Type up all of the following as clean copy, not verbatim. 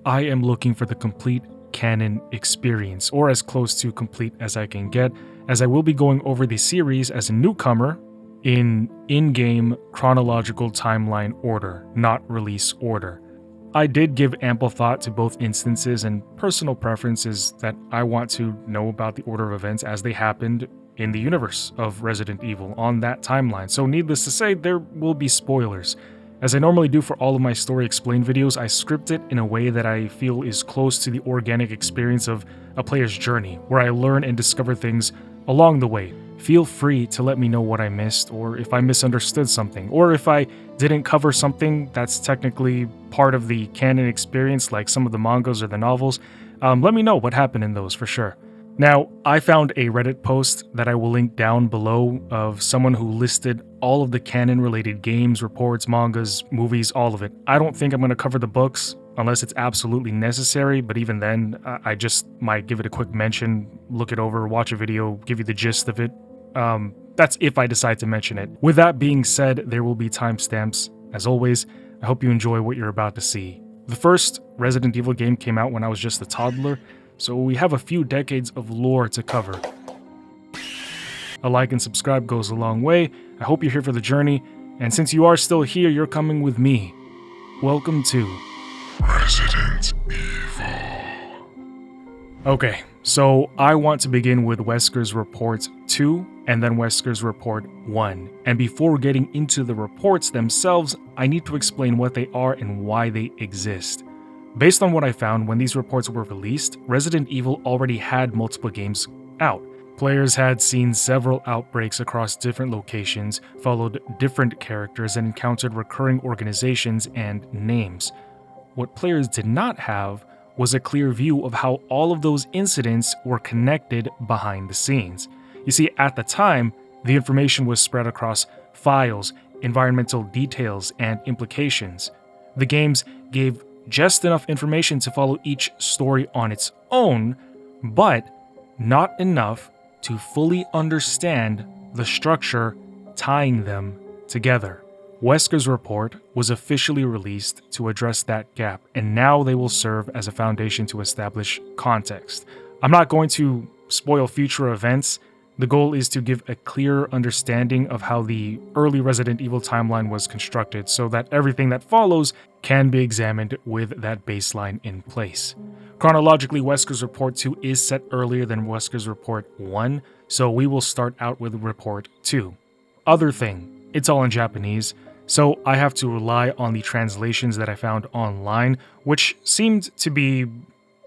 I am looking for the complete canon experience, or as close to complete as I can get, as I will be going over the series as a newcomer in-game chronological timeline order, not release order. I did give ample thought to both instances and personal preferences that I want to know about the order of events as they happened in the universe of Resident Evil on that timeline, so needless to say, there will be spoilers. As I normally do for all of my story explained videos, I script it in a way that I feel is close to the organic experience of a player's journey, where I learn and discover things along the way. Feel free to let me know what I missed, or if I misunderstood something, or if I didn't cover something that's technically part of the canon experience, like some of the mangas or the novels. Let me know what happened in those for sure. Now, I found a Reddit post that I will link down below of someone who listed all of the canon-related games, reports, mangas, movies, all of it. I don't think I'm going to cover the books unless it's absolutely necessary, but even then, I just might give it a quick mention, look it over, watch a video, give you the gist of it. That's if I decide to mention it. With that being said, there will be timestamps. As always, I hope you enjoy what you're about to see. The first Resident Evil game came out when I was just a toddler, so we have a few decades of lore to cover. A like and subscribe goes a long way. I hope you're here for the journey, and since you are still here, you're coming with me. Welcome to Resident Evil. Okay, so I want to begin with Wesker's Report 2 and then Wesker's Report 1. And before getting into the reports themselves, I need to explain what they are and why they exist. Based on what I found, when these reports were released, Resident Evil already had multiple games out. Players had seen several outbreaks across different locations, followed different characters, and encountered recurring organizations and names. What players did not have was a clear view of how all of those incidents were connected behind the scenes. You see, at the time, the information was spread across files, environmental details, and implications. The games gave just enough information to follow each story on its own, but not enough to fully understand the structure tying them together. Wesker's report was officially released to address that gap, and now they will serve as a foundation to establish context. I'm not going to spoil future events. The goal is to give a clearer understanding of how the early Resident Evil timeline was constructed so that everything that follows can be examined with that baseline in place. Chronologically, Wesker's Report 2 is set earlier than Wesker's Report 1, so we will start out with Report 2. Other thing, it's all in Japanese, so I have to rely on the translations that I found online, which seemed to be,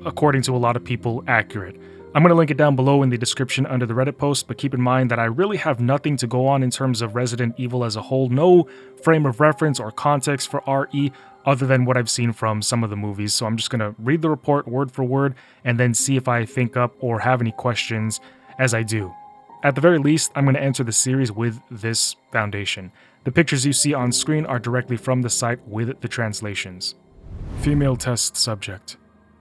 according to a lot of people, accurate. I'm going to link it down below in the description under the Reddit post, but keep in mind that I really have nothing to go on in terms of Resident Evil as a whole, no frame of reference or context for RE other than what I've seen from some of the movies, so I'm just going to read the report word for word and then see if I think up or have any questions as I do. At the very least, I'm going to enter the series with this foundation. The pictures you see on screen are directly from the site with the translations. Female test subject.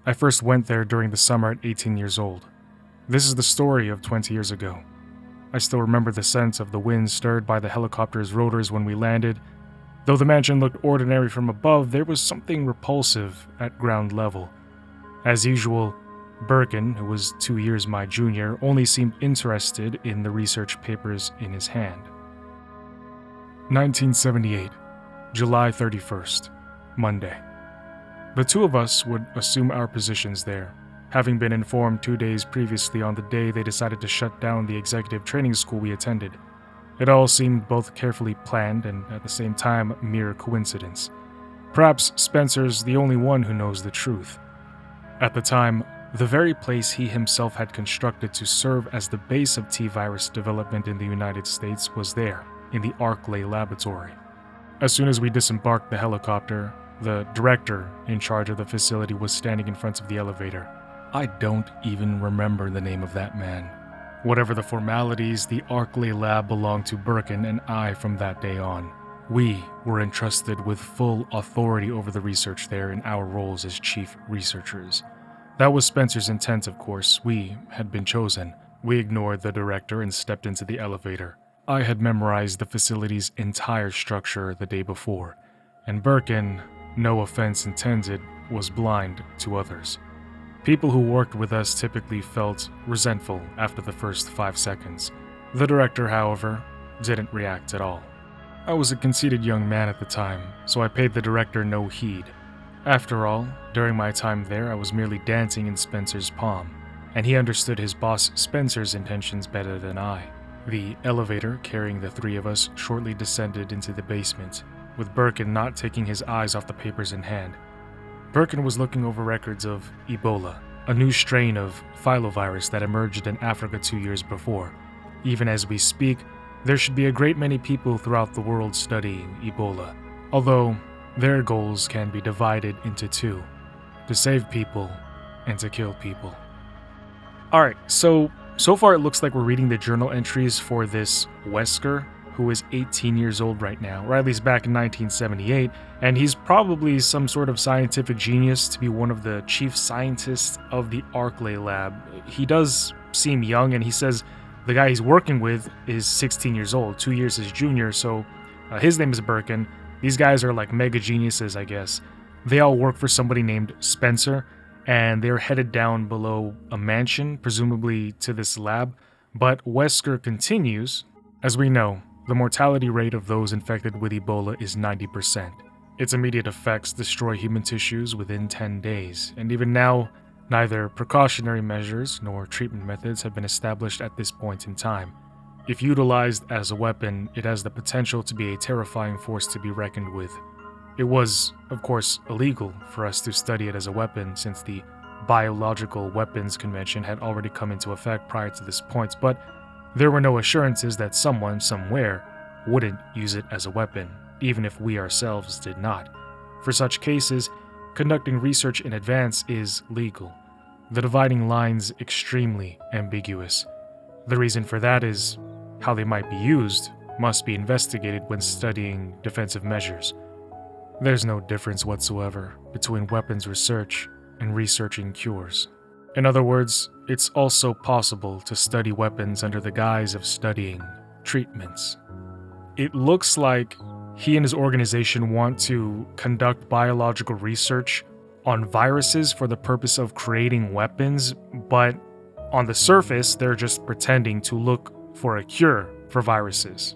I first went there during the summer at 18 years old. This is the story of 20 years ago. I still remember the sense of the wind stirred by the helicopter's rotors when we landed. Though the mansion looked ordinary from above, there was something repulsive at ground level. As usual, Birkin, who was 2 years my junior, only seemed interested in the research papers in his hand. 1978, July 31st, Monday. The two of us would assume our positions there, having been informed 2 days previously on the day they decided to shut down the executive training school we attended. It all seemed both carefully planned and, at the same time, mere coincidence. Perhaps Spencer's the only one who knows the truth. At the time, the very place he himself had constructed to serve as the base of T-virus development in the United States was there, in the Arklay laboratory. As soon as we disembarked the helicopter, the director in charge of the facility was standing in front of the elevator. I don't even remember the name of that man. Whatever the formalities, the Arklay lab belonged to Birkin and I from that day on. We were entrusted with full authority over the research there in our roles as chief researchers. That was Spencer's intent, of course. We had been chosen. We ignored the director and stepped into the elevator. I had memorized the facility's entire structure the day before, and Birkin, no offense intended, was blind to others. People who worked with us typically felt resentful after the first 5 seconds. The director, however, didn't react at all. I was a conceited young man at the time, so I paid the director no heed. After all, during my time there, I was merely dancing in Spencer's palm, and he understood his boss Spencer's intentions better than I. The elevator carrying the 3 of us shortly descended into the basement, with Birkin not taking his eyes off the papers in hand. Birkin was looking over records of Ebola, a new strain of filovirus that emerged in Africa 2 years before. Even as we speak, there should be a great many people throughout the world studying Ebola, although their goals can be divided into 2, to save people and to kill people. Alright, so far it looks like we're reading the journal entries for this Wesker, who is 18 years old right now, or at least back in 1978, and he's probably some sort of scientific genius to be one of the chief scientists of the Arklay lab. He does seem young, and he says the guy he's working with is 16 years old, 2 years his junior, so his name is Birkin. These guys are like mega geniuses, I guess. They all work for somebody named Spencer, and they're headed down below a mansion, presumably to this lab. But Wesker continues. As we know, the mortality rate of those infected with Ebola is 90%. Its immediate effects destroy human tissues within 10 days, and even now, neither precautionary measures nor treatment methods have been established at this point in time. If utilized as a weapon, it has the potential to be a terrifying force to be reckoned with. It was, of course, illegal for us to study it as a weapon since the Biological Weapons Convention had already come into effect prior to this point, but there were no assurances that someone, somewhere, wouldn't use it as a weapon, even if we ourselves did not. For such cases, conducting research in advance is legal. The dividing line's extremely ambiguous. The reason for that is how they might be used must be investigated when studying defensive measures. There's no difference whatsoever between weapons research and researching cures. In other words, it's also possible to study weapons under the guise of studying treatments. It looks like he and his organization want to conduct biological research on viruses for the purpose of creating weapons, but on the surface, they're just pretending to look for a cure for viruses.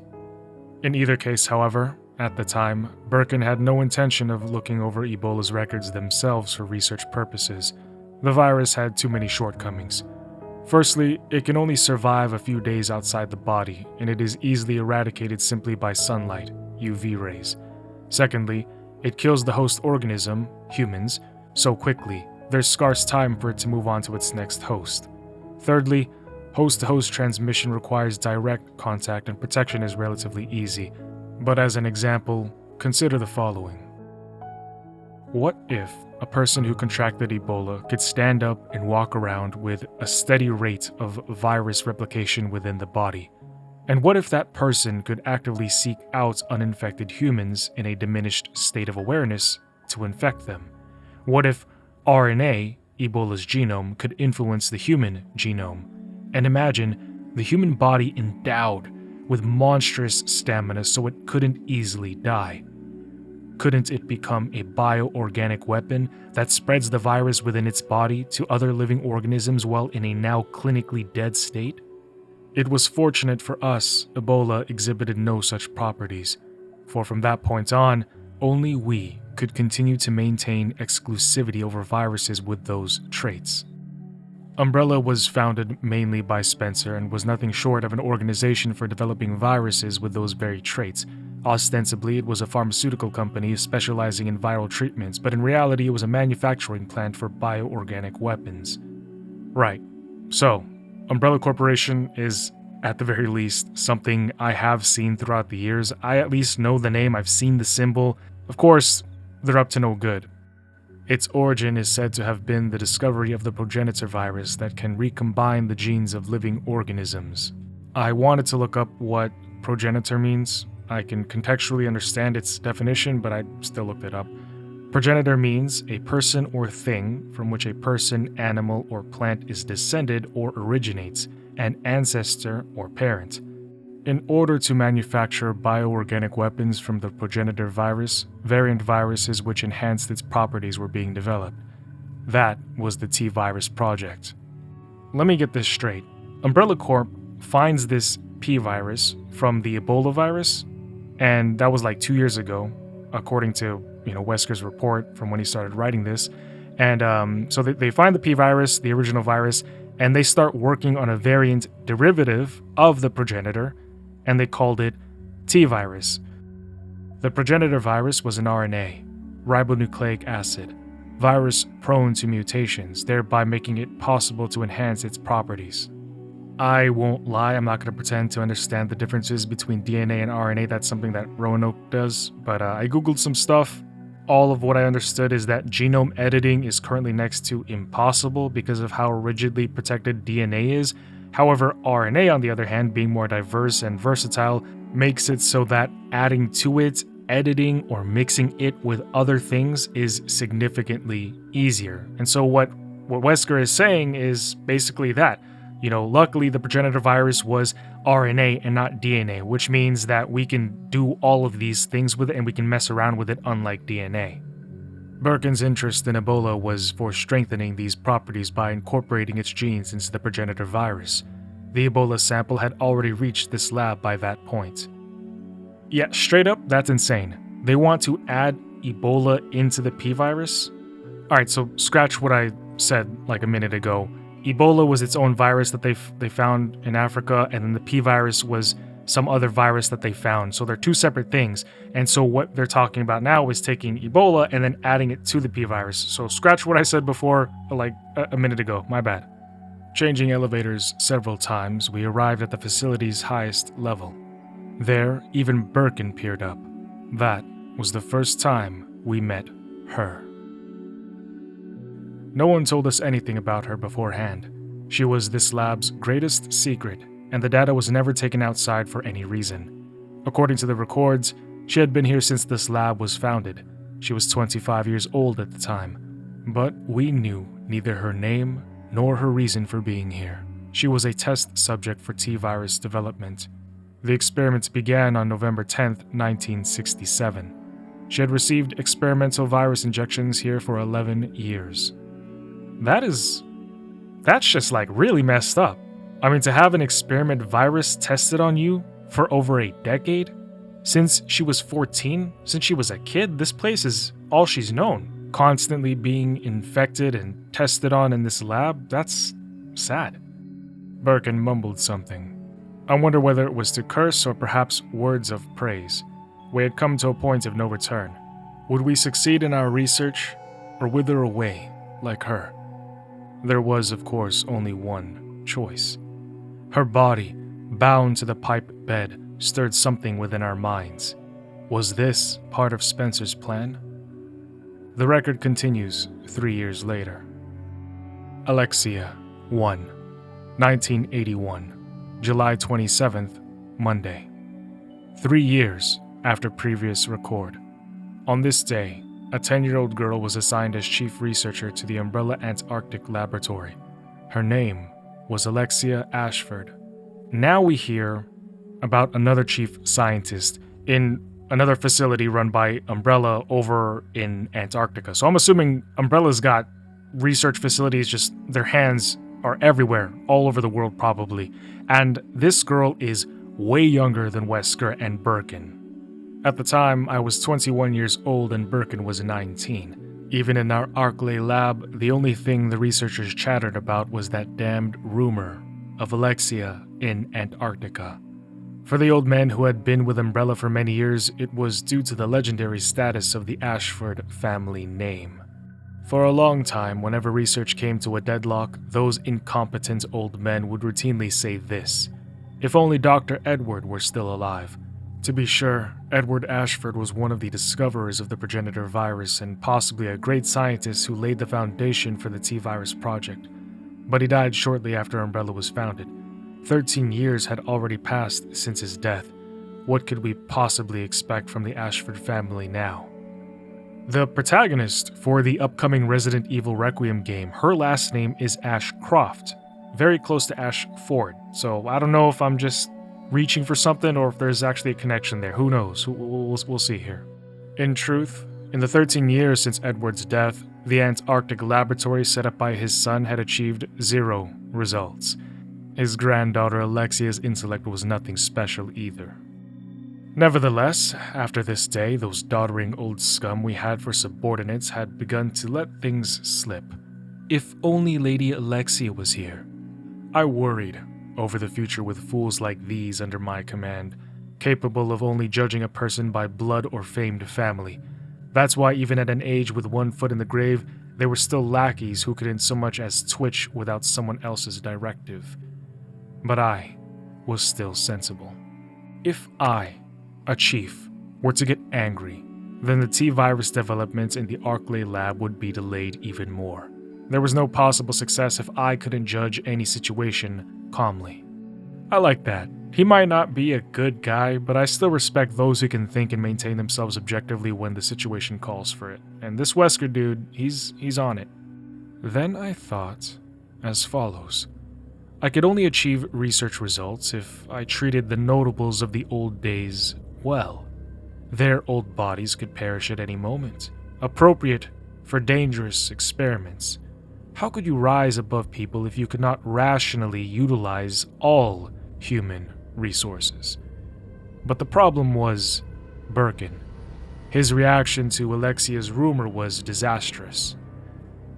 In either case, however, at the time, Birkin had no intention of looking over Ebola's records themselves for research purposes. The virus had too many shortcomings. Firstly, it can only survive a few days outside the body, and it is easily eradicated simply by sunlight, UV rays. Secondly, it kills the host organism, humans, so quickly, there's scarce time for it to move on to its next host. Thirdly, host-to-host transmission requires direct contact and protection is relatively easy. But as an example, consider the following. What if a person who contracted Ebola could stand up and walk around with a steady rate of virus replication within the body? And what if that person could actively seek out uninfected humans in a diminished state of awareness to infect them? What if RNA, Ebola's genome, could influence the human genome? And imagine the human body endowed with monstrous stamina so it couldn't easily die. Couldn't it become a bioorganic weapon that spreads the virus within its body to other living organisms while in a now clinically dead state? It was fortunate for us Ebola exhibited no such properties, for from that point on, only we could continue to maintain exclusivity over viruses with those traits. Umbrella was founded mainly by Spencer and was nothing short of an organization for developing viruses with those very traits. Ostensibly, it was a pharmaceutical company specializing in viral treatments, but in reality, it was a manufacturing plant for bioorganic weapons. Right. So, Umbrella Corporation is, at the very least, something I have seen throughout the years. I at least know the name, I've seen the symbol. Of course, they're up to no good. Its origin is said to have been the discovery of the progenitor virus that can recombine the genes of living organisms. I wanted to look up what progenitor means. I can contextually understand its definition, but I still looked it up. Progenitor means a person or thing from which a person, animal, or plant is descended or originates, an ancestor or parent. In order to manufacture bioorganic weapons from the progenitor virus, variant viruses which enhanced its properties were being developed. That was the T-Virus project. Let me get this straight. Umbrella Corp finds this P-Virus from the Ebola virus, and that was like 2 years ago, according to Wesker's report from when he started writing this. And so they find the P-Virus, the original virus, and they start working on a variant derivative of the progenitor, and they called it T-Virus. The progenitor virus was an RNA, ribonucleic acid, virus prone to mutations, thereby making it possible to enhance its properties. I won't lie, I'm not going to pretend to understand the differences between DNA and RNA. That's something that Roanoke does, but I googled some stuff. All of what I understood is that genome editing is currently next to impossible because of how rigidly protected DNA is. However, RNA, on the other hand, being more diverse and versatile, makes it so that adding to it, editing, or mixing it with other things is significantly easier. And so what Wesker is saying is basically that. Luckily the progenitor virus was RNA and not DNA, which means that we can do all of these things with it and we can mess around with it unlike DNA. Birkin's interest in Ebola was for strengthening these properties by incorporating its genes into the progenitor virus. The Ebola sample had already reached this lab by that point. Yeah, straight up, that's insane. They want to add Ebola into the P-Virus? Alright, so scratch what I said like a minute ago. Ebola was its own virus that they found in Africa, and then the P-Virus was some other virus that they found. So they're two separate things. And so what they're talking about now is taking Ebola and then adding it to the P-Virus. So scratch what I said before, like a minute ago. My bad. Changing elevators several times, we arrived at the facility's highest level. There, even Birkin peered up. That was the first time we met her. No one told us anything about her beforehand. She was this lab's greatest secret, and the data was never taken outside for any reason. According to the records, she had been here since this lab was founded. She was 25 years old at the time, but we knew neither her name nor her reason for being here. She was a test subject for T-Virus development. The experiments began on November 10, 1967. She had received experimental virus injections here for 11 years. That's just like really messed up. I mean, to have an experiment virus tested on you for over a decade? Since she was 14, since she was a kid, this place is all she's known. Constantly being infected and tested on in this lab, that's sad. Birkin mumbled something. I wonder whether it was to curse or perhaps words of praise. We had come to a point of no return. Would we succeed in our research or wither away like her? There was, of course, only one choice. Her body, bound to the pipe bed, stirred something within our minds. Was this part of Spencer's plan? The record continues 3 years later. Alexia 1, 1981, July 27th, Monday. 3 years after previous record. On this day, a 10-year-old girl was assigned as chief researcher to the Umbrella Antarctic Laboratory. Her name was Alexia Ashford. Now we hear about another chief scientist in another facility run by Umbrella over in Antarctica. So I'm assuming Umbrella's got research facilities, just their hands are everywhere, all over the world probably. And this girl is way younger than Wesker and Birkin. At the time, I was 21 years old and Birkin was 19. Even in our Arklay lab, the only thing the researchers chattered about was that damned rumor of Alexia in Antarctica. For the old man who had been with Umbrella for many years, it was due to the legendary status of the Ashford family name. For a long time, whenever research came to a deadlock, those incompetent old men would routinely say this: if only Dr. Edward were still alive. To be sure, Edward Ashford was one of the discoverers of the progenitor virus and possibly a great scientist who laid the foundation for the T-Virus project. But he died shortly after Umbrella was founded. 13 years had already passed since his death. What could we possibly expect from the Ashford family now? The protagonist for the upcoming Resident Evil Requiem game, her last name is Ashcroft, very close to Ashford, so I don't know if I'm just reaching for something or if there's actually a connection there. Who knows? We'll see here. In truth, in the 13 years since Edward's death, the Antarctic laboratory set up by his son had achieved 0 results. His granddaughter Alexia's intellect was nothing special either. Nevertheless, after this day, those doddering old scum we had for subordinates had begun to let things slip. If only Lady Alexia was here. I worried over the future with fools like these under my command, capable of only judging a person by blood or famed family. That's why even at an age with one foot in the grave, they were still lackeys who couldn't so much as twitch without someone else's directive. But I was still sensible. If I, a chief, were to get angry, then the T-virus development in the Arklay lab would be delayed even more. There was no possible success if I couldn't judge any situation calmly. I like that. He might not be a good guy, but I still respect those who can think and maintain themselves objectively when the situation calls for it. And this Wesker dude, he's on it. Then I thought as follows. I could only achieve research results if I treated the notables of the old days well. Their old bodies could perish at any moment, appropriate for dangerous experiments. How could you rise above people if you could not rationally utilize all human resources? But the problem was Birkin. His reaction to Alexia's rumor was disastrous.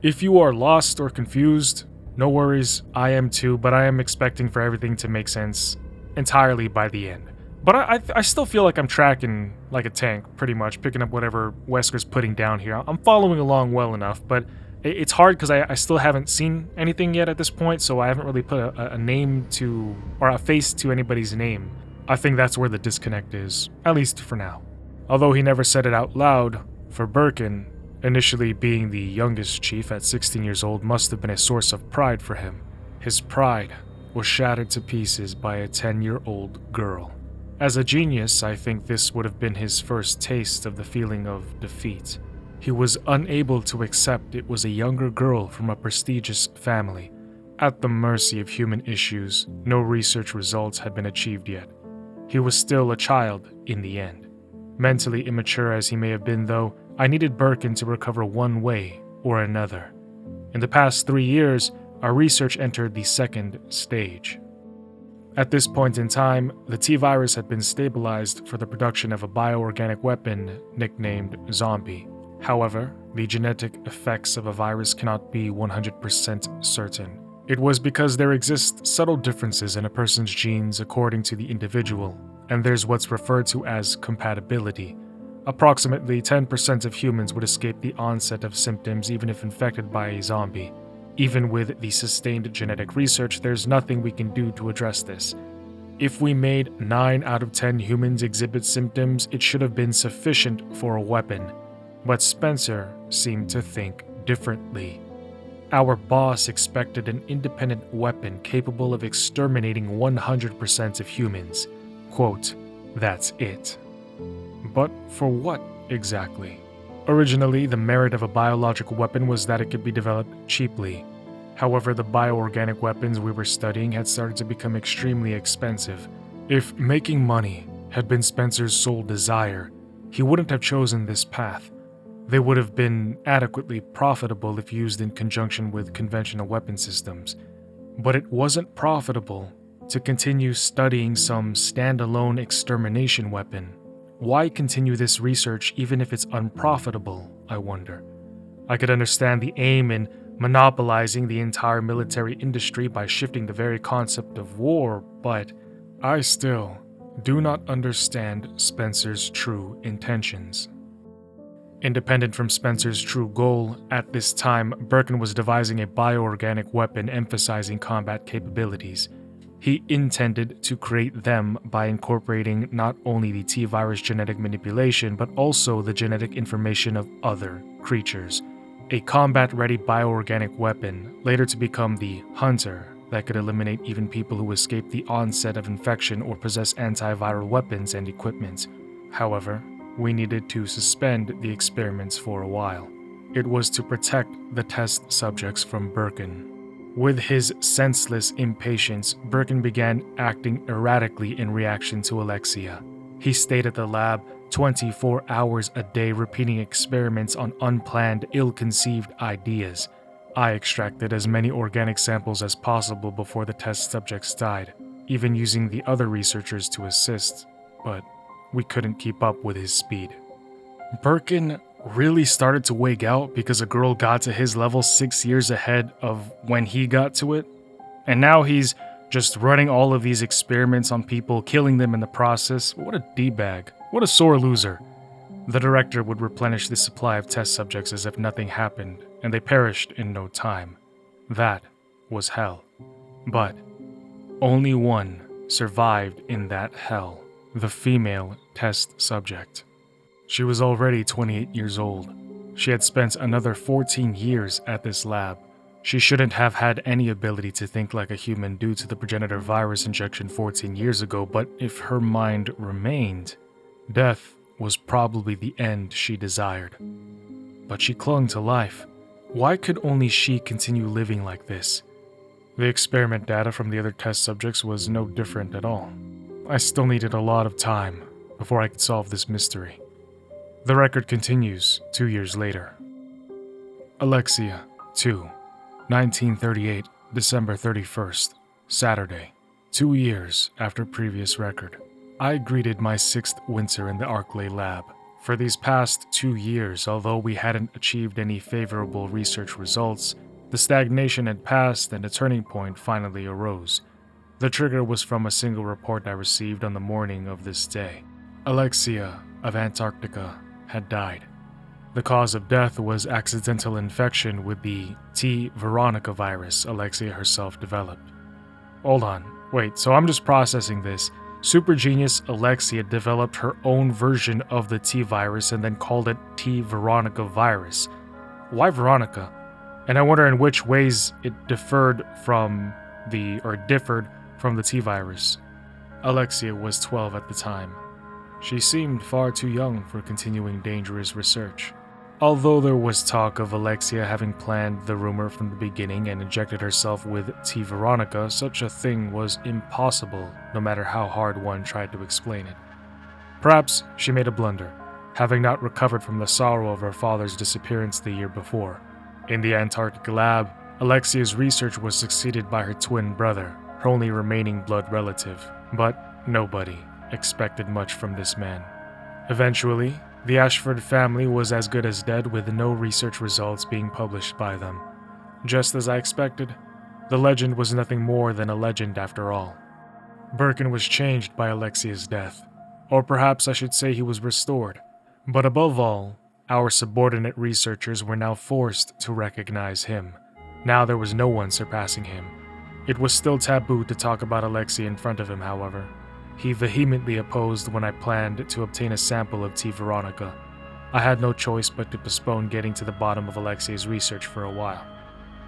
If you are lost or confused, no worries, I am too, but I am expecting for everything to make sense entirely by the end. But I still feel like I'm tracking like a tank, pretty much, picking up whatever Wesker's putting down here. I'm following along well enough, but it's hard because I still haven't seen anything yet at this point, so I haven't really put a name to, or a face to anybody's name. I think that's where the disconnect is, at least for now. Although he never said it out loud, for Birkin, initially being the youngest chief at 16 years old must have been a source of pride for him. His pride was shattered to pieces by a 10-year-old girl. As a genius, I think this would have been his first taste of the feeling of defeat. He was unable to accept it was a younger girl from a prestigious family. At the mercy of human issues, no research results had been achieved yet. He was still a child in the end. Mentally immature as he may have been, though, I needed Birkin to recover one way or another. In the past 3 years, our research entered the second stage. At this point in time, the T-virus had been stabilized for the production of a bioorganic weapon nicknamed Zombie. However, the genetic effects of a virus cannot be 100% certain. It was because there exist subtle differences in a person's genes according to the individual, and there's what's referred to as compatibility. Approximately 10% of humans would escape the onset of symptoms even if infected by a zombie. Even with the sustained genetic research, there's nothing we can do to address this. If we made 9 out of 10 humans exhibit symptoms, it should have been sufficient for a weapon. But Spencer seemed to think differently. Our boss expected an independent weapon capable of exterminating 100% of humans. Quote, "That's it." But for what exactly? Originally, the merit of a biological weapon was that it could be developed cheaply. However, the bioorganic weapons we were studying had started to become extremely expensive. If making money had been Spencer's sole desire, he wouldn't have chosen this path. They would have been adequately profitable if used in conjunction with conventional weapon systems. But it wasn't profitable to continue studying some standalone extermination weapon. Why continue this research even if it's unprofitable, I wonder? I could understand the aim in monopolizing the entire military industry by shifting the very concept of war, but I still do not understand Spencer's true intentions. Independent from Spencer's true goal, at this time, Birkin was devising a bioorganic weapon emphasizing combat capabilities. He intended to create them by incorporating not only the T-virus genetic manipulation, but also the genetic information of other creatures. A combat-ready bioorganic weapon, later to become the Hunter, that could eliminate even people who escape the onset of infection or possess antiviral weapons and equipment. However, we needed to suspend the experiments for a while. It was to protect the test subjects from Birkin. With his senseless impatience, Birkin began acting erratically in reaction to Alexia. He stayed at the lab 24 hours a day repeating experiments on unplanned, ill-conceived ideas. I extracted as many organic samples as possible before the test subjects died, even using the other researchers to assist, but we couldn't keep up with his speed. Birkin really started to wig out because a girl got to his level 6 years ahead of when he got to it, and now he's just running all of these experiments on people, killing them in the process. What a D-bag. What a sore loser. The director would replenish the supply of test subjects as if nothing happened, and they perished in no time. That was hell. But only one survived in that hell, the female test subject. She was already 28 years old. She had spent another 14 years at this lab. She shouldn't have had any ability to think like a human due to the progenitor virus injection 14 years ago, but if her mind remained, death was probably the end she desired. But she clung to life. Why could only she continue living like this? The experiment data from the other test subjects was no different at all. I still needed a lot of time before I could solve this mystery. The record continues 2 years later. Alexia, 2, 1938, December 31st, Saturday, 2 years after previous record. I greeted my 6th winter in the Arklay lab. For these past 2 years, although we hadn't achieved any favorable research results, the stagnation had passed and a turning point finally arose. The trigger was from a single report I received on the morning of this day. Alexia of Antarctica had died. The cause of death was accidental infection with the T. Veronica virus Alexia herself developed. Hold on, wait, so I'm just processing this. Super genius Alexia developed her own version of the T virus and then called it T. Veronica virus. Why Veronica? And I wonder in which ways it differed from the T virus. Alexia was 12 at the time. She seemed far too young for continuing dangerous research. Although there was talk of Alexia having planned the rumor from the beginning and injected herself with T. Veronica, such a thing was impossible, no matter how hard one tried to explain it. Perhaps she made a blunder, having not recovered from the sorrow of her father's disappearance the year before. In the Antarctic lab, Alexia's research was succeeded by her twin brother, her only remaining blood relative, but nobody expected much from this man. Eventually, the Ashford family was as good as dead with no research results being published by them. Just as I expected, the legend was nothing more than a legend after all. Birkin was changed by Alexia's death, or perhaps I should say he was restored. But above all, our subordinate researchers were now forced to recognize him. Now there was no one surpassing him. It was still taboo to talk about Alexia in front of him, however. He vehemently opposed when I planned to obtain a sample of T. Veronica. I had no choice but to postpone getting to the bottom of Alexia's research for a while.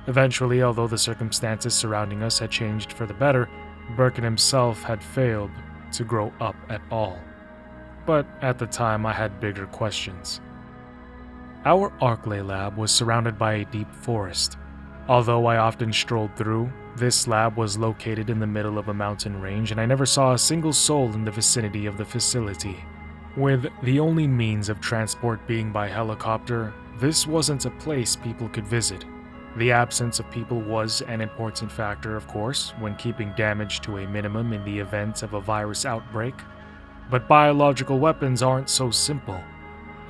Eventually, although the circumstances surrounding us had changed for the better, Birkin himself had failed to grow up at all. But at the time, I had bigger questions. Our Arklay lab was surrounded by a deep forest. Although I often strolled through, this lab was located in the middle of a mountain range and I never saw a single soul in the vicinity of the facility. With the only means of transport being by helicopter, this wasn't a place people could visit. The absence of people was an important factor, of course, when keeping damage to a minimum in the event of a virus outbreak. But biological weapons aren't so simple.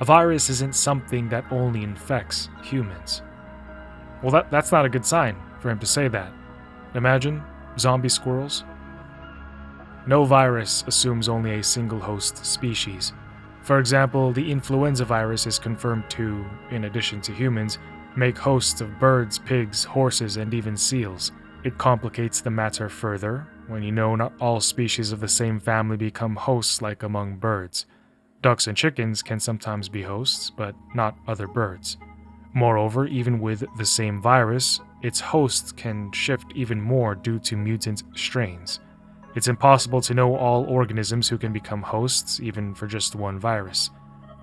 A virus isn't something that only infects humans. Well, that's not a good sign for him to say that. Imagine zombie squirrels. No virus assumes only a single host species. For example, the influenza virus is confirmed to, in addition to humans, make hosts of birds, pigs, horses, and even seals. It complicates the matter further when you know not all species of the same family become hosts like among birds. Ducks and chickens can sometimes be hosts, but not other birds. Moreover, even with the same virus, its hosts can shift even more due to mutant strains. It's impossible to know all organisms who can become hosts, even for just one virus.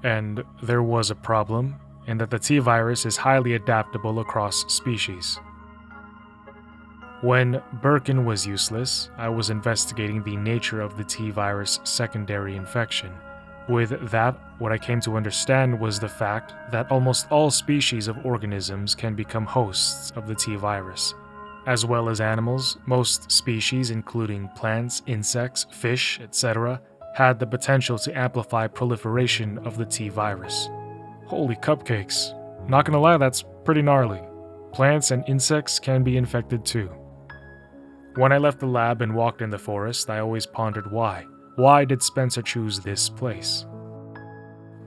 And there was a problem, in that the T virus is highly adaptable across species. When Birkin was useless, I was investigating the nature of the T-virus secondary infection. With that, what I came to understand was the fact that almost all species of organisms can become hosts of the T-virus. As well as animals, most species, including plants, insects, fish, etc., had the potential to amplify proliferation of the T-virus. Holy cupcakes. Not gonna lie, that's pretty gnarly. Plants and insects can be infected too. When I left the lab and walked in the forest, I always pondered why. Why did Spencer choose this place?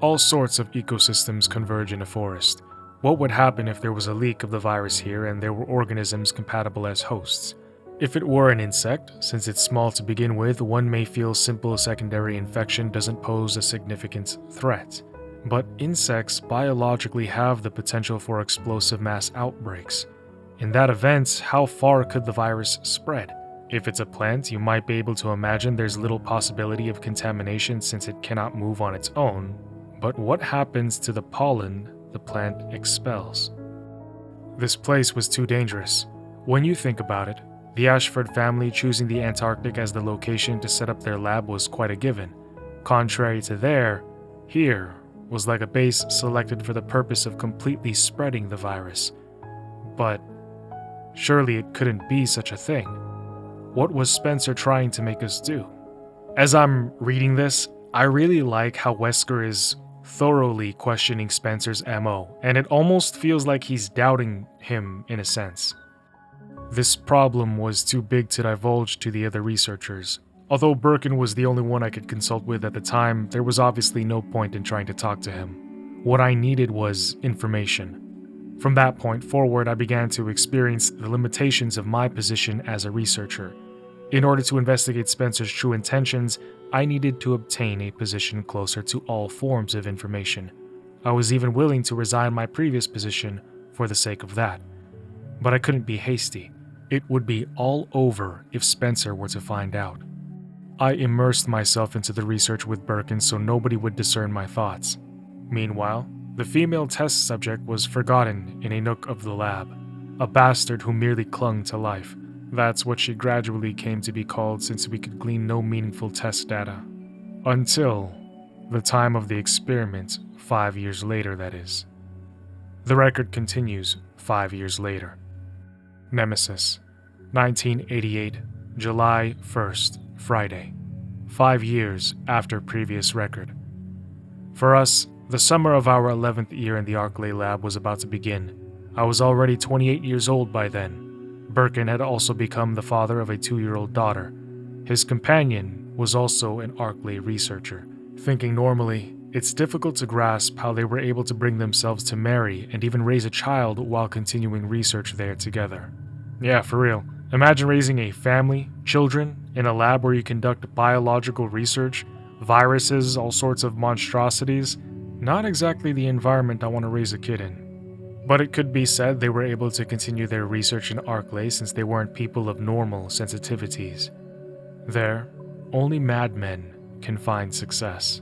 All sorts of ecosystems converge in a forest. What would happen if there was a leak of the virus here and there were organisms compatible as hosts? If it were an insect, since it's small to begin with, one may feel simple secondary infection doesn't pose a significant threat. But insects biologically have the potential for explosive mass outbreaks. In that event, how far could the virus spread? If it's a plant, you might be able to imagine there's little possibility of contamination since it cannot move on its own. But what happens to the pollen the plant expels? This place was too dangerous. When you think about it, the Ashford family choosing the Antarctic as the location to set up their lab was quite a given. Contrary to here was like a base selected for the purpose of completely spreading the virus. But surely it couldn't be such a thing. What was Spencer trying to make us do? As I'm reading this, I really like how Wesker is thoroughly questioning Spencer's MO, and it almost feels like he's doubting him in a sense. This problem was too big to divulge to the other researchers. Although Birkin was the only one I could consult with at the time, there was obviously no point in trying to talk to him. What I needed was information. From that point forward, I began to experience the limitations of my position as a researcher. In order to investigate Spencer's true intentions, I needed to obtain a position closer to all forms of information. I was even willing to resign my previous position for the sake of that. But I couldn't be hasty. It would be all over if Spencer were to find out. I immersed myself into the research with Birkin so nobody would discern my thoughts. Meanwhile, the female test subject was forgotten in a nook of the lab, a bastard who merely clung to life. That's what she gradually came to be called since we could glean no meaningful test data. Until the time of the experiment, 5 years later, that is. The record continues 5 years later. Nemesis, 1988, July 1st, Friday. 5 years after previous record. For us, the summer of our 11th year in the Arklay lab was about to begin. I was already 28 years old by then. Birkin had also become the father of a 2-year-old daughter. His companion was also an Arklay researcher. Thinking normally, it's difficult to grasp how they were able to bring themselves to marry and even raise a child while continuing research there together. Yeah, for real. Imagine raising a family, children, in a lab where you conduct biological research, viruses, all sorts of monstrosities. Not exactly the environment I want to raise a kid in. But it could be said they were able to continue their research in Arklay since they weren't people of normal sensitivities. There, only madmen can find success.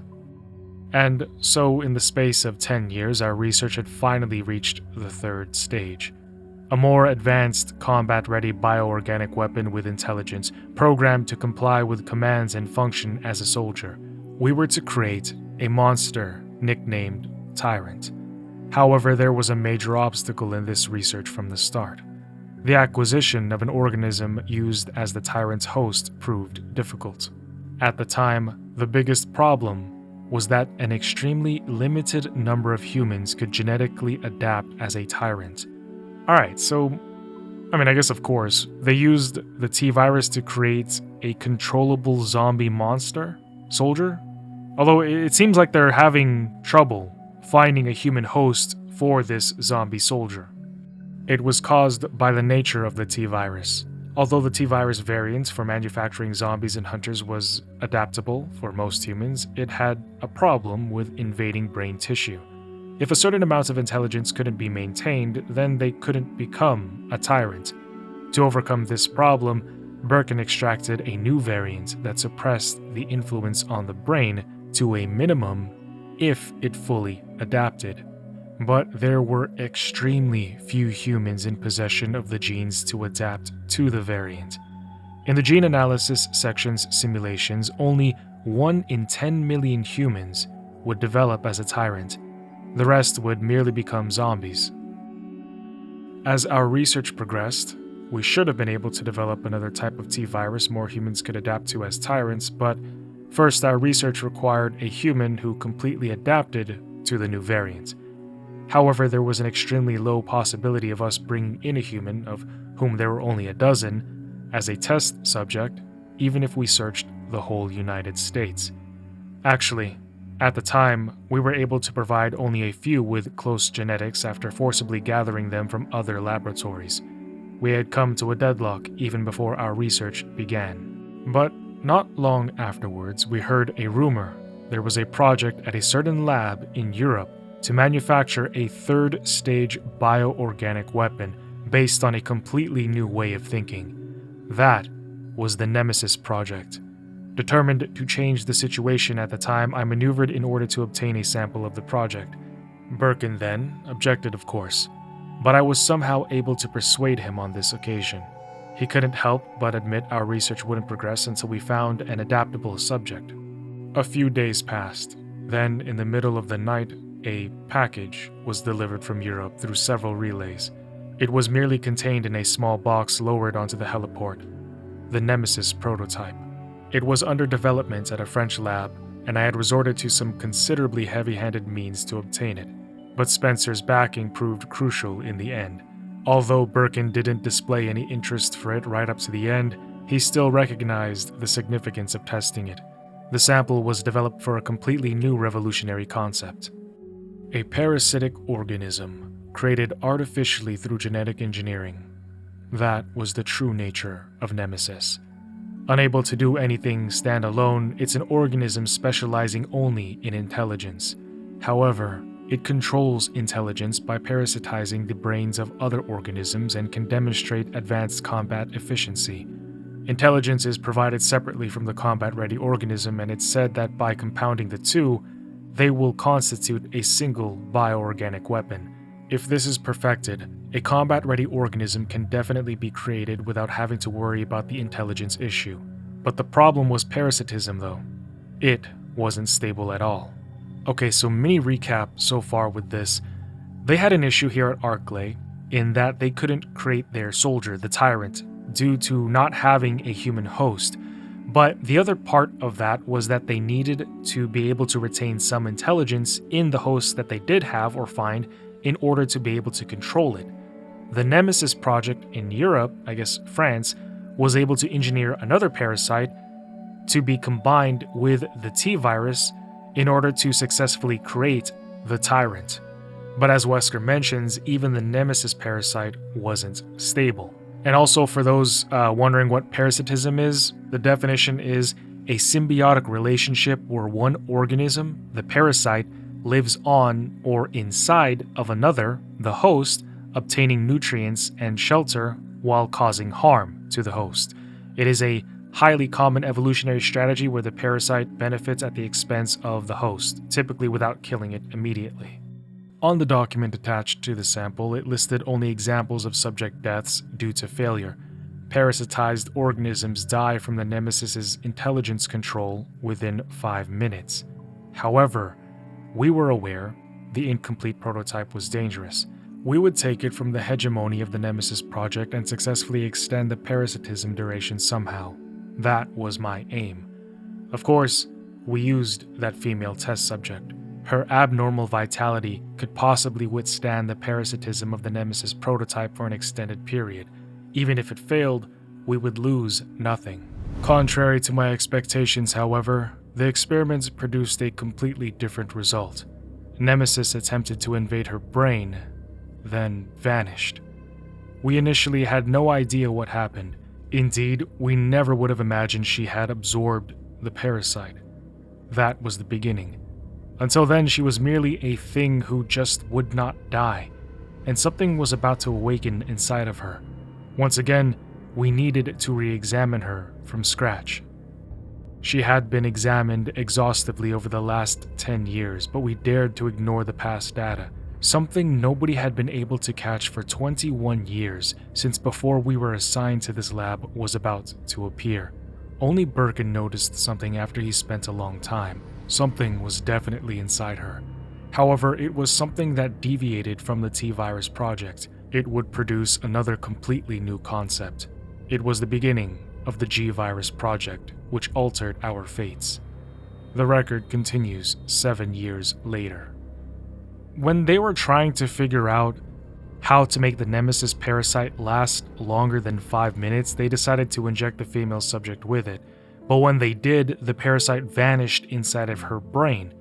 And so in the space of 10 years, our research had finally reached the 3rd stage. A more advanced, combat-ready bioorganic weapon with intelligence, programmed to comply with commands and function as a soldier. We were to create a monster nicknamed Tyrant. However, there was a major obstacle in this research from the start. The acquisition of an organism used as the Tyrant's host proved difficult. At the time, the biggest problem was that an extremely limited number of humans could genetically adapt as a Tyrant. Alright, so, I guess of course, they used the T-virus to create a controllable zombie soldier? Although it seems like they're having trouble finding a human host for this zombie soldier. It was caused by the nature of the T-virus. Although the T-virus variant for manufacturing zombies and hunters was adaptable for most humans, it had a problem with invading brain tissue. If a certain amount of intelligence couldn't be maintained, then they couldn't become a Tyrant. To overcome this problem, Birkin extracted a new variant that suppressed the influence on the brain to a minimum if it fully adapted. But there were extremely few humans in possession of the genes to adapt to the variant. In the gene analysis section's simulations, only 1 in 10 million humans would develop as a tyrant. The rest would merely become zombies. As our research progressed, we should have been able to develop another type of T-virus more humans could adapt to as tyrants, but first our research required a human who completely adapted to the new variant. However, there was an extremely low possibility of us bringing in a human, of whom there were only a dozen, as a test subject, even if we searched the whole United States. Actually, at the time, we were able to provide only a few with close genetics after forcibly gathering them from other laboratories. We had come to a deadlock even before our research began. But not long afterwards, we heard a rumor there was a project at a certain lab in Europe to manufacture a third-stage bioorganic weapon based on a completely new way of thinking. That was the Nemesis Project. Determined to change the situation at the time, I maneuvered in order to obtain a sample of the project. Birkin then objected, of course, but I was somehow able to persuade him on this occasion. He couldn't help but admit our research wouldn't progress until we found an adaptable subject. A few days passed. Then, in the middle of the night, a package was delivered from Europe through several relays. It was merely contained in a small box lowered onto the heliport. The Nemesis prototype. It was under development at a French lab, and I had resorted to some considerably heavy-handed means to obtain it. But Spencer's backing proved crucial in the end. Although Birkin didn't display any interest for it right up to the end, he still recognized the significance of testing it. The sample was developed for a completely new revolutionary concept. A parasitic organism created artificially through genetic engineering. That was the true nature of Nemesis. Unable to do anything standalone, it's an organism specializing only in intelligence. However, it controls intelligence by parasitizing the brains of other organisms and can demonstrate advanced combat efficiency. Intelligence is provided separately from the combat-ready organism, and it's said that by compounding the two, they will constitute a single bioorganic weapon. If this is perfected, a combat-ready organism can definitely be created without having to worry about the intelligence issue. But the problem was parasitism, though. It wasn't stable at all. Okay, so mini recap so far with this. They had an issue here at Arklay in that they couldn't create their soldier, the Tyrant, due to not having a human host. But the other part of that was that they needed to be able to retain some intelligence in the hosts that they did have or find in order to be able to control it. The Nemesis project in Europe, I guess France, was able to engineer another parasite to be combined with the T-virus in order to successfully create the Tyrant. But as Wesker mentions, even the Nemesis parasite wasn't stable. And also for those wondering what parasitism is, the definition is a symbiotic relationship where one organism, the parasite, lives on or inside of another, the host, obtaining nutrients and shelter while causing harm to the host. It is a highly common evolutionary strategy where the parasite benefits at the expense of the host, typically without killing it immediately. On the document attached to the sample, it listed only examples of subject deaths due to failure. Parasitized organisms die from the Nemesis's intelligence control within 5 minutes. However, we were aware the incomplete prototype was dangerous. We would take it from the hegemony of the Nemesis project and successfully extend the parasitism duration somehow. That was my aim. Of course, we used that female test subject. Her abnormal vitality could possibly withstand the parasitism of the Nemesis prototype for an extended period. Even if it failed, we would lose nothing. Contrary to my expectations, however, the experiments produced a completely different result. Nemesis attempted to invade her brain, then vanished. We initially had no idea what happened. Indeed, we never would have imagined she had absorbed the parasite. That was the beginning. Until then, she was merely a thing who just would not die, and something was about to awaken inside of her. Once again, we needed to re-examine her from scratch. She had been examined exhaustively over the last 10 years, but we dared to ignore the past data. something nobody had been able to catch for 21 years since before we were assigned to this lab was about to appear. Only Birkin noticed something after he spent a long time. Something was definitely inside her. However, it was something that deviated from the T-Virus project. It would produce another completely new concept. It was the beginning of the G-Virus project, which altered our fates. The record continues 7 years later. When they were trying to figure out how to make the Nemesis parasite last longer than 5 minutes, they decided to inject the female subject with it. But when they did, the parasite vanished inside of her brain.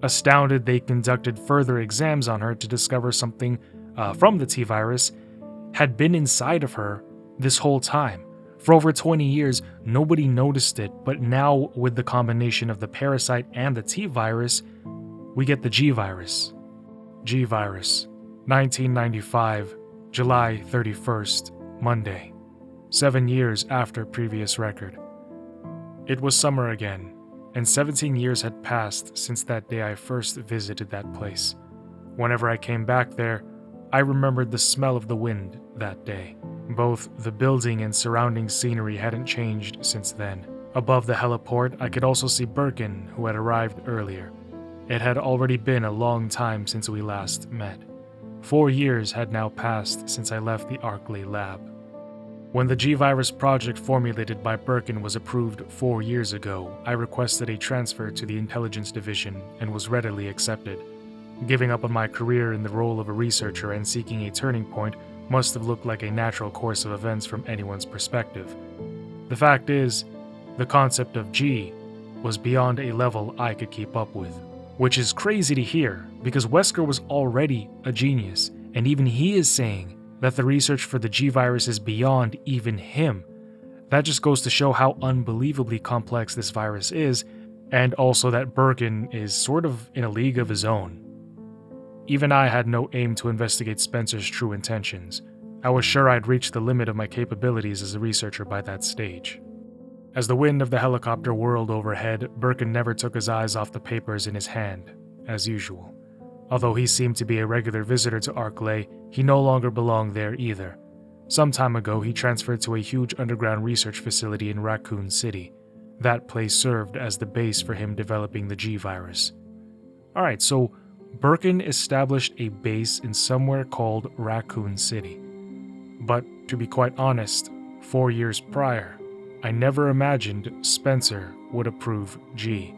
Astounded, they conducted further exams on her to discover something from the T-Virus had been inside of her this whole time. For over 20 years, nobody noticed it, but now with the combination of the parasite and the T-Virus, we get the G-Virus. G-Virus, 1995, July 31st, Monday, 7 years after previous record. It was summer again, and 17 years had passed since that day I first visited that place. Whenever I came back there, I remembered the smell of the wind that day. Both the building and surrounding scenery hadn't changed since then. Above the heliport, I could also see Birkin, who had arrived earlier. It had already been a long time since we last met. 4 years had now passed since I left the Arklay lab. When the G-Virus project formulated by Birkin was approved 4 years ago, I requested a transfer to the Intelligence Division and was readily accepted. Giving up on my career in the role of a researcher and seeking a turning point must have looked like a natural course of events from anyone's perspective. The fact is, the concept of G was beyond a level I could keep up with. Which is crazy to hear, because Wesker was already a genius, and even he is saying that the research for the G-Virus is beyond even him. That just goes to show how unbelievably complex this virus is, and also that Birkin is sort of in a league of his own. Even I had no aim to investigate Spencer's true intentions. I was sure I'd reached the limit of my capabilities as a researcher by that stage. As the wind of the helicopter whirled overhead, Birkin never took his eyes off the papers in his hand, as usual. Although he seemed to be a regular visitor to Arklay, he no longer belonged there either. Some time ago, he transferred to a huge underground research facility in Raccoon City. That place served as the base for him developing the G-Virus. Alright, so Birkin established a base in somewhere called Raccoon City. But to be quite honest, 4 years prior, I never imagined Spencer would approve G.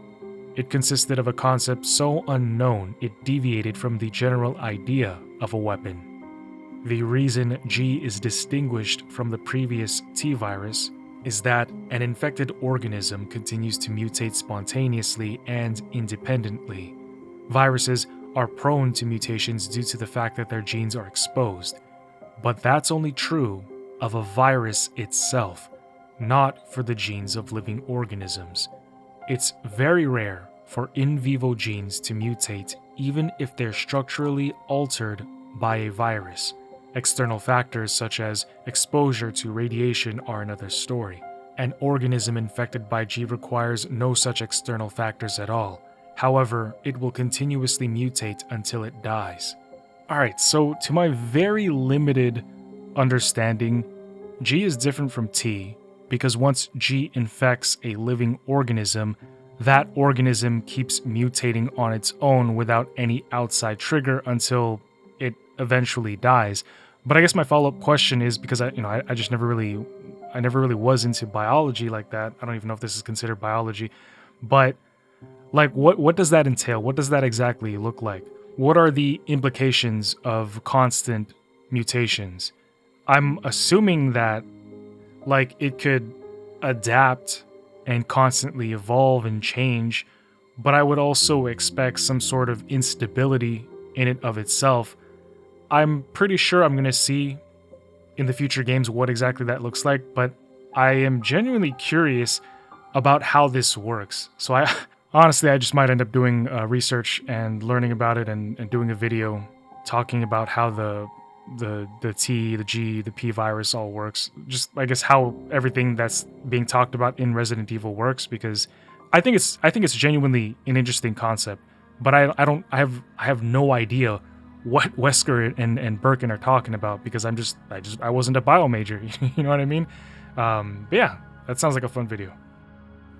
It consisted of a concept so unknown it deviated from the general idea of a weapon. The reason G is distinguished from the previous T-Virus is that an infected organism continues to mutate spontaneously and independently. Viruses are prone to mutations due to the fact that their genes are exposed, but that's only true of a virus itself, not for the genes of living organisms. It's very rare for in vivo genes to mutate even if they're structurally altered by a virus. External factors such as exposure to radiation are another story. An organism infected by G requires no such external factors at all. However, it will continuously mutate until it dies. Alright, so to my very limited understanding, G is different from T, because once G infects a living organism, that organism keeps mutating on its own without any outside trigger until it eventually dies. But I guess my follow-up question is, because I never really was into biology like that. I don't even know if this is considered biology, but like what does that entail? What does that exactly look like? What are the implications of constant mutations? I'm assuming that like it could adapt and constantly evolve and change, but I would also expect some sort of instability in it of itself. I'm pretty sure I'm going to see in the future games what exactly that looks like, but I am genuinely curious about how this works. So I just might end up doing research and learning about it and doing a video talking about how the T, the G, the P virus all works. Just I guess how everything that's being talked about in Resident Evil works, because I think it's genuinely an interesting concept, but I have no idea what Wesker and Birkin are talking about, because I wasn't a bio major. You know what I mean? But yeah, that sounds like a fun video.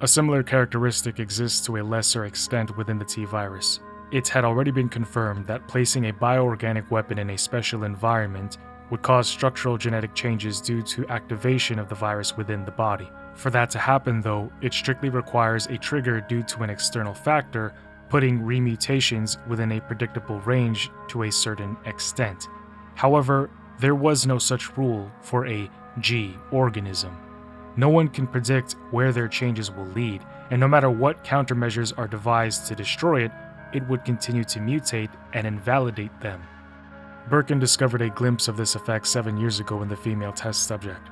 A similar characteristic exists to a lesser extent within the T virus. It had already been confirmed that placing a bioorganic weapon in a special environment would cause structural genetic changes due to activation of the virus within the body. For that to happen, though, it strictly requires a trigger due to an external factor, putting remutations within a predictable range to a certain extent. However, there was no such rule for a G organism. No one can predict where their changes will lead, and no matter what countermeasures are devised to destroy it, it would continue to mutate and invalidate them. Birkin discovered a glimpse of this effect 7 years ago in the female test subject.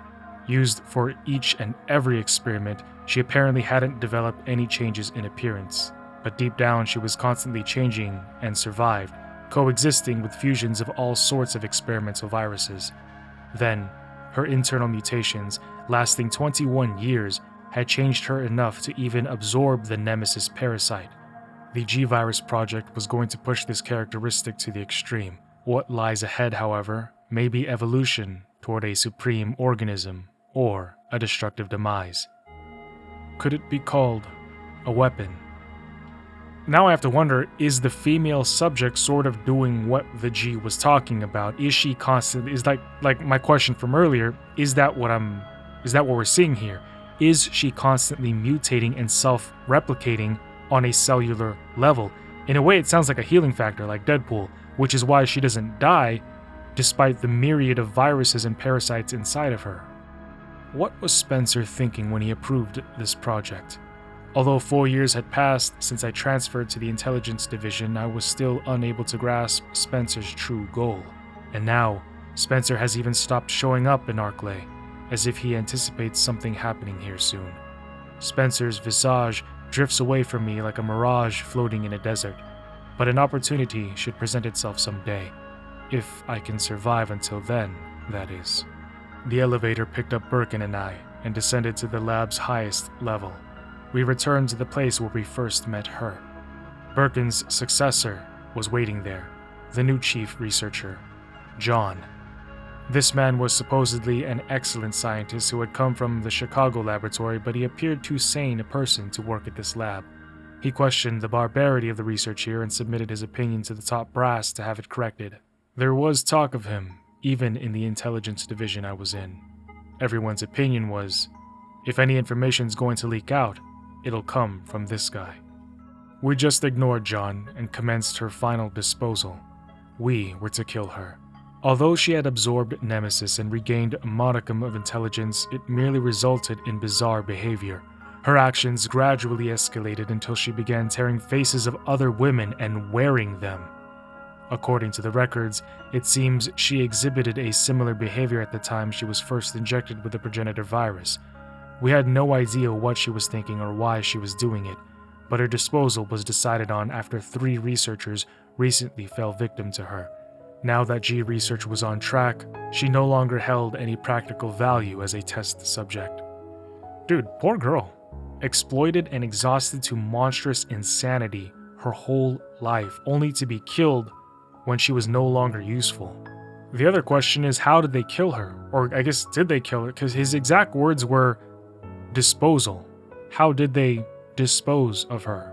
Used for each and every experiment, she apparently hadn't developed any changes in appearance, but deep down she was constantly changing and survived, coexisting with fusions of all sorts of experimental viruses. Then, her internal mutations, lasting 21 years, had changed her enough to even absorb the Nemesis parasite. The G-Virus project was going to push this characteristic to the extreme. What lies ahead, however, may be evolution toward a supreme organism, or a destructive demise. Could it be called a weapon? Now I have to wonder, is the female subject sort of doing what the G was talking about? Is she constantly, is like my question from earlier, is that what we're seeing here? Is she constantly mutating and self-replicating on a cellular level? In a way, it sounds like a healing factor, like Deadpool, which is why she doesn't die, despite the myriad of viruses and parasites inside of her. What was Spencer thinking when he approved this project? Although 4 years had passed since I transferred to the intelligence division, I was still unable to grasp Spencer's true goal. And now, Spencer has even stopped showing up in Arklay, as if he anticipates something happening here soon. Spencer's visage drifts away from me like a mirage floating in a desert, but an opportunity should present itself someday. If I can survive until then, that is. The elevator picked up Birkin and I, and descended to the lab's highest level. We returned to the place where we first met her. Birkin's successor was waiting there, the new chief researcher, John. This man was supposedly an excellent scientist who had come from the Chicago laboratory, but he appeared too sane a person to work at this lab. He questioned the barbarity of the research here and submitted his opinion to the top brass to have it corrected. There was talk of him, even in the intelligence division I was in. Everyone's opinion was, if any information's going to leak out, it'll come from this guy. We just ignored John and commenced her final disposal. We were to kill her. Although she had absorbed Nemesis and regained a modicum of intelligence, it merely resulted in bizarre behavior. Her actions gradually escalated until she began tearing faces of other women and wearing them. According to the records, it seems she exhibited a similar behavior at the time she was first injected with the progenitor virus. We had no idea what she was thinking or why she was doing it, but her disposal was decided on after 3 researchers recently fell victim to her. Now that G research was on track, she no longer held any practical value as a test subject. Dude, poor girl. Exploited and exhausted to monstrous insanity her whole life, only to be killed when she was no longer useful. The other question is, how did they kill her? Or I guess, did they kill her? Because his exact words were disposal. How did they dispose of her?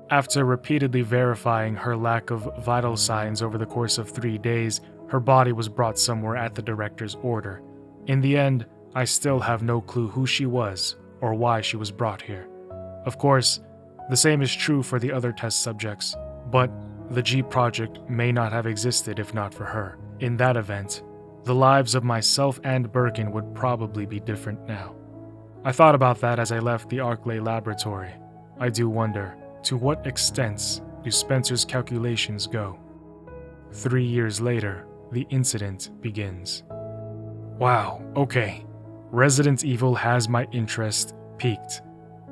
After repeatedly verifying her lack of vital signs over the course of 3 days, her body was brought somewhere at the director's order. In the end, I still have no clue who she was or why she was brought here. Of course, the same is true for the other test subjects, but the G project may not have existed if not for her. In that event, the lives of myself and Birkin would probably be different now. I thought about that as I left the Arklay laboratory. I do wonder, to what extents do Spencer's calculations go? 3 years later, the incident begins. Wow, okay. Resident Evil has my interest peaked.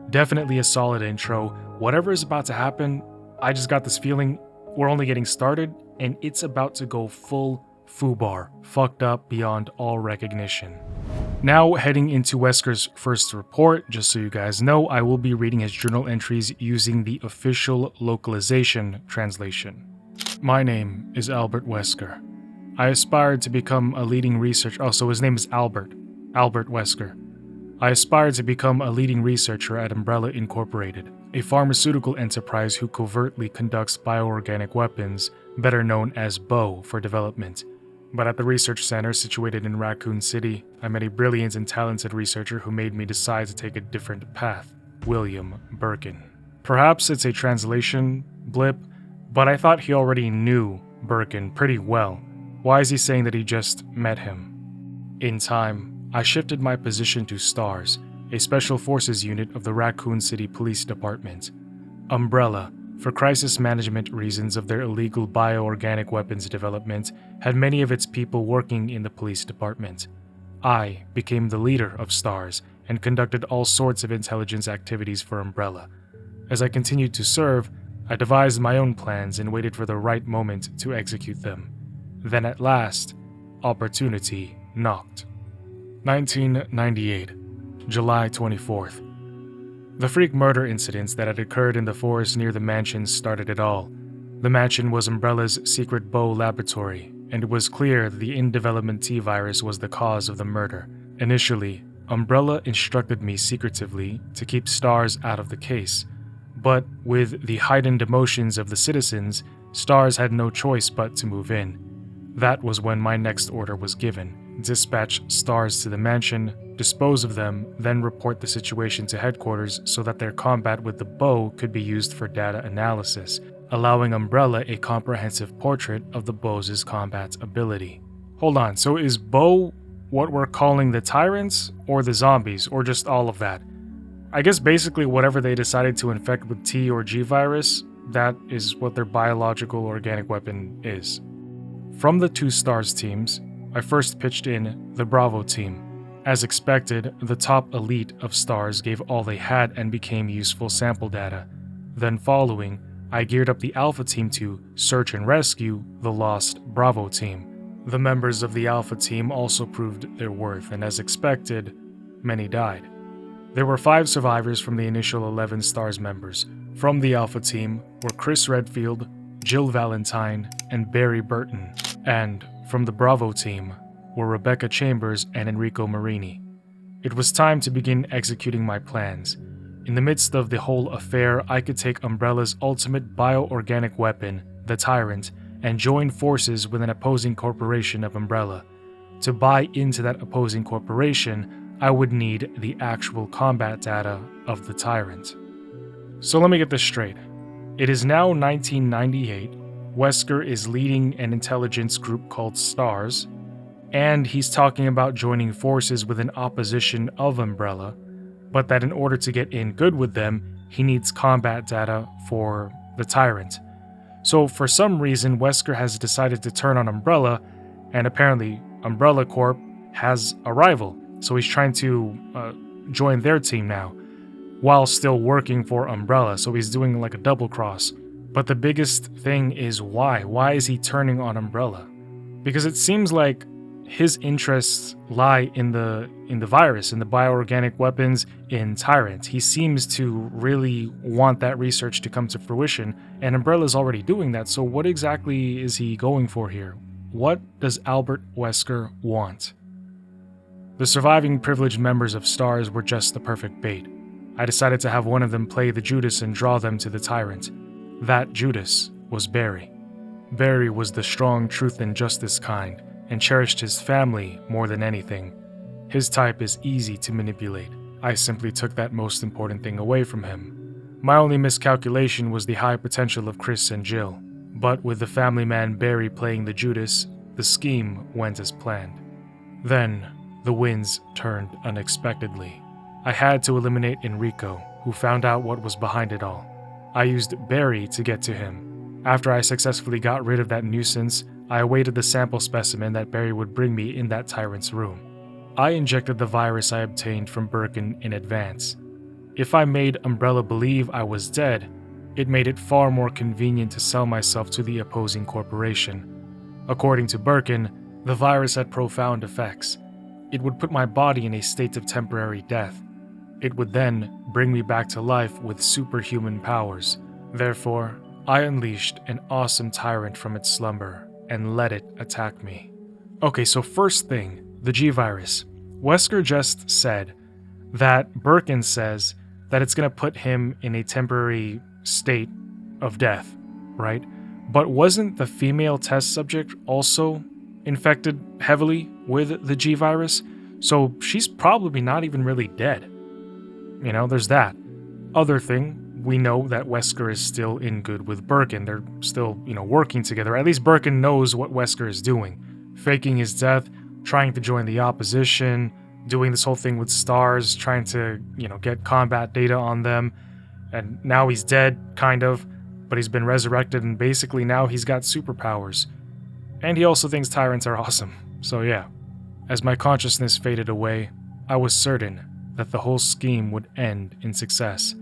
Definitely a solid intro. Whatever is about to happen, I just got this feeling we're only getting started and it's about to go full foobar, fucked up beyond all recognition. Now heading into Wesker's first report, just so you guys know, I will be reading his journal entries using the official localization translation. My name is Albert Wesker. I aspired to become a leading researcher. Oh, so his name is Albert Wesker. I aspired to become a leading researcher at Umbrella Incorporated, a pharmaceutical enterprise who covertly conducts bioorganic weapons, better known as BO, for development. But at the research center situated in Raccoon City, I met a brilliant and talented researcher who made me decide to take a different path, William Birkin. Perhaps it's a translation blip, but I thought he already knew Birkin pretty well. Why is he saying that he just met him? In time, I shifted my position to STARS, a special forces unit of the Raccoon City Police Department. Umbrella, for crisis management reasons of their illegal bioorganic weapons development, had many of its people working in the police department. I became the leader of STARS and conducted all sorts of intelligence activities for Umbrella. As I continued to serve, I devised my own plans and waited for the right moment to execute them. Then at last, opportunity knocked. 1998, July 24th. The freak murder incidents that had occurred in the forest near the mansion started it all. The mansion was Umbrella's secret BO laboratory, and it was clear that the in-development T-virus was the cause of the murder. Initially, Umbrella instructed me secretively to keep STARS out of the case, but with the heightened emotions of the citizens, STARS had no choice but to move in. That was when my next order was given. Dispatch STARS to the mansion, dispose of them, then report the situation to headquarters so that their combat with the BO could be used for data analysis, allowing Umbrella a comprehensive portrait of the BO's combat ability. Hold on, so is BO what we're calling the tyrants, or the zombies, or just all of that? I guess basically whatever they decided to infect with T or G virus, that is what their biological organic weapon is. From the two STARS teams, I first pitched in the Bravo team. As expected, the top elite of STARS gave all they had and became useful sample data. Then following, I geared up the Alpha team to search and rescue the lost Bravo team. The members of the Alpha team also proved their worth, and as expected, many died. There were 5 survivors from the initial 11 STARS members. From the Alpha team were Chris Redfield, Jill Valentine, and Barry Burton, and from the Bravo team were Rebecca Chambers and Enrico Marini. It was time to begin executing my plans. In the midst of the whole affair, I could take Umbrella's ultimate bioorganic weapon, the Tyrant, and join forces with an opposing corporation of Umbrella. To buy into that opposing corporation, I would need the actual combat data of the Tyrant. So let me get this straight. It is now 1998, Wesker is leading an intelligence group called STARS, and he's talking about joining forces with an opposition of Umbrella, but that in order to get in good with them, he needs combat data for the Tyrant. So for some reason, Wesker has decided to turn on Umbrella, and apparently Umbrella Corp has a rival, so he's trying to join their team now, while still working for Umbrella, so he's doing like a double cross. But the biggest thing is why? Why is he turning on Umbrella? Because it seems like his interests lie in the virus, in the bioorganic weapons, in Tyrant. He seems to really want that research to come to fruition, and Umbrella's already doing that, so what exactly is he going for here? What does Albert Wesker want? The surviving privileged members of STARS were just the perfect bait. I decided to have one of them play the Judas and draw them to the Tyrant. That Judas was Barry. Barry was the strong truth and justice kind, and cherished his family more than anything. His type is easy to manipulate. I simply took that most important thing away from him. My only miscalculation was the high potential of Chris and Jill, but with the family man Barry playing the Judas, the scheme went as planned. Then, the winds turned unexpectedly. I had to eliminate Enrico, who found out what was behind it all. I used Barry to get to him. After I successfully got rid of that nuisance, I awaited the sample specimen that Barry would bring me in that Tyrant's room. I injected the virus I obtained from Birkin in advance. If I made Umbrella believe I was dead, it made it far more convenient to sell myself to the opposing corporation. According to Birkin, the virus had profound effects. It would put my body in a state of temporary death. It would then bring me back to life with superhuman powers. Therefore, I unleashed an awesome tyrant from its slumber and let it attack me. Okay, so first thing, the G-Virus. Wesker just said that Birkin says that it's going to put him in a temporary state of death, right? But wasn't the female test subject also infected heavily with the G-Virus? So she's probably not even really dead. There's that. Other thing, we know that Wesker is still in good with Birkin. They're still, working together. At least Birkin knows what Wesker is doing. Faking his death, trying to join the opposition, doing this whole thing with stars, trying to, get combat data on them. And now he's dead, kind of, but he's been resurrected, and basically now he's got superpowers. And he also thinks tyrants are awesome. So yeah. As my consciousness faded away, I was certain that the whole scheme would end in success.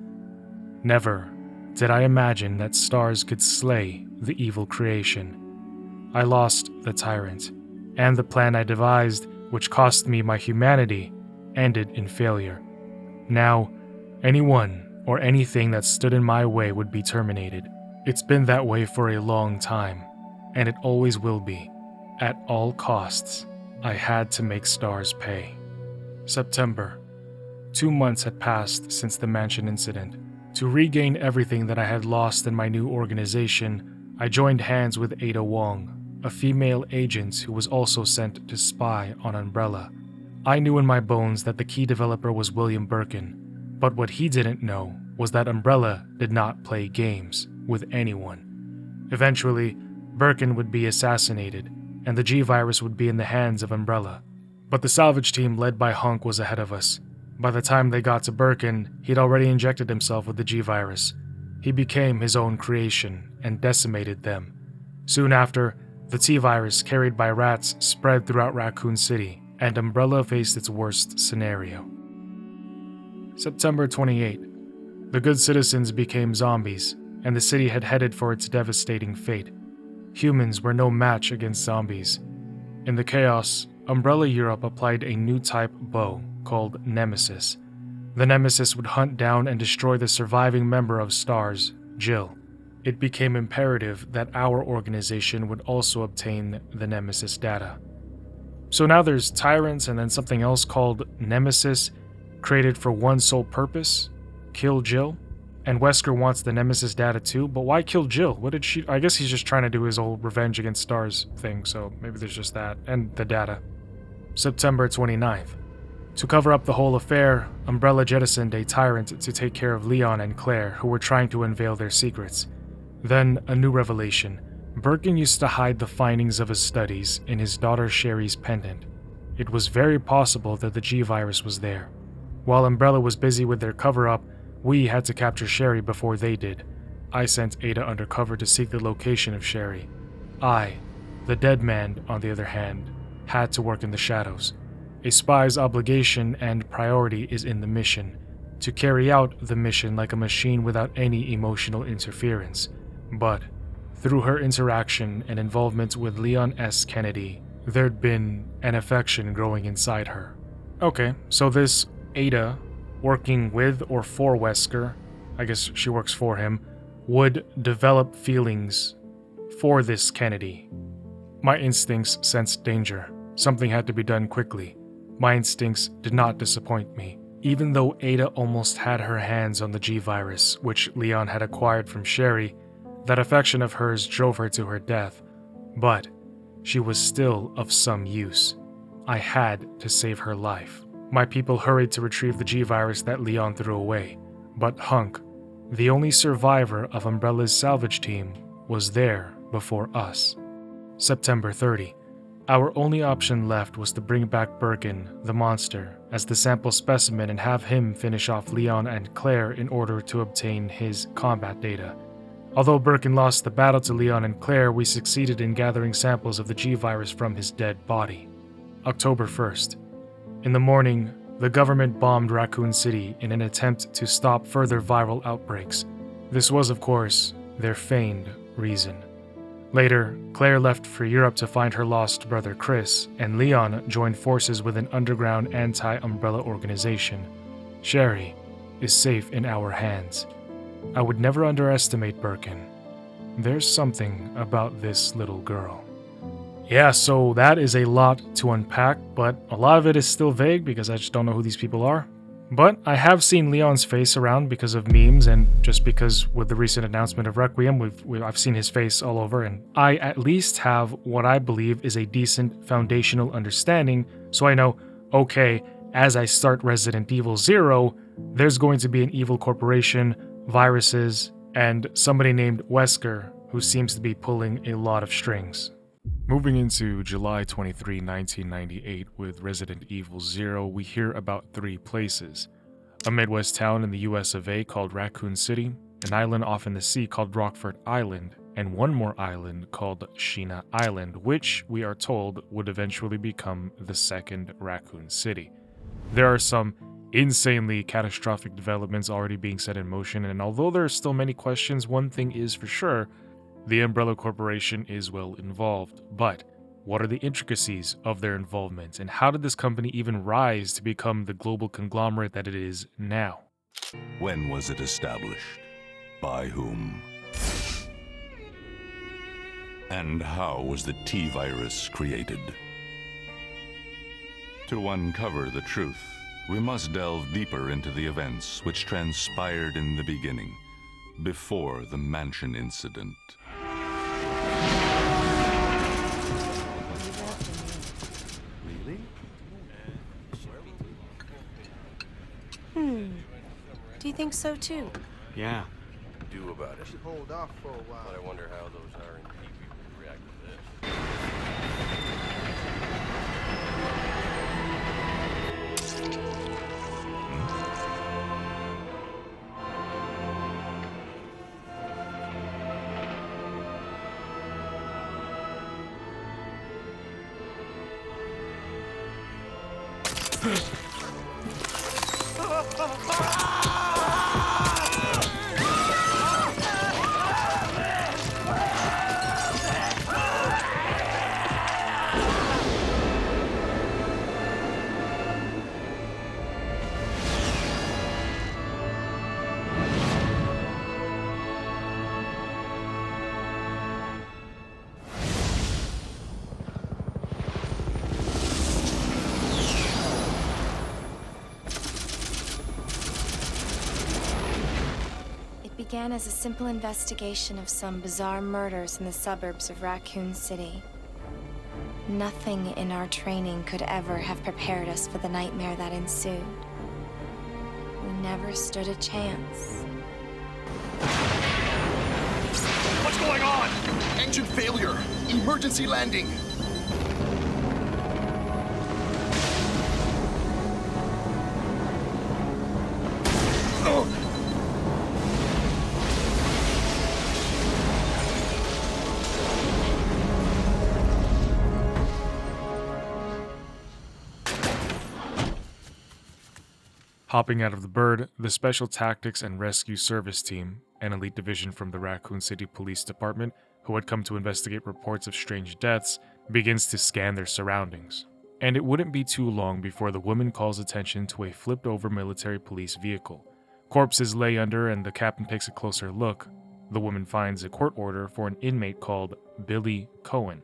Never did I imagine that stars could slay the evil creation. I lost the tyrant, and the plan I devised, which cost me my humanity, ended in failure. Now, anyone or anything that stood in my way would be terminated. It's been that way for a long time, and it always will be. At all costs, I had to make stars pay. September. 2 months had passed since the mansion incident. To regain everything that I had lost in my new organization, I joined hands with Ada Wong, a female agent who was also sent to spy on Umbrella. I knew in my bones that the key developer was William Birkin, but what he didn't know was that Umbrella did not play games with anyone. Eventually, Birkin would be assassinated, and the G-Virus would be in the hands of Umbrella. But the salvage team led by Hunk was ahead of us. By the time they got to Birkin, he'd already injected himself with the G-Virus. He became his own creation and decimated them. Soon after, the T-Virus carried by rats spread throughout Raccoon City, and Umbrella faced its worst scenario. September 28. The good citizens became zombies, and the city had headed for its devastating fate. Humans were no match against zombies. In the chaos, Umbrella Europe applied a new type bow called Nemesis. The Nemesis would hunt down and destroy the surviving member of STARS, Jill. It became imperative that our organization would also obtain the Nemesis data. So now there's tyrants and then something else called Nemesis, created for one sole purpose: kill Jill. And Wesker wants the Nemesis data too, but why kill Jill? What did she... I guess he's just trying to do his old revenge against STARS thing, so maybe there's just that, and the data. September 29th. To cover up the whole affair, Umbrella jettisoned a tyrant to take care of Leon and Claire, who were trying to unveil their secrets. Then, a new revelation. Birkin used to hide the findings of his studies in his daughter Sherry's pendant. It was very possible that the G-Virus was there. While Umbrella was busy with their cover-up, we had to capture Sherry before they did. I sent Ada undercover to seek the location of Sherry. I, the dead man, on the other hand, had to work in the shadows. A spy's obligation and priority is in the mission, to carry out the mission like a machine without any emotional interference. But, through her interaction and involvement with Leon S. Kennedy, there'd been an affection growing inside her. Okay, so this Ada, working with or for Wesker, I guess she works for him, would develop feelings for this Kennedy. My instincts sensed danger. Something had to be done quickly. My instincts did not disappoint me. Even though Ada almost had her hands on the G-Virus, which Leon had acquired from Sherry, that affection of hers drove her to her death. But she was still of some use. I had to save her life. My people hurried to retrieve the G-Virus that Leon threw away. But Hunk, the only survivor of Umbrella's salvage team, was there before us. September 30. Our only option left was to bring back Birkin, the monster, as the sample specimen and have him finish off Leon and Claire in order to obtain his combat data. Although Birkin lost the battle to Leon and Claire, we succeeded in gathering samples of the G-Virus from his dead body. October 1st. In the morning, the government bombed Raccoon City in an attempt to stop further viral outbreaks. This was, of course, their feigned reason. Later, Claire left for Europe to find her lost brother Chris, and Leon joined forces with an underground anti-Umbrella organization. Sherry is safe in our hands. I would never underestimate Birkin. there's something about this little girl. Yeah, so that is a lot to unpack, but a lot of it is still vague because I just don't know who these people are. But I have seen Leon's face around because of memes, and just because with the recent announcement of Requiem, I've seen his face all over, and I at least have what I believe is a decent foundational understanding, so I know, okay, as I start Resident Evil 0, there's going to be an evil corporation, viruses, and somebody named Wesker who seems to be pulling a lot of strings. Moving into July 23, 1998, with Resident Evil 0, we hear about 3 places. A Midwest town in the US of A called Raccoon City, an island off in the sea called Rockford Island, and one more island called Sheena Island, which, we are told, would eventually become the second Raccoon City. There are some insanely catastrophic developments already being set in motion, and although there are still many questions, one thing is for sure: the Umbrella Corporation is well involved. But what are the intricacies of their involvement, and how did this company even rise to become the global conglomerate that it is now? When was it established? By whom? And how was the T-virus created? To uncover the truth, we must delve deeper into the events which transpired in the beginning, before the mansion incident. Do you think so too? Yeah. Do about it. Hold off for a while. But I wonder how those R&D people would react to this. It began as a simple investigation of some bizarre murders in the suburbs of Raccoon City. Nothing in our training could ever have prepared us for the nightmare that ensued. We never stood a chance. What's going on? Engine failure. Emergency landing. Hopping out of the bird, the Special Tactics and Rescue Service Team, an elite division from the Raccoon City Police Department, who had come to investigate reports of strange deaths, begins to scan their surroundings. And it wouldn't be too long before the woman calls attention to a flipped-over military police vehicle. Corpses lay under, and the captain takes a closer look. The woman finds a court order for an inmate called Billy Cohen.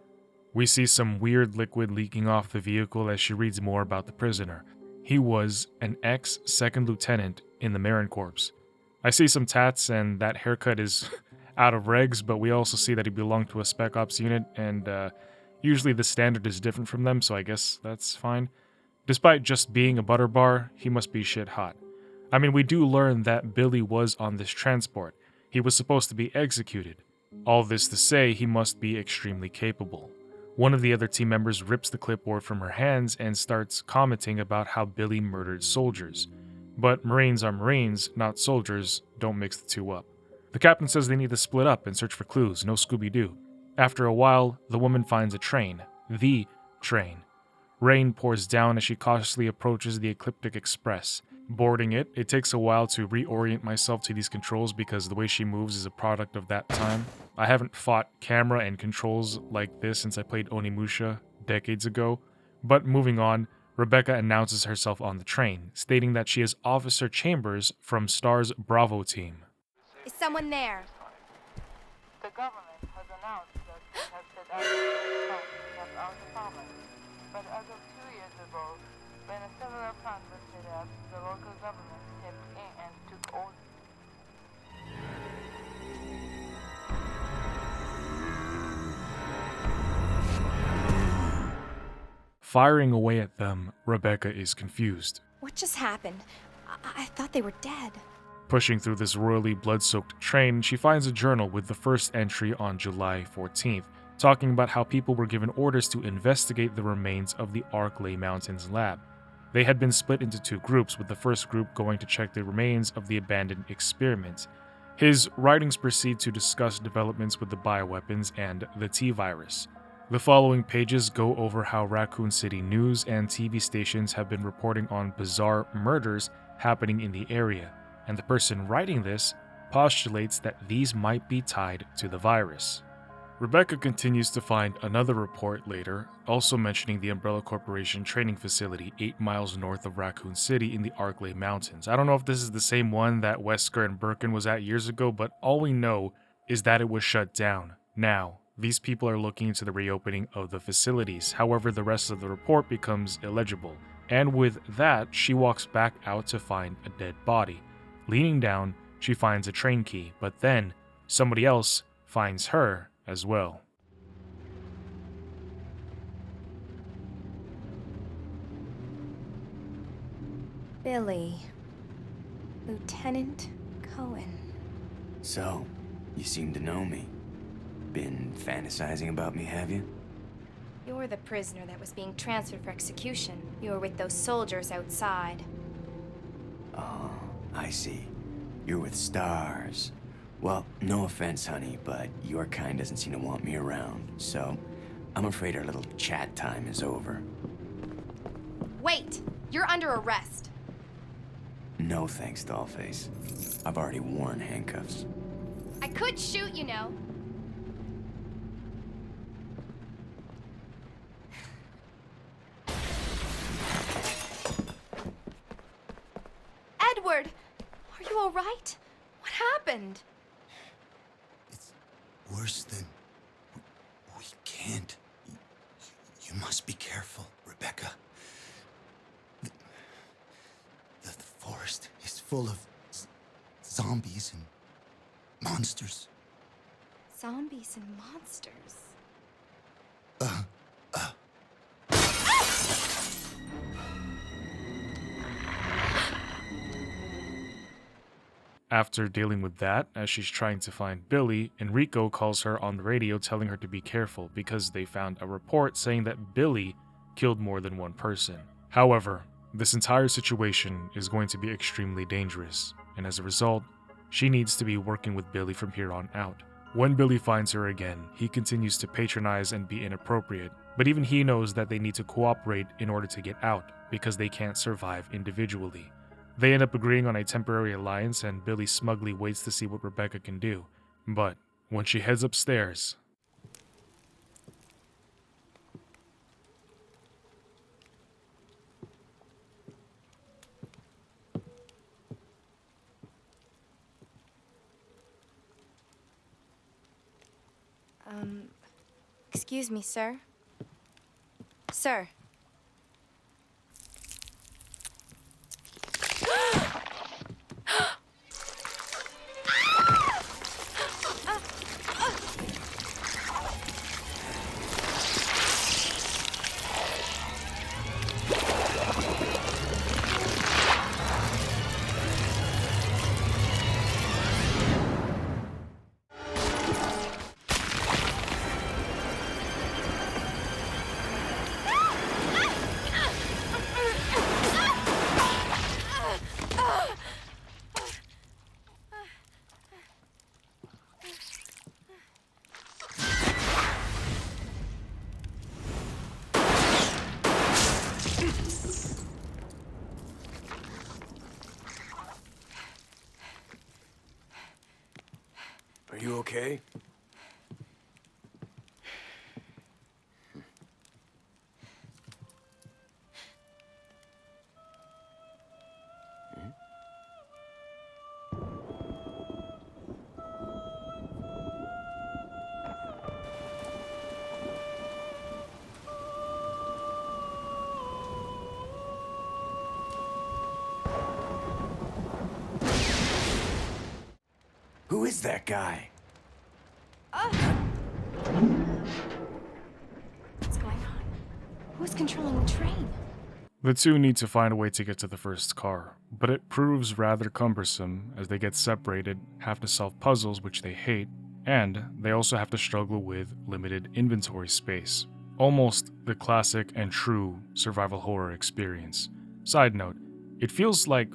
We see some weird liquid leaking off the vehicle as she reads more about the prisoner. He was an ex-second lieutenant in the Marine Corps. I see some tats, and that haircut is out of regs, but we also see that he belonged to a Spec Ops unit, and usually the standard is different from them, so I guess that's fine. Despite just being a butter bar, he must be shit hot. I mean, we do learn that Billy was on this transport. He was supposed to be executed. All this to say, he must be extremely capable. One of the other team members rips the clipboard from her hands and starts commenting about how Billy murdered soldiers. But Marines are Marines, not soldiers. Don't mix the two up. The captain says they need to split up and search for clues, no Scooby-Doo. After a while, the woman finds a train. The train. Rain pours down as she cautiously approaches the Ecliptic Express. Boarding it, it takes a while to reorient myself to these controls because the way she moves is a product of that time. I haven't fought camera and controls like this since I played Onimusha decades ago. But moving on, Rebecca announces herself on the train, stating that she is Officer Chambers from STAR's Bravo team. Is someone there? The government has announced that they have set out to help our department. But as of 2 years ago, when a similar plan was set up, the local government stepped in and took over. Firing away at them, Rebecca is confused. What just happened? I thought they were dead. Pushing through this royally blood-soaked train, she finds a journal with the first entry on July 14th, talking about how people were given orders to investigate the remains of the Arklay Mountains lab. They had been split into two groups, with the first group going to check the remains of the abandoned experiment. His writings proceed to discuss developments with the bioweapons and the T-virus. The following pages go over how Raccoon City news and TV stations have been reporting on bizarre murders happening in the area, and the person writing this postulates that these might be tied to the virus. Rebecca continues to find another report later, also mentioning the Umbrella Corporation training facility 8 miles north of Raccoon City in the Arklay Mountains. I don't know if this is the same one that Wesker and Birkin was at years ago, but all we know is that it was shut down. Now, these people are looking into the reopening of the facilities. However, the rest of the report becomes illegible, and with that, she walks back out to find a dead body. Leaning down, she finds a train key, but then somebody else finds her as well. Billy. Lieutenant Cohen. So, you seem to know me. Been fantasizing about me, have you? You're the prisoner that was being transferred for execution. You were with those soldiers outside. Oh, I see. You're with stars. Well, no offense, honey, but your kind doesn't seem to want me around, so I'm afraid our little chat time is over. Wait! You're under arrest. No thanks, Dollface. I've already worn handcuffs. I could shoot, you know. Edward! Are you all right? What happened? It's worse than... We can't. You must be careful, Rebecca. The forest is full of zombies and monsters. Zombies and monsters. After dealing with that, as she's trying to find Billy, Enrico calls her on the radio telling her to be careful because they found a report saying that Billy killed more than one person. However, this entire situation is going to be extremely dangerous, and as a result, she needs to be working with Billy from here on out. When Billy finds her again, he continues to patronize and be inappropriate, but even he knows that they need to cooperate in order to get out because they can't survive individually. They end up agreeing on a temporary alliance, and Billy smugly waits to see what Rebecca can do. But when she heads upstairs, Excuse me, sir. Sir. Are you okay? is that guy? What's going on? Who's controlling the train? The two need to find a way to get to the first car, but it proves rather cumbersome as they get separated, have to solve puzzles which they hate, and they also have to struggle with limited inventory space. Almost the classic and true survival horror experience. Side note, it feels like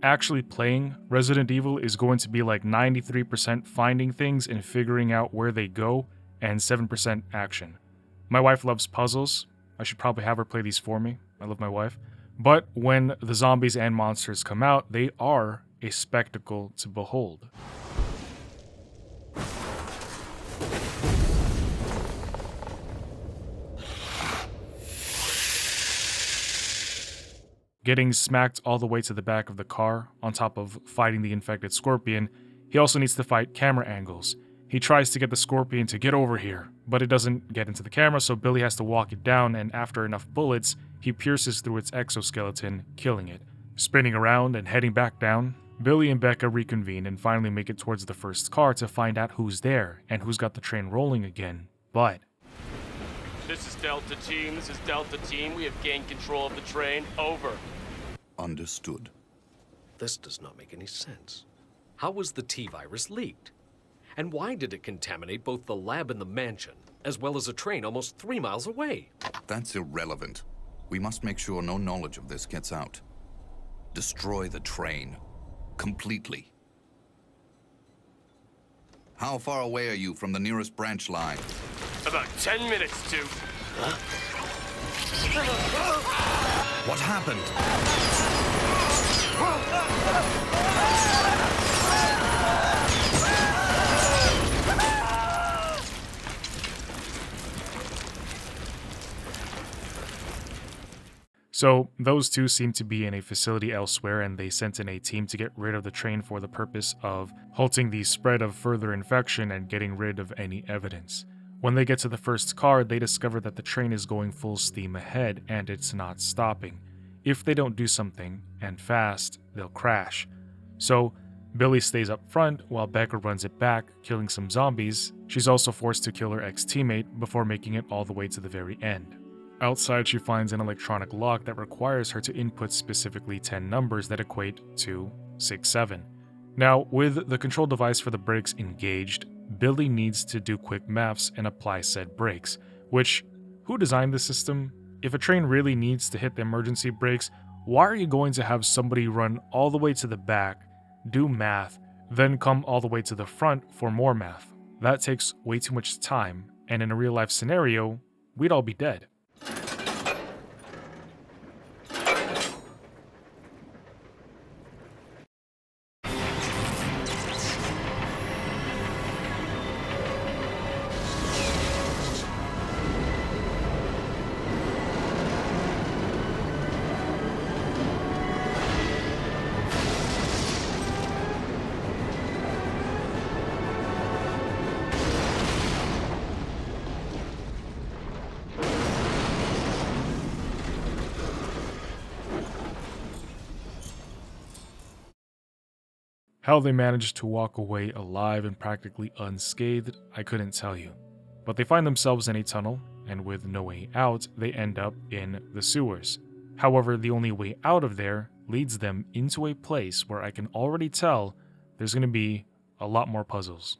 actually playing Resident Evil is going to be like 93% finding things and figuring out where they go, and 7% action. My wife loves puzzles. I should probably have her play these for me. I love my wife. But when the zombies and monsters come out, they are a spectacle to behold. Getting smacked all the way to the back of the car, on top of fighting the infected scorpion, he also needs to fight camera angles. He tries to get the scorpion to get over here, but it doesn't get into the camera, so Billy has to walk it down, and after enough bullets, he pierces through its exoskeleton, killing it. Spinning around and heading back down, Billy and Becca reconvene and finally make it towards the first car to find out who's there and who's got the train rolling again. But This is Delta Team. This is Delta Team. We have gained control of the train. Over. Understood. This does not make any sense. How was the T-virus leaked? And why did it contaminate both the lab and the mansion, as well as a train almost 3 miles away? That's irrelevant. We must make sure no knowledge of this gets out. Destroy the train. Completely. How far away are you from the nearest branch line? About 10 minutes to... What happened? so those two seem to be in a facility elsewhere, and they sent in a team to get rid of the train for the purpose of halting the spread of further infection and getting rid of any evidence. When they get to the first car, they discover that the train is going full steam ahead and it's not stopping. If they don't do something, and fast, they'll crash. So Billy stays up front while Becca runs it back, killing some zombies. She's also forced to kill her ex-teammate before making it all the way to the very end. Outside, she finds an electronic lock that requires her to input specifically 10 numbers that equate to 67. Now, with the control device for the brakes engaged, Billy needs to do quick maths and apply said brakes, which, who designed the system? If a train really needs to hit the emergency brakes, why are you going to have somebody run all the way to the back, do math, then come all the way to the front for more math? That takes way too much time, and in a real life scenario, we'd all be dead. How they managed to walk away alive and practically unscathed, I couldn't tell you. But they find themselves in a tunnel, and with no way out, they end up in the sewers. However, the only way out of there leads them into a place where I can already tell there's going to be a lot more puzzles.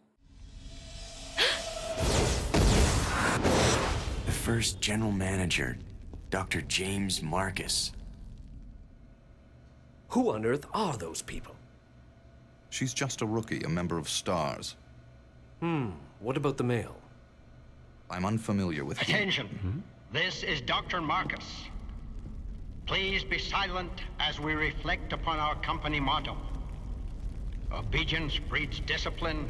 The first general manager, Dr. James Marcus. Who on earth are those people? She's just a rookie, a member of STARS. What about the male? I'm unfamiliar with him. Attention. This is Dr. Marcus. Please be silent as we reflect upon our company motto. Obedience breeds discipline.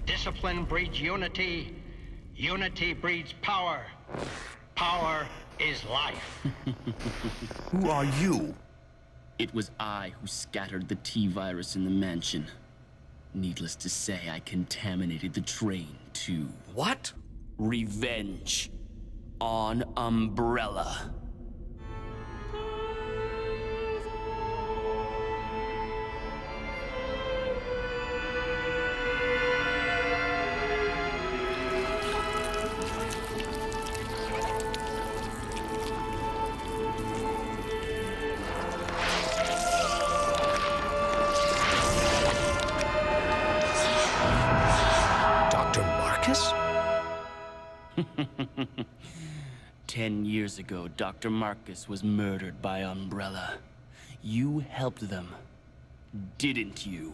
Discipline breeds unity. Unity breeds power. Power is life. Who are you? It was I who scattered the T-virus in the mansion. Needless to say, I contaminated the train, too. What? Revenge. On Umbrella. 10 years ago, Dr. Marcus was murdered by Umbrella. You helped them, didn't you?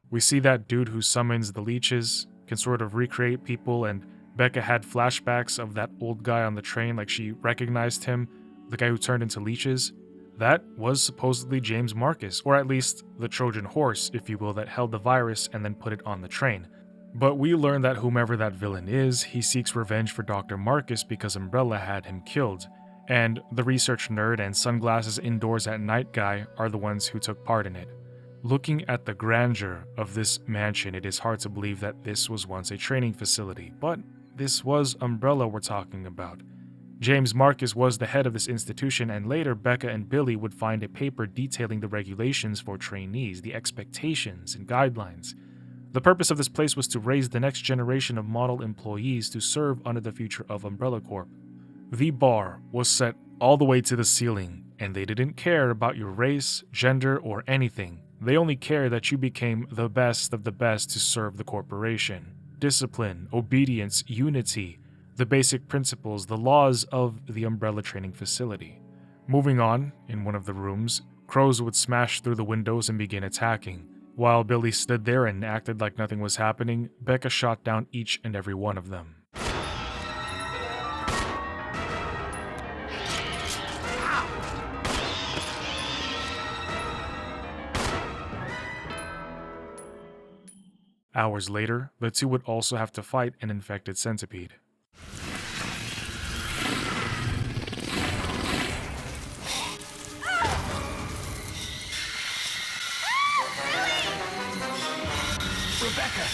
We see that dude who summons the leeches can sort of recreate people, and Becca had flashbacks of that old guy on the train, like she recognized him, the guy who turned into leeches. That was supposedly James Marcus, or at least the Trojan horse, if you will, that held the virus and then put it on the train. But we learn that whomever that villain is, he seeks revenge for Dr. Marcus because Umbrella had him killed, and the research nerd and sunglasses indoors at night guy are the ones who took part in it. Looking at the grandeur of this mansion, it is hard to believe that this was once a training facility, but this was Umbrella we're talking about. James Marcus was the head of this institution, and later Becca and Billy would find a paper detailing the regulations for trainees, the expectations and guidelines. The purpose of this place was to raise the next generation of model employees to serve under the future of Umbrella Corp. The bar was set all the way to the ceiling, and they didn't care about your race, gender, or anything. They only cared that you became the best of the best to serve the corporation. Discipline, obedience, unity, the basic principles, the laws of the Umbrella training facility. Moving on, in one of the rooms, crows would smash through the windows and begin attacking. While Billy stood there and acted like nothing was happening, Becca shot down each and every one of them. Hours later, the two would also have to fight an infected centipede. Rebecca!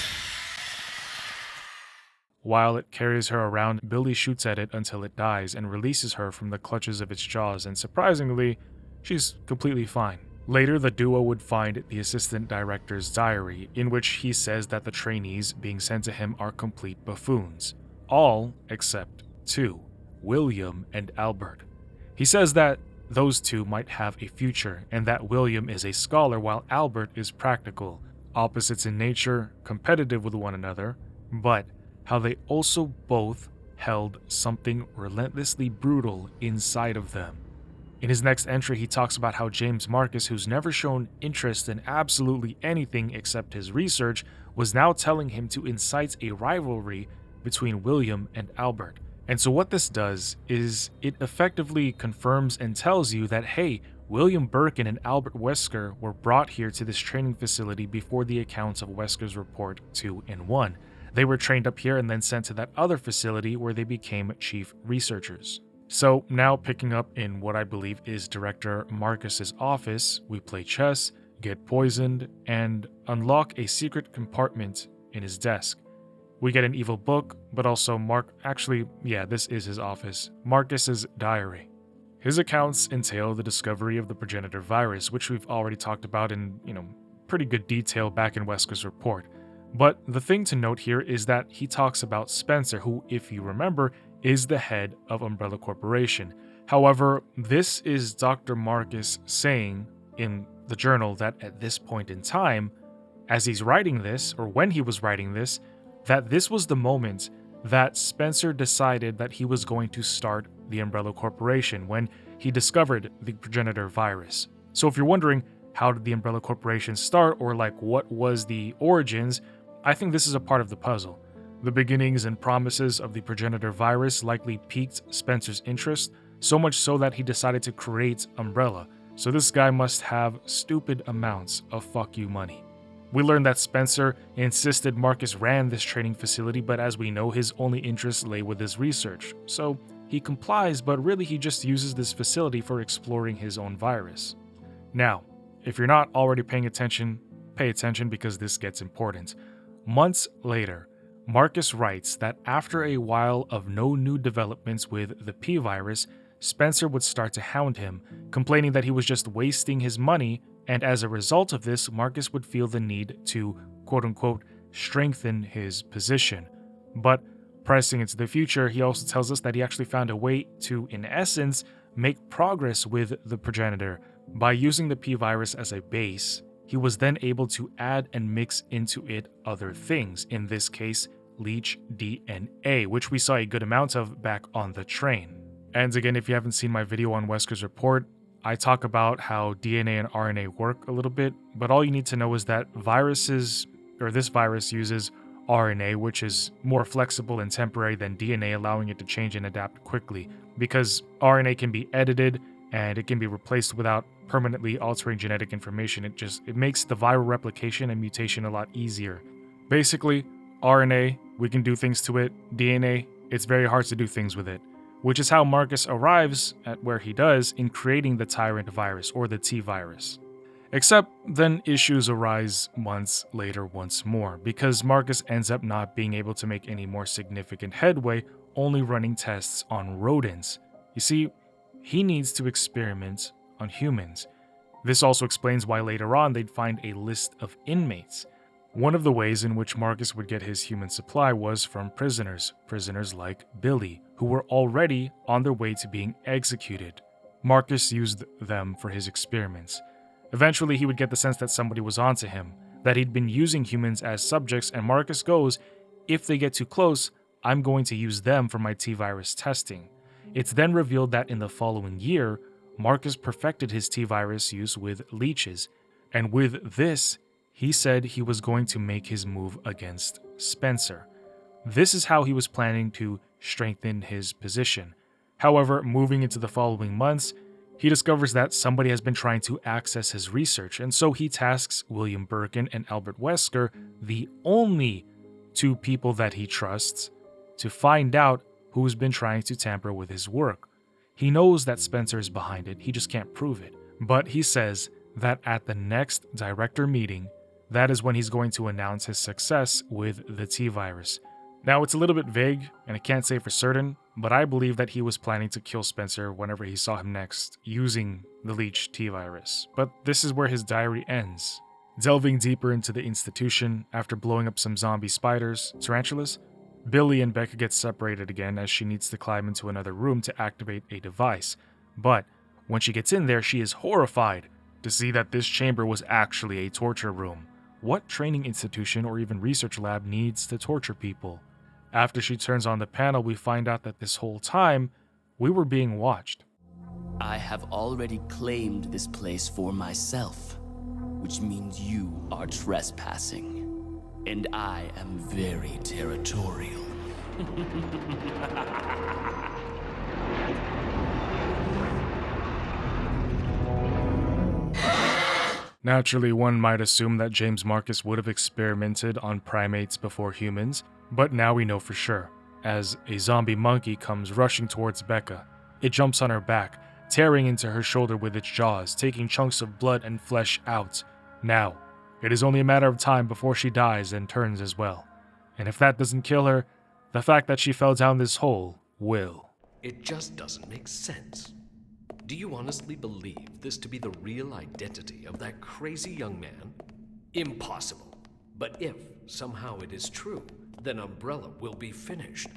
While it carries her around, Billy shoots at it until it dies and releases her from the clutches of its jaws, and surprisingly, she's completely fine. Later, the duo would find the assistant director's diary, in which he says that the trainees being sent to him are complete buffoons. All except two, William and Albert. He says that those two might have a future, and that William is a scholar while Albert is practical, opposites in nature, competitive with one another, but how they also both held something relentlessly brutal inside of them. In his next entry, he talks about how James Marcus, who's never shown interest in absolutely anything except his research, was now telling him to incite a rivalry between William and Albert. And so what this does is it effectively confirms and tells you that, hey, William Birkin and Albert Wesker were brought here to this training facility before the accounts of Wesker's report 2 and 1. They were trained up here and then sent to that other facility where they became chief researchers. So now picking up in what I believe is Director Marcus's office, we play chess, get poisoned, and unlock a secret compartment in his desk. We get an evil book, but also this is his office, Marcus's diary. His accounts entail the discovery of the progenitor virus, which we've already talked about in, pretty good detail back in Wesker's report. But the thing to note here is that he talks about Spencer, who, if you remember, is the head of Umbrella Corporation. However, this is Dr. Marcus saying in the journal that at this point in time, as he's writing this, or when he was writing this, that this was the moment that Spencer decided that he was going to start the Umbrella Corporation when he discovered the progenitor virus. So if you're wondering, how did the Umbrella Corporation start, or what was the origins, I think this is a part of the puzzle. The beginnings and promises of the progenitor virus likely piqued Spencer's interest, so much so that he decided to create Umbrella. So this guy must have stupid amounts of fuck you money. We learn that Spencer insisted Marcus ran this training facility, but as we know, his only interest lay with his research. So he complies, but really he just uses this facility for exploring his own virus. Now, if you're not already paying attention, pay attention because this gets important. Months later, Marcus writes that after a while of no new developments with the P virus, Spencer would start to hound him, complaining that he was just wasting his money, and as a result of this, Marcus would feel the need to, quote-unquote, strengthen his position. But pressing into the future, he also tells us that he actually found a way to, in essence, make progress with the progenitor. By using the P virus as a base, he was then able to add and mix into it other things, in this case, leech DNA, which we saw a good amount of back on the train. And again, if you haven't seen my video on Wesker's report, I talk about how DNA and RNA work a little bit, but all you need to know is that this virus uses RNA, which is more flexible and temporary than DNA, allowing it to change and adapt quickly, because RNA can be edited and it can be replaced without permanently altering genetic information. It makes the viral replication and mutation a lot easier. Basically, RNA, we can do things to it. DNA, it's very hard to do things with it, which is how Marcus arrives at where he does in creating the tyrant virus, or the T virus. Except then issues arise months later once more, because Marcus ends up not being able to make any more significant headway, only running tests on rodents. You see, he needs to experiment on humans. This also explains why later on they'd find a list of inmates. One of the ways in which Marcus would get his human supply was from prisoners like Billy, who were already on their way to being executed. Marcus used them for his experiments. Eventually, he would get the sense that somebody was onto him, that he'd been using humans as subjects, and Marcus goes, "If they get too close, I'm going to use them for my T-virus testing." It's then revealed that in the following year, Marcus perfected his T-virus use with leeches, and with this, he said he was going to make his move against Spencer. This is how he was planning to strengthen his position. However, moving into the following months, he discovers that somebody has been trying to access his research, and so he tasks William Birkin and Albert Wesker, the only two people that he trusts, to find out who's been trying to tamper with his work. He knows that Spencer is behind it, he just can't prove it. But he says that at the next director meeting, that is when he's going to announce his success with the T-virus. Now, it's a little bit vague, and I can't say for certain, but I believe that he was planning to kill Spencer whenever he saw him next, using the leech T-virus. But this is where his diary ends. Delving deeper into the institution, after blowing up some zombie tarantulas, Billy and Becca get separated again as she needs to climb into another room to activate a device. But when she gets in there, she is horrified to see that this chamber was actually a torture room. What training institution or even research lab needs to torture people? After she turns on the panel, we find out that this whole time, we were being watched. I have already claimed this place for myself, which means you are trespassing. And I am very territorial. Naturally, one might assume that James Marcus would have experimented on primates before humans, but now we know for sure, as a zombie monkey comes rushing towards Becca. It jumps on her back, tearing into her shoulder with its jaws, taking chunks of blood and flesh out. Now, it is only a matter of time before she dies and turns as well. And if that doesn't kill her, the fact that she fell down this hole will. It just doesn't make sense. Do you honestly believe this to be the real identity of that crazy young man? Impossible. But if somehow it is true, then Umbrella will be finished.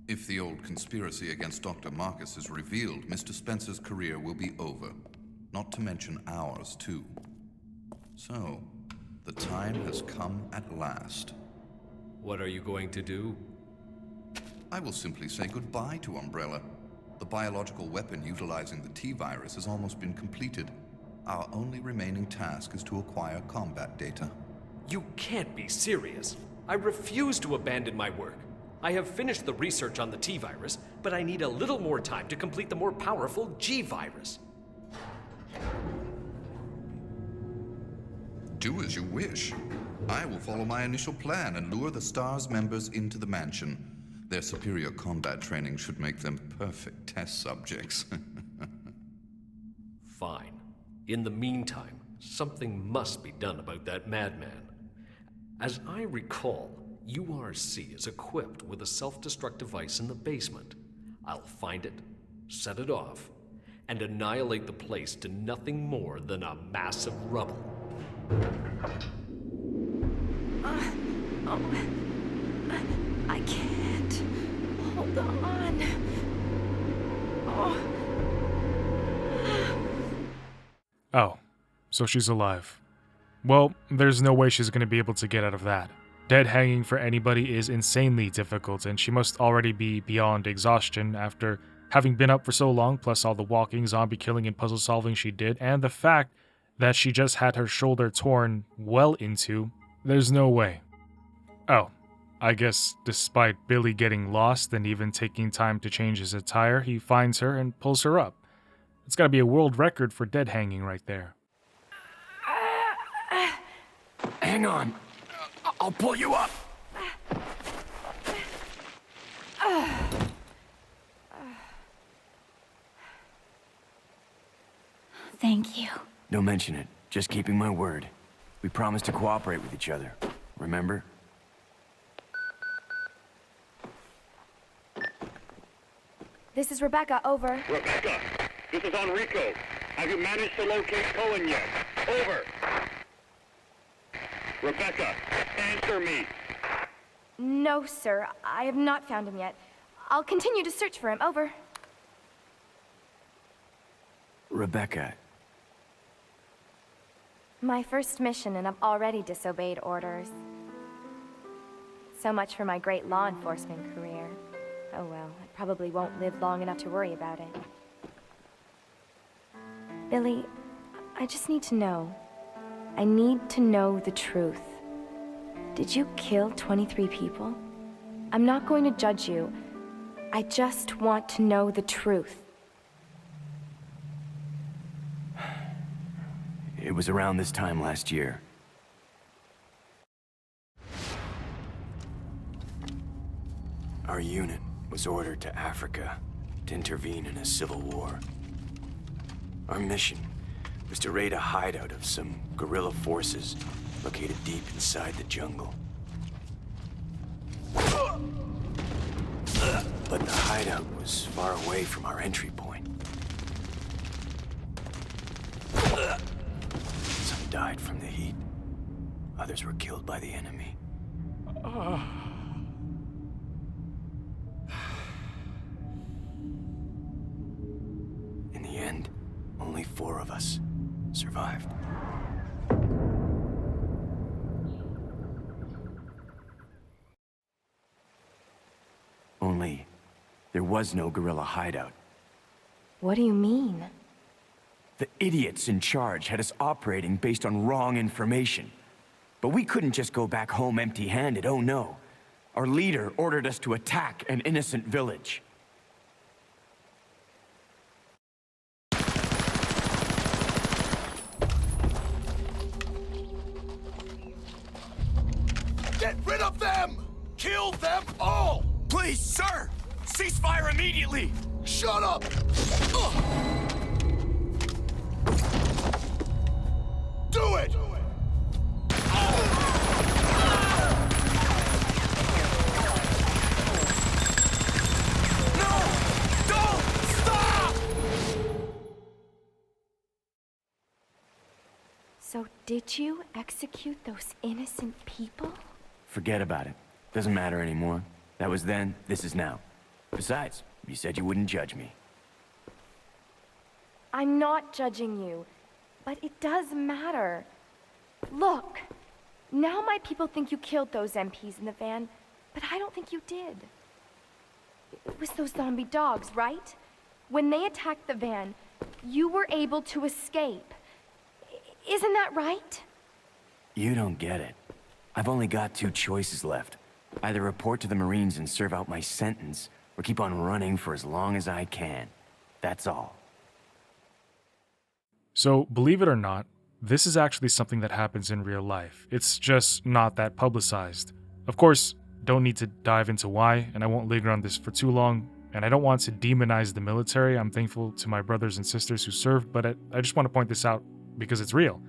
If the old conspiracy against Dr. Marcus is revealed, Mr. Spencer's career will be over. Not to mention ours, too. So, the time has come at last. What are you going to do? I will simply say goodbye to Umbrella. The biological weapon utilizing the T-virus has almost been completed. Our only remaining task is to acquire combat data. You can't be serious. I refuse to abandon my work. I have finished the research on the T-virus, but I need a little more time to complete the more powerful G-virus. Do as you wish. I will follow my initial plan and lure the STARS members into the mansion. Their superior combat training should make them perfect test subjects. Fine. In the meantime, something must be done about that madman. As I recall, URC is equipped with a self-destruct device in the basement. I'll find it, set it off, and annihilate the place to nothing more than a mass of rubble. I can't. Hold on. Oh, so she's alive. Well, there's no way she's going to be able to get out of that. Dead hanging for anybody is insanely difficult, and she must already be beyond exhaustion after having been up for so long, plus all the walking, zombie killing, and puzzle solving she did, and the fact that she just had her shoulder torn well into. There's no way. Oh, I guess despite Billy getting lost and even taking time to change his attire, he finds her and pulls her up. It's gotta be a world record for dead hanging right there. Hang on. I'll pull you up. Thank you. Don't mention it. Just keeping my word. We promised to cooperate with each other. Remember? This is Rebecca, over. Rebecca, this is Enrico. Have you managed to locate Cohen yet? Over. Rebecca, answer me. No, sir. I have not found him yet. I'll continue to search for him, over. Rebecca. My first mission, and I've already disobeyed orders. So much for my great law enforcement career. Oh well, I probably won't live long enough to worry about it. Billy, I just need to know. I need to know the truth. Did you kill 23 people? I'm not going to judge you. I just want to know the truth. It was around this time last year. Our unit was ordered to Africa to intervene in a civil war. Our mission was to raid a hideout of some guerrilla forces located deep inside the jungle. But the hideout was far away from our entry point. Some died from the heat. Others were killed by the enemy. In the end, only 4 of us survived. Only, there was no guerrilla hideout. What do you mean? The idiots in charge had us operating based on wrong information. But we couldn't just go back home empty-handed, oh no. Our leader ordered us to attack an innocent village. Get rid of them! Kill them all! Please, sir! Ceasefire immediately! Shut up! Do it! No! Don't! Stop! So did you execute those innocent people? Forget about it. Doesn't matter anymore. That was then, this is now. Besides, you said you wouldn't judge me. I'm not judging you, but it does matter. Look, now my people think you killed those MPs in the van, but I don't think you did. It was those zombie dogs, right? When they attacked the van, you were able to escape. Isn't that right? You don't get it. I've only got 2 choices left. Either report to the Marines and serve out my sentence, or keep on running for as long as I can. That's all. So, believe it or not, this is actually something that happens in real life. It's just not that publicized. Of course, don't need to dive into why, and I won't linger on this for too long, and I don't want to demonize the military. I'm thankful to my brothers and sisters who served, but I just want to point this out because it's real.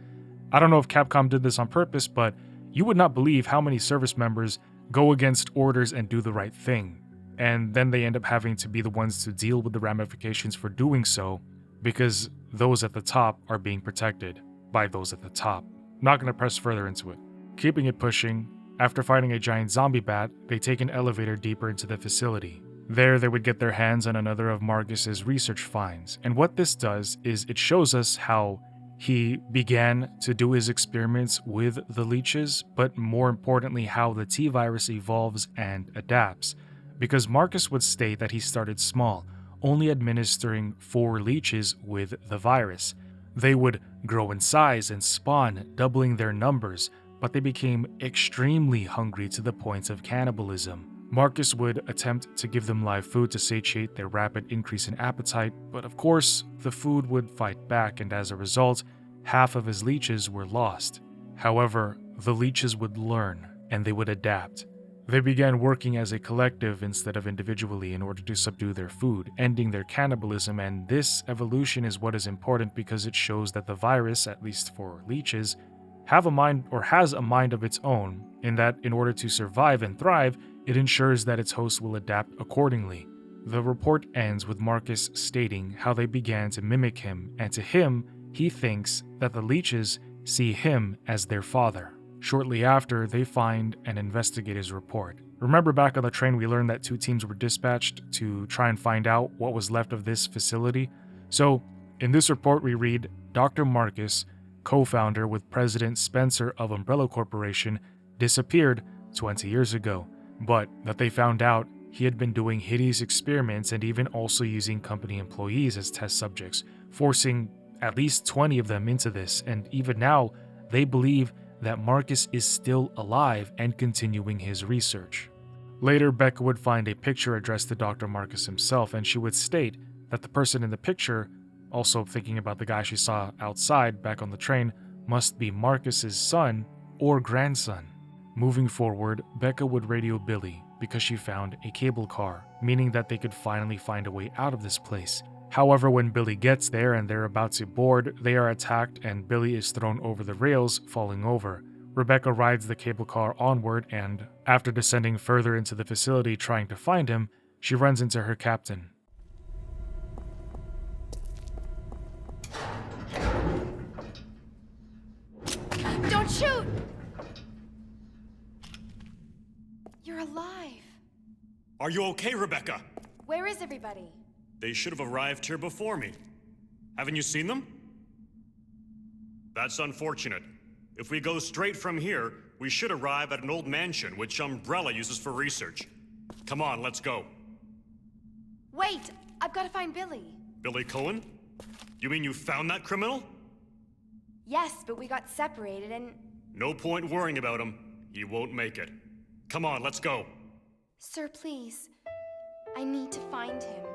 I don't know if Capcom did this on purpose, but you would not believe how many service members go against orders and do the right thing. And then they end up having to be the ones to deal with the ramifications for doing so because those at the top are being protected by those at the top. Not going to press further into it. Keeping it pushing, after fighting a giant zombie bat, they take an elevator deeper into the facility. There they would get their hands on another of Marcus's research finds. And what this does is it shows us how he began to do his experiments with the leeches, but more importantly, how the T-virus evolves and adapts. Because Marcus would state that he started small, only administering 4 leeches with the virus. They would grow in size and spawn, doubling their numbers, but they became extremely hungry to the point of cannibalism. Marcus would attempt to give them live food to satiate their rapid increase in appetite, but of course, the food would fight back, and as a result, half of his leeches were lost. However, the leeches would learn, and they would adapt. They began working as a collective instead of individually in order to subdue their food, ending their cannibalism, and this evolution is what is important because it shows that the virus, at least for leeches, have a mind or has a mind of its own, in that in order to survive and thrive, it ensures that its host will adapt accordingly. The report ends with Marcus stating how they began to mimic him, and to him, he thinks that the leeches see him as their father. Shortly after, they find and investigate his report. Remember back on the train we learned that 2 teams were dispatched to try and find out what was left of this facility? So, in this report we read, Dr. Marcus, co-founder with President Spencer of Umbrella Corporation, disappeared 20 years ago, but that they found out he had been doing hideous experiments and even also using company employees as test subjects, forcing at least 20 of them into this, and even now, they believe that Marcus is still alive and continuing his research. Later, Becca would find a picture addressed to Dr. Marcus himself, and she would state that the person in the picture, also thinking about the guy she saw outside back on the train, must be Marcus's son or grandson. Moving forward, Becca would radio Billy because she found a cable car, meaning that they could finally find a way out of this place. However, when Billy gets there and they're about to board, they are attacked and Billy is thrown over the rails, falling over. Rebecca rides the cable car onward, and after descending further into the facility trying to find him, she runs into her captain. Don't shoot! You're alive. Are you okay, Rebecca? Where is everybody? They should have arrived here before me. Haven't you seen them? That's unfortunate. If we go straight from here, we should arrive at an old mansion which Umbrella uses for research. Come on, let's go. Wait! I've got to find Billy. Billy Cohen? You mean you found that criminal? Yes, but we got separated and... No point worrying about him. He won't make it. Come on, let's go. Sir, please. I need to find him.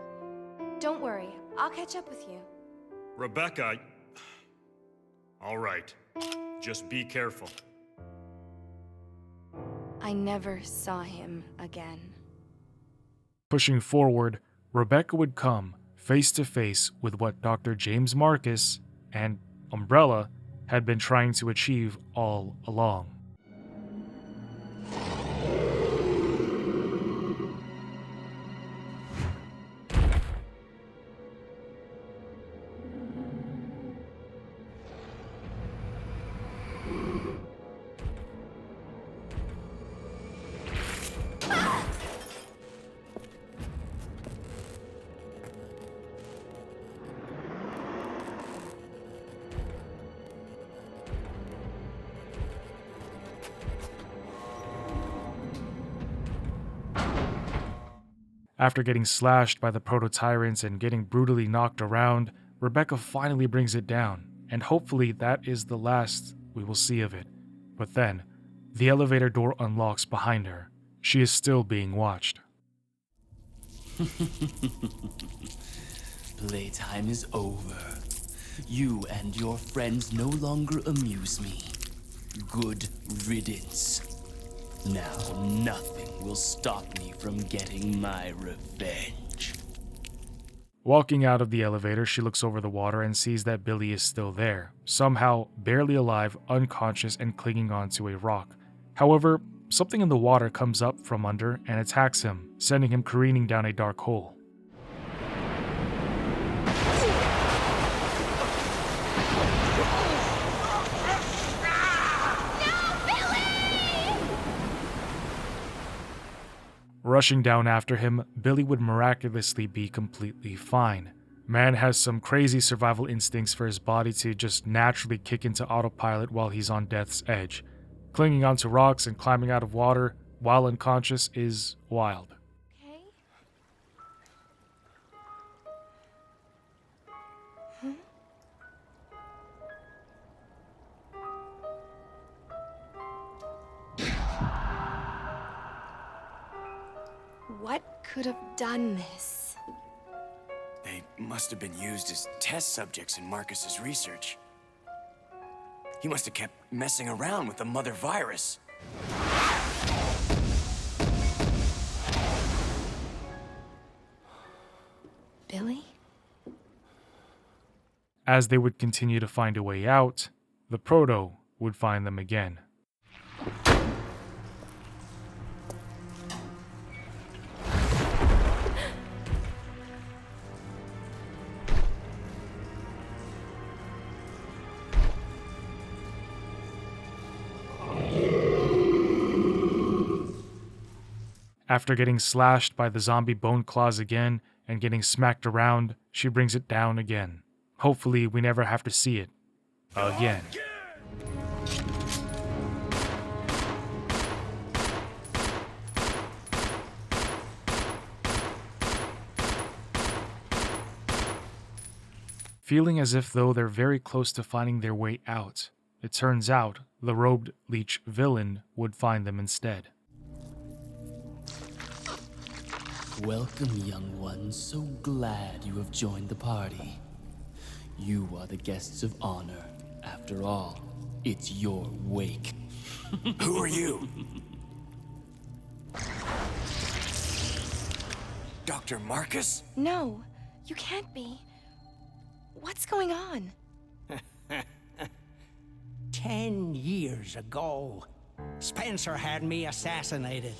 Don't worry, I'll catch up with you. Rebecca... All right. Just be careful. I never saw him again. Pushing forward, Rebecca would come face to face with what Dr. James Marcus and Umbrella had been trying to achieve all along. After getting slashed by the proto-tyrants and getting brutally knocked around, Rebecca finally brings it down, and hopefully that is the last we will see of it. But then, the elevator door unlocks behind her. She is still being watched. Playtime is over. You and your friends no longer amuse me. Good riddance. Now nothing will stop me from getting my revenge. Walking out of the elevator, she looks over the water and sees that Billy is still there, somehow barely alive, unconscious, and clinging onto a rock. However, something in the water comes up from under and attacks him, sending him careening down a dark hole. Rushing down after him, Billy would miraculously be completely fine. Man has some crazy survival instincts for his body to just naturally kick into autopilot while he's on death's edge. Clinging onto rocks and climbing out of water while unconscious is wild. Okay? Huh? What could have done this? They must have been used as test subjects in Marcus's research. He must have kept messing around with the mother virus. Billy? As they would continue to find a way out, the Proto would find them again. After getting slashed by the zombie bone claws again and getting smacked around, she brings it down again. Hopefully, we never have to see it again. Feeling as if though they're very close to finding their way out, it turns out the robed leech villain would find them instead. Welcome, young ones. So glad you have joined the party. You are the guests of honor. After all, it's your wake. Who are you? Dr. Marcus? No, you can't be. What's going on? 10 years ago, Spencer had me assassinated.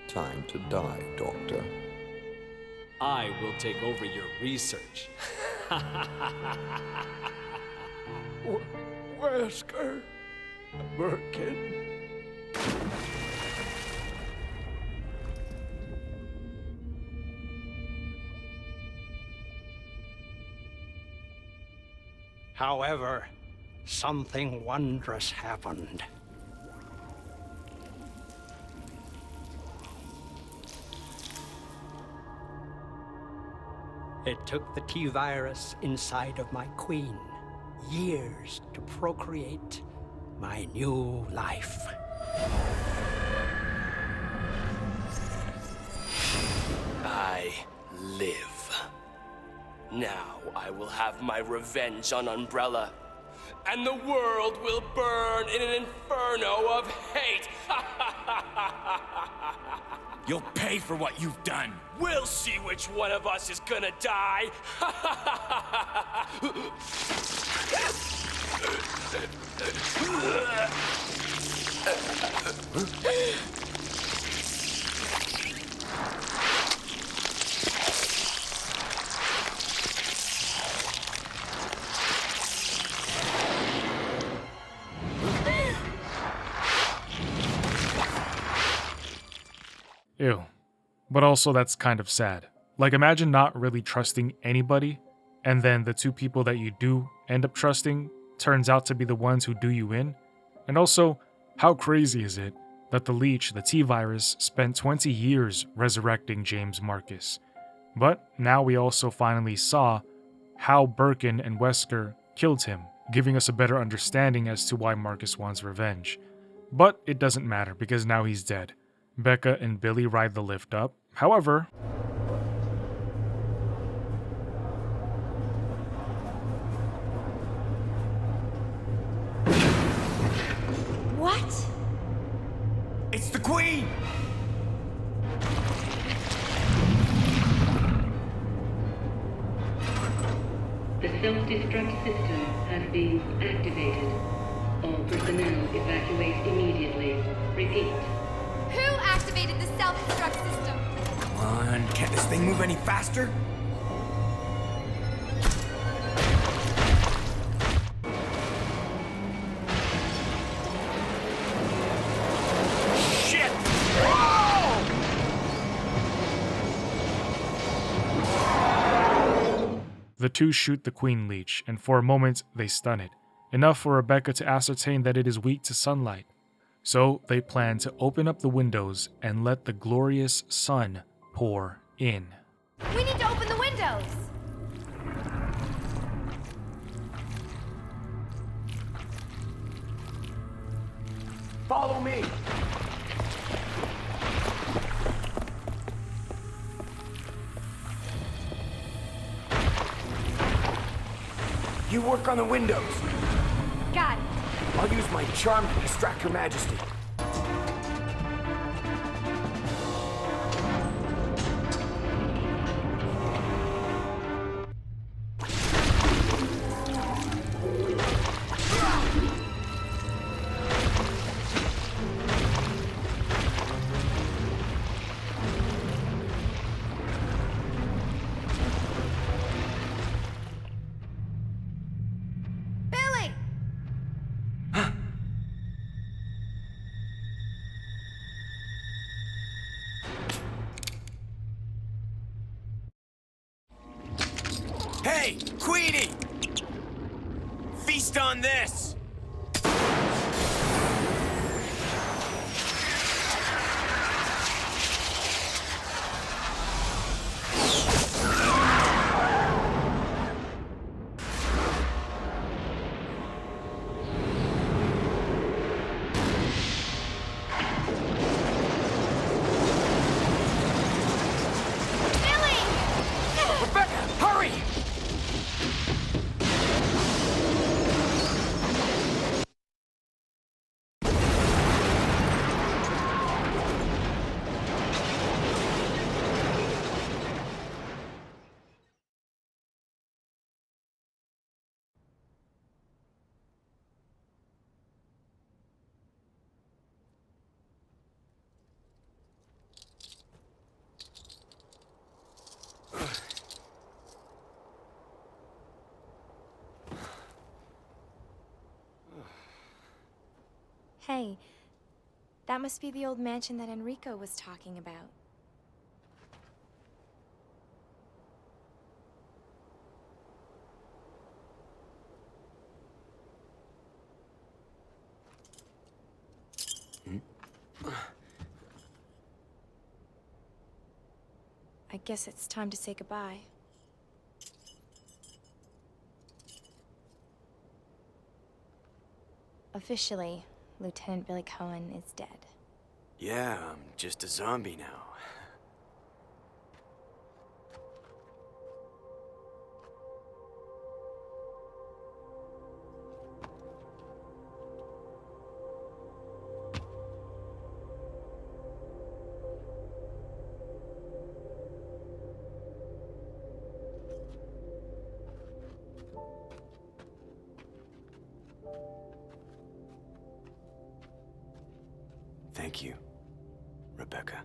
Time to die, Doctor. I will take over your research. Wesker, Birkin. However, something wondrous happened. It took the T-virus inside of my queen years to procreate my new life. I live. Now I will have my revenge on Umbrella, and the world will burn in an inferno of hate. You'll pay for what you've done. We'll see which one of us is gonna die. Ew. But also that's kind of sad. Like, imagine not really trusting anybody, and then the two people that you do end up trusting turns out to be the ones who do you in. And also, how crazy is it that the leech, the T-virus, spent 20 years resurrecting James Marcus? But now we also finally saw how Birkin and Wesker killed him, giving us a better understanding as to why Marcus wants revenge. But it doesn't matter because now he's dead. Becca and Billy ride the lift up. However, What? It's the Queen! The self-destruct system has been activated. All personnel evacuate immediately. Repeat. Who activated the self-destruct system. Come on, can't this thing move any faster? Shit! Whoa! The two shoot the Queen Leech, and for a moment they stun it, enough for Rebecca to ascertain that it is weak to sunlight. So they plan to open up the windows and let the glorious sun pour in. We need to open the windows! Follow me! You work on the windows. Got it. I'll use my charm to distract Her Majesty. Hey, Queenie! Feast on this! Hey, that must be the old mansion that Enrico was talking about. I guess it's time to say goodbye. Officially, Lieutenant Billy Cohen is dead. Yeah, I'm just a zombie now. Thank you, Rebecca.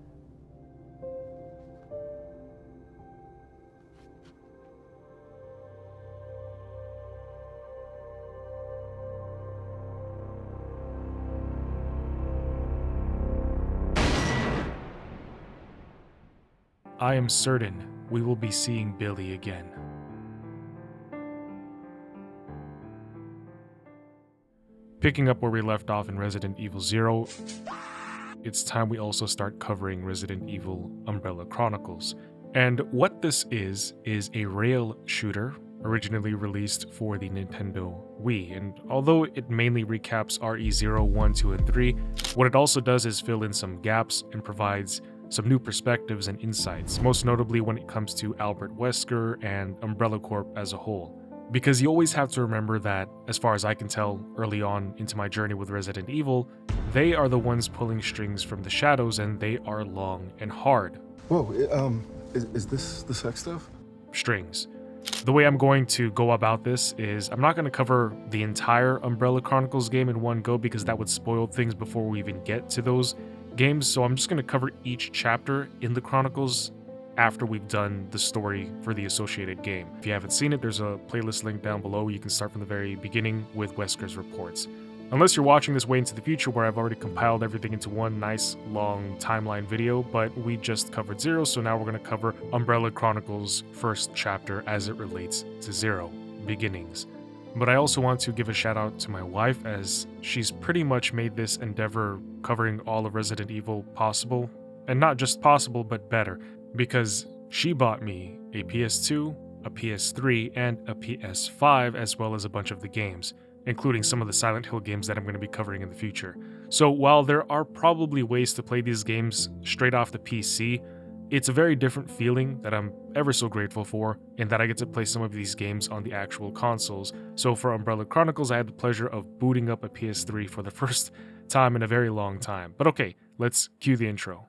I am certain we will be seeing Billy again. Picking up where we left off in Resident Evil 0, it's time we also start covering Resident Evil Umbrella Chronicles. And what this is a rail shooter originally released for the Nintendo Wii. And although it mainly recaps RE0, 1, 2, and 3, what it also does is fill in some gaps and provides some new perspectives and insights, most notably when it comes to Albert Wesker and Umbrella Corp as a whole. Because you always have to remember that, as far as I can tell early on into my journey with Resident Evil, they are the ones pulling strings from the shadows, and they are long and hard. Whoa, is this the sex stuff? Strings. The way I'm going to go about this is I'm not going to cover the entire Umbrella Chronicles game in one go because that would spoil things before we even get to those games, so I'm just going to cover each chapter in the Chronicles after we've done the story for the associated game. If you haven't seen it, there's a playlist link down below where you can start from the very beginning with Wesker's reports. Unless you're watching this way into the future where I've already compiled everything into one nice long timeline video, but we just covered Zero, so now we're going to cover Umbrella Chronicles' first chapter as it relates to Zero, Beginnings. But I also want to give a shout out to my wife, as she's pretty much made this endeavor covering all of Resident Evil possible, and not just possible, but better, because she bought me a PS2, a PS3, and a PS5, as well as a bunch of the games, including some of the Silent Hill games that I'm going to be covering in the future. So while there are probably ways to play these games straight off the PC, it's a very different feeling that I'm ever so grateful for, in that I get to play some of these games on the actual consoles. So for Umbrella Chronicles, I had the pleasure of booting up a PS3 for the first time in a very long time. But okay, let's cue the intro.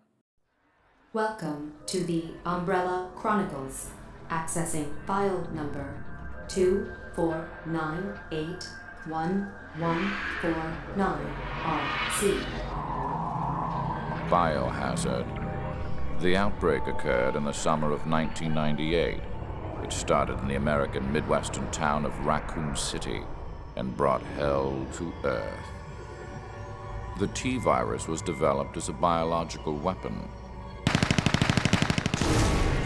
Welcome to the Umbrella Chronicles. Accessing file number 249811149RC. Biohazard. The outbreak occurred in the summer of 1998. It started in the American Midwestern town of Raccoon City and brought hell to Earth. The T-virus was developed as a biological weapon,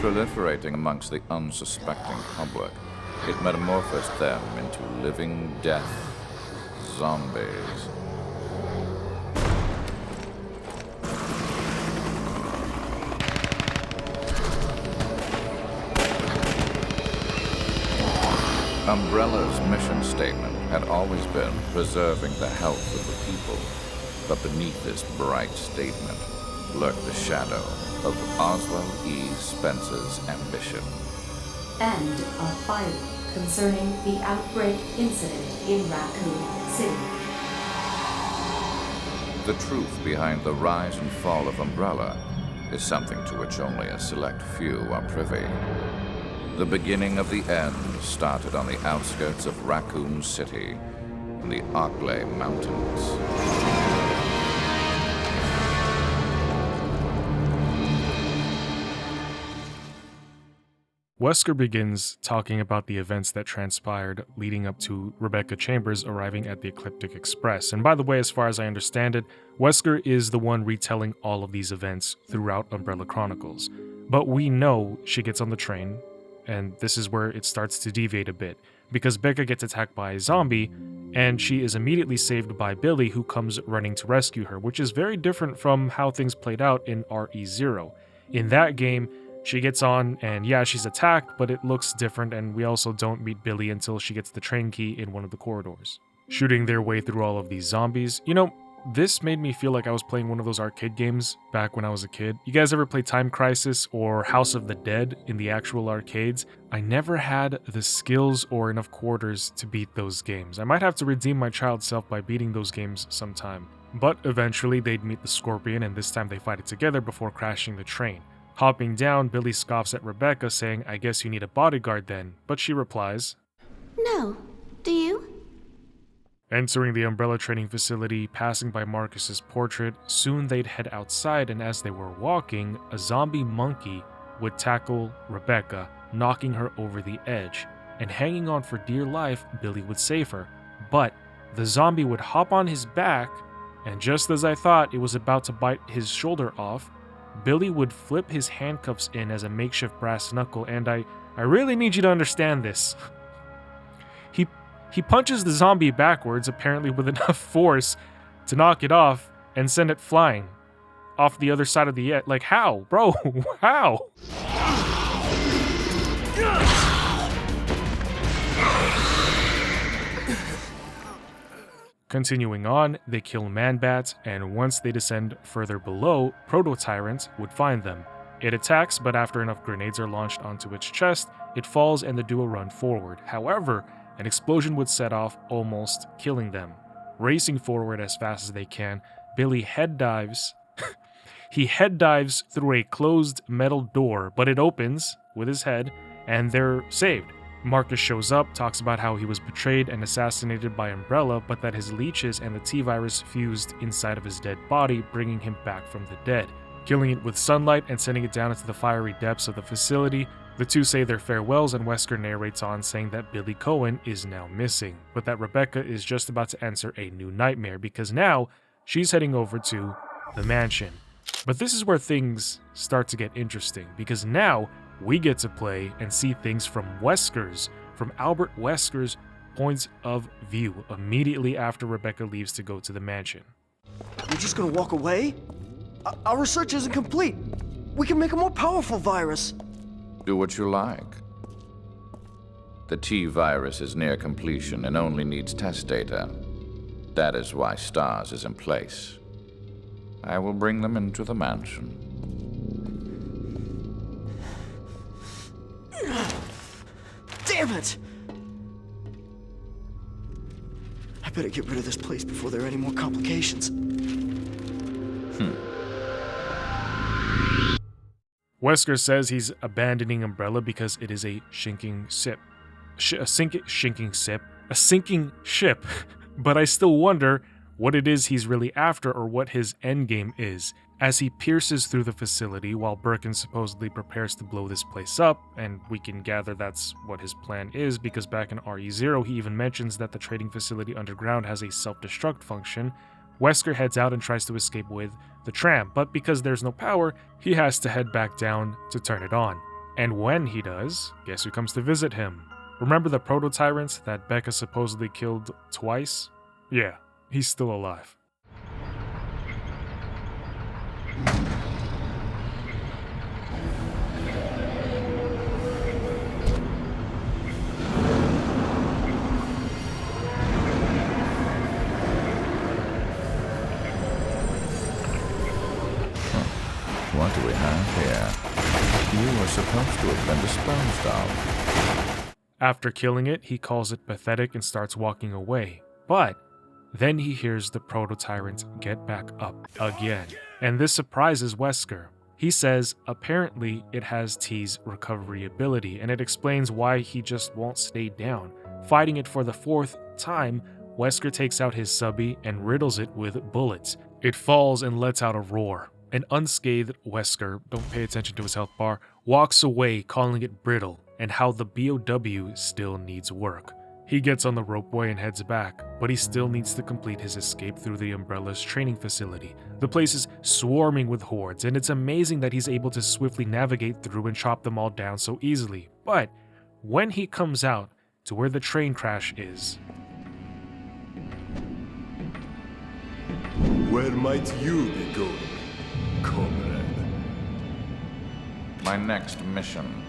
proliferating amongst the unsuspecting public. It metamorphosed them into living death zombies. Umbrella's mission statement had always been preserving the health of the people, but beneath this bright statement lurked the shadow of Oswald E. Spencer's ambition. And a file concerning the outbreak incident in Raccoon City. The truth behind the rise and fall of Umbrella is something to which only a select few are privy. The beginning of the end started on the outskirts of Raccoon City in the Arklay Mountains. Wesker begins talking about the events that transpired leading up to Rebecca Chambers arriving at the Ecliptic Express. And by the way, as far as I understand it, Wesker is the one retelling all of these events throughout Umbrella Chronicles. But we know she gets on the train, and this is where it starts to deviate a bit, because Becca gets attacked by a zombie, and she is immediately saved by Billy, who comes running to rescue her, which is very different from how things played out in RE0. In that game, she gets on, and yeah, she's attacked, but it looks different, and we also don't meet Billy until she gets the train key in one of the corridors. Shooting their way through all of these zombies, this made me feel like I was playing one of those arcade games back when I was a kid. You guys ever play Time Crisis or House of the Dead in the actual arcades? I never had the skills or enough quarters to beat those games. I might have to redeem my child self by beating those games sometime. But eventually they'd meet the Scorpion, and this time they fight it together before crashing the train. Hopping down, Billy scoffs at Rebecca, saying, "I guess you need a bodyguard then," but she replies, "No. Do you?" Entering the Umbrella training facility, passing by Marcus's portrait, soon they'd head outside, and as they were walking, a zombie monkey would tackle Rebecca, knocking her over the edge. And hanging on for dear life, Billy would save her. But the zombie would hop on his back, and just as I thought it was about to bite his shoulder off, Billy would flip his handcuffs in as a makeshift brass knuckle, and I really need you to understand this. He punches the zombie backwards, apparently with enough force to knock it off and send it flying off the other side of the edge. Like, how? Bro, how? Continuing on, they kill Man-Bat, and once they descend further below, Proto-Tyrant would find them. It attacks, but after enough grenades are launched onto its chest, it falls and the duo run forward. However, an explosion would set off, almost killing them. Racing forward as fast as they can, Billy head dives. He head dives through a closed metal door, but it opens with his head, and they're saved. Marcus shows up, talks about how he was betrayed and assassinated by Umbrella, but that his leeches and the T-virus fused inside of his dead body, bringing him back from the dead, killing it with sunlight and sending it down into the fiery depths of the facility. The two say their farewells, and Wesker narrates on, saying that Billy Cohen is now missing, but that Rebecca is just about to enter a new nightmare because now she's heading over to the mansion. But this is where things start to get interesting, because now we get to play and see things from Albert Wesker's point of view immediately after Rebecca leaves to go to the mansion. You're just gonna walk away? Our research isn't complete. We can make a more powerful virus. Do what you like. The T-virus is near completion and only needs test data. That is why STARS is in place. I will bring them into the mansion. Damn it! I better get rid of this place before there are any more complications. Wesker says he's abandoning Umbrella because it is a sinking ship. But I still wonder what it is he's really after or what his endgame is, as he pierces through the facility while Birkin supposedly prepares to blow this place up, and we can gather that's what his plan is because back in RE0 he even mentions that the trading facility underground has a self-destruct function. Wesker heads out and tries to escape with the tram, but because there's no power, he has to head back down to turn it on. And when he does, guess who comes to visit him? Remember the proto-tyrant that Becca supposedly killed twice? Yeah, he's still alive. What do we have here? You were supposed to have been disposed of. After killing it, he calls it pathetic and starts walking away. But then he hears the proto-tyrant get back up again. And this surprises Wesker. He says apparently it has T's recovery ability, and it explains why he just won't stay down. Fighting it for the fourth time, Wesker takes out his subby and riddles it with bullets. It falls and lets out a roar. An unscathed Wesker, don't pay attention to his health bar, walks away calling it brittle and how the BOW still needs work. He gets on the ropeway and heads back, but he still needs to complete his escape through the Umbrella's training facility. The place is swarming with hordes, and it's amazing that he's able to swiftly navigate through and chop them all down so easily. But when he comes out to where the train crash is... Where might you be going, comrade? My next mission.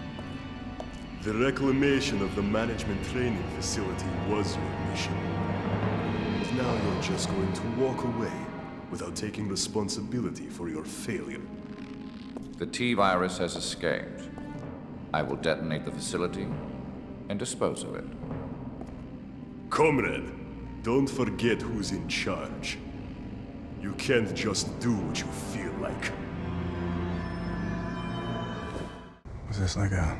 The reclamation of the management training facility was your mission. Now you're just going to walk away without taking responsibility for your failure. The T-virus has escaped. I will detonate the facility and dispose of it. Comrade, don't forget who's in charge. You can't just do what you feel like. Was this like a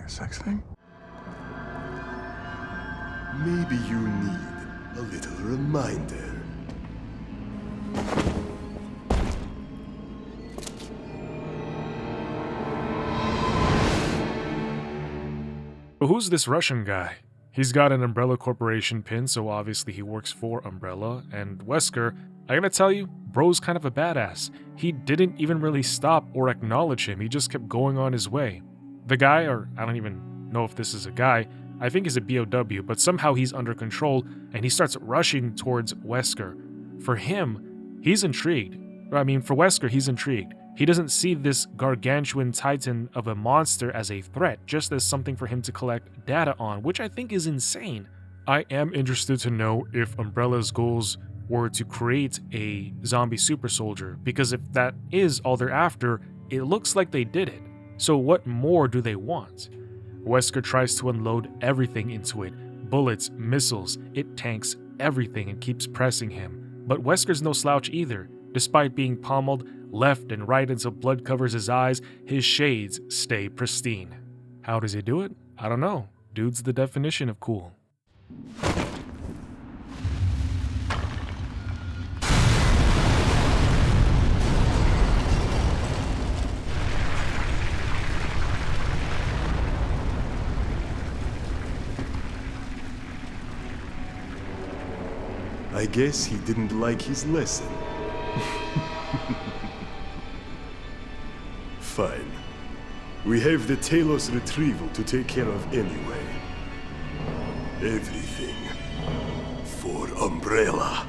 sex thing? Maybe you need a little reminder. But who's this Russian guy? He's got an Umbrella Corporation pin, so obviously he works for Umbrella, and Wesker, I gotta tell you, bro's kind of a badass. He didn't even really stop or acknowledge him, he just kept going on his way. The guy, or I don't even know if this is a guy, I think he's a BOW, but somehow he's under control and he starts rushing towards Wesker. For him, he's intrigued. For Wesker, he's intrigued. He doesn't see this gargantuan titan of a monster as a threat, just as something for him to collect data on, which I think is insane. I am interested to know if Umbrella's goals were to create a zombie super soldier, because if that is all they're after, it looks like they did it. So what more do they want? Wesker tries to unload everything into it. Bullets, missiles, it tanks everything and keeps pressing him. But Wesker's no slouch either. Despite being pummeled left and right until blood covers his eyes, his shades stay pristine. How does he do it? I don't know. dude's the definition of cool. I guess he didn't like his lesson. Fine. We have the Talos retrieval to take care of anyway. Everything for Umbrella.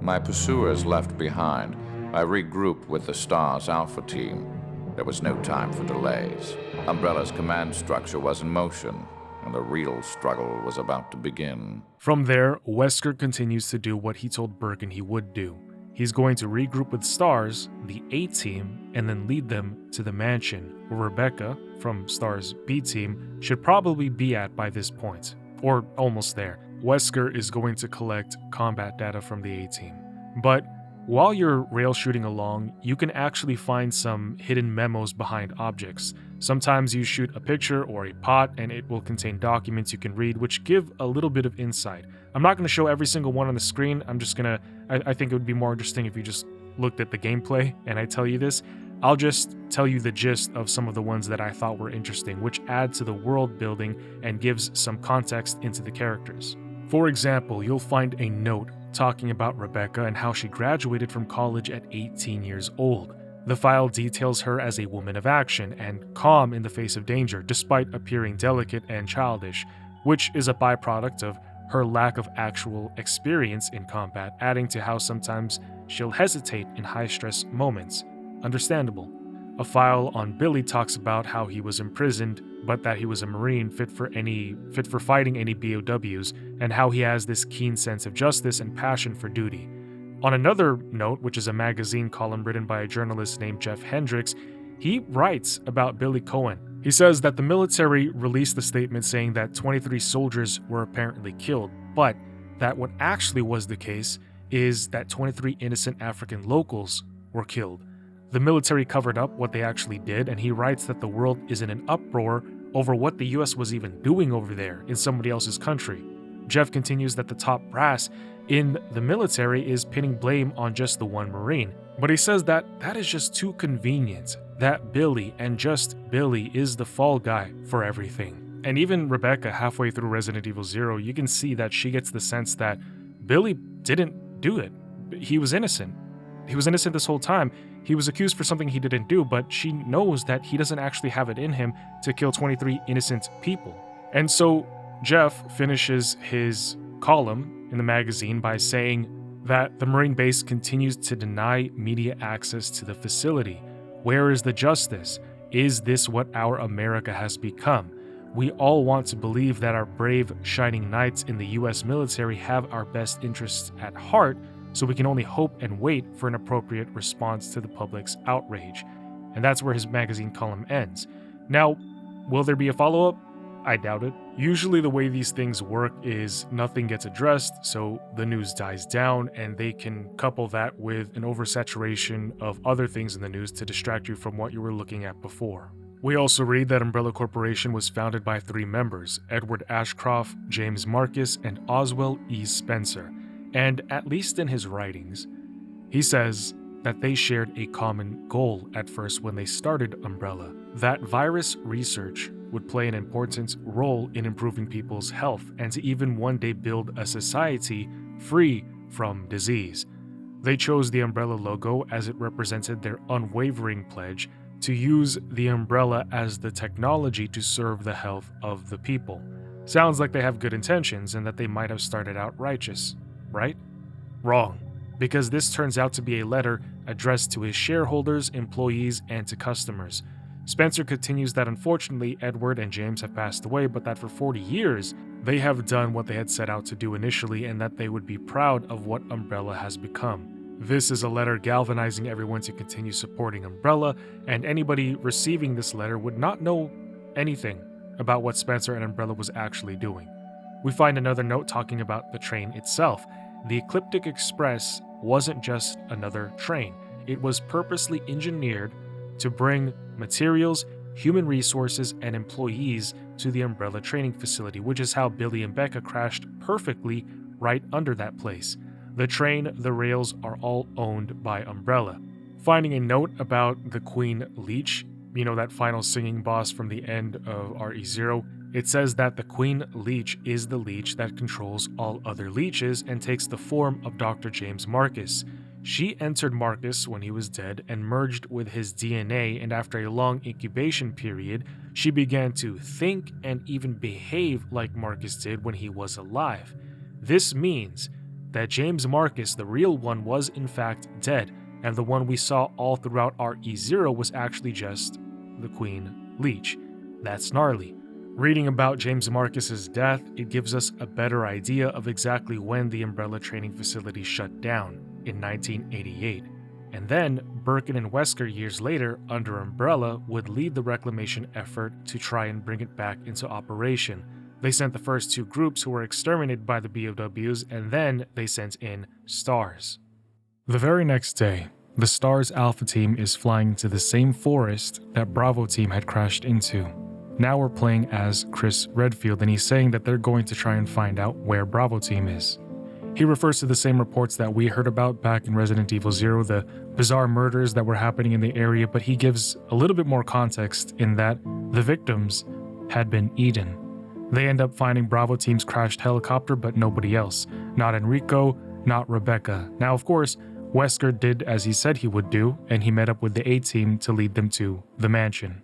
My pursuers left behind, I regrouped with the STARS Alpha team. There was no time for delays. Umbrella's command structure was in motion, and the real struggle was about to begin. From there, Wesker continues to do what he told Birkin he would do. He's going to regroup with STARS, the A-team, and then lead them to the mansion, where Rebecca, from STARS' B-team, should probably be at by this point, or almost there. Wesker is going to collect combat data from the A-team. But while you're rail shooting along, you can actually find some hidden memos behind objects. Sometimes you shoot a picture or a pot and it will contain documents you can read, which give a little bit of insight. I'm not going to show every single one on the screen. I think it would be more interesting if you just looked at the gameplay and I tell you this. I'll just tell you the gist of some of the ones that I thought were interesting, which add to the world building and gives some context into the characters. For example, you'll find a note talking about Rebecca and how she graduated from college at 18 years old. The file details her as a woman of action and calm in the face of danger, despite appearing delicate and childish, which is a byproduct of her lack of actual experience in combat, adding to how sometimes she'll hesitate in high-stress moments. Understandable. A file on Billy talks about how he was imprisoned, but that he was a Marine fit for fighting any BOWs, and how he has this keen sense of justice and passion for duty. On another note, which is a magazine column written by a journalist named Jeff Hendricks, he writes about Billy Cohen. He says that the military released a statement saying that 23 soldiers were apparently killed, but that what actually was the case is that 23 innocent African locals were killed. The military covered up what they actually did, and he writes that the world is in an uproar over what the US was even doing over there in somebody else's country. Jeff continues that the top brass in the military is pinning blame on just the one Marine, but he says that that is just too convenient, that Billy and just Billy is the fall guy for everything. And even Rebecca, halfway through Resident Evil 0, you can see that she gets the sense that Billy didn't do it. He was innocent. He was innocent this whole time. He was accused for something he didn't do, but she knows that he doesn't actually have it in him to kill 23 innocent people. And so Jeff finishes his column in the magazine by saying that the Marine base continues to deny media access to the facility. Where is the justice? Is this what our America has become? We all want to believe that our brave, shining knights in the US military have our best interests at heart, so we can only hope and wait for an appropriate response to the public's outrage. And that's where his magazine column ends. Now, will there be a follow-up? I doubt it. Usually the way these things work is nothing gets addressed, so the news dies down, and they can couple that with an oversaturation of other things in the news to distract you from what you were looking at before. We also read that Umbrella Corporation was founded by 3 members, Edward Ashcroft, James Marcus, and Oswell E. Spencer. And at least in his writings, he says that they shared a common goal at first when they started Umbrella, that virus research would play an important role in improving people's health and to even one day build a society free from disease. They chose the Umbrella logo as it represented their unwavering pledge to use the umbrella as the technology to serve the health of the people. Sounds like they have good intentions and that they might have started out righteous. Right? Wrong, because this turns out to be a letter addressed to his shareholders, employees, and to customers. Spencer continues that unfortunately Edward and James have passed away, but that for 40 years they have done what they had set out to do initially and that they would be proud of what Umbrella has become. This is a letter galvanizing everyone to continue supporting Umbrella, and anybody receiving this letter would not know anything about what Spencer and Umbrella was actually doing. We find another note talking about the train itself. The Ecliptic Express wasn't just another train. It was purposely engineered to bring materials, human resources and employees to the Umbrella training facility, which is how Billy and Becca crashed perfectly right under that place. The train, the rails are all owned by Umbrella. Finding a note about the Queen Leech, you know, that final singing boss from the end of RE0, it says that the Queen Leech is the leech that controls all other leeches and takes the form of Dr. James Marcus. She entered Marcus when he was dead and merged with his DNA, and after a long incubation period, she began to think and even behave like Marcus did when he was alive. This means that James Marcus, the real one, was in fact dead, and the one we saw all throughout RE0 was actually just the Queen Leech. That's gnarly. Reading about James Marcus's death, it gives us a better idea of exactly when the Umbrella training facility shut down, in 1988. And then, Birkin and Wesker years later, under Umbrella, would lead the reclamation effort to try and bring it back into operation. They sent the first 2 groups who were exterminated by the BOWs, and then they sent in STARS. The very next day, the STARS Alpha team is flying to the same forest that Bravo team had crashed into. Now we're playing as Chris Redfield, and he's saying that they're going to try and find out where Bravo team is. He refers to the same reports that we heard about back in Resident Evil 0, the bizarre murders that were happening in the area, but he gives a little bit more context in that the victims had been eaten. They end up finding Bravo team's crashed helicopter, but nobody else. Not Enrico, not Rebecca. Now, of course, Wesker did as he said he would do, and he met up with the A-team to lead them to the mansion.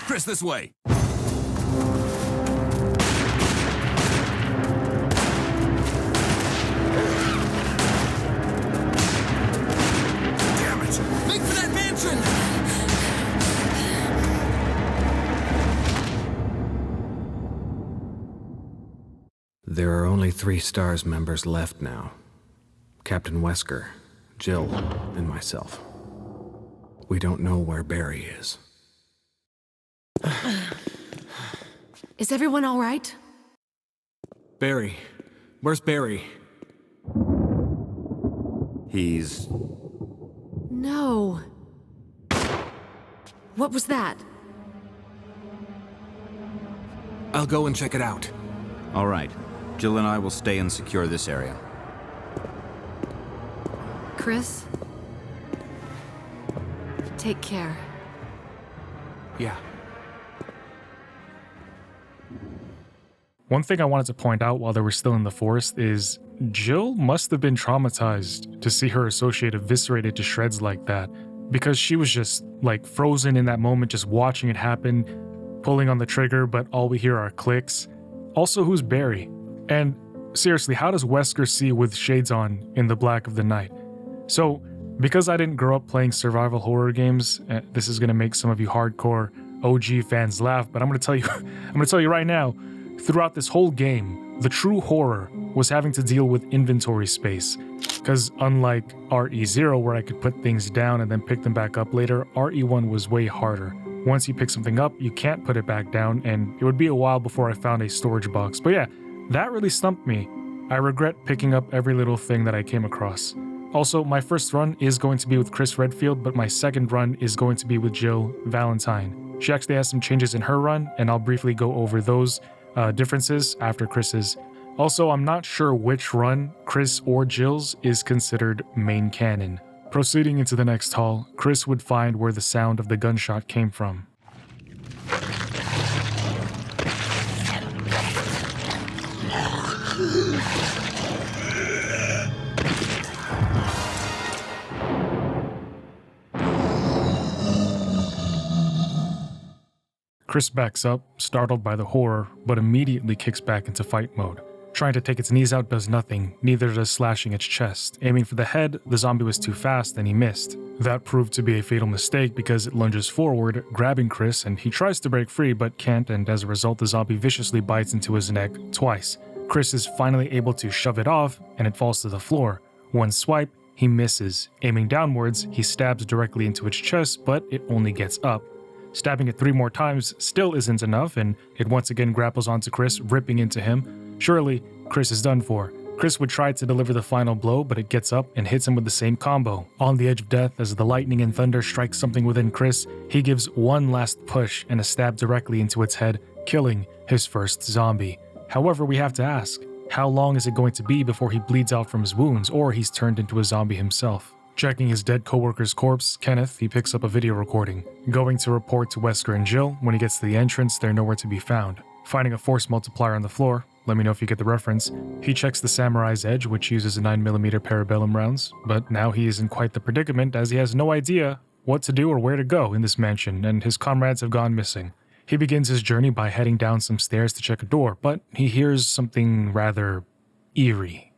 Chris, this way. Make for that mansion! There are only 3 STARS members left now. Captain Wesker, Jill, and myself. We don't know where Barry is. Is everyone all right? Barry. Where's Barry? He's... No. What was that? I'll go and check it out. All right. Jill and I will stay and secure this area. Chris? Take care. Yeah. One thing I wanted to point out while they were still in the forest is Jill must have been traumatized to see her associate eviscerated to shreds like that, because she was just like frozen in that moment, just watching it happen, pulling on the trigger, but all we hear are clicks. Also, who's Barry? And seriously, how does Wesker see with shades on in the black of the night? So, because I didn't grow up playing survival horror games, this is gonna make some of you hardcore OG fans laugh, but I'm gonna tell you right now, throughout this whole game, the true horror was having to deal with inventory space. Because unlike RE0, where I could put things down and then pick them back up later, RE1 was way harder. Once you pick something up, you can't put it back down, and it would be a while before I found a storage box. But yeah, that really stumped me. I regret picking up every little thing that I came across. Also, my first run is going to be with Chris Redfield, but my second run is going to be with Jill Valentine. She actually has some changes in her run, and I'll briefly go over those differences after Chris's. Also, I'm not sure which run, Chris or Jill's, is considered main canon. Proceeding into the next hall, Chris would find where the sound of the gunshot came from. Chris backs up, startled by the horror, but immediately kicks back into fight mode. Trying to take its knees out does nothing, neither does slashing its chest. Aiming for the head, the zombie was too fast and he missed. That proved to be a fatal mistake because it lunges forward, grabbing Chris, and he tries to break free but can't, and as a result the zombie viciously bites into his neck twice. Chris is finally able to shove it off, and it falls to the floor. One swipe, he misses. Aiming downwards, he stabs directly into its chest, but it only gets up. Stabbing it 3 more times still isn't enough, and it once again grapples onto Chris, ripping into him. Surely, Chris is done for. Chris would try to deliver the final blow, but it gets up and hits him with the same combo. On the edge of death, as the lightning and thunder strike something within Chris, he gives one last push and a stab directly into its head, killing his first zombie. However, we have to ask, how long is it going to be before he bleeds out from his wounds, or he's turned into a zombie himself? Checking his dead coworker's corpse, Kenneth, he picks up a video recording. Going to report to Wesker and Jill, when he gets to the entrance, they're nowhere to be found. Finding a force multiplier on the floor, let me know if you get the reference, he checks the Samurai's edge, which uses a 9mm parabellum rounds, but now he is in quite the predicament as he has no idea what to do or where to go in this mansion, and his comrades have gone missing. He begins his journey by heading down some stairs to check a door, but he hears something rather eerie.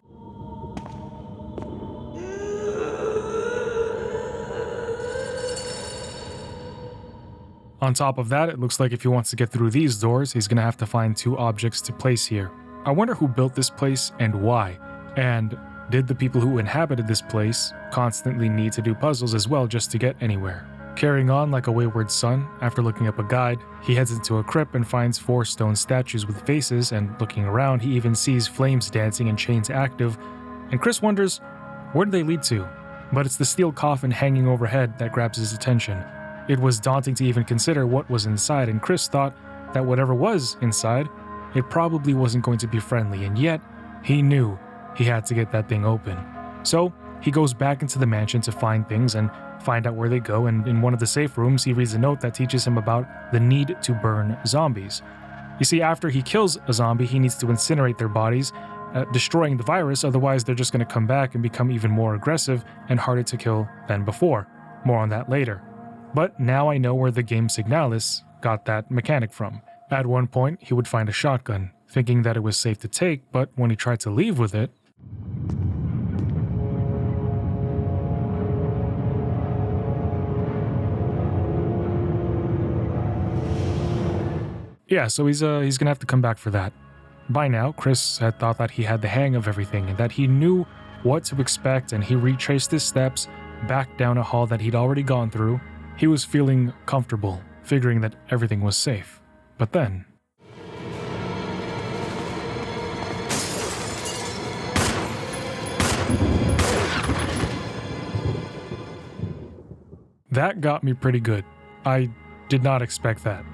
On top of that, it looks like if he wants to get through these doors, he's gonna have to find 2 objects to place here. I wonder who built this place and why, and did the people who inhabited this place constantly need to do puzzles as well just to get anywhere? Carrying on like a wayward son, after looking up a guide, he heads into a crypt and finds 4 stone statues with faces, and looking around, he even sees flames dancing and chains active, and Chris wonders, where do they lead to? But it's the steel coffin hanging overhead that grabs his attention. It was daunting to even consider what was inside, and Chris thought that whatever was inside, it probably wasn't going to be friendly, and yet, he knew he had to get that thing open. So, he goes back into the mansion to find things and find out where they go, and in one of the safe rooms, he reads a note that teaches him about the need to burn zombies. You see, after he kills a zombie, he needs to incinerate their bodies, destroying the virus, otherwise they're just going to come back and become even more aggressive and harder to kill than before. More on that later. But now I know where the game Signalis got that mechanic from. At one point, he would find a shotgun, thinking that it was safe to take, but when he tried to leave with it, yeah, so he's gonna have to come back for that. By now, Chris had thought that he had the hang of everything and that he knew what to expect, and he retraced his steps back down a hall that he'd already gone through. He was feeling comfortable, figuring that everything was safe. But then... that got me pretty good. I did not expect that.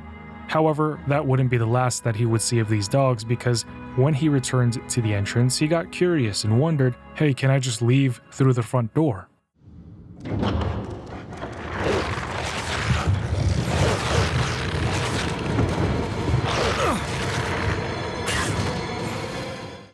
However, that wouldn't be the last that he would see of these dogs, because when he returned to the entrance, he got curious and wondered, hey, can I just leave through the front door?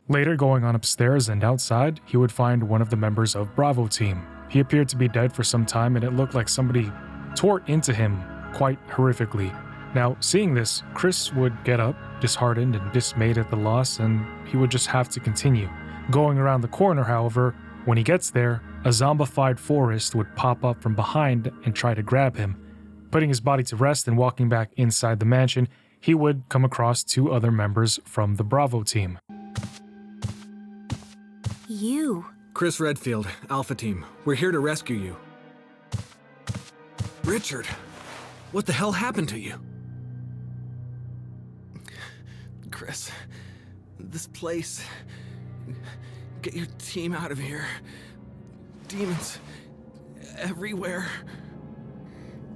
Later, going on upstairs and outside, he would find one of the members of Bravo team. He appeared to be dead for some time, and it looked like somebody tore into him quite horrifically. Now, seeing this, Chris would get up, disheartened and dismayed at the loss, and he would just have to continue. Going around the corner, however, when he gets there, a zombified Forrest would pop up from behind and try to grab him. Putting his body to rest and walking back inside the mansion, he would come across 2 other members from the Bravo team. You. Chris Redfield, Alpha Team. We're here to rescue you. Richard, what the hell happened to you? Chris, this place... Get your team out of here. Demons everywhere.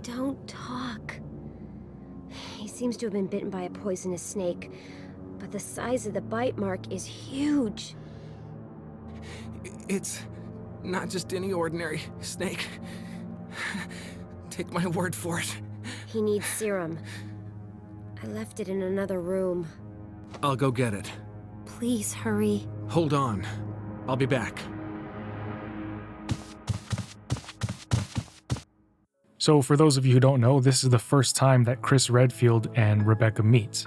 Don't talk. He seems to have been bitten by a poisonous snake, but the size of the bite mark is huge. It's not just any ordinary snake. Take my word for it. He needs serum. I left it in another room. I'll go get it. Please hurry. Hold on. I'll be back. So for those of you who don't know, this is the first time that Chris Redfield and Rebecca meet.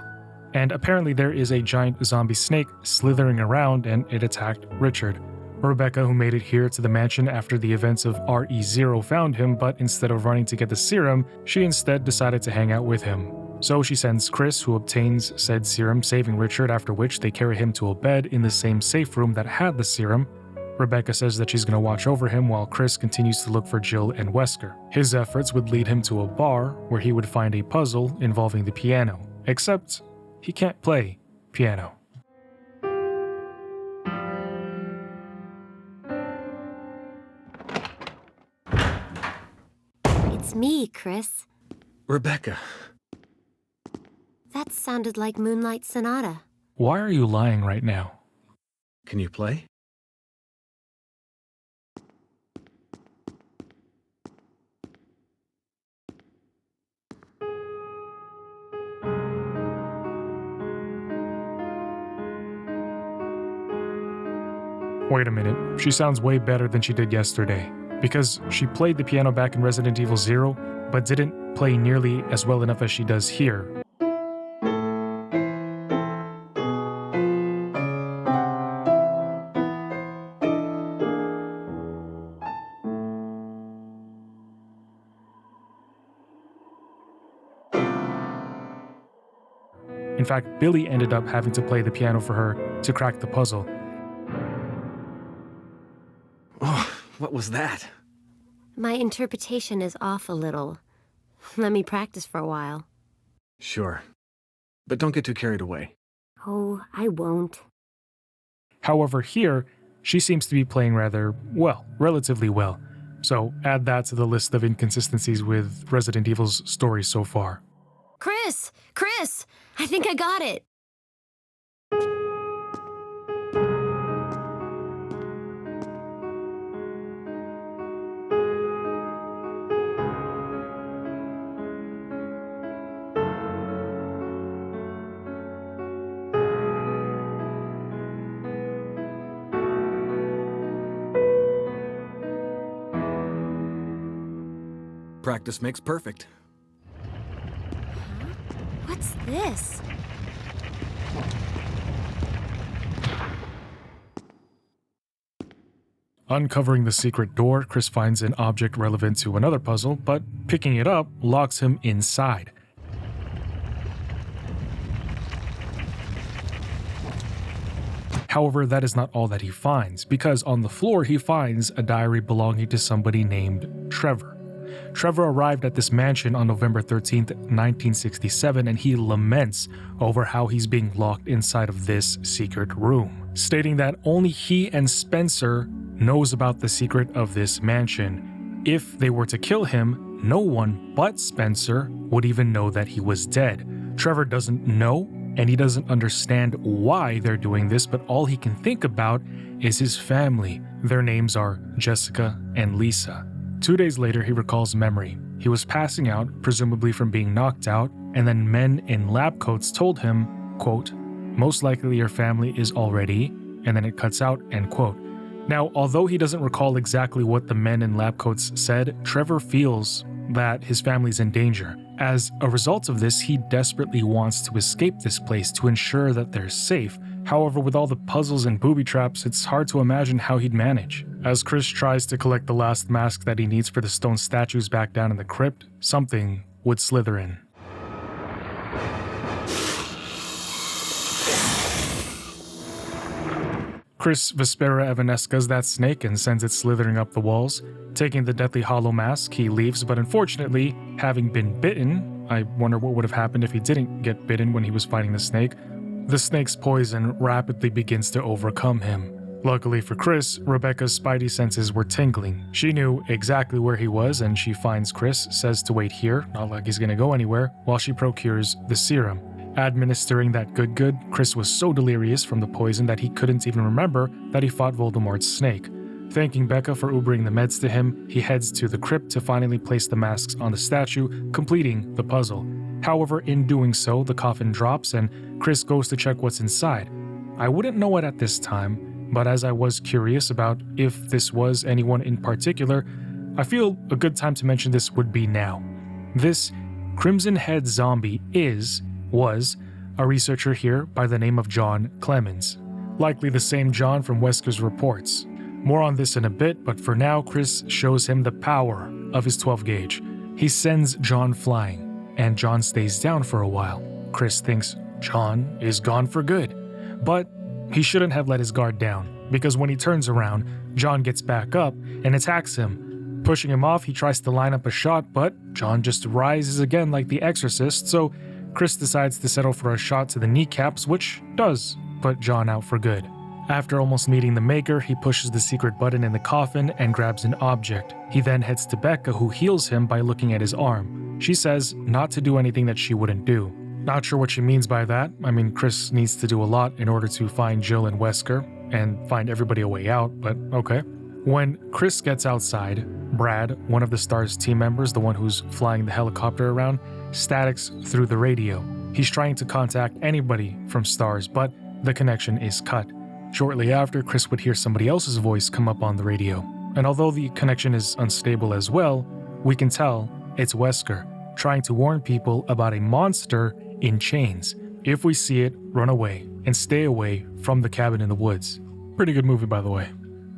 And apparently there is a giant zombie snake slithering around, and it attacked Richard. Rebecca, who made it here to the mansion after the events of RE0 found him, but instead of running to get the serum, she instead decided to hang out with him. So she sends Chris, who obtains said serum, saving Richard, after which they carry him to a bed in the same safe room that had the serum. Rebecca says that she's going to watch over him while Chris continues to look for Jill and Wesker. His efforts would lead him to a bar where he would find a puzzle involving the piano, except he can't play piano. It's me, Chris. Rebecca. That sounded like Moonlight Sonata. Why are you lying right now? Can you play? Wait a minute, she sounds way better than she did yesterday. Because she played the piano back in Resident Evil 0, but didn't play nearly as well enough as she does here. In fact, Billy ended up having to play the piano for her to crack the puzzle. Oh, what was that? My interpretation is off a little. Let me practice for a while. Sure. But don't get too carried away. Oh, I won't. However, here, she seems to be playing rather well, relatively well. So add that to the list of inconsistencies with Resident Evil's story so far. Chris! Chris! I think I got it! Practice makes perfect. What's this? Uncovering the secret door, Chris finds an object relevant to another puzzle, but picking it up locks him inside. However, that is not all that he finds, because on the floor he finds a diary belonging to somebody named Trevor. Trevor arrived at this mansion on November 13th, 1967, and he laments over how he's being locked inside of this secret room, stating that only he and Spencer knows about the secret of this mansion. If they were to kill him, no one but Spencer would even know that he was dead. Trevor doesn't know, and he doesn't understand why they're doing this, but all he can think about is his family. Their names are Jessica and Lisa. 2 days later, he recalls memory. He was passing out, presumably from being knocked out, and then men in lab coats told him, quote, "Most likely your family is already," and then it cuts out, end quote. Now, although he doesn't recall exactly what the men in lab coats said, Trevor feels that his family's in danger. As a result of this, he desperately wants to escape this place to ensure that they're safe. However, with all the puzzles and booby traps, it's hard to imagine how he'd manage. As Chris tries to collect the last mask that he needs for the stone statues back down in the crypt, something would slither in. Chris Vespera Evanescas that snake and sends it slithering up the walls. Taking the Deathly Hollow mask, he leaves, but unfortunately, having been bitten, I wonder what would have happened if he didn't get bitten when he was fighting the snake. The snake's poison rapidly begins to overcome him. Luckily for Chris, Rebecca's spidey senses were tingling. She knew exactly where he was, and she finds Chris, says to wait here, not like he's gonna go anywhere, while she procures the serum. Administering that good, Chris was so delirious from the poison that he couldn't even remember that he fought Voldemort's snake. Thanking Becca for Ubering the meds to him, he heads to the crypt to finally place the masks on the statue, completing the puzzle. However, in doing so, the coffin drops and Chris goes to check what's inside. I wouldn't know it at this time, but as I was curious about if this was anyone in particular, I feel a good time to mention this would be now. This Crimson Head zombie was a researcher here by the name of John Clemens, likely the same John from Wesker's reports. More on this in a bit, but for now, Chris shows him the power of his 12 gauge. He sends John flying, and John stays down for a while. Chris thinks John is gone for good, but he shouldn't have let his guard down, because when he turns around, John gets back up and attacks him. Pushing him off, he tries to line up a shot, but John just rises again like the Exorcist, so Chris decides to settle for a shot to the kneecaps, which does put John out for good. After almost meeting the Maker, he pushes the secret button in the coffin and grabs an object. He then heads to Becca, who heals him by looking at his arm. She says not to do anything that she wouldn't do. Not sure what she means by that. I mean, Chris needs to do a lot in order to find Jill and Wesker and find everybody a way out, but okay. When Chris gets outside, Brad, one of the STARS team members, the one who's flying the helicopter around, statics through the radio. He's trying to contact anybody from STARS, but the connection is cut. Shortly after, Chris would hear somebody else's voice come up on the radio. And although the connection is unstable as well, we can tell it's Wesker trying to warn people about a monster in chains. If we see it, run away and stay away from the cabin in the woods. Pretty good movie, by the way.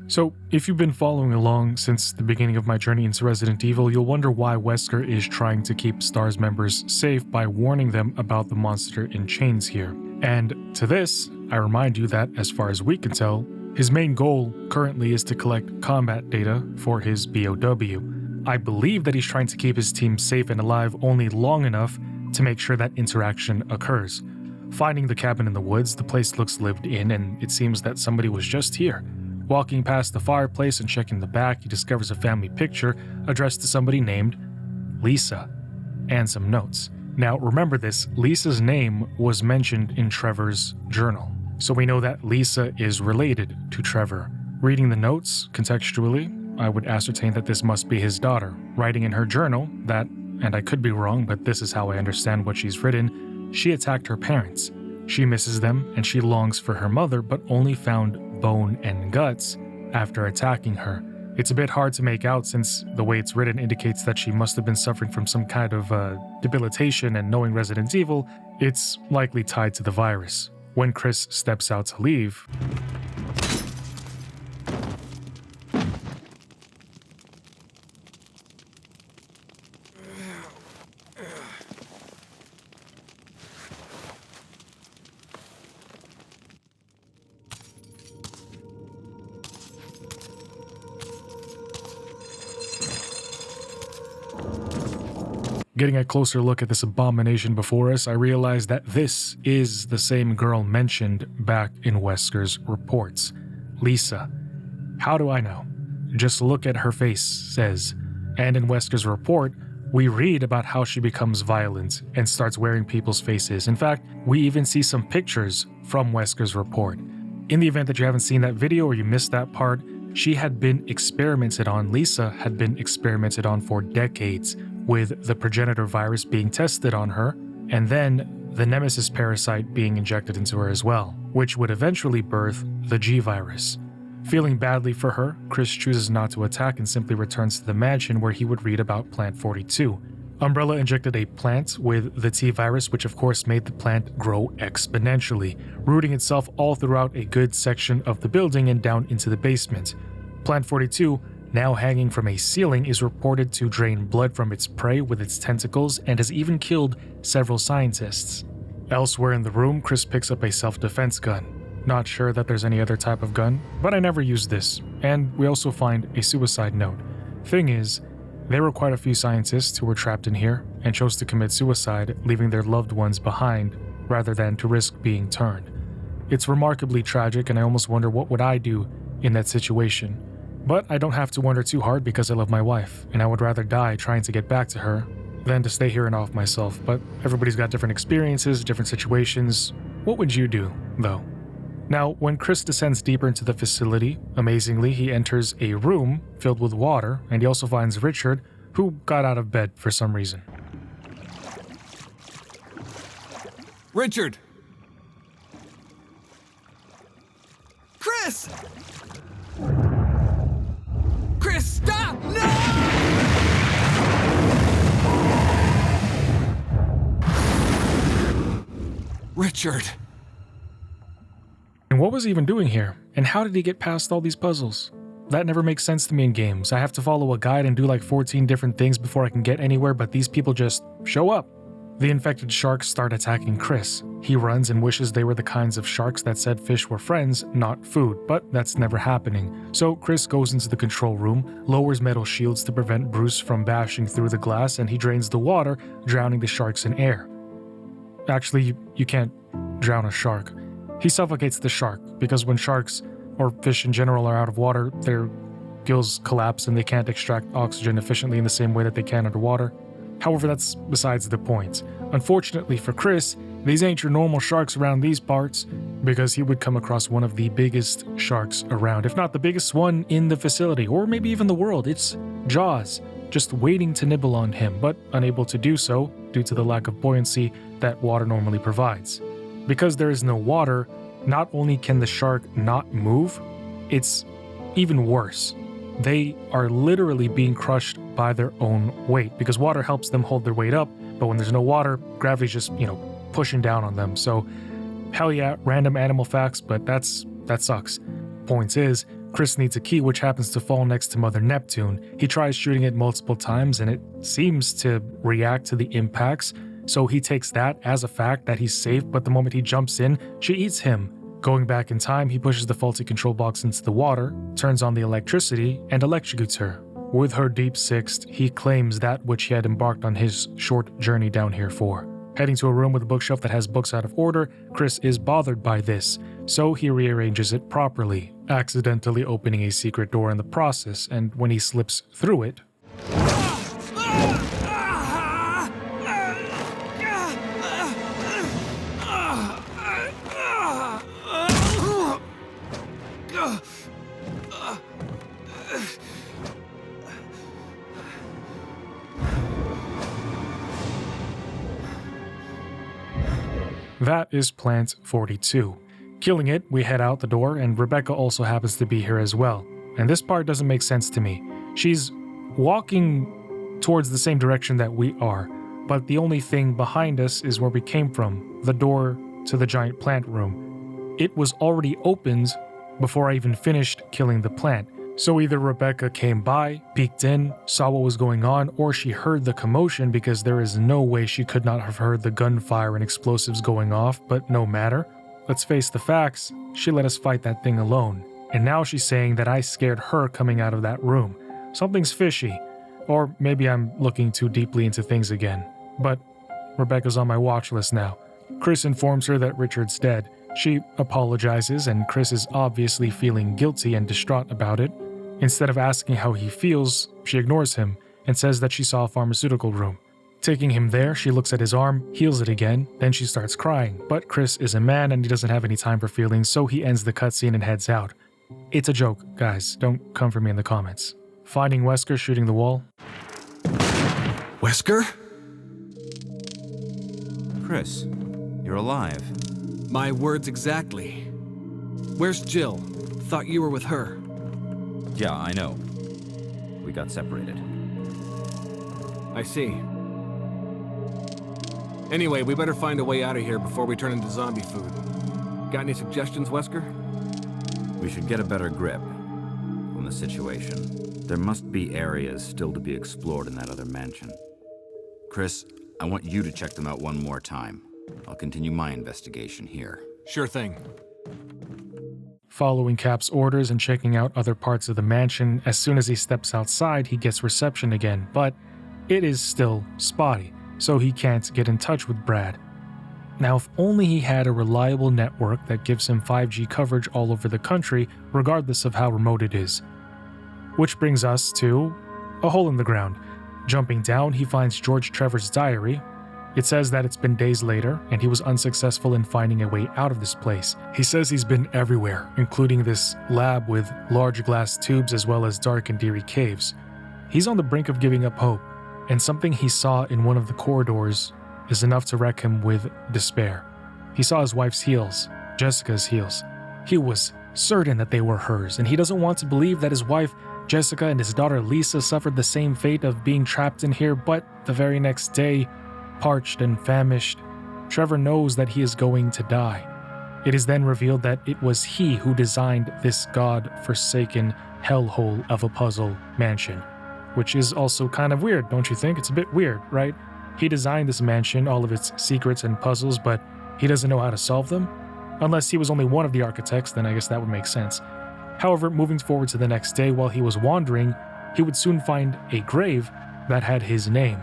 So, if you've been following along since the beginning of my journey into Resident Evil, you'll wonder why Wesker is trying to keep STARS members safe by warning them about the monster in chains here. And to this, I remind you that, as far as we can tell, his main goal currently is to collect combat data for his BOW. I believe that he's trying to keep his team safe and alive only long enough to make sure that interaction occurs. Finding the cabin in the woods, the place looks lived in, and it seems that somebody was just here. Walking past the fireplace and checking the back, he discovers a family picture addressed to somebody named Lisa, and some notes. Now, remember this, Lisa's name was mentioned in Trevor's journal, so we know that Lisa is related to Trevor. Reading the notes, contextually, I would ascertain that this must be his daughter, writing in her journal that, and I could be wrong, but this is how I understand what she's written, she attacked her parents. She misses them, and she longs for her mother, but only found bone and guts after attacking her. It's a bit hard to make out since the way it's written indicates that she must have been suffering from some kind of debilitation, and knowing Resident Evil, it's likely tied to the virus. When Chris steps out to leave, getting a closer look at this abomination before us, I realized that this is the same girl mentioned back in Wesker's reports. Lisa. How do I know? Just look at her face, says. And in Wesker's report, we read about how she becomes violent and starts wearing people's faces. In fact, we even see some pictures from Wesker's report. In the event that you haven't seen that video or you missed that part, she had been experimented on. Lisa had been experimented on for decades, with the progenitor virus being tested on her, and then the Nemesis parasite being injected into her as well, which would eventually birth the G virus. Feeling badly for her, Chris chooses not to attack and simply returns to the mansion where he would read about Plant 42. Umbrella injected a plant with the T virus, which of course made the plant grow exponentially, rooting itself all throughout a good section of the building and down into the basement. Plant 42, now hanging from a ceiling, is reported to drain blood from its prey with its tentacles and has even killed several scientists. Elsewhere in the room, Chris picks up a self-defense gun. Not sure that there's any other type of gun, but I never used this. And we also find a suicide note. Thing is, there were quite a few scientists who were trapped in here and chose to commit suicide, leaving their loved ones behind rather than to risk being turned. It's remarkably tragic, and I almost wonder what would I do in that situation. But I don't have to wonder too hard because I love my wife, and I would rather die trying to get back to her than to stay here and off myself. But everybody's got different experiences, different situations. What would you do, though? Now, when Chris descends deeper into the facility, amazingly, he enters a room filled with water, and he also finds Richard, who got out of bed for some reason. Richard! Chris! Chris, stop! No! Richard. And what was he even doing here? And how did he get past all these puzzles? That never makes sense to me in games. I have to follow a guide and do like 14 different things before I can get anywhere, but these people just show up. The infected sharks start attacking Chris. He runs and wishes they were the kinds of sharks that said fish were friends, not food, but that's never happening. So Chris goes into the control room, lowers metal shields to prevent Bruce from bashing through the glass, and he drains the water, drowning the sharks in air. Actually, you can't drown a shark. He suffocates the shark, because when sharks, or fish in general, are out of water, their gills collapse and they can't extract oxygen efficiently in the same way that they can underwater. However, that's besides the point. Unfortunately for Chris, these ain't your normal sharks around these parts, because he would come across one of the biggest sharks around, if not the biggest one in the facility, or maybe even the world. It's Jaws, just waiting to nibble on him, but unable to do so due to the lack of buoyancy that water normally provides. Because there is no water, not only can the shark not move, it's even worse. They are literally being crushed by their own weight, because water helps them hold their weight up, but when there's no water, gravity's just, pushing down on them. So, hell yeah, random animal facts, but that sucks. Point is, Chris needs a key which happens to fall next to Mother Neptune. He tries shooting it multiple times and it seems to react to the impacts, so he takes that as a fact that he's safe, but the moment he jumps in, she eats him. Going back in time, he pushes the faulty control box into the water, turns on the electricity, and electrocutes her. With her deep sixth, he claims that which he had embarked on his short journey down here for. Heading to a room with a bookshelf that has books out of order, Chris is bothered by this, so he rearranges it properly, accidentally opening a secret door in the process, and when he slips through it, that is Plant 42. Killing it, we head out the door, and Rebecca also happens to be here as well. And this part doesn't make sense to me. She's walking towards the same direction that we are, but the only thing behind us is where we came from, the door to the giant plant room. It was already opened before I even finished killing the plant. So either Rebecca came by, peeked in, saw what was going on, or she heard the commotion, because there is no way she could not have heard the gunfire and explosives going off, but no matter. Let's face the facts, she let us fight that thing alone. And now she's saying that I scared her coming out of that room. Something's fishy. Or maybe I'm looking too deeply into things again. But Rebecca's on my watch list now. Chris informs her that Richard's dead. She apologizes, and Chris is obviously feeling guilty and distraught about it. Instead of asking how he feels, she ignores him and says that she saw a pharmaceutical room. Taking him there, she looks at his arm, heals it again, then she starts crying. But Chris is a man and he doesn't have any time for feelings, so he ends the cutscene and heads out. It's a joke, guys. Don't come for me in the comments. Finding Wesker shooting the wall. Wesker? Chris, you're alive. My words exactly. Where's Jill? Thought you were with her. Yeah, I know. We got separated. I see. Anyway, we better find a way out of here before we turn into zombie food. Got any suggestions, Wesker? We should get a better grip on the situation. There must be areas still to be explored in that other mansion. Chris, I want you to check them out one more time. I'll continue my investigation here. Sure thing. Following Cap's orders and checking out other parts of the mansion, as soon as he steps outside, he gets reception again, but it is still spotty, so he can't get in touch with Brad. Now, if only he had a reliable network that gives him 5G coverage all over the country, regardless of how remote it is. Which brings us to a hole in the ground. Jumping down, he finds George Trevor's diary. It says that it's been days later, and he was unsuccessful in finding a way out of this place. He says he's been everywhere, including this lab with large glass tubes as well as dark and eerie caves. He's on the brink of giving up hope, and something he saw in one of the corridors is enough to wreck him with despair. He saw his wife's heels, Jessica's heels. He was certain that they were hers, and he doesn't want to believe that his wife, Jessica, and his daughter Lisa suffered the same fate of being trapped in here, but the very next day, parched and famished, Trevor knows that he is going to die. It is then revealed that it was he who designed this god-forsaken hellhole of a puzzle mansion. Which is also kind of weird, don't you think? It's a bit weird, right? He designed this mansion, all of its secrets and puzzles, but he doesn't know how to solve them? Unless he was only one of the architects, then I guess that would make sense. However, moving forward to the next day, while he was wandering, he would soon find a grave that had his name.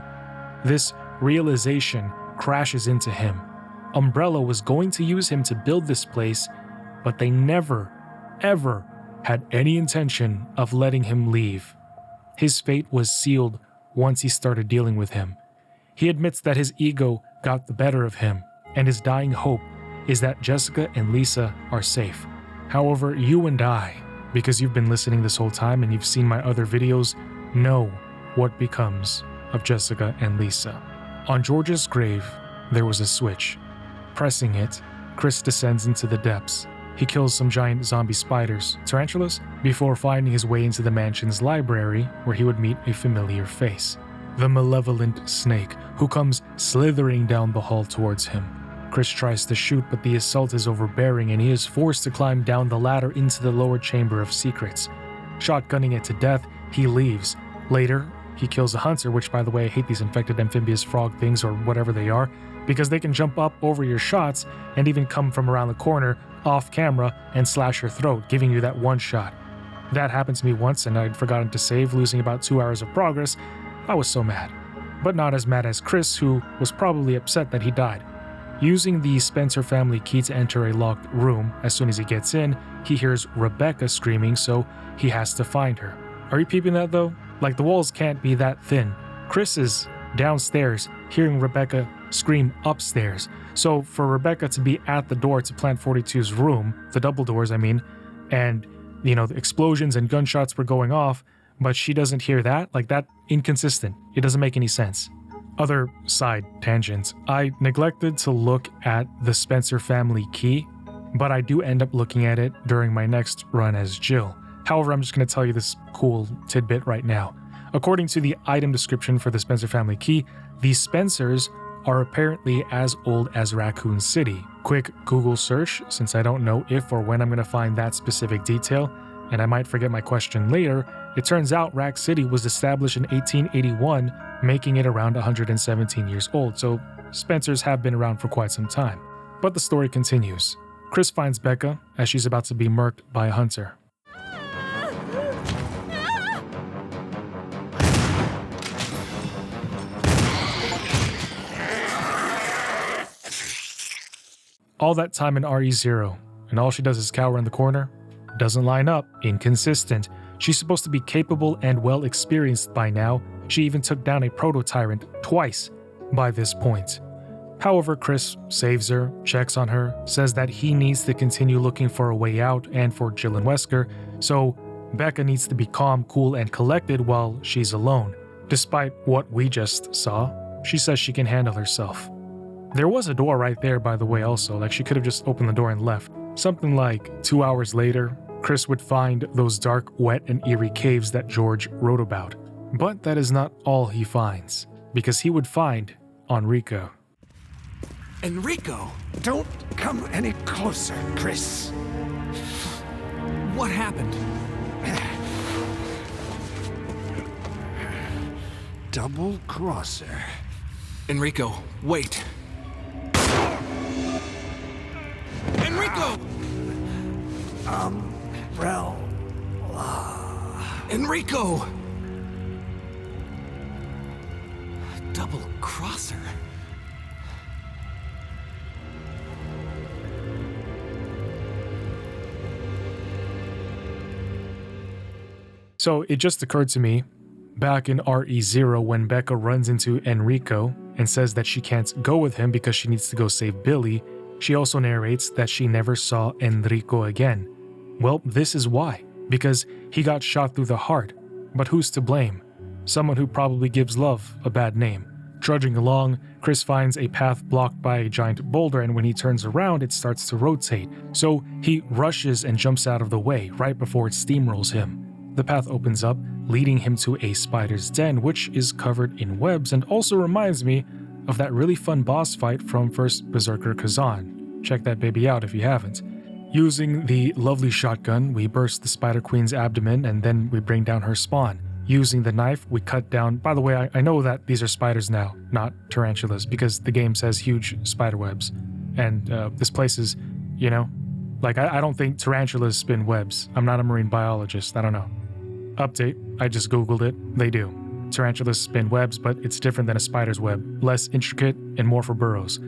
This realization crashes into him. Umbrella was going to use him to build this place, but they never, ever had any intention of letting him leave. His fate was sealed once he started dealing with him. He admits that his ego got the better of him, and his dying hope is that Jessica and Lisa are safe. However, you and I, because you've been listening this whole time and you've seen my other videos, know what becomes of Jessica and Lisa. On George's grave, there was a switch. Pressing it, Chris descends into the depths. He kills some giant zombie spiders, tarantulas, before finding his way into the mansion's library, where he would meet a familiar face. The malevolent snake, who comes slithering down the hall towards him. Chris tries to shoot, but the assault is overbearing and he is forced to climb down the ladder into the lower chamber of secrets. Shotgunning it to death, he leaves. Later, he kills a hunter, which, by the way, I hate these infected amphibious frog things or whatever they are, because they can jump up over your shots and even come from around the corner, off camera, and slash your throat, giving you that one shot. That happened to me once and I'd forgotten to save, losing about 2 hours of progress. I was so mad. But not as mad as Chris, who was probably upset that he died. Using the Spencer family key to enter a locked room, as soon as he gets in, he hears Rebecca screaming, so he has to find her. Are you peeping that though? Like, the walls can't be that thin. Chris is downstairs, hearing Rebecca scream upstairs. So for Rebecca to be at the door to Plant 42's room, the double doors I mean, and, the explosions and gunshots were going off, but she doesn't hear that, like, that inconsistent. It doesn't make any sense. Other side tangents. I neglected to look at the Spencer family key, but I do end up looking at it during my next run as Jill. However, I'm just going to tell you this cool tidbit right now. According to the item description for the Spencer family key, the Spencers are apparently as old as Raccoon City. Quick Google search, since I don't know if or when I'm going to find that specific detail, and I might forget my question later. It turns out Rack City was established in 1881, making it around 117 years old, so Spencers have been around for quite some time. But the story continues. Chris finds Becca as she's about to be murked by a hunter. All that time in RE0, and all she does is cower in the corner? Doesn't line up, inconsistent. She's supposed to be capable and well experienced by now. She even took down a proto-tyrant twice by this point. However, Chris saves her, checks on her, says that he needs to continue looking for a way out and for Jill and Wesker, so Becca needs to be calm, cool, and collected while she's alone. Despite what we just saw, she says she can handle herself. There was a door right there, by the way, also, like she could have just opened the door and left. Something like 2 hours later, Chris would find those dark, wet, and eerie caves that George wrote about. But that is not all he finds, because he would find Enrico. Enrico! Don't come any closer, Chris. What happened? Double crosser. Enrico, wait. Enrico! Umbrella. Enrico! Double crosser. So it just occurred to me, back in RE0 when Becca runs into Enrico and says that she can't go with him because she needs to go save Billy, she also narrates that she never saw Enrico again. Well, this is why. Because he got shot through the heart. But who's to blame? Someone who probably gives love a bad name. Trudging along, Chris finds a path blocked by a giant boulder, and when he turns around, it starts to rotate. So he rushes and jumps out of the way right before it steamrolls him. The path opens up, leading him to a spider's den, which is covered in webs and also reminds me of that really fun boss fight from first Berserker Kazan. Check that baby out if you haven't. Using the lovely shotgun, we burst the Spider Queen's abdomen and then we bring down her spawn. Using the knife, we cut down... By the way, I know that these are spiders now, not tarantulas, because the game says huge spider webs. And this place is, like, I don't think tarantulas spin webs. I'm not a marine biologist, I don't know. Update, I just googled it, they do. Tarantulas spin webs, but it's different than a spider's web, less intricate and more for burrows.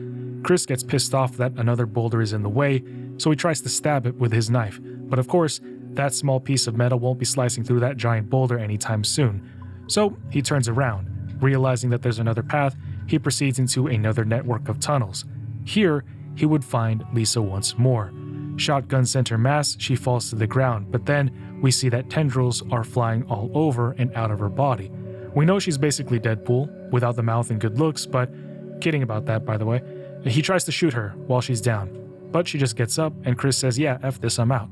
Chris gets pissed off that another boulder is in the way, so he tries to stab it with his knife. But of course, that small piece of metal won't be slicing through that giant boulder anytime soon. So he turns around. Realizing that there's another path, he proceeds into another network of tunnels. Here, he would find Lisa once more. Shotgun center mass, she falls to the ground, but then we see that tendrils are flying all over and out of her body. We know she's basically Deadpool, without the mouth and good looks, but kidding about that, by the way. He tries to shoot her while she's down, but she just gets up and Chris says, yeah, F this, I'm out.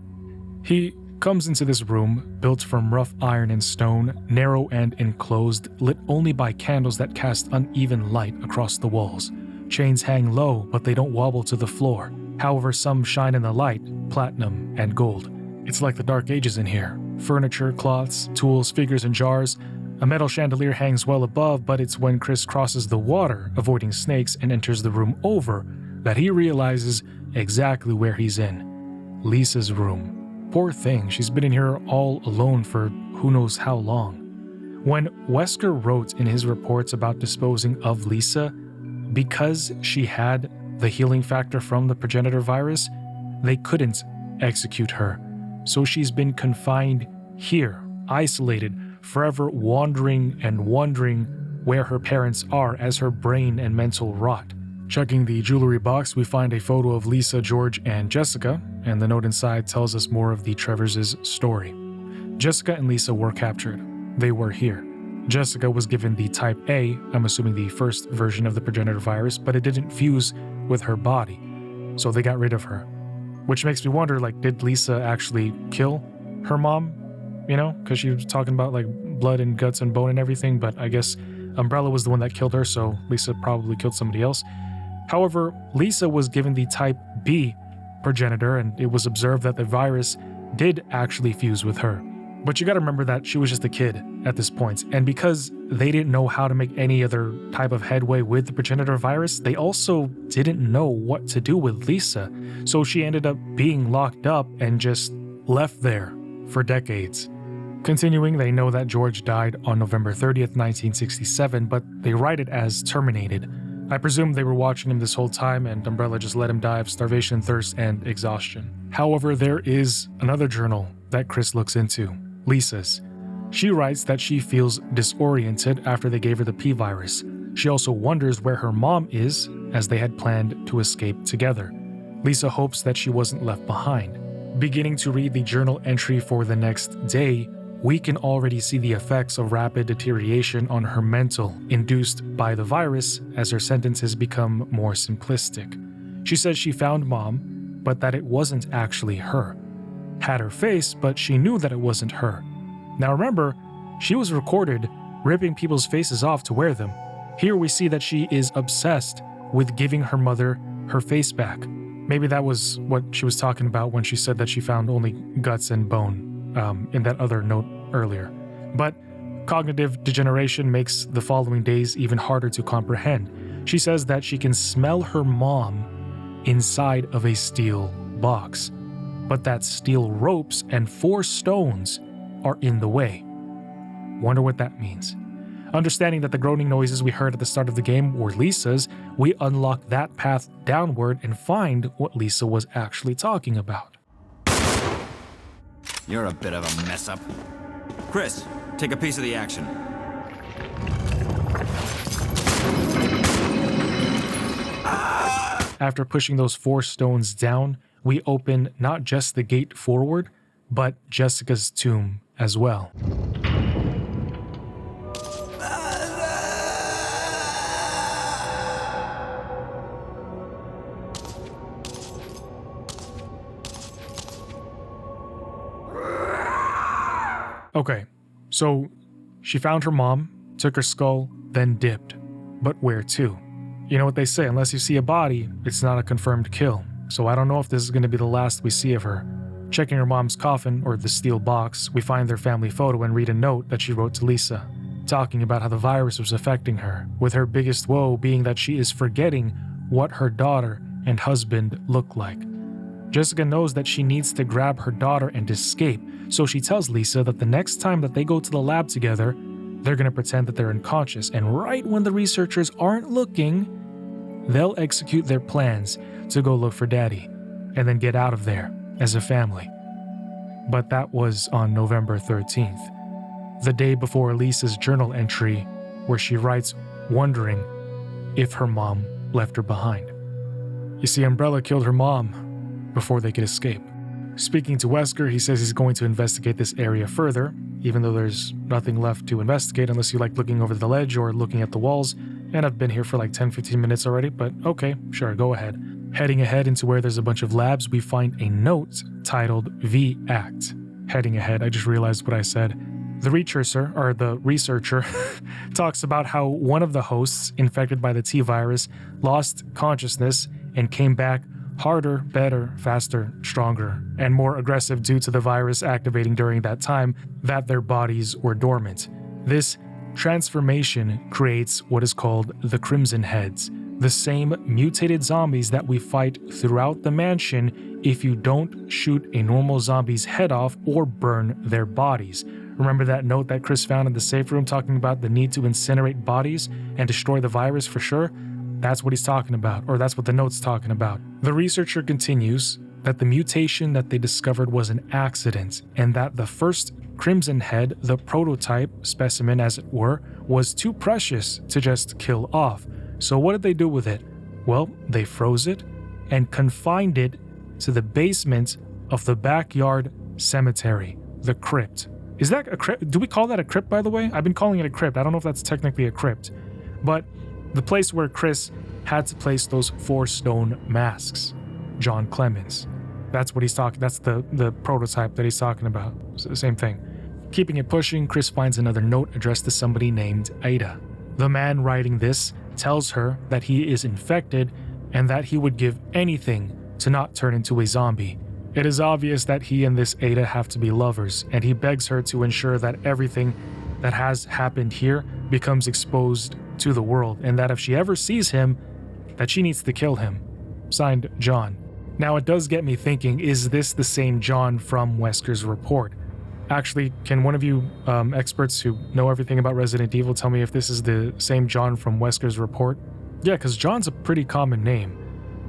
He comes into this room, built from rough iron and stone, narrow and enclosed, lit only by candles that cast uneven light across the walls. Chains hang low, but they don't wobble to the floor. However, some shine in the light, platinum and gold. It's like the Dark Ages in here. Furniture, cloths, tools, figures, and jars. A metal chandelier hangs well above, but it's when Chris crosses the water, avoiding snakes, and enters the room over, that he realizes exactly where he's in. Lisa's room. Poor thing, she's been in here all alone for who knows how long. When Wesker wrote in his reports about disposing of Lisa, because she had the healing factor from the progenitor virus, they couldn't execute her. So she's been confined here, isolated, forever wandering and wondering where her parents are as her brain and mental rot. Checking the jewelry box, we find a photo of Lisa, George, and Jessica, and the note inside tells us more of the Trevors' story. Jessica and Lisa were captured. They were here. Jessica was given the Type A, I'm assuming the first version of the progenitor virus, but it didn't fuse with her body, so they got rid of her. Which makes me wonder, did Lisa actually kill her mom? You know, because she was talking about, blood and guts and bone and everything, but I guess Umbrella was the one that killed her, so Lisa probably killed somebody else. However, Lisa was given the Type B progenitor, and it was observed that the virus did actually fuse with her. But you gotta remember that she was just a kid at this point, and because they didn't know how to make any other type of headway with the progenitor virus, they also didn't know what to do with Lisa, so she ended up being locked up and just left there for decades. Continuing, they know that George died on November 30th, 1967, but they write it as terminated. I presume they were watching him this whole time and Umbrella just let him die of starvation, thirst, and exhaustion. However, there is another journal that Chris looks into, Lisa's. She writes that she feels disoriented after they gave her the P virus. She also wonders where her mom is, as they had planned to escape together. Lisa hopes that she wasn't left behind. Beginning to read the journal entry for the next day, we can already see the effects of rapid deterioration on her mental, induced by the virus as her sentences become more simplistic. She says she found mom, but that it wasn't actually her. Had her face, but she knew that it wasn't her. Now remember, she was recorded ripping people's faces off to wear them. Here we see that she is obsessed with giving her mother her face back. Maybe that was what she was talking about when she said that she found only guts and bone in that other note earlier. But cognitive degeneration makes the following days even harder to comprehend. She says that she can smell her mom inside of a steel box, but that steel ropes and 4 stones are in the way. Wonder what that means. Understanding that the groaning noises we heard at the start of the game were Lisa's, we unlock that path downward and find what Lisa was actually talking about. You're a bit of a mess-up. Chris, take a piece of the action. After pushing those 4 stones down, we open not just the gate forward, but Jessica's tomb as well. Okay, so she found her mom, took her skull, then dipped. But where to? You know what they say, unless you see a body, it's not a confirmed kill. So I don't know if this is going to be the last we see of her. Checking her mom's coffin, or the steel box, we find their family photo and read a note that she wrote to Lisa, talking about how the virus was affecting her, with her biggest woe being that she is forgetting what her daughter and husband look like. Jessica knows that she needs to grab her daughter and escape, so she tells Lisa that the next time that they go to the lab together, they're going to pretend that they're unconscious, and right when the researchers aren't looking, they'll execute their plans to go look for Daddy and then get out of there as a family. But that was on November 13th, the day before Lisa's journal entry where she writes wondering if her mom left her behind. You see, Umbrella killed her mom before they could escape. Speaking to Wesker, he says he's going to investigate this area further, even though there's nothing left to investigate unless you like looking over the ledge or looking at the walls, and I've been here for like 10-15 minutes already, but okay, sure, go ahead. Heading ahead into where there's a bunch of labs, we find a note titled V-Act. Heading ahead, I just realized what I said. The researcher, talks about how one of the hosts infected by the T-virus lost consciousness and came back harder, better, faster, stronger, and more aggressive due to the virus activating during that time that their bodies were dormant. This transformation creates what is called the Crimson Heads, the same mutated zombies that we fight throughout the mansion if you don't shoot a normal zombie's head off or burn their bodies. Remember that note that Chris found in the safe room talking about the need to incinerate bodies and destroy the virus for sure? That's what he's talking about, or that's what the note's talking about. The researcher continues that the mutation that they discovered was an accident, and that the first Crimson Head, the prototype specimen as it were, was too precious to just kill off. So what did they do with it? Well, they froze it and confined it to the basement of the backyard cemetery, the crypt. Is that a crypt? Do we call that a crypt, by the way? I've been calling it a crypt. I don't know if that's technically a crypt. But the place where Chris had to place those 4 stone masks. John Clemens. That's what he's talking. That's the prototype that he's talking about. It's the same thing. Keeping it pushing, Chris finds another note addressed to somebody named Ada. The man writing this tells her that he is infected and that he would give anything to not turn into a zombie. It is obvious that he and this Ada have to be lovers, and he begs her to ensure that everything that has happened here becomes exposed to the world, and that if she ever sees him, that she needs to kill him. Signed, John. Now it does get me thinking, is this the same John from Wesker's report? Actually, can one of you experts who know everything about Resident Evil tell me if this is the same John from Wesker's report? Yeah, because John's a pretty common name.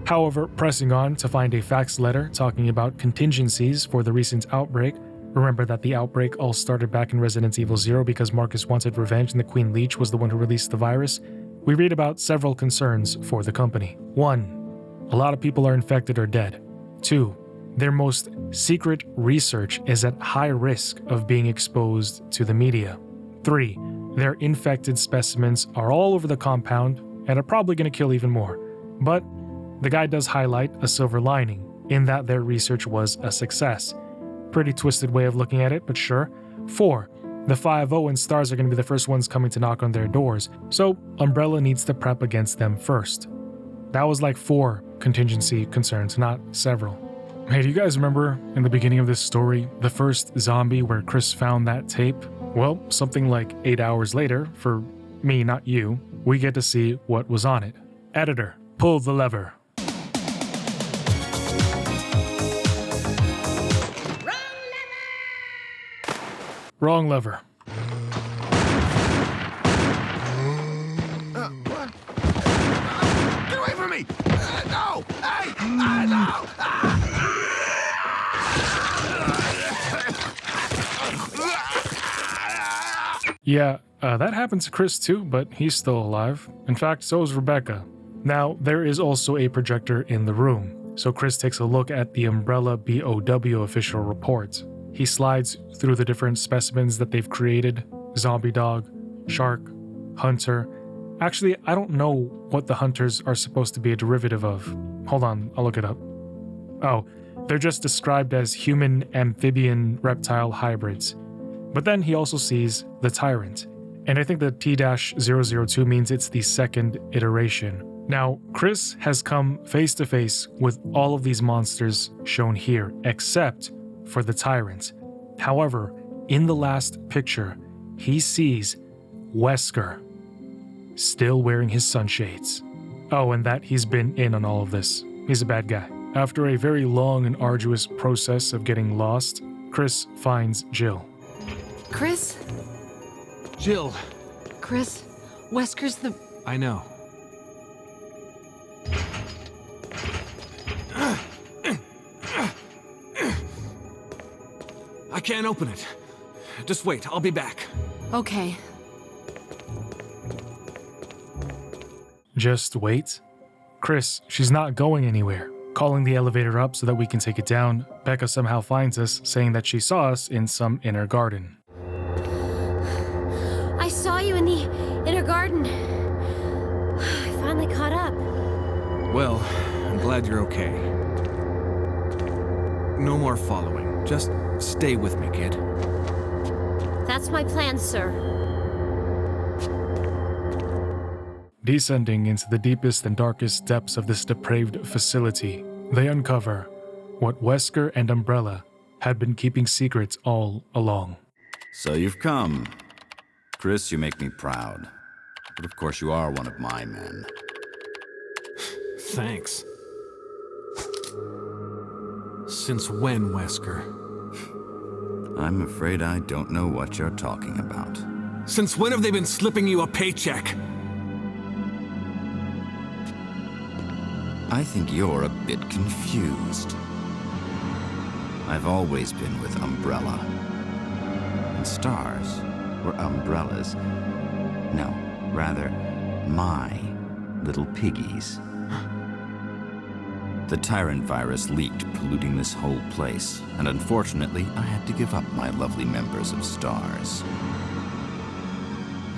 However, pressing on to find a fax letter talking about contingencies for the recent outbreak. Remember that the outbreak all started back in Resident Evil 0 because Marcus wanted revenge and the Queen Leech was the one who released the virus. We read about several concerns for the company. 1. A lot of people are infected or dead. 2. Their most secret research is at high risk of being exposed to the media. 3. Their infected specimens are all over the compound and are probably going to kill even more. But the guy does highlight a silver lining in that their research was a success. Pretty twisted way of looking at it, but sure. 4. The 5-0 and Stars are going to be the first ones coming to knock on their doors, so Umbrella needs to prep against them first. That was like 4 contingency concerns, not several. Hey, do you guys remember in the beginning of this story, the first zombie where Chris found that tape? Well, something like 8 hours later, for me, not you, we get to see what was on it. Editor, pull the lever. Wrong lever. What? Get away from me! No! Hey! No! Yeah, that happened to Chris too, but he's still alive. In fact, so is Rebecca. Now, there is also a projector in the room, so Chris takes a look at the Umbrella BOW official report. He slides through the different specimens that they've created: zombie dog, shark, hunter. Actually, I don't know what the hunters are supposed to be a derivative of. Hold on, I'll look it up. Oh, they're just described as human amphibian reptile hybrids. But then he also sees the Tyrant, and I think the T-002 means it's the second iteration. Now, Chris has come face to face with all of these monsters shown here, except for the Tyrant. However, in the last picture, he sees Wesker, still wearing his sunshades. Oh, and that he's been in on all of this. He's a bad guy. After a very long and arduous process of getting lost, Chris finds Jill. Chris? Jill. Chris, Wesker's the... I know. can't open it. Just wait, I'll be back. Okay. Just wait? Chris, she's not going anywhere. Calling the elevator up so that we can take it down, Becca somehow finds us, saying that she saw us in some inner garden. I saw you in the inner garden. I finally caught up. Well, I'm glad you're okay. No more following. Just stay with me, kid. That's my plan, sir. Descending into the deepest and darkest depths of this depraved facility, they uncover what Wesker and Umbrella had been keeping secrets all along. So you've come. Chris, you make me proud. But of course you are one of my men. Thanks. Since when, Wesker? I'm afraid I don't know what you're talking about. Since when have they been slipping you a paycheck? I think you're a bit confused. I've always been with Umbrella. And stars were Umbrellas. No, rather, my little piggies. The Tyrant virus leaked, polluting this whole place, and unfortunately, I had to give up my lovely members of Stars.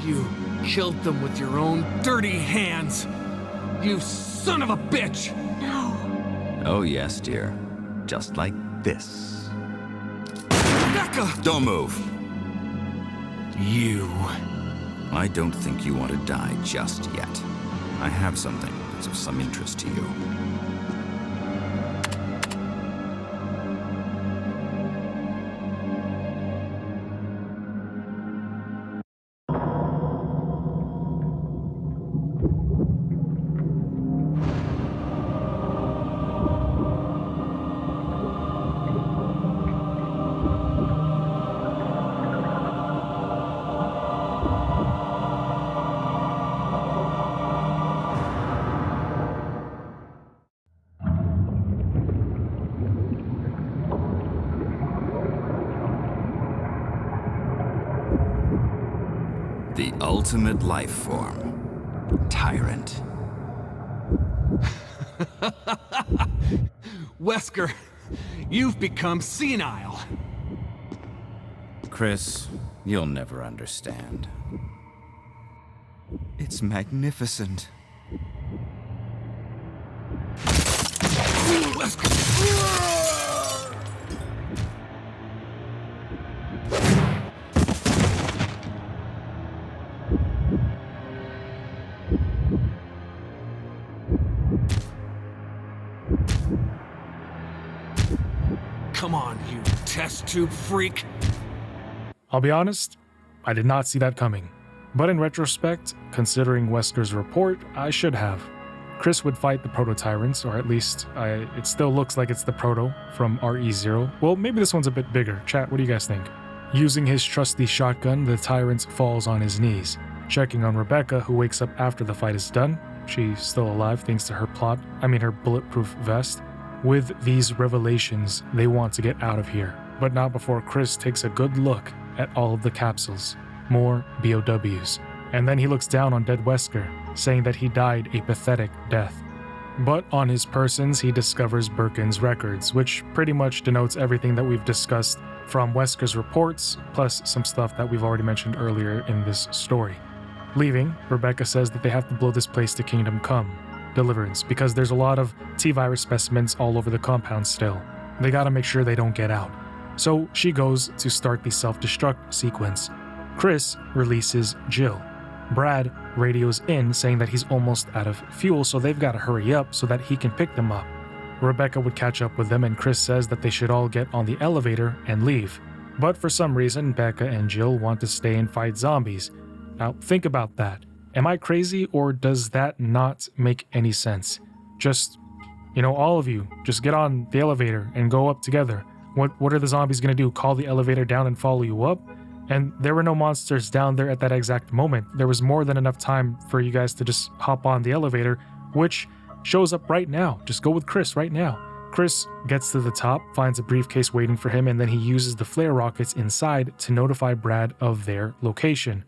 You killed them with your own dirty hands! You son of a bitch! No. Oh yes, dear. Just like this. Becca! Don't move! You... I don't think you want to die just yet. I have something that's of some interest to you. The ultimate life form. Tyrant. Wesker, you've become senile. Chris, you'll never understand. It's magnificent. Come on, you test tube freak. I'll be honest, I did not see that coming. But in retrospect, considering Wesker's report, I should have. Chris would fight the Proto-Tyrants, or at least it still looks like it's the Proto from RE0. Well, maybe this one's a bit bigger. Chat, what do you guys think? Using his trusty shotgun, the Tyrant falls on his knees, checking on Rebecca, who wakes up after the fight is done. She's still alive thanks to her her bulletproof vest. With these revelations, they want to get out of here, but not before Chris takes a good look at all of the capsules. More BOWs. And then he looks down on dead Wesker, saying that he died a pathetic death. But on his persons, he discovers Birkin's records, which pretty much denotes everything that we've discussed from Wesker's reports, plus some stuff that we've already mentioned earlier in this story. Leaving, Rebecca says that they have to blow this place to Kingdom Come, Deliverance, because there's a lot of T-virus specimens all over the compound still. They gotta make sure they don't get out. So she goes to start the self-destruct sequence. Chris releases Jill. Brad radios in saying that he's almost out of fuel, so they've gotta hurry up so that he can pick them up. Rebecca would catch up with them, and Chris says that they should all get on the elevator and leave. But for some reason, Becca and Jill want to stay and fight zombies. Now think about that. Am I crazy, or does that not make any sense? Just, all of you, just get on the elevator and go up together. What are the zombies gonna do? Call the elevator down and follow you up? And there were no monsters down there at that exact moment. There was more than enough time for you guys to just hop on the elevator, which shows up right now. Just go with Chris right now. Chris gets to the top, finds a briefcase waiting for him, and then he uses the flare rockets inside to notify Brad of their location.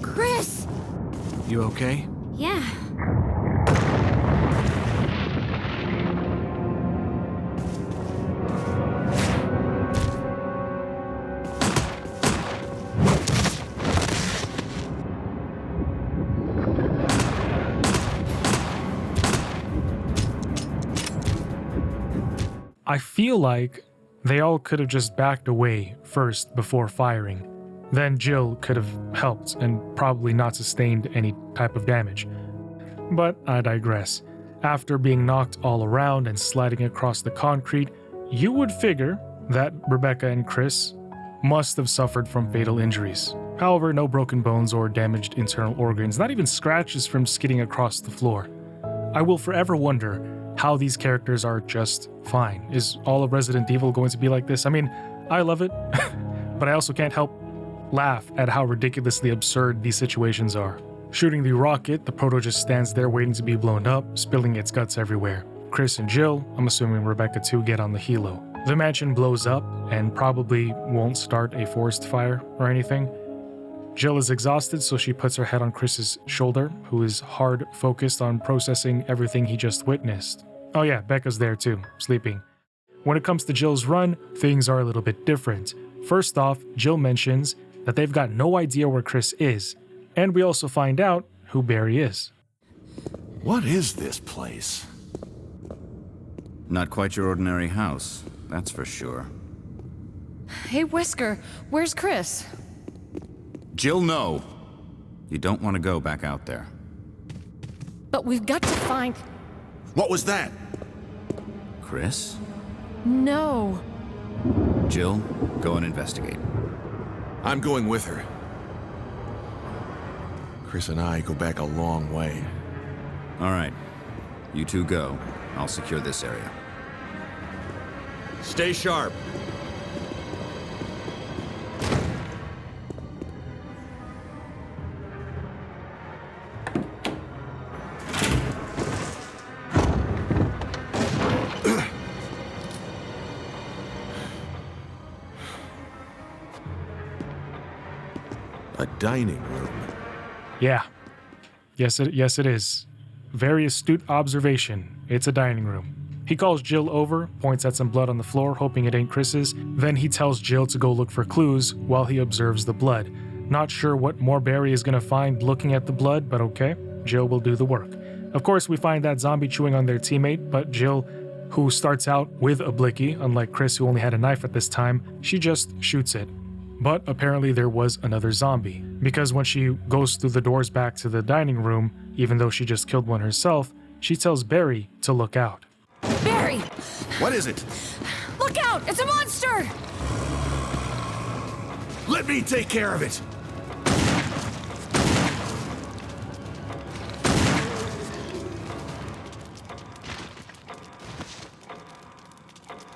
Chris! You okay? Yeah. I feel like they all could have just backed away first before firing. Then Jill could have helped and probably not sustained any type of damage. But I digress. After being knocked all around and sliding across the concrete, you would figure that Rebecca and Chris must have suffered from fatal injuries. However, no broken bones or damaged internal organs, not even scratches from skidding across the floor. I will forever wonder how these characters are just fine. Is all of Resident Evil going to be like this? I mean, I love it, but I also can't help laugh at how ridiculously absurd these situations are. Shooting the rocket, the Proto just stands there waiting to be blown up, spilling its guts everywhere. Chris and Jill, I'm assuming Rebecca too, get on the helo. The mansion blows up and probably won't start a forest fire or anything. Jill is exhausted, so she puts her head on Chris's shoulder, who is hard focused on processing everything he just witnessed. Oh yeah, Becca's there too, sleeping. When it comes to Jill's run, things are a little bit different. First off, Jill mentions that they've got no idea where Chris is, and we also find out who Barry is. What is this place? Not quite your ordinary house, that's for sure. Hey, Wesker, where's Chris? Jill, no. You don't want to go back out there. But we've got to find... What was that? Chris? No. Jill, go and investigate. I'm going with her. Chris and I go back a long way. All right. You two go. I'll secure this area. Stay sharp. A dining room. Yeah. Yes, it is. Very astute observation. It's a dining room. He calls Jill over, points at some blood on the floor, hoping it ain't Chris's. Then he tells Jill to go look for clues while he observes the blood. Not sure what more Barry is going to find looking at the blood, but okay, Jill will do the work. Of course, we find that zombie chewing on their teammate, but Jill, who starts out with a blicky, unlike Chris who only had a knife at this time, she just shoots it. But apparently there was another zombie, because when she goes through the doors back to the dining room, even though she just killed one herself, she tells Barry to look out. Barry! What is it? Look out! It's a monster! Let me take care of it!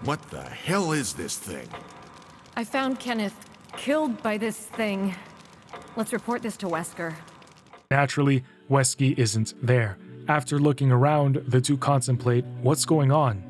What the hell is this thing? I found Kenneth killed by this thing. Let's report this to Wesker. Naturally, Wesker isn't there. After looking around, the two contemplate what's going on,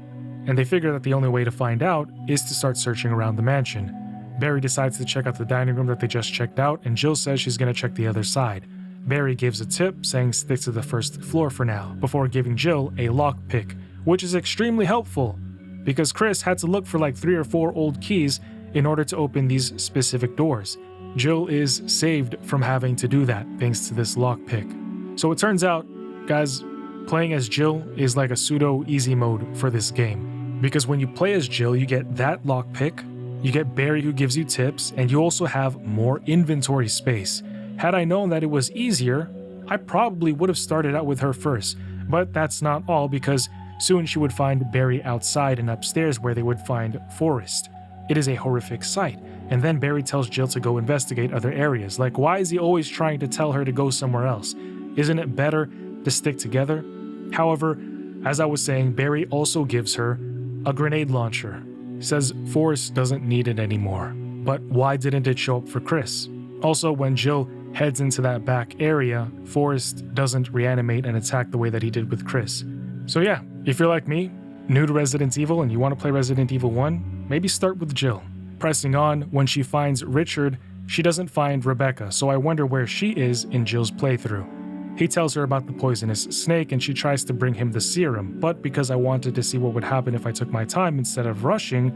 and they figure that the only way to find out is to start searching around the mansion. Barry decides to check out the dining room that they just checked out, and Jill says she's going to check the other side. Barry gives a tip, saying stick to the first floor for now, before giving Jill a lockpick, which is extremely helpful, because Chris had to look for like 3 or 4 old keys in order to open these specific doors. Jill is saved from having to do that thanks to this lockpick. So it turns out, guys, playing as Jill is like a pseudo easy mode for this game. Because when you play as Jill, you get that lockpick, you get Barry who gives you tips, and you also have more inventory space. Had I known that it was easier, I probably would have started out with her first. But that's not all, because soon she would find Barry outside and upstairs where they would find Forrest. It is a horrific sight. And then Barry tells Jill to go investigate other areas. Like, why is he always trying to tell her to go somewhere else? Isn't it better to stick together? However, As I was saying, Barry also gives her a grenade launcher. Says Forrest doesn't need it anymore. But why didn't it show up for Chris? Also, when Jill heads into that back area, Forrest doesn't reanimate and attack the way that he did with Chris. So yeah, if you're like me, new to Resident Evil and you want to play Resident Evil 1, maybe start with Jill. Pressing on, when she finds Richard, she doesn't find Rebecca, so I wonder where she is in Jill's playthrough. He tells her about the poisonous snake and she tries to bring him the serum, but because I wanted to see what would happen if I took my time instead of rushing,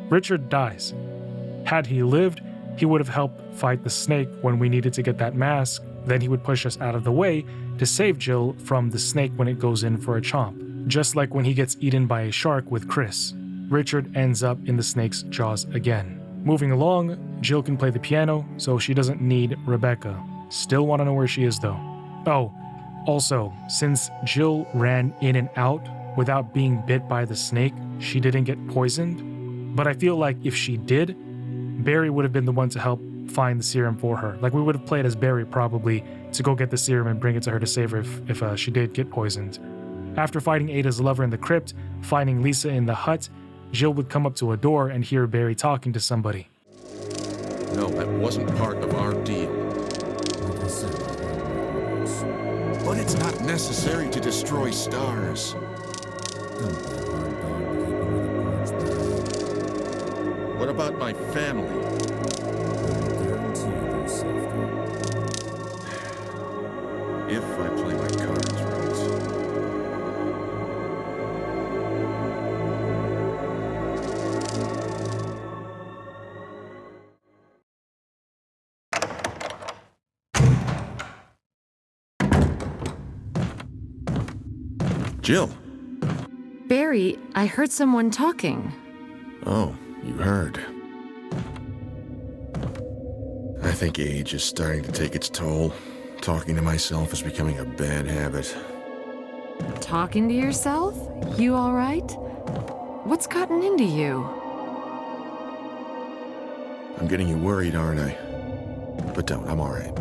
Richard dies. Had he lived, he would have helped fight the snake when we needed to get that mask, then he would push us out of the way to save Jill from the snake when it goes in for a chomp, just like when he gets eaten by a shark with Chris. Richard ends up in the snake's jaws again. Moving along, Jill can play the piano, so she doesn't need Rebecca. Still want to know where she is though. Oh, also, since Jill ran in and out without being bit by the snake, she didn't get poisoned. But I feel like if she did, Barry would have been the one to help find the serum for her. Like, we would have played as Barry probably to go get the serum and bring it to her to save her if she did get poisoned. After fighting Ada's lover in the crypt, finding Lisa in the hut, Jill would come up to a door and hear Barry talking to somebody. No, that wasn't part of our deal. But it's not necessary to destroy stars. What about my family? If I play my cards right. Jill. Barry, I heard someone talking. Oh, you heard. I think age is starting to take its toll. Talking to myself is becoming a bad habit. Talking to yourself? You all right? What's gotten into you? I'm getting you worried, aren't I? But don't, I'm all right.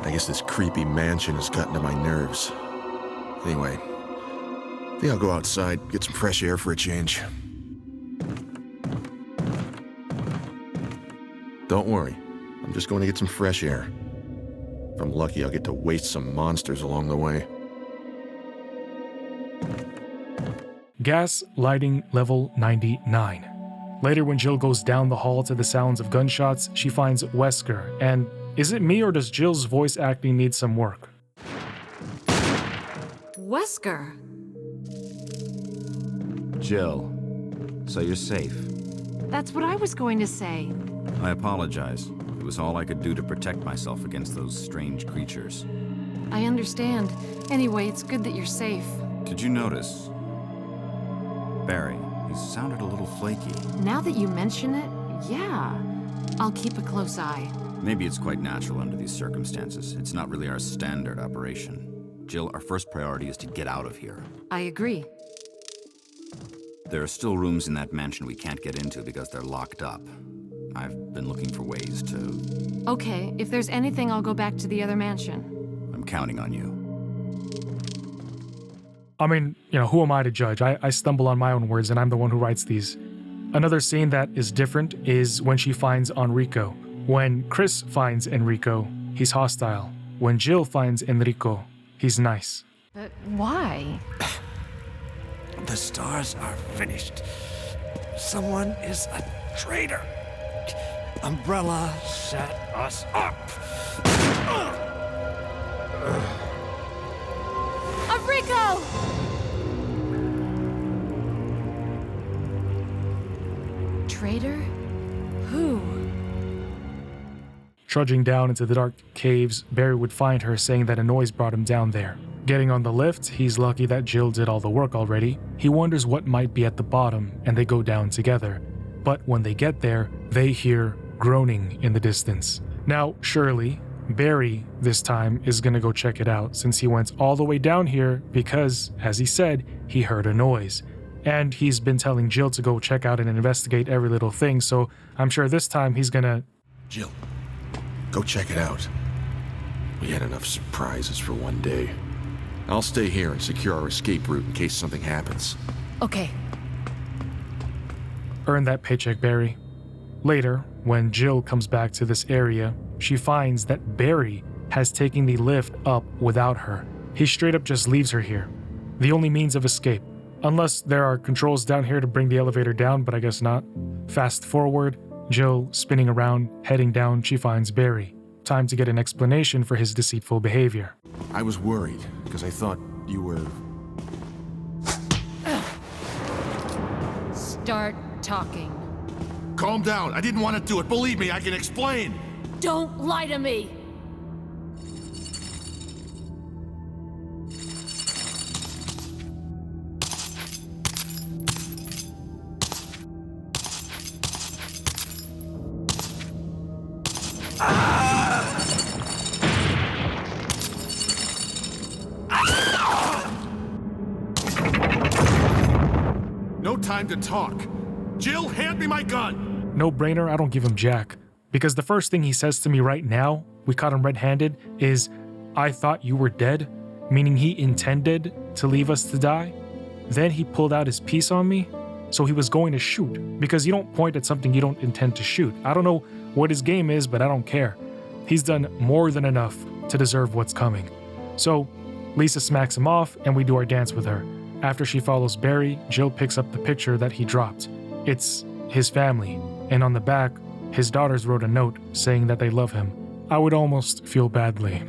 I guess this creepy mansion has gotten to my nerves. Anyway, I think I'll go outside, get some fresh air for a change. Don't worry, I'm just going to get some fresh air. If I'm lucky, I'll get to waste some monsters along the way. Gas lighting level 99. Later, when Jill goes down the hall to the sounds of gunshots, she finds Wesker, and is it me or does Jill's voice acting need some work? Wesker! Jill, so you're safe. That's what I was going to say. I apologize. It was all I could do to protect myself against those strange creatures. I understand. Anyway, it's good that you're safe. Did you notice? Barry, he sounded a little flaky. Now that you mention it, yeah. I'll keep a close eye. Maybe it's quite natural under these circumstances. It's not really our standard operation. Jill, our first priority is to get out of here. I agree. There are still rooms in that mansion we can't get into because they're locked up. I've been looking for ways to... Okay, if there's anything, I'll go back to the other mansion. I'm counting on you. I mean, who am I to judge? I stumble on my own words and I'm the one who writes these. Another scene that is different is when she finds Enrico. When Chris finds Enrico, he's hostile. When Jill finds Enrico, he's nice. But why? The stars are finished. Someone is a traitor. Umbrella set us up. Enrico! Traitor? Who? Trudging down into the dark caves, Barry would find her saying that a noise brought him down there. Getting on the lift, he's lucky that Jill did all the work already. He wonders what might be at the bottom, and they go down together. But when they get there, they hear groaning in the distance. Now, surely, Barry, this time, is gonna go check it out, since he went all the way down here because, as he said, he heard a noise. And he's been telling Jill to go check out and investigate every little thing, so I'm sure this time he's gonna... Jill, go check it out. We had enough surprises for one day. I'll stay here and secure our escape route in case something happens. Okay. Earn that paycheck, Barry. Later, when Jill comes back to this area, she finds that Barry has taken the lift up without her. He straight up just leaves her here. The only means of escape. Unless there are controls down here to bring the elevator down, but I guess not. Fast forward, Jill spinning around, heading down, she finds Barry. Time to get an explanation for his deceitful behavior. I was worried, because I thought you were... Start talking. Calm down. I didn't want to do it. Believe me, I can explain. Don't lie to me! No time to talk. Jill, hand me my gun! No brainer, I don't give him jack. Because the first thing he says to me right now, we caught him red-handed, is, "I thought you were dead," meaning he intended to leave us to die. Then he pulled out his piece on me, so he was going to shoot, because you don't point at something you don't intend to shoot. I don't know what his game is, but I don't care. He's done more than enough to deserve what's coming. So, Lisa smacks him off, and we do our dance with her. After she follows Barry, Jill picks up the picture that he dropped. It's his family, and on the back, his daughters wrote a note saying that they love him. I would almost feel badly.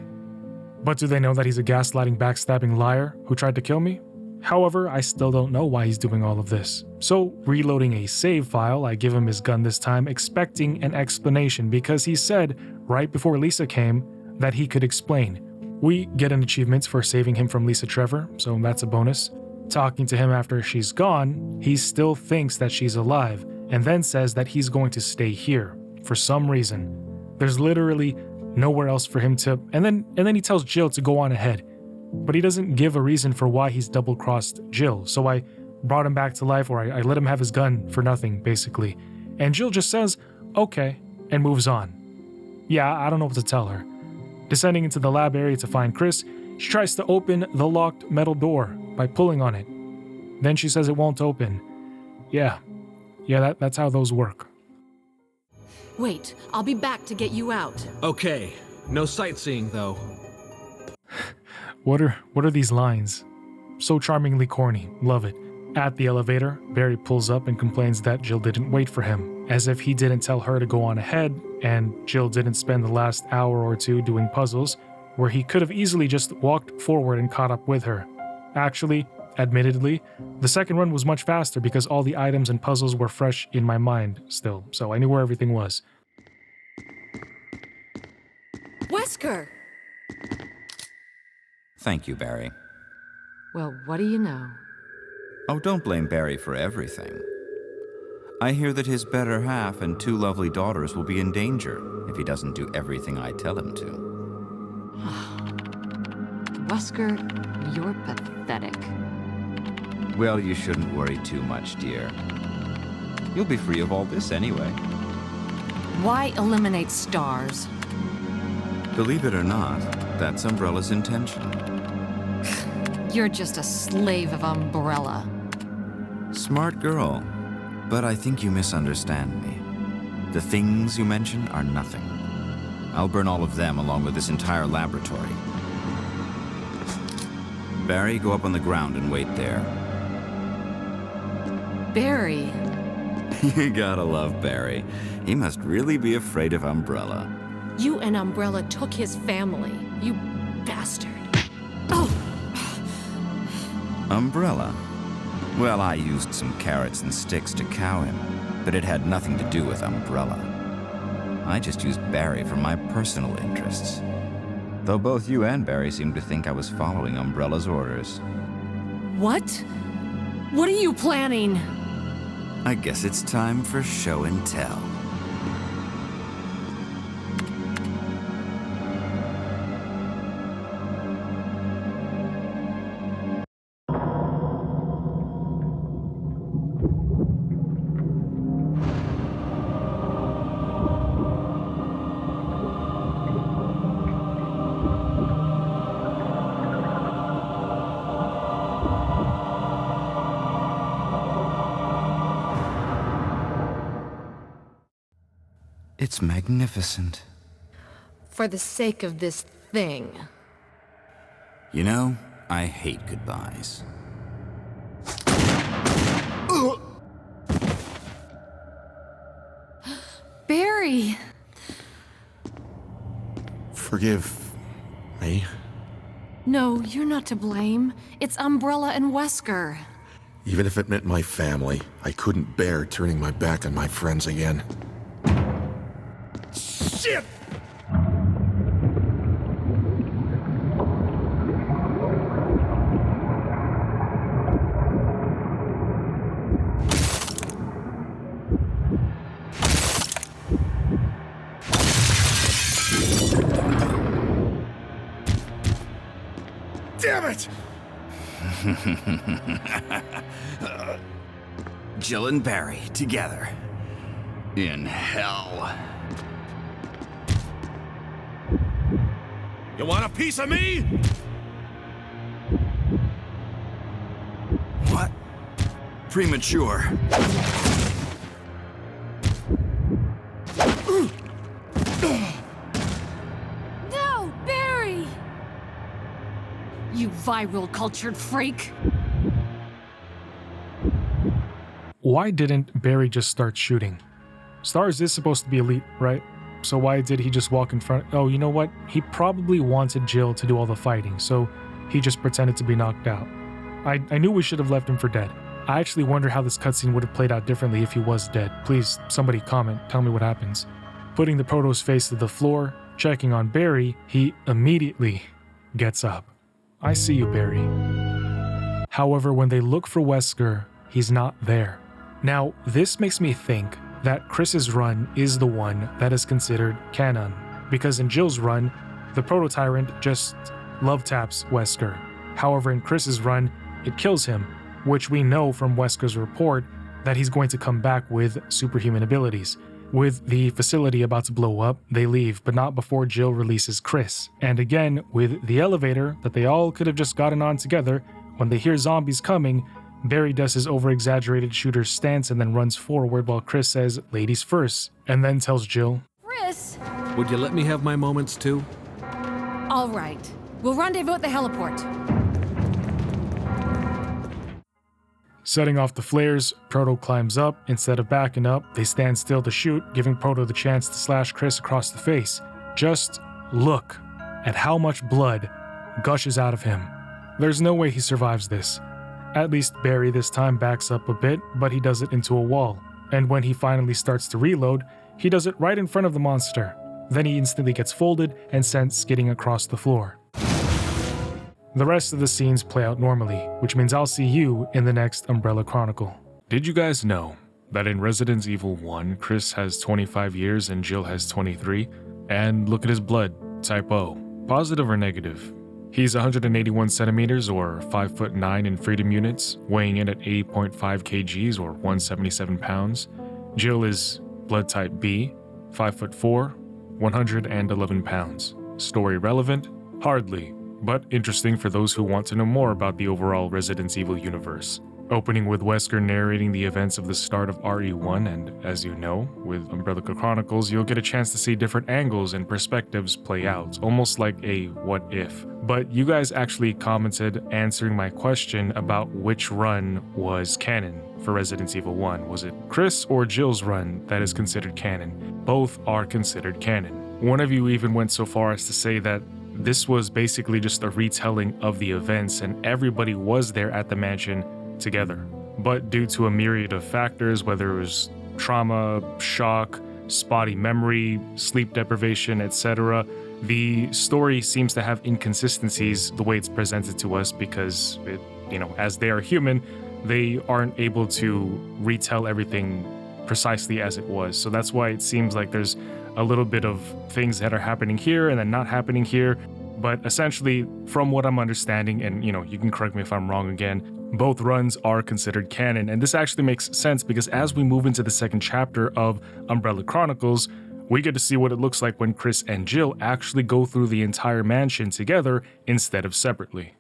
But do they know that he's a gaslighting, backstabbing liar who tried to kill me? However, I still don't know why he's doing all of this. So, reloading a save file, I give him his gun this time, expecting an explanation because he said, right before Lisa came, that he could explain. We get an achievement for saving him from Lisa Trevor, so that's a bonus. Talking to him after she's gone, he still thinks that she's alive, and then says that he's going to stay here, for some reason. There's literally nowhere else for him to, and then he tells Jill to go on ahead. But he doesn't give a reason for why he's double-crossed Jill, so I brought him back to life, or I let him have his gun for nothing, basically. And Jill just says, okay, and moves on. Yeah, I don't know what to tell her. Descending into the lab area to find Chris, she tries to open the locked metal door by pulling on it. Then she says it won't open. Yeah, that's how those work. Wait, I'll be back to get you out. Okay, no sightseeing though. What are these lines? So charmingly corny, love it. At the elevator, Barry pulls up and complains that Jill didn't wait for him, as if he didn't tell her to go on ahead, and Jill didn't spend the last hour or two doing puzzles, where he could have easily just walked forward and caught up with her. Actually, admittedly, the second run was much faster because all the items and puzzles were fresh in my mind still, so I knew where everything was. Wesker! Thank you, Barry. Well, what do you know? Oh, don't blame Barry for everything. I hear that his better half and 2 lovely daughters will be in danger if he doesn't do everything I tell him to. Wesker, you're pathetic. Well, you shouldn't worry too much, dear. You'll be free of all this anyway. Why eliminate stars? Believe it or not, that's Umbrella's intention. You're just a slave of Umbrella. Smart girl, but I think you misunderstand me. The things you mention are nothing. I'll burn all of them along with this entire laboratory. Barry, go up on the ground and wait there. Barry. You gotta love Barry. He must really be afraid of Umbrella. You and Umbrella took his family, you bastard. Oh! Umbrella? Well, I used some carrots and sticks to cow him, but it had nothing to do with Umbrella. I just used Barry for my personal interests. Though both you and Barry seem to think I was following Umbrella's orders. What? What are you planning? I guess it's time for show and tell. It's magnificent. For the sake of this thing. You know, I hate goodbyes. Barry! Forgive me. No, you're not to blame. It's Umbrella and Wesker. Even if it meant my family, I couldn't bear turning my back on my friends again. Shit! Damn it! Jill and Barry together. In hell. You want a piece of me? What? Premature. No, Barry! You viral cultured freak! Why didn't Barry just start shooting? Stars is supposed to be elite, right? So why did he just walk in front? Oh, you know what? He probably wanted Jill to do all the fighting, so he just pretended to be knocked out. I knew we should have left him for dead. I actually wonder how this cutscene would have played out differently if he was dead. Please, somebody comment, tell me what happens. Putting the Proto's face to the floor, checking on Barry, he immediately gets up. I see you, Barry. However, when they look for Wesker, he's not there. Now, this makes me think that Chris's run is the one that is considered canon, because in Jill's run, the Proto-Tyrant just love taps Wesker. However, in Chris's run, it kills him, which we know from Wesker's report that he's going to come back with superhuman abilities. With the facility about to blow up, they leave, but not before Jill releases Chris. And again, with the elevator that they all could have just gotten on together, when they hear zombies coming, Barry does his over-exaggerated shooter's stance and then runs forward while Chris says, "Ladies first," and then tells Jill, Chris! Would you let me have my moments too? All right. We'll rendezvous at the heliport. Setting off the flares, Proto climbs up. Instead of backing up, they stand still to shoot, giving Proto the chance to slash Chris across the face. Just look at how much blood gushes out of him. There's no way he survives this. At least Barry this time backs up a bit, but he does it into a wall. And when he finally starts to reload, he does it right in front of the monster. Then he instantly gets folded and sent skidding across the floor. The rest of the scenes play out normally, which means I'll see you in the next Umbrella Chronicle. Did you guys know that in Resident Evil 1, Chris has 25 years and Jill has 23? And look at his blood, type O. Positive or negative? He's 181 centimeters or 5'9" in freedom units, weighing in at 80.5 kgs or 177 pounds. Jill is blood type B, 5'4", 111 pounds. Story relevant? Hardly, but interesting for those who want to know more about the overall Resident Evil universe. Opening with Wesker narrating the events of the start of RE1, and as you know, with Umbrella Chronicles, you'll get a chance to see different angles and perspectives play out, almost like a what if. But you guys actually commented answering my question about which run was canon for Resident Evil 1. Was it Chris or Jill's run that is considered canon? Both are considered canon. One of you even went so far as to say that this was basically just a retelling of the events and everybody was there at the mansion together. But due to a myriad of factors, whether it was trauma, shock, spotty memory, sleep deprivation, etc., the story seems to have inconsistencies the way it's presented to us because, as they are human, they aren't able to retell everything precisely as it was. So that's why it seems like there's a little bit of things that are happening here and then not happening here. But essentially, from what I'm understanding, and you can correct me if I'm wrong again, both runs are considered canon, and this actually makes sense because as we move into the second chapter of Umbrella Chronicles, we get to see what it looks like when Chris and Jill actually go through the entire mansion together instead of separately.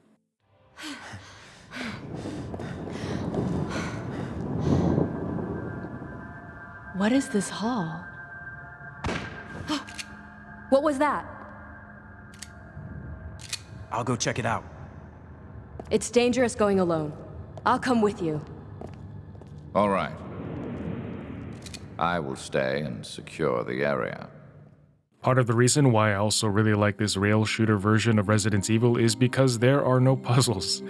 What is this hall? What was that? I'll go check it out. It's dangerous going alone. I'll come with you. All right. I will stay and secure the area. Part of the reason why I also really like this rail shooter version of Resident Evil is because there are no puzzles.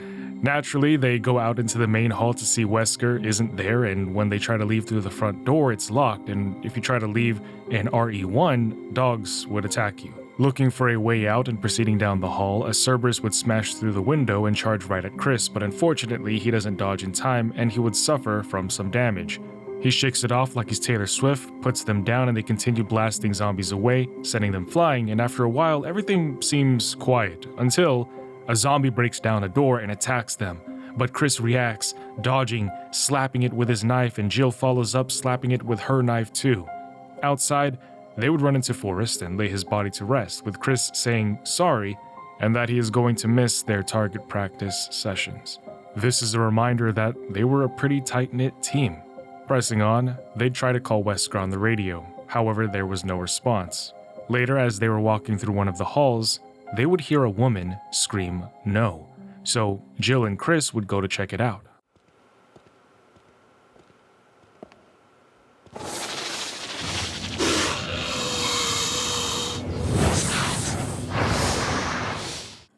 Naturally, they go out into the main hall to see Wesker isn't there, and when they try to leave through the front door, it's locked, and if you try to leave in RE1, dogs would attack you. Looking for a way out and proceeding down the hall, a Cerberus would smash through the window and charge right at Chris, but unfortunately, he doesn't dodge in time, and he would suffer from some damage. He shakes it off like he's Taylor Swift, puts them down, and they continue blasting zombies away, sending them flying, and after a while, everything seems quiet, until a zombie breaks down a door and attacks them. But Chris reacts, dodging, slapping it with his knife, and Jill follows up, slapping it with her knife too. Outside, they would run into Forrest and lay his body to rest, with Chris saying sorry, and that he is going to miss their target practice sessions. This is a reminder that they were a pretty tight-knit team. Pressing on, they'd try to call Wesker on the radio, however there was no response. Later, as they were walking through one of the halls, they would hear a woman scream no, so Jill and Chris would go to check it out.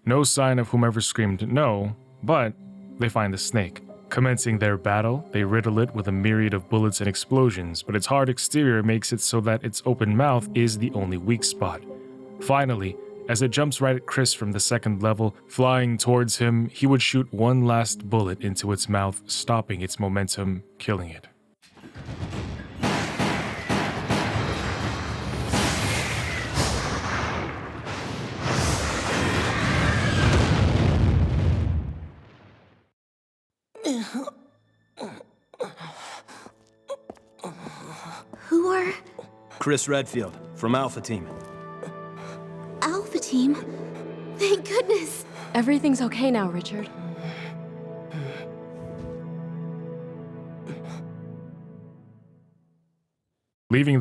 No sign of whomever screamed no, but they find the snake. Commencing their battle, they riddle it with a myriad of bullets and explosions, but its hard exterior makes it so that its open mouth is the only weak spot. Finally, as it jumps right at Chris from the second level, flying towards him, he would shoot one last bullet into its mouth, stopping its momentum, killing it. Who are... Chris Redfield, from Alpha Team. Alpha Team? Thank goodness. Everything's okay now, Richard. Leaving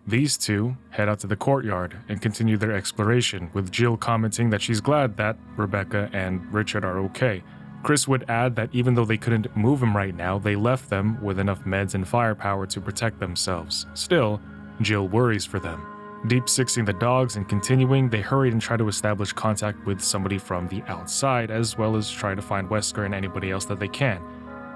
these two head out to the courtyard and continue their exploration, with Jill commenting that she's glad that Rebecca and Richard are okay. Chris would add that even though they couldn't move him right now, they left them with enough meds and firepower to protect themselves. Still, Jill worries for them. Deep-sixing the dogs and continuing, they hurried and tried to establish contact with somebody from the outside, as well as try to find Wesker and anybody else that they can.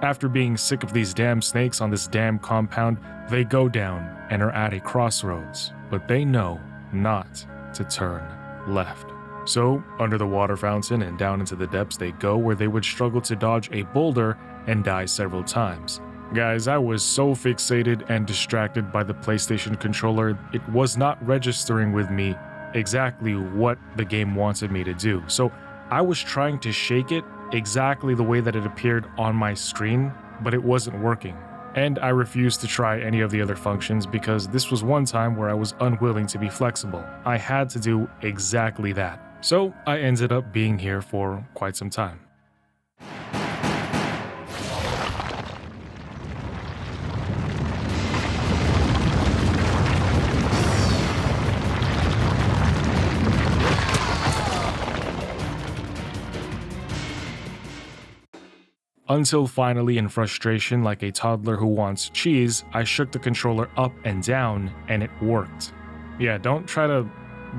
After being sick of these damn snakes on this damn compound, they go down and are at a crossroads, but they know not to turn left. So, under the water fountain and down into the depths they go, where they would struggle to dodge a boulder and die several times. Guys, I was so fixated and distracted by the PlayStation controller, it was not registering with me exactly what the game wanted me to do. So, I was trying to shake it exactly the way that it appeared on my screen, but it wasn't working. And I refused to try any of the other functions because this was one time where I was unwilling to be flexible. I had to do exactly that. So I ended up being here for quite some time. Until finally, in frustration like a toddler who wants cheese, I shook the controller up and down and it worked. Yeah, don't try to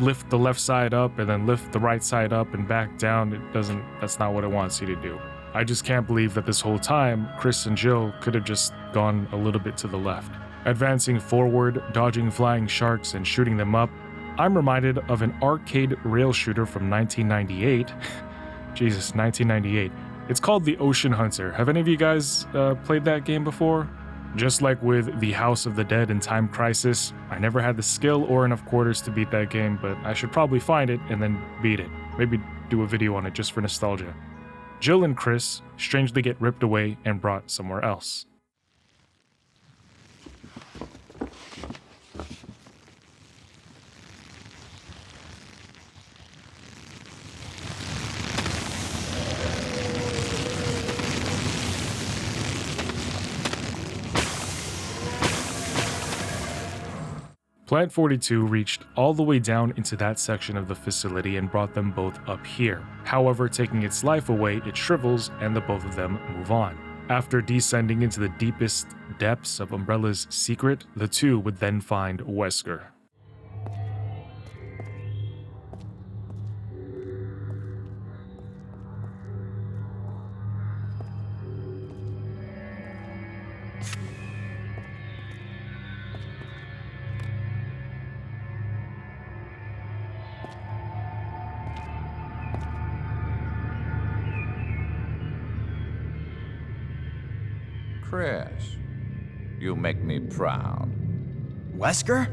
lift the left side up and then lift the right side up and back down. That's not what it wants you to do. I just can't believe that this whole time, Chris and Jill could have just gone a little bit to the left. Advancing forward, dodging flying sharks and shooting them up, I'm reminded of an arcade rail shooter from 1998. Jesus, 1998. It's called The Ocean Hunter. Have any of you guys played that game before? Just like with The House of the Dead and Time Crisis, I never had the skill or enough quarters to beat that game, but I should probably find it and then beat it. Maybe do a video on it just for nostalgia. Jill and Chris strangely get ripped away and brought somewhere else. Plant 42 reached all the way down into that section of the facility and brought them both up here. However, taking its life away, it shrivels and the both of them move on. After descending into the deepest depths of Umbrella's secret, the two would then find Wesker. Chris, you make me proud. Wesker?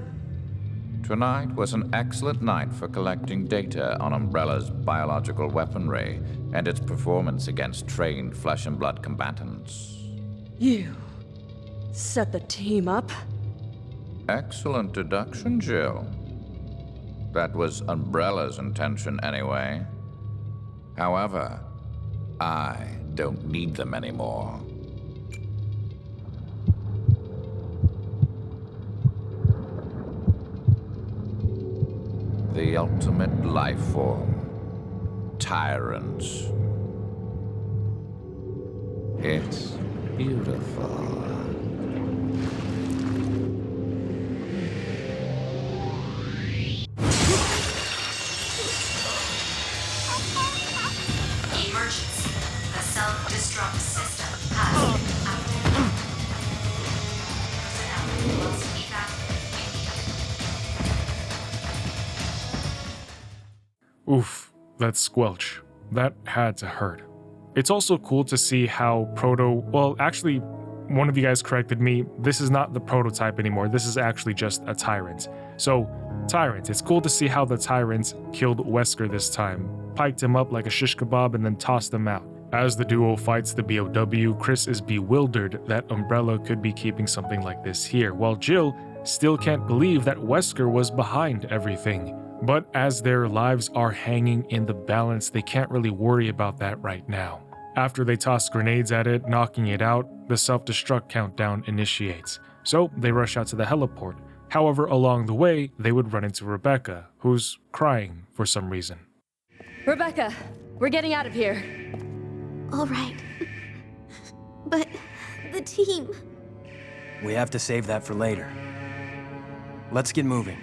Tonight was an excellent night for collecting data on Umbrella's biological weaponry and its performance against trained flesh and blood combatants. You set the team up? Excellent deduction, Jill. That was Umbrella's intention anyway. However, I don't need them anymore. The ultimate life form. Tyrants. It's beautiful. Emergency. The self-destruct system has been activated. Personnel must evacuate. Oof, that squelch. That had to hurt. It's also cool to see how actually, one of you guys corrected me, this is not the prototype anymore, this is actually just a Tyrant. So, Tyrant, it's cool to see how the Tyrant killed Wesker this time, piked him up like a shish kebab and then tossed him out. As the duo fights the BOW, Chris is bewildered that Umbrella could be keeping something like this here, while Jill still can't believe that Wesker was behind everything. But as their lives are hanging in the balance, they can't really worry about that right now. After they toss grenades at it, knocking it out, the self-destruct countdown initiates. So they rush out to the heliport. However, along the way, they would run into Rebecca, who's crying for some reason. Rebecca, we're getting out of here. All right. But the team... We have to save that for later. Let's get moving.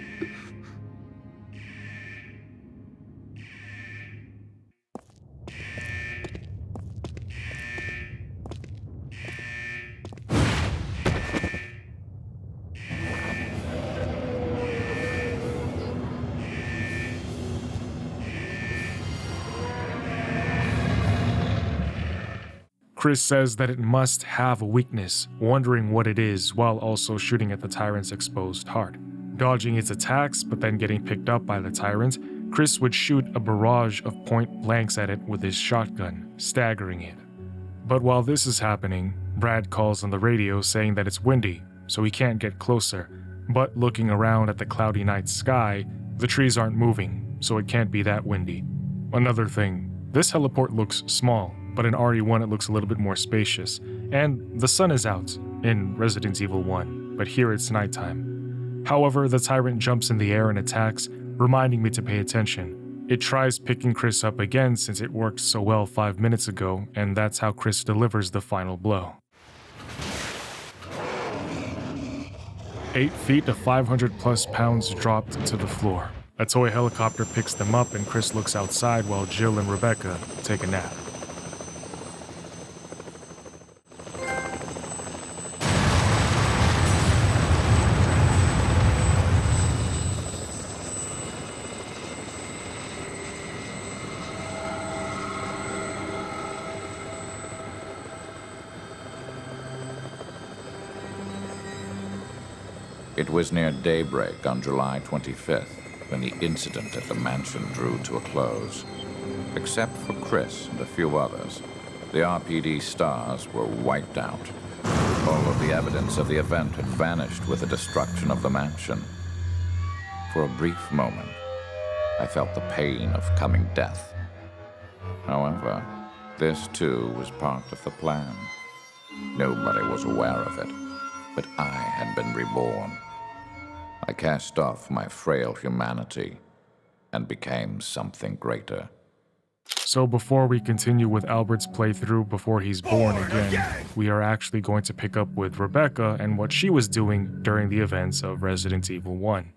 Chris says that it must have a weakness, wondering what it is while also shooting at the Tyrant's exposed heart. Dodging its attacks, but then getting picked up by the Tyrant, Chris would shoot a barrage of point blanks at it with his shotgun, staggering it. But while this is happening, Brad calls on the radio saying that it's windy, so he can't get closer. But looking around at the cloudy night sky, the trees aren't moving, so it can't be that windy. Another thing, this heliport looks small, but in RE1 it looks a little bit more spacious. And the sun is out in Resident Evil 1, but here it's nighttime. However, the Tyrant jumps in the air and attacks, reminding me to pay attention. It tries picking Chris up again since it worked so well 5 minutes ago, and that's how Chris delivers the final blow. 8 feet to 500 plus pounds dropped to the floor. A toy helicopter picks them up and Chris looks outside while Jill and Rebecca take a nap. It was near daybreak on July 25th when the incident at the mansion drew to a close. Except for Chris and a few others, the RPD stars were wiped out. All of the evidence of the event had vanished with the destruction of the mansion. For a brief moment, I felt the pain of coming death. However, this too was part of the plan. Nobody was aware of it, but I had been reborn. I cast off my frail humanity and became something greater. So before we continue with Albert's playthrough before he's born again, we are actually going to pick up with Rebecca and what she was doing during the events of Resident Evil 1.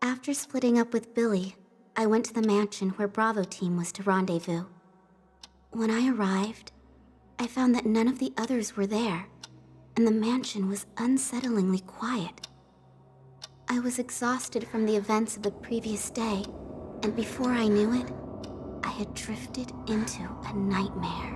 After splitting up with Billy, I went to the mansion where Bravo team was to rendezvous. When I arrived, I found that none of the others were there, and the mansion was unsettlingly quiet. I was exhausted from the events of the previous day, and before I knew it, I had drifted into a nightmare.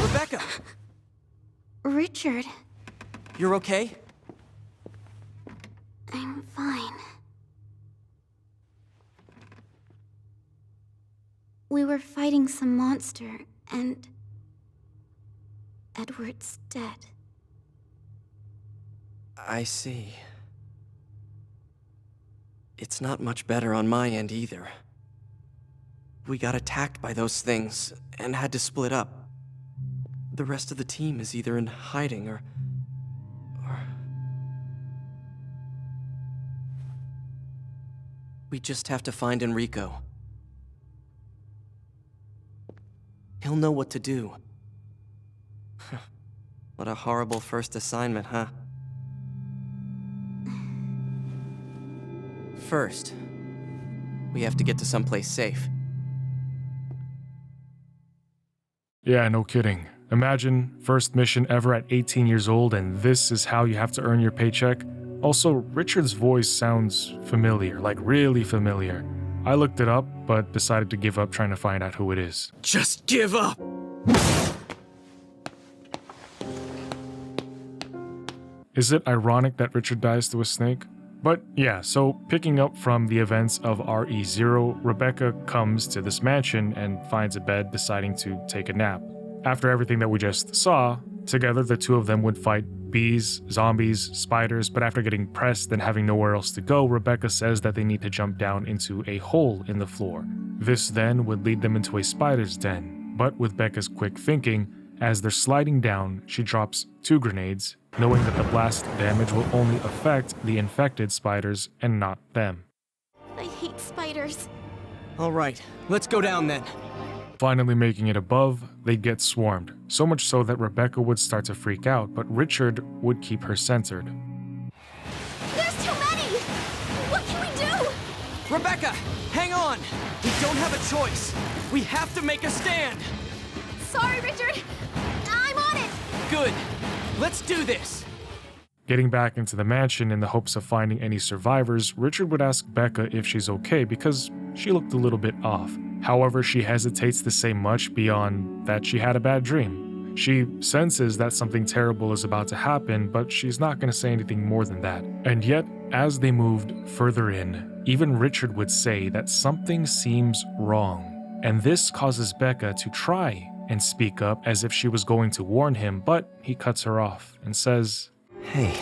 Rebecca! Richard, You're okay? I'm fine. We were fighting some monster, and Edward's dead. I see. It's not much better on my end either. We got attacked by those things and had to split up. The rest of the team is either in hiding or... We just have to find Enrico. He'll know what to do. What a horrible first assignment, huh? First, we have to get to someplace safe. Yeah, no kidding. Imagine, first mission ever at 18 years old, and this is how you have to earn your paycheck. Also, Richard's voice sounds familiar, like really familiar. I looked it up, but decided to give up trying to find out who it is. Just give up! Is it ironic that Richard dies to a snake? But yeah, so picking up from the events of RE0, Rebecca comes to this mansion and finds a bed, deciding to take a nap. After everything that we just saw, together the two of them would fight bees, zombies, spiders, but after getting pressed and having nowhere else to go, Rebecca says that they need to jump down into a hole in the floor. This then would lead them into a spider's den, but with Becca's quick thinking, as they're sliding down, she drops 2 grenades, knowing that the blast damage will only affect the infected spiders and not them. I hate spiders. All right, let's go down then. Finally making it above, they get swarmed, so much so that Rebecca would start to freak out, but Richard would keep her centered. There's too many! What can we do? Rebecca, hang on! We don't have a choice. We have to make a stand. Sorry, Richard. I'm on it! Good. Let's do this! Getting back into the mansion in the hopes of finding any survivors, Richard would ask Becca if she's okay because she looked a little bit off. However, she hesitates to say much beyond that she had a bad dream. She senses that something terrible is about to happen, but she's not going to say anything more than that. And yet, as they moved further in, even Richard would say that something seems wrong. And this causes Becca to try and speak up as if she was going to warn him, but he cuts her off and says, Hey,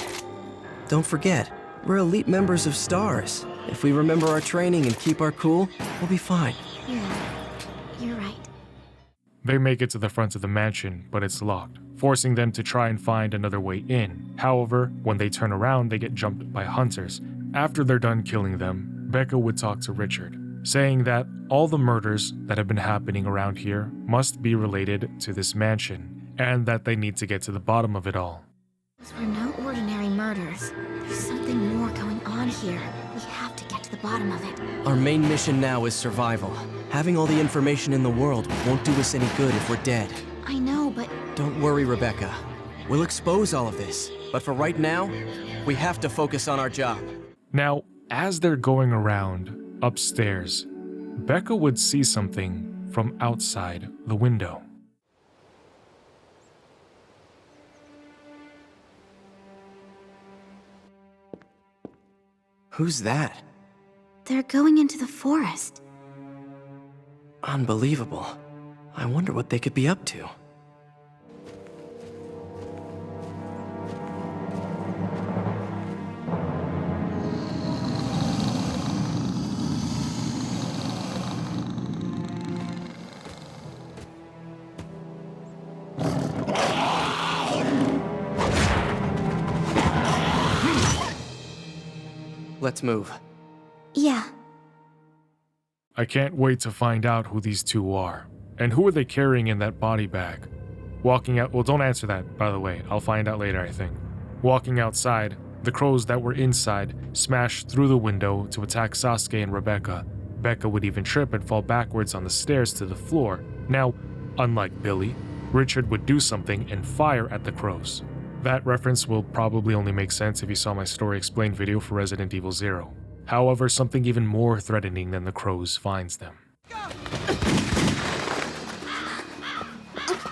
don't forget, we're elite members of STARS. If we remember our training and keep our cool, we'll be fine. Yeah, you're right. They make it to the front of the mansion, but it's locked, forcing them to try and find another way in. However, when they turn around, they get jumped by hunters. After they're done killing them, Becca would talk to Richard, saying that all the murders that have been happening around here must be related to this mansion, and that they need to get to the bottom of it all. Those were no ordinary murders. There's something more going on here. We have to get to the bottom of it. Our main mission now is survival. Having all the information in the world won't do us any good if we're dead. I know, but... Don't worry, Rebecca. We'll expose all of this. But for right now, we have to focus on our job. Now, as they're going around upstairs, Becca would see something from outside the window. Who's that? They're going into the forest. Unbelievable. I wonder what they could be up to. Let's move. Yeah. I can't wait to find out who these two are. And who are they carrying in that body bag? Walking out— well, don't answer that, by the way. I'll find out later, I think. Walking outside, the crows that were inside smashed through the window to attack Sasuke and Rebecca. Becca would even trip and fall backwards on the stairs to the floor. Now, unlike Billy, Richard would do something and fire at the crows. That reference will probably only make sense if you saw my story explained video for Resident Evil 0. However, something even more threatening than the crows finds them.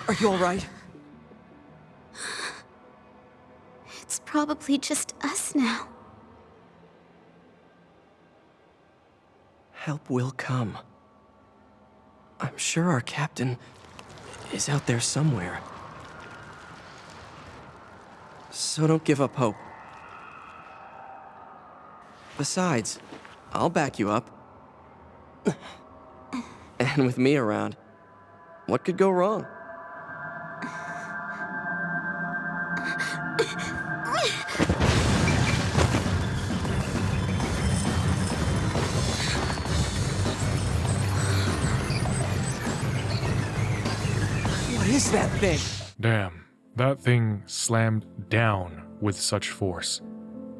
Are you all right? It's probably just us now. Help will come. I'm sure our captain is out there somewhere. So don't give up hope. Besides, I'll back you up. And with me around, what could go wrong? What is that thing? Damn, that thing slammed down with such force.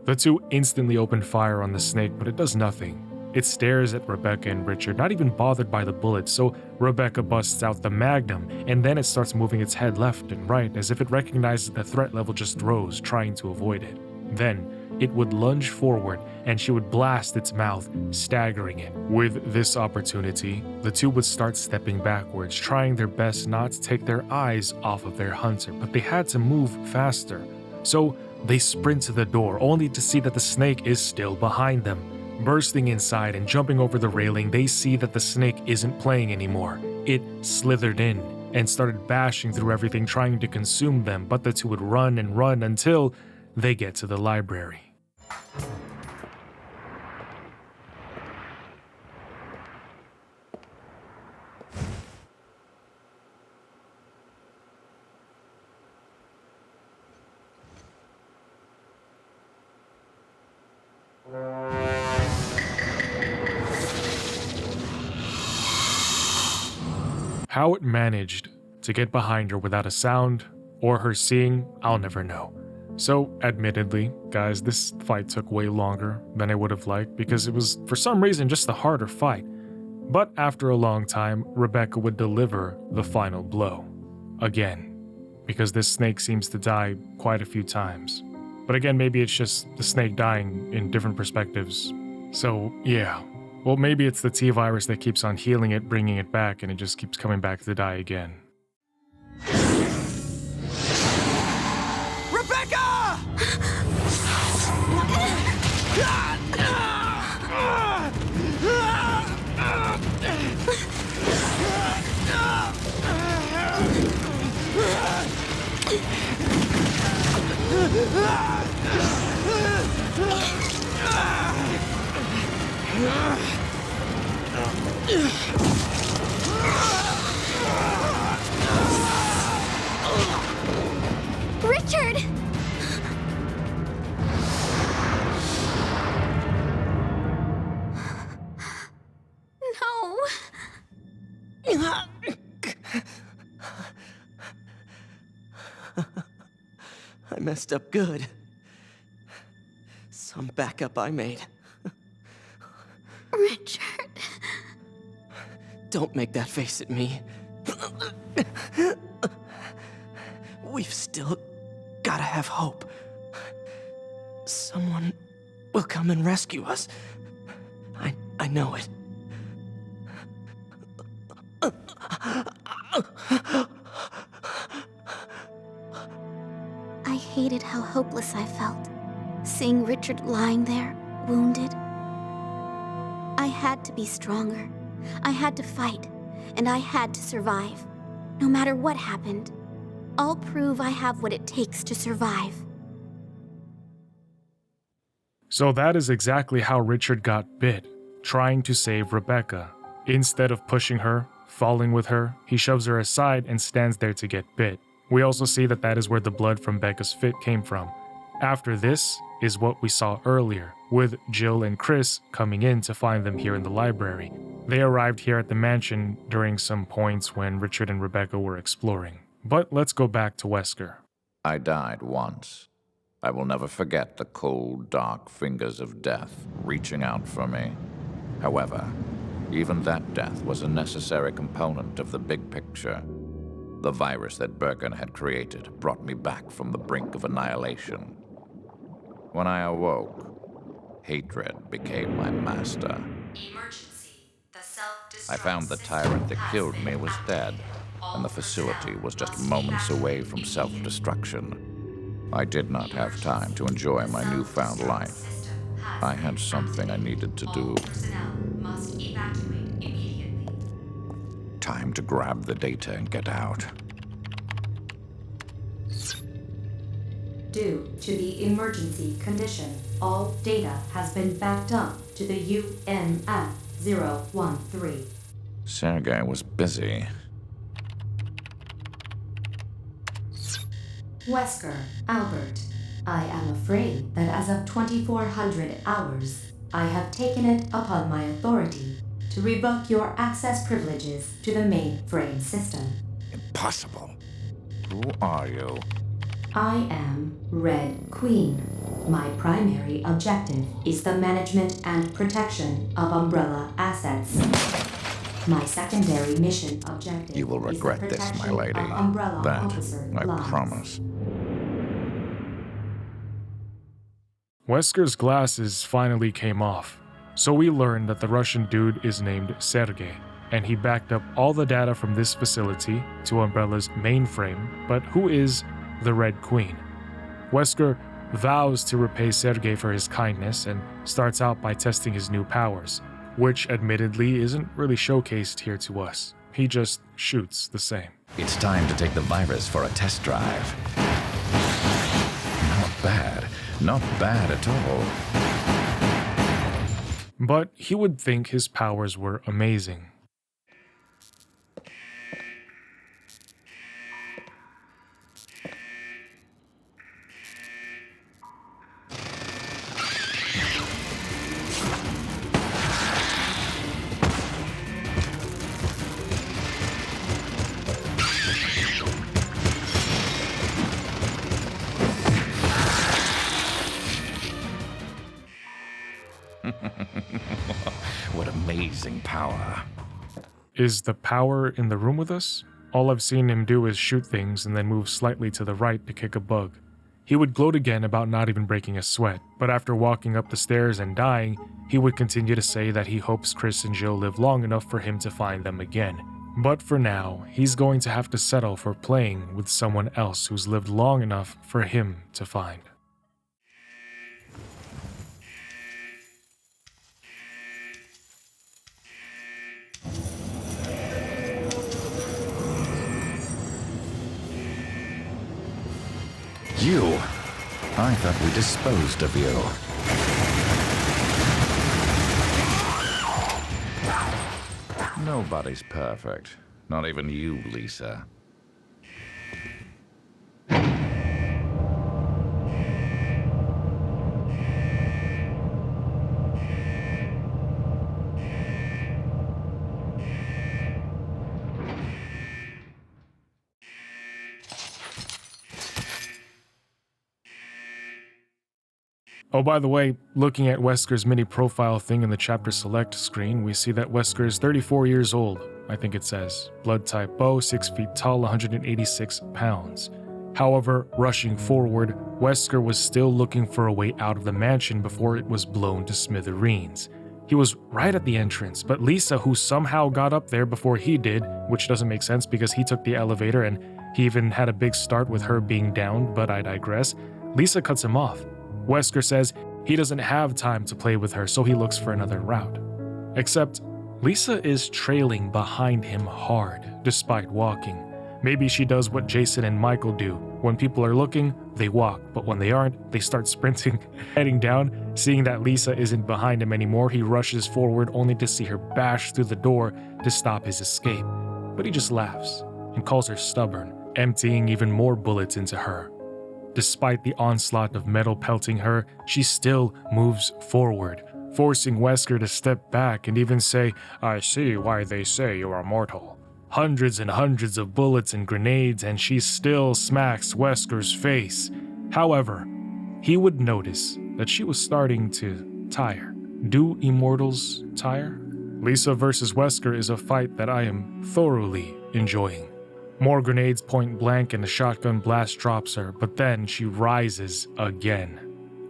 The two instantly open fire on the snake, but it does nothing. It stares at Rebecca and Richard, not even bothered by the bullets, so Rebecca busts out the magnum, and then it starts moving its head left and right as if it recognizes the threat level just rose, trying to avoid it. Then, it would lunge forward, and she would blast its mouth, staggering it. With this opportunity, the two would start stepping backwards, trying their best not to take their eyes off of their hunter, but they had to move faster. So, they sprint to the door, only to see that the snake is still behind them. Bursting inside and jumping over the railing, they see that the snake isn't playing anymore. It slithered in and started bashing through everything, trying to consume them, but the two would run and run until they get to the library. How it managed to get behind her without a sound or her seeing, I'll never know. So, admittedly, guys, this fight took way longer than I would have liked because it was, for some reason, just a harder fight. But after a long time, Rebecca would deliver the final blow. Again. Because this snake seems to die quite a few times. But again, maybe it's just the snake dying in different perspectives. So, yeah. Well, maybe it's the T-virus that keeps on healing it, bringing it back, and it just keeps coming back to die again. Rebecca! Richard! No. I messed up good. Some backup I made. Richard. Don't make that face at me. We've still gotta have hope. Someone will come and rescue us. I know it. I hated how hopeless I felt, seeing Richard lying there, wounded. had to be stronger. I had to fight, and I had to survive. No matter what happened, I'll prove I have what it takes to survive. So that is exactly how Richard got bit, trying to save Rebecca. Instead of pushing her, falling with her, he shoves her aside and stands there to get bit. We also see that that is where the blood from Becca's fit came from. After this is what we saw earlier, with Jill and Chris coming in to find them here in the library. They arrived here at the mansion during some points when Richard and Rebecca were exploring. But let's go back to Wesker. I died once. I will never forget the cold, dark fingers of death reaching out for me. However, even that death was a necessary component of the big picture. The virus that Birkin had created brought me back from the brink of annihilation. When I awoke, hatred became my master. Emergency. The self-destruct I found the tyrant that killed me was dead, and the facility was just moments away from self-destruction. I did not have time to enjoy my newfound life. I had something I needed to do. must evacuate immediately. Time to grab the data and get out. Due to the emergency condition, all data has been backed up to the UNF-013. Sergei was busy. Wesker, Albert, I am afraid that as of 2400 hours, I have taken it upon my authority to revoke your access privileges to the mainframe system. Impossible. Who are you? I am Red Queen. My primary objective is the management and protection of Umbrella assets. My secondary mission objective You will regret is the this, my protection lady. of Umbrella That officer I lives. promise. Wesker's glasses finally came off, so we learned that the Russian dude is named Sergei, and he backed up all the data from this facility to Umbrella's mainframe. But who is the Red Queen? Wesker vows to repay Sergei for his kindness and starts out by testing his new powers, which admittedly isn't really showcased here to us. He just shoots the same. It's time to take the virus for a test drive. Not bad. Not bad at all. But he would think his powers were amazing. What amazing power. Is the power in the room with us? All I've seen him do is shoot things and then move slightly to the right to kick a bug. He would gloat again about not even breaking a sweat, but after walking up the stairs and dying, he would continue to say that he hopes Chris and Jill live long enough for him to find them again. But for now, he's going to have to settle for playing with someone else who's lived long enough for him to find. You? I thought we disposed of you. Nobody's perfect. Not even you, Lisa. Oh, by the way, looking at Wesker's mini profile thing in the chapter select screen, we see that Wesker is 34 years old, I think it says. Blood type O, 6 feet tall, 186 pounds. However, rushing forward, Wesker was still looking for a way out of the mansion before it was blown to smithereens. He was right at the entrance, but Lisa, who somehow got up there before he did, which doesn't make sense because he took the elevator and he even had a big start with her being downed, but I digress, Lisa cuts him off. Wesker says he doesn't have time to play with her, so he looks for another route. Except Lisa is trailing behind him hard, despite walking. Maybe she does what Jason and Michael do. When people are looking, they walk, but when they aren't, they start sprinting. Heading down, seeing that Lisa isn't behind him anymore, he rushes forward only to see her bash through the door to stop his escape. But he just laughs and calls her stubborn, emptying even more bullets into her. Despite the onslaught of metal pelting her, she still moves forward, forcing Wesker to step back and even say, "I see why they say you are mortal." Hundreds and hundreds of bullets and grenades, and she still smacks Wesker's face. However, he would notice that she was starting to tire. Do immortals tire? Lisa versus Wesker is a fight that I am thoroughly enjoying. More grenades point blank and a shotgun blast drops her, but then she rises again.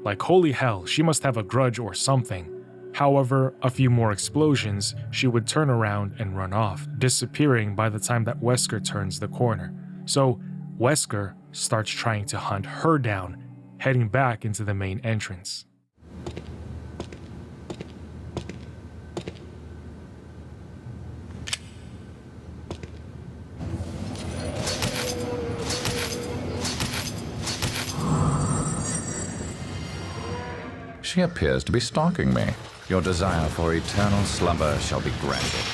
Like holy hell, she must have a grudge or something. However, a few more explosions, she would turn around and run off, disappearing by the time that Wesker turns the corner. So, Wesker starts trying to hunt her down, heading back into the main entrance. She appears to be stalking me. Your desire for eternal slumber shall be granted.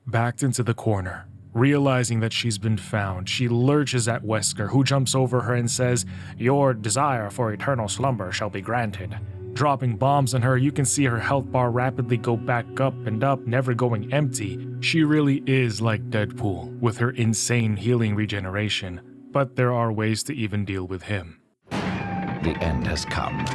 Backed into the corner, realizing that she's been found, she lurches at Wesker, who jumps over her and says, "Your desire for eternal slumber shall be granted." Dropping bombs on her, you can see her health bar rapidly go back up and up, never going empty. She really is like Deadpool, with her insane healing regeneration. But there are ways to even deal with him. The end has come.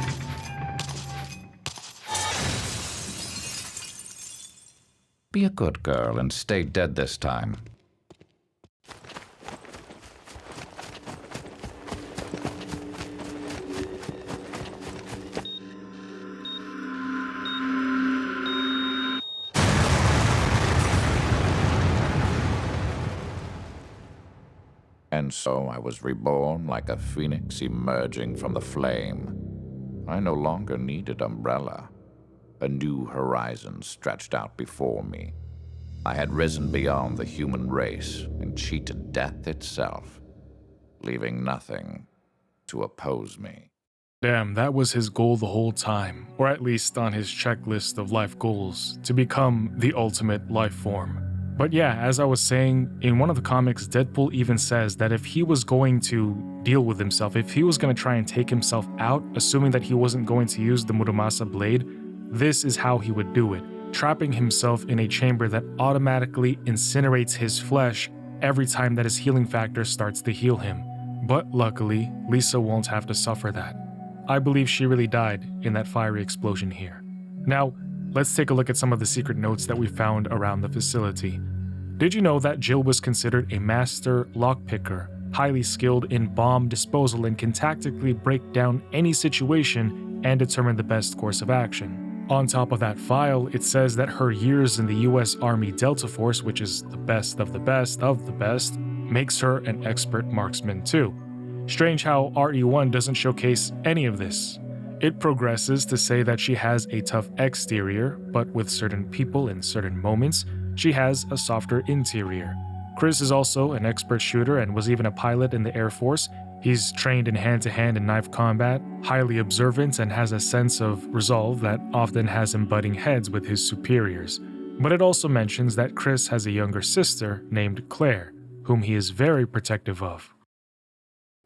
Be a good girl and stay dead this time. And so I was reborn like a phoenix emerging from the flame. I no longer needed Umbrella. A new horizon stretched out before me. I had risen beyond the human race and cheated death itself, leaving nothing to oppose me. Damn, that was his goal the whole time, or at least on his checklist of life goals, to become the ultimate life form. But yeah, as I was saying, in one of the comics, Deadpool even says that if he was going to deal with himself, if he was going to try and take himself out, assuming that he wasn't going to use the Muramasa blade, this is how he would do it, trapping himself in a chamber that automatically incinerates his flesh every time that his healing factor starts to heal him. But luckily, Lisa won't have to suffer that. I believe she really died in that fiery explosion here. Now, let's take a look at some of the secret notes that we found around the facility. Did you know that Jill was considered a master lockpicker, highly skilled in bomb disposal and can tactically break down any situation and determine the best course of action? On top of that file, it says that her years in the US Army Delta Force, which is the best of the best of the best, makes her an expert marksman too. Strange how RE1 doesn't showcase any of this. It progresses to say that she has a tough exterior, but with certain people in certain moments, she has a softer interior. Chris is also an expert shooter and was even a pilot in the Air Force. He's trained in hand-to-hand and knife combat, highly observant, and has a sense of resolve that often has him butting heads with his superiors. But it also mentions that Chris has a younger sister named Claire, whom he is very protective of.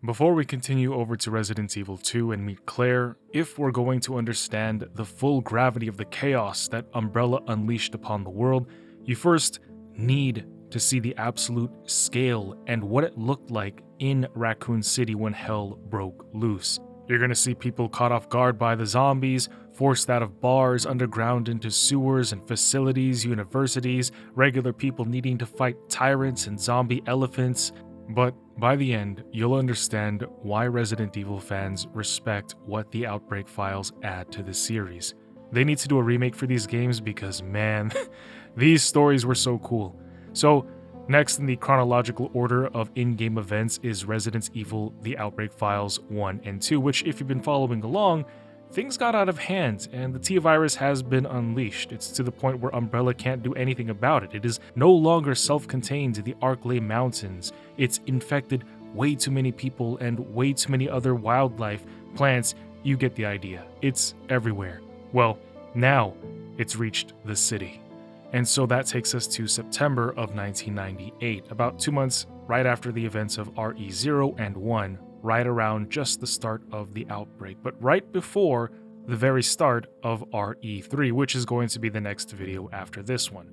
Before we continue over to Resident Evil 2 and meet Claire, if we're going to understand the full gravity of the chaos that Umbrella unleashed upon the world, you first need to see the absolute scale and what it looked like in Raccoon City when hell broke loose. You're going to see people caught off guard by the zombies, forced out of bars, underground into sewers and facilities, universities, regular people needing to fight tyrants and zombie elephants. But by the end, you'll understand why Resident Evil fans respect what the Outbreak Files add to the series. They need to do a remake for these games because, man, these stories were so cool. So, next in the chronological order of in-game events is Resident Evil The Outbreak Files 1 and 2, which if you've been following along, things got out of hand and the T-virus has been unleashed. It's to the point where Umbrella can't do anything about it. It is no longer self-contained in the Arklay Mountains. It's infected way too many people and way too many other wildlife, plants. You get the idea. It's everywhere. Well, now it's reached the city. And so that takes us to September of 1998, about 2 months right after the events of RE0 and 1, right around just the start of the outbreak, but right before the very start of RE3, which is going to be the next video after this one.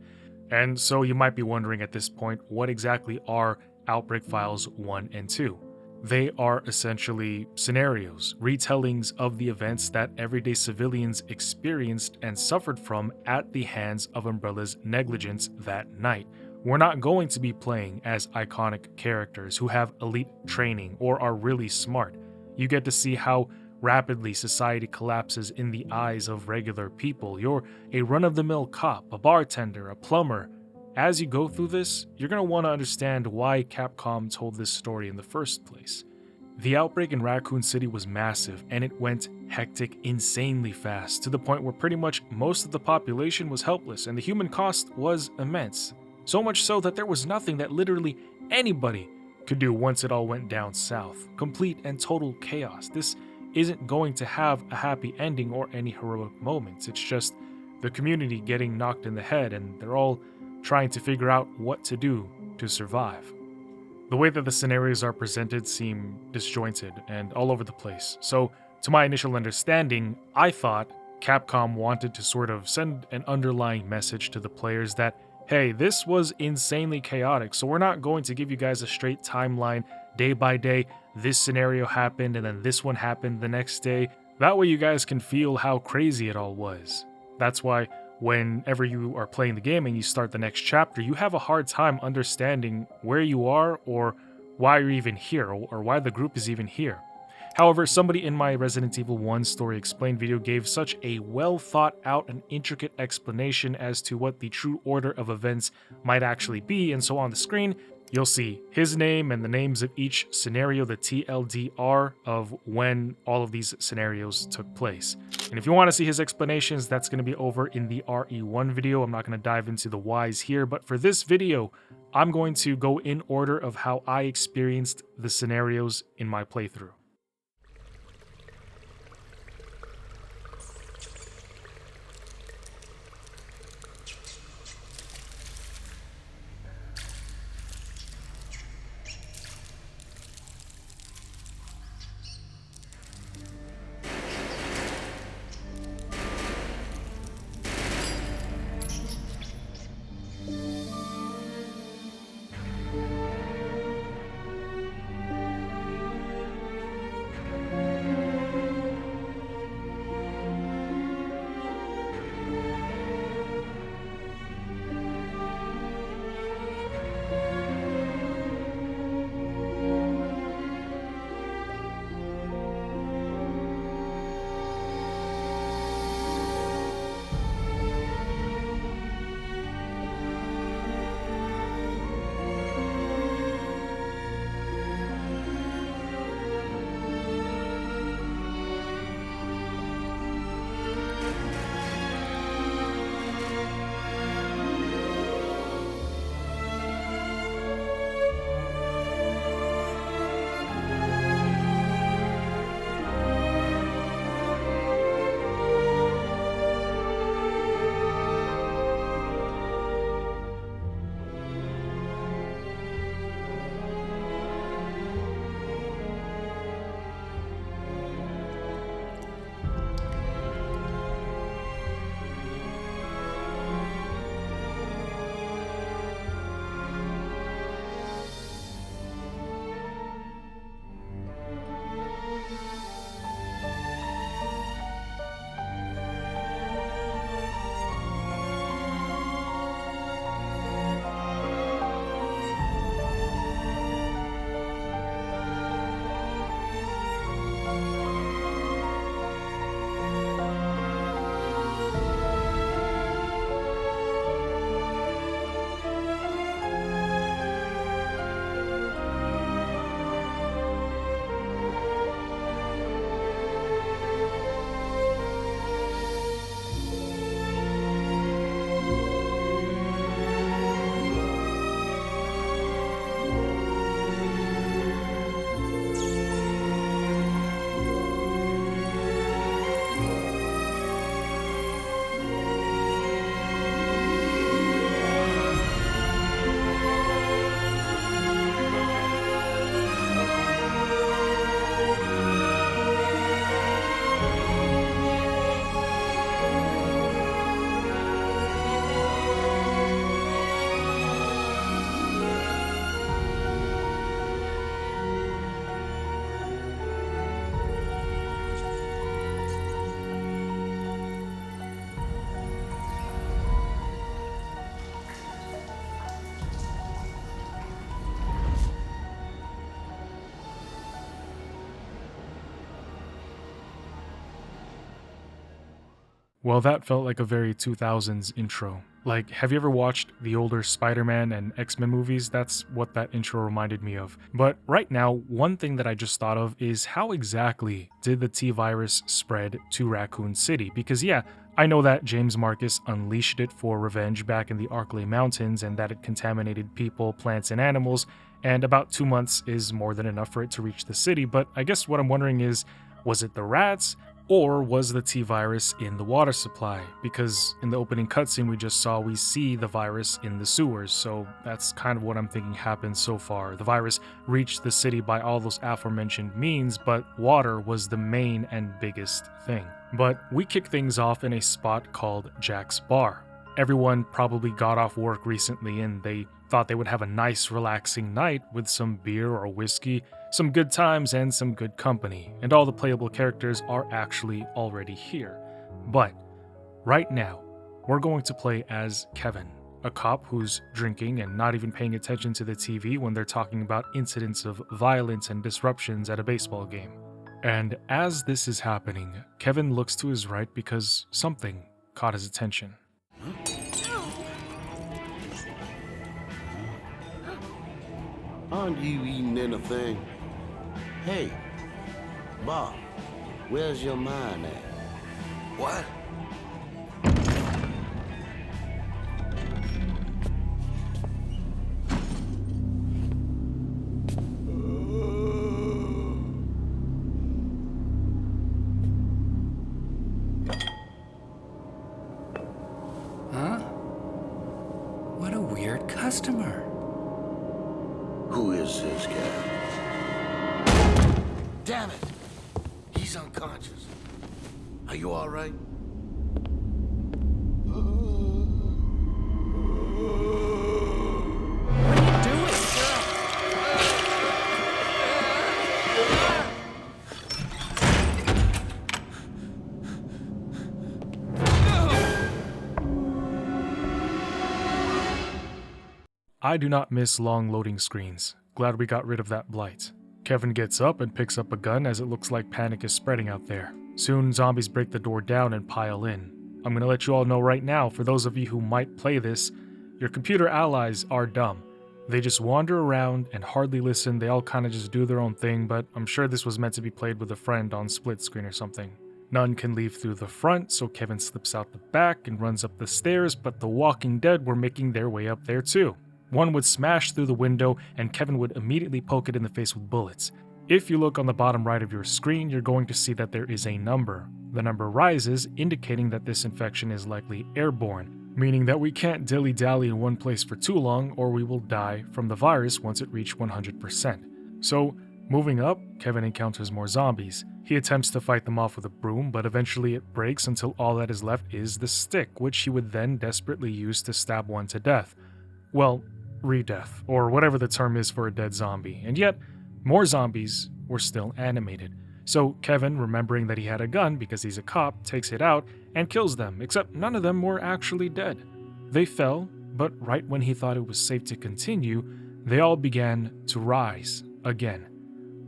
And so you might be wondering at this point, what exactly are Outbreak Files 1 and 2? They are essentially scenarios, retellings of the events that everyday civilians experienced and suffered from at the hands of Umbrella's negligence that night. We're not going to be playing as iconic characters who have elite training or are really smart. You get to see how rapidly society collapses in the eyes of regular people. You're a run-of-the-mill cop, a bartender, a plumber. As you go through this, you're going to want to understand why Capcom told this story in the first place. The outbreak in Raccoon City was massive, and it went hectic insanely fast, to the point where pretty much most of the population was helpless, and the human cost was immense. So much so that there was nothing that literally anybody could do once it all went down south. Complete and total chaos. This isn't going to have a happy ending or any heroic moments. It's just the community getting knocked in the head, and they're all trying to figure out what to do to survive. The way that the scenarios are presented seem disjointed and all over the place. So, to my initial understanding, I thought Capcom wanted to sort of send an underlying message to the players that, hey, this was insanely chaotic, so we're not going to give you guys a straight timeline, day by day, this scenario happened and then this one happened the next day. That way you guys can feel how crazy it all was. That's why whenever you are playing the game and you start the next chapter, you have a hard time understanding where you are or why you're even here or why the group is even here. However, somebody in my Resident Evil 1 Story Explained video gave such a well thought out and intricate explanation as to what the true order of events might actually be, and so on the screen, you'll see his name and the names of each scenario, the TLDR of when all of these scenarios took place. And if you want to see his explanations, that's going to be over in the RE1 video. I'm not going to dive into the whys here, but for this video, I'm going to go in order of how I experienced the scenarios in my playthrough. Well, that felt like a very 2000s intro. Like, have you ever watched the older Spider-Man and X-Men movies? That's what that intro reminded me of. But right now, one thing that I just thought of is how exactly did the T-virus spread to Raccoon City? Because yeah, I know that James Marcus unleashed it for revenge back in the Arklay Mountains and that it contaminated people, plants, and animals, and about 2 months is more than enough for it to reach the city, but I guess what I'm wondering is, was it the rats? Or was the T-virus in the water supply? Because in the opening cutscene we just saw, we see the virus in the sewers, so that's kind of what I'm thinking happened so far. The virus reached the city by all those aforementioned means, but water was the main and biggest thing. But we kick things off in a spot called Jack's Bar. Everyone probably got off work recently and they thought they would have a nice relaxing night with some beer or whiskey, some good times, and some good company, and all the playable characters are actually already here. But right now, we're going to play as Kevin, a cop who's drinking and not even paying attention to the TV when they're talking about incidents of violence and disruptions at a baseball game. And as this is happening, Kevin looks to his right because something caught his attention. Aren't you eating anything? Hey, Bob, where's your mind at? What? Huh? What a weird customer. Who is this guy? Damn it! He's unconscious. Are you all right? I do not miss long loading screens. Glad we got rid of that blight. Kevin gets up and picks up a gun as it looks like panic is spreading out there. Soon zombies break the door down and pile in. I'm gonna let you all know right now, for those of you who might play this, your computer allies are dumb. They just wander around and hardly listen, they all kinda just do their own thing, but I'm sure this was meant to be played with a friend on split screen or something. None can leave through the front, so Kevin slips out the back and runs up the stairs, but the Walking Dead were making their way up there too. One would smash through the window and Kevin would immediately poke it in the face with bullets. If you look on the bottom right of your screen, you're going to see that there is a number. The number rises, indicating that this infection is likely airborne, meaning that we can't dilly-dally in one place for too long or we will die from the virus once it reaches 100%. So, moving up, Kevin encounters more zombies. He attempts to fight them off with a broom, but eventually it breaks until all that is left is the stick, which he would then desperately use to stab one to death. Well, re-death, or whatever the term is for a dead zombie, and yet, more zombies were still animated. So Kevin, remembering that he had a gun because he's a cop, takes it out and kills them, except none of them were actually dead. They fell, but right when he thought it was safe to continue, they all began to rise again.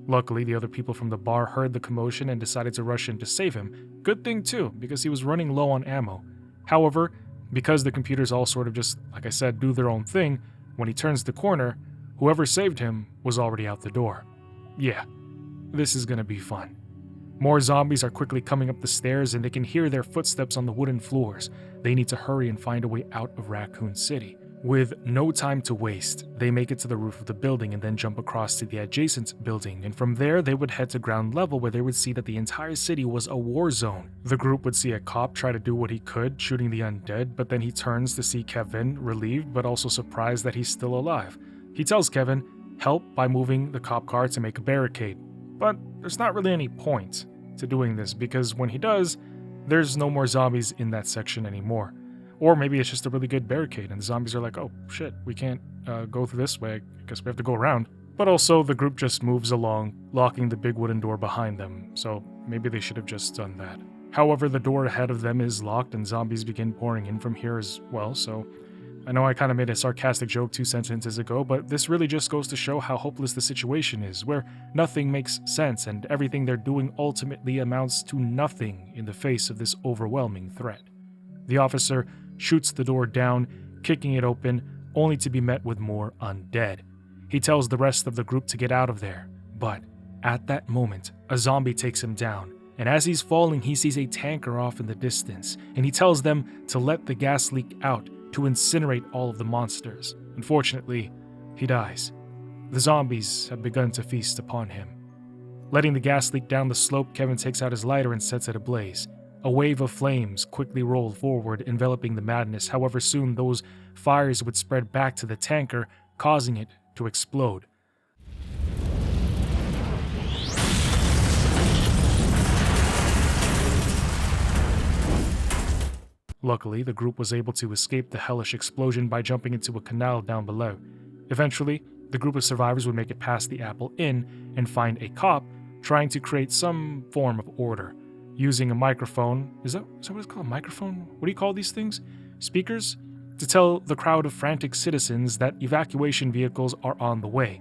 Luckily, the other people from the bar heard the commotion and decided to rush in to save him. Good thing too, because he was running low on ammo. However, because the computers all sort of just, like I said, do their own thing, when he turns the corner, whoever saved him was already out the door. Yeah, this is gonna be fun. More zombies are quickly coming up the stairs and they can hear their footsteps on the wooden floors. They need to hurry and find a way out of Raccoon City. With no time to waste, they make it to the roof of the building and then jump across to the adjacent building, and from there they would head to ground level where they would see that the entire city was a war zone. The group would see a cop try to do what he could, shooting the undead, but then he turns to see Kevin, relieved but also surprised that he's still alive. He tells Kevin, help by moving the cop car to make a barricade. But there's not really any point to doing this because when he does, there's no more zombies in that section anymore. Or maybe it's just a really good barricade and the zombies are like, oh shit, we can't go through this way, I guess we have to go around. But also the group just moves along, locking the big wooden door behind them, so maybe they should have just done that. However, the door ahead of them is locked and zombies begin pouring in from here as well, so I know I kind of made a sarcastic joke 2 sentences ago, but this really just goes to show how hopeless the situation is, where nothing makes sense and everything they're doing ultimately amounts to nothing in the face of this overwhelming threat. The officer shoots the door down, kicking it open, only to be met with more undead. He tells the rest of the group to get out of there, but at that moment, a zombie takes him down, and as he's falling, he sees a tanker off in the distance, and he tells them to let the gas leak out to incinerate all of the monsters. Unfortunately, he dies. The zombies have begun to feast upon him. Letting the gas leak down the slope, Kevin takes out his lighter and sets it ablaze. A wave of flames quickly rolled forward, enveloping the madness. However, soon those fires would spread back to the tanker, causing it to explode. Luckily, the group was able to escape the hellish explosion by jumping into a canal down below. Eventually, the group of survivors would make it past the Apple Inn and find a cop trying to create some form of order. Using a microphone, is that what it's called, a microphone? What do you call these things? Speakers? To tell the crowd of frantic citizens that evacuation vehicles are on the way.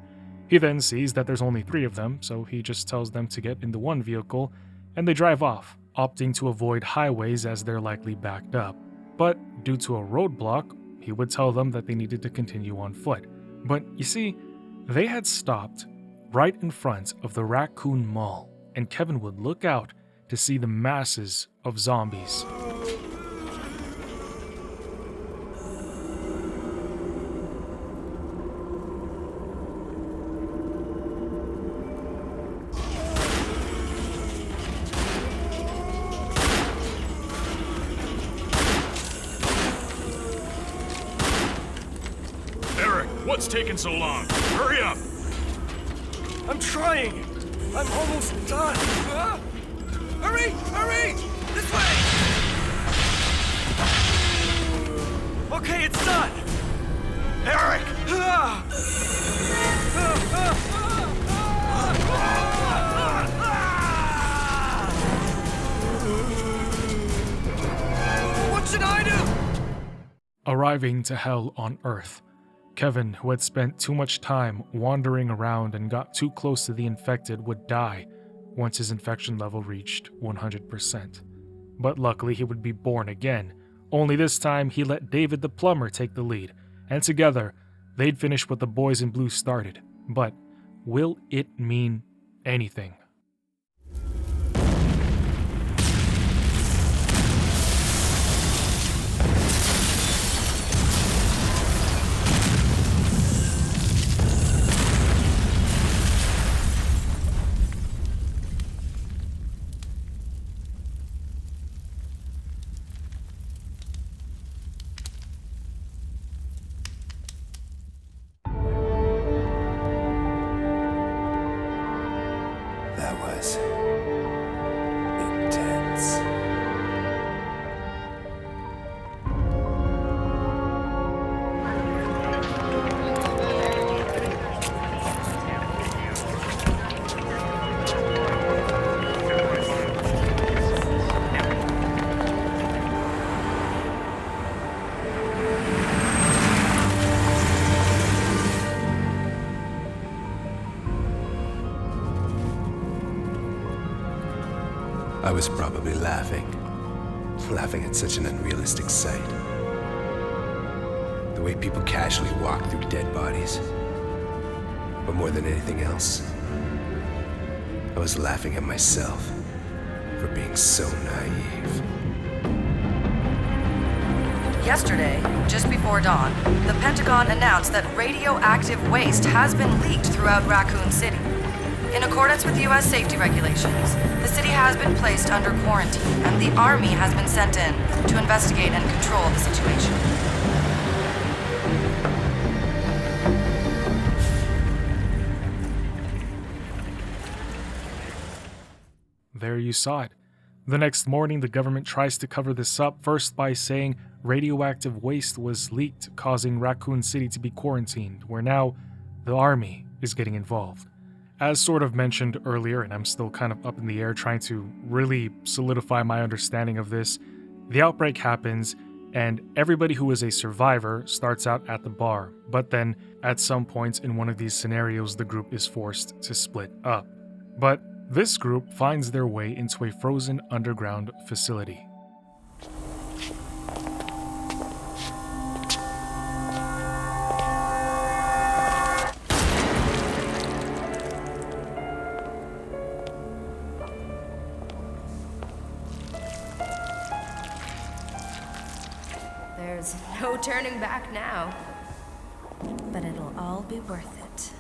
He then sees that there's only 3 of them, so he just tells them to get into one vehicle, and they drive off, opting to avoid highways as they're likely backed up. But due to a roadblock, he would tell them that they needed to continue on foot. But you see, they had stopped right in front of the Raccoon Mall, and Kevin would look out to see the masses of zombies. What's taking so long? Hurry up! I'm trying! I'm almost done! Hurry! Hurry! This way! Okay, it's done! Eric! What should I do? Arriving to hell on Earth, Kevin, who had spent too much time wandering around and got too close to the infected, would die once his infection level reached 100%. But luckily, he would be born again. Only this time, he let David the plumber take the lead, and together, they'd finish what the boys in blue started. But will it mean anything? I was probably laughing at such an unrealistic sight. The way people casually walk through dead bodies. But more than anything else, I was laughing at myself for being so naive. Yesterday, just before dawn, the Pentagon announced that radioactive waste has been leaked throughout Raccoon City. In accordance with U.S. safety regulations, the city has been placed under quarantine, and the Army has been sent in to investigate and control the situation. There you saw it. The next morning, the government tries to cover this up, first by saying radioactive waste was leaked, causing Raccoon City to be quarantined, where now the Army is getting involved. As sort of mentioned earlier, and I'm still kind of up in the air trying to really solidify my understanding of this, the outbreak happens, and everybody who is a survivor starts out at the bar, but then at some points in one of these scenarios the group is forced to split up. But this group finds their way into a frozen underground facility. There's no turning back now. But it'll all be worth it.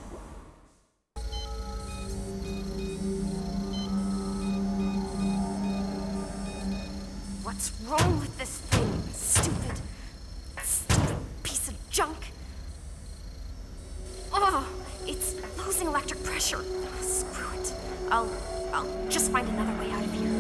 What's wrong with this thing? Stupid piece of junk. Oh, it's losing electric pressure. Oh, screw it. I'll just find another way out of here.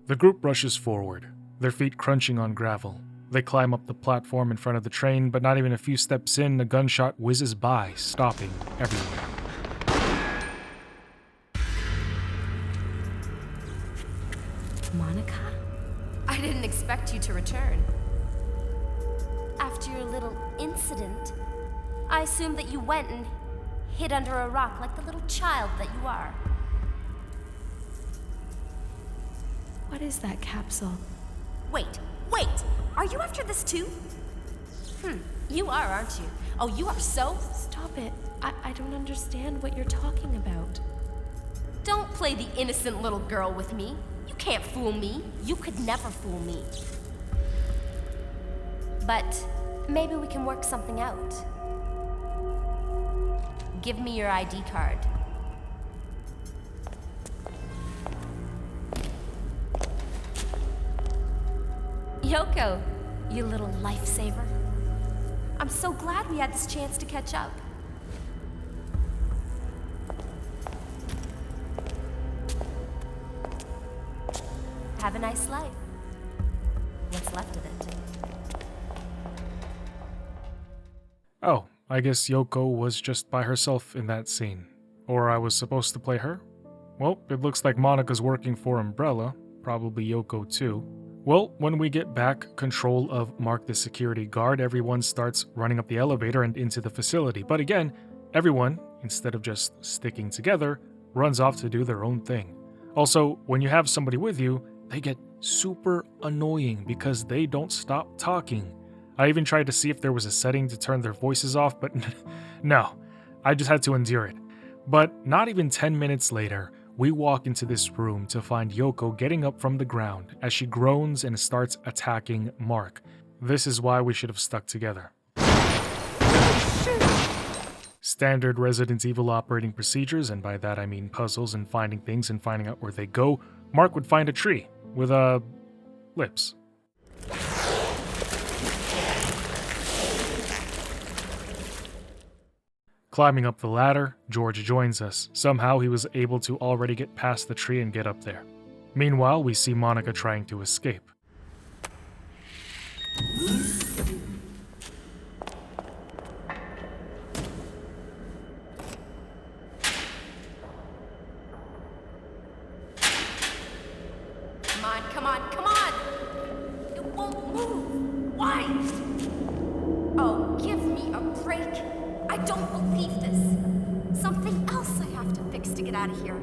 The group rushes forward, their feet crunching on gravel. They climb up the platform in front of the train, but not even a few steps in, a gunshot whizzes by, stopping everywhere. Monica? I didn't expect you to return. After your little incident, I assumed that you went and hid under a rock like the little child that you are. What is that capsule? Wait! Are you after this too? You are, aren't you? Oh, you are so... Stop it. I don't understand what you're talking about. Don't play the innocent little girl with me. You can't fool me. You could never fool me. But maybe we can work something out. Give me your ID card. Yoko, you little lifesaver. I'm so glad we had this chance to catch up. Have a nice life. What's left of it. Oh, I guess Yoko was just by herself in that scene. Or I was supposed to play her? Well, it looks like Monica's working for Umbrella, probably Yoko too. Well, when we get back control of Mark the security guard, everyone starts running up the elevator and into the facility. But again, everyone, instead of just sticking together, runs off to do their own thing. Also, when you have somebody with you, they get super annoying because they don't stop talking. I even tried to see if there was a setting to turn their voices off, but no, I just had to endure it. But not even 10 minutes later, we walk into this room to find Yoko getting up from the ground as she groans and starts attacking Mark. This is why we should have stuck together. Standard Resident Evil operating procedures, and by that I mean puzzles and finding things and finding out where they go. Mark would find a tree with lips. Climbing up the ladder, George joins us. Somehow he was able to already get past the tree and get up there. Meanwhile, we see Monica trying to escape. Come on! It won't move! Why? Oh, give me a break! I don't believe this! Something else I have to fix to get out of here.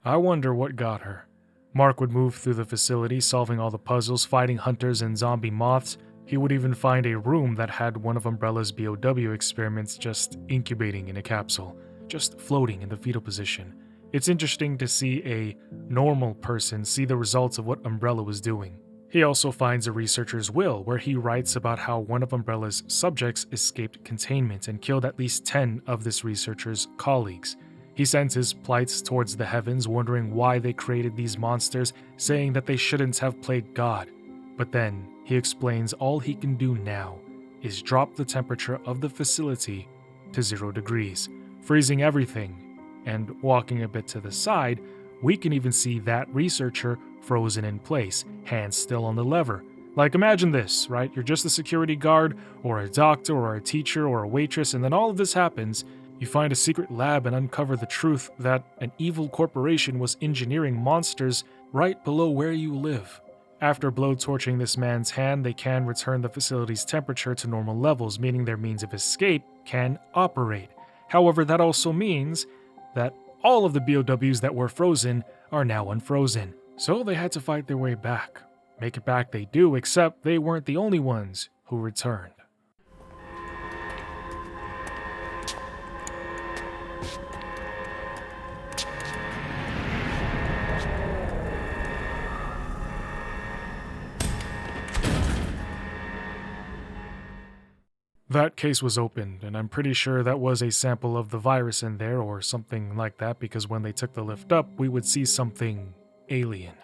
I wonder what got her. Mark would move through the facility, solving all the puzzles, fighting hunters and zombie moths. He would even find a room that had one of Umbrella's BOW experiments just incubating in a capsule, just floating in the fetal position. It's interesting to see a normal person see the results of what Umbrella was doing. He also finds a researcher's will where he writes about how one of Umbrella's subjects escaped containment and killed at least 10 of this researcher's colleagues. He sends his plights towards the heavens, wondering why they created these monsters, saying that they shouldn't have played God. But then, he explains all he can do now is drop the temperature of the facility to 0 degrees, freezing everything. And walking a bit to the side, we can even see that researcher frozen in place, hands still on the lever, Like, imagine this, right? You're just a security guard, or a doctor, or a teacher, or a waitress, and then all of this happens. You find a secret lab and uncover the truth that an evil corporation was engineering monsters right below where you live. After blowtorching this man's hand, they can return the facility's temperature to normal levels, meaning their means of escape can operate. However, that also means that all of the BOWs that were frozen are now unfrozen. So they had to fight their way back. Make it back they do, except they weren't the only ones who returned. That case was opened, and I'm pretty sure that was a sample of the virus in there or something like that, because when they took the lift up, we would see something alien.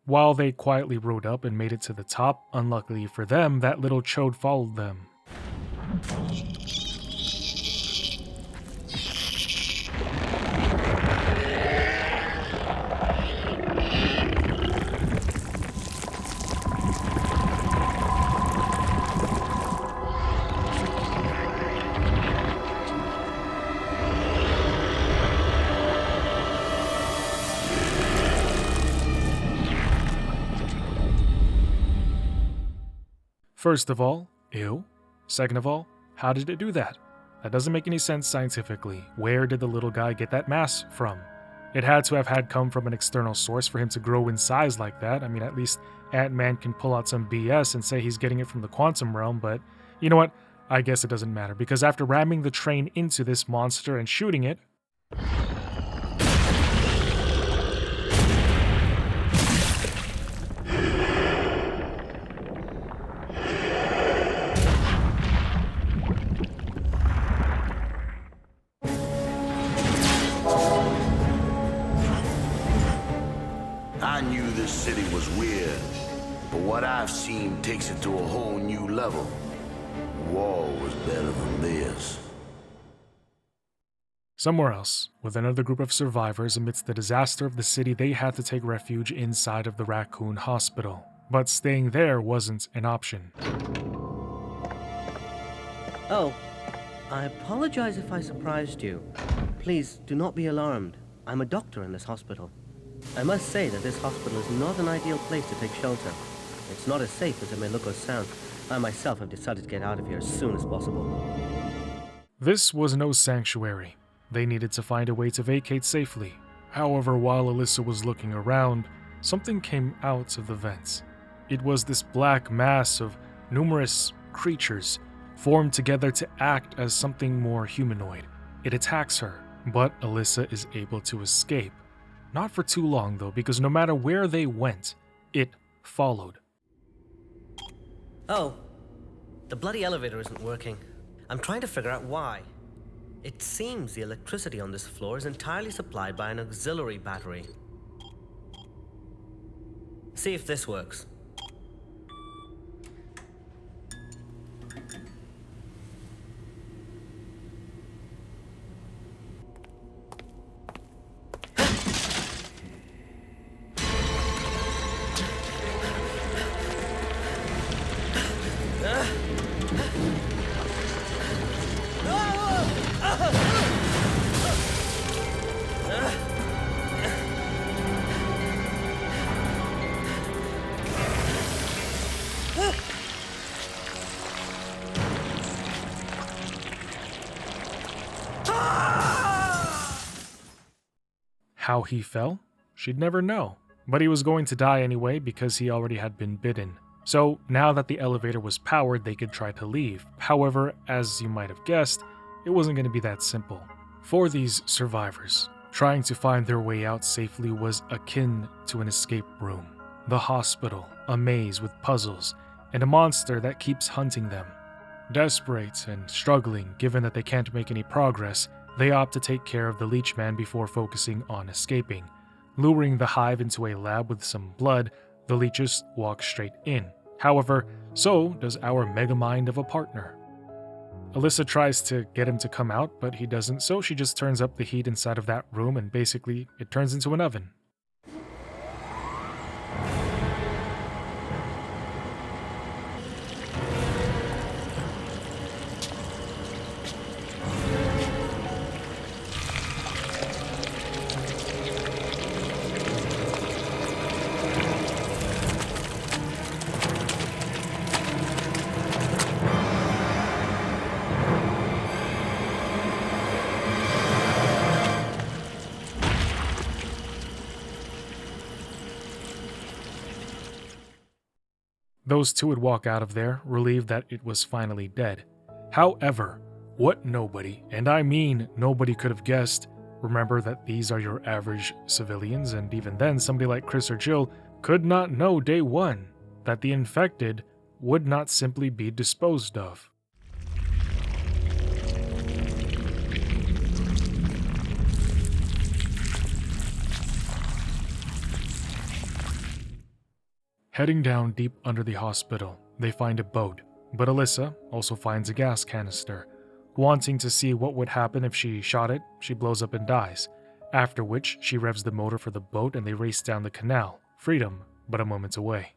While they quietly rode up and made it to the top, unluckily for them, that little chode followed them. First of all, ew. Second of all, how did it do that? That doesn't make any sense scientifically. Where did the little guy get that mass from? It had to have had come from an external source for him to grow in size like that. I mean, at least Ant-Man can pull out some BS and say he's getting it from the quantum realm, but you know what? I guess it doesn't matter, because after ramming the train into this monster and shooting it, I knew this city was weird, but what I've seen takes it to a whole new level. War was better than this. somewhere else, with another group of survivors amidst the disaster of the city, they had to take refuge inside of the Raccoon Hospital. But staying there wasn't an option. Oh, I apologize if I surprised you. Please, do not be alarmed. I'm a doctor in this hospital. I must say that this hospital is not an ideal place to take shelter. It's not as safe as it may look or sound. I myself have decided to get out of here as soon as possible. This was no sanctuary. They needed to find a way to vacate safely. However, while Alyssa was looking around, something came out of the vents. It was this black mass of numerous creatures formed together to act as something more humanoid. It attacks her, but Alyssa is able to escape. Not for too long though, because no matter where they went, it followed. Oh, the bloody elevator isn't working. I'm trying to figure out why. It seems the electricity on this floor is entirely supplied by an auxiliary battery. See if this works. How he fell? She'd never know. But he was going to die anyway because he already had been bitten. So now that the elevator was powered, they could try to leave. However, as you might have guessed, it wasn't going to be that simple. For these survivors, trying to find their way out safely was akin to an escape room, the hospital, a maze with puzzles, and a monster that keeps hunting them. Desperate and struggling, given that they can't make any progress, they opt to take care of the leech man before focusing on escaping. Luring the hive into a lab with some blood, the leeches walk straight in. However, so does our megamind of a partner. Alyssa tries to get him to come out, but he doesn't, so she just turns up the heat inside of that room and basically it turns into an oven. Those two would walk out of there, relieved that it was finally dead. However, what nobody, and I mean nobody, could have guessed, remember that these are your average civilians, and even then somebody like Chris or Jill could not know day one that the infected would not simply be disposed of. Heading down deep under the hospital, they find a boat, but Alyssa also finds a gas canister. Wanting to see what would happen if she shot it, she blows up and dies, after which she revs the motor for the boat and they race down the canal, freedom but a moment away.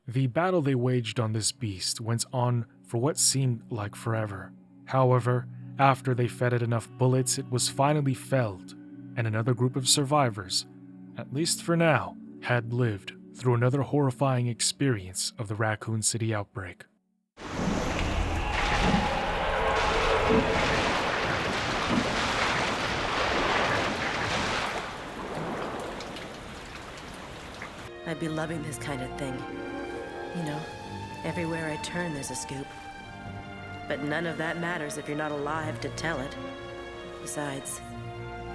The battle they waged on this beast went on for what seemed like forever. However, after they fed it enough bullets, it was finally felled, and another group of survivors, at least for now, had lived through another horrifying experience of the Raccoon City outbreak. I'd be loving this kind of thing. You know, everywhere I turn there's a scoop. But none of that matters if you're not alive to tell it. Besides,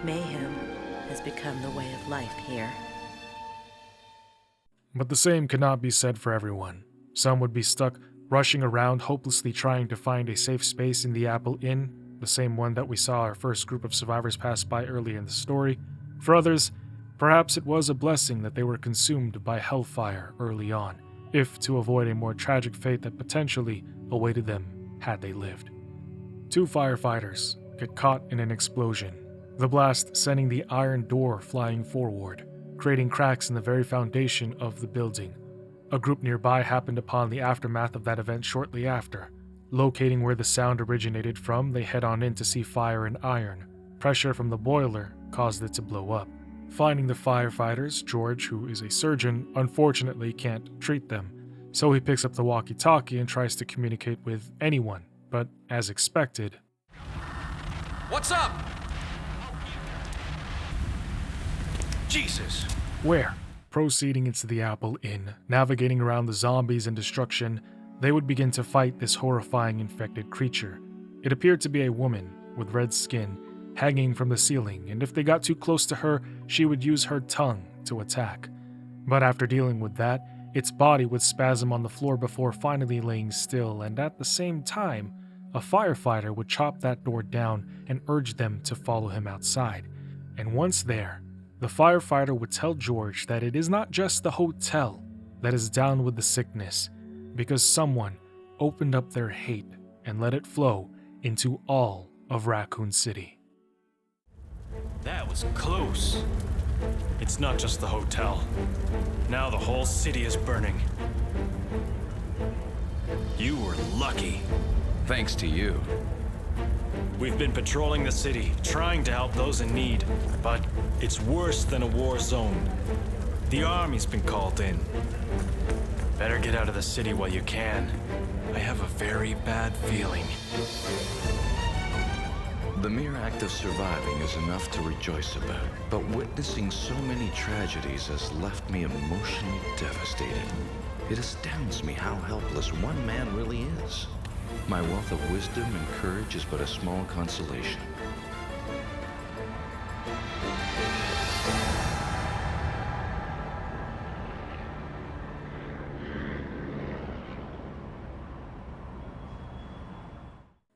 mayhem has become the way of life here. But the same cannot be said for everyone. Some would be stuck rushing around hopelessly trying to find a safe space in the Apple Inn, the same one that we saw our first group of survivors pass by earlier in the story. For others, perhaps it was a blessing that they were consumed by hellfire early on, if to avoid a more tragic fate that potentially awaited them had they lived. 2 firefighters get caught in an explosion, the blast sending the iron door flying forward, creating cracks in the very foundation of the building. A group nearby happened upon the aftermath of that event shortly after. Locating where the sound originated from, they head on in to see fire and iron. Pressure from the boiler caused it to blow up. Finding the firefighters, George, who is a surgeon, unfortunately can't treat them, so he picks up the walkie-talkie and tries to communicate with anyone, but as expected... What's up? Jesus! Where? Proceeding into the Apple Inn, navigating around the zombies and destruction, they would begin to fight this horrifying infected creature. It appeared to be a woman with red skin, hanging from the ceiling, and if they got too close to her, she would use her tongue to attack. But after dealing with that, its body would spasm on the floor before finally laying still, and at the same time, a firefighter would chop that door down and urge them to follow him outside. And once there, the firefighter would tell George that it is not just the hotel that is down with the sickness, because someone opened up their hate and let it flow into all of Raccoon City. That was close. It's not just the hotel. Now the whole city is burning. You were lucky. Thanks to you. We've been patrolling the city, trying to help those in need, but it's worse than a war zone. The army's been called in. Better get out of the city while you can. I have a very bad feeling. The mere act of surviving is enough to rejoice about, but witnessing so many tragedies has left me emotionally devastated. It astounds me how helpless one man really is. My wealth of wisdom and courage is but a small consolation.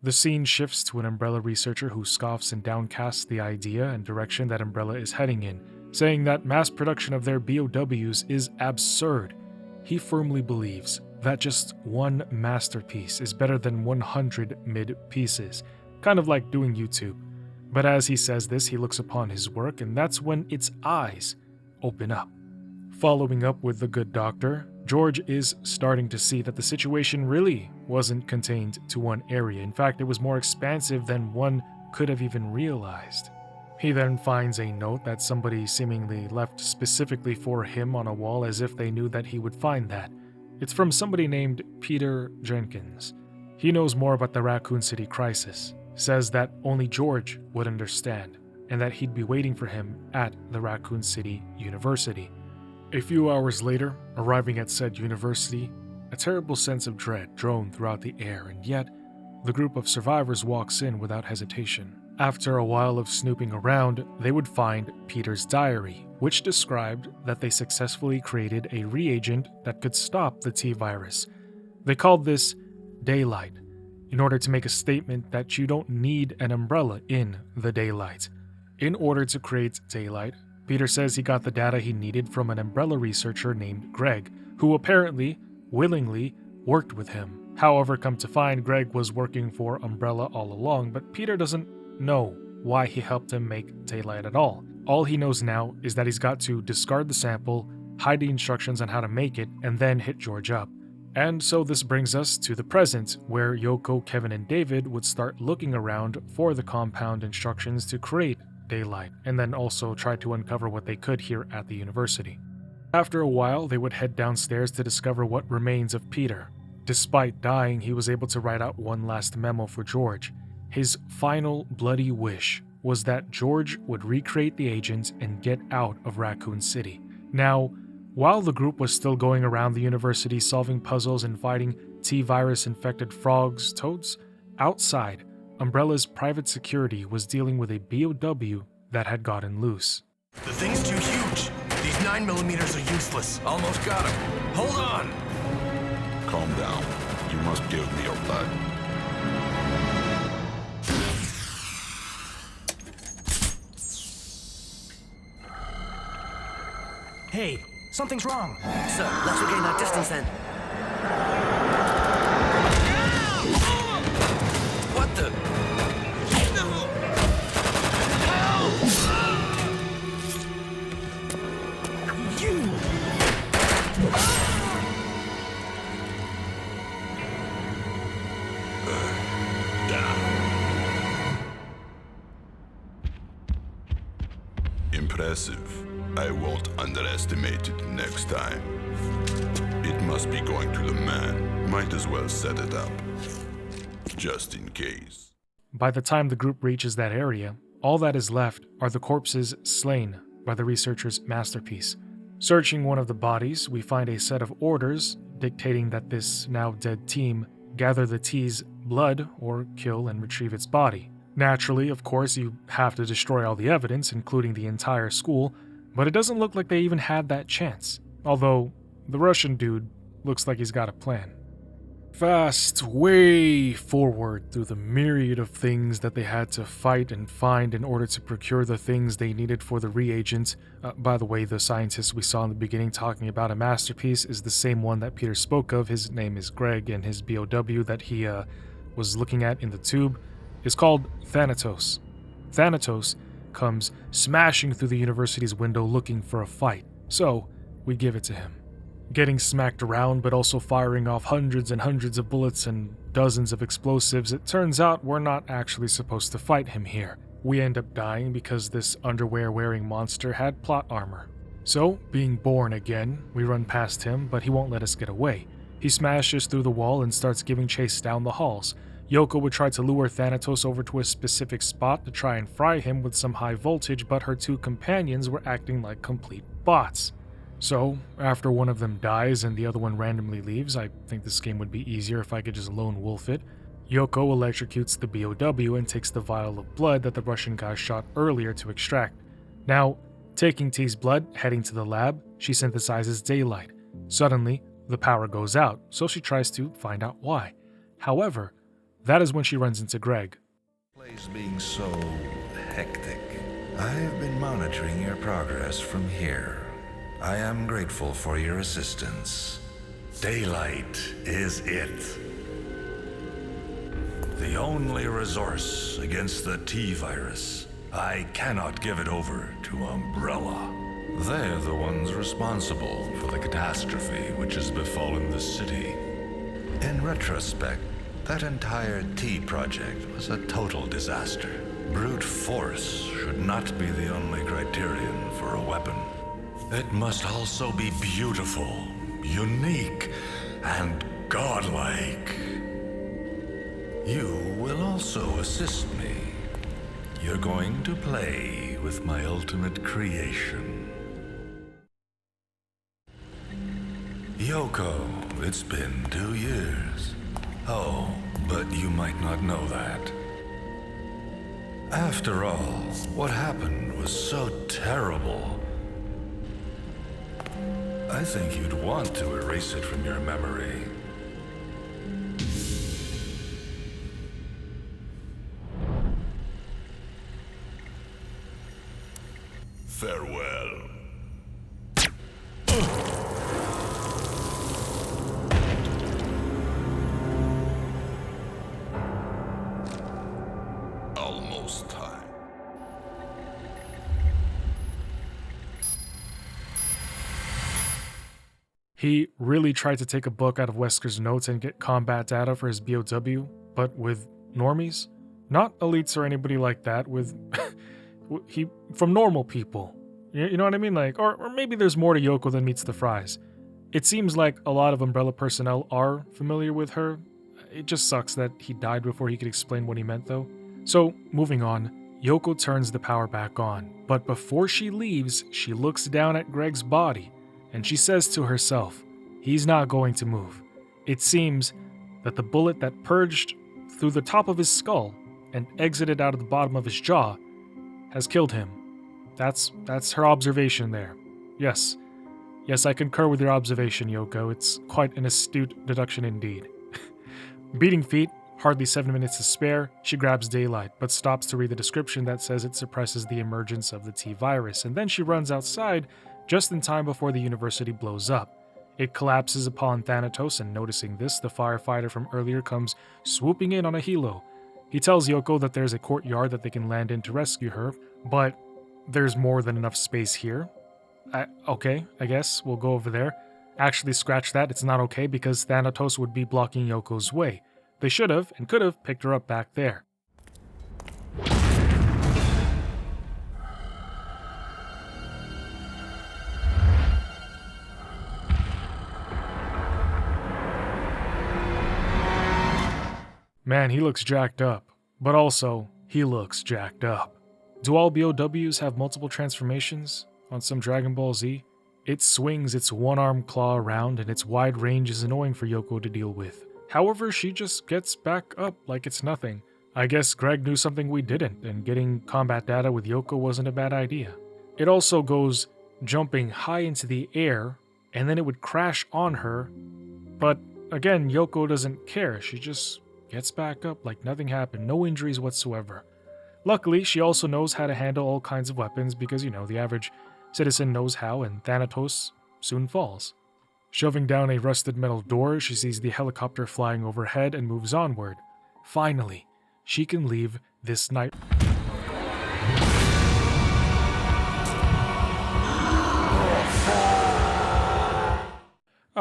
The scene shifts to an Umbrella researcher who scoffs and downcasts the idea and direction that Umbrella is heading in, saying that mass production of their BOWs is absurd. He firmly believes that just one masterpiece is better than 100 mid-pieces, kind of like doing YouTube. But as he says this, he looks upon his work, and that's when its eyes open up. Following up with the good doctor, George is starting to see that the situation really wasn't contained to one area. In fact, it was more expansive than one could have even realized. He then finds a note that somebody seemingly left specifically for him on a wall, as if they knew that he would find that. It's from somebody named Peter Jenkins. He knows more about the Raccoon City crisis, says that only George would understand, and that he'd be waiting for him at the Raccoon City University. A few hours later, arriving at said university, a terrible sense of dread droned throughout the air, and yet the group of survivors walks in without hesitation. After a while of snooping around, they would find Peter's diary, which described that they successfully created a reagent that could stop the T-virus. They called this daylight, in order to make a statement that you don't need an umbrella in the daylight. In order to create daylight, Peter says he got the data he needed from an umbrella researcher named Greg, who apparently, willingly, worked with him. However, come to find, Greg was working for Umbrella all along, but Peter doesn't know why he helped him make daylight at all. All he knows now is that he's got to discard the sample, hide the instructions on how to make it, and then hit George up. And so this brings us to the present, where Yoko, Kevin, and David would start looking around for the compound instructions to create daylight, and then also try to uncover what they could here at the university. After a while, they would head downstairs to discover what remains of Peter. Despite dying, he was able to write out one last memo for George. His final bloody wish was that George would recreate the agents and get out of Raccoon City. Now, while the group was still going around the university solving puzzles and fighting T-virus infected frogs, toads, outside, Umbrella's private security was dealing with a BOW that had gotten loose. The thing's too huge. These 9mm are useless. Almost got him. Hold on. Calm down. You must give me your blood. Hey, something's wrong. So, let's regain our distance then. What the? You! Impressive. I won't underestimate it next time. It must be going to the man. Might as well set it up. Just in case. By the time the group reaches that area, all that is left are the corpses slain by the researcher's masterpiece. Searching one of the bodies, we find a set of orders dictating that this now dead team gather the T's blood or kill and retrieve its body. Naturally, of course, you have to destroy all the evidence, including the entire school, but it doesn't look like they even had that chance. Although, the Russian dude looks like he's got a plan. Fast way forward through the myriad of things that they had to fight and find in order to procure the things they needed for the reagent. By the way, the scientist we saw in the beginning talking about a masterpiece is the same one that Peter spoke of. His name is Greg, and his BOW that he was looking at in the tube is called Thanatos. Thanatos comes smashing through the university's window looking for a fight, so we give it to him. getting smacked around, but also firing off hundreds and hundreds of bullets and dozens of explosives, it turns out we're not actually supposed to fight him here. We end up dying because this underwear-wearing monster had plot armor. So, being born again, we run past him, but he won't let us get away. He smashes through the wall and starts giving chase down the halls. Yoko would try to lure Thanatos over to a specific spot to try and fry him with some high voltage, but her two companions were acting like complete bots. So, after one of them dies and the other one randomly leaves, I think this game would be easier if I could just lone wolf it, Yoko electrocutes the BOW and takes the vial of blood that the Russian guy shot earlier to extract. Now, taking T's blood, heading to the lab, she synthesizes daylight. Suddenly, the power goes out, so she tries to find out why. However, that is when she runs into Greg. Place being so hectic. I have been monitoring your progress from here. I am grateful for your assistance. Daylight is it. The only resource against the T-virus. I cannot give it over to Umbrella. They're the ones responsible for the catastrophe which has befallen the city. In retrospect, that entire T project was a total disaster. Brute force should not be the only criterion for a weapon. It must also be beautiful, unique, and godlike. You will also assist me. You're going to play with my ultimate creation. Yoko, it's been 2 years. Oh, but you might not know that. After all, what happened was so terrible. I think you'd want to erase it from your memory. Farewell. Almost time. He really tried to take a book out of Wesker's notes and get combat data for his BOW, but with normies? Not elites or anybody like that, with from normal people. You know what I mean? Like, or maybe there's more to Yoko than meets the fries. It seems like a lot of Umbrella personnel are familiar with her. It just sucks that he died before he could explain what he meant, though. So, moving on, Yoko turns the power back on, but before she leaves, she looks down at Greg's body, and she says to herself, he's not going to move. It seems that the bullet that purged through the top of his skull and exited out of the bottom of his jaw has killed him. That's her observation there. Yes, I concur with your observation, Yoko. It's quite an astute deduction indeed. Beating feet, hardly 7 minutes to spare, she grabs daylight, but stops to read the description that says it suppresses the emergence of the T-virus, and then she runs outside just in time before the university blows up. It collapses upon Thanatos, and noticing this, the firefighter from earlier comes swooping in on a helo. He tells Yoko that there's a courtyard that they can land in to rescue her, but there's more than enough space here. Okay, I guess we'll go over there. Actually, scratch that, it's not okay because Thanatos would be blocking Yoko's way. They should have and could have picked her up back there. Man, he looks jacked up. But also, he looks jacked up. Do all BOWs have multiple transformations on some Dragon Ball Z? It swings its one-armed claw around, and its wide range is annoying for Yoko to deal with. However, she just gets back up like it's nothing. I guess Greg knew something we didn't, and getting combat data with Yoko wasn't a bad idea. It also goes jumping high into the air, and then it would crash on her. But again, Yoko doesn't care. She just gets back up like nothing happened, no injuries whatsoever. Luckily, she also knows how to handle all kinds of weapons because, the average citizen knows how, and Thanatos soon falls. Shoving down a rusted metal door, she sees the helicopter flying overhead and moves onward. Finally, she can leave this night.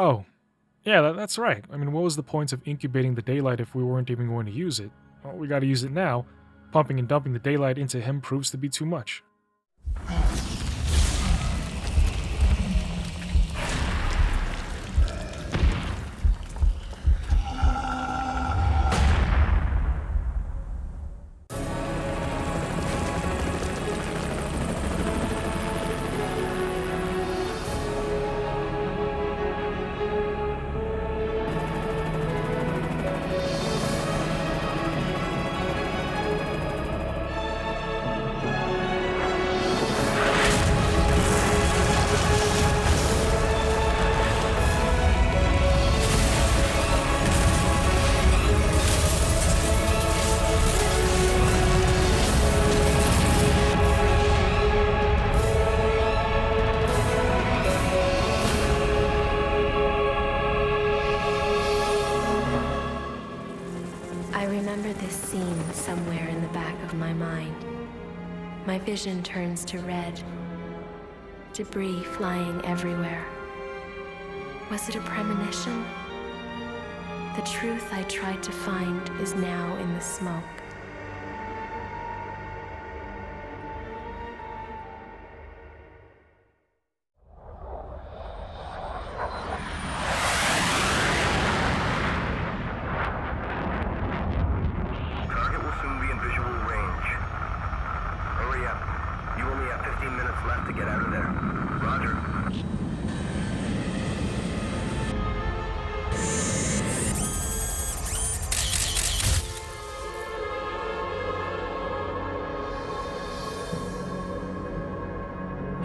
Oh, yeah, that's right. I mean, what was the point of incubating the daylight if we weren't even going to use it? Well, we gotta use it now. Pumping and dumping the daylight into him proves to be too much. I remember this scene somewhere in the back of my mind. My vision turns to red. Debris flying everywhere. Was it a premonition? The truth I tried to find is now in the smoke. Target will soon be in visual range. Hurry up. You only have 15 minutes left to get out of there. Roger.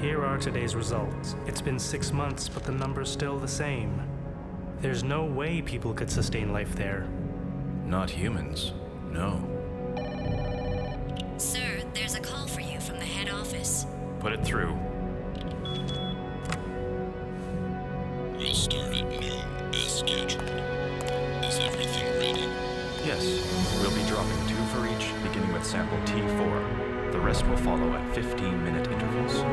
Here are today's results. It's been 6 months, but the number's still the same. There's no way people could sustain life there. Not humans, no. Sir, there's a call for you from the head office. Put it through. We'll start at noon, as scheduled. Is everything ready? Yes, we'll be dropping 2 for each, beginning with sample T4. The rest will follow at 15-minute intervals.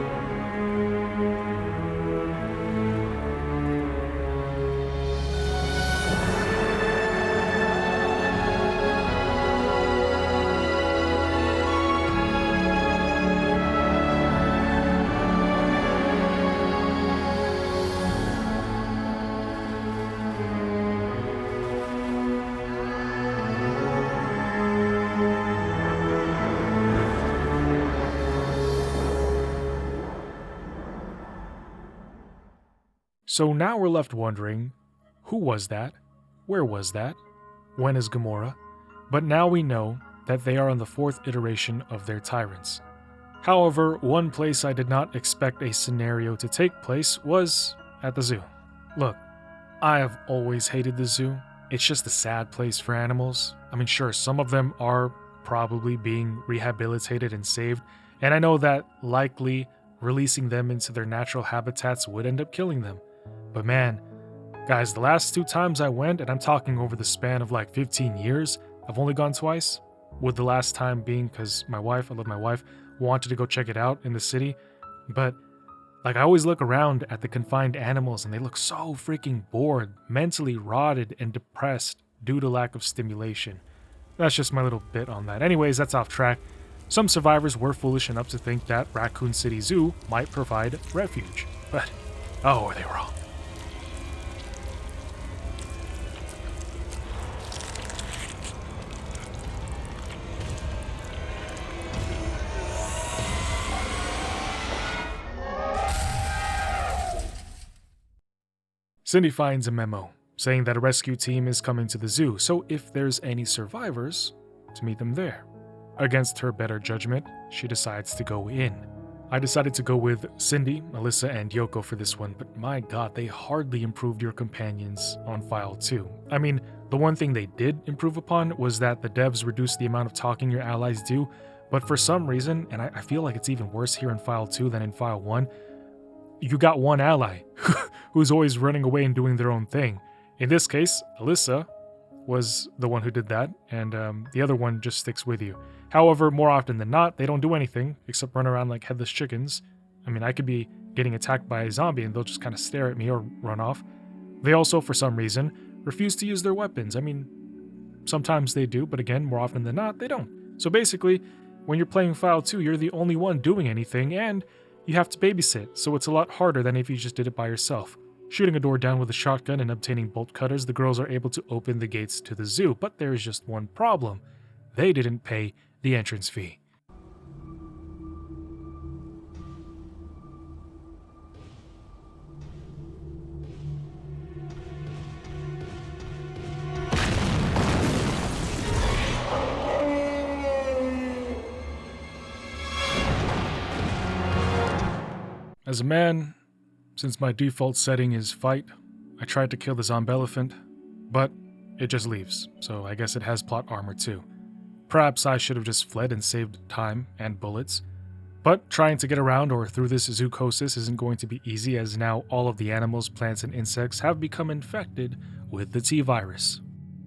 So now we're left wondering, who was that? Where was that? When is Gamora? But now we know that they are on the 4th iteration of their tyrants. However, one place I did not expect a scenario to take place was at the zoo. Look, I have always hated the zoo. It's just a sad place for animals. I mean, sure, some of them are probably being rehabilitated and saved, and I know that likely releasing them into their natural habitats would end up killing them. But man, guys, the last 2 times I went, and I'm talking over the span of like 15 years, I've only gone twice, with the last time being because I love my wife, wanted to go check it out in the city. But like, I always look around at the confined animals and they look so freaking bored, mentally rotted and depressed due to lack of stimulation. That's just my little bit on that. Anyways, that's off track. Some survivors were foolish enough to think that Raccoon City Zoo might provide refuge, but oh, were they wrong. Cindy finds a memo saying that a rescue team is coming to the zoo, so if there's any survivors, to meet them there. Against her better judgment, she decides to go in. I decided to go with Cindy, Melissa, and Yoko for this one, but my god, they hardly improved your companions on File 2. I mean, the one thing they did improve upon was that the devs reduced the amount of talking your allies do, but for some reason, and I feel like it's even worse here in File 2 than in File 1, you got one ally who's always running away and doing their own thing. In this case, Alyssa was the one who did that, and the other one just sticks with you. However, more often than not, they don't do anything except run around like headless chickens. I mean, I could be getting attacked by a zombie and they'll just kind of stare at me or run off. They also, for some reason, refuse to use their weapons. I mean, sometimes they do, but again, more often than not, they don't. So basically, when you're playing File 2, you're the only one doing anything, and you have to babysit, so it's a lot harder than if you just did it by yourself. Shooting a door down with a shotgun and obtaining bolt cutters, the girls are able to open the gates to the zoo, but there is just one problem. They didn't pay the entrance fee. As a man, since my default setting is fight, I tried to kill the zombie elephant, but it just leaves, so I guess it has plot armor too. Perhaps I should have just fled and saved time and bullets, but trying to get around or through this zoocosis isn't going to be easy, as now all of the animals, plants, and insects have become infected with the T-virus.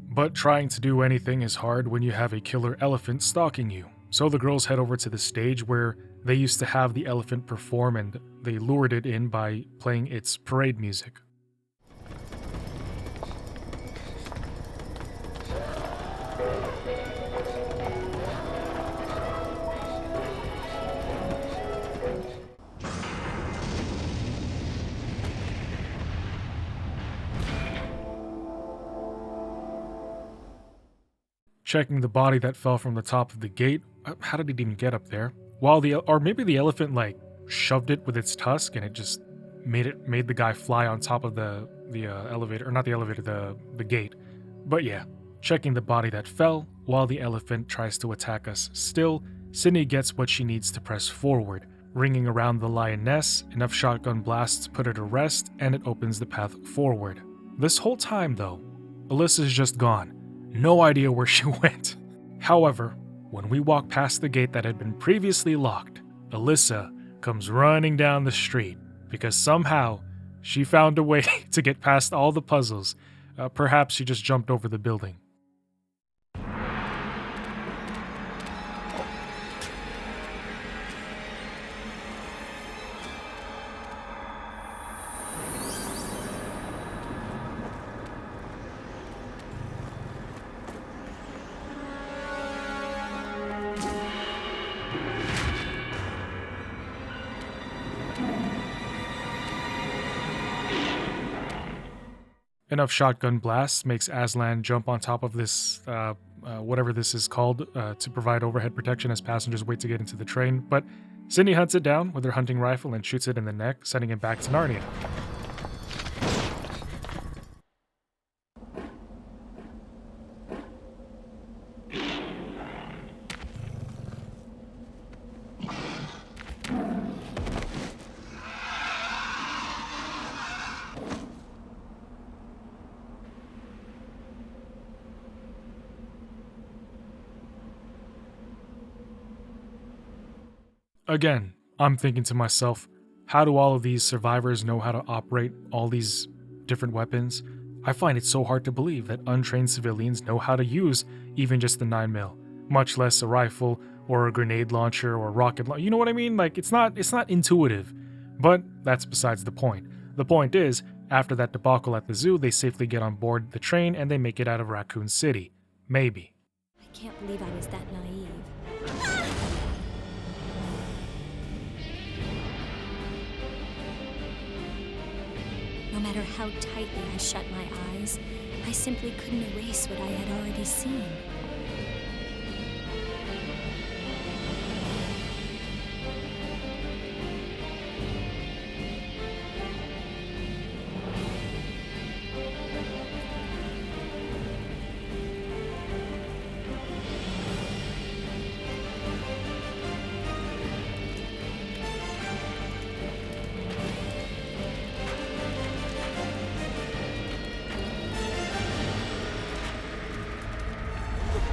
But trying to do anything is hard when you have a killer elephant stalking you, so the girls head over to the stage where they used to have the elephant perform, and they lured it in by playing its parade music. Checking the body that fell from the top of the gate. How did it even get up there? Or maybe the elephant shoved it with its tusk and it just made the guy fly on top of the elevator, or not the elevator, the gate. But yeah, checking the body that fell while the elephant tries to attack us. Still, Sydney gets what she needs to press forward, ringing around the lioness, enough shotgun blasts to put her to rest, and it opens the path forward. This whole time though, Alyssa's just gone. No idea where she went. However, when we walk past the gate that had been previously locked, Alyssa comes running down the street because somehow she found a way to get past all the puzzles. Perhaps she just jumped over the building. Enough shotgun blasts makes Aslan jump on top of this, whatever this is called, to provide overhead protection as passengers wait to get into the train, but Sydney hunts it down with her hunting rifle and shoots it in the neck, sending it back to Narnia. Again, I'm thinking to myself, how do all of these survivors know how to operate all these different weapons? I find it so hard to believe that untrained civilians know how to use even just the 9mm, much less a rifle or a grenade launcher or a rocket launcher. You know what I mean? It's not intuitive. But that's besides the point. The point is, after that debacle at the zoo, they safely get on board the train and they make it out of Raccoon City. Maybe. I can't believe I was that naive. No matter how tightly I shut my eyes, I simply couldn't erase what I had already seen.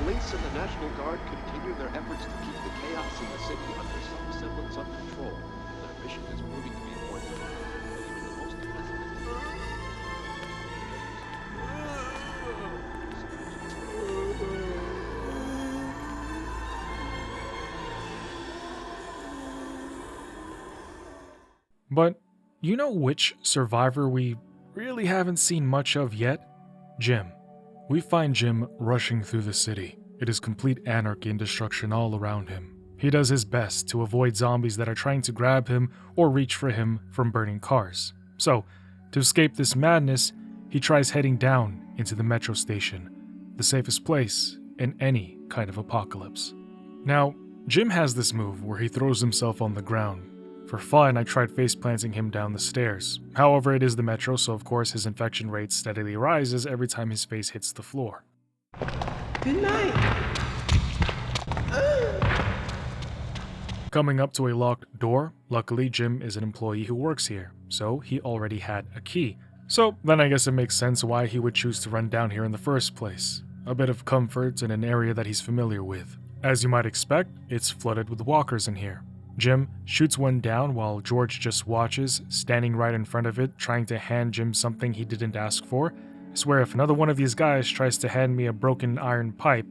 Police and the National Guard continue their efforts to keep the chaos in the city under some semblance of control. Their mission is proving to be more difficult than even the most But you know which survivor we really haven't seen much of yet, Jim. We find Jim rushing through the city. It is complete anarchy and destruction all around him. He does his best to avoid zombies that are trying to grab him or reach for him from burning cars. So, to escape this madness, he tries heading down into the metro station, the safest place in any kind of apocalypse. Now, Jim has this move where he throws himself on the ground. For fun, I tried face-planting him down the stairs. However, it is the metro, so of course his infection rate steadily rises every time his face hits the floor. Good night. Coming up to a locked door, luckily Jim is an employee who works here, so he already had a key. So then I guess it makes sense why he would choose to run down here in the first place. A bit of comfort in an area that he's familiar with. As you might expect, it's flooded with walkers in here. Jim shoots one down while George just watches, standing right in front of it, trying to hand Jim something he didn't ask for. I swear if another one of these guys tries to hand me a broken iron pipe.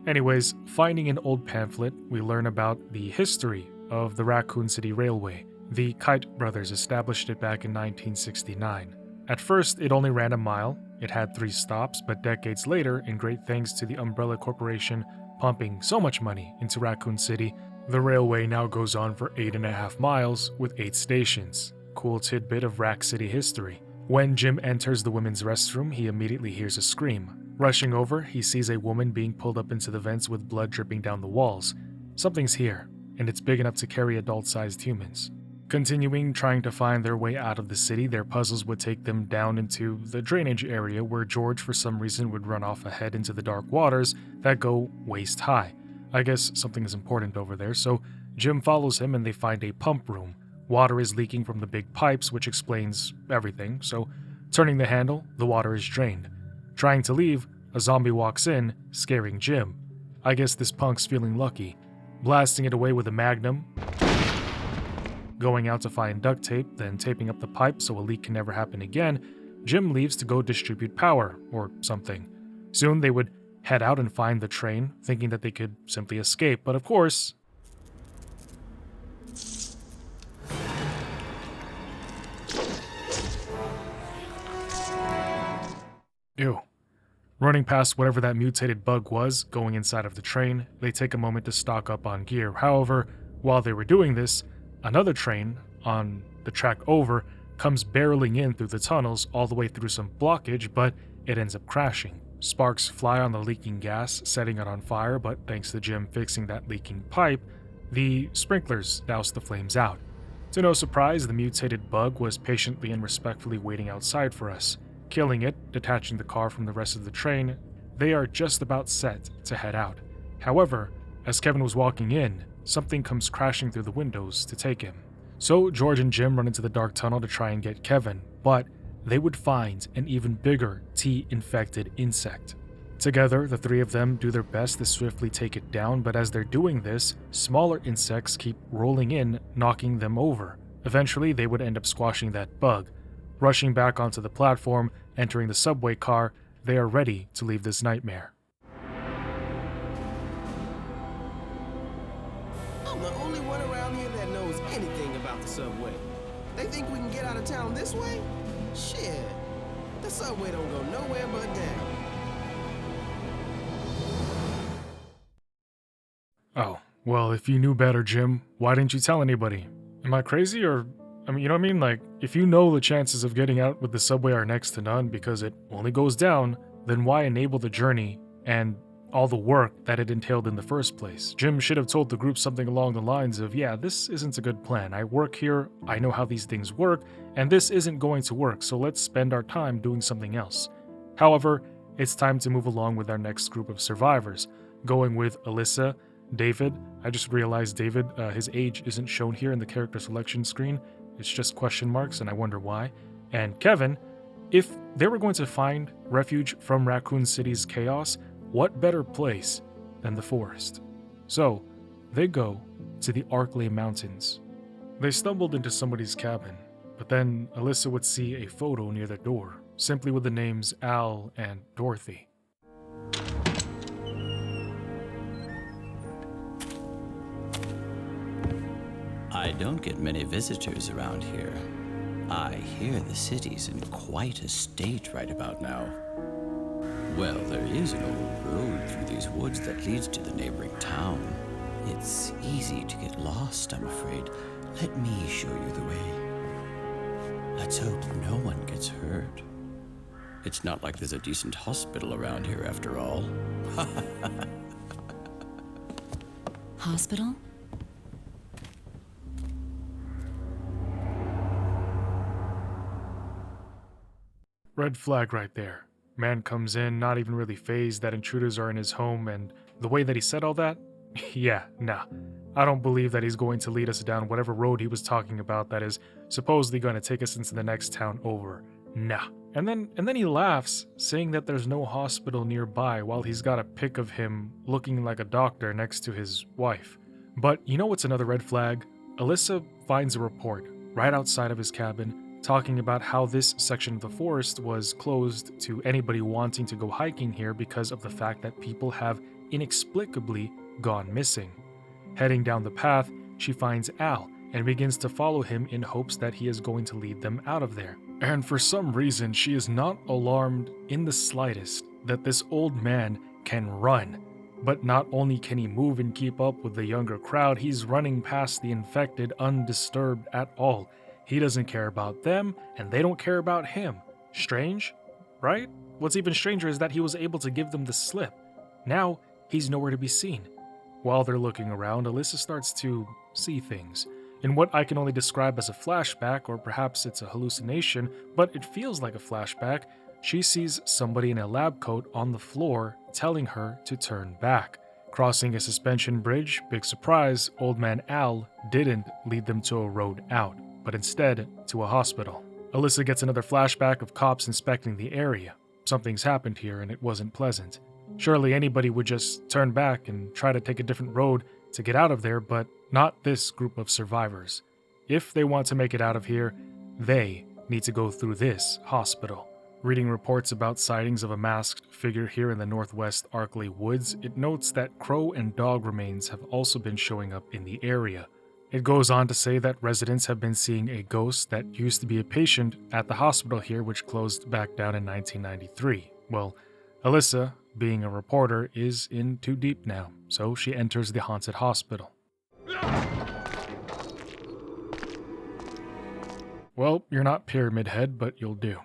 Anyways, finding an old pamphlet, we learn about the history of the Raccoon City Railway. The Kite brothers established it back in 1969. At first, it only ran a mile. It had 3 stops, but decades later, and great thanks to the Umbrella Corporation pumping so much money into Raccoon City, the railway now goes on for 8.5 miles with 8 stations. Cool tidbit of Rack City history. When Jim enters the women's restroom, he immediately hears a scream. Rushing over, he sees a woman being pulled up into the vents with blood dripping down the walls. Something's here, and it's big enough to carry adult-sized humans. Continuing trying to find their way out of the city, their puzzles would take them down into the drainage area where George for some reason would run off ahead into the dark waters that go waist high. I guess something is important over there, so Jim follows him and they find a pump room. Water is leaking from the big pipes, which explains everything, so turning the handle, the water is drained. Trying to leave, a zombie walks in, scaring Jim. I guess this punk's feeling lucky. Blasting it away with a magnum, going out to find duct tape, then taping up the pipe so a leak can never happen again, Jim leaves to go distribute power, or something. Soon they would head out and find the train, thinking that they could simply escape, but of course... Ew. Running past whatever that mutated bug was, going inside of the train, they take a moment to stock up on gear. However, while they were doing this, another train, on the track over, comes barreling in through the tunnels all the way through some blockage, but it ends up crashing. Sparks fly on the leaking gas, setting it on fire, but thanks to Jim fixing that leaking pipe, the sprinklers douse the flames out. To no surprise, the mutated bug was patiently and respectfully waiting outside for us. Killing it, detaching the car from the rest of the train, they are just about set to head out. However, as Kevin was walking in, something comes crashing through the windows to take him. So George and Jim run into the dark tunnel to try and get Kevin, but they would find an even bigger T-infected insect. Together, the 3 of them do their best to swiftly take it down, but as they're doing this, smaller insects keep rolling in, knocking them over. Eventually, they would end up squashing that bug. Rushing back onto the platform, entering the subway car, they are ready to leave this nightmare. I'm the only one around here that knows anything about the subway. They think we can get out of town this way? Shit, the subway don't go nowhere but down. Oh, well, if you knew better, Jim, why didn't you tell anybody? Am I crazy or... I mean, you know what I mean? Like, if you know the chances of getting out with the subway are next to none because it only goes down, then why enable the journey and all the work that it entailed in the first place? Jim should have told the group something along the lines of, yeah, this isn't a good plan. I work here, I know how these things work, and this isn't going to work, so let's spend our time doing something else. However, it's time to move along with our next group of survivors, going with Alyssa, David. I just realized David, his age isn't shown here in the character selection screen. It's just question marks, and I wonder why. And Kevin, if they were going to find refuge from Raccoon City's chaos, what better place than the forest? So, they go to the Arklay Mountains. They stumbled into somebody's cabin, but then Alyssa would see a photo near the door, simply with the names Al and Dorothy. I don't get many visitors around here. I hear the city's in quite a state right about now. Well, there is an old road through these woods that leads to the neighboring town. It's easy to get lost, I'm afraid. Let me show you the way. Let's hope no one gets hurt. It's not like there's a decent hospital around here after all. Hospital? Red flag right there. Man comes in, not even really fazed that intruders are in his home, and the way that he said all that? Yeah, nah. I don't believe that he's going to lead us down whatever road he was talking about that is supposedly going to take us into the next town over. Nah. And then he laughs, saying that there's no hospital nearby while he's got a pic of him looking like a doctor next to his wife. But you know what's another red flag? Alyssa finds a report right outside of his cabin talking about how this section of the forest was closed to anybody wanting to go hiking here because of the fact that people have inexplicably gone missing. Heading down the path, she finds Al and begins to follow him in hopes that he is going to lead them out of there. And for some reason, she is not alarmed in the slightest that this old man can run. But not only can he move and keep up with the younger crowd, he's running past the infected undisturbed at all. He doesn't care about them, and they don't care about him. Strange, right? What's even stranger is that he was able to give them the slip. Now, he's nowhere to be seen. While they're looking around, Alyssa starts to see things. In what I can only describe as a flashback, or perhaps it's a hallucination, but it feels like a flashback, she sees somebody in a lab coat on the floor telling her to turn back. Crossing a suspension bridge, big surprise, old man Al didn't lead them to a road out, but instead to a hospital. Alyssa gets another flashback of cops inspecting the area. Something's happened here and it wasn't pleasant. Surely anybody would just turn back and try to take a different road to get out of there, but not this group of survivors. If they want to make it out of here, they need to go through this hospital. Reading reports about sightings of a masked figure here in the northwest Arkley Woods, it notes that crow and dog remains have also been showing up in the area. It goes on to say that residents have been seeing a ghost that used to be a patient at the hospital here, which closed back down in 1993. Well, Alyssa, being a reporter, is in too deep now, so she enters the haunted hospital. Well, you're not Pyramid Head, but you'll do.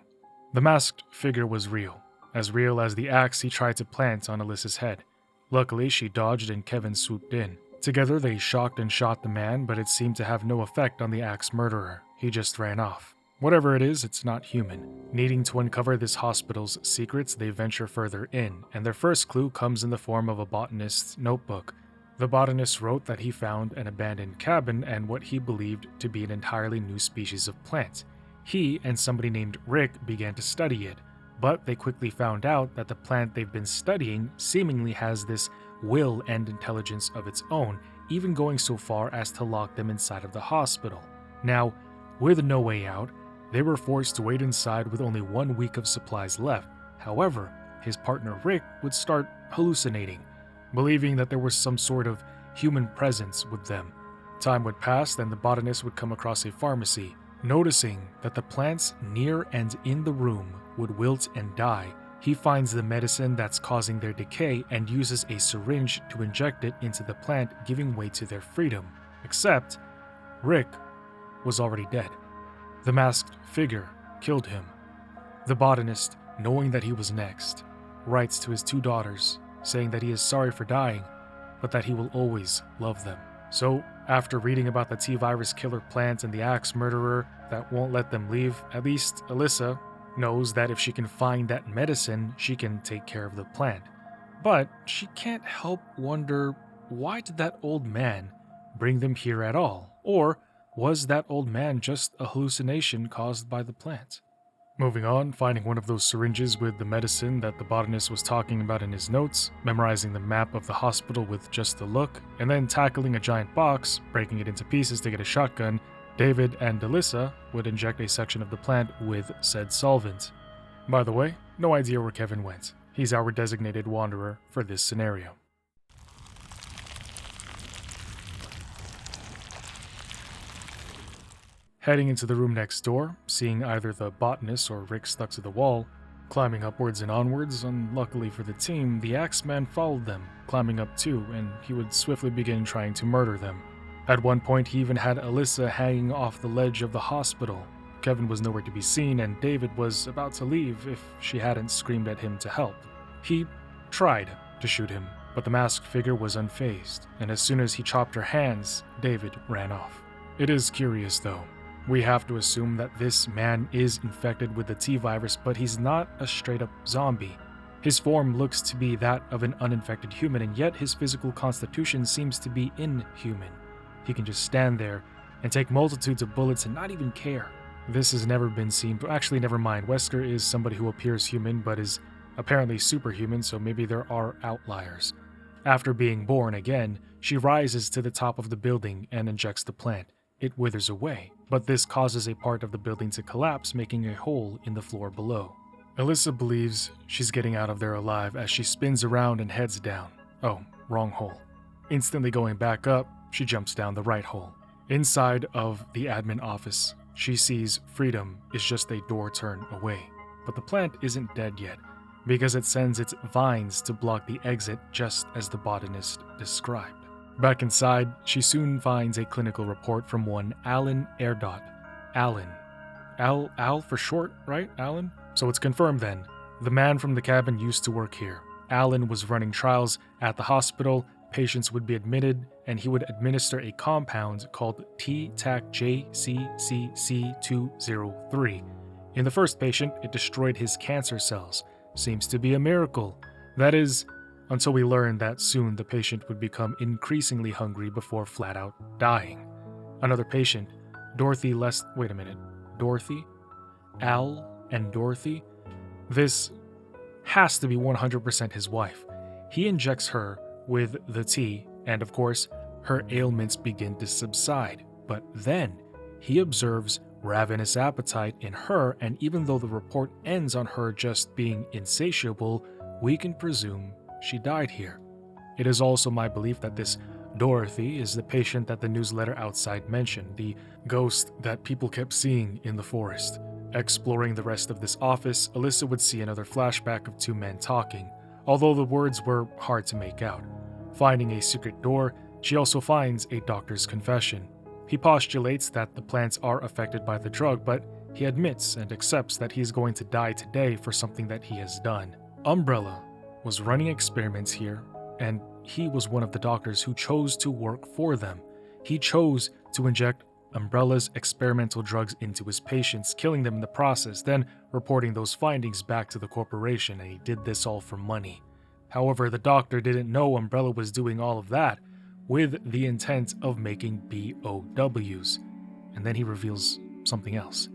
The masked figure was real as the axe he tried to plant on Alyssa's head. Luckily, she dodged and Kevin swooped in. Together, they shocked and shot the man, but it seemed to have no effect on the axe murderer. He just ran off. Whatever it is, it's not human. Needing to uncover this hospital's secrets, they venture further in, and their first clue comes in the form of a botanist's notebook. The botanist wrote that he found an abandoned cabin and what he believed to be an entirely new species of plant. He and somebody named Rick began to study it, but they quickly found out that the plant they've been studying seemingly has this will and intelligence of its own, even going so far as to lock them inside of the hospital. Now, with no way out, they were forced to wait inside with only 1 week of supplies left. However, his partner Rick would start hallucinating, believing that there was some sort of human presence with them. Time would pass, then the botanist would come across a pharmacy. Noticing that the plants near and in the room would wilt and die, he finds the medicine that's causing their decay and uses a syringe to inject it into the plant, giving way to their freedom. Except, Rick was already dead. The masked figure killed him. The botanist, knowing that he was next, writes to his 2 daughters, saying that he is sorry for dying, but that he will always love them. So, after reading about the T-virus killer plant and the axe murderer that won't let them leave, at least Alyssa knows that if she can find that medicine, she can take care of the plant. But she can't help wonder, why did that old man bring them here at all? Or was that old man just a hallucination caused by the plant? Moving on, finding one of those syringes with the medicine that the botanist was talking about in his notes, memorizing the map of the hospital with just a look, and then tackling a giant box, breaking it into pieces to get a shotgun, David and Alyssa would inject a section of the plant with said solvent. By the way, no idea where Kevin went. He's our designated wanderer for this scenario. Heading into the room next door, seeing either the botanist or Rick stuck to the wall, climbing upwards and onwards. Unluckily for the team, the Axeman followed them, climbing up too, and he would swiftly begin trying to murder them. At one point, he even had Alyssa hanging off the ledge of the hospital. Kevin was nowhere to be seen, and David was about to leave if she hadn't screamed at him to help. He tried to shoot him, but the masked figure was unfazed, and as soon as he chopped her hands, David ran off. It is curious, though. We have to assume that this man is infected with the T-virus, but he's not a straight-up zombie. His form looks to be that of an uninfected human, and yet his physical constitution seems to be inhuman. He can just stand there and take multitudes of bullets and not even care. This has never been seen. Actually, never mind. Wesker is somebody who appears human, but is apparently superhuman, so maybe there are outliers. After being born again, she rises to the top of the building and injects the plant. It withers away, but this causes a part of the building to collapse, making a hole in the floor below. Alyssa believes she's getting out of there alive as she spins around and heads down. Oh, wrong hole. Instantly going back up, she jumps down the right hole. Inside of the admin office, she sees Freedom is just a door turn away. But the plant isn't dead yet, because it sends its vines to block the exit just as the botanist described. Back inside, she soon finds a clinical report from one Alan Airdot. Alan. Al for short, right? Alan? So it's confirmed then. The man from the cabin used to work here. Alan was running trials at the hospital. Patients would be admitted, and he would administer a compound called T-TAC-JCCC203. In the first patient, it destroyed his cancer cells. Seems to be a miracle. That is, until we learned that soon the patient would become increasingly hungry before flat out dying. Another patient, Dorothy Dorothy? Al and Dorothy? This has to be 100% his wife. He injects her with the tea, and of course, her ailments begin to subside. But then, he observes ravenous appetite in her, and even though the report ends on her just being insatiable, we can presume she died here. It is also my belief that this Dorothy is the patient that the newsletter outside mentioned, the ghost that people kept seeing in the forest. Exploring the rest of this office, Alyssa would see another flashback of two men talking, although the words were hard to make out. Finding a secret door, she also finds a doctor's confession. He postulates that the plants are affected by the drug, but he admits and accepts that he is going to die today for something that he has done. Umbrella was running experiments here, and he was one of the doctors who chose to work for them. He chose to inject Umbrella's experimental drugs into his patients, killing them in the process, then reporting those findings back to the corporation, and he did this all for money. However, the doctor didn't know Umbrella was doing all of that with the intent of making BOWs. And then he reveals something else.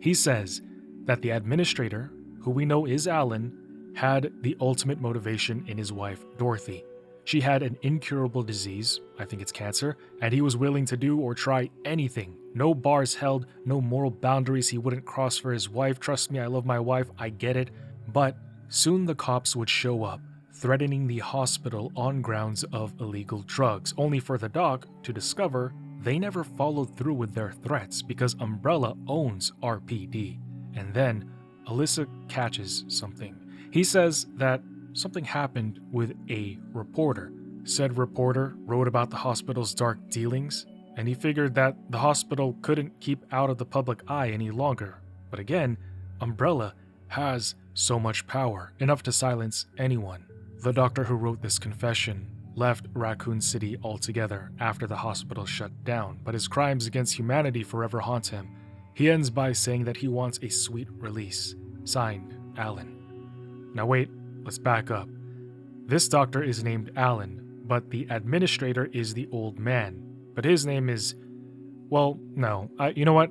He says that the administrator, who we know is Alan, had the ultimate motivation in his wife, Dorothy. She had an incurable disease, I think it's cancer, and he was willing to do or try anything. No bars held, no moral boundaries he wouldn't cross for his wife. Trust me, I love my wife, I get it. But soon the cops would show up, threatening the hospital on grounds of illegal drugs, only for the doc to discover they never followed through with their threats because Umbrella owns RPD. And then Alyssa catches something. He says that something happened with a reporter. Said reporter wrote about the hospital's dark dealings, and he figured that the hospital couldn't keep out of the public eye any longer. But again, Umbrella has so much power, enough to silence anyone. The doctor who wrote this confession left Raccoon City altogether after the hospital shut down, but his crimes against humanity forever haunt him. He ends by saying that he wants a sweet release. Signed, Alan. Now wait, let's back up. This doctor is named Alan, but the administrator is the old man. But his name is... well, no. You know what?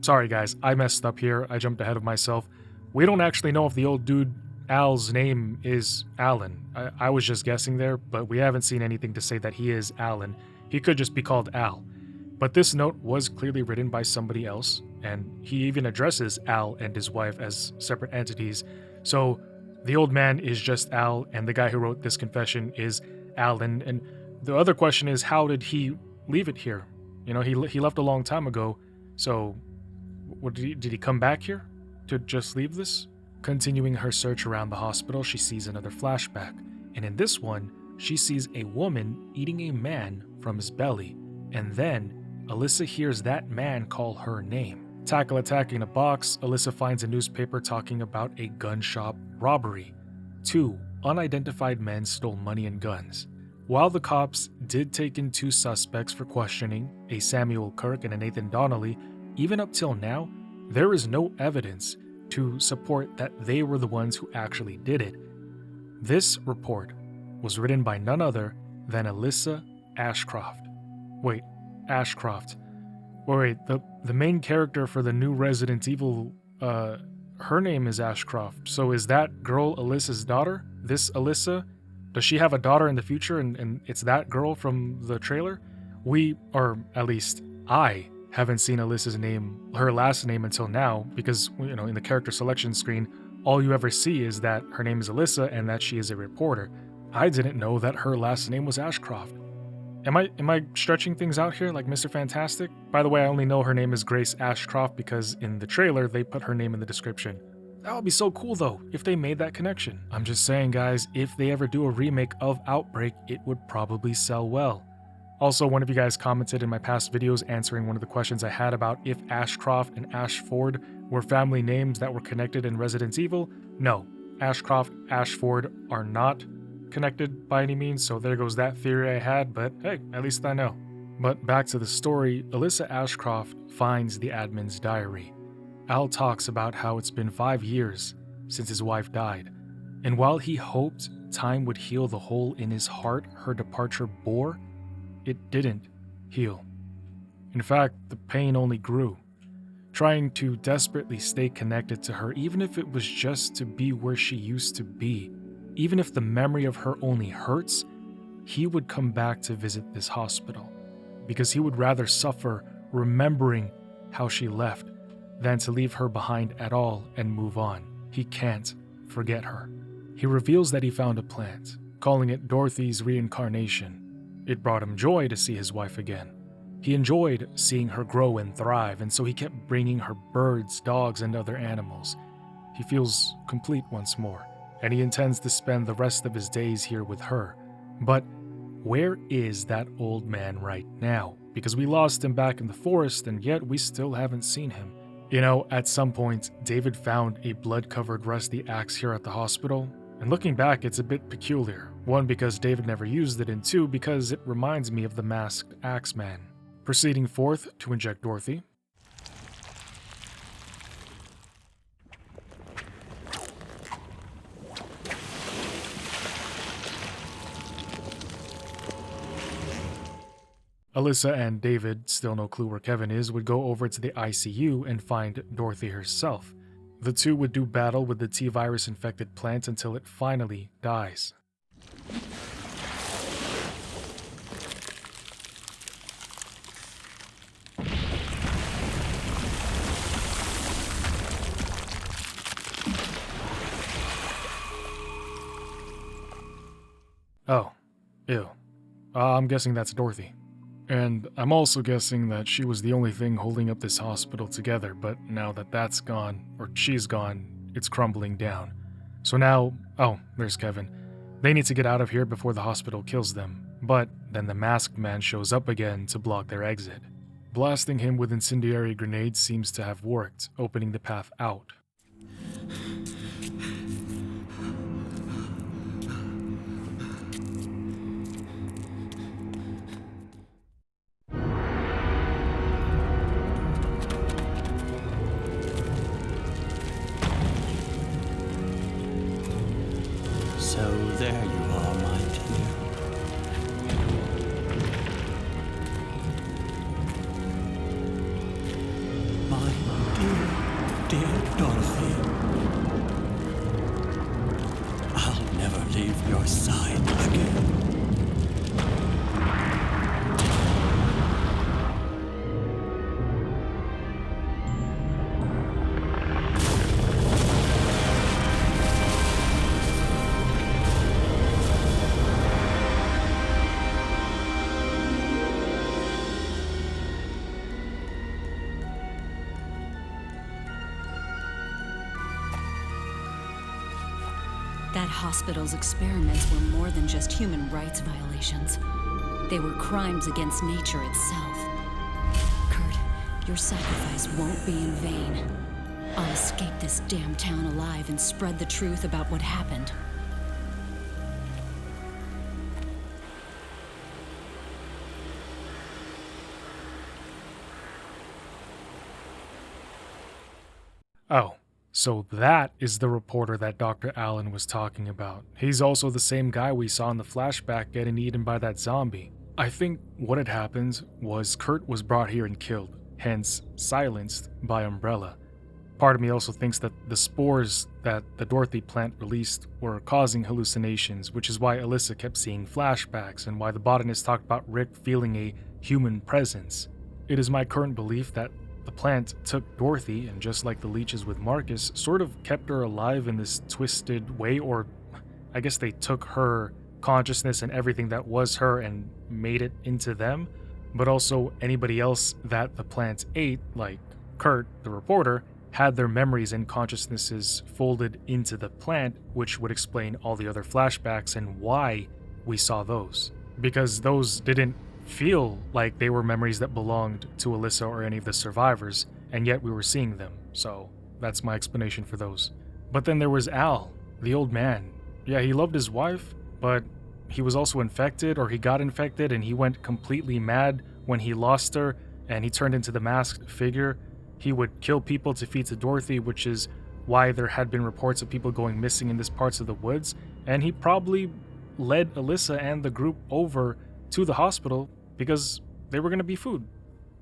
Sorry guys, I messed up here. I jumped ahead of myself. We don't actually know if the old dude Al's name is Alan. I was just guessing there, but we haven't seen anything to say that he is Alan. He could just be called Al. But this note was clearly written by somebody else, and he even addresses Al and his wife as separate entities. So the old man is just Al, and the guy who wrote this confession is Alan. And the other question is, how did he leave it here? You know, he left a long time ago. So, what did he come back here to just leave this? Continuing her search around the hospital, she sees another flashback, and in this one, she sees a woman eating a man from his belly, and then Alyssa hears that man call her name. Tackle attacking a box, Alyssa finds a newspaper talking about a gun shop robbery. 2 unidentified men stole money and guns. While the cops did take in 2 suspects for questioning, a Samuel Kirk and a Nathan Donnelly, even up till now, there is no evidence to support that they were the ones who actually did it. This report was written by none other than Alyssa Ashcroft. Wait, Ashcroft. Wait, the main character for the new Resident Evil, her name is Ashcroft. So is that girl Alyssa's daughter? This Alyssa? Does she have a daughter in the future and it's that girl from the trailer? Or at least I haven't seen Alyssa's name, her last name until now, because, in the character selection screen, all you ever see is that her name is Alyssa and that she is a reporter. I didn't know that her last name was Ashcroft. Am I stretching things out here like Mr. Fantastic? By the way, I only know her name is Grace Ashcroft because in the trailer they put her name in the description. That would be so cool though, if they made that connection. I'm just saying guys, if they ever do a remake of Outbreak, it would probably sell well. Also, one of you guys commented in my past videos answering one of the questions I had about if Ashcroft and Ashford were family names that were connected in Resident Evil. No, Ashcroft, Ashford are not connected by any means, so there goes that theory I had, but hey, at least I know. But back to the story, Alyssa Ashcroft finds the admin's diary. Al talks about how it's been 5 years since his wife died, and while he hoped time would heal the hole in his heart her departure bore, it didn't heal. In fact, the pain only grew. Trying to desperately stay connected to her, even if it was just to be where she used to be, even if the memory of her only hurts, he would come back to visit this hospital, because he would rather suffer remembering how she left than to leave her behind at all and move on. He can't forget her. He reveals that he found a plant, calling it Dorothy's reincarnation. It brought him joy to see his wife again. He enjoyed seeing her grow and thrive, and so he kept bringing her birds, dogs, and other animals. He feels complete once more, and he intends to spend the rest of his days here with her. But where is that old man right now? Because we lost him back in the forest, and yet we still haven't seen him. At some point, David found a blood-covered rusty axe here at the hospital, and looking back, it's a bit peculiar. 1, because David never used it, and 2, because it reminds me of the masked Axeman. Proceeding forth to inject Dorothy. Alyssa and David, still no clue where Kevin is, would go over to the ICU and find Dorothy herself. The two would do battle with the T-virus infected plant until it finally dies. Oh, ew. I'm guessing that's Dorothy. And I'm also guessing that she was the only thing holding up this hospital together, but now that that's gone, or she's gone, it's crumbling down. So now, there's Kevin. They need to get out of here before the hospital kills them, but then the masked man shows up again to block their exit. Blasting him with incendiary grenades seems to have worked, opening the path out. So there you are, my dear. My dear, dear Dorothy. That hospital's experiments were more than just human rights violations. They were crimes against nature itself. Kurt, your sacrifice won't be in vain. I'll escape this damn town alive and spread the truth about what happened. Oh, so that is the reporter that Dr. Allen was talking about. He's also the same guy we saw in the flashback getting eaten by that zombie. I think what had happened was Kurt was brought here and killed, hence silenced by Umbrella. Part of me also thinks that the spores that the Dorothy plant released were causing hallucinations, which is why Alyssa kept seeing flashbacks and why the botanist talked about Rick feeling a human presence. It is my current belief that the plant took Dorothy, and just like the leeches with Marcus, sort of kept her alive in this twisted way, or I guess they took her consciousness and everything that was her and made it into them, but also anybody else that the plant ate, like Kurt, the reporter, had their memories and consciousnesses folded into the plant, which would explain all the other flashbacks and why we saw those. Because those didn't feel like they were memories that belonged to Alyssa or any of the survivors, and yet we were seeing them, so that's my explanation for those. But then there was Al, the old man. Yeah, he loved his wife, but he was also infected, or he got infected, and he went completely mad when he lost her, and he turned into the masked figure. He would kill people to feed to Dorothy, which is why there had been reports of people going missing in this parts of the woods, and he probably led Alyssa and the group over to the hospital because they were going to be food.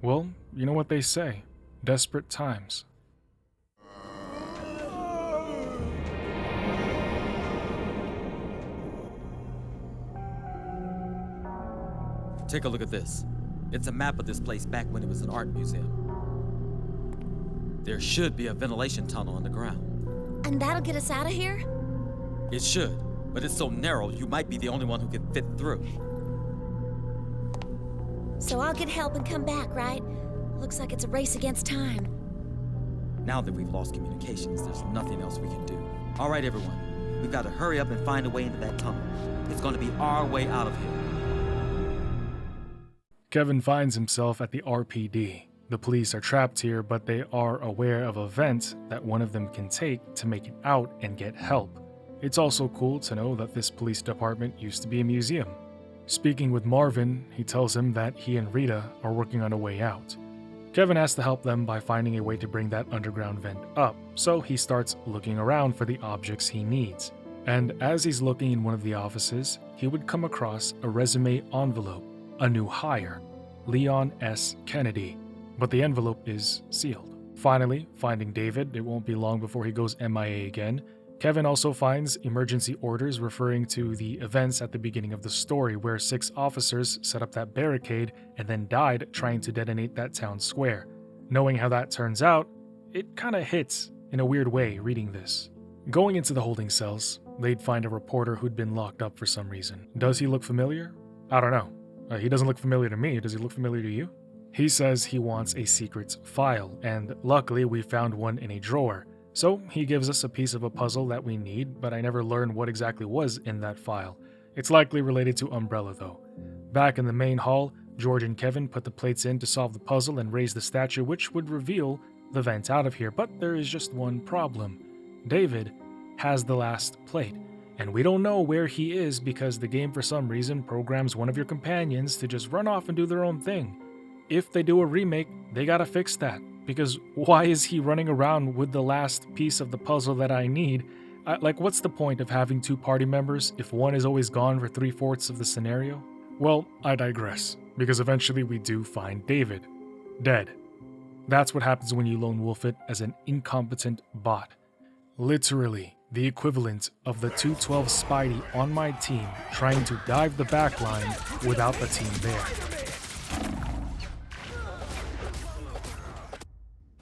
Well, you know what they say, desperate times. Take a look at this. It's a map of this place back when it was an art museum. There should be a ventilation tunnel underground. And that'll get us out of here? It should, but it's so narrow you might be the only one who can fit through. So I'll get help and come back, right? Looks like it's a race against time. Now that we've lost communications, there's nothing else we can do. All right, everyone. We've got to hurry up and find a way into that tunnel. It's going to be our way out of here. Kevin finds himself at the RPD. The police are trapped here, but they are aware of a vent that one of them can take to make it out and get help. It's also cool to know that this police department used to be a museum. Speaking with Marvin, he tells him that he and Rita are working on a way out. Kevin has to help them by finding a way to bring that underground vent up, so he starts looking around for the objects he needs. And as he's looking in one of the offices, he would come across a resume envelope, a new hire, Leon S. Kennedy. But the envelope is sealed. Finally, finding David, it won't be long before he goes MIA again. Kevin also finds emergency orders referring to the events at the beginning of the story where 6 officers set up that barricade and then died trying to detonate that town square. Knowing how that turns out, it kinda hits in a weird way reading this. Going into the holding cells, they'd find a reporter who'd been locked up for some reason. Does he look familiar? I don't know. He doesn't look familiar to me. Does he look familiar to you? He says he wants a secret file, and luckily we found one in a drawer. So he gives us a piece of a puzzle that we need, but I never learned what exactly was in that file. It's likely related to Umbrella though. Back in the main hall, George and Kevin put the plates in to solve the puzzle and raise the statue, which would reveal the vent out of here, but there is just one problem. David has the last plate, and we don't know where he is because the game for some reason programs one of your companions to just run off and do their own thing. If they do a remake, they gotta fix that, because why is he running around with the last piece of the puzzle that I need? What's the point of having 2 party members if one is always gone for 3/4 of the scenario? Well, I digress, because eventually we do find David. Dead. That's what happens when you lone wolf it as an incompetent bot. Literally, the equivalent of the 212 Spidey on my team trying to dive the backline without the team there.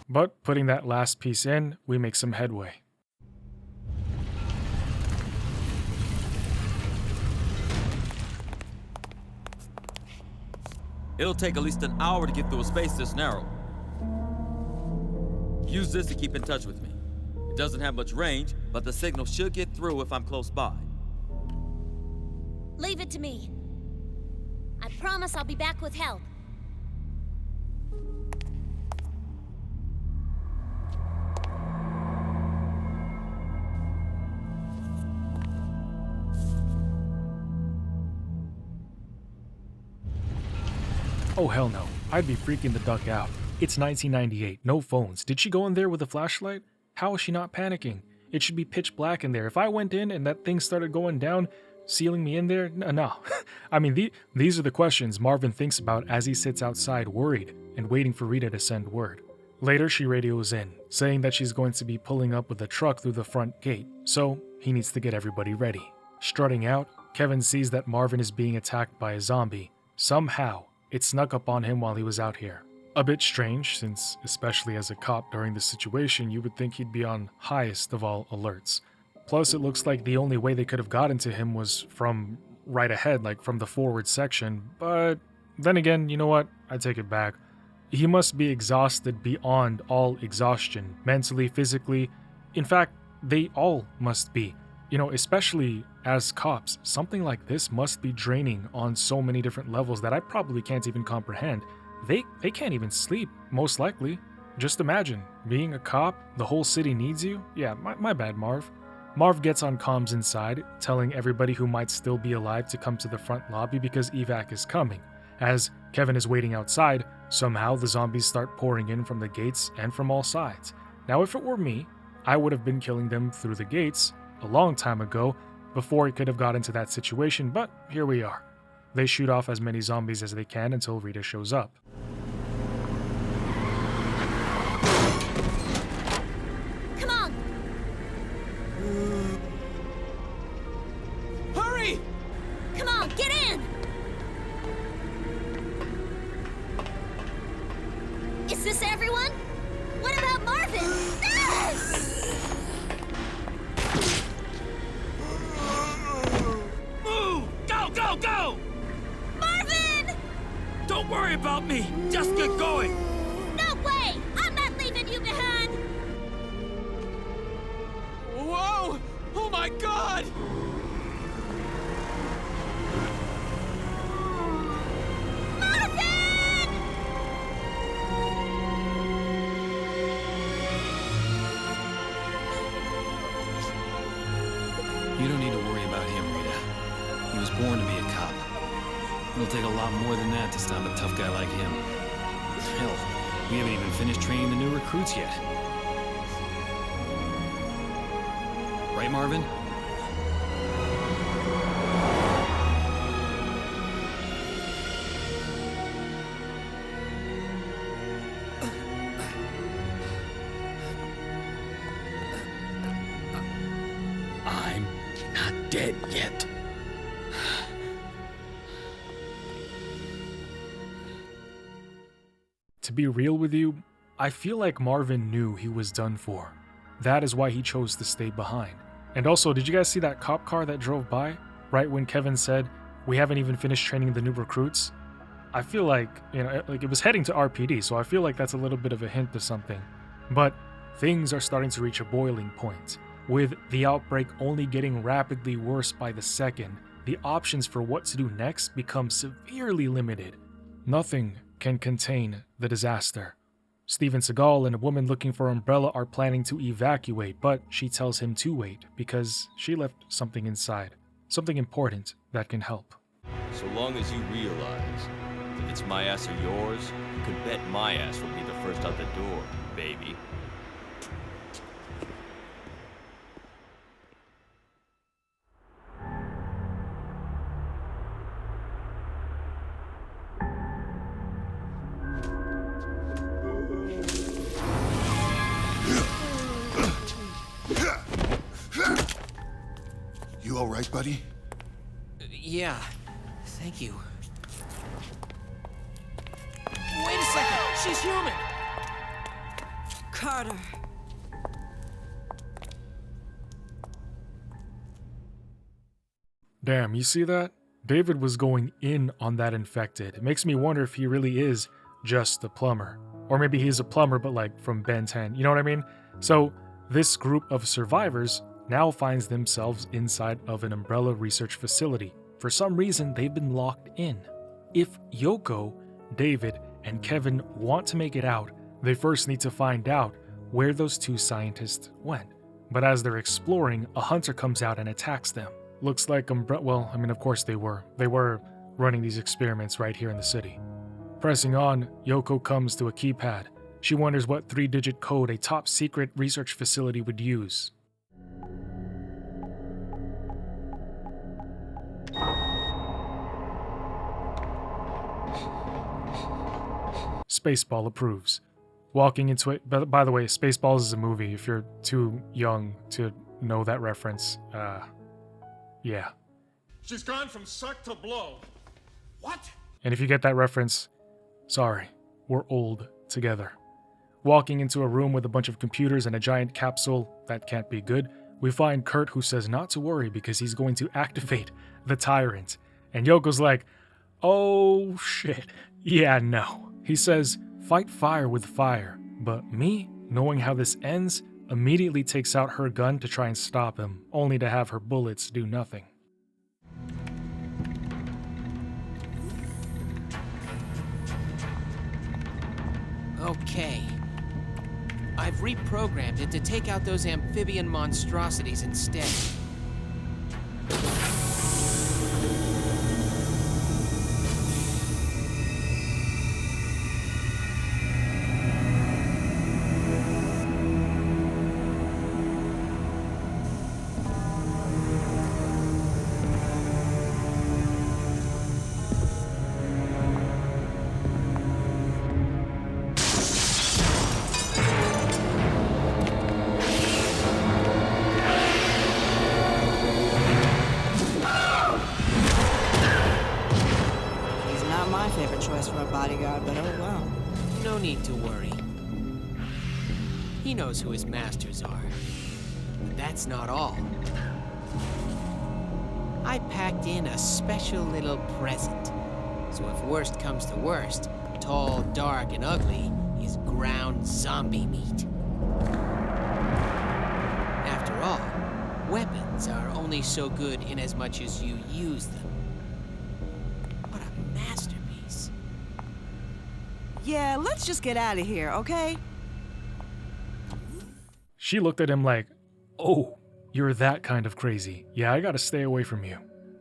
But putting that last piece in, we make some headway. It'll take at least an hour to get through a space this narrow. Use this to keep in touch with me. It doesn't have much range, but the signal should get through if I'm close by. Leave it to me. I promise I'll be back with help. Oh hell no, I'd be freaking the duck out. It's 1998, no phones. Did she go in there with a flashlight? How is she not panicking? It should be pitch black in there. If I went in and that thing started going down, sealing me in there, no. I mean, these are the questions Marvin thinks about as he sits outside worried and waiting for Rita to send word. Later, she radios in, saying that she's going to be pulling up with a truck through the front gate, so he needs to get everybody ready. Strutting out, Kevin sees that Marvin is being attacked by a zombie. Somehow, it snuck up on him while he was out here. A bit strange, since, especially as a cop during this situation, you would think he'd be on highest of all alerts. Plus, it looks like the only way they could have gotten to him was from right ahead, like from the forward section, but then again, you know what? I take it back. He must be exhausted beyond all exhaustion, mentally, physically. In fact, they all must be. You know, especially as cops, something like this must be draining on so many different levels that I probably can't even comprehend. They can't even sleep, most likely. Just imagine, being a cop, the whole city needs you? Yeah, my bad, Marv. Marv gets on comms inside, telling everybody who might still be alive to come to the front lobby because evac is coming. As Kevin is waiting outside, somehow the zombies start pouring in from the gates and from all sides. Now, if it were me, I would have been killing them through the gates a long time ago, before it could have got into that situation, but here we are. They shoot off as many zombies as they can until Rita shows up. Come on! Hurry! Come on, get in! Is this everyone? What about Marvin? Move! Go, go, go! Marvin! Don't worry about me! Just get going! No way! I'm not leaving you behind! Whoa! Oh my god! You don't need to worry about him, Rita. He was born to be a cop. It'll take a lot more than that to stop a tough guy like him. Hell, we haven't even finished training the new recruits yet. Right, Marvin? I'm not dead yet. To be real with you, I feel like Marvin knew he was done for. That is why he chose to stay behind. And also, did you guys see that cop car that drove by? Right when Kevin said, "We haven't even finished training the new recruits"? I feel like, like it was heading to RPD, so I feel like that's a little bit of a hint to something. But things are starting to reach a boiling point. With the outbreak only getting rapidly worse by the second, the options for what to do next become severely limited. Nothing can contain the disaster. Steven Seagal and a woman looking for Umbrella are planning to evacuate, but she tells him to wait because she left something inside. Something important that can help. So long as you realize if it's my ass or yours, you can bet my ass will be the first out the door, baby. You all right, buddy? Yeah, thank you. Wait a second, she's human! Carter. Damn, you see that? David was going in on that infected. It makes me wonder if he really is just a plumber. Or maybe he's a plumber, but like from Ben 10, you know what I mean? So This group of survivors now finds themselves inside of an Umbrella research facility. For some reason, they've been locked in. If Yoko, David, and Kevin want to make it out, they first need to find out where those two scientists went. But as they're exploring, a hunter comes out and attacks them. Looks like of course they were. They were running these experiments right here in the city. Pressing on, Yoko comes to a keypad. She wonders what 3-digit code a top secret research facility would use. Spaceball approves. Walking into it, by the way, Spaceballs is a movie, if you're too young to know that reference. Yeah. She's gone from suck to blow. What? And if you get that reference, sorry, we're old together. Walking into a room with a bunch of computers and a giant capsule, that can't be good, we find Kurt, who says not to worry because he's going to activate the Tyrant. And Yoko's like, oh shit, yeah, no. He says, fight fire with fire, but me, knowing how this ends, immediately takes out her gun to try and stop him, only to have her bullets do nothing. Okay. I've reprogrammed it to take out those amphibian monstrosities instead. He knows who his masters are. But that's not all. I packed in a special little present. So if worst comes to worst, tall, dark, and ugly is ground zombie meat. After all, weapons are only so good in as much as you use them. What a masterpiece. Yeah, let's just get out of here, okay? She looked at him like, oh, you're that kind of crazy. Yeah, I gotta stay away from you.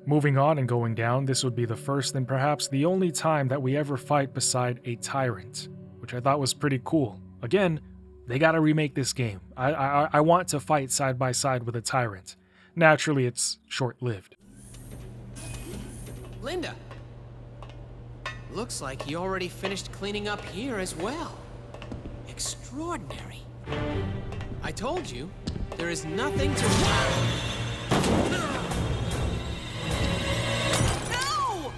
Moving on and going down, this would be the first and perhaps the only time that we ever fight beside a tyrant, which I thought was pretty cool. Again, they gotta remake this game. I want to fight side by side with a tyrant. Naturally, it's short-lived. Linda! Looks like you already finished cleaning up here as well. Extraordinary. I told you, there is nothing to... No!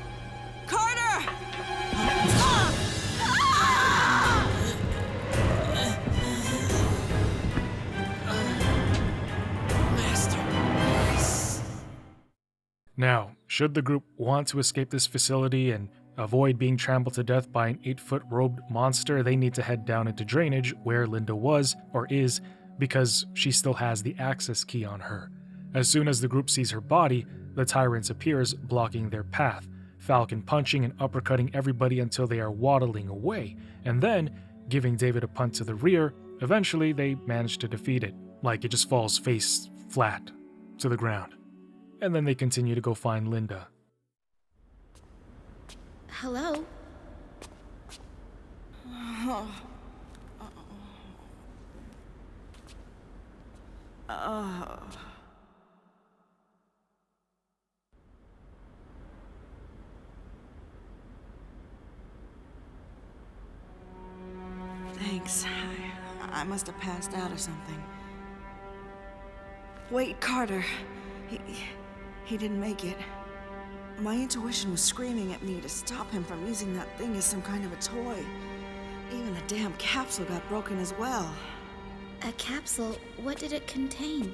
Carter! Master. Now, should the group want to escape this facility and avoid being trampled to death by an 8-foot robed monster, they need to head down into drainage where Linda was, or is, because she still has the access key on her. As soon as the group sees her body, the tyrant appears, blocking their path, Falcon punching and uppercutting everybody until they are waddling away, and then giving David a punt to the rear. Eventually, they manage to defeat it, like it just falls face flat to the ground. And then they continue to go find Linda. Hello? Thanks. I must have passed out or something. Wait, Carter. He didn't make it. My intuition was screaming at me to stop him from using that thing as some kind of a toy. Even the damn capsule got broken as well. A capsule? What did it contain?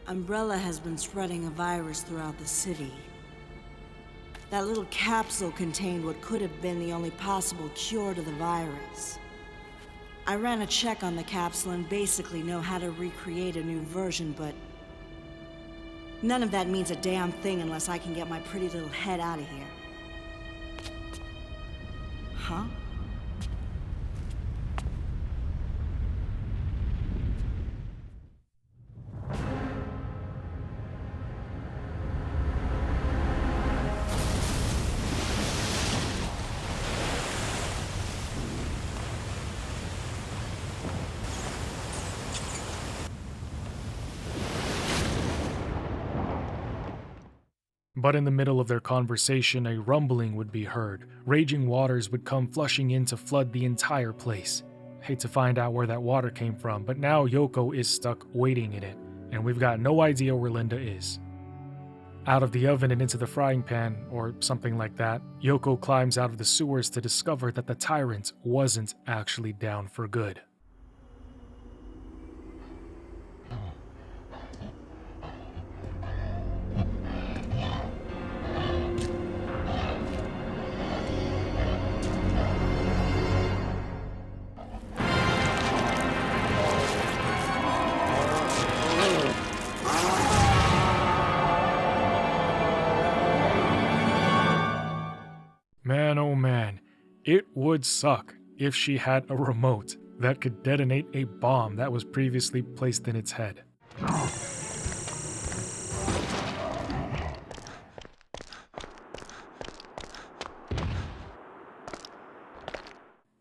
Umbrella has been spreading a virus throughout the city. That little capsule contained what could have been the only possible cure to the virus. I ran a check on the capsule and basically know how to recreate a new version, but none of that means a damn thing unless I can get my pretty little head out of here. Huh? But in the middle of their conversation, a rumbling would be heard. Raging waters would come flushing in to flood the entire place. Hate to find out where that water came from, but now Yoko is stuck waiting in it, and we've got no idea where Linda is. Out of the oven and into the frying pan, or something like that, Yoko climbs out of the sewers to discover that the tyrant wasn't actually down for good. Man, oh man, it would suck if she had a remote that could detonate a bomb that was previously placed in its head.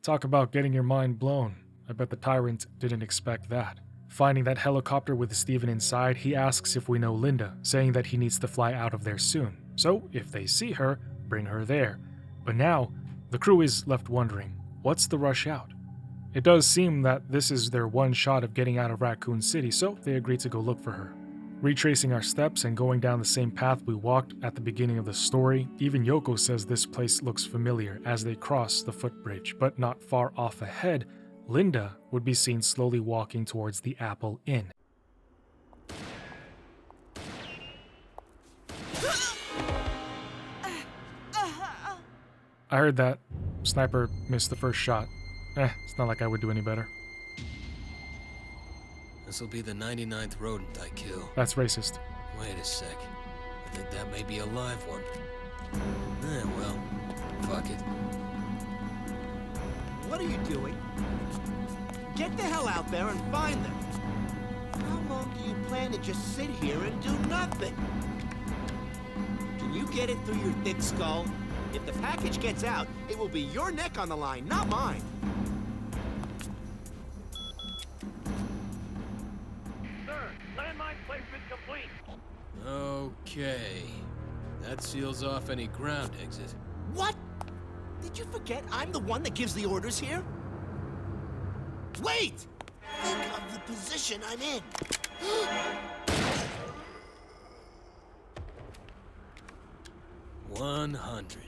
Talk about getting your mind blown. I bet the tyrant didn't expect that. Finding that helicopter with Steven inside, he asks if we know Linda, saying that he needs to fly out of there soon. So, if they see her, bring her there. But now, the crew is left wondering, what's the rush out? It does seem that this is their one shot of getting out of Raccoon City, so they agree to go look for her. Retracing our steps and going down the same path we walked at the beginning of the story, even Yoko says this place looks familiar as they cross the footbridge, but not far off ahead, Linda would be seen slowly walking towards the Apple Inn. I heard that sniper missed the first shot. It's not like I would do any better. This'll be the 99th rodent I kill. That's racist. Wait a sec. I think that may be a live one. Well, fuck it. What are you doing? Get the hell out there and find them. How long do you plan to just sit here and do nothing? Can you get it through your thick skull? If the package gets out, it will be your neck on the line, not mine. Sir, landmine placement complete. Okay. That seals off any ground exit. What? Did you forget I'm the one that gives the orders here? Wait! Think of the position I'm in. 100.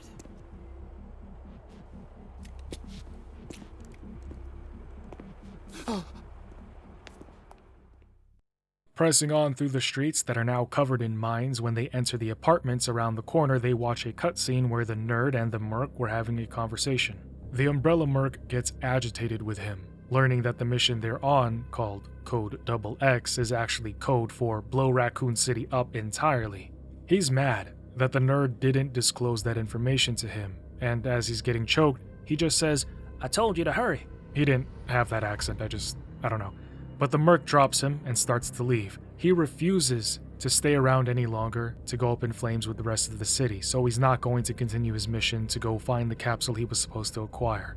Pressing on through the streets that are now covered in mines, when they enter the apartments around the corner, they watch a cutscene where the nerd and the merc were having a conversation. The umbrella merc gets agitated with him, learning that the mission they're on, called Code XX, is actually code for blow Raccoon City up entirely. He's mad that the nerd didn't disclose that information to him, and as he's getting choked, he just says, "I told you to hurry." He didn't have that accent, I don't know. But the merc drops him and starts to leave. He refuses to stay around any longer to go up in flames with the rest of the city, so he's not going to continue his mission to go find the capsule he was supposed to acquire.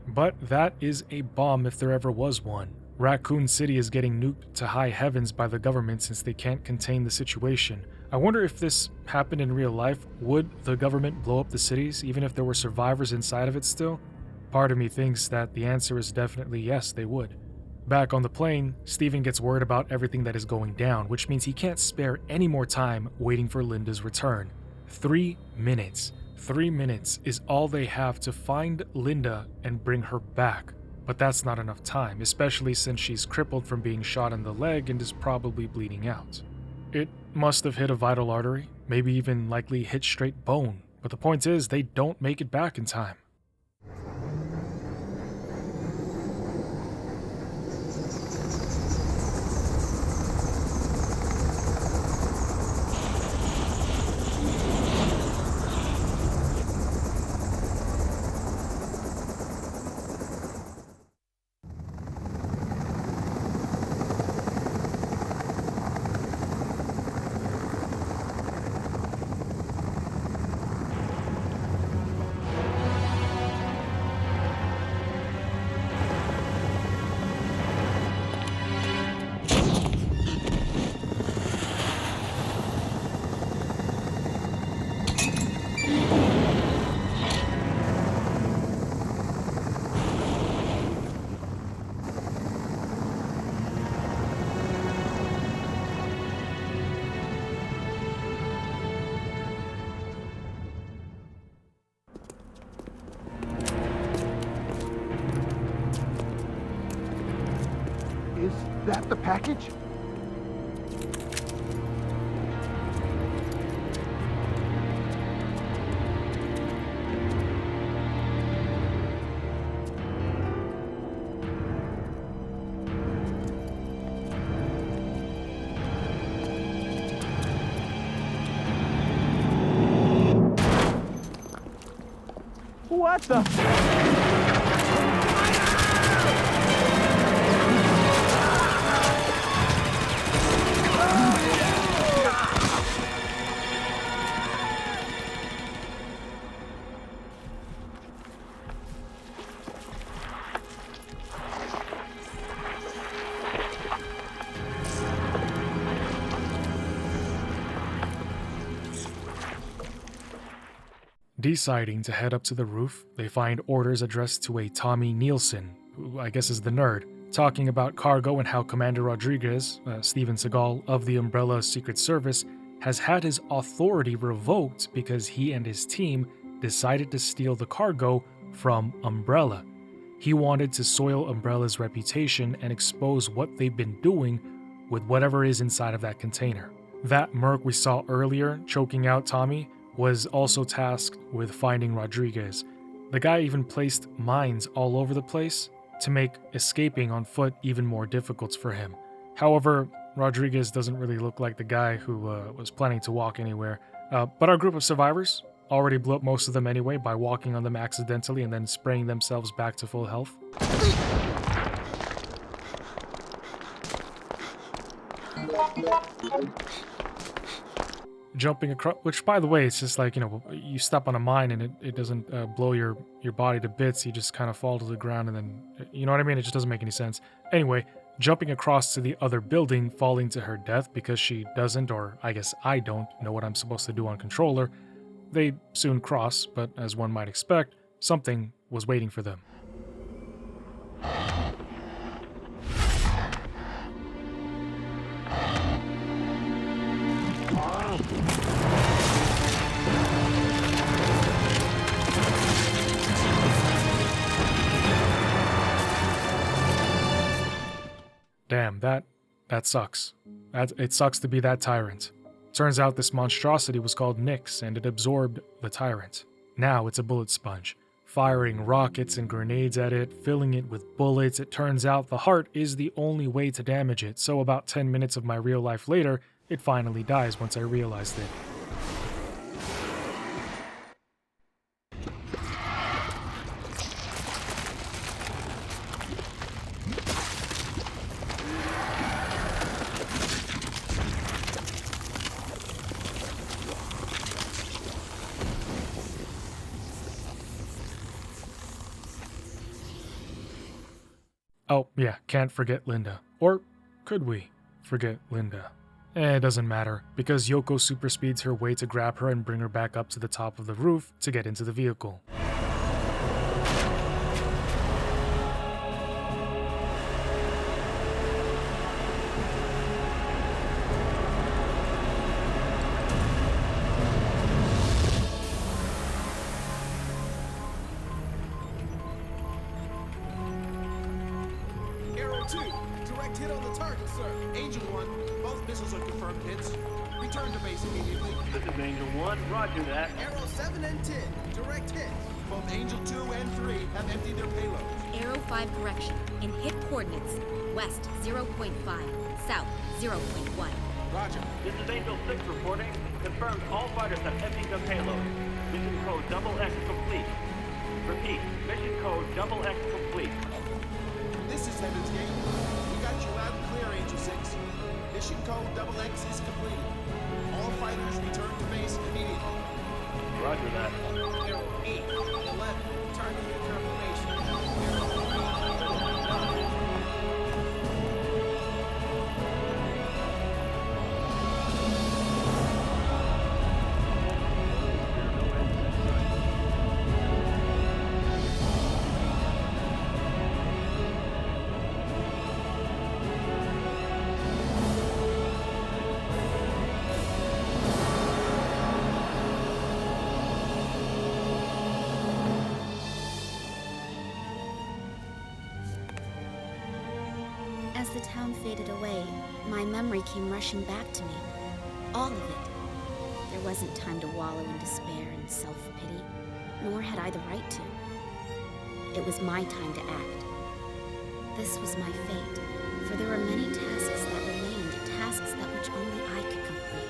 But that is a bomb if there ever was one. Raccoon City is getting nuked to high heavens by the government since they can't contain the situation. I wonder if this happened in real life, would the government blow up the cities even if there were survivors inside of it still? Part of me thinks that the answer is definitely yes, they would. Back on the plane, Steven gets worried about everything that is going down, which means he can't spare any more time waiting for Linda's return. 3 minutes. 3 minutes is all they have to find Linda and bring her back. But that's not enough time, especially since she's crippled from being shot in the leg and is probably bleeding out. It must have hit a vital artery, maybe even likely hit straight bone, But the point is, they don't make it back in time. Is that the package? What the? Deciding to head up to the roof, they find orders addressed to a Tommy Nielsen, who I guess is the nerd, talking about cargo and how Commander Rodriguez, Steven Seagal of the Umbrella Secret Service, has had his authority revoked because he and his team decided to steal the cargo from Umbrella. He wanted to soil Umbrella's reputation and expose what they've been doing with whatever is inside of that container. That merc we saw earlier choking out Tommy was also tasked with finding Rodriguez. The guy even placed mines all over the place to make escaping on foot even more difficult for him. However, Rodriguez doesn't really look like the guy who was planning to walk anywhere. But our group of survivors already blew up most of them anyway by walking on them accidentally and then spraying themselves back to full health. Jumping across, which by the way, it's just like, you step on a mine and it doesn't blow your body to bits. You just kind of fall to the ground and then, you know what I mean? It just doesn't make any sense. Anyway, jumping across to the other building, falling to her death because she doesn't, or I guess I don't, know what I'm supposed to do on controller. They soon cross, but as one might expect, something was waiting for them. Damn, that sucks. It sucks to be that tyrant. Turns out this monstrosity was called Nyx, and it absorbed the tyrant. Now it's a bullet sponge, firing rockets and grenades at it, filling it with bullets. It turns out the heart is the only way to damage it, so about 10 minutes of my real life later, it finally dies once I realized it. Oh, yeah, can't forget Linda. Or could we forget Linda? It doesn't matter, because Yoko super speeds her way to grab her and bring her back up to the top of the roof to get into the vehicle. Direct hit on the target, sir. Angel 1, both missiles are confirmed hits. Return to base. base immediately. This is Angel 1, roger that. Arrow 7 and 10, direct hits. Both Angel 2 and 3 have emptied their payloads. Arrow 5 correction. In hit coordinates, west 0.5, south 0.1. Roger. This is Angel 6 reporting. Confirmed all fighters have emptied their payload. Mission code XX complete. Repeat, mission code XX complete. This is Heaven's Gate. We got you loud and clear, Angel 6. Mission code XX is completed. All fighters return to base immediately. Roger that. Arrow 8, 11, targeting confirmation. Arrow 8, 9. As the town faded away, my memory came rushing back to me. All of it. There wasn't time to wallow in despair and self-pity, nor had I the right to. It was my time to act. This was my fate, for there were many tasks that remained, tasks that which only I could complete.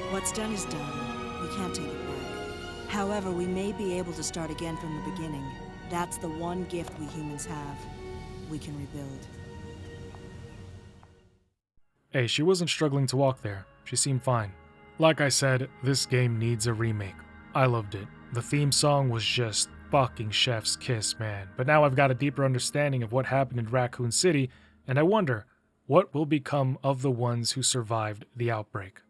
What's done is done. We can't take it back. However, we may be able to start again from the beginning. That's the one gift we humans have. We can rebuild. Hey, she wasn't struggling to walk there. She seemed fine. Like I said, this game needs a remake. I loved it. The theme song was just fucking chef's kiss, man. But now I've got a deeper understanding of what happened in Raccoon City, and I wonder, what will become of the ones who survived the outbreak?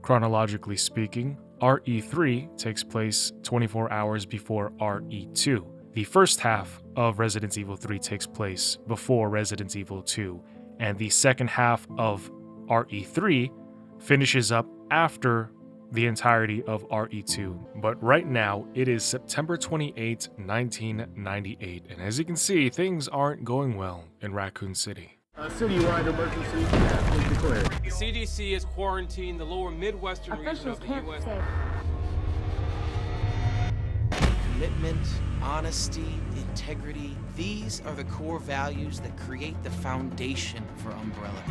Chronologically speaking, RE3 takes place 24 hours before RE2. The first half of Resident Evil 3 takes place before Resident Evil 2, and the second half of RE3 finishes up after the entirety of RE2. But right now, it is September 28, 1998, and as you can see, things aren't going well in Raccoon City. Citywide emergency has been declared. The CDC has quarantined the lower Midwestern region of the U.S. Commitment, honesty, integrity, these are the core values that create the foundation for Umbrella.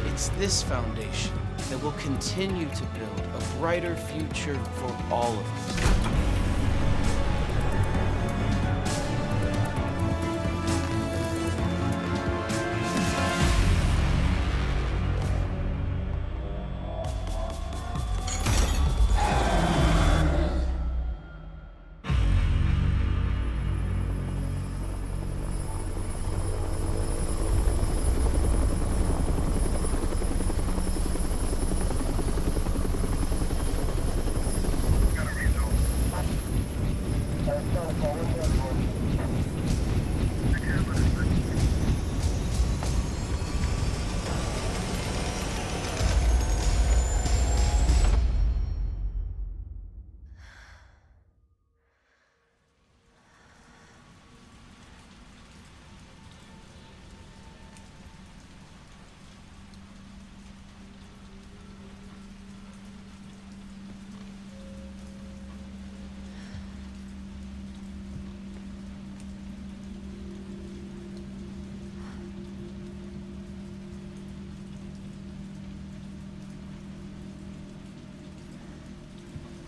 It's this foundation that will continue to build a brighter future for all of us.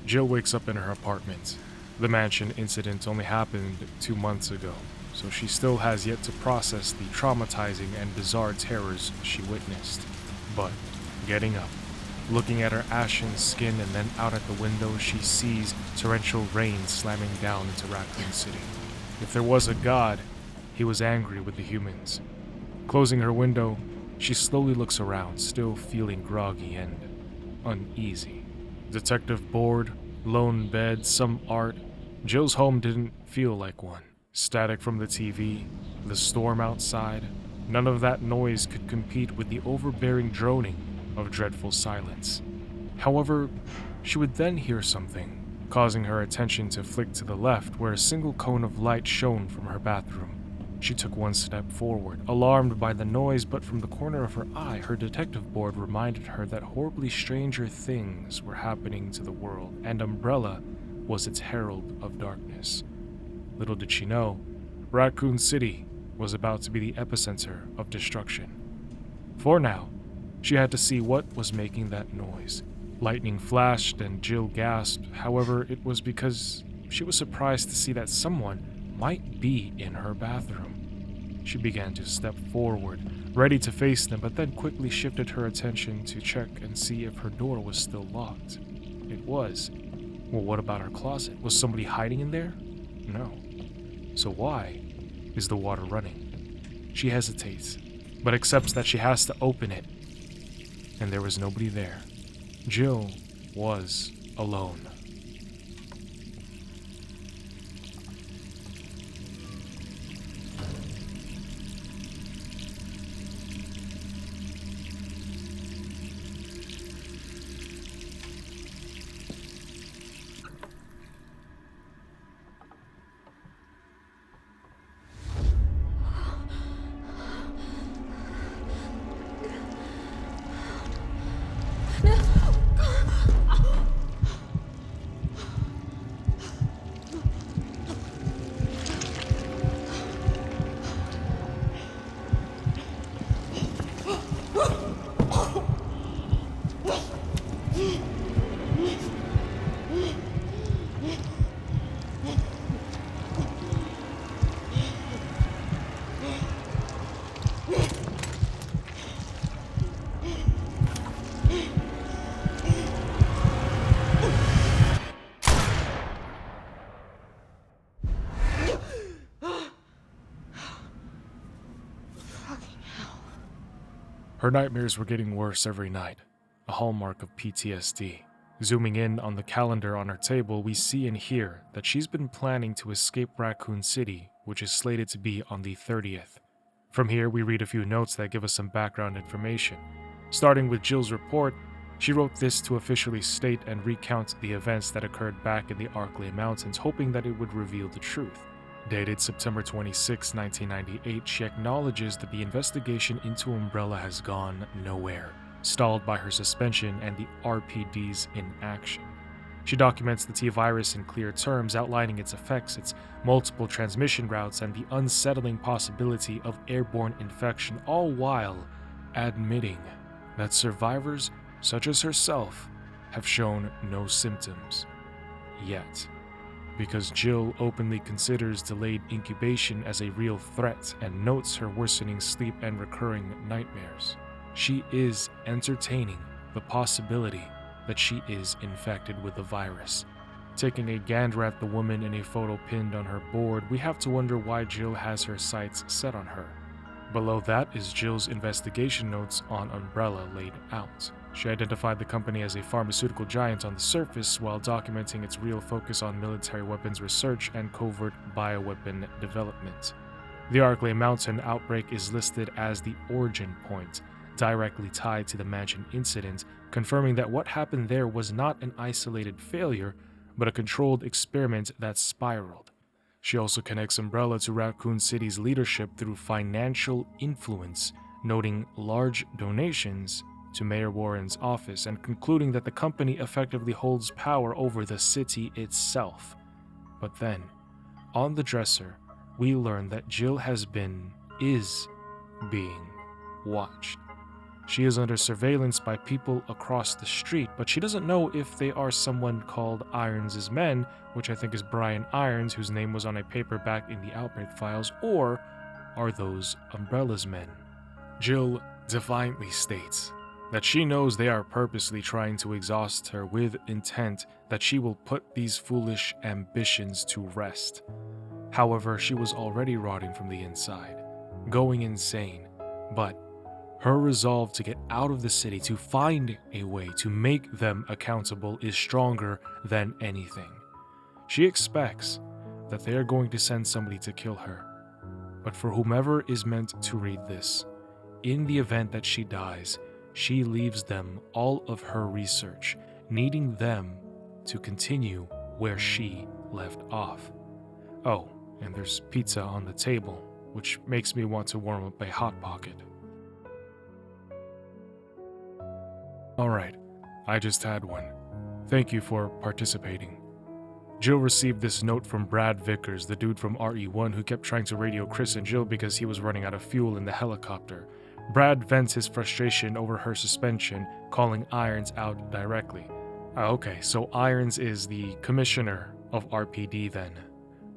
Jill wakes up in her apartment. The mansion incident only happened 2 months ago, so she still has yet to process the traumatizing and bizarre terrors she witnessed. But, getting up, looking at her ashen skin and then out at the window, she sees torrential rain slamming down into Raccoon City. If there was a god, he was angry with the humans. Closing her window, she slowly looks around, still feeling groggy and uneasy. Detective board, lone bed, some art. Jill's home didn't feel like one. Static from the TV, the storm outside, none of that noise could compete with the overbearing droning of dreadful silence. However, she would then hear something, causing her attention to flick to the left where a single cone of light shone from her bathroom. She took one step forward, alarmed by the noise, but from the corner of her eye, her detective board reminded her that horribly stranger things were happening to the world, and Umbrella was its herald of darkness. Little did she know, Raccoon City was about to be the epicenter of destruction. For now, she had to see what was making that noise. Lightning flashed and Jill gasped. However, it was because she was surprised to see that someone might be in her bathroom. She began to step forward, ready to face them, but then quickly shifted her attention to check and see if her door was still locked. It was. Well, what about her closet? Was somebody hiding in there? No. So why is the water running? She hesitates, but accepts that she has to open it. And there was nobody there. Jill was alone. Her nightmares were getting worse every night, a hallmark of PTSD. Zooming in on the calendar on her table, we see and hear that she's been planning to escape Raccoon City, which is slated to be on the 30th. From here, we read a few notes that give us some background information. Starting with Jill's report, she wrote this to officially state and recount the events that occurred back in the Arklay Mountains, hoping that it would reveal the truth. Dated September 26, 1998, she acknowledges that the investigation into Umbrella has gone nowhere, stalled by her suspension and the RPD's inaction. She documents the T-virus in clear terms, outlining its effects, its multiple transmission routes, and the unsettling possibility of airborne infection, all while admitting that survivors such as herself have shown no symptoms yet. Because Jill openly considers delayed incubation as a real threat and notes her worsening sleep and recurring nightmares, she is entertaining the possibility that she is infected with the virus. Taking a gander at the woman in a photo pinned on her board, we have to wonder why Jill has her sights set on her. Below that is Jill's investigation notes on Umbrella laid out. She identified the company as a pharmaceutical giant on the surface while documenting its real focus on military weapons research and covert bioweapon development. The Arklay Mountain outbreak is listed as the origin point, directly tied to the mansion incident, confirming that what happened there was not an isolated failure, but a controlled experiment that spiraled. She also connects Umbrella to Raccoon City's leadership through financial influence, noting large donations to Mayor Warren's office and concluding that the company effectively holds power over the city itself. But then, on the dresser, we learn that Jill is being watched. She is under surveillance by people across the street, but she doesn't know if they are someone called Irons' men, which I think is Brian Irons, whose name was on a paper back in the Outbreak Files, or are those Umbrella's men. Jill defiantly states that she knows they are purposely trying to exhaust her with intent that she will put these foolish ambitions to rest. However, she was already rotting from the inside, going insane, but her resolve to get out of the city, to find a way to make them accountable, is stronger than anything. She expects that they are going to send somebody to kill her, but for whomever is meant to read this, in the event that she dies, she leaves them all of her research, needing them to continue where she left off. Oh, and there's pizza on the table, which makes me want to warm up a Hot Pocket. Alright, I just had one. Thank you for participating. Jill received this note from Brad Vickers, the dude from RE1 who kept trying to radio Chris and Jill because he was running out of fuel in the helicopter. Brad vents his frustration over her suspension, calling Irons out directly. Okay, so Irons is the commissioner of RPD then.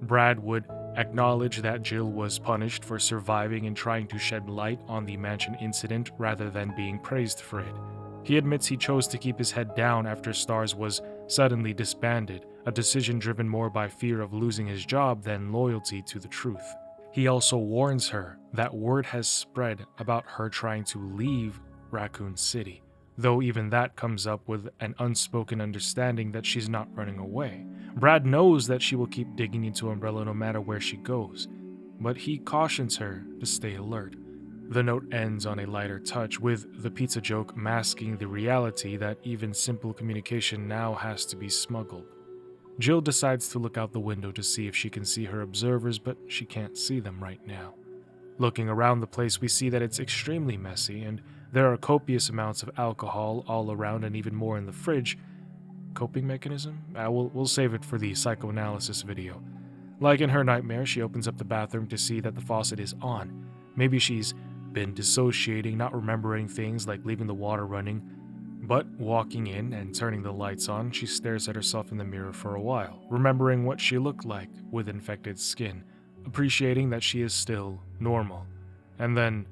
Brad would acknowledge that Jill was punished for surviving and trying to shed light on the mansion incident rather than being praised for it. He admits he chose to keep his head down after STARS was suddenly disbanded, a decision driven more by fear of losing his job than loyalty to the truth. He also warns her that word has spread about her trying to leave Raccoon City, though even that comes up with an unspoken understanding that she's not running away. Brad knows that she will keep digging into Umbrella no matter where she goes, but he cautions her to stay alert. The note ends on a lighter touch, with the pizza joke masking the reality that even simple communication now has to be smuggled. Jill decides to look out the window to see if she can see her observers, but she can't see them right now. Looking around the place, we see that it's extremely messy, and there are copious amounts of alcohol all around and even more in the fridge. Coping mechanism? We'll save it for the psychoanalysis video. Like in her nightmare, she opens up the bathroom to see that the faucet is on. Maybe she's been dissociating, not remembering things like leaving the water running. But walking in and turning the lights on, she stares at herself in the mirror for a while, remembering what she looked like with infected skin, appreciating that she is still normal. And then,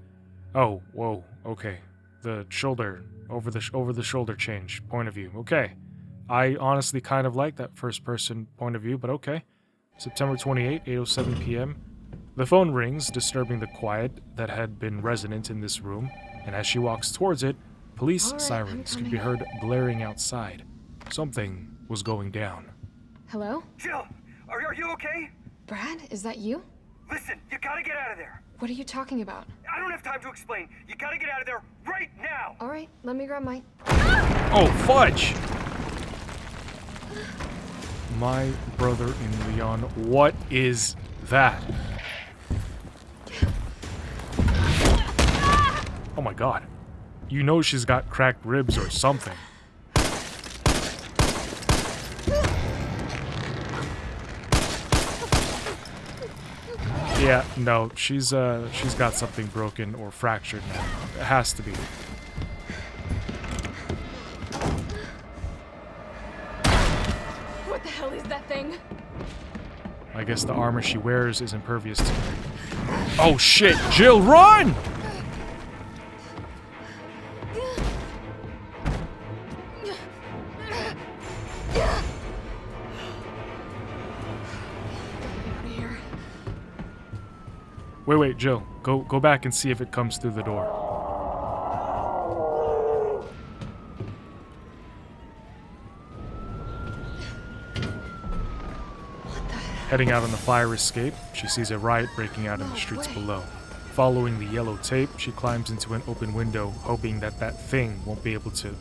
oh, whoa, okay, the shoulder, over the shoulder change, point of view, okay. I honestly kind of like that first person point of view, but okay. September 28, 8:07 p.m. The phone rings, disturbing the quiet that had been resonant in this room, and as she walks towards it, police sirens could be heard blaring outside. Something was going down. Hello? Jill, are you okay? Brad, is that you? Listen, you gotta get out of there. What are you talking about? I don't have time to explain. You gotta get out of there right now. All right, let me grab my... Oh, fudge! My brother in Leon, what is that? Oh my god. You know she's got cracked ribs or something. Yeah, no, she's got something broken or fractured now. It has to be. What the hell is that thing? I guess the armor she wears is impervious to it. Oh shit, Jill, run! Wait, Jill. Go back and see if it comes through the door. Heading out on the fire escape, she sees a riot breaking out in the streets below. Following the yellow tape, she climbs into an open window, hoping that that thing won't be able to...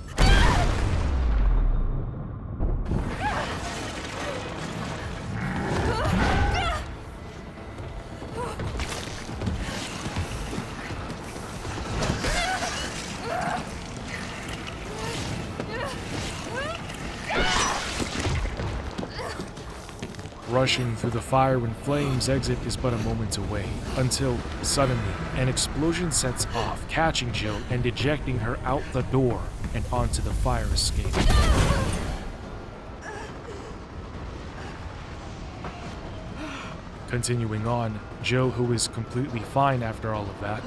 Rushing through the fire and flames, exit is but a moment away, until, suddenly, an explosion sets off, catching Jill and ejecting her out the door and onto the fire escape. Continuing on, Jill, who is completely fine after all of that,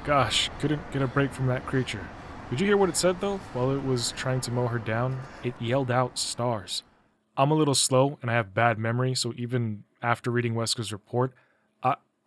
Gosh, couldn't get a break from that creature. Did you hear what it said, though, while it was trying to mow her down? It yelled out stars. I'm a little slow, and I have bad memory, so even after reading Wesker's report,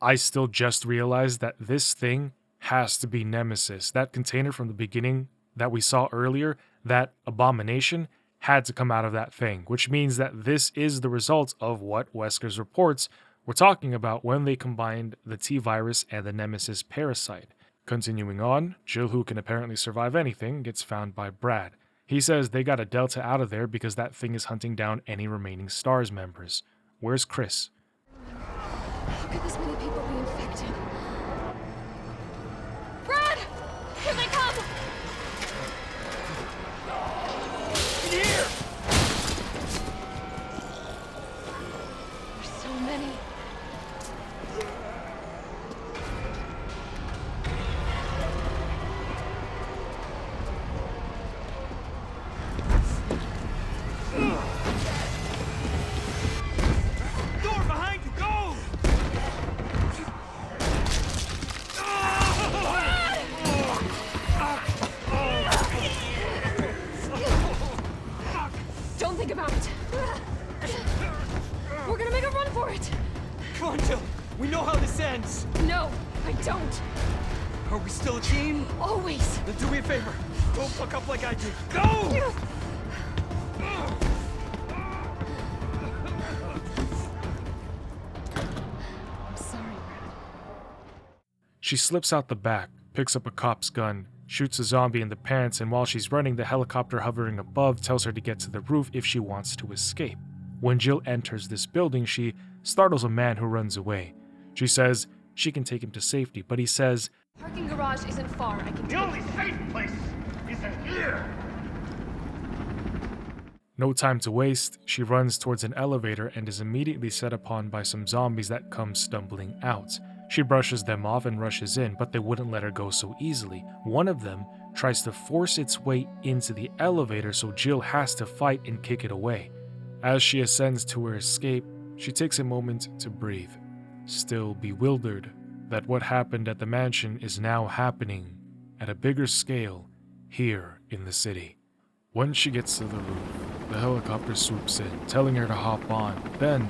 I still just realized that this thing has to be Nemesis. That container from the beginning that we saw earlier, that abomination, had to come out of that thing, which means that this is the result of what Wesker's reports were talking about when they combined the T-virus and the Nemesis parasite. Continuing on, Jill, who can apparently survive anything, gets found by Brad. He says they got a Delta out of there because that thing is hunting down any remaining STARS members. Where's Chris? How could this many people be infected? Brad! Here they come! In here! There's so many. Door behind you, go! Don't think about it. We're gonna make a run for it. Come on, Jill. We know how this ends. No, I don't. Are we still a team? Always. Then do me a favor. Don't fuck up like I did. Go! I'm sorry, Brad. She slips out the back, picks up a cop's gun, shoots a zombie in the pants, and while she's running, the helicopter hovering above tells her to get to the roof if she wants to escape. When Jill enters this building, she startles a man who runs away. She says she can take him to safety, but he says, Parking garage isn't far. I can The only safe place is in here. no time to waste, she runs towards an elevator and is immediately set upon by some zombies that come stumbling out. She brushes them off and rushes in, but they wouldn't let her go so easily. One of them tries to force its way into the elevator, so Jill has to fight and kick it away. As she ascends to her escape, she takes a moment to breathe, still bewildered that what happened at the mansion is now happening at a bigger scale here in the city. Once she gets to the roof, the helicopter swoops in, telling her to hop on. Then,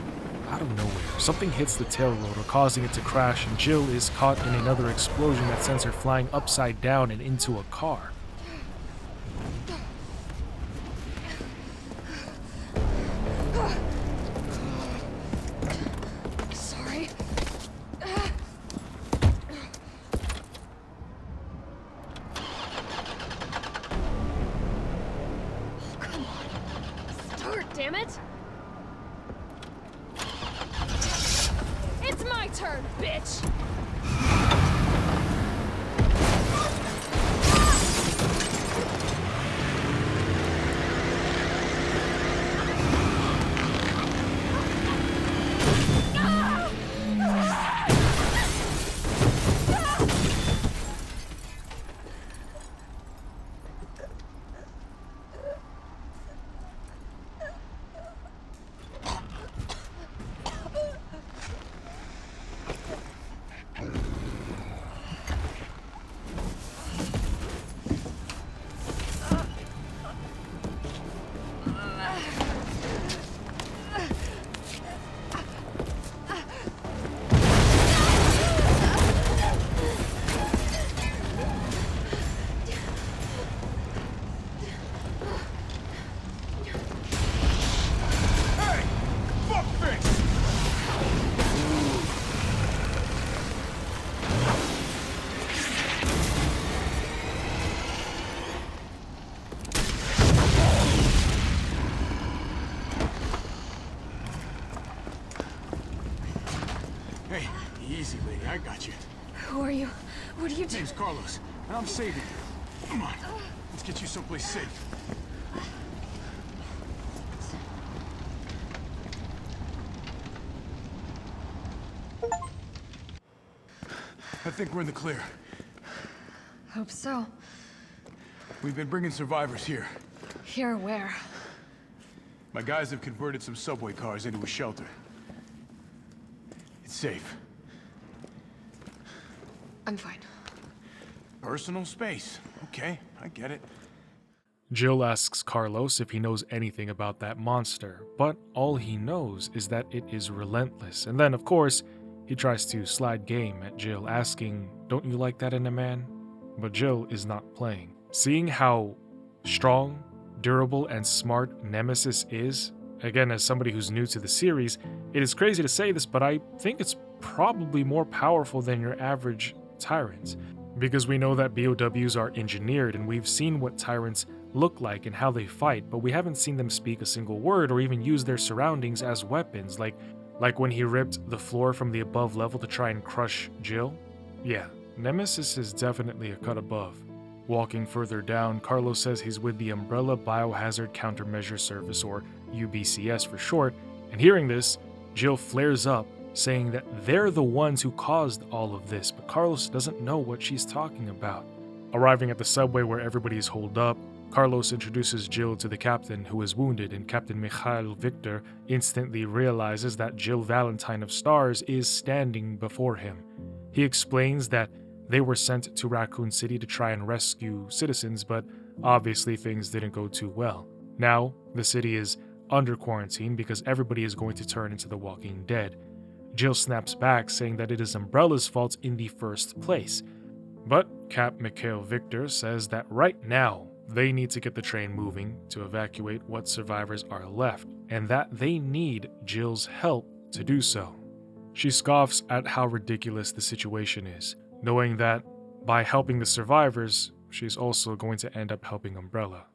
out of nowhere, something hits the tail rotor, causing it to crash, and Jill is caught in another explosion that sends her flying upside down and into a car. Sorry. Come on. Start, damn it. It's my turn, bitch. Hey, easy, lady. I got you. Who are you? What are you doing? Name's Carlos, and I'm saving you. Come on, let's get you someplace safe. I think we're in the clear. Hope so. We've been bringing survivors here. Here where? My guys have converted some subway cars into a shelter. It's safe. I'm fine. Personal space. Okay, I get it. Jill asks Carlos if he knows anything about that monster, but all he knows is that it is relentless. And then, of course, he tries to slide game at Jill, asking, "Don't you like that in a man?" But Jill is not playing. Seeing how strong, durable, and smart Nemesis is, again, as somebody who's new to the series, it is crazy to say this, but I think it's probably more powerful than your average tyrant. Because we know that BOWs are engineered, and we've seen what tyrants look like and how they fight, but we haven't seen them speak a single word or even use their surroundings as weapons, like when he ripped the floor from the above level to try and crush Jill. Yeah, Nemesis is definitely a cut above. Walking further down, Carlos says he's with the Umbrella Biohazard Countermeasure Service, or UBCS for short, and hearing this, Jill flares up, saying that they're the ones who caused all of this, but Carlos doesn't know what she's talking about. Arriving at the subway where everybody is holed up, Carlos introduces Jill to the captain, who is wounded, and Captain Mikhail Victor instantly realizes that Jill Valentine of Stars is standing before him. He explains that they were sent to Raccoon City to try and rescue citizens, but obviously things didn't go too well. Now, the city is under quarantine because everybody is going to turn into the Walking Dead. Jill snaps back, saying that it is Umbrella's fault in the first place. But Cap Mikhail Victor says that right now, they need to get the train moving to evacuate what survivors are left, and that they need Jill's help to do so. She scoffs at how ridiculous the situation is, knowing that by helping the survivors, she's also going to end up helping Umbrella.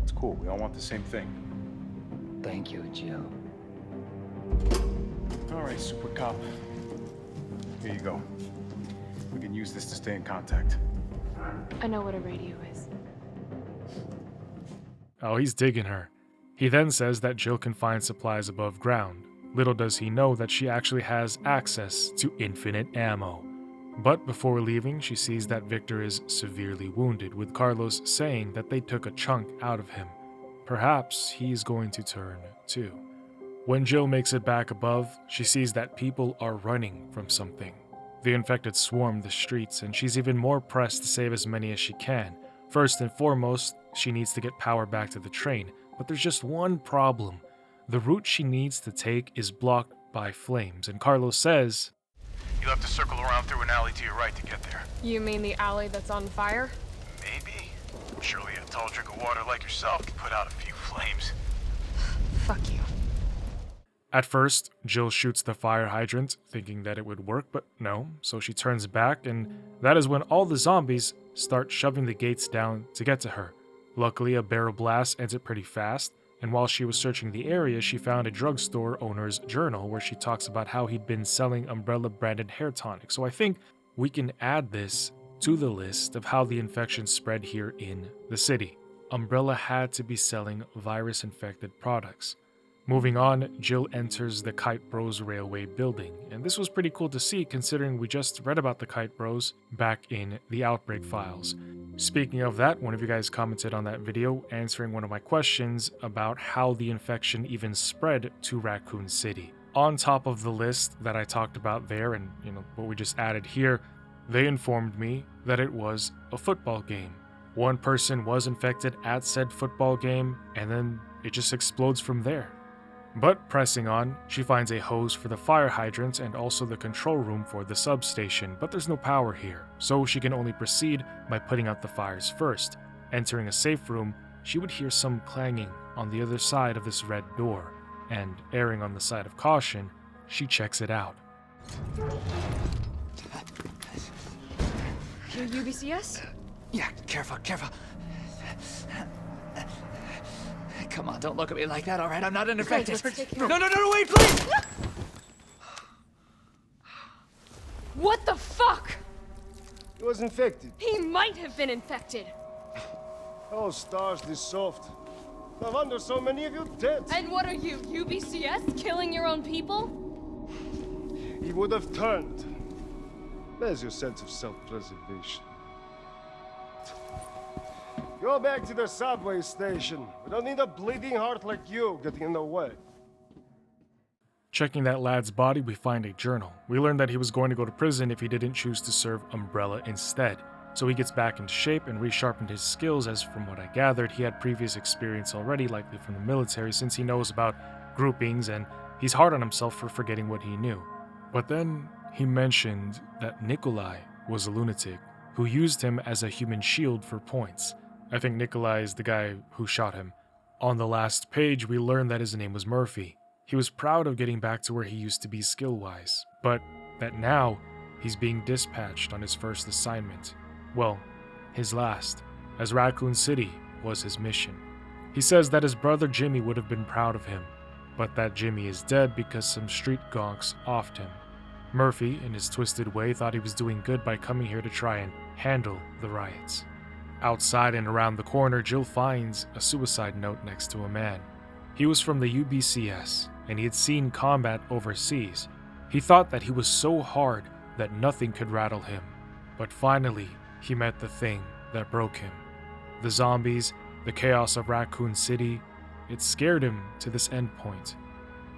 It's cool, we all want the same thing. Thank you, Jill. Alright, Super Cop. Here you go. We can use this to stay in contact. I know what a radio is. Oh, he's digging her. He then says that Jill can find supplies above ground. Little does he know that she actually has access to infinite ammo. But before leaving, she sees that Victor is severely wounded, with Carlos saying that they took a chunk out of him. Perhaps he's going to turn too. When Jill makes it back above, she sees that people are running from something. The infected swarm the streets, and she's even more pressed to save as many as she can. First and foremost, she needs to get power back to the train, but there's just one problem. The route she needs to take is blocked by flames, and Carlos says, "You'll have to circle around through an alley to your right to get there." You mean the alley that's on fire? Maybe. Surely a tall drink of water like yourself can put out a few flames. Fuck you. At first, Jill shoots the fire hydrant, thinking that it would work, but no, so she turns back, and that is when all the zombies start shoving the gates down to get to her. Luckily, a barrel blast ends it pretty fast, and while she was searching the area, she found a drugstore owner's journal where she talks about how he'd been selling Umbrella-branded hair tonic, so I think we can add this to the list of how the infection spread here in the city. Umbrella had to be selling virus-infected products. Moving on, Jill enters the Kite Bros Railway building, and this was pretty cool to see considering we just read about the Kite Bros back in the Outbreak Files. Speaking of that, one of you guys commented on that video answering one of my questions about how the infection even spread to Raccoon City. On top of the list that I talked about there and what we just added here, they informed me that it was a football game. One person was infected at said football game, and then it just explodes from there. But pressing on, she finds a hose for the fire hydrant and also the control room for the substation, but there's no power here, so she can only proceed by putting out the fires first. Entering a safe room, she would hear some clanging on the other side of this red door, and erring on the side of caution, she checks it out. Your UBCS? Yeah, careful. Come on, don't look at me like that, all right? I'm not infected. No, wait, please! What the fuck? He was infected. He might have been infected. Oh, stars, this soft. No wonder so many of you dead. And what are you, UBCS? Killing your own people? He would have turned. There's your sense of self-preservation. Go back to the subway station. We don't need a bleeding heart like you getting in the way. Checking that lad's body, we find a journal. We learn that he was going to go to prison if he didn't choose to serve Umbrella instead. So he gets back into shape and resharpened his skills, as from what I gathered, he had previous experience already, likely from the military, since he knows about groupings, and he's hard on himself for forgetting what he knew. But then he mentioned that Nikolai was a lunatic who used him as a human shield for points. I think Nikolai is the guy who shot him. On the last page, we learn that his name was Murphy. He was proud of getting back to where he used to be skill-wise, but that now he's being dispatched on his first assignment. Well, his last, as Raccoon City was his mission. He says that his brother Jimmy would have been proud of him, but that Jimmy is dead because some street gonks offed him. Murphy, in his twisted way, thought he was doing good by coming here to try and handle the riots. Outside and around the corner, Jill finds a suicide note next to a man. He was from the UBCS, and he had seen combat overseas. He thought that he was so hard that nothing could rattle him. But finally, he met the thing that broke him. The zombies, the chaos of Raccoon City, it scared him to this end point.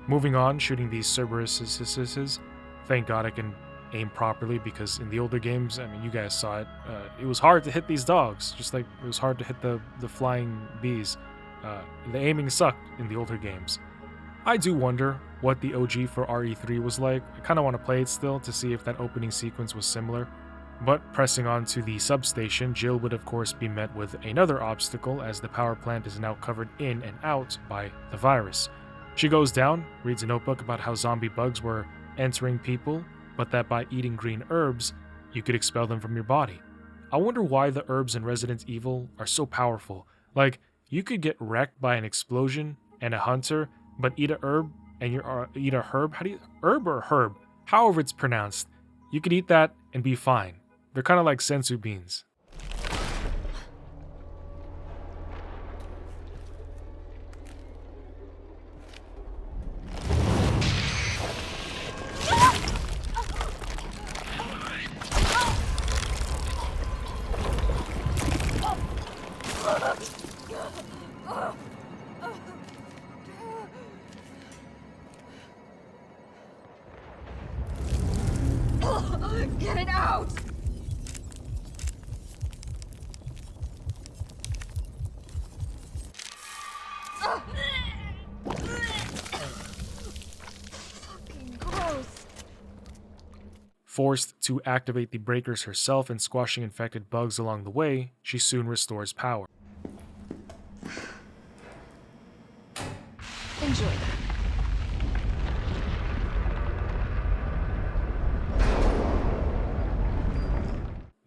Moving on, shooting these Cerberuses. Thank God I can aim properly, because in the older games, I mean, you guys saw it, it was hard to hit these dogs, just like it was hard to hit the flying bees. The aiming sucked in the older games. I do wonder what the OG for RE3 was like. I kind of want to play it still to see if that opening sequence was similar. But pressing on to the substation, Jill would of course be met with another obstacle, as the power plant is now covered in and out by the virus. She goes down, reads a notebook about how zombie bugs were entering people, but that by eating green herbs, you could expel them from your body. I wonder why the herbs in Resident Evil are so powerful. Like, you could get wrecked by an explosion and a hunter, but eat a herb and eat a herb. How do you herb or herb? However it's pronounced. You could eat that and be fine. They're kind of like sensu beans. Get it out! Fucking gross. Forced to activate the breakers herself and squashing infected bugs along the way, she soon restores power. Enjoy that.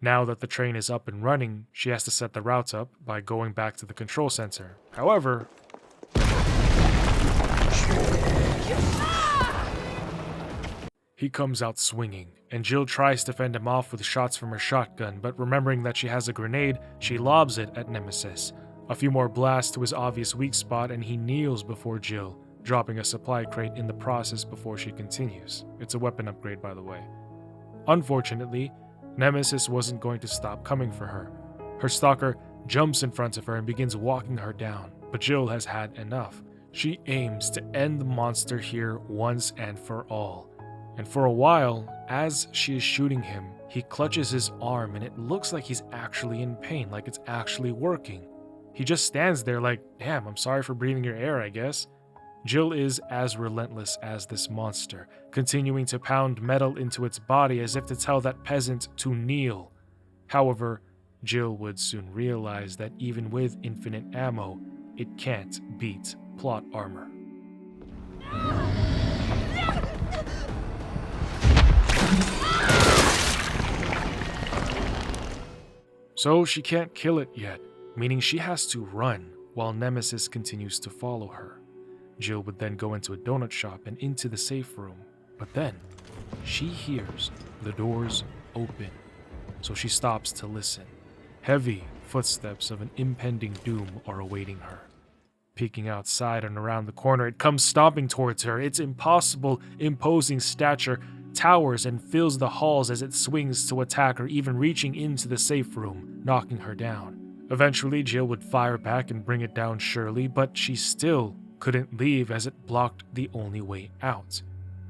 Now that the train is up and running, she has to set the routes up by going back to the control center. However, he comes out swinging, and Jill tries to fend him off with shots from her shotgun, but remembering that she has a grenade, she lobs it at Nemesis. A few more blasts to his obvious weak spot, and he kneels before Jill, dropping a supply crate in the process before she continues. It's a weapon upgrade, by the way. Unfortunately, Nemesis wasn't going to stop coming for her. Her stalker jumps in front of her and begins walking her down, but Jill has had enough. She aims to end the monster here once and for all. And for a while, as she is shooting him, he clutches his arm and it looks like he's actually in pain, like it's actually working. He just stands there like, damn, I'm sorry for breathing your air, I guess. Jill is as relentless as this monster, continuing to pound metal into its body as if to tell that peasant to kneel. However, Jill would soon realize that even with infinite ammo, it can't beat plot armor. So she can't kill it yet, meaning she has to run while Nemesis continues to follow her. Jill would then go into a donut shop and into the safe room, but then she hears the doors open, so she stops to listen. Heavy footsteps of an impending doom are awaiting her. Peeking outside and around the corner, it comes stomping towards her. Its impossible, imposing stature towers and fills the halls as it swings to attack her, even reaching into the safe room, knocking her down. Eventually, Jill would fire back and bring it down surely, but she still couldn't leave as it blocked the only way out.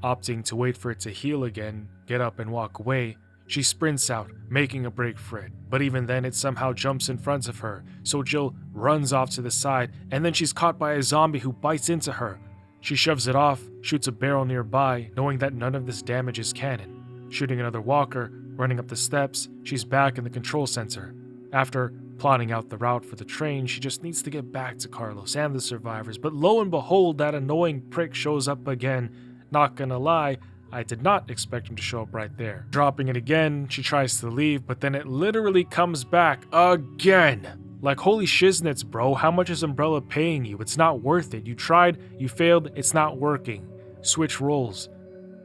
Opting to wait for it to heal again, get up and walk away, she sprints out, making a break for it. But even then, it somehow jumps in front of her, so Jill runs off to the side, and then she's caught by a zombie who bites into her. She shoves it off, shoots a barrel nearby, knowing that none of this damages Cannon. Shooting another walker, running up the steps, she's back in the control center. After plotting out the route for the train, she just needs to get back to Carlos and the survivors, but lo and behold, that annoying prick shows up again. Not gonna lie, I did not expect him to show up right there. Dropping it again, she tries to leave, but then it literally comes back again. Like, holy shiznits, bro, how much is Umbrella paying you? It's not worth it. You tried, you failed, it's not working. Switch roles.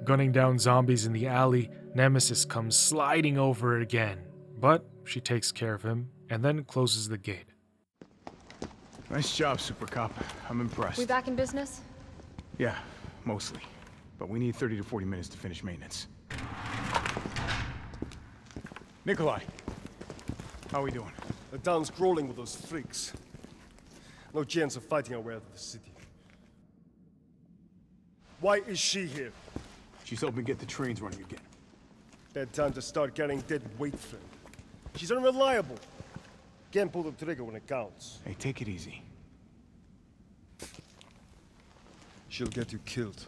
Gunning down zombies in the alley, Nemesis comes sliding over again. But she takes care of him, and then closes the gate. Nice job, Super Cop. I'm impressed. We back in business? Yeah, mostly. But we need 30 to 40 minutes to finish maintenance. Nikolai, how are we doing? The town's crawling with those freaks. No chance of fighting our way out of the city. Why is she here? She's helping get the trains running again. Bad time to start carrying dead weight, friend. She's unreliable. Can't pull the trigger when it counts. Hey, take it easy. She'll get you killed.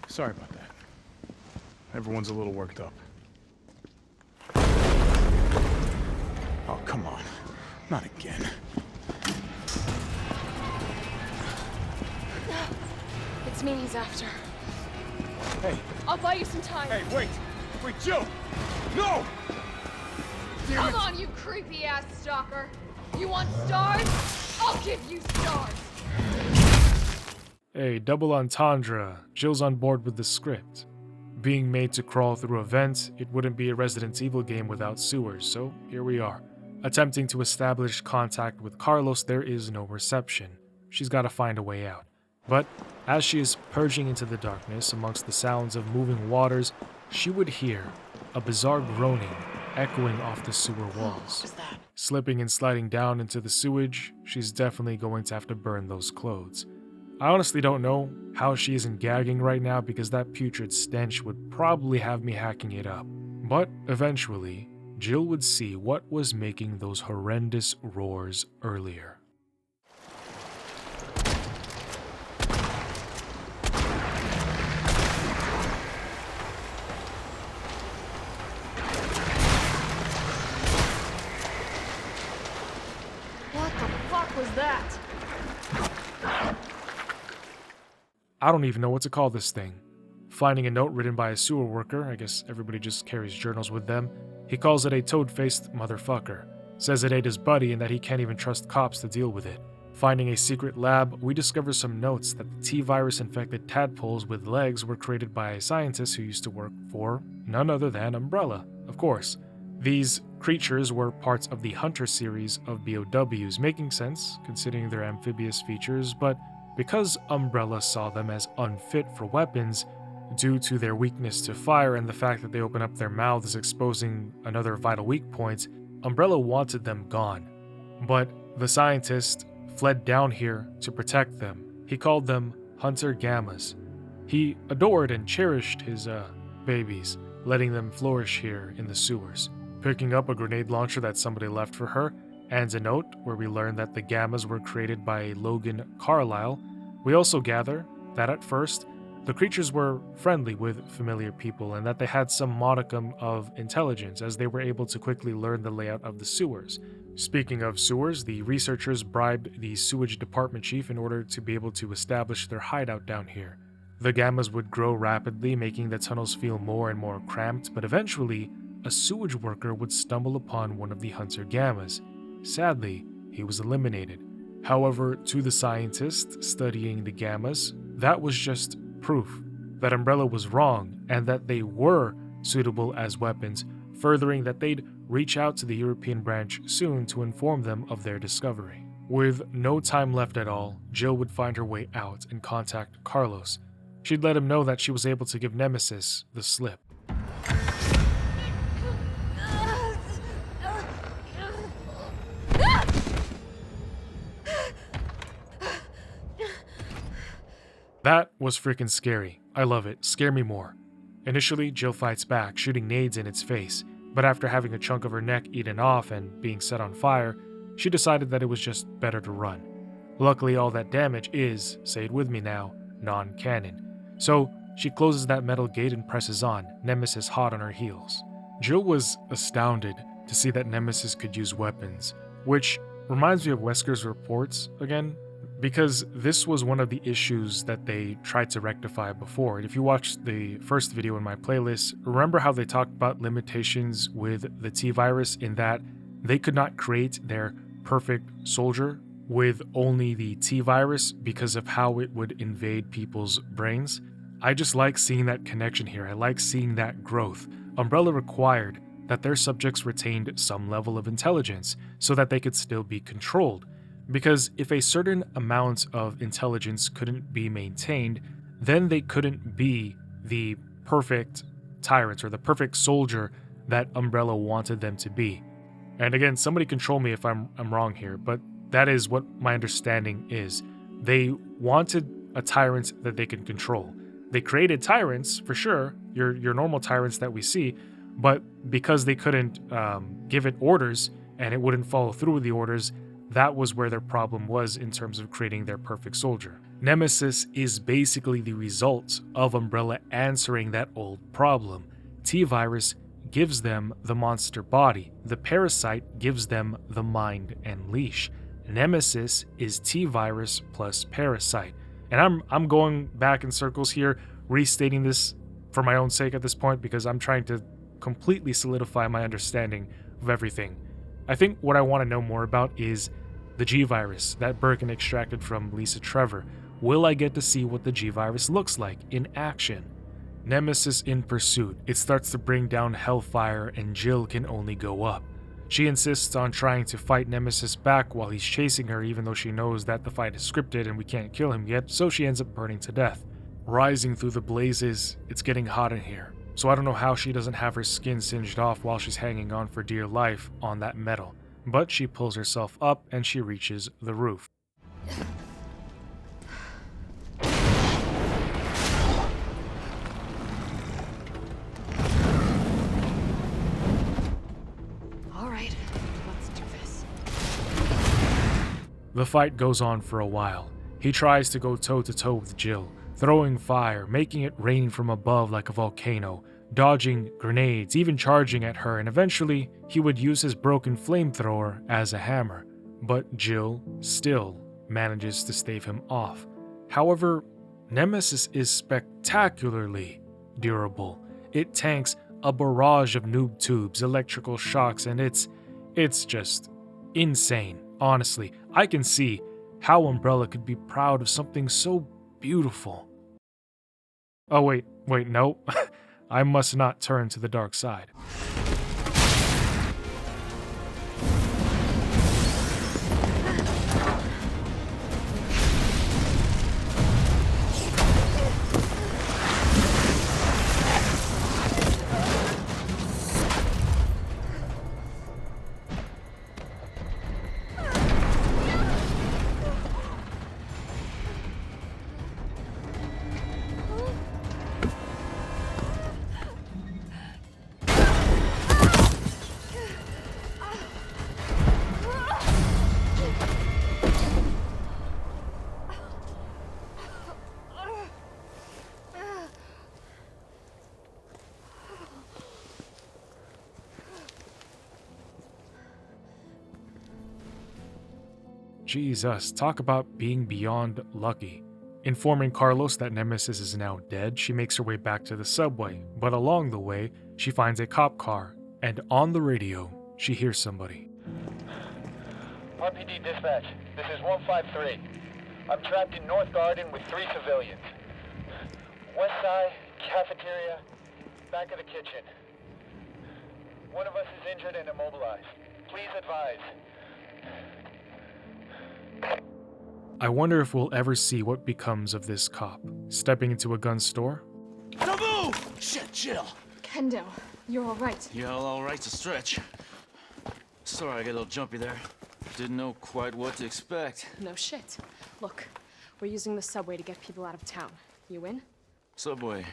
Sorry about that. Everyone's a little worked up. Oh, come on. Not again. It's me he's after. Hey. I'll buy you some time. Hey, wait! Wait, Jill! No! Come on, you creepy-ass stalker. You want stars? I'll give you stars. Hey, double entendre. Jill's on board with the script. Being made to crawl through a vent, it wouldn't be a Resident Evil game without sewers, so here we are. Attempting to establish contact with Carlos, there is no reception. She's got to find a way out. But as she is purging into the darkness amongst the sounds of moving waters, she would hear a bizarre groaning echoing off the sewer walls. Slipping and sliding down into the sewage, she's definitely going to have to burn those clothes. I honestly don't know how she isn't gagging right now because that putrid stench would probably have me hacking it up. But eventually, Jill would see what was making those horrendous roars earlier. What the fuck was that? I don't even know what to call this thing. Finding a note written by a sewer worker, I guess everybody just carries journals with them, he calls it a toad-faced motherfucker. Says it ate his buddy and that he can't even trust cops to deal with it. Finding a secret lab, we discover some notes that the T-virus infected tadpoles with legs were created by a scientist who used to work for none other than Umbrella, of course. These creatures were parts of the Hunter series of BOWs, making sense considering their amphibious features, but because Umbrella saw them as unfit for weapons, due to their weakness to fire and the fact that they open up their mouths exposing another vital weak point, Umbrella wanted them gone. But the scientist fled down here to protect them. He called them Hunter Gammas. He adored and cherished his, babies, letting them flourish here in the sewers. Picking up a grenade launcher that somebody left for her, and a note where we learn that the Gammas were created by Logan Carlisle, we also gather that at first, the creatures were friendly with familiar people and that they had some modicum of intelligence as they were able to quickly learn the layout of the sewers. Speaking of sewers, the researchers bribed the sewage department chief in order to be able to establish their hideout down here. The Gammas would grow rapidly, making the tunnels feel more and more cramped, but eventually, a sewage worker would stumble upon one of the Hunter Gammas. Sadly, he was eliminated. However, to the scientist studying the Gammas, that was just proof that Umbrella was wrong and that they were suitable as weapons, furthering that they'd reach out to the European branch soon to inform them of their discovery. With no time left at all, Jill would find her way out and contact Carlos. She'd let him know that she was able to give Nemesis the slip. That was freaking scary. I love it. Scare me more. Initially, Jill fights back, shooting nades in its face, but after having a chunk of her neck eaten off and being set on fire, she decided that it was just better to run. Luckily, all that damage is, say it with me now, non-canon. So, she closes that metal gate and presses on, Nemesis hot on her heels. Jill was astounded to see that Nemesis could use weapons, which reminds me of Wesker's reports again, because this was one of the issues that they tried to rectify before. If you watched the first video in my playlist, remember how they talked about limitations with the T-Virus in that they could not create their perfect soldier with only the T-Virus because of how it would invade people's brains? I just like seeing that connection here. I like seeing that growth. Umbrella required that their subjects retained some level of intelligence so that they could still be controlled. Because if a certain amount of intelligence couldn't be maintained, then they couldn't be the perfect tyrant or the perfect soldier that Umbrella wanted them to be. And again, somebody control me if I'm wrong here, but that is what my understanding is. They wanted a tyrant that they can control. They created tyrants, for sure, your normal tyrants that we see, but because they couldn't give it orders and it wouldn't follow through with the orders, that was where their problem was in terms of creating their perfect soldier. Nemesis is basically the result of Umbrella answering that old problem. T-Virus gives them the monster body. The Parasite gives them the mind and leash. Nemesis is T-Virus plus Parasite. And I'm going back in circles here, restating this for my own sake at this point because I'm trying to completely solidify my understanding of everything. I think what I want to know more about is the G-Virus that Birkin extracted from Lisa Trevor. Will I get to see what the G-Virus looks like in action? Nemesis in pursuit. It starts to bring down Hellfire and Jill can only go up. She insists on trying to fight Nemesis back while he's chasing her even though she knows that the fight is scripted and we can't kill him yet, so she ends up burning to death. Rising through the blazes, it's getting hot in here. So I don't know how she doesn't have her skin singed off while she's hanging on for dear life on that metal. But she pulls herself up and she reaches the roof. All right, let's do this. The fight goes on for a while. He tries to go toe-to-toe with Jill, throwing fire, making it rain from above like a volcano, dodging grenades, even charging at her, and eventually he would use his broken flamethrower as a hammer. But Jill still manages to stave him off. However, Nemesis is spectacularly durable. It tanks a barrage of noob tubes, electrical shocks, and it's just insane. Honestly, I can see how Umbrella could be proud of something so beautiful. Oh wait, no. I must not turn to the dark side. Jesus, talk about being beyond lucky. Informing Carlos that Nemesis is now dead, she makes her way back to the subway, but along the way, she finds a cop car, and on the radio, she hears somebody. RPD dispatch, this is 153. I'm trapped in North Garden with 3 civilians. West side, cafeteria, back of the kitchen. One of us is injured and immobilized. Please advise. I wonder if we'll ever see what becomes of this cop. Stepping into a gun store? Don't move! Shit, chill. Kendo, you're all right. Yeah, all right's a stretch. Sorry I got a little jumpy there. Didn't know quite what to expect. No shit. Look, We're using the subway to get people out of town. You in? Subway.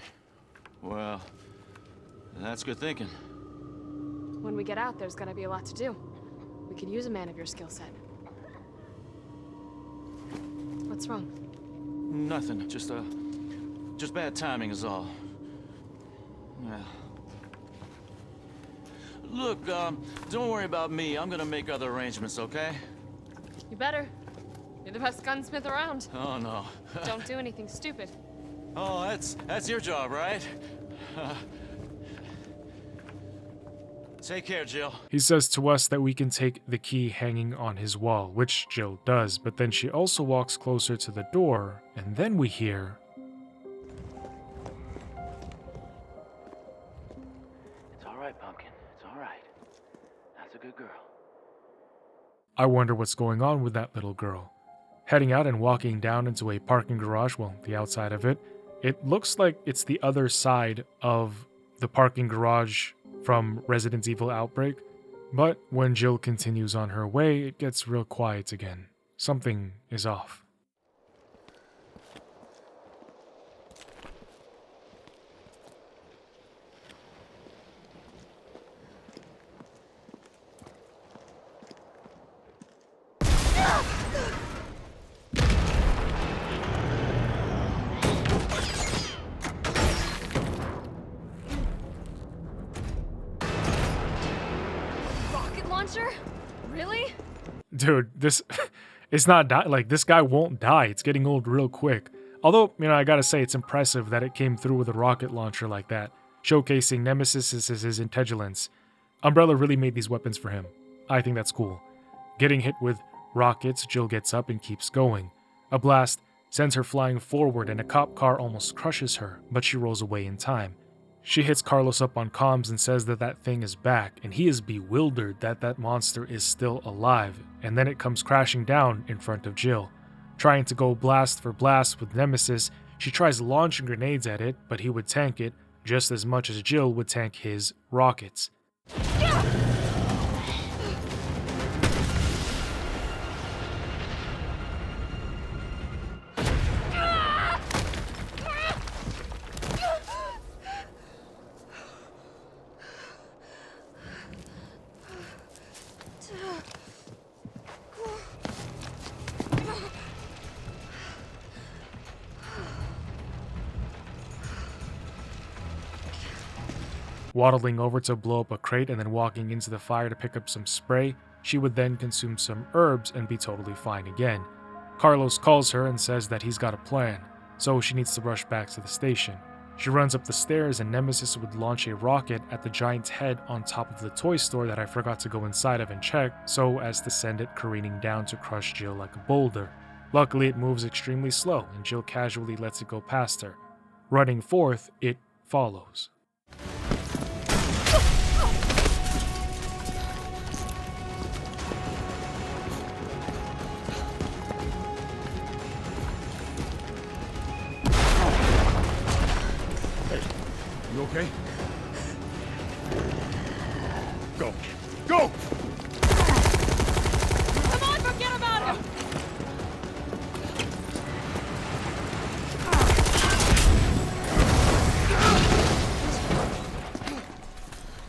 Well, that's good thinking. When we get out, there's gonna be a lot to do. We could use a man of your skill set. What's wrong? Nothing. Just bad timing is all. Well. Look, don't worry about me. I'm gonna make other arrangements, okay? You better. You're the best gunsmith around. Oh, no. Don't do anything stupid. Oh, that's your job, right? Take care, Jill. He says to us that we can take the key hanging on his wall, which Jill does, but then she also walks closer to the door, and then we hear... It's all right, Pumpkin. It's all right. That's a good girl. I wonder what's going on with that little girl. Heading out and walking down into a parking garage, well, the outside of it, it looks like it's the other side of the parking garage from Resident Evil Outbreak, but when Jill continues on her way, it gets real quiet again. Something is off. Really? Dude, this it's not like this guy won't die. It's getting old real quick. Although, I gotta say it's impressive that it came through with a rocket launcher like that, showcasing Nemesis's intelligence. Umbrella really made these weapons for him. I think that's cool. Getting hit with rockets, Jill gets up and keeps going. A blast sends her flying forward and a cop car almost crushes her, but she rolls away in time. She hits Carlos up on comms and says that that thing is back, and he is bewildered that that monster is still alive, and then it comes crashing down in front of Jill. Trying to go blast for blast with Nemesis, she tries launching grenades at it, but he would tank it just as much as Jill would tank his rockets. Waddling over to blow up a crate and then walking into the fire to pick up some spray, she would then consume some herbs and be totally fine again. Carlos calls her and says that he's got a plan, so she needs to rush back to the station. She runs up the stairs and Nemesis would launch a rocket at the giant's head on top of the toy store that I forgot to go inside of and check, so as to send it careening down to crush Jill like a boulder. Luckily it moves extremely slow and Jill casually lets it go past her. Running forth, it follows. You okay? Go. Go! Come on, forget about him!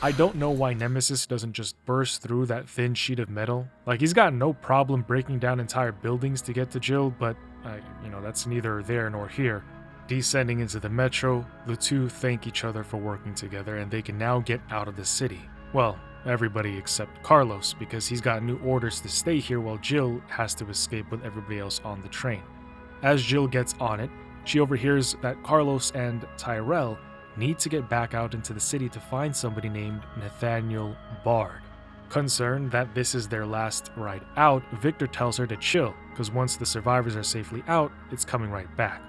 I don't know why Nemesis doesn't just burst through that thin sheet of metal. Like, he's got no problem breaking down entire buildings to get to Jill, but, that's neither there nor here. Descending into the metro, the two thank each other for working together and they can now get out of the city. Well, everybody except Carlos, because he's got new orders to stay here while Jill has to escape with everybody else on the train. As Jill gets on it, she overhears that Carlos and Tyrell need to get back out into the city to find somebody named Nathaniel Bard. Concerned that this is their last ride out, Victor tells her to chill, because once the survivors are safely out, it's coming right back.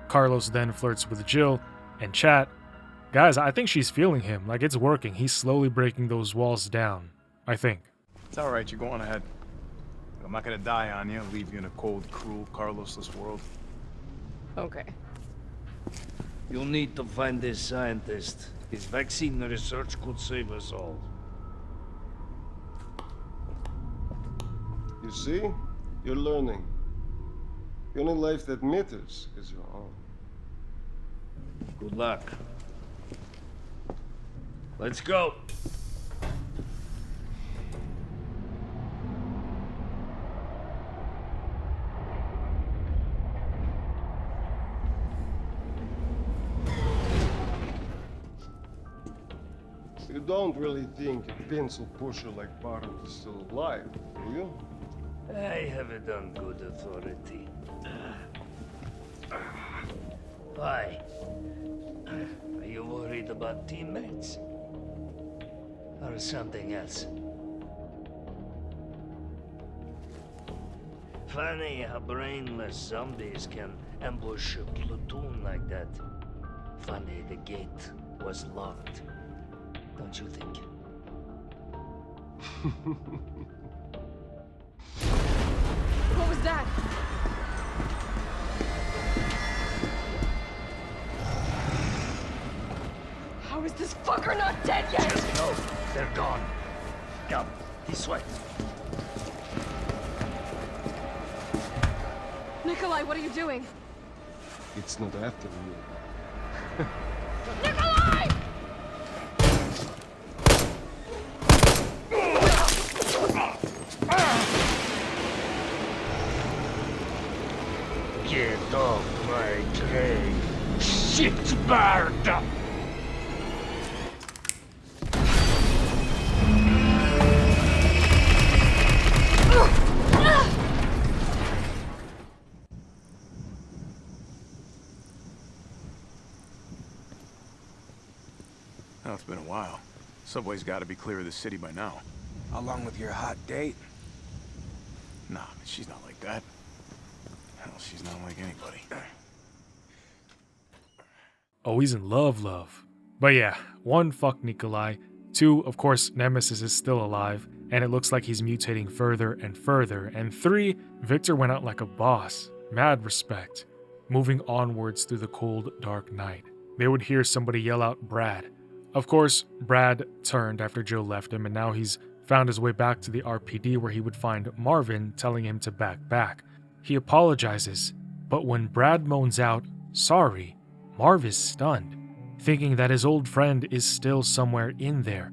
Carlos then flirts with Jill and chat. Guys, I think she's feeling him. Like, it's working. He's slowly breaking those walls down. I think. It's alright, you're going ahead. I'm not gonna die on you, leave you in a cold, cruel, Carlosless world. Okay. You'll need to find this scientist. His vaccine research could save us all. You see? You're learning. The only life that matters is your own. Good luck. Let's go. You don't really think a pencil pusher like Barton is still alive, do you? I have it on good authority. Why? Are you worried about teammates? Or something else? Funny how brainless zombies can ambush a platoon like that. Funny the gate was locked. Don't you think? What was that? How is this fucker not dead yet? Just go. They're gone. Come, this way. Nikolai, what are you doing? It's not after you. Nikolai! Get off my train, shitbird! Oh, it's been a while. Subway's got to be clear of the city by now. Along with your hot date? Nah, she's not like that. Hell, she's not like anybody. Oh, he's in love. But yeah, 1, fuck Nikolai. 2, of course, Nemesis is still alive, and it looks like he's mutating further and further. And 3, Victor went out like a boss. Mad respect. Moving onwards through the cold, dark night. They would hear somebody yell out, Brad. Of course, Brad turned after Joe left him, and now he's found his way back to the RPD where he would find Marvin telling him to back. He apologizes, but when Brad moans out, sorry, Marv is stunned, thinking that his old friend is still somewhere in there.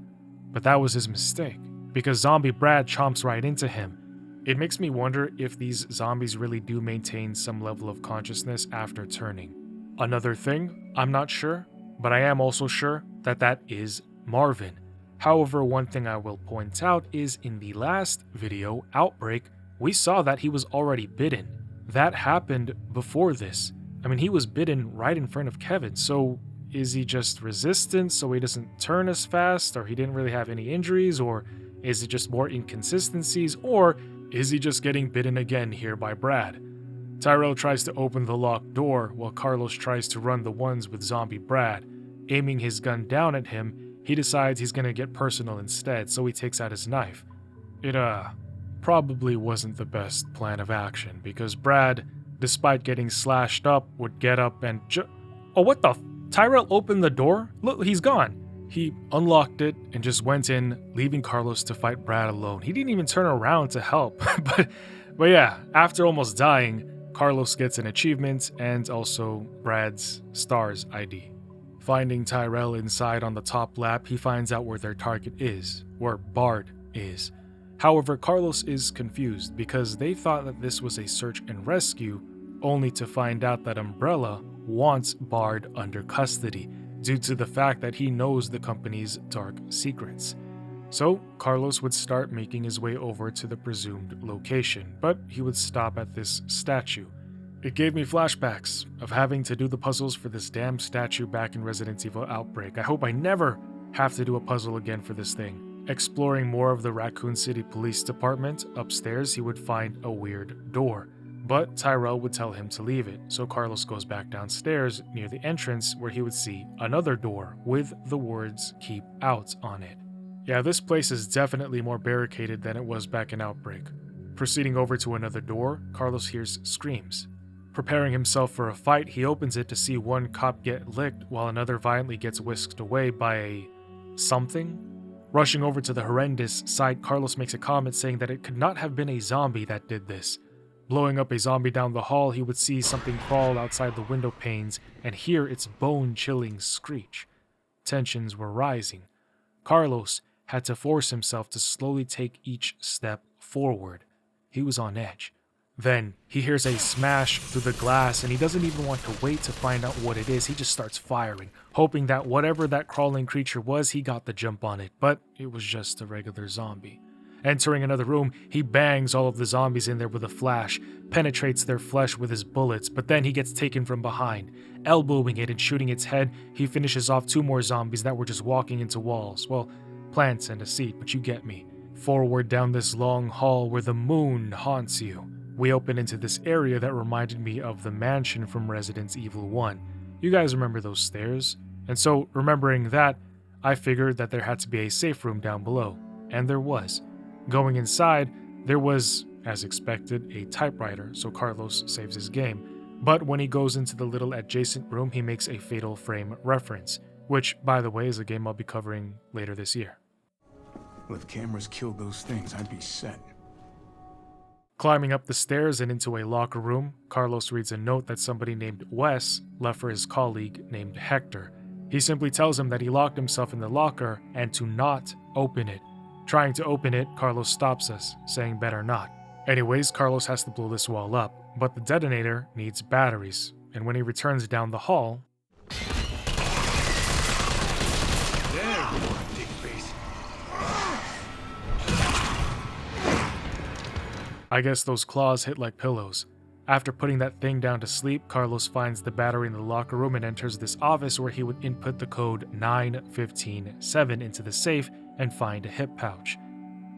But that was his mistake, because zombie Brad chomps right into him. It makes me wonder if these zombies really do maintain some level of consciousness after turning. Another thing, I'm not sure, but I am also sure that that is Marvin. However, one thing I will point out is in the last video, Outbreak, we saw that he was already bitten. That happened before this. I mean, he was bitten right in front of Kevin, so is he just resistant so he doesn't turn as fast, or he didn't really have any injuries, or is it just more inconsistencies, or is he just getting bitten again here by Brad? Tyrell tries to open the locked door while Carlos tries to run the ones with zombie Brad. Aiming his gun down at him, he decides he's gonna get personal instead, so he takes out his knife. It, probably wasn't the best plan of action, because Brad, despite getting slashed up, would get up and oh, what the Tyrell opened the door? Look, he's gone. He unlocked it and just went in, leaving Carlos to fight Brad alone. He didn't even turn around to help. but yeah, after almost dying, Carlos gets an achievement and also Brad's STARS ID. Finding Tyrell inside on the top lap, he finds out where their target is, where Bard is. However, Carlos is confused because they thought that this was a search and rescue, only to find out that Umbrella wants Bard under custody due to the fact that he knows the company's dark secrets. So, Carlos would start making his way over to the presumed location, but he would stop at this statue. It gave me flashbacks of having to do the puzzles for this damn statue back in Resident Evil Outbreak. I hope I never have to do a puzzle again for this thing. Exploring more of the Raccoon City Police Department, upstairs he would find a weird door, but Tyrell would tell him to leave it, so Carlos goes back downstairs near the entrance where he would see another door with the words "Keep Out" on it. Yeah, this place is definitely more barricaded than it was back in Outbreak. Proceeding over to another door, Carlos hears screams. Preparing himself for a fight, he opens it to see one cop get licked while another violently gets whisked away by a something. Rushing over to the horrendous sight, Carlos makes a comment saying that it could not have been a zombie that did this. Blowing up a zombie down the hall, he would see something crawl outside the window panes and hear its bone-chilling screech. Tensions were rising. Carlos had to force himself to slowly take each step forward. He was on edge. Then he hears a smash through the glass, and he doesn't even want to wait to find out what it is. He just starts firing, hoping that whatever that crawling creature was, he got the jump on it. But it was just a regular zombie. Entering another room, he bangs all of the zombies in there with a flash, penetrates their flesh with his bullets, but then he gets taken from behind. Elbowing it and shooting its head, he finishes off 2 more zombies that were just walking into walls. Well, plants and a seat, but you get me. Forward down this long hall where the moon haunts you. We open into this area that reminded me of the mansion from Resident Evil 1. You guys remember those stairs? And so, remembering that, I figured that there had to be a safe room down below. And there was. Going inside, there was, as expected, a typewriter, so Carlos saves his game. But when he goes into the little adjacent room, he makes a Fatal Frame reference, which, by the way, is a game I'll be covering later this year. Well, if cameras killed those things, I'd be set. Climbing up the stairs and into a locker room, Carlos reads a note that somebody named Wes left for his colleague named Hector. He simply tells him that he locked himself in the locker and to not open it. Trying to open it, Carlos stops us, saying better not. Anyways, Carlos has to blow this wall up, but the detonator needs batteries, and when he returns down the hall... There you are, dick face. I guess those claws hit like pillows. After putting that thing down to sleep, Carlos finds the battery in the locker room and enters this office where he would input the code 9157 into the safe and find a hip pouch.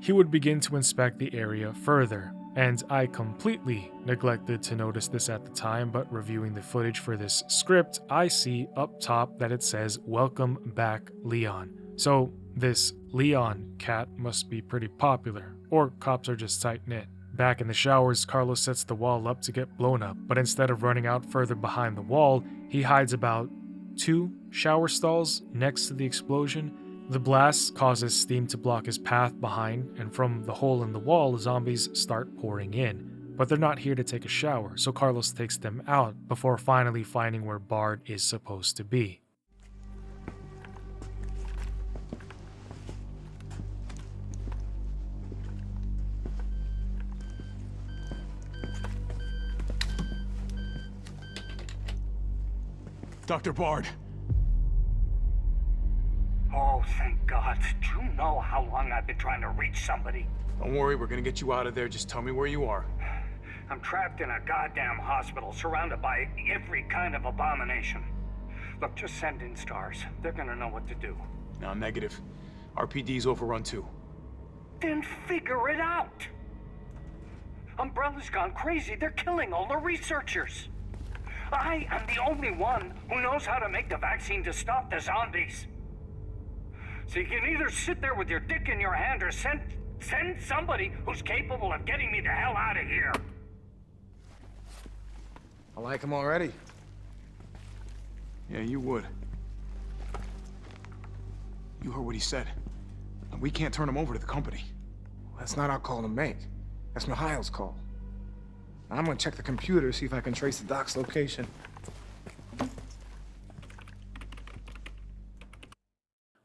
He would begin to inspect the area further, and I completely neglected to notice this at the time, but reviewing the footage for this script, I see up top that it says, "Welcome back, Leon." So this Leon cat must be pretty popular, or cops are just tight-knit. Back in the showers, Carlos sets the wall up to get blown up, but instead of running out further behind the wall, he hides about 2 shower stalls next to the explosion. The blast causes steam to block his path behind, and from the hole in the wall, zombies start pouring in. But they're not here to take a shower, so Carlos takes them out before finally finding where Bard is supposed to be. Dr. Bard. Oh, thank God. Do you know how long I've been trying to reach somebody? Don't worry, we're gonna get you out of there. Just tell me where you are. I'm trapped in a goddamn hospital, surrounded by every kind of abomination. Look, just send in stars. They're gonna know what to do. No, negative. RPD's overrun too. Then figure it out! Umbrella's gone crazy. They're killing all the researchers. I am the only one who knows how to make the vaccine to stop the zombies. So you can either sit there with your dick in your hand or send somebody who's capable of getting me the hell out of here. I like him already. Yeah, you would. You heard what he said. We can't turn him over to the company. That's not our call to make. That's Mikhail's call. I'm gonna check the computer, see if I can trace the doc's location.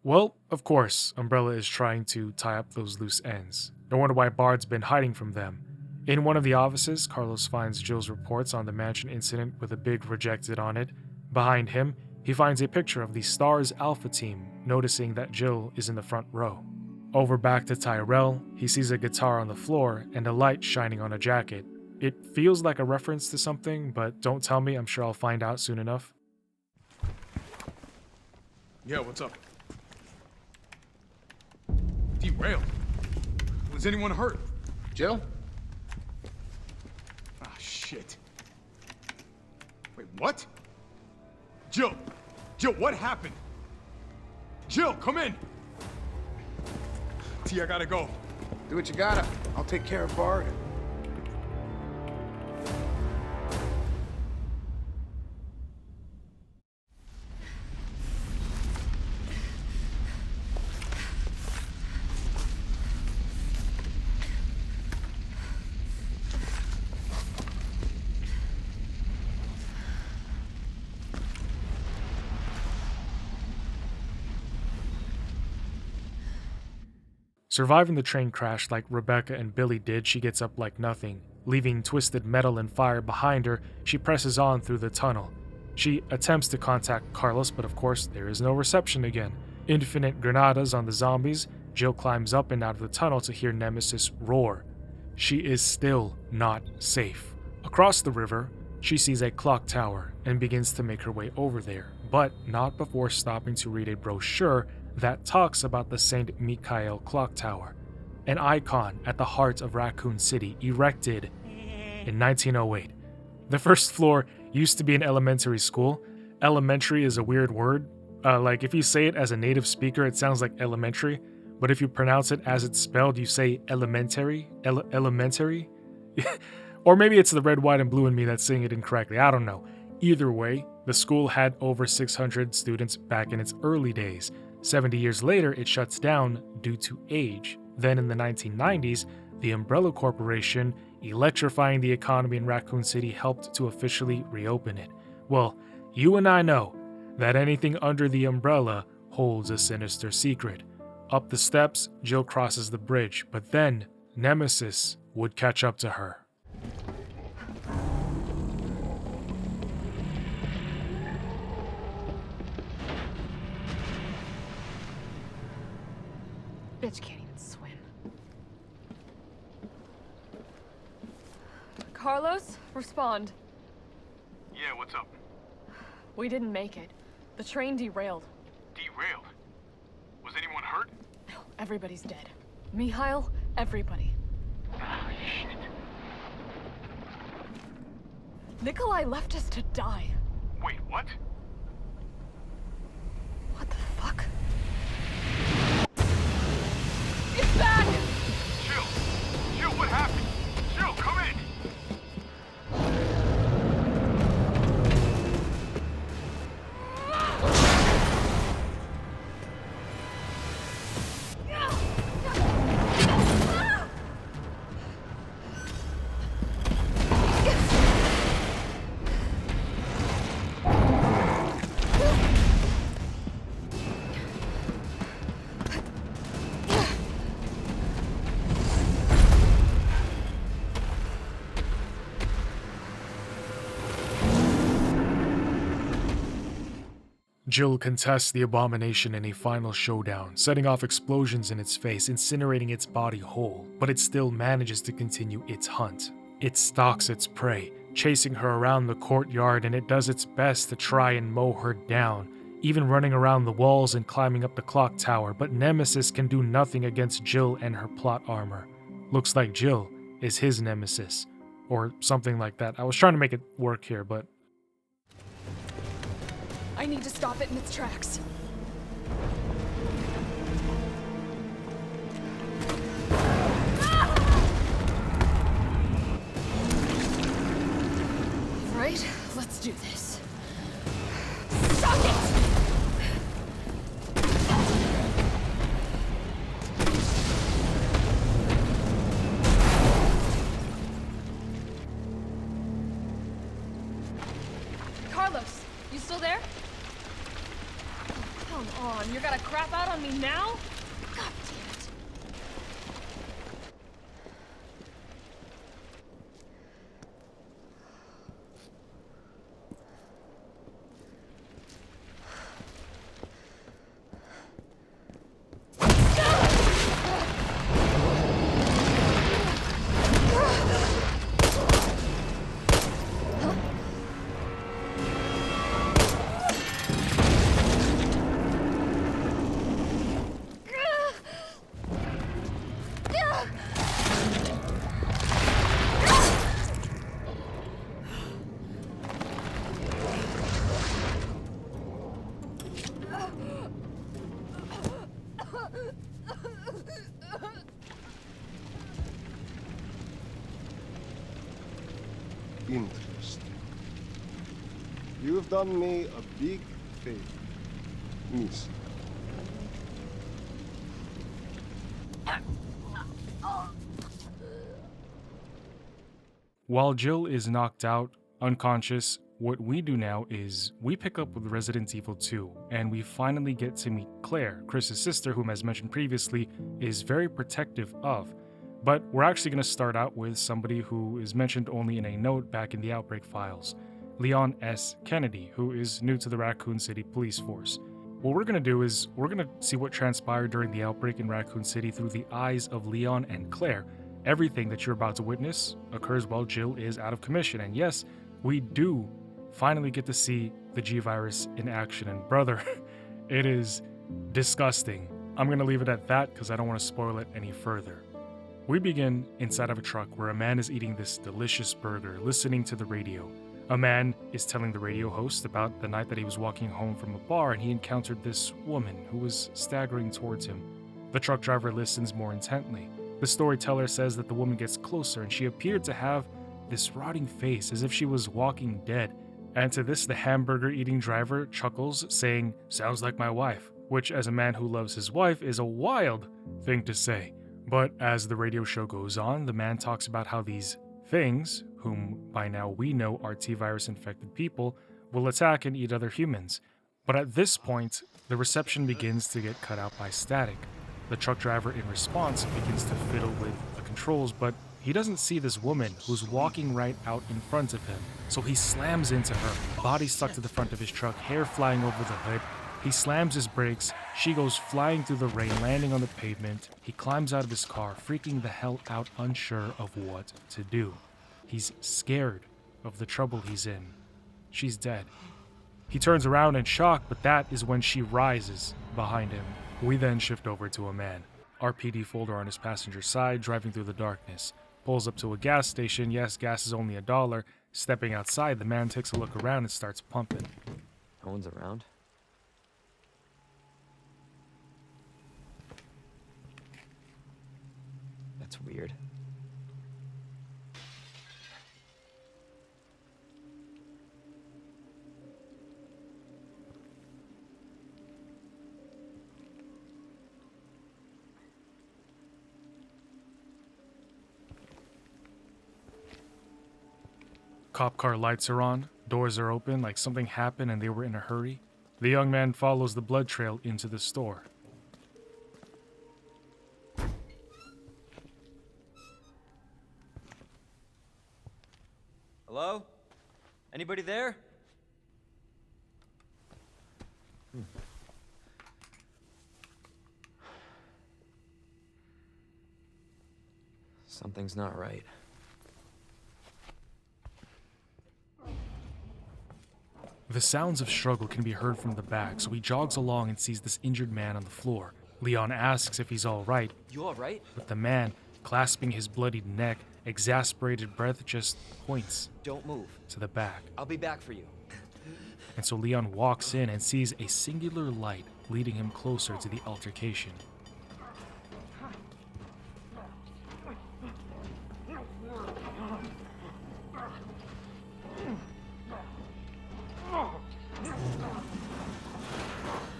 Well, of course, Umbrella is trying to tie up those loose ends. No wonder why Bard's been hiding from them. In one of the offices, Carlos finds Jill's reports on the mansion incident with a big rejected on it. Behind him, he finds a picture of the STARS Alpha team, noticing that Jill is in the front row. Over back to Tyrell, he sees a guitar on the floor and a light shining on a jacket. It feels like a reference to something, but don't tell me, I'm sure I'll find out soon enough. Yeah, what's up? Derailed? Was anyone hurt? Jill? Ah, shit. Wait, what? Jill! Jill, what happened? Jill, come in! T, I gotta go. Do what you gotta. I'll take care of Bard. Surviving the train crash like Rebecca and Billy did, she gets up like nothing. Leaving twisted metal and fire behind her, she presses on through the tunnel. She attempts to contact Carlos, but of course there is no reception again. Infinite granadas on the zombies, Jill climbs up and out of the tunnel to hear Nemesis roar. She is still not safe. Across the river, she sees a clock tower and begins to make her way over there, but not before stopping to read a brochure that talks about the St. Michael Clock Tower, an icon at the heart of Raccoon City, erected in 1908. The first floor used to be an elementary school. Elementary is a weird word. Like if you say it as a native speaker, it sounds like elementary, but if you pronounce it as it's spelled, you say elementary, elementary. Or maybe it's the red, white, and blue in me that's saying it incorrectly. I don't know. Either way, the school had over 600 students back in its early days. 70 years later, it shuts down due to age. Then in the 1990s, the Umbrella Corporation, electrifying the economy in Raccoon City, helped to officially reopen it. Well, you and I know that anything under the umbrella holds a sinister secret. Up the steps, Jill crosses the bridge, but then Nemesis would catch up to her. Bitch can't even swim. Carlos, respond. Yeah, what's up? We didn't make it. The train derailed. Derailed? Was anyone hurt? No, everybody's dead. Mikhail, everybody. Ah, shit. Nikolai left us to die. Wait, what? What the fuck? It's back! Jill! Jill, what happened? Jill, come in! Jill contests the abomination in a final showdown, setting off explosions in its face, incinerating its body whole, but it still manages to continue its hunt. It stalks its prey, chasing her around the courtyard, and it does its best to try and mow her down, even running around the walls and climbing up the clock tower, but Nemesis can do nothing against Jill and her plot armor. Looks like Jill is his nemesis, or something like that. I was trying to make it work here, but I need to stop it in its tracks. Right, let's do this. Suck it! Carlos, you still there? Come on, you're gonna crap out on me now? God damn it. Interesting. You've done me a big favor, miss. while Jill is knocked out, unconscious, what we do now is we pick up with Resident Evil 2, and we finally get to meet Claire, Chris's sister, whom, as mentioned previously, is very protective of. But we're actually going to start out with somebody who is mentioned only in a note back in the Outbreak Files, Leon S. Kennedy, who is new to the Raccoon City Police Force. What we're going to do is we're going to see what transpired during the outbreak in Raccoon City through the eyes of Leon and Claire. Everything that you're about to witness occurs while Jill is out of commission. And yes, we do finally get to see the G-Virus in action. And brother, it is disgusting. I'm going to leave it at that because I don't want to spoil it any further. We begin inside of a truck where a man is eating this delicious burger, listening to the radio. A man is telling the radio host about the night that he was walking home from a bar and he encountered this woman who was staggering towards him. The truck driver listens more intently. The storyteller says that the woman gets closer and she appeared to have this rotting face as if she was walking dead. And to this, the hamburger-eating driver chuckles, saying, "Sounds like my wife," which, as a man who loves his wife, is a wild thing to say. But as the radio show goes on, the man talks about how these things, whom by now we know are T-virus infected people, will attack and eat other humans. But at this point, the reception begins to get cut out by static. The truck driver, in response, begins to fiddle with the controls, but he doesn't see this woman who's walking right out in front of him. So he slams into her, body stuck to the front of his truck, hair flying over the hood. He slams his brakes, she goes flying through the rain, landing on the pavement. He climbs out of his car, freaking the hell out, unsure of what to do. He's scared of the trouble he's in. She's dead. He turns around in shock, but that is when she rises behind him. We then shift over to a man, RPD folder on his passenger side, driving through the darkness. Pulls up to a gas station. Yes, gas is only $1. Stepping outside, the man takes a look around and starts pumping. No one's around? That's weird. Cop car lights are on, doors are open like something happened and they were in a hurry. The young man follows the blood trail into the store. Hello? Anybody there? Something's not right. The sounds of struggle can be heard from the back, so he jogs along and sees this injured man on the floor. Leon asks if he's all right. You all right? But the man, clasping his bloodied neck, exasperated breath, just points. Don't move. To the back. I'll be back for you. And so Leon walks in and sees a singular light leading him closer to the altercation.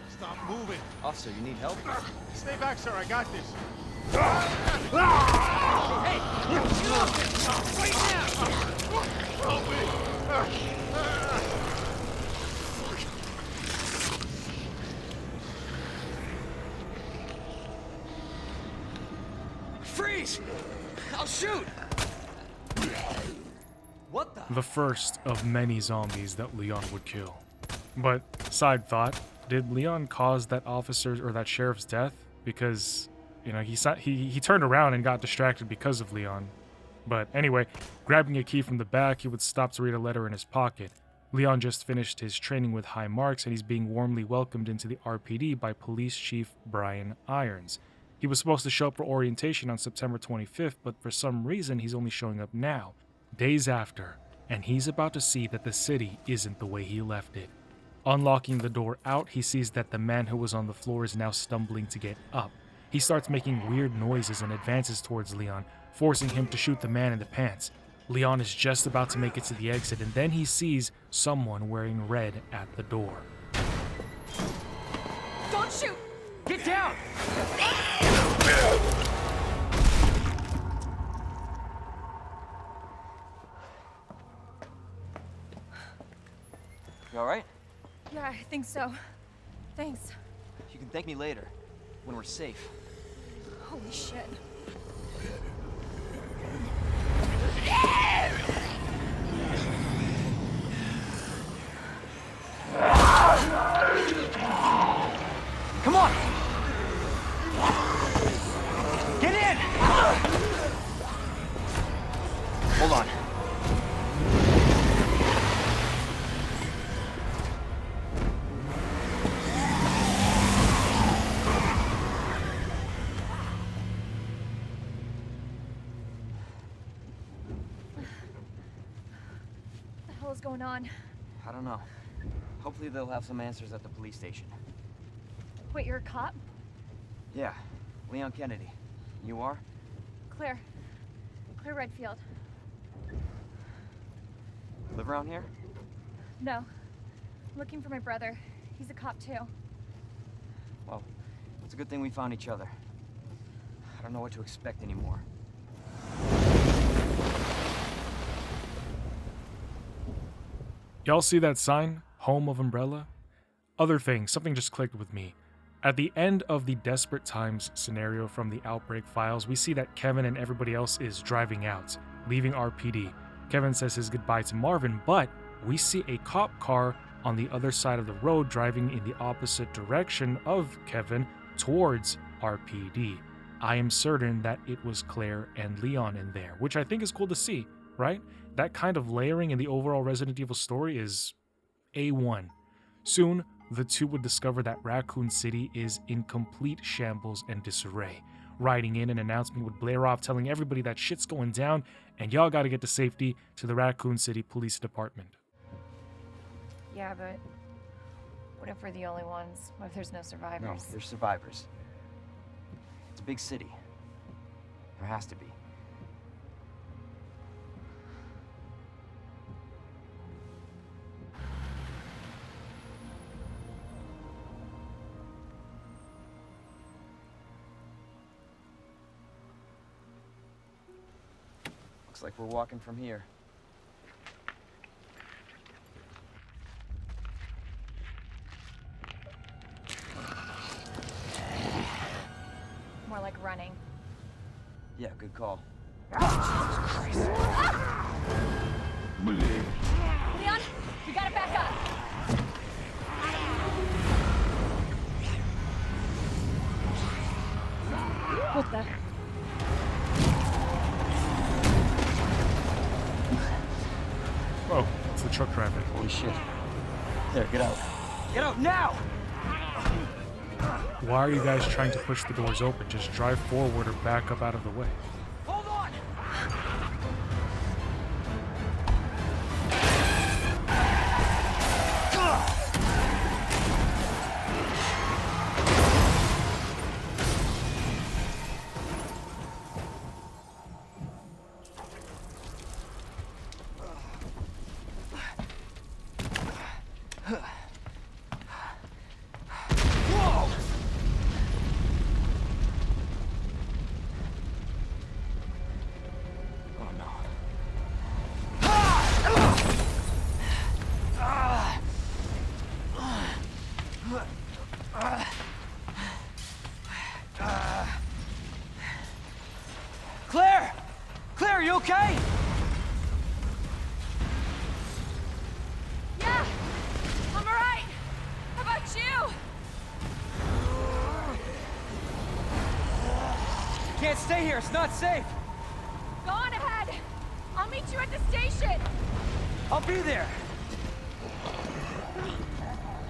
Stop moving. Officer, you need help? Stay back, sir. I got this. Hey! Get off this! Right now! Help me! Freeze! I'll shoot! What the? The first of many zombies that Leon would kill. But, side thought, did Leon cause that officer's or that sheriff's death? Because, you know, he turned around and got distracted because of Leon. But anyway, grabbing a key from the back, he would stop to read a letter in his pocket. Leon just finished his training with high marks and he's being warmly welcomed into the RPD by Police Chief Brian Irons. He was supposed to show up for orientation on September 25th, but for some reason he's only showing up now, days after, and he's about to see that the city isn't the way he left it. Unlocking the door out, he sees that the man who was on the floor is now stumbling to get up. He starts making weird noises and advances towards Leon, forcing him to shoot the man in the pants. Leon is just about to make it to the exit, and then he sees someone wearing red at the door. Don't shoot! Get down! You alright? Yeah, I think so. Thanks. You can thank me later, when we're safe. Holy shit. Come on! Get in! Hold on. What the hell is going on? I don't know. Hopefully they'll have some answers at the police station. Wait, you're a cop? Yeah, Leon Kennedy. You are? Claire. Claire Redfield. Live around here? No. I'm looking for my brother. He's a cop too. Well, it's a good thing we found each other. I don't know what to expect anymore. Y'all see that sign? Home of Umbrella? Other thing, something just clicked with me. At the end of the Desperate Times scenario from the Outbreak Files, we see that Kevin and everybody else is driving out, leaving RPD. Kevin says his goodbye to Marvin, but we see a cop car on the other side of the road driving in the opposite direction of Kevin towards RPD. I am certain that it was Claire and Leon in there, which I think is cool to see, right? That kind of layering in the overall Resident Evil story is A1. Soon, the two would discover that Raccoon City is in complete shambles and disarray. Riding in, an announcement would blare off telling everybody that shit's going down and y'all gotta get to safety to the Raccoon City Police Department. Yeah, but what if we're the only ones? What if there's no survivors? No, there's survivors. It's a big city. There has to be. Looks like we're walking from here. More like running. Yeah, good call. Leon, you gotta back up. What the? Whoa, it's the truck driver. Holy shit. There, get out. Get out now! Why are you guys trying to push the doors open? Just drive forward or back up out of the way. Hold on! Claire! Claire, are you okay? Yeah, I'm alright. How about you? Can't stay here, it's not safe. Go on ahead. I'll meet you at the station. I'll be there.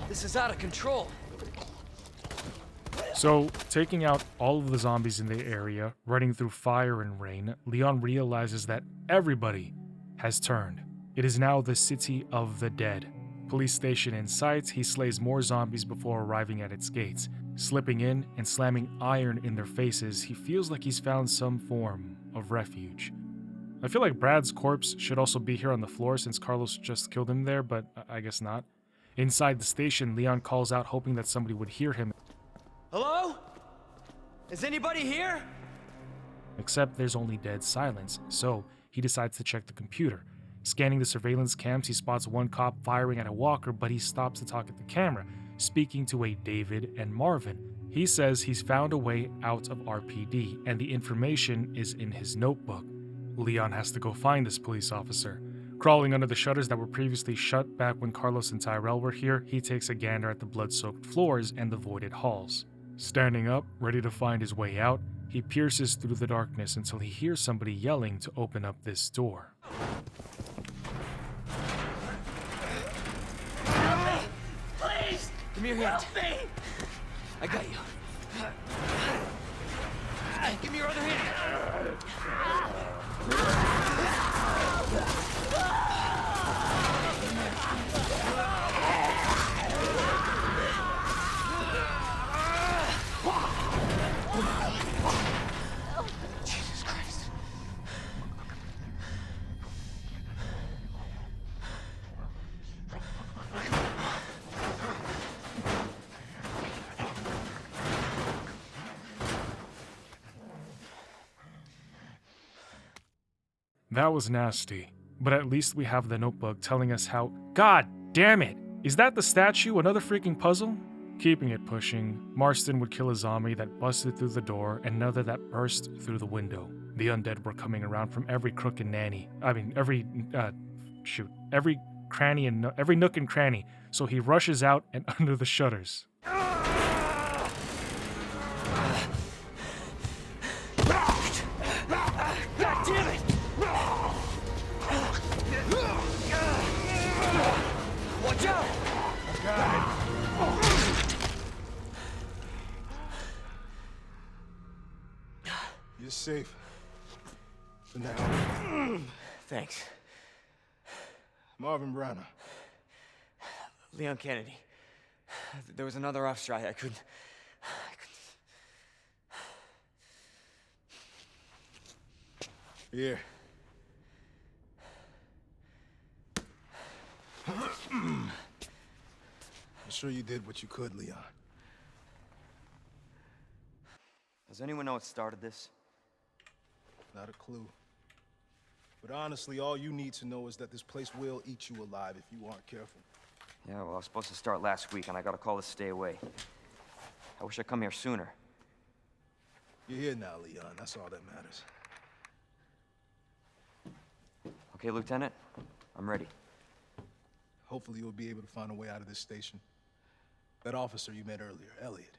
This is out of control. So, taking out all of the zombies in the area, running through fire and rain, Leon realizes that everybody has turned. It is now the City of the Dead. Police station in sight, he slays more zombies before arriving at its gates. Slipping in and slamming iron in their faces, he feels like he's found some form of refuge. I feel like Brad's corpse should also be here on the floor since Carlos just killed him there, but I guess not. Inside the station, Leon calls out hoping that somebody would hear him. Hello? Is anybody here? Except there's only dead silence, so he decides to check the computer. Scanning the surveillance cams, he spots one cop firing at a walker, but he stops to talk at the camera, speaking to a David and Marvin. He says he's found a way out of RPD, and the information is in his notebook. Leon has to go find this police officer. Crawling under the shutters that were previously shut back when Carlos and Tyrell were here, he takes a gander at the blood-soaked floors and the voided halls. Standing up, ready to find his way out, he pierces through the darkness until he hears somebody yelling to open up this door. Please! Give me your hand. Help me! I got you. Give me your other hand. Jesus Christ. That was nasty, but at least we have the notebook telling us how— God damn it! Is that the statue? Another freaking puzzle? Keeping it pushing, Marston would kill a zombie that busted through the door and another that burst through the window. The undead were coming around from every crook and every cranny and every nook and cranny, so he rushes out and under the shutters. God damn it! Watch out! Got it. You're safe. For now. Thanks. Marvin Browner. Leon Kennedy. There was another off strike. I couldn't... Here. I'm sure you did what you could, Leon. Does anyone know what started this? Not a clue. But honestly, all you need to know is that this place will eat you alive if you aren't careful. Yeah, well, I was supposed to start last week, and I got a call to stay away. I wish I'd come here sooner. You're here now, Leon. That's all that matters. Okay, Lieutenant? I'm ready. Hopefully you'll be able to find a way out of this station. That officer you met earlier, Elliot.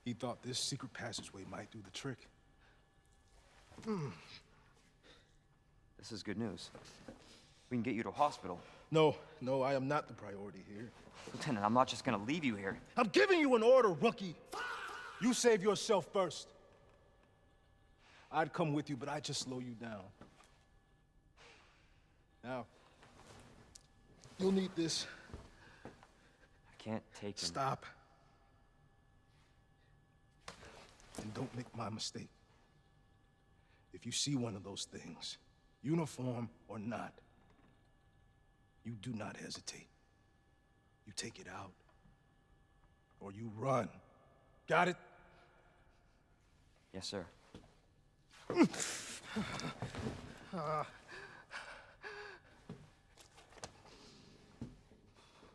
He thought this secret passageway might do the trick. This is good news. We can get you to a hospital. No, I am not the priority here. Lieutenant, I'm not just gonna leave you here. I'm giving you an order, rookie. You save yourself first. I'd come with you, but I'd just slow you down. Now, you'll need this. I can't take him. Stop. And don't make my mistake. If you see one of those things, uniform or not, you do not hesitate. You take it out, or you run. Got it? Yes, sir.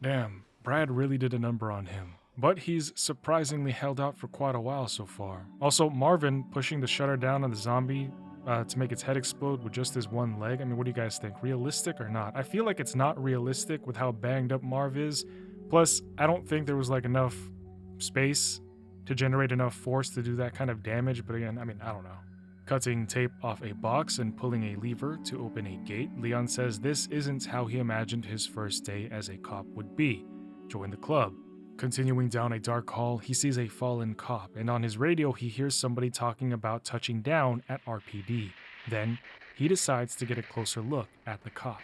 Damn, Brad really did a number on him. But he's surprisingly held out for quite a while so far. Also, Marvin pushing the shutter down on the zombie to make its head explode with just his one leg. I mean, what do you guys think? Realistic or not? I feel like it's not realistic with how banged up Marv is. Plus, I don't think there was like enough space to generate enough force to do that kind of damage. But again, I mean, I don't know. Cutting tape off a box and pulling a lever to open a gate, Leon says this isn't how he imagined his first day as a cop would be. Join the club. Continuing down a dark hall, he sees a fallen cop, and on his radio he hears somebody talking about touching down at RPD. Then, he decides to get a closer look at the cop.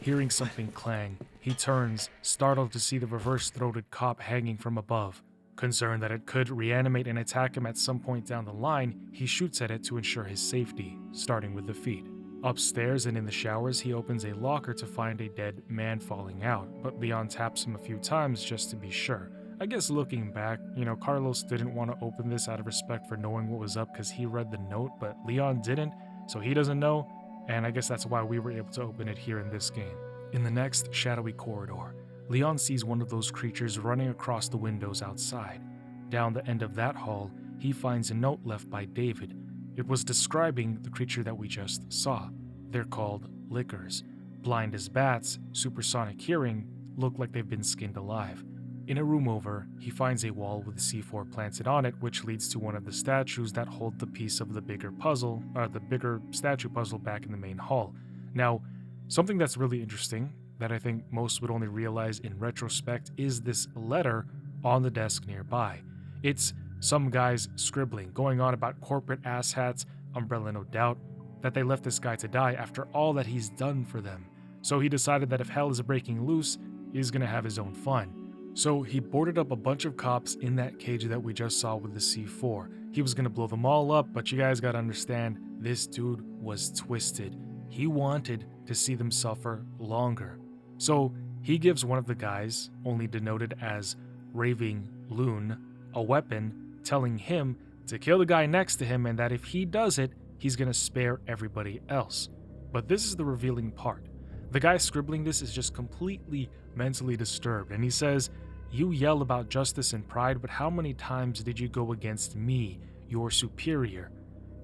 Hearing something clang, he turns, startled to see the reverse-throated cop hanging from above. Concerned that it could reanimate and attack him at some point down the line, he shoots at it to ensure his safety, starting with the feet. Upstairs and in the showers, he opens a locker to find a dead man falling out, but Leon taps him a few times just to be sure. I guess looking back, Carlos didn't want to open this out of respect for knowing what was up because he read the note, but Leon didn't, so he doesn't know, and I guess that's why we were able to open it here in this game. In the next shadowy corridor, Leon sees one of those creatures running across the windows outside. Down the end of that hall, he finds a note left by David. It was describing the creature that we just saw. They're called lickers. Blind as bats, supersonic hearing, look like they've been skinned alive. In a room over, he finds a wall with C4 planted on it, which leads to one of the statues that hold the piece of the bigger statue puzzle back in the main hall. Now, something that's really interesting, that I think most would only realize in retrospect, is this letter on the desk nearby. It's some guy's scribbling, going on about corporate asshats, Umbrella no doubt, that they left this guy to die after all that he's done for them. So he decided that if hell is breaking loose, he's gonna have his own fun. So he boarded up a bunch of cops in that cage that we just saw with the C4. He was gonna blow them all up, but you guys gotta understand, this dude was twisted. He wanted to see them suffer longer. So he gives one of the guys, only denoted as Raving Loon, a weapon, telling him to kill the guy next to him and that if he does it, he's gonna spare everybody else. But this is the revealing part. The guy scribbling this is just completely mentally disturbed, and he says, "You yell about justice and pride, but how many times did you go against me, your superior?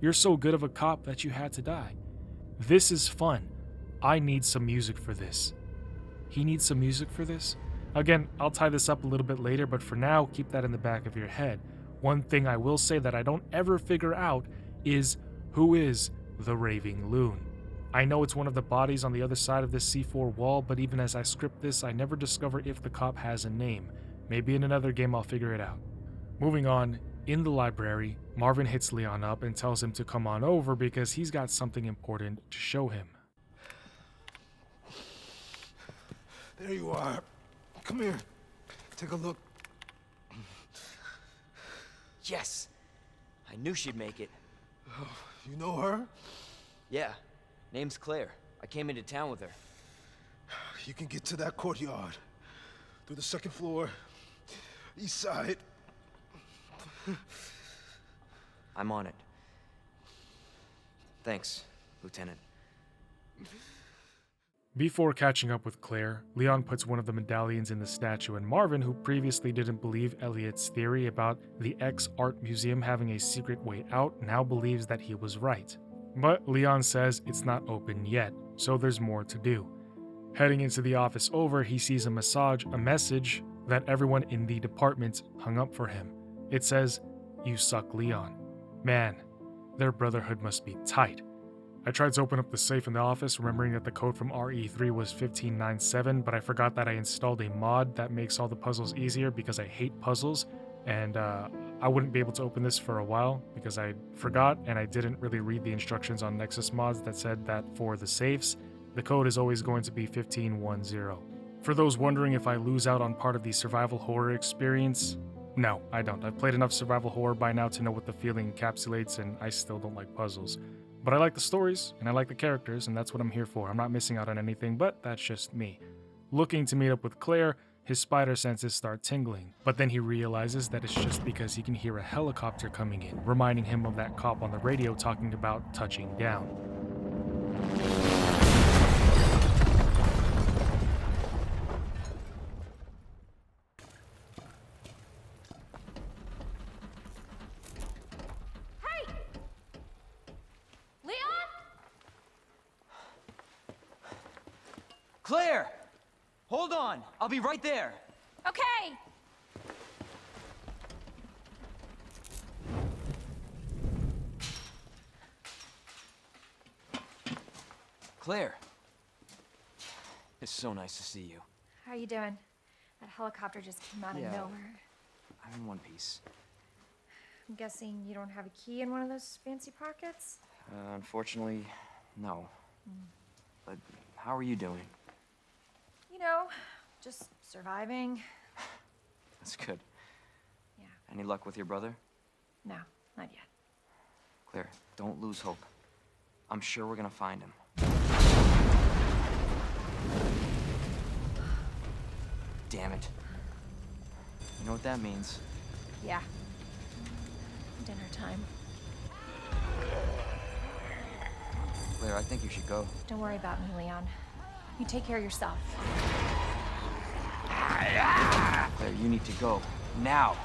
You're so good of a cop that you had to die. This is fun. I need some music for this." He needs some music for this? Again, I'll tie this up a little bit later, but for now, keep that in the back of your head. One thing I will say that I don't ever figure out is, who is the Raving Loon? I know it's one of the bodies on the other side of this C4 wall, but even as I script this, I never discover if the cop has a name. Maybe in another game I'll figure it out. Moving on, in the library, Marvin hits Leon up and tells him to come on over because he's got something important to show him. There you are. Come here. Take a look. Yes. I knew she'd make it. Oh, you know her? Yeah. Name's Claire. I came into town with her. You can get to that courtyard. Through the second floor. East side. I'm on it. Thanks, Lieutenant. Before catching up with Claire, Leon puts one of the medallions in the statue, and Marvin, who previously didn't believe Elliot's theory about the X Art Museum having a secret way out, now believes that he was right. But Leon says it's not open yet, so there's more to do. Heading into the office over, he sees a message that everyone in the department hung up for him. It says, "You suck, Leon." Man, their brotherhood must be tight. I tried to open up the safe in the office, remembering that the code from RE3 was 1597, but I forgot that I installed a mod that makes all the puzzles easier because I hate puzzles, and I wouldn't be able to open this for a while because I forgot and I didn't really read the instructions on Nexus mods that said that for the safes, the code is always going to be 1510. For those wondering if I lose out on part of the survival horror experience, no, I don't. I've played enough survival horror by now to know what the feeling encapsulates, and I still don't like puzzles. But I like the stories, and I like the characters, and that's what I'm here for. I'm not missing out on anything, but that's just me. Looking to meet up with Claire, his spider senses start tingling, but then he realizes that it's just because he can hear a helicopter coming in, reminding him of that cop on the radio talking about touching down. Claire! Hold on! I'll be right there! Okay! Claire! It's so nice to see you. How are you doing? That helicopter just came out of nowhere. I'm in one piece. I'm guessing you don't have a key in one of those fancy pockets? Unfortunately, no. But how are you doing? You know, just surviving. That's good. Yeah. Any luck with your brother? No, not yet. Claire, don't lose hope. I'm sure we're gonna find him. Damn it. You know what that means? Yeah. Dinner time. Claire, I think you should go. Don't worry about me, Leon. You take care of yourself. Claire, you need to go. Now!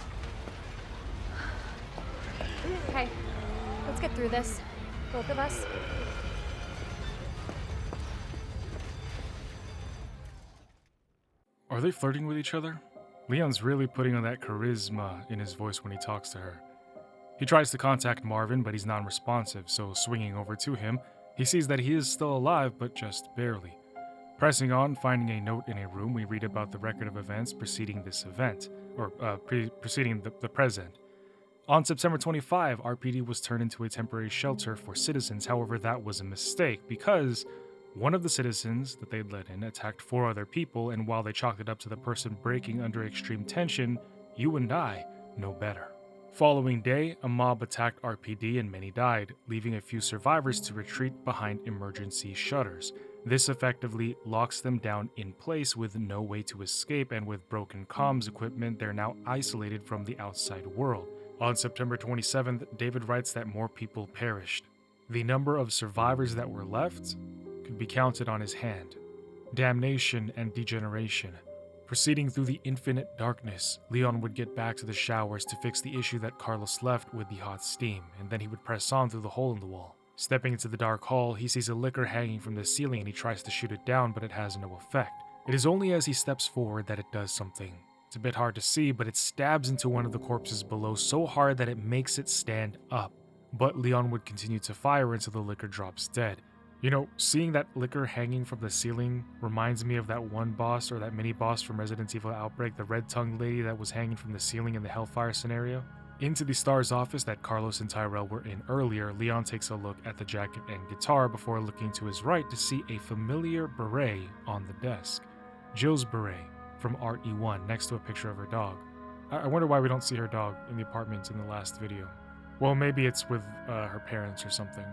Okay, let's get through this. Both of us. Are they flirting with each other? Leon's really putting on that charisma in his voice when he talks to her. He tries to contact Marvin, but he's non-responsive, so swinging over to him, he sees that he is still alive, but just barely. Pressing on, finding a note in a room, we read about the record of events preceding this event, or preceding the present. On September 25, RPD was turned into a temporary shelter for citizens. However, that was a mistake because one of the citizens that they'd let in attacked 4 other people, and while they chalked it up to the person breaking under extreme tension, you and I know better. Following day, a mob attacked RPD and many died, leaving a few survivors to retreat behind emergency shutters. This effectively locks them down in place with no way to escape, and with broken comms equipment, they're now isolated from the outside world. On September 27th, David writes that more people perished. The number of survivors that were left could be counted on his hand. Damnation and degeneration. Proceeding through the infinite darkness, Leon would get back to the showers to fix the issue that Carlos left with the hot steam, and then he would press on through the hole in the wall. Stepping into the dark hall, he sees a liquor hanging from the ceiling and he tries to shoot it down, but it has no effect. It is only as he steps forward that it does something. It's a bit hard to see, but it stabs into one of the corpses below so hard that it makes it stand up. But Leon would continue to fire until the liquor drops dead. You know, seeing that liquor hanging from the ceiling reminds me of that one boss, or that mini-boss from Resident Evil Outbreak, the red-tongued lady that was hanging from the ceiling in the Hellfire scenario. Into the STARS office that Carlos and Tyrell were in earlier, Leon takes a look at the jacket and guitar before looking to his right to see a familiar beret on the desk. Jill's beret from RE1 next to a picture of her dog. I wonder why we don't see her dog in the apartment in the last video. Well, maybe it's with her parents or something.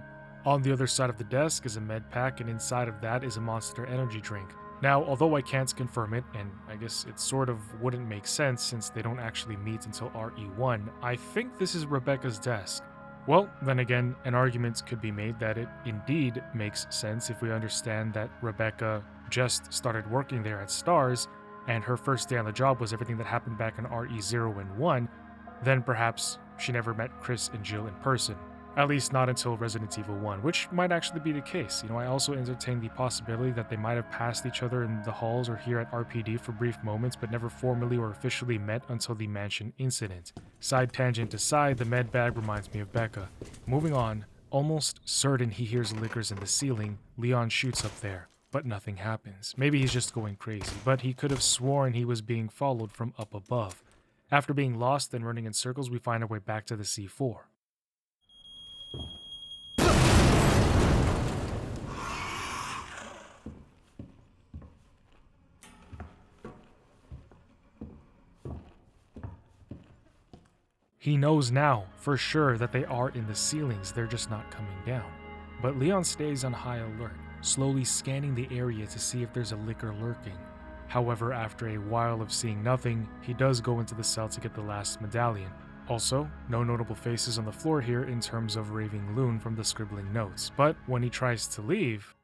On the other side of the desk is a med pack, and inside of that is a Monster energy drink. Now, although I can't confirm it, and I guess it sort of wouldn't make sense since they don't actually meet until RE1, I think this is Rebecca's desk. Well, then again, an argument could be made that it indeed makes sense if we understand that Rebecca just started working there at STARS, and her first day on the job was everything that happened back in RE0 and 1, then perhaps she never met Chris and Jill in person. At least not until Resident Evil 1, which might actually be the case. You know, I also entertain the possibility that they might have passed each other in the halls or here at RPD for brief moments, but never formally or officially met until the mansion incident. Side tangent aside, the med bag reminds me of Becca. Moving on, almost certain he hears lickers in the ceiling, Leon shoots up there, but nothing happens. Maybe he's just going crazy, but he could have sworn he was being followed from up above. After being lost and running in circles, we find our way back to the C4. He knows now, for sure, that they are in the ceilings, they're just not coming down. But Leon stays on high alert, slowly scanning the area to see if there's a licker lurking. However, after a while of seeing nothing, he does go into the cell to get the last medallion. Also, no notable faces on the floor here in terms of Raving Loon from the scribbling notes, but when he tries to leave...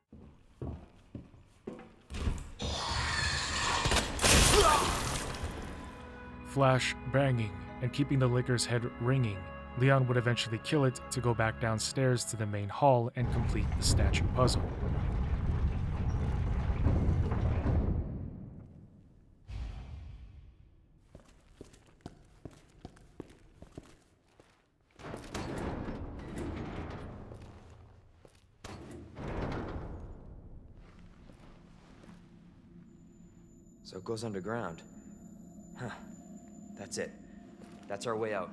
Flash banging and keeping the licker's head ringing, Leon would eventually kill it to go back downstairs to the main hall and complete the statue puzzle. So it goes underground. Huh. That's it. That's our way out.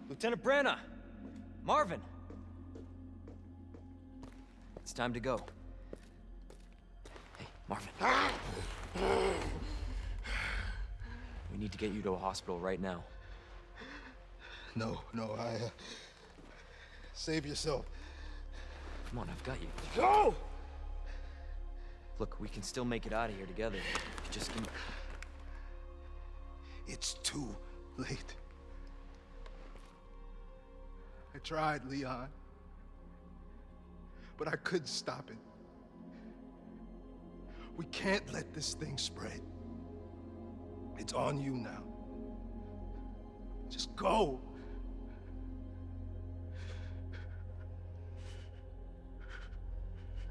Lieutenant Branna! Marvin! It's time to go. Hey, Marvin. We need to get you to a hospital right now. No, save yourself. Come on, I've got you. Go! Look, we can still make it out of here together. Just give me... It's too late. I tried, Leon. But I couldn't stop it. We can't let this thing spread. It's on you now. Just go.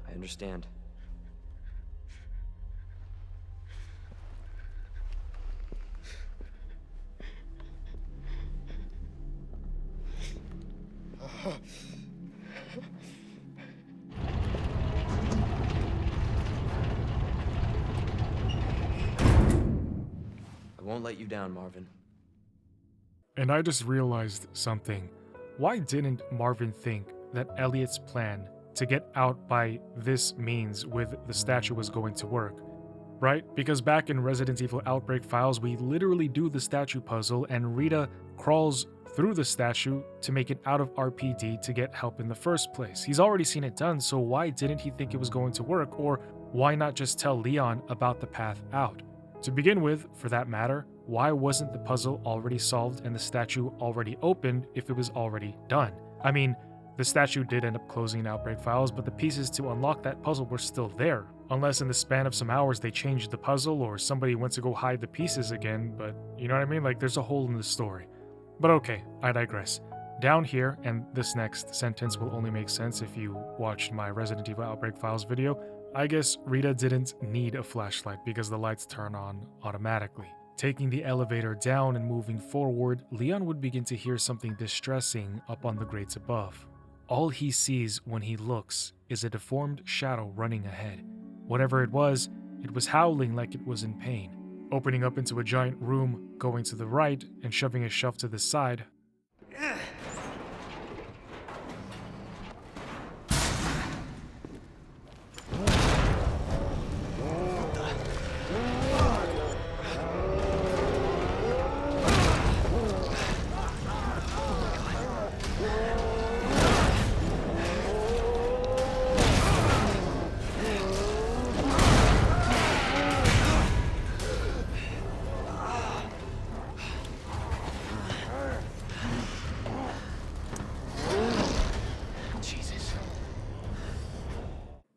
I understand. I won't let you down, Marvin. And I just realized something. Why didn't Marvin think that Elliot's plan to get out by this means with the statue was going to work? Right? Because back in Resident Evil Outbreak Files, we literally do the statue puzzle and Rita crawls through the statue to make it out of RPD to get help in the first place. He's already seen it done, so why didn't he think it was going to work? Or why not just tell Leon about the path out? To begin with, for that matter, why wasn't the puzzle already solved and the statue already opened if it was already done? I mean, the statue did end up closing in Outbreak Files, but the pieces to unlock that puzzle were still there. Unless in the span of some hours they changed the puzzle or somebody went to go hide the pieces again, but you know what I mean? Like, there's a hole in the story. But okay, I digress. Down here, and this next sentence will only make sense if you watched my Resident Evil Outbreak Files video, I guess Rita didn't need a flashlight because the lights turn on automatically. Taking the elevator down and moving forward, Leon would begin to hear something distressing up on the grates above. All he sees when he looks is a deformed shadow running ahead. Whatever it was howling like it was in pain. Opening up into a giant room, going to the right, and shoving a shelf to the side.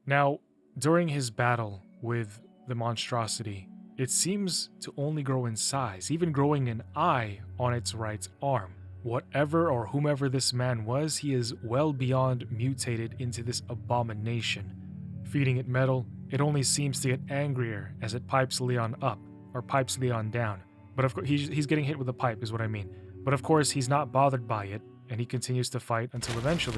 Now, during his battle with the monstrosity, it seems to only grow in size, even growing an eye on its right arm. Whatever or whomever this man was, he is well beyond mutated into this abomination. Feeding it metal, it only seems to get angrier as it pipes Leon up, or pipes Leon down. But of course, he's getting hit with a pipe is what I mean. But of course, he's not bothered by it, and he continues to fight until eventually...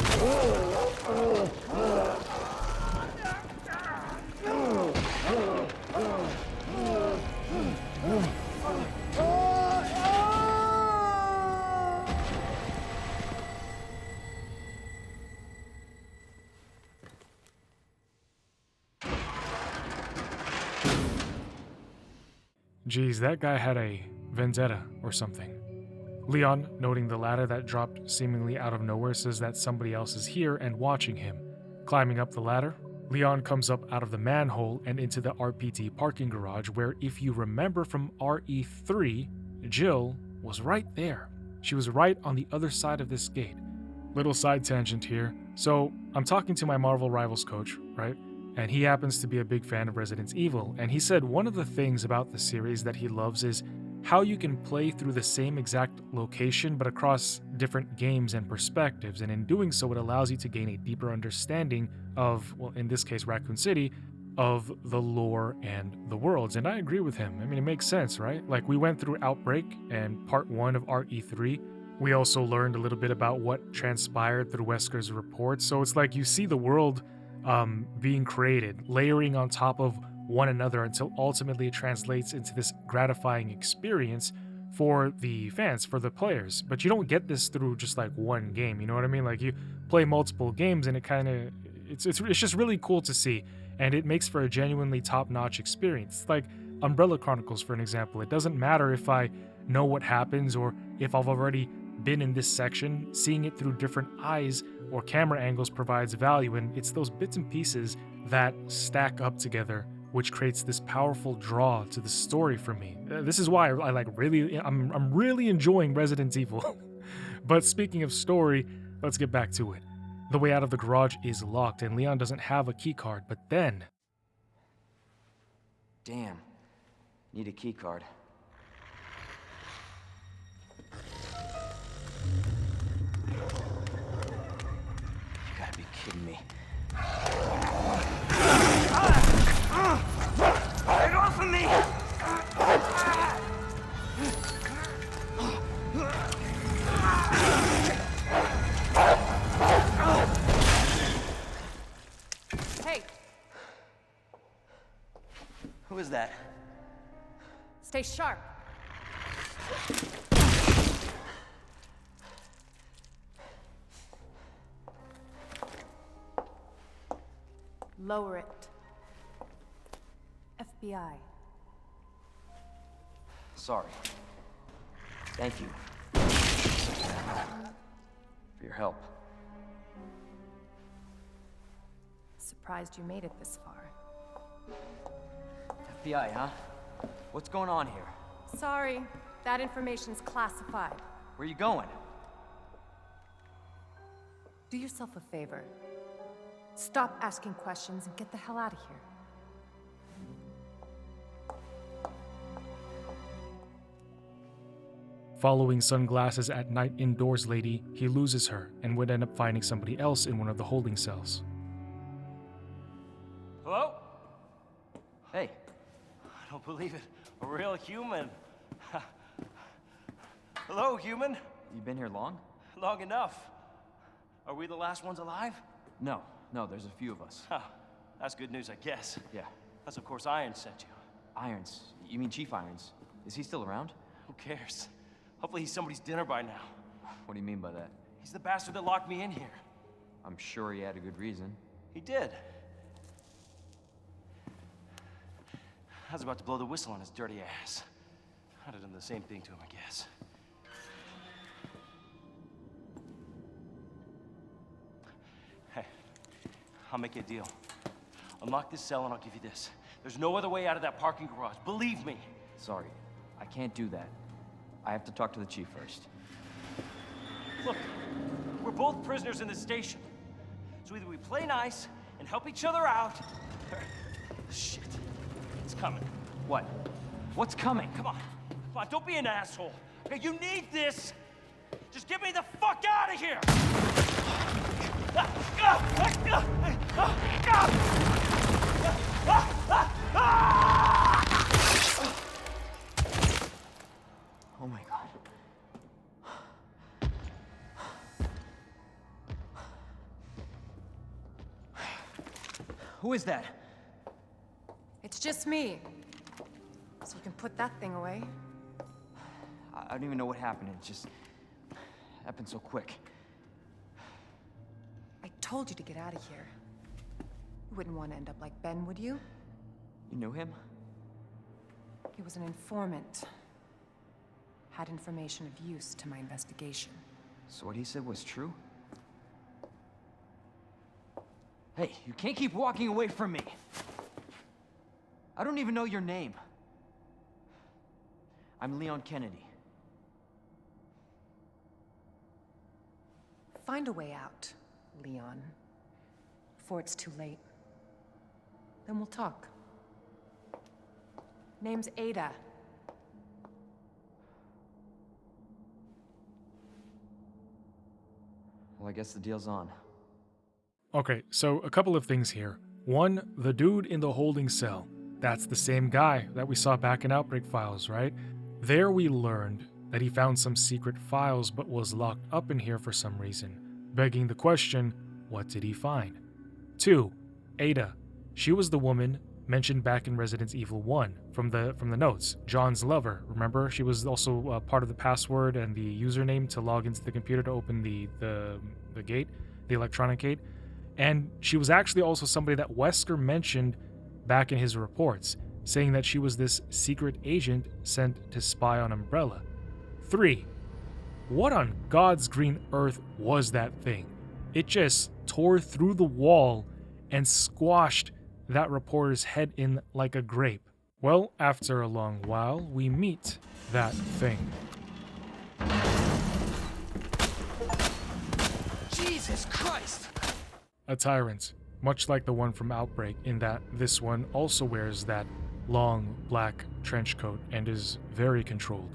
Geez, that guy had a vendetta or something. Leon, noting the ladder that dropped seemingly out of nowhere, says that somebody else is here and watching him. Climbing up the ladder, Leon comes up out of the manhole and into the RPD parking garage where, if you remember from RE3, Jill was right there. She was right on the other side of this gate. Little side tangent here. So, I'm talking to my Marvel Rivals coach, right? And he happens to be a big fan of Resident Evil, and he said one of the things about the series that he loves is how you can play through the same exact location but across different games and perspectives, and in doing so it allows you to gain a deeper understanding of, well, in this case Raccoon City, of the lore and the worlds. And I agree with him. I mean, it makes sense, right? Like, we went through Outbreak and part 1 of RE3. We also learned a little bit about what transpired through Wesker's report, so it's like you see the world being created, layering on top of one another until ultimately it translates into this gratifying experience for the fans, for the players. But you don't get this through just like one game, you know what I mean? Like, you play multiple games and it kind of, it's just really cool to see, and it makes for a genuinely top-notch experience. Like Umbrella Chronicles, for an example. It doesn't matter if I know what happens or if I've already been in this section, seeing it through different eyes or camera angles provides value, and it's those bits and pieces that stack up together which creates this powerful draw to the story for me. This is why I'm really enjoying Resident Evil. But speaking of story, let's get back to it. The way out of the garage is locked and Leon doesn't have a key card, but then... Damn. Need a key card. You gotta be kidding me. Get off of me! Hey, Who is that? stay sharp. Lower it. FBI. Sorry. Thank you. For your help. Surprised you made it this far. FBI, huh? What's going on here? Sorry, that information's classified. Where you going? Do yourself a favor. Stop asking questions and get the hell out of here. Following Sunglasses at night indoors lady, he loses her and would end up finding somebody else in one of the holding cells. Hello? Hey. I don't believe it. A real human. Hello, human. You been here long? Long enough. Are we the last ones alive? No, there's a few of us. Huh. That's good news, I guess. Yeah. That's of course Irons sent you. Irons? You mean Chief Irons? Is he still around? Who cares? Hopefully he's somebody's dinner by now. What do you mean by that? He's the bastard that locked me in here. I'm sure he had a good reason. He did. I was about to blow the whistle on his dirty ass. I'd have done the same thing to him, I guess. Hey, I'll make you a deal. Unlock this cell and I'll give you this. There's no other way out of that parking garage. Believe me. Sorry, I can't do that. I have to talk to the chief first. Look, we're both prisoners in this station. So either we play nice and help each other out, or... Shit. It's coming. What? What's coming? Come on, don't be an asshole. Okay, you need this. Just get me the fuck out of here! Oh my God. Who is that? It's just me. So you can put that thing away. I don't even know what happened. It just happened so quick. I told you to get out of here. You wouldn't want to end up like Ben, would you? You knew him? He was an informant. Had information of use to my investigation. So what he said was true? Hey, you can't keep walking away from me. I don't even know your name. I'm Leon Kennedy. Find a way out, Leon. Before it's too late. Then we'll talk. Name's Ada. Well, I guess the deal's on. Okay, so a couple of things here. One, the dude in the holding cell. That's the same guy that we saw back in Outbreak Files, right? There we learned that he found some secret files but was locked up in here for some reason. Begging the question, what did he find? 2, Ada. She was the woman mentioned back in Resident Evil 1 from the notes. John's lover, remember? She was also part of the password and the username to log into the computer to open the gate, the electronic gate. And she was actually also somebody that Wesker mentioned back in his reports, saying that she was this secret agent sent to spy on Umbrella. 3, what on God's green earth was that thing? It just tore through the wall and squashed that reporter's head in like a grape. Well, after a long while, we meet that thing. Jesus Christ! A tyrant, much like the one from Outbreak, in that this one also wears that long black trench coat and is very controlled.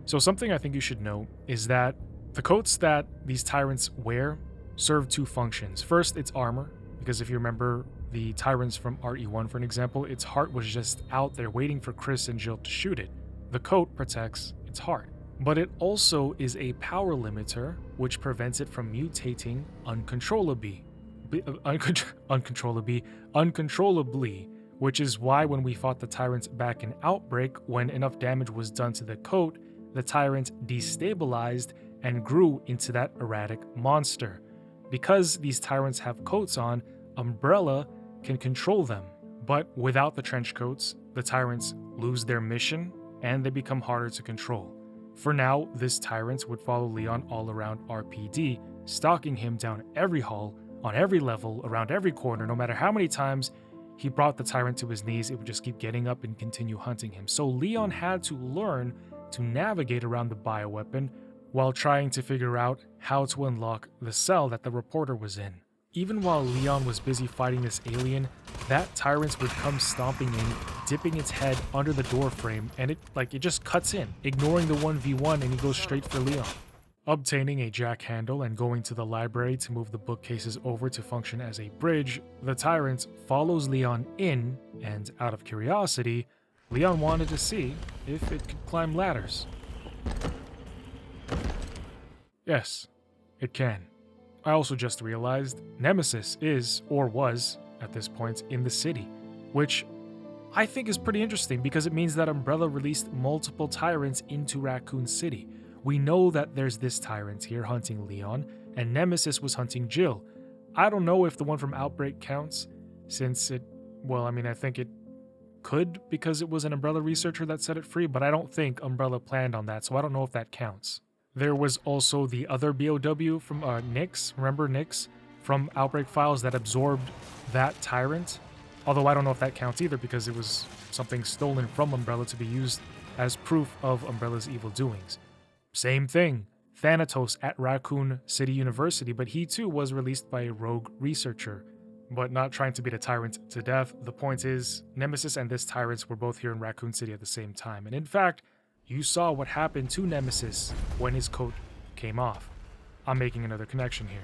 So something I think you should know is that the coats that these tyrants wear serve two functions. First, it's armor, because if you remember the tyrants from RE1, for an example, its heart was just out there waiting for Chris and Jill to shoot it. The coat protects its heart. But it also is a power limiter, which prevents it from mutating uncontrollably, which is why when we fought the tyrants back in Outbreak, when enough damage was done to the coat, the tyrant destabilized and grew into that erratic monster. Because these tyrants have coats on, Umbrella can control them. But without the trench coats, the tyrants lose their mission and they become harder to control. For now, this tyrant would follow Leon all around RPD, stalking him down every hall, on every level, around every corner. No matter how many times he brought the tyrant to his knees, it would just keep getting up and continue hunting him. So Leon had to learn to navigate around the bioweapon while trying to figure out how to unlock the cell that the reporter was in. Even while Leon was busy fighting this alien, that tyrant would come stomping in, dipping its head under the door frame, and it just cuts in, ignoring the 1v1, and he goes straight for Leon. Obtaining a jack handle and going to the library to move the bookcases over to function as a bridge, the tyrant follows Leon in, and out of curiosity, Leon wanted to see if it could climb ladders. Yes, it can. I also just realized Nemesis is, or was, at this point, in the city, which I think is pretty interesting because it means that Umbrella released multiple tyrants into Raccoon City. We know that there's this tyrant here hunting Leon, and Nemesis was hunting Jill. I don't know if the one from Outbreak counts, since I think it could because it was an Umbrella researcher that set it free, but I don't think Umbrella planned on that, so I don't know if that counts. There was also the other BOW from Nyx, remember Nyx, from Outbreak Files that absorbed that tyrant? Although I don't know if that counts either because it was something stolen from Umbrella to be used as proof of Umbrella's evil doings. Same thing, Thanatos at Raccoon City University, but he too was released by a rogue researcher. But not trying to beat a tyrant to death, the point is, Nemesis and this tyrant were both here in Raccoon City at the same time, and in fact, you saw what happened to Nemesis when his coat came off. I'm making another connection here.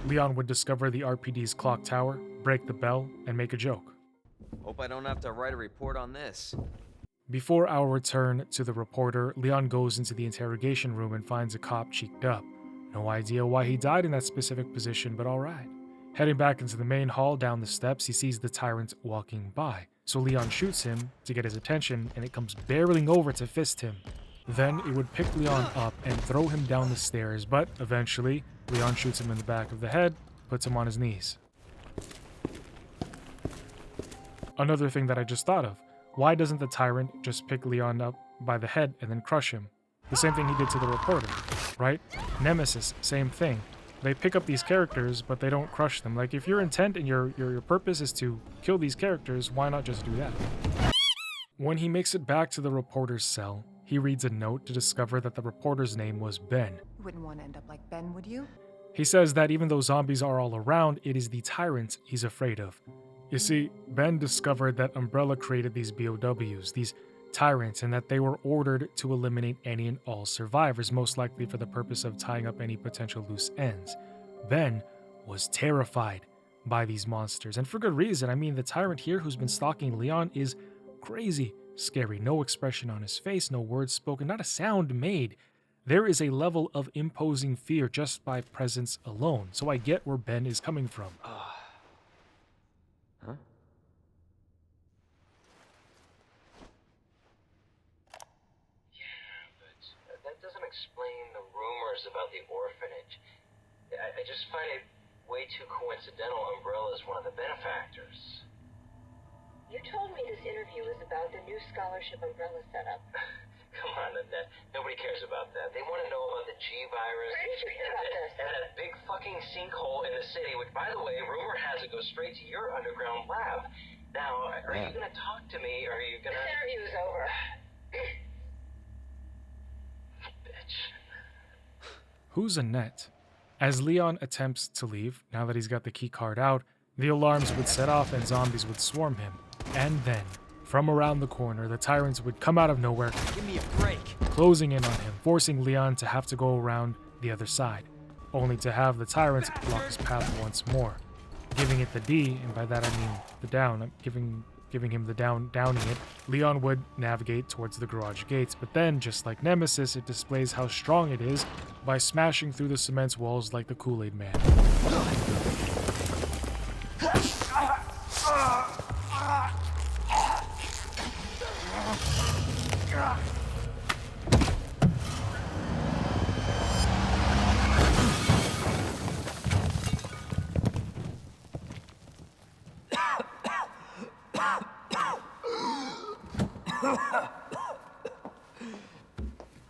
Leon would discover the RPD's clock tower, break the bell, and make a joke. Hope I don't have to write a report on this. Before our return to the reporter, Leon goes into the interrogation room and finds a cop cheeked up. No idea why he died in that specific position, but alright. Heading back into the main hall down the steps, he sees the tyrant walking by. So Leon shoots him to get his attention, and it comes barreling over to fist him. Then it would pick Leon up and throw him down the stairs, but eventually, Leon shoots him in the back of the head, puts him on his knees. Another thing that I just thought of, why doesn't the tyrant just pick Leon up by the head and then crush him? The same thing he did to the reporter, right? Nemesis, same thing. They pick up these characters, but they don't crush them. Like, if your intent and your purpose is to kill these characters, why not just do that? When he makes it back to the reporter's cell, he reads a note to discover that the reporter's name was Ben. You wouldn't want to end up like Ben, would you? He says that even though zombies are all around, it is the tyrant he's afraid of. You see, Ben discovered that Umbrella created these BOWs, these tyrants, and that they were ordered to eliminate any and all survivors, most likely for the purpose of tying up any potential loose ends. Ben was terrified by these monsters, and for good reason. I mean, the tyrant here who's been stalking Leon is crazy scary. No expression on his face, no words spoken, not a sound made. There is a level of imposing fear just by presence alone, so I get where Ben is coming from. Huh? That doesn't explain the rumors about the orphanage. I just find it way too coincidental Umbrella is one of the benefactors. You told me this interview was about the new scholarship Umbrella set up. Come on, Annette. Nobody cares about that. They want to know about the G virus and that big fucking sinkhole in the city, which, by the way, rumor has it goes straight to your underground lab. Now, are you gonna talk to me, or are you gonna... This interview's over. Bitch. Who's Annette? As Leon attempts to leave, now that he's got the key card out, the alarms would set off and zombies would swarm him. And then, from around the corner, the tyrants would come out of nowhere, Give me a break. closing in on him, forcing Leon to have to go around the other side, only to have the tyrants block his path once more, giving it the D, and by that I mean the down, giving him the downing it. Leon would navigate towards the garage gates, but then, just like Nemesis, it displays how strong it is by smashing through the cement walls like the Kool-Aid Man.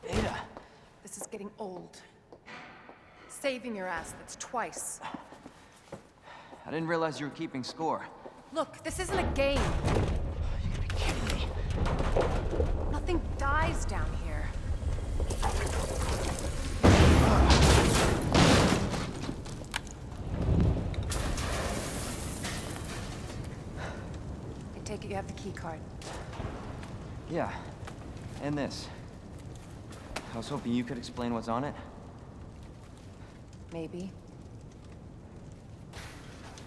Ada. This is getting old. Saving your ass, that's twice. I didn't realize you were keeping score. Look, this isn't a game. You gotta be kidding me. Nothing dies down here. I take it you have the key card. Yeah, and this. I was hoping you could explain what's on it. Maybe.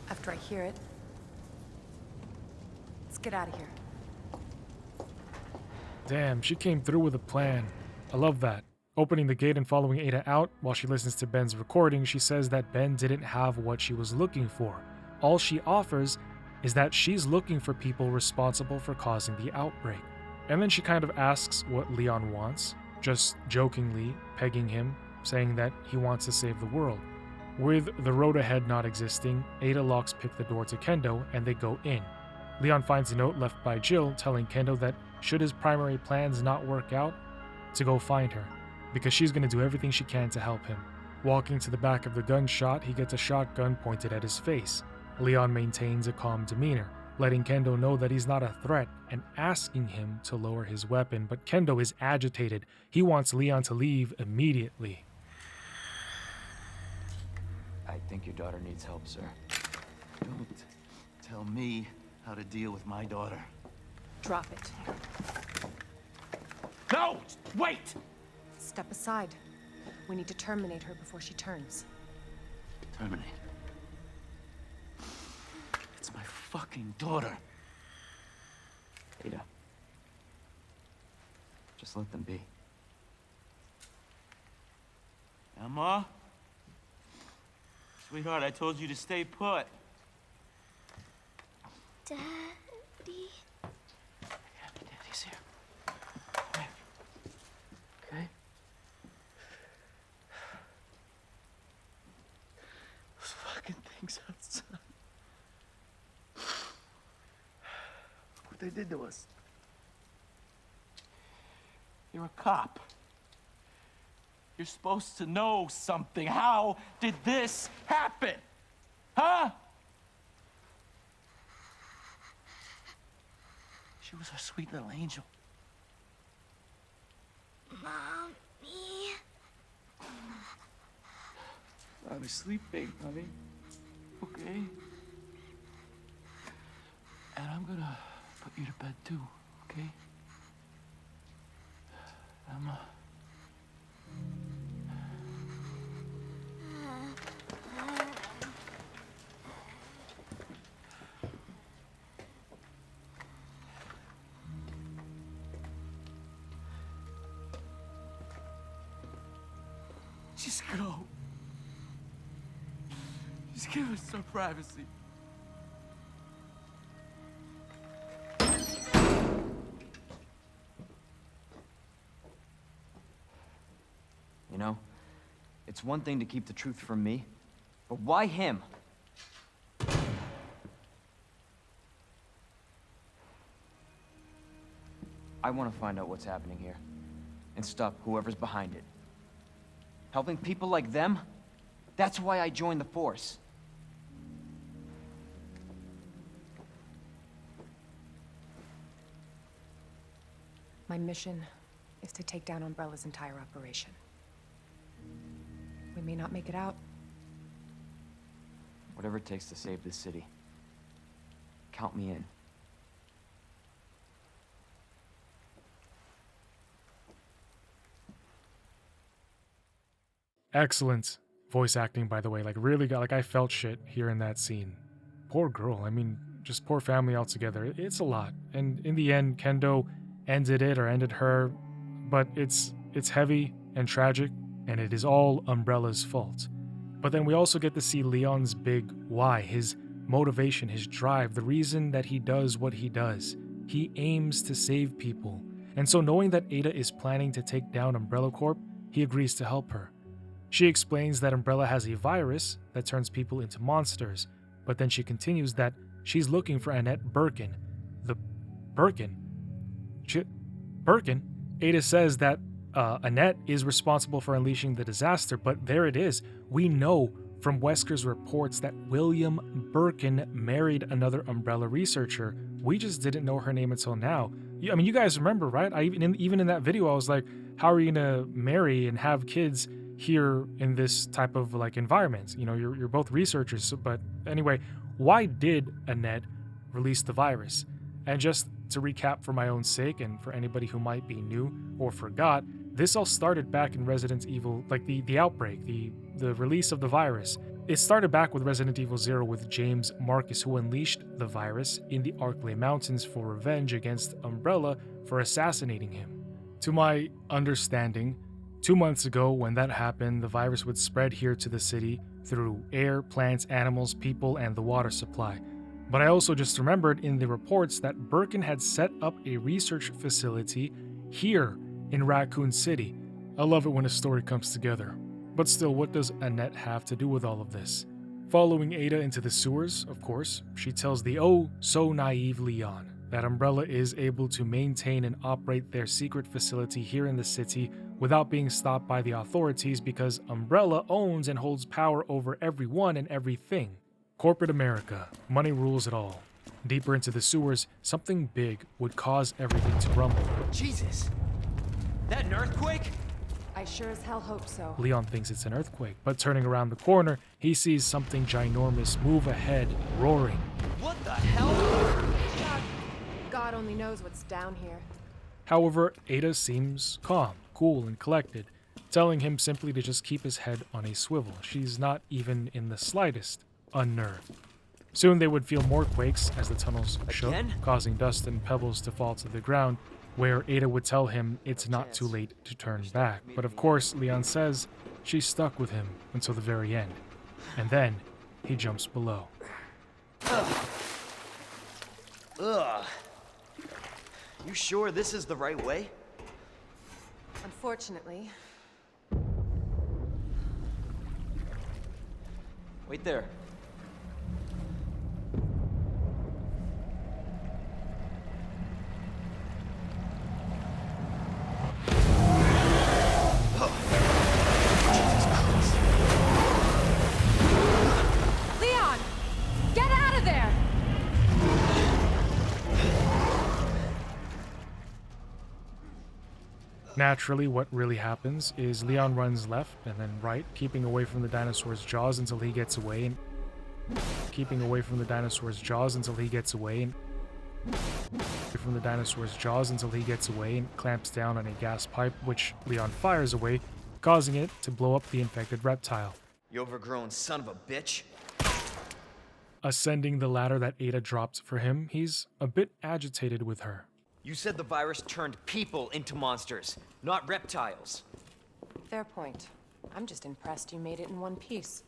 After I hear it. Let's get out of here. Damn, she came through with a plan. I love that. Opening the gate and following Ada out while she listens to Ben's recording, she says that Ben didn't have what she was looking for. All she offers is that she's looking for people responsible for causing the outbreak. And then she kind of asks what Leon wants, just jokingly pegging him, saying that he wants to save the world. With the road ahead not existing, Ada locks pick the door to Kendo and they go in. Leon finds a note left by Jill telling Kendo that should his primary plans not work out, to go find her, because she's going to do everything she can to help him. Walking to the back of the gunshot, he gets a shotgun pointed at his face. Leon maintains a calm demeanor, letting Kendo know that he's not a threat and asking him to lower his weapon, but Kendo is agitated. He wants Leon to leave immediately. I think your daughter needs help, sir. Don't tell me how to deal with my daughter. Drop it. No! Wait! Step aside. We need to terminate her before she turns. Terminate. It's my fucking daughter. Ada. Just let them be. Emma? Sweetheart, I told you to stay put. Daddy? Daddy's here. Come here. Okay? Those fucking things outside. Look what they did to us. You're a cop. You're supposed to know something. How did this happen? Huh? She was our sweet little angel. Mommy? I was sleeping, honey. Okay? And I'm gonna put you to bed too, okay? Emma. Just go. Just give us some privacy. You know, it's one thing to keep the truth from me, but why him? I want to find out what's happening here. and stop whoever's behind it. Helping people like them? That's why I joined the Force. My mission is to take down Umbrella's entire operation. We may not make it out. Whatever it takes to save this city. Count me in. Excellent voice acting, by the way. Like, really got, like, I felt shit here in that scene. Poor girl. I mean, just poor family altogether. It's a lot. And in the end, Kendo ended it, or ended her, but it's heavy and tragic, and it is all Umbrella's fault. But then we also get to see Leon's big why, his motivation, his drive, the reason that he does what he does. He aims to save people. And so knowing that Ada is planning to take down Umbrella Corp, he agrees to help her. She explains that Umbrella has a virus that turns people into monsters, but then she continues that she's looking for Annette Birkin. The Birkin? Birkin? Ada says that Annette is responsible for unleashing the disaster, but there it is. We know from Wesker's reports that William Birkin married another Umbrella researcher. We just didn't know her name until now. I mean, you guys remember, right? Even in that video, I was like, how are you gonna marry and have kids here in this type of like environment? You know, you're both researchers. But anyway, why did Annette release the virus? And just to recap for my own sake and for anybody who might be new or forgot, this all started back in Resident Evil, like the outbreak, the release of the virus. It started back with Resident Evil 0 with James Marcus, who unleashed the virus in the Arklay Mountains for revenge against Umbrella for assassinating him. To my understanding, 2 months ago when that happened, the virus would spread here to the city through air, plants, animals, people, and the water supply. But I also just remembered in the reports that Birkin had set up a research facility here in Raccoon City. I love it when a story comes together. But still, what does Annette have to do with all of this? Following Ada into the sewers, of course, she tells the oh so naive Leon that Umbrella is able to maintain and operate their secret facility here in the city without being stopped by the authorities because Umbrella owns and holds power over everyone and everything. Corporate America, money rules it all. Deeper into the sewers, something big would cause everything to rumble. Jesus! That an earthquake? I sure as hell hope so. Leon thinks it's an earthquake, but turning around the corner, he sees something ginormous move ahead, roaring. What the hell? God only knows what's down here. However, Ada seems calm, cool, and collected, telling him simply to just keep his head on a swivel. She's not even in the slightest unnerved. Soon they would feel more quakes as the tunnels shook, causing dust and pebbles to fall to the ground, where Ada would tell him it's not too late to turn back. But of course, Leon says she's stuck with him until the very end. And then he jumps below. Ugh. You sure this is the right way? Unfortunately. Wait there. Leon! Get out of there! Naturally, what really happens is Leon runs left and then right, keeping away from the dinosaur's jaws until he gets away, and keeping away from the dinosaur's jaws until he gets away, and from the dinosaur's jaws until he gets away and clamps down on a gas pipe, which Leon fires away, causing it to blow up the infected reptile. You overgrown son of a bitch. Ascending the ladder that Ada dropped for him, he's a bit agitated with her. You said the virus turned people into monsters, not reptiles. Fair point. I'm just impressed you made it in one piece.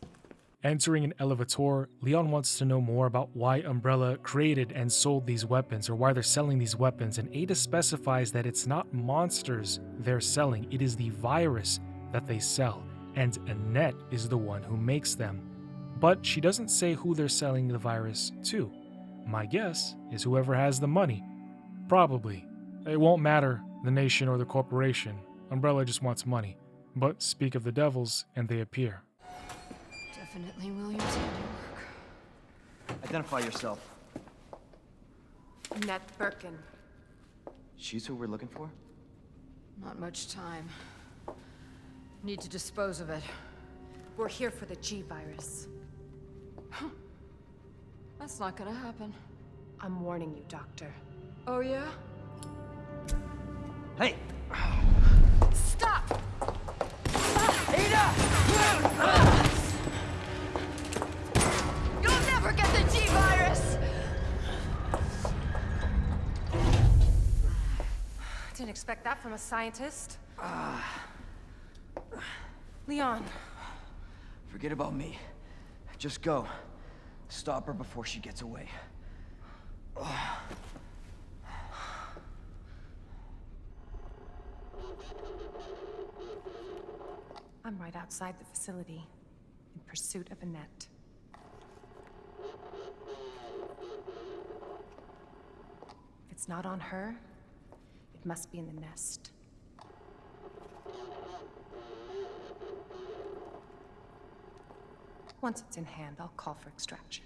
Entering an elevator, Leon wants to know more about why Umbrella created and sold these weapons, or why they're selling these weapons, and Ada specifies that it's not monsters they're selling, it is the virus that they sell, and Annette is the one who makes them. But she doesn't say who they're selling the virus to. My guess is whoever has the money. Probably. It won't matter the nation or the corporation. Umbrella just wants money. But speak of the devils, and they appear. Definitely William's handiwork. Identify yourself. Annette Birkin. She's who we're looking for? Not much time. Need to dispose of it. We're here for the G virus. That's not gonna happen. I'm warning you, Doctor. Oh, yeah? Hey! Stop! Ada! You'll never get the G-Virus! Didn't expect that from a scientist. Leon. Forget about me. Just go. Stop her before she gets away. I'm right outside the facility, in pursuit of Annette. If it's not on her, it must be in the nest. Once it's in hand, I'll call for extraction.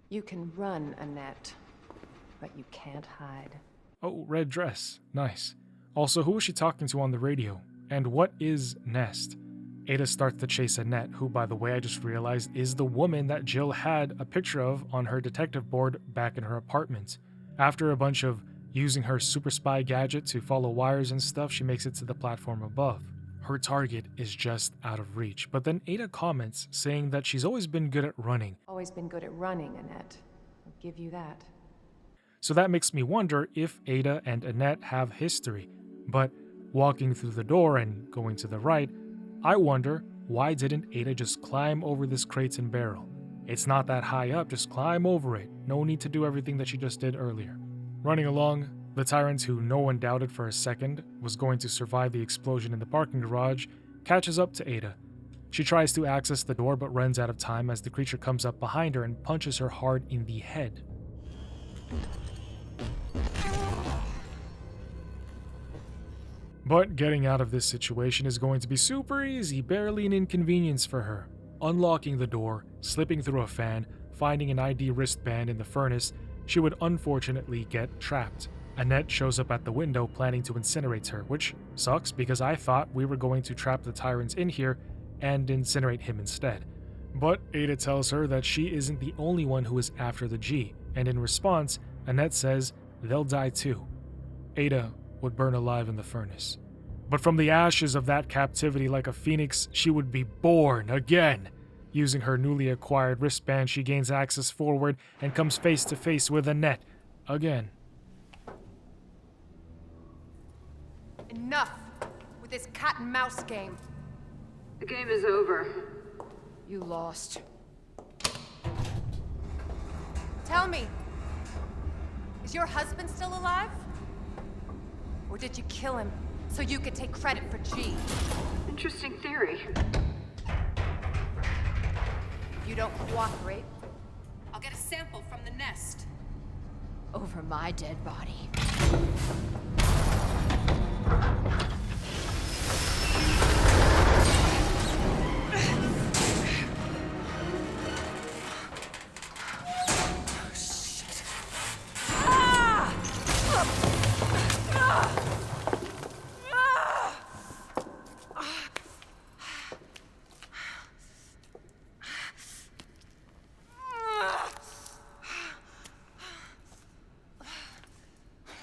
You can run, Annette, but you can't hide. Oh, red dress. Nice. Also, who is she talking to on the radio? And what is Nest? Ada starts to chase Annette, who, by the way, I just realized is the woman that Jill had a picture of on her detective board back in her apartment. After a bunch of using her super spy gadget to follow wires and stuff, she makes it to the platform above. Her target is just out of reach, but then Ada comments saying that she's always been good at running. Always been good at running, Annette. I'll give you that. So that makes me wonder if Ada and Annette have history. But walking through the door and going to the right, I wonder why didn't Ada just climb over this crate and barrel? It's not that high up, just climb over it. No need to do everything that she just did earlier. Running along, the tyrant, who no one doubted for a second was going to survive the explosion in the parking garage, catches up to Ada. She tries to access the door but runs out of time as the creature comes up behind her and punches her hard in the head. But getting out of this situation is going to be super easy, barely an inconvenience for her. Unlocking the door, slipping through a fan, finding an ID wristband in the furnace, she would unfortunately get trapped. Annette shows up at the window planning to incinerate her, which sucks because I thought we were going to trap the tyrants in here and incinerate him instead. But Ada tells her that she isn't the only one who is after the G, and in response, Annette says they'll die too. Ada would burn alive in the furnace. But from the ashes of that captivity, like a phoenix, she would be born again. Using her newly acquired wristband, she gains access forward and comes face to face with Annette again. Enough with this cat and mouse game. The game is over. You lost. Tell me, is your husband still alive? Or did you kill him so you could take credit for G? Interesting theory. If you don't cooperate, I'll get a sample from the nest. Over my dead body.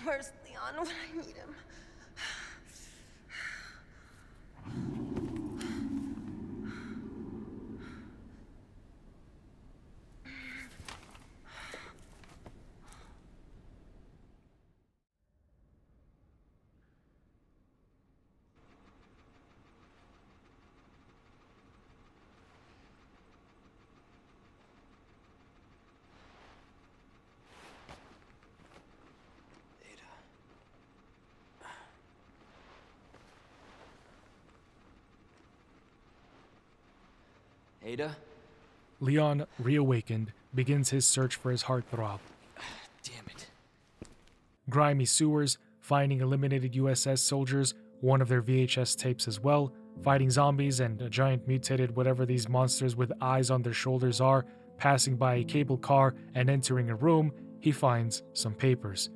Where's Leon when I need him? Ada? Leon, reawakened, begins his search for his heartthrob. grimy sewers, finding eliminated USS soldiers, one of their VHS tapes as well, fighting zombies and a giant mutated whatever these monsters with eyes on their shoulders are, passing by a cable car and entering a room, he finds some papers.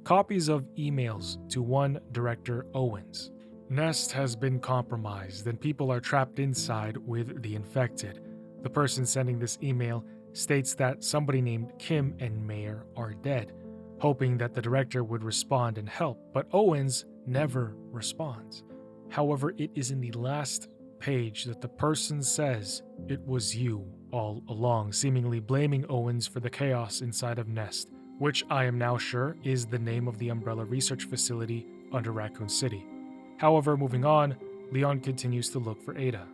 Copies of emails to one Director Owens. Nest has been compromised and people are trapped inside with the infected. The person sending this email states that somebody named Kim and Mayer are dead, hoping that the director would respond and help, but Owens never responds. However, it is in the last page that the person says it was you all along, seemingly blaming Owens for the chaos inside of Nest, which I am now sure is the name of the Umbrella Research Facility under Raccoon City. However, moving on, Leon continues to look for Ada.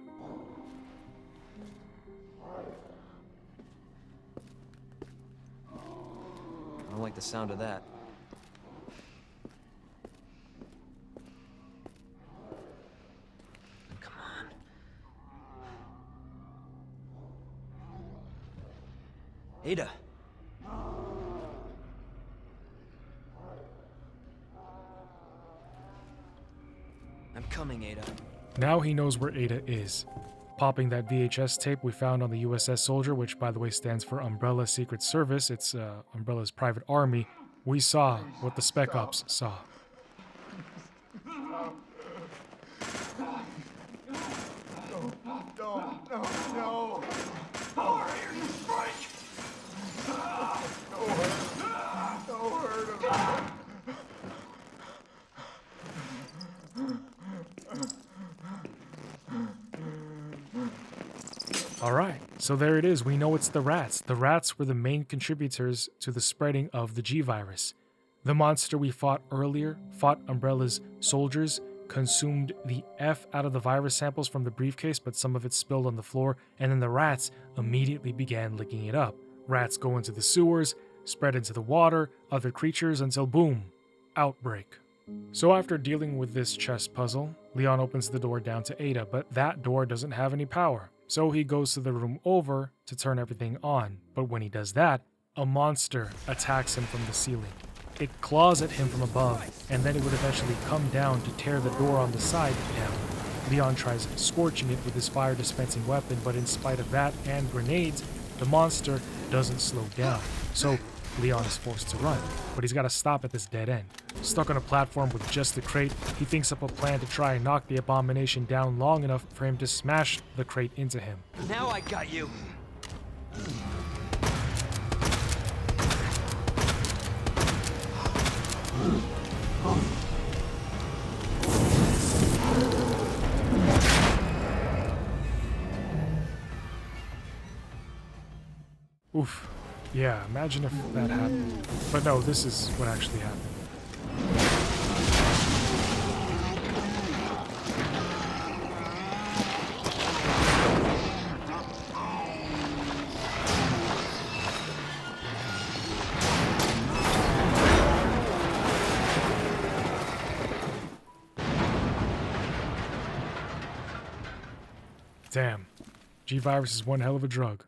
I don't like the sound of that. Come on. Ada! I'm coming, Ada. Now he knows where Ada is. Popping that VHS tape we found on the USS Soldier, which by the way stands for Umbrella Secret Service, it's Umbrella's private army, we saw what the Spec Ops saw. No. Over here, you freak! No hurt him. Alright, so there it is. We know it's the rats. The rats were the main contributors to the spreading of the G-Virus. The monster we fought earlier fought Umbrella's soldiers, consumed the F out of the virus samples from the briefcase, but some of it spilled on the floor, and then the rats immediately began licking it up. Rats go into the sewers, spread into the water, other creatures, until boom, outbreak. So after dealing with this chess puzzle, Leon opens the door down to Ada, but that door doesn't have any power. So he goes to the room over to turn everything on, but when he does that, a monster attacks him from the ceiling. It claws at him from above, and then it would eventually come down to tear the door on the side down. Leon tries scorching it with his fire dispensing weapon, but in spite of that and grenades, the monster doesn't slow down. So Leon is forced to run, but he's got to stop at this dead end. Stuck on a platform with just a crate, he thinks up a plan to try and knock the abomination down long enough for him to smash the crate into him. Now I got you! Oof. Yeah, imagine if that happened. But no, this is what actually happened. Damn. G-Virus is one hell of a drug.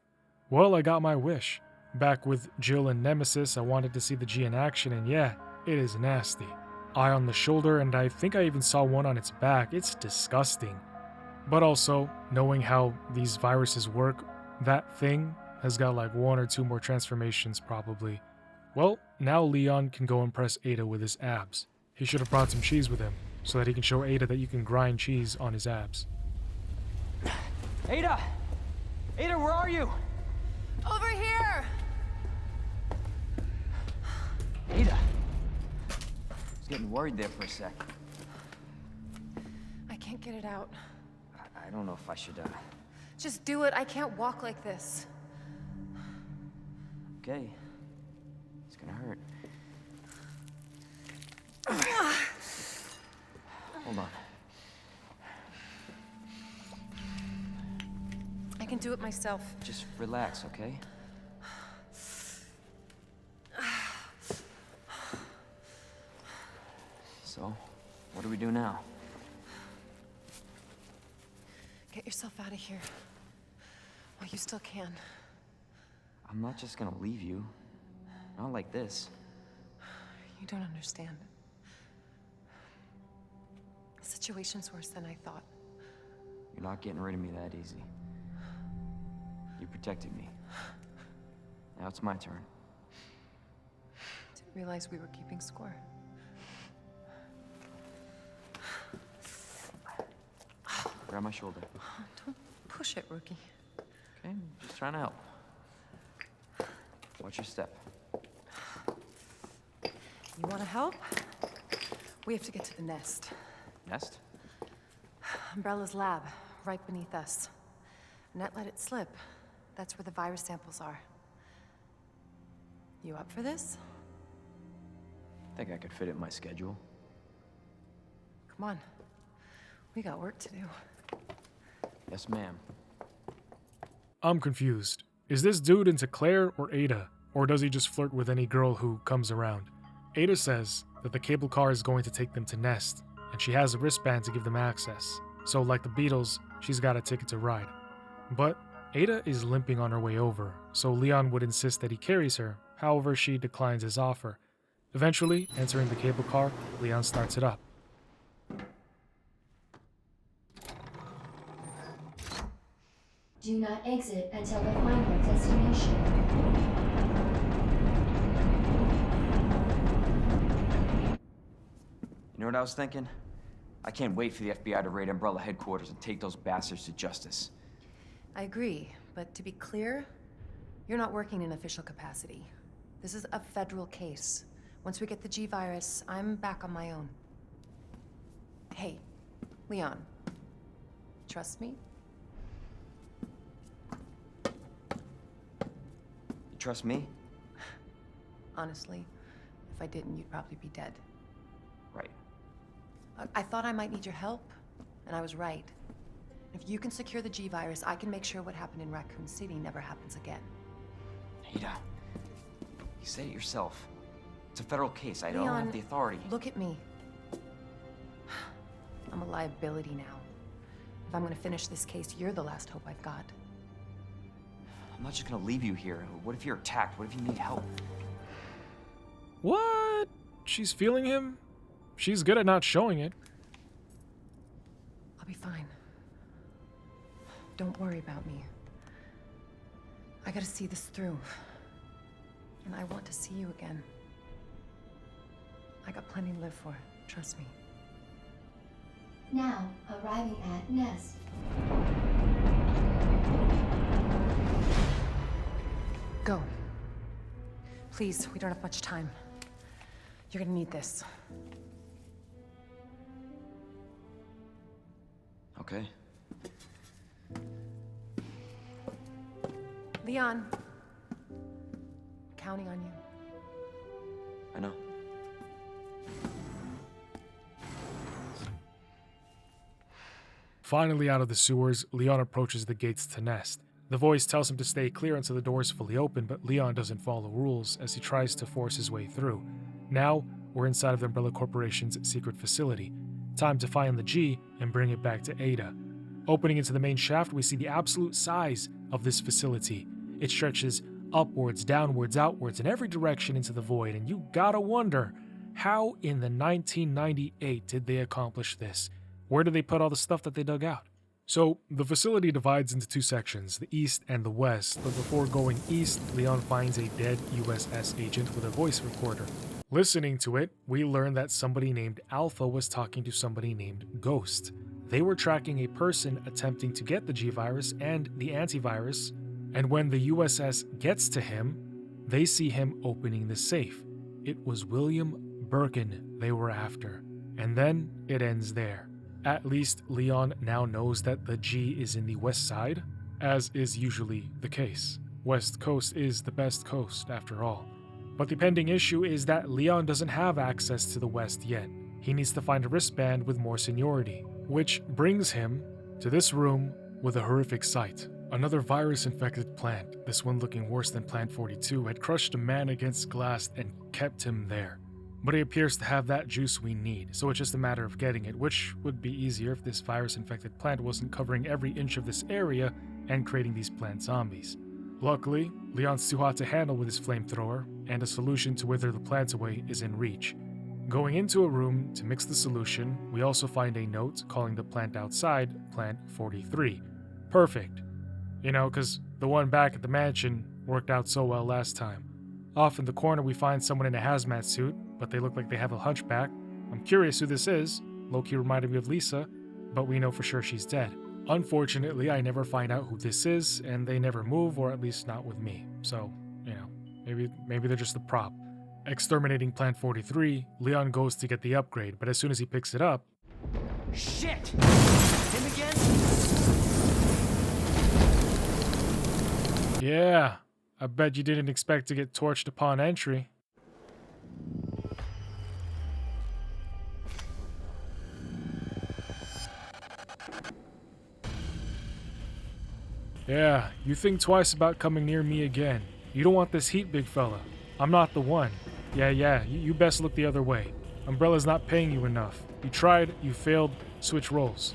Well, I got my wish. Back with Jill and Nemesis, I wanted to see the G in action, and yeah, it is nasty. Eye on the shoulder, and I think I even saw one on its back. It's disgusting. But also, knowing how these viruses work, that thing has got like 1 or 2 more transformations probably. Well, now Leon can go impress Ada with his abs. He should have brought some cheese with him, so that he can show Ada that you can grind cheese on his abs. Ada! Ada, where are you? Over here! Ada! I was getting worried there for a sec. I can't get it out. I don't know if I should, Just do it. I can't walk like this. Okay. It's gonna hurt. Hold on. I can do it myself. Just relax, okay? So, what do we do now? Get yourself out of here. While you still can. I'm not just gonna leave you. Not like this. You don't understand. The situation's worse than I thought. You're not getting rid of me that easy. You protected me. Now it's my turn. Didn't realize we were keeping score. Grab my shoulder. Don't push it, rookie. Okay, I'm just trying to help. Watch your step. You want to help? We have to get to the nest. Nest? Umbrella's lab, right beneath us. Annette let it slip. That's where the virus samples are. You up for this? Think I could fit it in my schedule. Come on. We got work to do. Yes, ma'am. I'm confused. Is this dude into Claire or Ada? Or does he just flirt with any girl who comes around? Ada says that the cable car is going to take them to Nest, and she has a wristband to give them access. So like the Beatles, she's got a ticket to ride. But Ada is limping on her way over, so Leon would insist that he carries her. However, she declines his offer. Eventually, entering the cable car, Leon starts it up. Do not exit until the final destination. You know what I was thinking? I can't wait for the FBI to raid Umbrella headquarters and take those bastards to justice. I agree, but to be clear, you're not working in official capacity. This is a federal case. Once we get the G-Virus, I'm back on my own. Hey, Leon, trust me? You trust me? Honestly, if I didn't, you'd probably be dead. Right. I thought I might need your help, and I was right. If you can secure the G-Virus, I can make sure what happened in Raccoon City never happens again. Ada, you said it yourself. It's a federal case. I don't have the authority. Look at me. I'm a liability now. If I'm gonna finish this case, you're the last hope I've got. I'm not just gonna leave you here. What if you're attacked? What if you need help? What? She's feeling him? She's good at not showing it. I'll be fine. Don't worry about me. I gotta see this through. And I want to see you again. I got plenty to live for, trust me. Now, arriving at Nest. Go. Please, we don't have much time. You're gonna need this. Okay. Leon. I'm counting on you. I know. Finally out of the sewers, Leon approaches the gates to Nest. The voice tells him to stay clear until the doors fully open, but Leon doesn't follow rules as he tries to force his way through. Now, we're inside of the Umbrella Corporation's secret facility. Time to find the G and bring it back to Ada. Opening into the main shaft, we see the absolute size of this facility. It stretches upwards, downwards, outwards, in every direction into the void, and you gotta wonder, how in the 1998 did they accomplish this? Where did they put all the stuff that they dug out? So, the facility divides into two sections, the east and the west, but before going east, Leon finds a dead USS agent with a voice recorder. Listening to it, we learn that somebody named Alpha was talking to somebody named Ghost. They were tracking a person attempting to get the G-Virus and the antivirus, and when the USS gets to him, they see him opening the safe. It was William Birkin they were after, and then it ends there. At least Leon now knows that the G is in the west side, as is usually the case. West Coast is the best coast, after all. But the pending issue is that Leon doesn't have access to the west yet. He needs to find a wristband with more seniority, which brings him to this room with a horrific sight. Another virus-infected plant, this one looking worse than Plant 42, had crushed a man against glass and kept him there. But he appears to have that juice we need, so it's just a matter of getting it, which would be easier if this virus-infected plant wasn't covering every inch of this area and creating these plant zombies. Luckily, Leon's too hot to handle with his flamethrower, and a solution to wither the plant away is in reach. Going into a room to mix the solution, we also find a note calling the plant outside Plant 43. Perfect. You know, because the one back at the mansion worked out so well last time. Off in the corner we find someone in a hazmat suit, but they look like they have a hunchback. I'm curious who this is. Low-key reminded me of Lisa, but we know for sure she's dead. Unfortunately, I never find out who this is, and they never move, or at least not with me. So, you know, maybe they're just a prop. Exterminating Plant 43, Leon goes to get the upgrade, but as soon as he picks it up... Shit! Him again? Yeah, I bet you didn't expect to get torched upon entry. Yeah, you think twice about coming near me again. You don't want this heat, big fella. I'm not the one. Yeah, you best look the other way. Umbrella's not paying you enough. You tried, you failed, switch roles.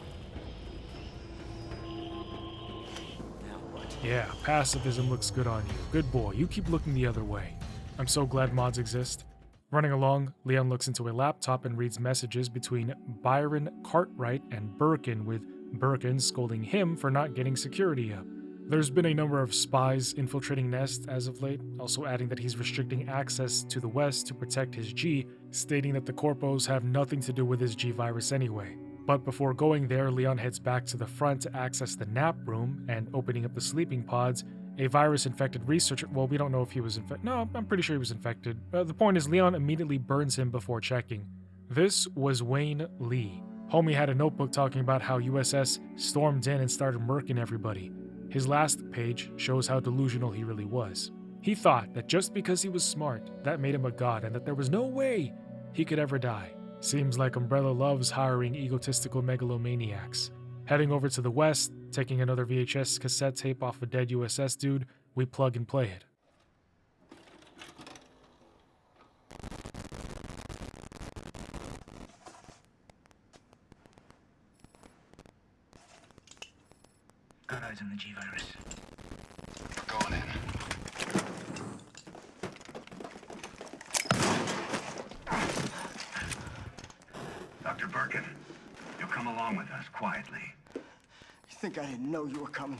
Yeah, pacifism looks good on you. Good boy, you keep looking the other way. I'm so glad mods exist. Running along, Leon looks into a laptop and reads messages between Byron Cartwright and Birkin, with Birkin scolding him for not getting security up. There's been a number of spies infiltrating Nest as of late, also adding that he's restricting access to the West to protect his G, stating that the Corpos have nothing to do with his G virus anyway. But before going there, Leon heads back to the front to access the nap room, and opening up the sleeping pods, a virus-infected researcher— well, we don't know if he was infected. No, I'm pretty sure he was infected. The point is, Leon immediately burns him before checking. This was Wayne Lee. Homie had a notebook talking about how USS stormed in and started murking everybody. His last page shows how delusional he really was. He thought that just because he was smart, that made him a god, and that there was no way he could ever die. Seems like Umbrella loves hiring egotistical megalomaniacs. Heading over to the West, taking another VHS cassette tape off a dead USS dude, we plug and play it. Got eyes on the G-Virus. We're going in. Dr. Birkin, you'll come along with us quietly. You think I didn't know you were coming?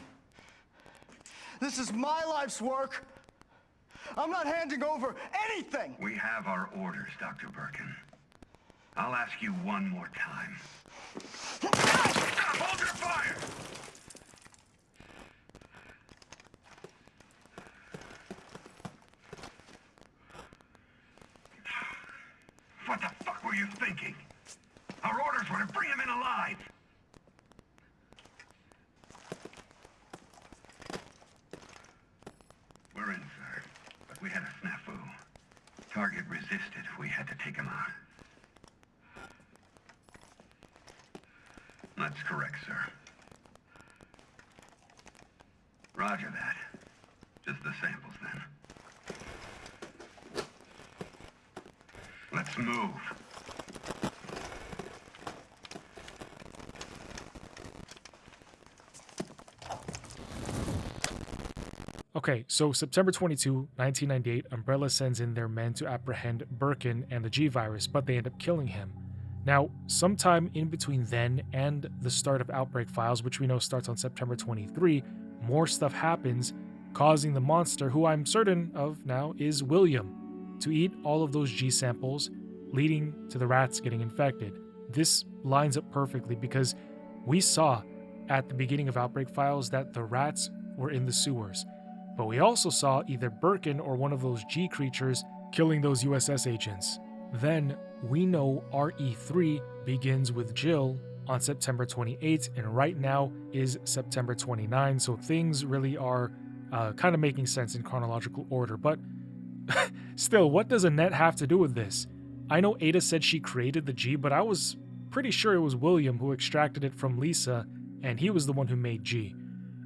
This is my life's work. I'm not handing over anything. We have our orders, Dr. Birkin. I'll ask you one more time. Hold your fire! What the fuck were you thinking? Our orders were to bring him in alive. We're in, sir. But we had a snafu. Target resisted. We had to take him out. That's correct, sir. Roger that. Just the samples, then. Let's move. Okay, so September 22, 1998, Umbrella sends in their men to apprehend Birkin and the G-Virus, but they end up killing him. Now, sometime in between then and the start of Outbreak Files, which we know starts on September 23, more stuff happens, causing the monster, who I'm certain of now is William, to eat all of those G samples, leading to the rats getting infected. This lines up perfectly because we saw at the beginning of Outbreak Files that the rats were in the sewers, but we also saw either Birkin or one of those G creatures killing those USS agents. Then we know RE3 begins with Jill on September 28th, and right now is September 29, so things really are kind of making sense in chronological order. But still, what does Annette have to do with this? I know Ada said she created the G, but I was pretty sure it was William who extracted it from Lisa, and he was the one who made G.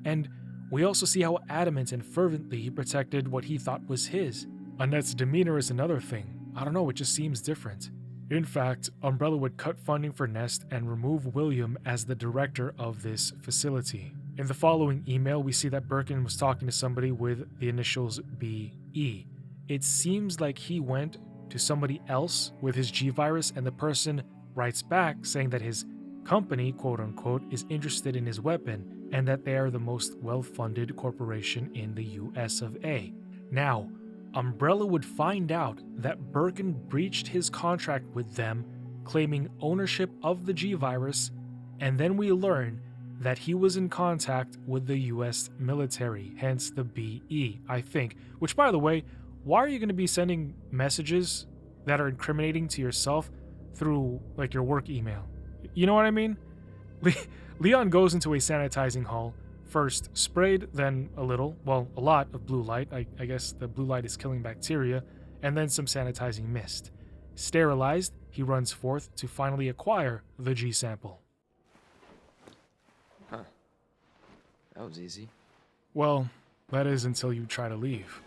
And we also see how adamant and fervently he protected what he thought was his. Annette's demeanor is another thing. I don't know, it just seems different. In fact, Umbrella would cut funding for Nest and remove William as the director of this facility. In the following email, we see that Birkin was talking to somebody with the initials BE. it seems like he went to somebody else with his G-Virus, and the person writes back saying that his company, quote unquote, is interested in his weapon and that they are the most well-funded corporation in the US of A. Now, Umbrella would find out that Birkin breached his contract with them, claiming ownership of the G-Virus, and then we learn that he was in contact with the US military, hence the BE, I think. Which, by the way, why are you going to be sending messages that are incriminating to yourself through, like, your work email? You know what I mean? Leon goes into a sanitizing hall, first sprayed, then a lot of blue light. I guess the blue light is killing bacteria, and then some sanitizing mist. Sterilized, he runs forth to finally acquire the G sample. Huh. That was easy. Well, that is until you try to leave.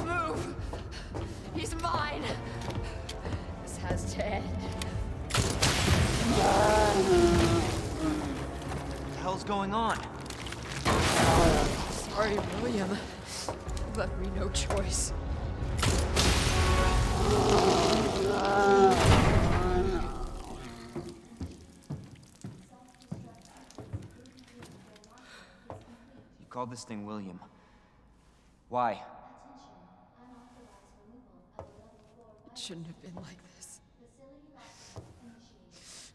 Move! He's mine! This has to end. What the hell's going on? Sorry, William. You left me no choice. You called this thing William. Why? It shouldn't have been like this.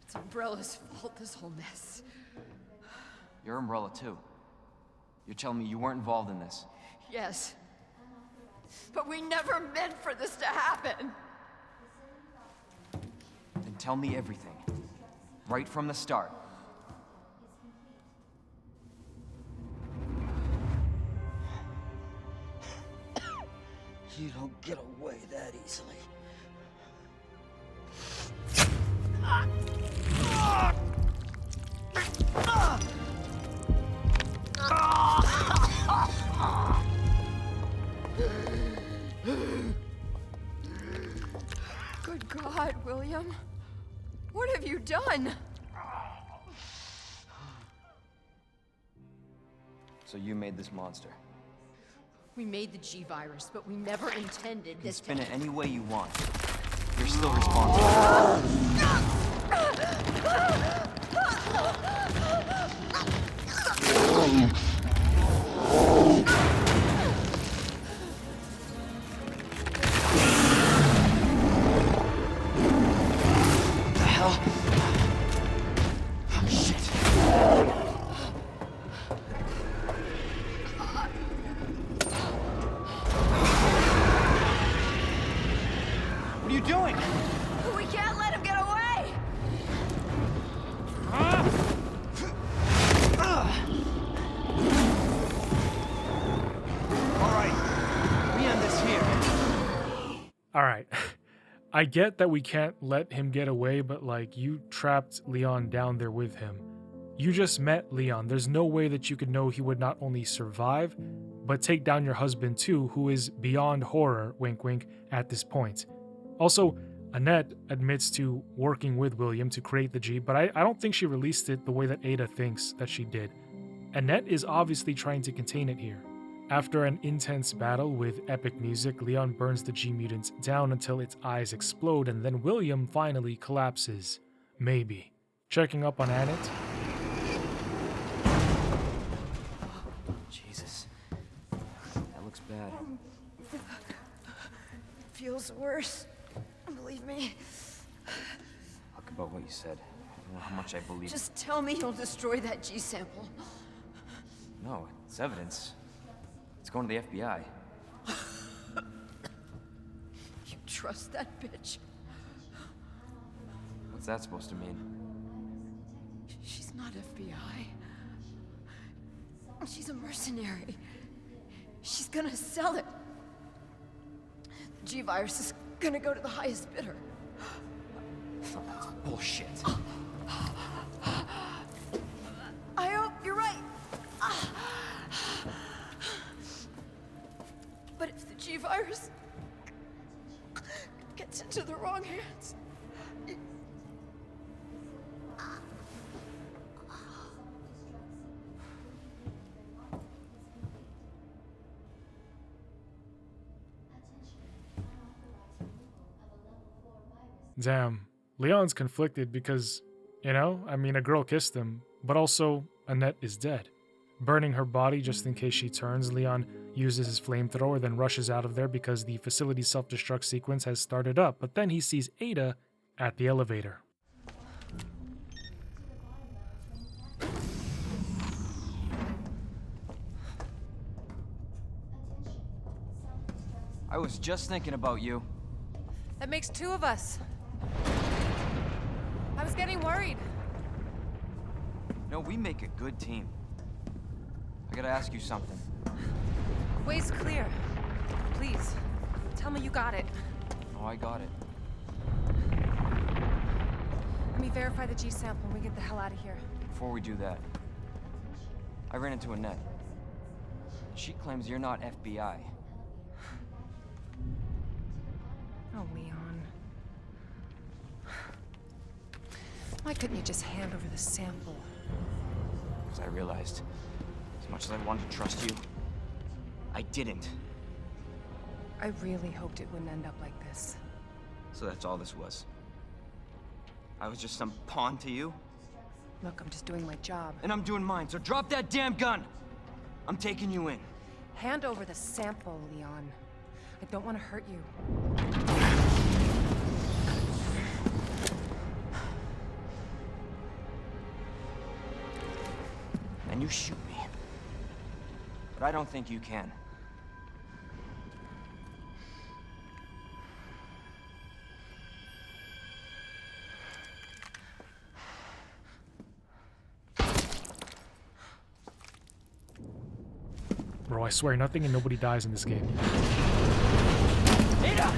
It's Umbrella's fault, this whole mess. You're Umbrella too. You're telling me you weren't involved in this? Yes. But we never meant for this to happen. Then tell me everything. Right from the start. You don't get away that easily. Good God, William. What have you done? So you made this monster. We made the G-Virus, but we never intended You can this spin to... it any way you want. You're still responsible. What the hell? Oh, shit. What are you doing? We can't let him get away! All right, we end this here. All right. I get that we can't let him get away, but like, you trapped Leon down there with him. You just met Leon. There's no way that you could know he would not only survive, but take down your husband too, who is beyond horror, wink wink, at this point. Also, Annette admits to working with William to create the G, but I don't think she released it the way that Ada thinks that she did. Annette is obviously trying to contain it here. After an intense battle with epic music, Leon burns the G-Mutant down until its eyes explode, and then William finally collapses. Maybe. Checking up on Annette. Jesus. That looks bad. Feels worse. Believe me. Talk about what you said. I don't know how much I believe. Just tell me you'll destroy that G sample. No, it's evidence. It's going to the FBI. You trust that bitch? What's that supposed to mean? She's not FBI. She's a mercenary. She's gonna sell it. The G-Virus is gonna go to the highest bidder. That's bullshit. I hope you're right. But if the G-Virus gets into the wrong hands. Damn, Leon's conflicted because, you know, I mean, a girl kissed him, but also Annette is dead. Burning her body just in case she turns, Leon uses his flamethrower, then rushes out of there because the facility's self-destruct sequence has started up, but then he sees Ada at the elevator. I was just thinking about you. That makes 2 of us. I was getting worried. No, we make a good team. I gotta ask you something. Way's clear. Please, tell me you got it. Oh, I got it. Let me verify the G sample and we get the hell out of here. Before we do that, I ran into Annette. She claims you're not FBI. Oh, Leon. Why couldn't you just hand over the sample? Because I realized, as much as I wanted to trust you, I didn't. I really hoped it wouldn't end up like this. So that's all this was. I was just some pawn to you? Look, I'm just doing my job. And I'm doing mine, so drop that damn gun! I'm taking you in. Hand over the sample, Leon. I don't want to hurt you. And you shoot me. But I don't think you can. Bro, I swear nothing and nobody dies in this game. Ada!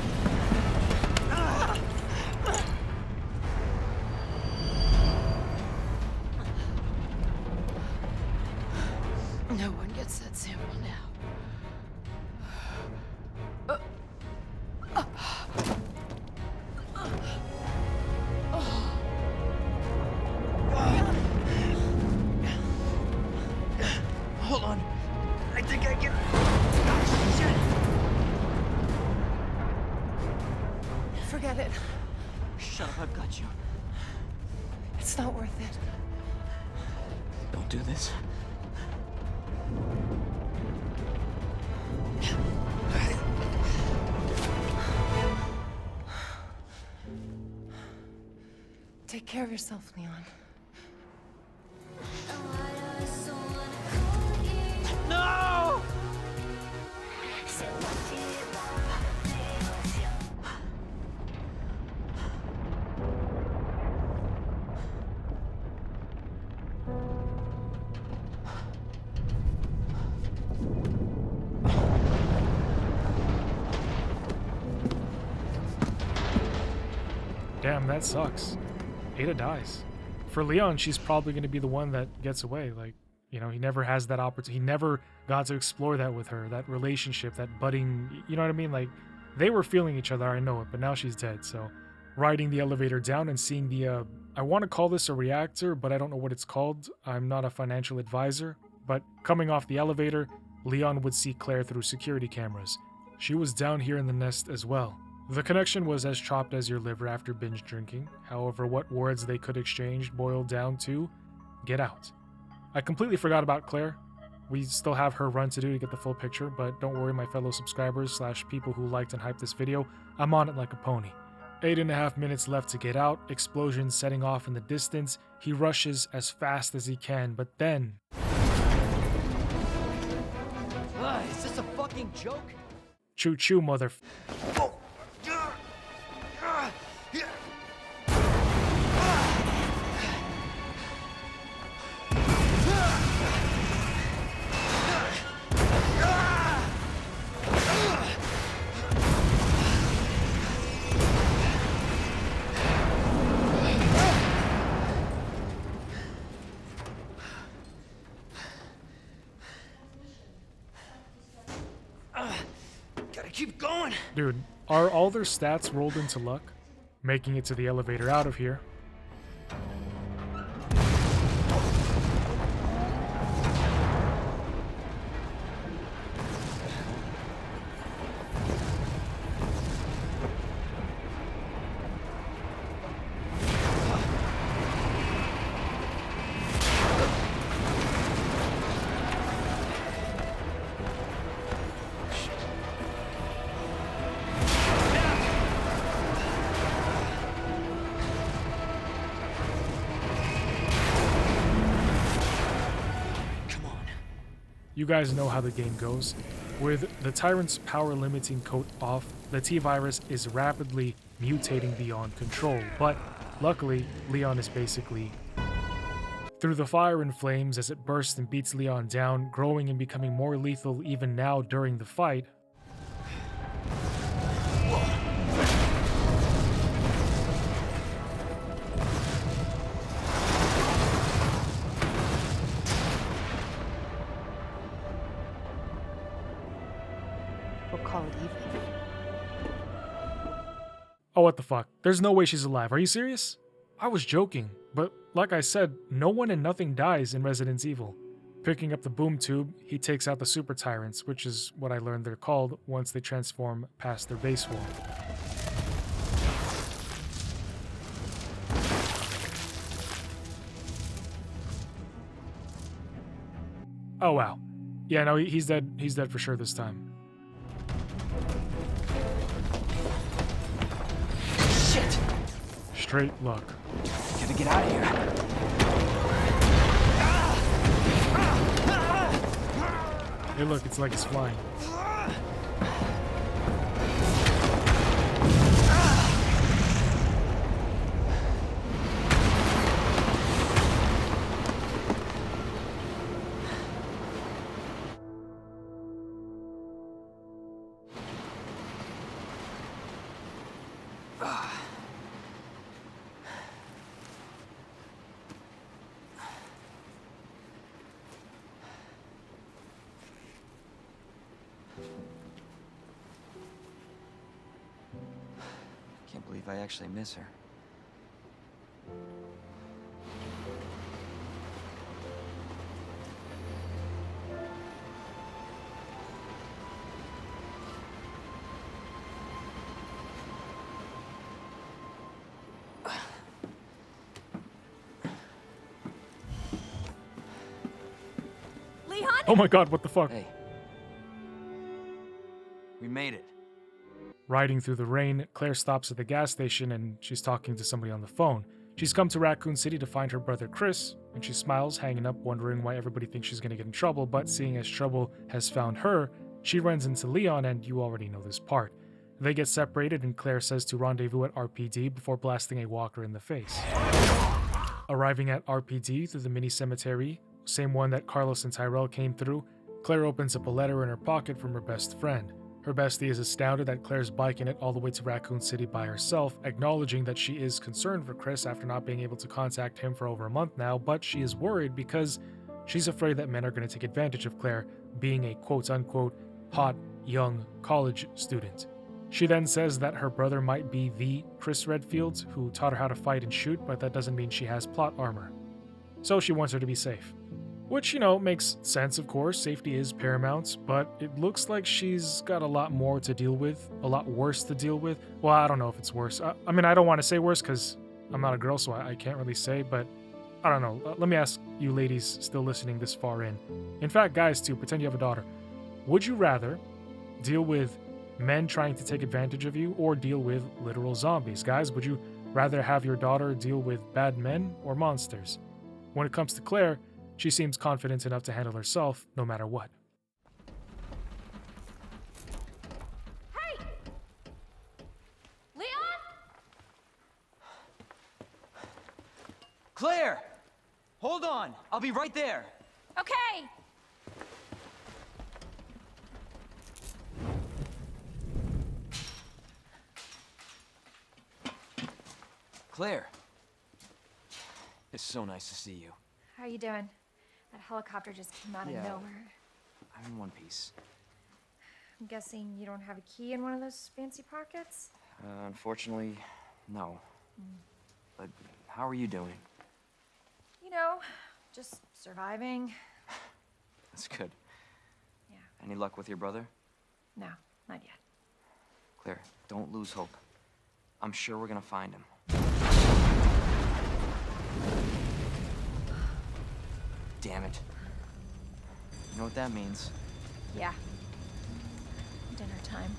No one gets that sample now. Hold on. I think I can... Forget it. Shut up, I've got you. It's not worth it. Don't do this. Take care of yourself, Leon. No! Damn, that sucks. Ada dies. For Leon, she's probably going to be the one that gets away. Like, you know, he never has that opportunity. He never got to explore that with her, that relationship, that budding, you know what I mean? Like, they were feeling each other, I know it, but now she's dead. So, riding the elevator down and seeing the, I want to call this a reactor, but I don't know what it's called. I'm not a financial advisor. But coming off the elevator, Leon would see Claire through security cameras. She was down here in the nest as well. The connection was as chopped as your liver after binge drinking. However, what words they could exchange boiled down to, get out. I completely forgot about Claire. We still have her run to do to get the full picture, but don't worry, my fellow subscribers / people who liked and hyped this video, I'm on it like a pony. 8.5 minutes left to get out, explosions setting off in the distance. He rushes as fast as he can, but then... Is this a fucking joke? Choo-choo, mother... Oh. Gotta keep going. Dude, Are all their stats rolled into luck? Making it to the elevator out of here. You guys know how the game goes. With the Tyrant's power limiting coat off, the T-Virus is rapidly mutating beyond control, but luckily, Leon is basically through the fire and flames as it bursts and beats Leon down, growing and becoming more lethal even now during the fight. We'll call it even. Oh, what the fuck? There's no way she's alive. Are you serious? I was joking, but like I said, no one and nothing dies in Resident Evil. Picking up the boom tube, he takes out the Super Tyrants, which is what I learned they're called once they transform past their base form. Oh wow. Yeah, no, he's dead. He's dead for sure this time. Shit! Straight luck. Gotta get out of here. Hey look, it's like it's flying. Can't believe I actually miss her. Leon? Oh my god, what the fuck? Hey. We made it. Riding through the rain, Claire stops at the gas station and she's talking to somebody on the phone. She's come to Raccoon City to find her brother Chris, and she smiles, hanging up, wondering why everybody thinks she's gonna get in trouble, but seeing as trouble has found her, she runs into Leon, and you already know this part. They get separated and Claire says to rendezvous at RPD before blasting a walker in the face. Arriving at RPD through the mini cemetery, same one that Carlos and Tyrell came through, Claire opens up a letter in her pocket from her best friend. Her bestie is astounded that Claire's biking it all the way to Raccoon City by herself, acknowledging that she is concerned for Chris after not being able to contact him for over a month now, but she is worried because she's afraid that men are going to take advantage of Claire being a quote-unquote hot, young college student. She then says that her brother might be the Chris Redfield, who taught her how to fight and shoot, but that doesn't mean she has plot armor. So she wants her to be safe. Which, you know, makes sense, of course. Safety is paramount, but it looks like she's got a lot more to deal with, a lot worse to deal with. Well, I don't know if it's worse. I mean, I don't want to say worse because I'm not a girl, so I can't really say, but I don't know. Let me ask you ladies still listening this far in. In fact, guys, too, pretend you have a daughter. Would you rather deal with men trying to take advantage of you or deal with literal zombies? Guys, would you rather have your daughter deal with bad men or monsters? When it comes to Claire, she seems confident enough to handle herself no matter what. Hey! Leon? Claire! Hold on! I'll be right there! Okay! Claire! It's so nice to see you. How are you doing? That helicopter just came out of nowhere. I'm in one piece. I'm guessing you don't have a key in one of those fancy pockets? Unfortunately, no. But how are you doing? You know, just surviving. That's good. Yeah. Any luck with your brother? No, not yet. Claire, don't lose hope. I'm sure we're gonna find him. Damn it. You know what that means? Yeah. Dinner time.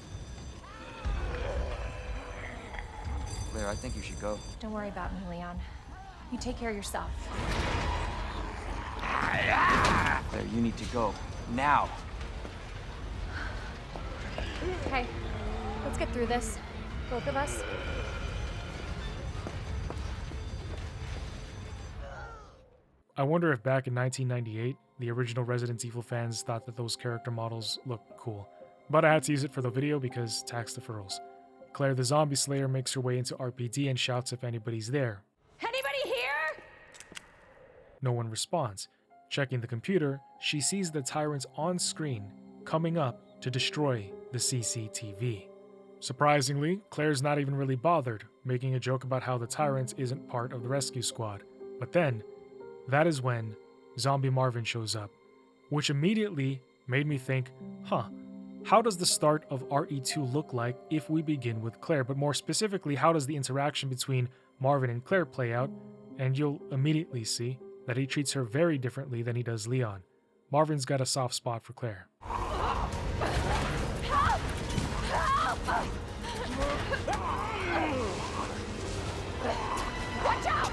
Claire, I think you should go. Don't worry about me, Leon. You take care of yourself. Claire, you need to go. Now! Okay, let's get through this. Both of us. I wonder if back in 1998, the original Resident Evil fans thought that those character models looked cool. But I had to use it for the video because tax deferrals. Claire the Zombie Slayer makes her way into RPD and shouts if anybody's there. Anybody here? No one responds. Checking the computer, she sees the tyrants on screen coming up to destroy the CCTV. Surprisingly, Claire's not even really bothered, making a joke about how the tyrant isn't part of the rescue squad. But then, that is when Zombie Marvin shows up, which immediately made me think, how does the start of RE2 look like if we begin with Claire? But more specifically, how does the interaction between Marvin and Claire play out? And you'll immediately see that he treats her very differently than he does Leon. Marvin's got a soft spot for Claire. Watch out!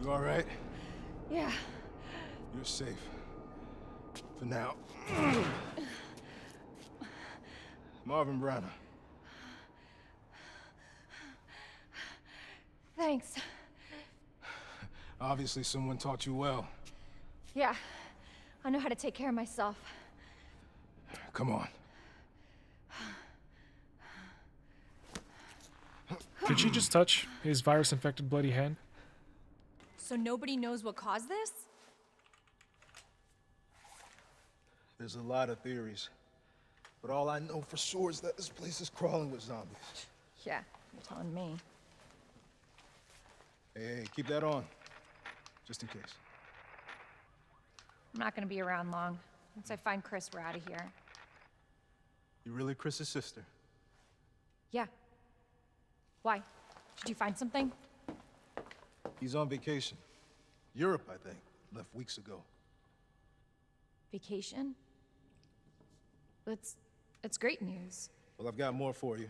You all right? Yeah. You're safe. For now. Marvin Browner. Thanks. Obviously someone taught you well. Yeah, I know how to take care of myself. Come on. Did she just touch his virus-infected bloody hand? So nobody knows what caused this? There's a lot of theories. But all I know for sure is that this place is crawling with zombies. Yeah, you're telling me. Hey, keep that on. Just in case. I'm not gonna be around long. Once I find Chris, we're out of here. You really Chris's sister? Yeah. Why? Did you find something? He's on vacation. Europe, I think. Left weeks ago. Vacation? It's great news. Well, I've got more for you.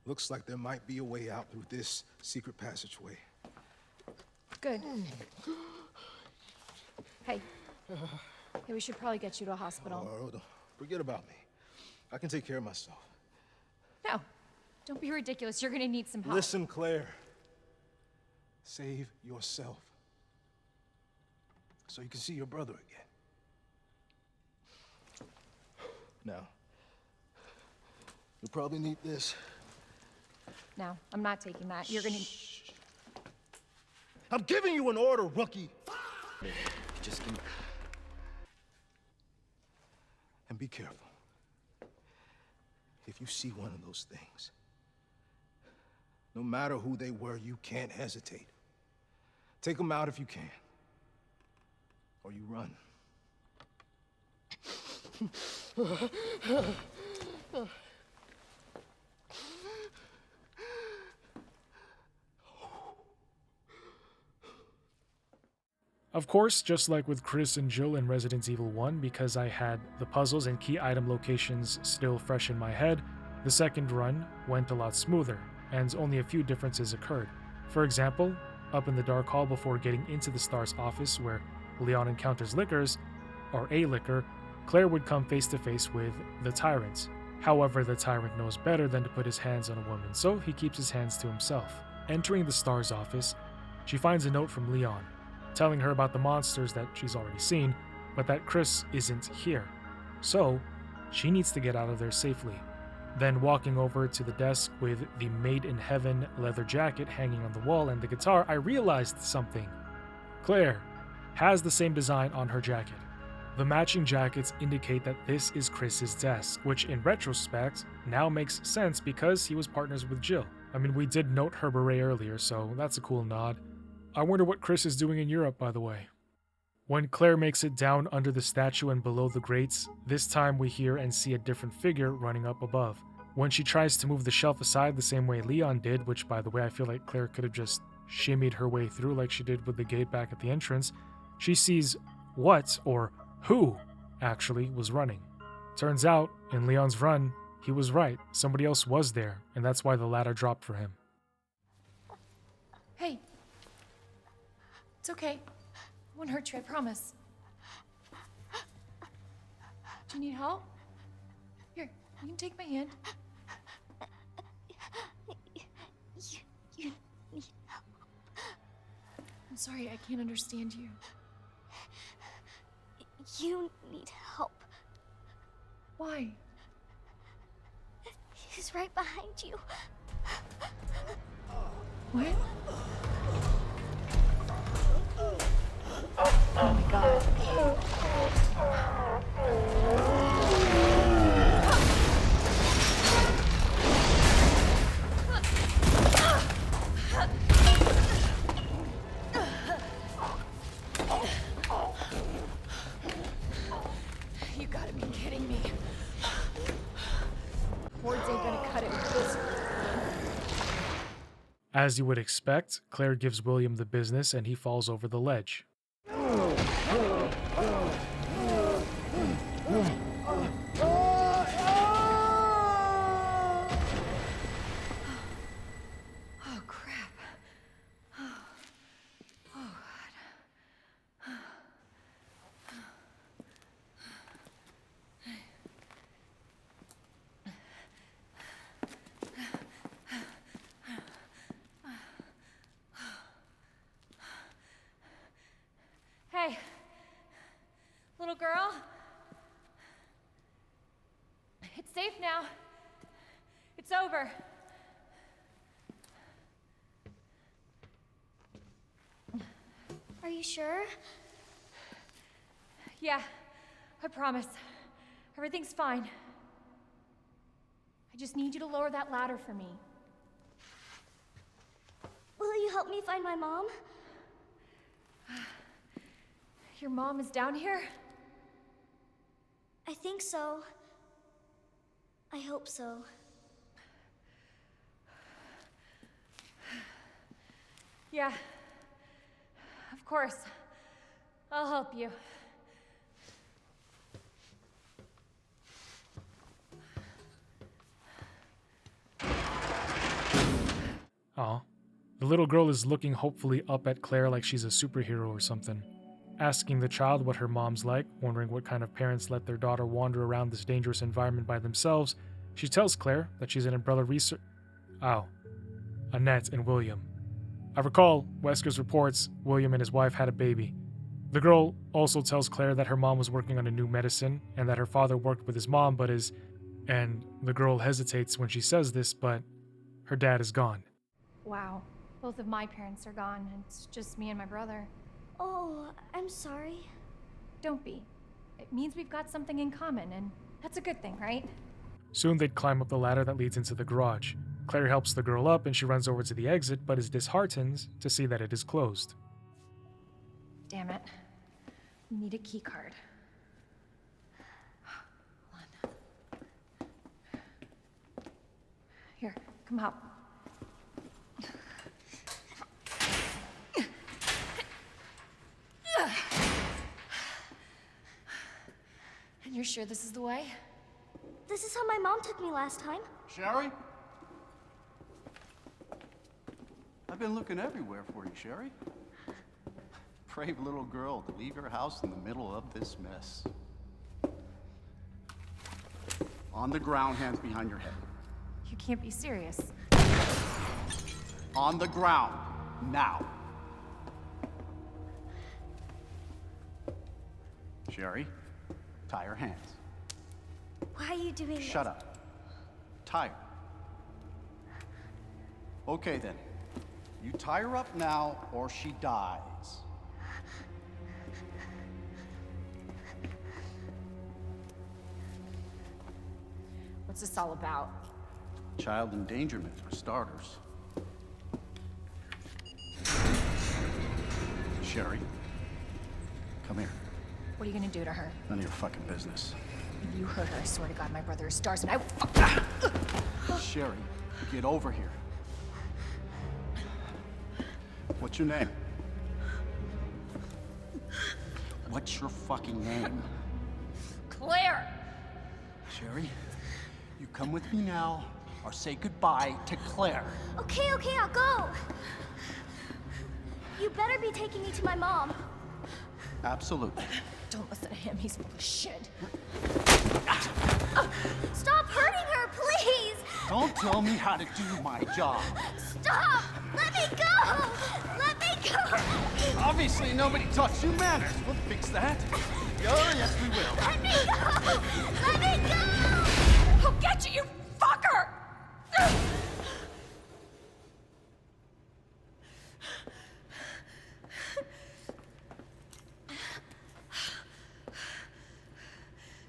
Looks like there might be a way out through this secret passageway. Good. Hey. Hey, we should probably get you to a hospital. Oh, forget about me. I can take care of myself. No. Don't be ridiculous. You're gonna need some help. Listen, Claire. Save yourself. So you can see your brother again. Now, you'll probably need this. No, I'm not taking that. You're gonna... I'm giving you an order, rookie! Just give me... And be careful. If you see one of those things, no matter who they were, you can't hesitate. Take them out if you can. Or you run. Of course, just like with Chris and Jill in Resident Evil 1, because I had the puzzles and key item locations still fresh in my head, the second run went a lot smoother, and only a few differences occurred. For example, up in the dark hall before getting into the STAR's office where Leon encounters Lickers, or a Licker, Claire would come face to face with the Tyrant. However, the Tyrant knows better than to put his hands on a woman, so he keeps his hands to himself. Entering the STAR's office, she finds a note from Leon, telling her about the monsters that she's already seen, but that Chris isn't here. So, she needs to get out of there safely. Then walking over to the desk with the Made in Heaven leather jacket hanging on the wall and the guitar, I realized something. Claire has the same design on her jacket. The matching jackets indicate that this is Chris's desk, which in retrospect now makes sense because he was partners with Jill. I mean, we did note her beret earlier, so that's a cool nod. I wonder what Chris is doing in Europe, by the way. When Claire makes it down under the statue and below the grates, this time we hear and see a different figure running up above. When she tries to move the shelf aside the same way Leon did, which by the way I feel like Claire could have just shimmied her way through like she did with the gate back at the entrance, she sees what, or who, actually was running. Turns out, in Leon's run, he was right. Somebody else was there, and that's why the ladder dropped for him. Hey. It's okay. I won't hurt you, I promise. Do you need help? Here, you can take my hand. You need help. I'm sorry, I can't understand you. You need help. Why? He's right behind you. What? Oh my God. You gotta be kidding me. Words ain't gonna cut it with this. As you would expect, Claire gives William the business and he falls over the ledge. Oh, crap. Oh, God. Hey, little girl. It's safe now. It's over. Are you sure? Yeah, I promise. Everything's fine. I just need you to lower that ladder for me. Will you help me find my mom? Your mom is down here? I think so. I hope so. Yeah. Of course. I'll help you. Aw. The little girl is looking hopefully up at Claire like she's a superhero or something. Asking the child what her mom's like, wondering what kind of parents let their daughter wander around this dangerous environment by themselves, she tells Claire that she's an umbrella research... Annette and William. I recall Wesker's reports William and his wife had a baby. The girl also tells Claire that her mom was working on a new medicine and that her father worked with his mom but is... And the girl hesitates when she says this, but her dad is gone. Wow. Both of my parents are gone. It's just me and my brother. Oh, I'm sorry. Don't be. It means we've got something in common, and that's a good thing, right? Soon they'd climb up the ladder that leads into the garage. Claire helps the girl up and she runs over to the exit, but is disheartened to see that it is closed. Damn it. We need a key card. Hold on. Here, come out. And you're sure this is the way? This is how my mom took me last time. Sherry? I've been looking everywhere for you, Sherry. Brave little girl to leave your house in the middle of this mess. On the ground, hands behind your head. You can't be serious. On the ground, now. Sherry, tie her hands. Why are you doing this? Shut up. Tie her. Okay then. You tie her up now or she dies. What's this all about? Child endangerment, for starters. Sherry, come here. What are you gonna do to her? None of your fucking business. If you hurt her, I swear to God, my brother is stars and I will Sherry, get over here. What's your name? What's your fucking name? Claire! Sherry, you come with me now, or say goodbye to Claire. Okay, I'll go. You better be taking me to my mom. Absolutely. Don't listen to him, he's full of shit. Stop hurting her, please! Don't tell me how to do my job. Stop! Let me go! Let me go! Obviously, nobody taught you manners. We'll fix that. Oh, yes, we will. Let me go! Let me go! I'll get you, you fucker!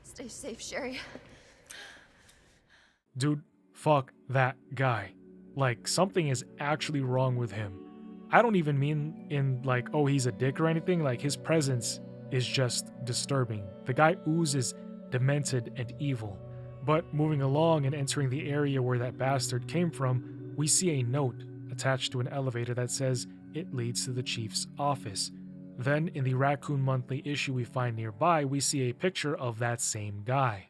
Stay safe, Sherry. Dude, fuck that guy. Like, something is actually wrong with him. I don't even mean in like, oh, he's a dick or anything. Like, his presence is just disturbing. The guy oozes demented and evil. But moving along and entering the area where that bastard came from, we see a note attached to an elevator that says it leads to the chief's office. Then, in the Raccoon Monthly issue we find nearby, we see a picture of that same guy.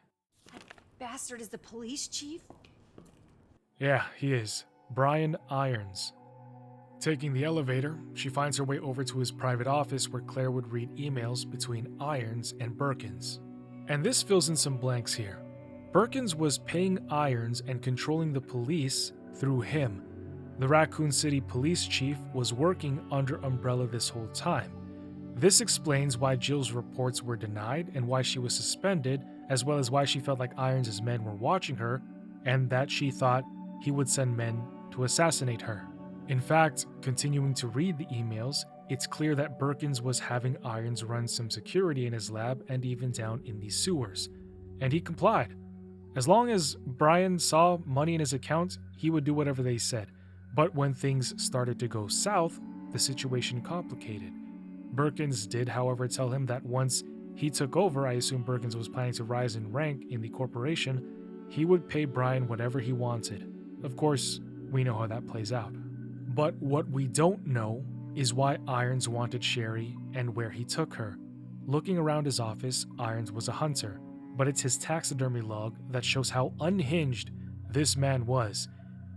Bastard is the police chief? Yeah, he is. Brian Irons. Taking the elevator, she finds her way over to his private office where Claire would read emails between Irons and Birkins. And this fills in some blanks here. Birkins was paying Irons and controlling the police through him. The Raccoon City police chief was working under Umbrella this whole time. This explains why Jill's reports were denied and why she was suspended, as well as why she felt like Irons' men were watching her, and that she thought he would send men to assassinate her. In fact, continuing to read the emails, it's clear that Birkins was having Irons run some security in his lab and even down in the sewers. And he complied. As long as Brian saw money in his account, he would do whatever they said. But when things started to go south, the situation complicated. Birkins did, however, tell him that once he took over, I assume Birkins was planning to rise in rank in the corporation, he would pay Brian whatever he wanted. Of course, we know how that plays out. But what we don't know is why Irons wanted Sherry and where he took her. Looking around his office, Irons was a hunter, but it's his taxidermy log that shows how unhinged this man was.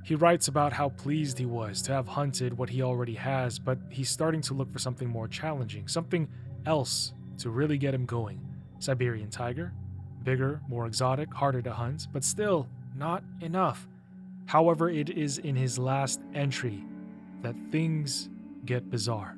He writes about how pleased he was to have hunted what he already has, but he's starting to look for something more challenging, something else to really get him going. Siberian tiger? Bigger, more exotic, harder to hunt, but still not enough. However, it is in his last entry that things get bizarre.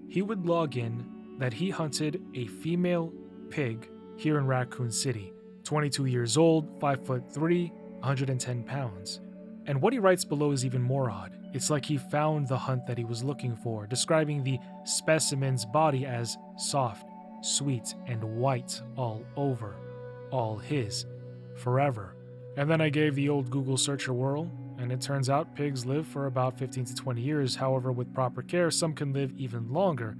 He would log in that he hunted a female pig here in Raccoon City, 22 years old, 5'3", 110 pounds. And what he writes below is even more odd. It's like he found the hunt that he was looking for, describing the specimen's body as soft, sweet, and white all over. All his. Forever. And then I gave the old Google search a whirl, and it turns out pigs live for about 15 to 20 years. However, with proper care, some can live even longer,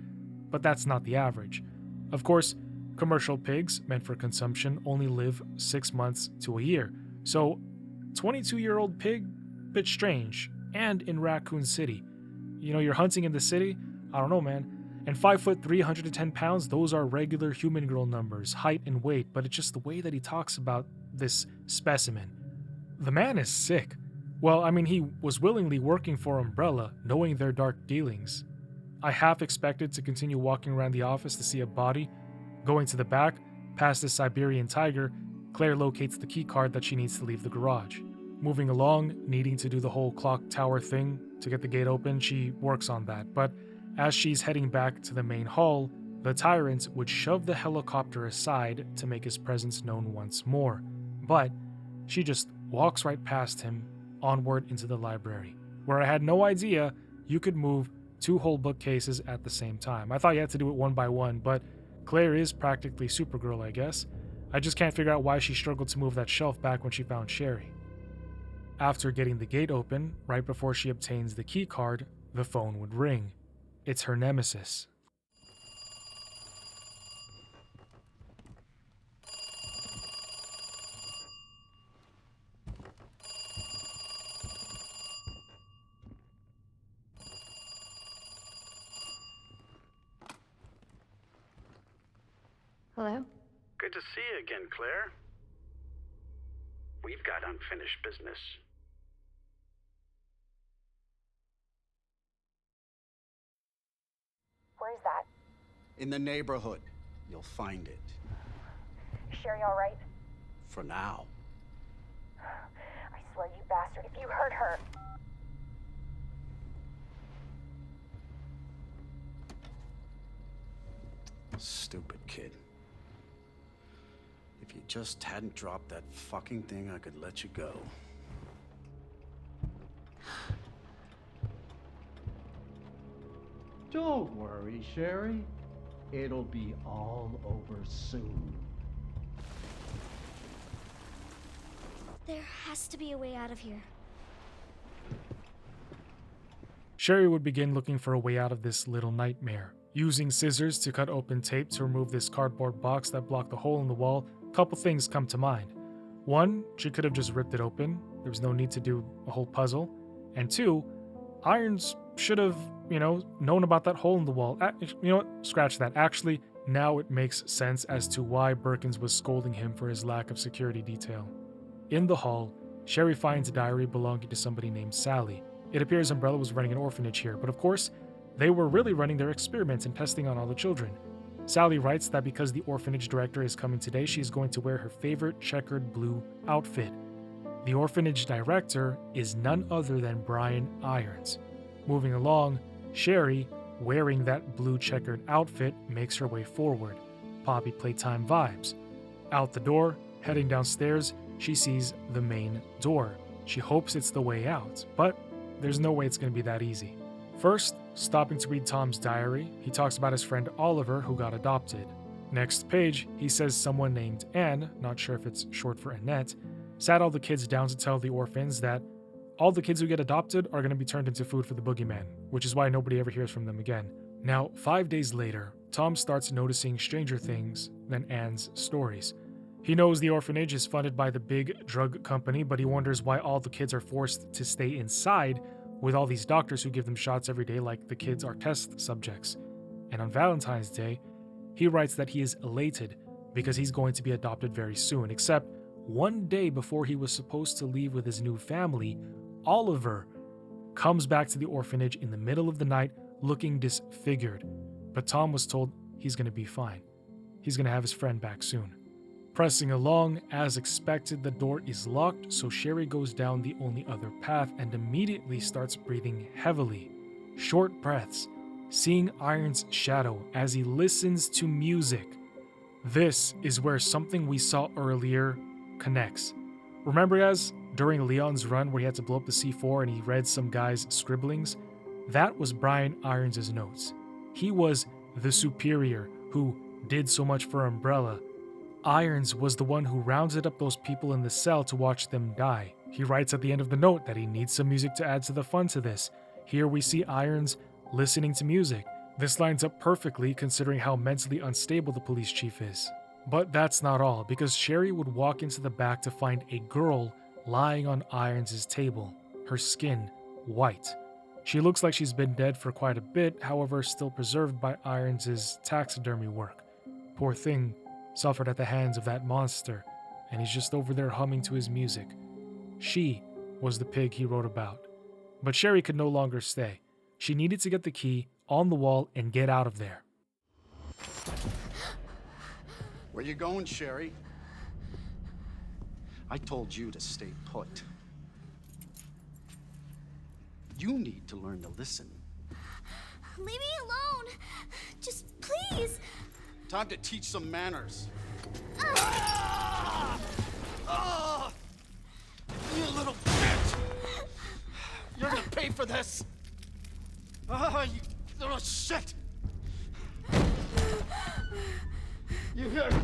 but that's not the average. Of course, commercial pigs, meant for consumption, only live 6 months to a year. So, 22-year-old pig? Bit strange. And in Raccoon City. You know, you're hunting in the city? I don't know, man. And 5'3", 110 pounds, those are regular human girl numbers, height and weight, but it's just the way that he talks about this specimen. The man is sick. Well, I mean, he was willingly working for Umbrella, knowing their dark dealings. I half expected to continue walking around the office to see a body. Going to the back, past the Siberian tiger, Claire locates the key card that she needs to leave the garage. Moving along, needing to do the whole clock tower thing to get the gate open, she works on that. But as she's heading back to the main hall, the tyrant would shove the helicopter aside to make his presence known once more. But she just walks right past him, onward into the library, where I had no idea you could move 2 whole bookcases at the same time. I thought you had to do it one by one, but Claire is practically Supergirl, I guess. I just can't figure out why she struggled to move that shelf back when she found Sherry. After getting the gate open, right before she obtains the key card, the phone would ring. It's her nemesis. Hello? Good to see you again, Claire. We've got unfinished business. Where's that? In the neighborhood. You'll find it. Is Sherry all right? For now. I swear, you bastard, if you hurt her. Stupid kid. If you just hadn't dropped that fucking thing, I could let you go. Don't worry, Sherry. It'll be all over soon. There has to be a way out of here. Sherry would begin looking for a way out of this little nightmare. Using scissors to cut open tape to remove this cardboard box that blocked the hole in the wall, a couple things come to mind. One, she could have just ripped it open. There was no need to do a whole puzzle. And two, Irons should have, known about that hole in the wall. You know what? Scratch that. Actually, now it makes sense as to why Birkins was scolding him for his lack of security detail. In the hall, Sherry finds a diary belonging to somebody named Sally. It appears Umbrella was running an orphanage here, but of course, they were really running their experiments and testing on all the children. Sally writes that because the orphanage director is coming today, she is going to wear her favorite checkered blue outfit. The orphanage director is none other than Brian Irons. Moving along, Sherry, wearing that blue checkered outfit, makes her way forward. Poppy playtime vibes. Out the door, heading downstairs, she sees the main door. She hopes it's the way out, but there's no way it's going to be that easy. First, stopping to read Tom's diary, he talks about his friend Oliver who got adopted. Next page, he says someone named Anne, not sure if it's short for Annette, sat all the kids down to tell the orphans that all the kids who get adopted are going to be turned into food for the boogeyman, which is why nobody ever hears from them again. Now, 5 days later, Tom starts noticing stranger things than Anne's stories. He knows the orphanage is funded by the big drug company, but he wonders why all the kids are forced to stay inside with all these doctors who give them shots every day like the kids are test subjects. And on Valentine's Day, he writes that he is elated because he's going to be adopted very soon, except one day before he was supposed to leave with his new family, Oliver comes back to the orphanage in the middle of the night looking disfigured. But Tom was told he's going to be fine. He's going to have his friend back soon. Pressing along, as expected, the door is locked, so Sherry goes down the only other path and immediately starts breathing heavily. Short breaths, seeing Iron's shadow as he listens to music. This is where something we saw earlier connects. Remember, guys, during Leon's run where he had to blow up the C4 and he read some guy's scribblings? That was Brian Irons' notes. He was the superior who did so much for Umbrella. Irons was the one who rounded up those people in the cell to watch them die. He writes at the end of the note that he needs some music to add to the fun to this. Here we see Irons listening to music. This lines up perfectly considering how mentally unstable the police chief is. But that's not all, because Sherry would walk into the back to find a girl lying on Irons' table, her skin white. She looks like she's been dead for quite a bit, however still preserved by Irons' taxidermy work. Poor thing suffered at the hands of that monster, and he's just over there humming to his music. She was the pig he wrote about. But Sherry could no longer stay. She needed to get the key on the wall and get out of there. Where you going, Sherry? I told you to stay put. You need to learn to listen. Leave me alone! Just please! Time to teach some manners. You little bitch! You're gonna pay for this! You little shit! You hear me?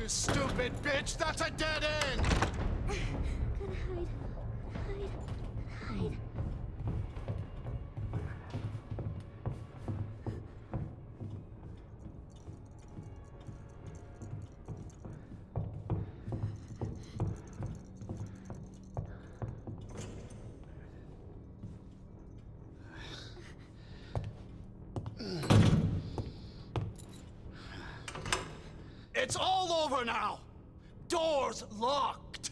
stupid bitch! That's a dead end! Hide. It's all over now! Doors locked!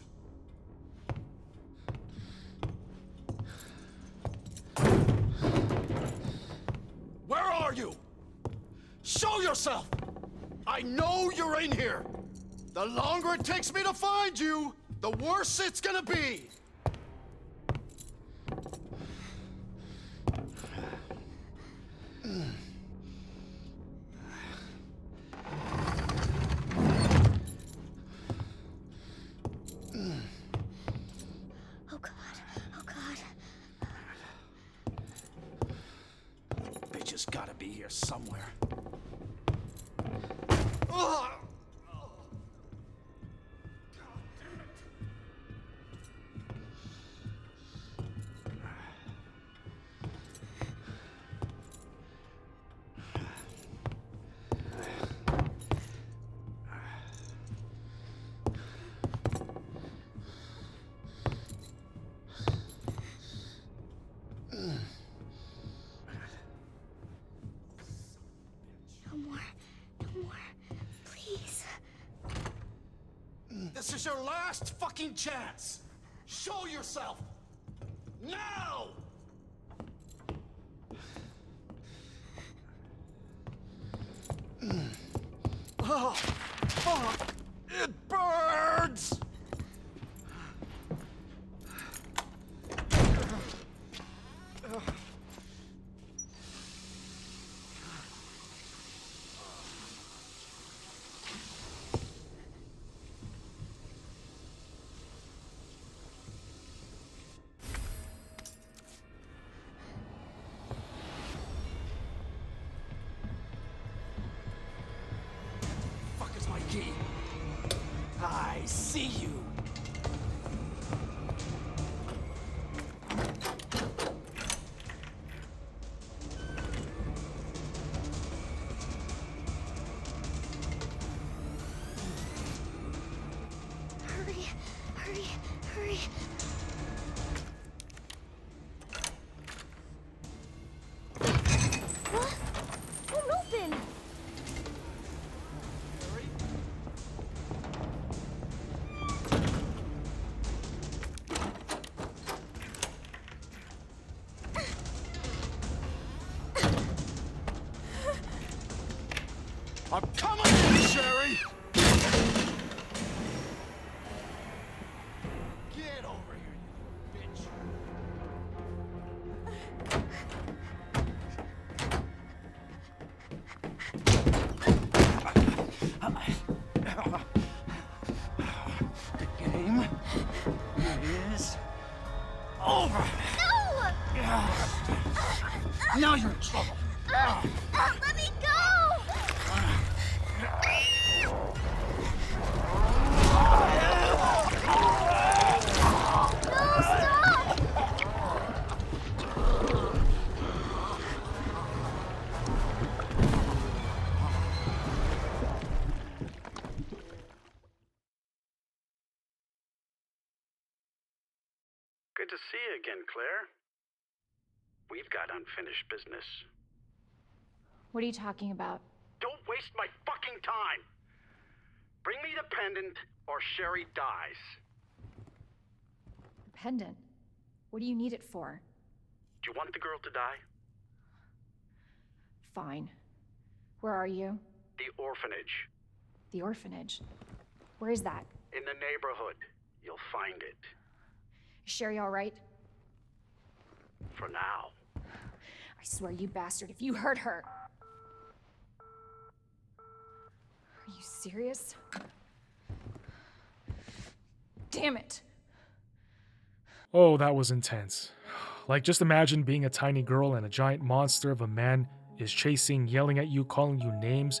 Where are you? Show yourself! I know you're in here! The longer it takes me to find you, the worse it's gonna be! Oh God. Oh God. Bitch has gotta be here somewhere. No more. Please. This is your last fucking chance! Show yourself! Now! Oh, fuck! It burns! Fuck is my key? I see you. Hurry. What? Won't open. I'm coming in, Sherry! Get over here, you little bitch! The game is over! No! Now you're in trouble! Let me go! No, stop! Good to see you again, Claire. We've got unfinished business. What are you talking about? Don't waste my fucking time! Bring me the pendant, or Sherry dies. The pendant? What do you need it for? Do you want the girl to die? Fine. Where are you? The orphanage. The orphanage? Where is that? In the neighborhood. You'll find it. Is Sherry all right? For now. I swear, you bastard, if you hurt her... Are you serious? Damn it! Oh, that was intense. Like, just imagine being a tiny girl and a giant monster of a man is chasing, yelling at you, calling you names.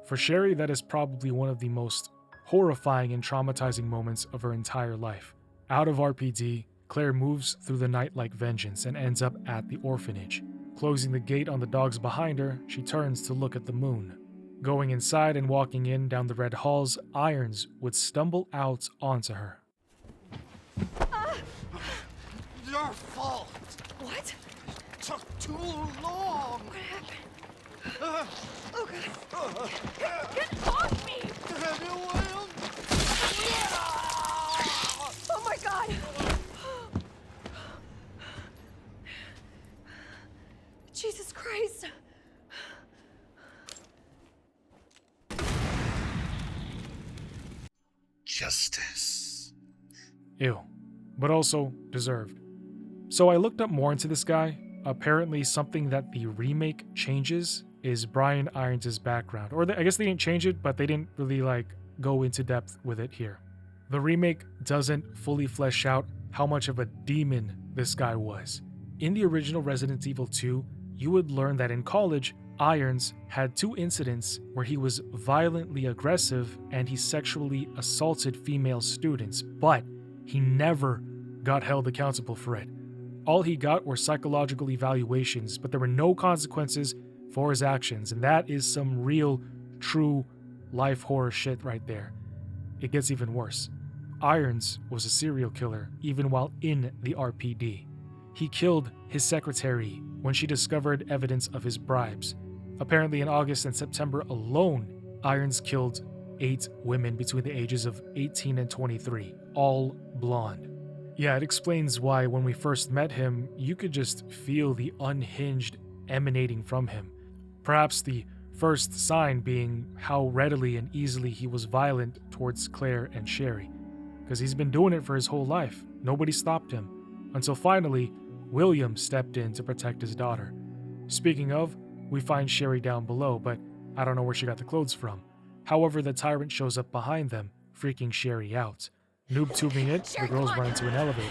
For Sherry, that is probably one of the most horrifying and traumatizing moments of her entire life. Out of RPD, Claire moves through the night like vengeance and ends up at the orphanage. Closing the gate on the dogs behind her, she turns to look at the moon. Going inside and walking in down the red halls, Irons would stumble out onto her. Your fault. What? It took too long. What happened? Oh God! Get off me! Oh my God! Jesus Christ! Justice. Ew. But also deserved. So I looked up more into this guy. Apparently something that the remake changes is Brian Irons' background. Or I guess they didn't change it, but they didn't really go into depth with it here. The remake doesn't fully flesh out how much of a demon this guy was. In the original Resident Evil 2, you would learn that in college, Irons had 2 incidents where he was violently aggressive and he sexually assaulted female students, but he never got held accountable for it. All he got were psychological evaluations, but there were no consequences for his actions, and that is some real, true life horror shit right there. It gets even worse. Irons was a serial killer even while in the RPD. He killed his secretary when she discovered evidence of his bribes. Apparently in August and September alone, Irons killed 8 women between the ages of 18 and 23, all blonde. Yeah, it explains why when we first met him, you could just feel the unhinged emanating from him. Perhaps the first sign being how readily and easily he was violent towards Claire and Sherry. Because he's been doing it for his whole life. Nobody stopped him. Until finally, William stepped in to protect his daughter. Speaking of, we find Sherry down below, but I don't know where she got the clothes from. However, the tyrant shows up behind them, freaking Sherry out. Noob tubing it, the girls run into an elevator.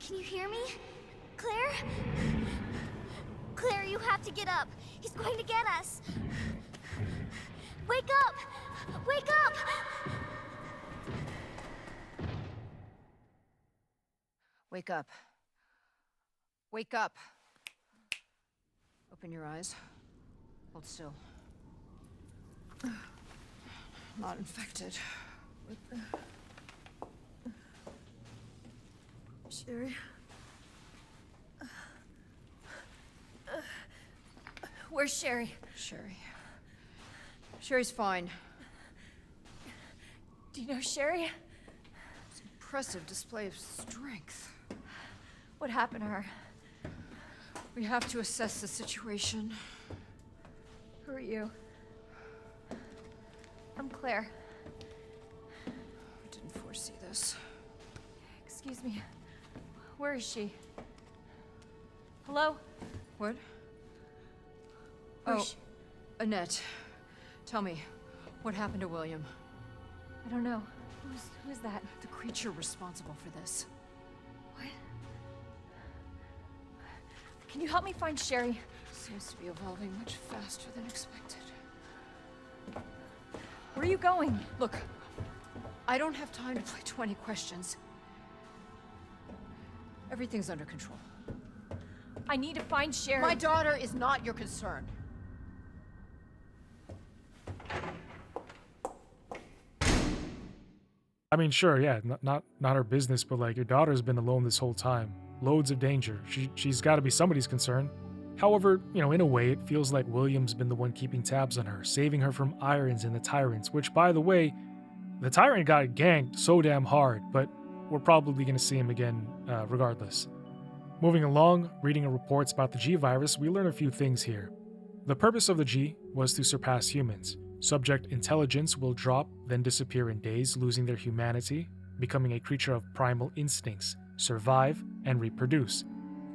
Can you hear me? Claire? Claire, you have to get up. He's going to get us. Wake up! Wake up! Wake up. Wake up. Open your eyes. Hold still. Not infected. Sherry? Where's Sherry? Sherry's fine. Do you know Sherry? It's an impressive display of strength. What happened to her? We have to assess the situation. Who are you? I'm Claire. I didn't foresee this. Excuse me. Where is she? Hello? What? Oh, Annette. Tell me, what happened to William? I don't know. Who's that? The creature responsible for this. What? Can you help me find Sherry? Seems to be evolving much faster than expected. Where are you going? Look, I don't have time to play 20 questions. Everything's under control. I need to find Sherry. My daughter is not your concern. I mean, sure, yeah, not our business, but like, your daughter's been alone this whole time. Loads of danger. She's got to be somebody's concern. However, in a way, it feels like William's been the one keeping tabs on her, saving her from Irons and the Tyrants, which, by the way, The Tyrant got ganked so damn hard, but we're probably going to see him again regardless. Moving along, reading reports about the G virus, we learn a few things here. The purpose of the G was to surpass humans. Subject intelligence will drop, then disappear in days, losing their humanity, becoming a creature of primal instincts, survive, and reproduce.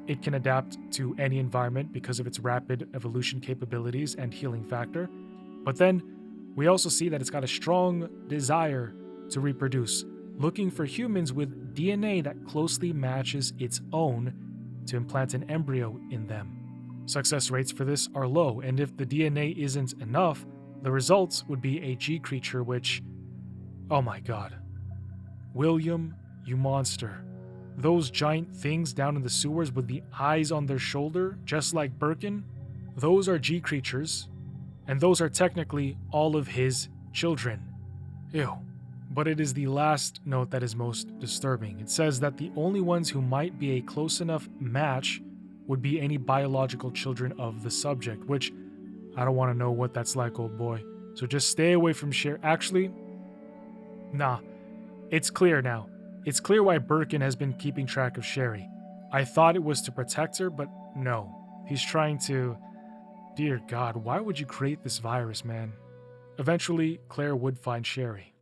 It can adapt to any environment because of its rapid evolution capabilities and healing factor, but then we also see that it's got a strong desire to reproduce, looking for humans with DNA that closely matches its own to implant an embryo in them. Success rates for this are low, and if the DNA isn't enough, the results would be a G creature which, oh my god. William, you monster. Those giant things down in the sewers with the eyes on their shoulder, just like Birkin, those are G creatures, and those are technically all of his children. Ew. But it is the last note that is most disturbing. It says that the only ones who might be a close enough match would be any biological children of the subject, which I don't want to know what that's like, old boy. So just stay away from Sherry. Actually, nah, it's clear now. It's clear why Birkin has been keeping track of Sherry. I thought it was to protect her, but no. He's trying to... Dear God, why would you create this virus, man? Eventually, Claire would find Sherry.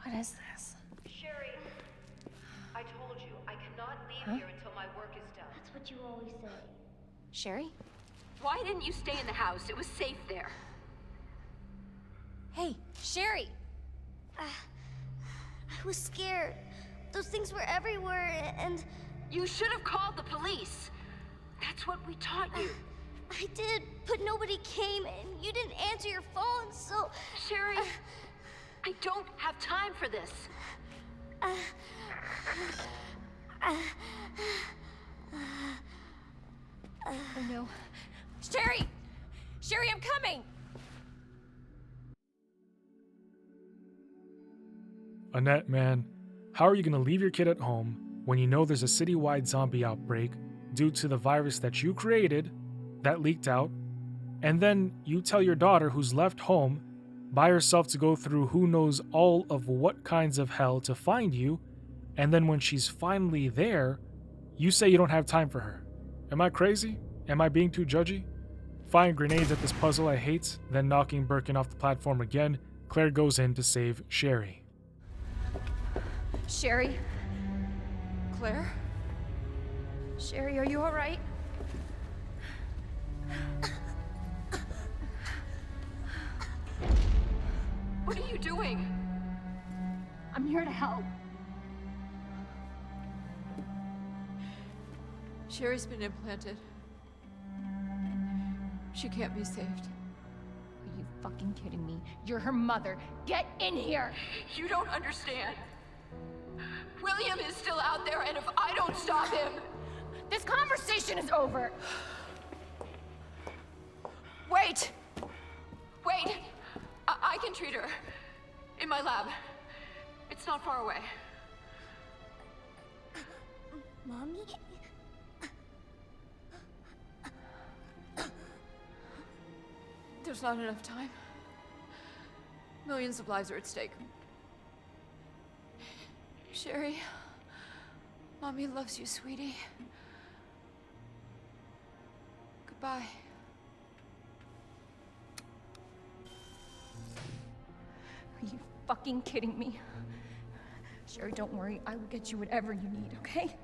What is this? Sherry, I told you, I cannot leave here until my work is done. That's what you always say. Sherry? Why didn't you stay in the house? It was safe there. Hey, Sherry! I was scared. Those things were everywhere, and... You should have called the police. That's what we taught you. I did, but nobody came, and you didn't answer your phone, so... Sherry, I don't have time for this. Oh no. Sherry! Sherry, I'm coming! Annette, man, how are you going to leave your kid at home when you know there's a citywide zombie outbreak due to the virus that you created that leaked out, and then you tell your daughter who's left home by herself to go through who knows all of what kinds of hell to find you, and then when she's finally there, you say you don't have time for her? Am I crazy? Am I being too judgy? Firing grenades at this puzzle I hate, then knocking Birkin off the platform again, Claire goes in to save Sherry. Sherry? Claire? Sherry, are you all right? What are you doing? I'm here to help. Sherry's been implanted. She can't be saved. Are you fucking kidding me? You're her mother. Get in here! You don't understand. William is still out there, and if I don't stop him... This conversation is over! Wait! Wait! I can treat her. In my lab. It's not far away. Mommy? There's not enough time. Millions of lives are at stake. Sherry, Mommy loves you, sweetie. Goodbye. Are you fucking kidding me? Sherry, don't worry. I will get you whatever you need, okay?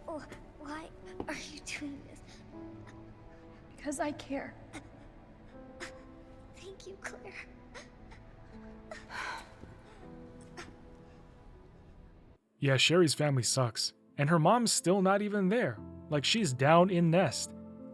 Why are you doing this? Because I care. Thank you, Claire. Yeah, Sherry's family sucks, and her mom's still not even there. Like, she's down in Nest.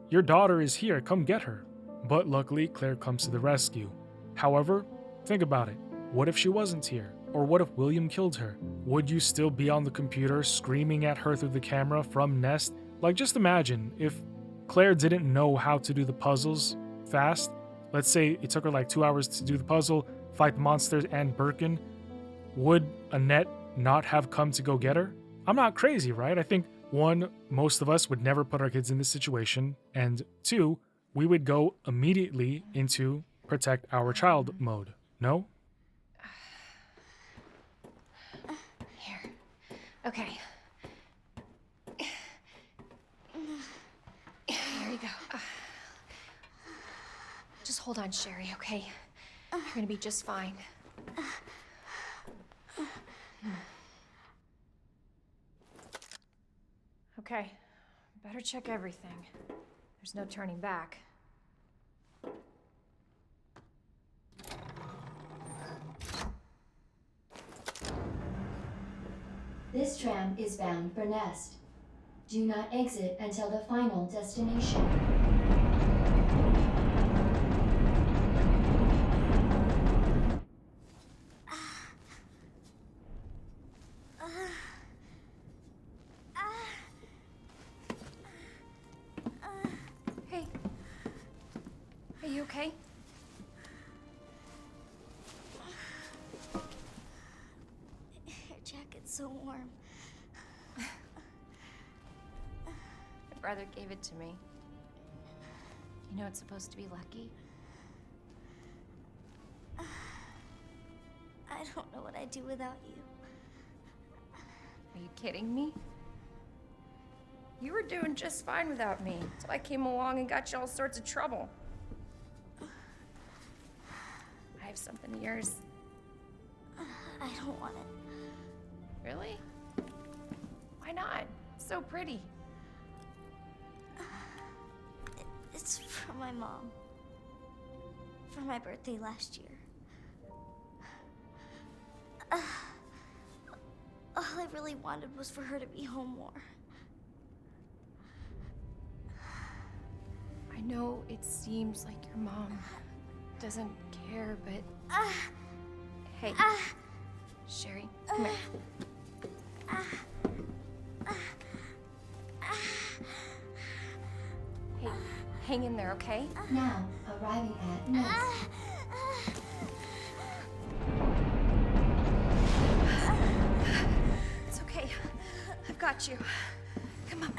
Your daughter is here, come get her. But luckily, Claire comes to the rescue. However, think about it. What if she wasn't here? Or what if William killed her? Would you still be on the computer screaming at her through the camera from Nest? Like, just imagine if Claire didn't know how to do the puzzles fast. Let's say it took her like 2 hours to do the puzzle, fight the monsters and Birkin. Would Annette not have come to go get her? I'm not crazy, right? I think, one, most of us would never put our kids in this situation, and two, we would go immediately into protect our child mode. No? Here. Okay. There you go. Just hold on, Sherry, okay? You're gonna be just fine. Okay. Better check everything. There's no turning back. This tram is bound for Nest. Do not exit until the final destination. Hey. Are you okay? Your jacket's so warm. My brother gave it to me. You know it's supposed to be lucky. I don't know what I'd do without you. Are you kidding me? You were doing just fine without me, so I came along and got you all sorts of trouble. I have something of yours. I don't want it. Really? Why not? It's so pretty. It's from my mom. For my birthday last year. All I really wanted was for her to be home more. I know it seems like your mom doesn't care, but... Hey, Sherry, come here. Hey, hang in there, okay? Now, arriving at Nest. It's okay. I've got you. Come on.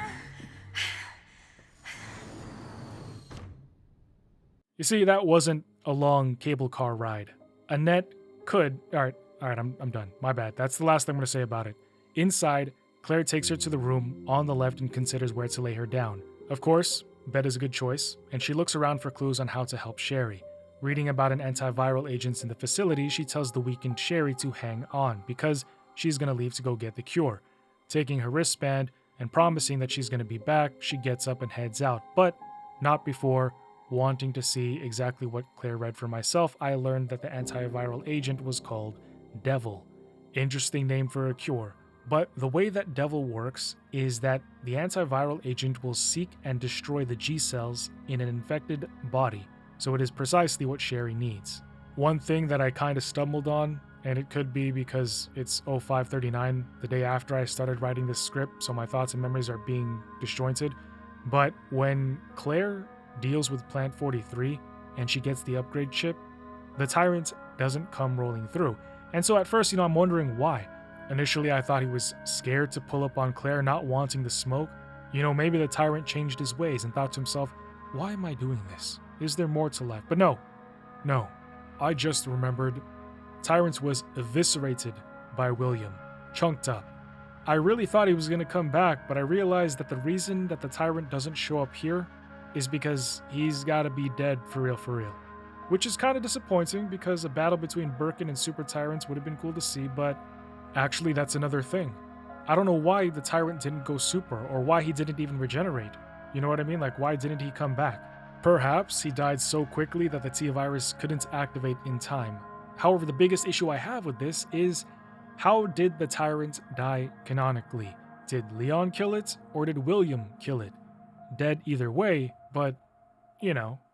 You see, that wasn't a long cable car ride. Annette could... Alright, I'm done. My bad. That's the last thing I'm going to say about it. Inside, Claire takes her to the room on the left and considers where to lay her down. Of course, bed is a good choice, and she looks around for clues on how to help Sherry. Reading about an antiviral agent in the facility, she tells the weakened Sherry to hang on, because she's going to leave to go get the cure. Taking her wristband and promising that she's going to be back, she gets up and heads out, but not before wanting to see exactly what Claire read for myself. I learned that the antiviral agent was called Devil. Interesting name for a cure. But the way that Devil works is that the antiviral agent will seek and destroy the G cells in an infected body, so it is precisely what Sherry needs. One thing that I kind of stumbled on, and it could be because it's 0539, the day after I started writing this script, so my thoughts and memories are being disjointed, but when Claire deals with Plant 43 and she gets the upgrade chip, the Tyrant doesn't come rolling through. And so at first, I'm wondering why. Initially, I thought he was scared to pull up on Claire, not wanting the smoke. Maybe the Tyrant changed his ways and thought to himself, why am I doing this? Is there more to life? But no. I just remembered Tyrant was eviscerated by William, chunked up. I really thought he was going to come back, but I realized that the reason that the Tyrant doesn't show up here is because he's got to be dead for real. Which is kind of disappointing because a battle between Birkin and Super Tyrants would have been cool to see, but actually that's another thing. I don't know why the Tyrant didn't go super, or why he didn't even regenerate. You know what I mean? Like, why didn't he come back? Perhaps he died so quickly that the T-Virus couldn't activate in time. However, the biggest issue I have with this is, how did the Tyrant die canonically? Did Leon kill it, or did William kill it? Dead either way, but,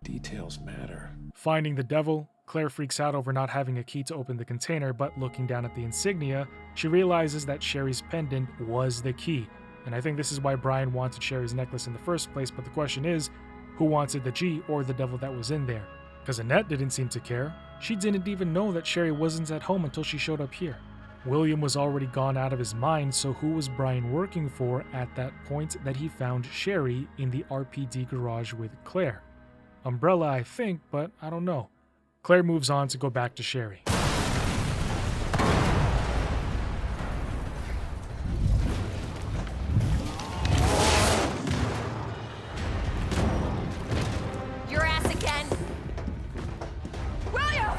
Details matter. Finding the Devil, Claire freaks out over not having a key to open the container, but looking down at the insignia, she realizes that Sherry's pendant was the key. And I think this is why Brian wanted Sherry's necklace in the first place, but the question is, who wanted the G or the Devil that was in there? Because Annette didn't seem to care. She didn't even know that Sherry wasn't at home until she showed up here. William was already gone out of his mind, so who was Brian working for at that point that he found Sherry in the RPD garage with Claire? umbrella, I think, but I don't know. Claire moves on to go back to Sherry. Your ass again! William!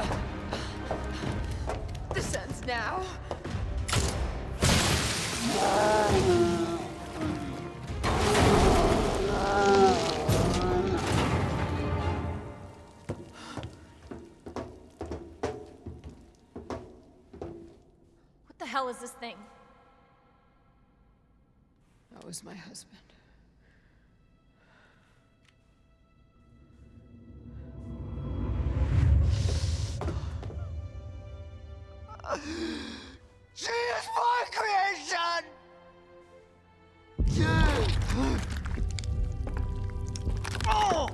This ends now. What the hell is this thing? That was my husband. She is my creation! Oh!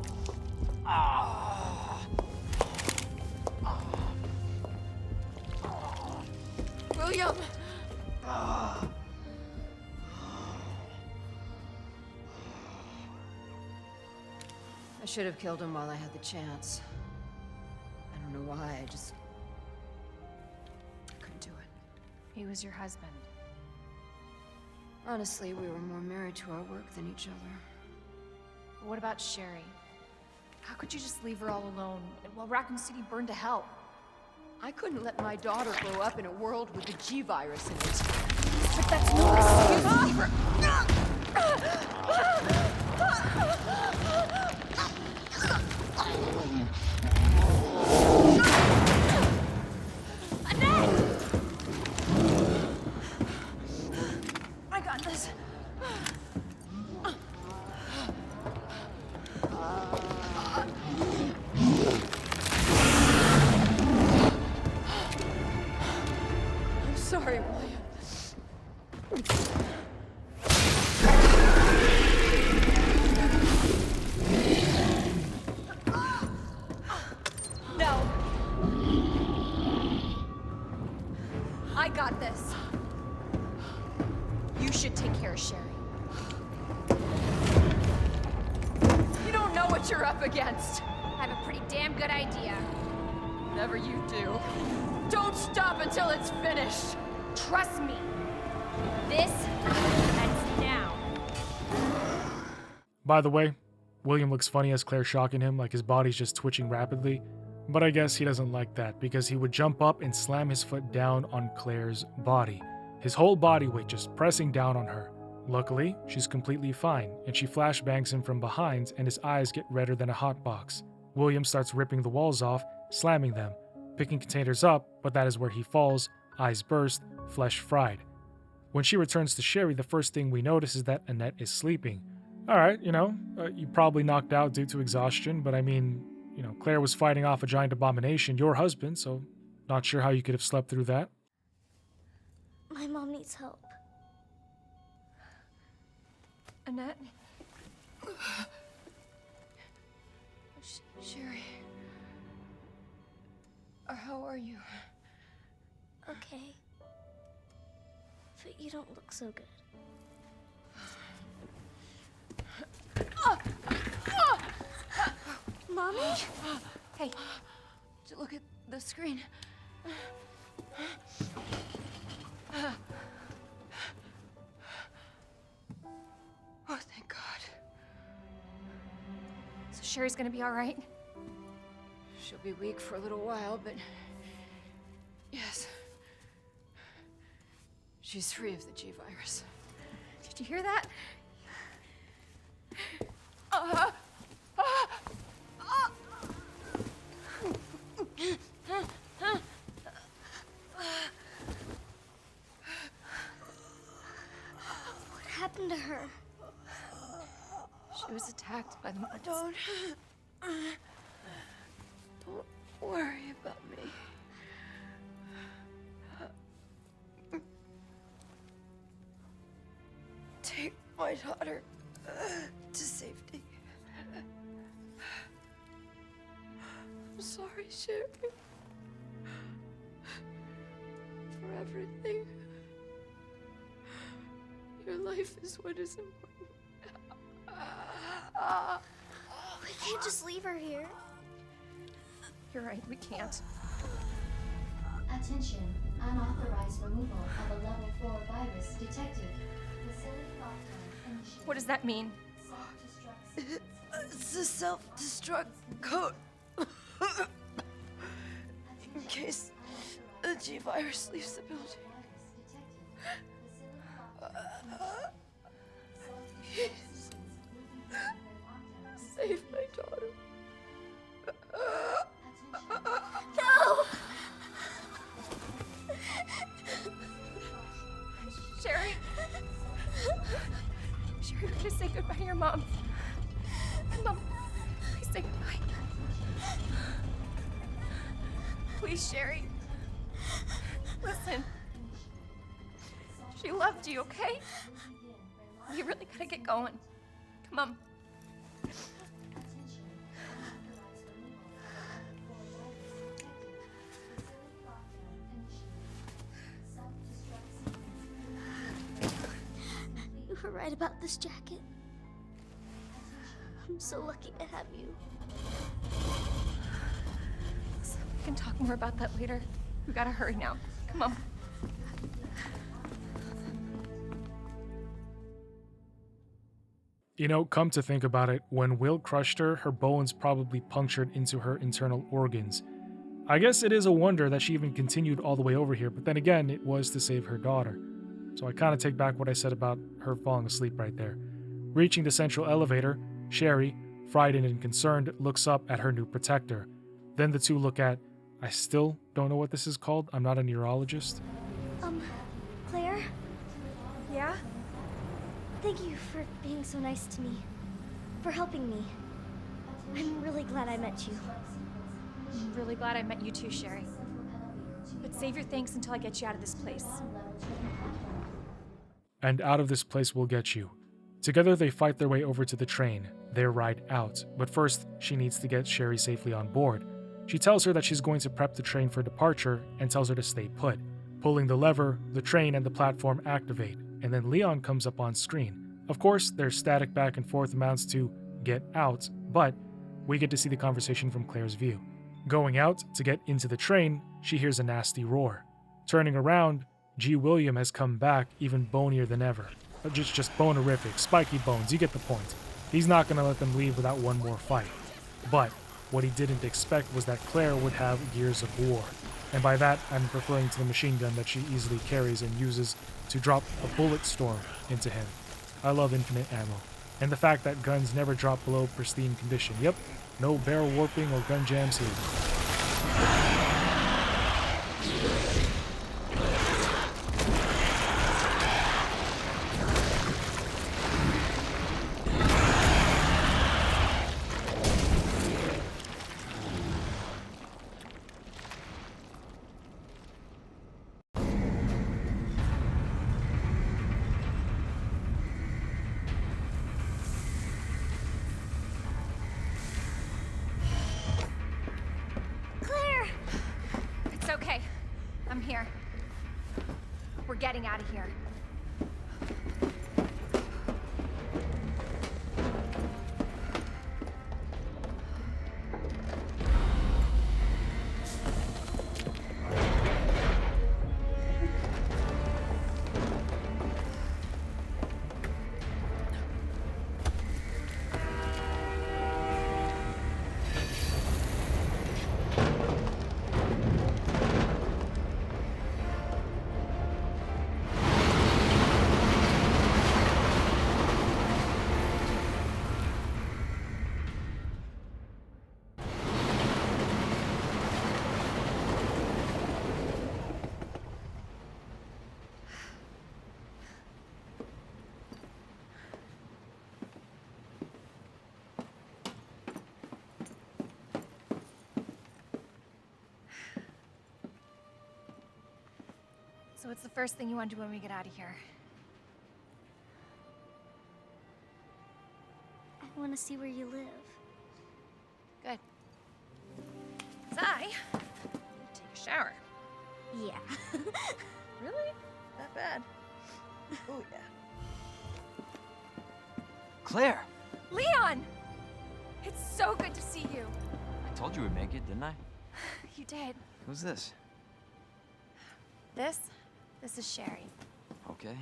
William! I should have killed him while I had the chance. I don't know why, I just couldn't do it. He was your husband. Honestly, we were more married to our work than each other. What about Sherry? How could you just leave her all alone while Raccoon City burned to hell? I couldn't let my daughter grow up in a world with the G-virus in it. But that's no excuse. I got this. I'm sorry, William. No. I got this. You should take care of Sherry. You don't know what you're up against. I have a pretty damn good idea. Whatever you do, don't stop until it's finished. Trust me. This ends now. By the way, William looks funny as Claire shocking him, like his body's just twitching rapidly, but I guess he doesn't like that because he would jump up and slam his foot down on Claire's body, his whole body weight just pressing down on her. Luckily, she's completely fine, and she flashbangs him from behind and his eyes get redder than a hotbox. William starts ripping the walls off, slamming them, picking containers up, but that is where he falls, eyes burst, flesh fried. When she returns to Sherry, the first thing we notice is that Annette is sleeping. Alright, you probably knocked out due to exhaustion, but I mean, Claire was fighting off a giant abomination, your husband, so not sure how you could have slept through that. My mom needs help. Annette? Sherry? How are you? Okay. But you don't look so good. Mommy? Hey, did you look at the screen? Oh, thank God. So Sherry's gonna be all right? She'll be weak for a little while, but yes. She's free of the G-virus. Did you hear that? What happened to her? She was attacked by the monsters. Don't worry about me. Take my daughter to safety. I'm sorry, Sherry. For everything. Your life is what is important. can't just leave her here. You're right, we can't. Attention, unauthorized removal of a level 4 virus detected. Facility lockdown initiated. What does that mean? Self-destruct It's a self-destruct code. In case the G virus leaves the building. Please. Save my daughter. No! Sherry? Sherry, we're gonna say goodbye to your mom. Mom, please say goodbye. Please, Sherry. Listen. She loved you, okay? You really gotta get going. Come on. You were right about this jacket. I'm so lucky to have you. We can talk more about that later. We gotta hurry now. Come on. You know, come to think about it, when Will crushed her, her bones probably punctured into her internal organs. I guess it is a wonder that she even continued all the way over here, but then again, it was to save her daughter. So I kind of take back what I said about her falling asleep right there. Reaching the central elevator, Sherry, frightened and concerned, looks up at her new protector. Then the two look at, I still don't know what this is called, I'm not a neurologist. Claire? Yeah? Thank you for being so nice to me. For helping me. I'm really glad I met you. I'm really glad I met you too, Sherry. But save your thanks until I get you out of this place. And out of this place we'll get you. Together they fight their way over to the train, their ride out. But first, she needs to get Sherry safely on board. She tells her that she's going to prep the train for departure and tells her to stay put. Pulling the lever, the train and the platform activate, and then Leon comes up on screen. Of course, their static back and forth amounts to get out, but we get to see the conversation from Claire's view. Going out to get into the train, she hears a nasty roar. Turning around, G. William has come back even bonier than ever. Just bonerific, spiky bones, you get the point. He's not going to let them leave without one more fight. But what he didn't expect was that Claire would have gears of war. And by that, I'm referring to the machine gun that she easily carries and uses to drop a bullet storm into him. I love infinite ammo. And the fact that guns never drop below pristine condition. Yep, no barrel warping or gun jams here. It's okay. I'm here. We're getting out of here. So what's the first thing you want to do when we get out of here? I want to see where you live. Good. 'Cause I take a shower. Yeah. Really? That bad? Oh, yeah. Claire! Leon! It's so told you we'd make it, didn't I? You did. Who's this? This is Sherry. Okay.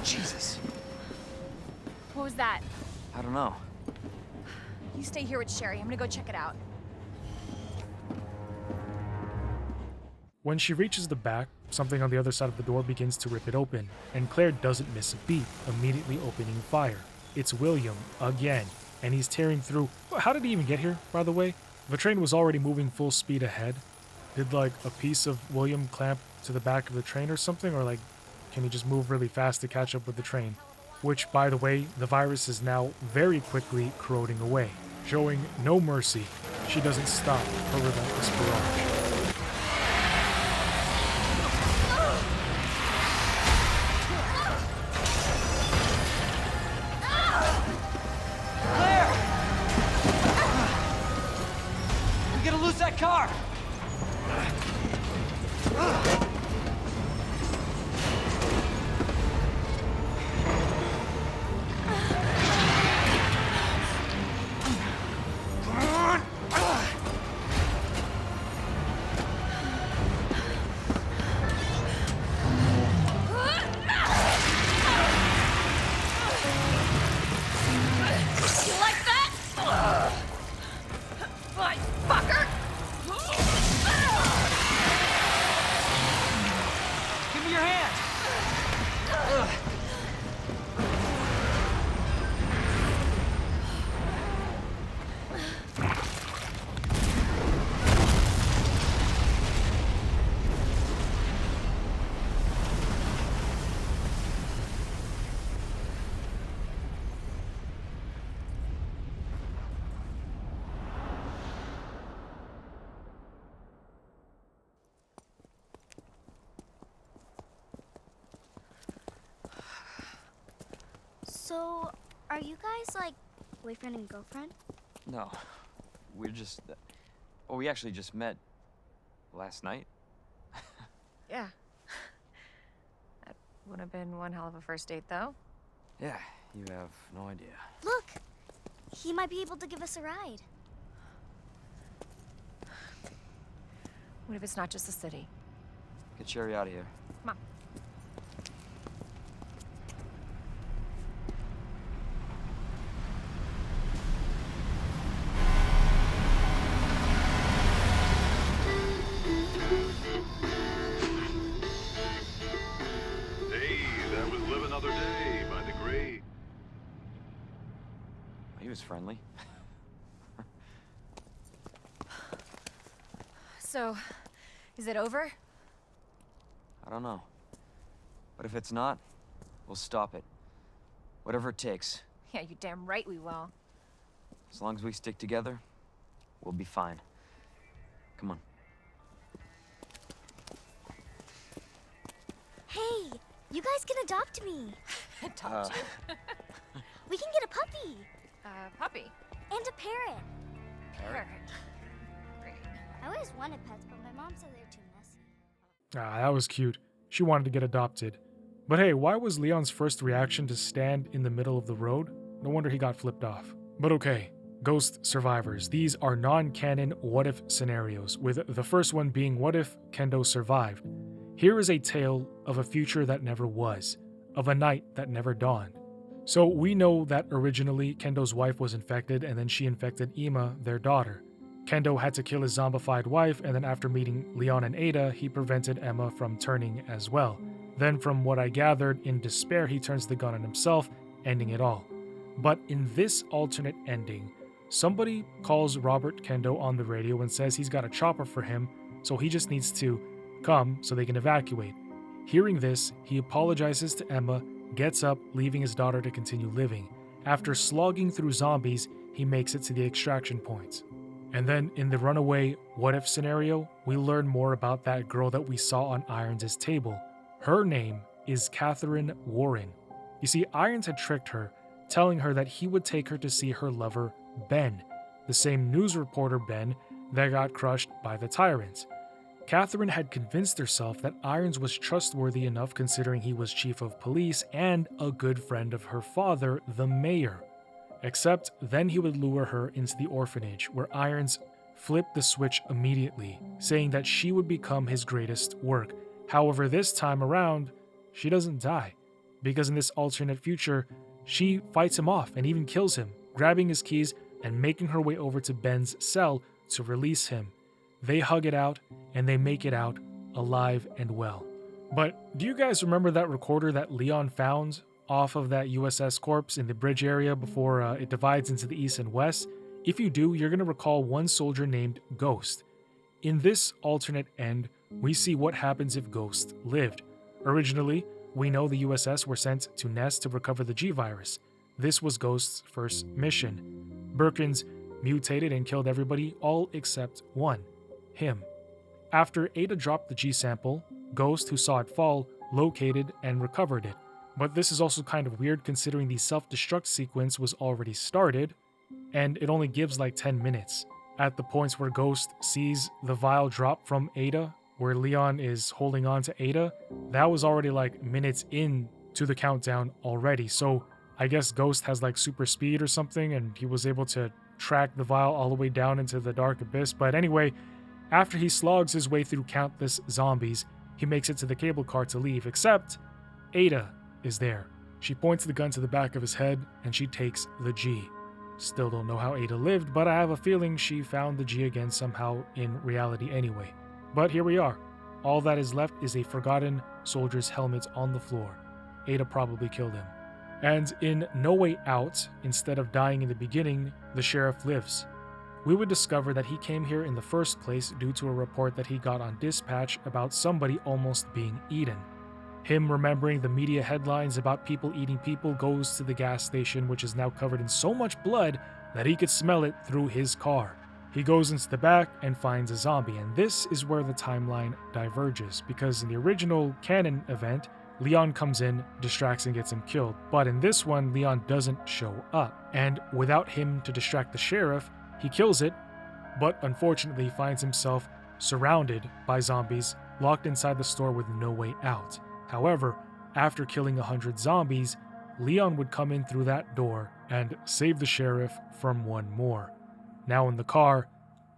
Jesus. What was that? I don't know. You stay here with Sherry. I'm gonna go check it out. When she reaches the back, something on the other side of the door begins to rip it open, and Claire doesn't miss a beat, immediately opening fire. It's William, again, and he's tearing through. How did he even get here, by the way? The train was already moving full speed ahead. Did like a piece of William clamp to the back of the train or something, or like can he just move really fast to catch up with the train? Which, by the way, the virus is now very quickly corroding away. Showing no mercy, she doesn't stop her relentless barrage. We gotta lose that car! So, are you guys like boyfriend and girlfriend? No. We're just... well, we actually just met last night. Yeah. That would have been one hell of a first date, though. Yeah, you have no idea. Look! He might be able to give us a ride. What if it's not just the city? Get Sherry out of here. Come on. He was friendly. So, is it over? I don't know. But if it's not, we'll stop it. Whatever it takes. Yeah, you damn right we will. As long as we stick together, we'll be fine. Come on. Hey, you guys can adopt me. Adopt you? We can get a puppy. Puppy? And a parrot. Parrot? Great. I always wanted pets, but my mom said they're too messy. That was cute. She wanted to get adopted. But hey, why was Leon's first reaction to stand in the middle of the road? No wonder he got flipped off. But okay, Ghost Survivors. These are non-canon what-if scenarios, with the first one being what if Kendo survived. Here is a tale of a future that never was, of a night that never dawned. So we know that originally Kendo's wife was infected and then she infected Ima, their daughter. Kendo had to kill his zombified wife, and then after meeting Leon and Ada, he prevented Emma from turning as well. Then from what I gathered, in despair he turns the gun on himself, ending it all. But in this alternate ending, somebody calls Robert Kendo on the radio and says he's got a chopper for him, so he just needs to come so they can evacuate. Hearing this, he apologizes to Emma, gets up, leaving his daughter to continue living. After slogging through zombies, he makes it to the extraction point. And then in the runaway what-if scenario, we learn more about that girl that we saw on Irons' table. Her name is Catherine Warren. You see, Irons had tricked her, telling her that he would take her to see her lover, Ben, the same news reporter Ben that got crushed by the tyrants. Catherine had convinced herself that Irons was trustworthy enough considering he was chief of police and a good friend of her father, the mayor. Except then he would lure her into the orphanage, where Irons flipped the switch immediately, saying that she would become his greatest work. However, this time around, she doesn't die, because in this alternate future, she fights him off and even kills him, grabbing his keys and making her way over to Ben's cell to release him. They hug it out, and they make it out alive and well. But do you guys remember that recorder that Leon found off of that USS corpse in the bridge area before it divides into the east and west? If you do, you're going to recall one soldier named Ghost. In this alternate end, we see what happens if Ghost lived. Originally, we know the USS were sent to Ness to recover the G-Virus. This was Ghost's first mission. Birkins mutated and killed everybody, all except one, him. After Ada dropped the G-sample, Ghost, who saw it fall, located and recovered it. But this is also kind of weird considering the self-destruct sequence was already started, and it only gives like 10 minutes. At the points where Ghost sees the vial drop from Ada, where Leon is holding on to Ada, that was already like minutes in to the countdown already. So I guess Ghost has like super speed or something, and he was able to track the vial all the way down into the dark abyss. But anyway, after he slogs his way through countless zombies, he makes it to the cable car to leave, except Ada is there. She points the gun to the back of his head, and she takes the G. Still don't know how Ada lived, but I have a feeling she found the G again somehow in reality anyway. But here we are. All that is left is a forgotten soldier's helmet on the floor. Ada probably killed him. And in No Way Out, instead of dying in the beginning, the sheriff lives. We would discover that he came here in the first place due to a report that he got on dispatch about somebody almost being eaten. Him remembering the media headlines about people eating people goes to the gas station, which is now covered in so much blood that he could smell it through his car. He goes into the back and finds a zombie, and this is where the timeline diverges, because in the original canon event, Leon comes in, distracts and gets him killed. But in this one, Leon doesn't show up, and without him to distract the sheriff, he kills it, but unfortunately finds himself surrounded by zombies, locked inside the store with no way out. However, after killing 100 zombies, Leon would come in through that door and save the sheriff from one more. Now in the car,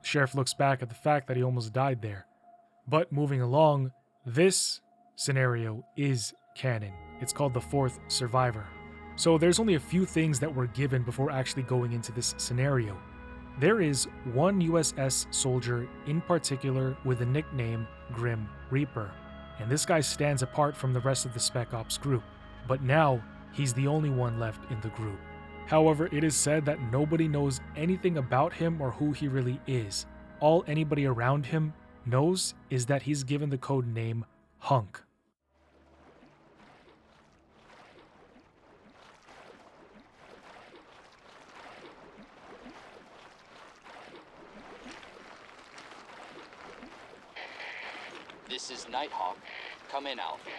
the sheriff looks back at the fact that he almost died there. But moving along, this scenario is canon. It's called the Fourth Survivor. So there's only a few things that were given before actually going into this scenario. There is one USS soldier in particular with the nickname Grim Reaper. And this guy stands apart from the rest of the Spec Ops group, but now he's the only one left in the group. However, it is said that nobody knows anything about him or who he really is. All anybody around him knows is that he's given the code name Hunk. This is Nighthawk. Come in, Alpha.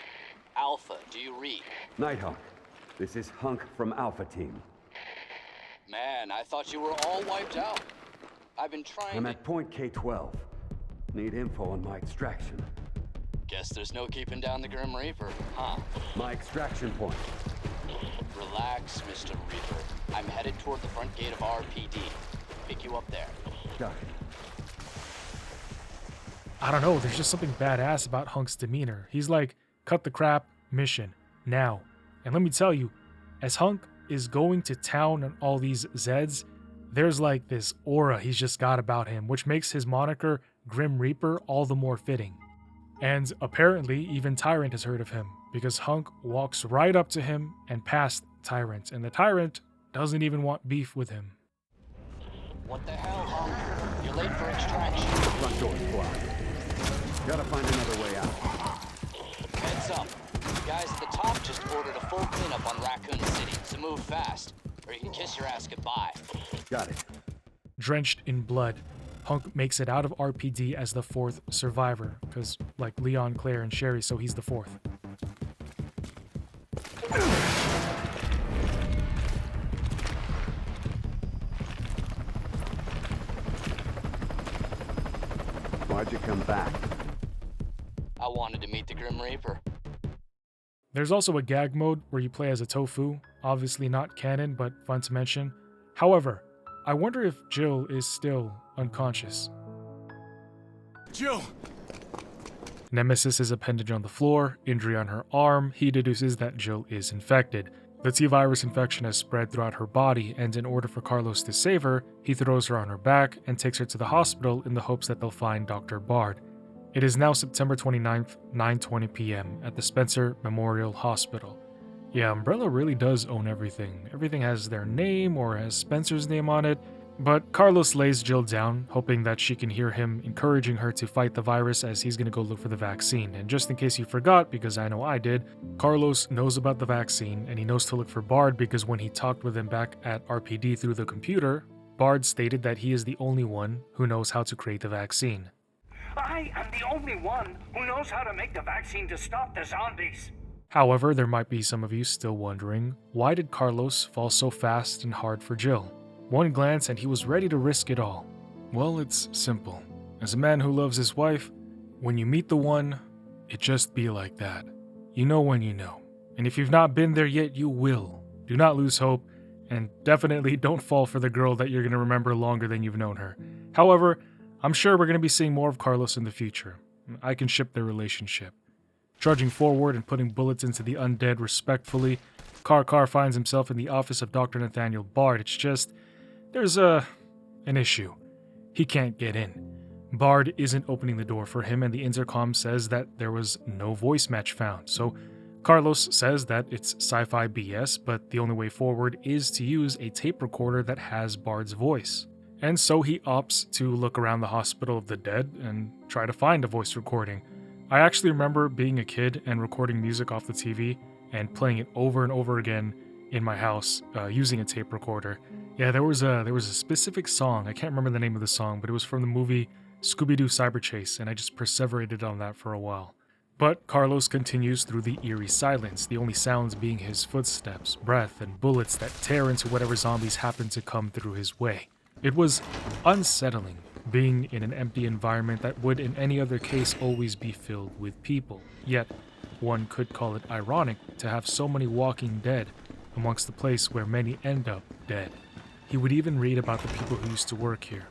Alpha, do you read? Nighthawk, this is Hunk from Alpha Team. Man, I thought you were all wiped out. I've been trying I'm at point K-12. Need info on my extraction. Guess there's no keeping down the Grim Reaper, huh? My extraction point. Relax, Mr. Reaper. I'm headed toward the front gate of RPD. Pick you up there. Got it. I don't know, there's just something badass about Hunk's demeanor. He's like, cut the crap, mission, now. And let me tell you, as Hunk is going to town on all these Zeds, there's like this aura he's just got about him, which makes his moniker Grim Reaper all the more fitting. And apparently, even Tyrant has heard of him, because Hunk walks right up to him and past Tyrant, and the Tyrant doesn't even want beef with him. What the hell, Hunk? You're late for extraction. Front door's blocked. Gotta find another way out. Heads up. Guys at the top just ordered a full cleanup on Raccoon City, so move fast, or you can kiss your ass goodbye. Got it. Drenched in blood, Hunk makes it out of RPD as the fourth survivor, because like Leon, Claire, and Sherry, so he's the fourth. Why'd you come back? I wanted to meet the Grim Reaper. There's also a gag mode where you play as a tofu, obviously not canon, but fun to mention. However, I wonder if Jill is still unconscious. Jill! Nemesis is appendage on the floor, injury on her arm. He deduces that Jill is infected. The T-virus infection has spread throughout her body, and in order for Carlos to save her, he throws her on her back and takes her to the hospital in the hopes that they'll find Dr. Bard. It is now September 29th, 9:20 p.m. at the Spencer Memorial Hospital. Yeah, Umbrella really does own everything. Everything has their name or has Spencer's name on it. But Carlos lays Jill down, hoping that she can hear him encouraging her to fight the virus as he's going to go look for the vaccine. And just in case you forgot, because I know I did, Carlos knows about the vaccine and he knows to look for Bard because when he talked with him back at RPD through the computer, Bard stated that he is the only one who knows how to create the vaccine. I am the only one who knows how to make the vaccine to stop the zombies. However, there might be some of you still wondering, why did Carlos fall so fast and hard for Jill? One glance and he was ready to risk it all. Well, it's simple. As a man who loves his wife, when you meet the one, it just be like that. You know when you know. And if you've not been there yet, you will. Do not lose hope, and definitely don't fall for the girl that you're going to remember longer than you've known her. However, I'm sure we're going to be seeing more of Carlos in the future. I can ship their relationship. Trudging forward and putting bullets into the undead respectfully, Carr finds himself in the office of Dr. Nathaniel Bard. It's just, there's an issue. He can't get in. Bard isn't opening the door for him, and the intercom says that there was no voice match found. So Carlos says that it's sci-fi BS, but the only way forward is to use a tape recorder that has Bard's voice. And so he opts to look around the Hospital of the Dead and try to find a voice recording. I actually remember being a kid and recording music off the TV and playing it over and over again in my house using a tape recorder. Yeah, there was a specific song. I can't remember the name of the song, but it was from the movie Scooby-Doo Cyber Chase, and I just perseverated on that for a while. But Carlos continues through the eerie silence, the only sounds being his footsteps, breath, and bullets that tear into whatever zombies happen to come through his way. It was unsettling, being in an empty environment that would in any other case always be filled with people. Yet, one could call it ironic to have so many walking dead amongst the place where many end up dead. He would even read about the people who used to work here.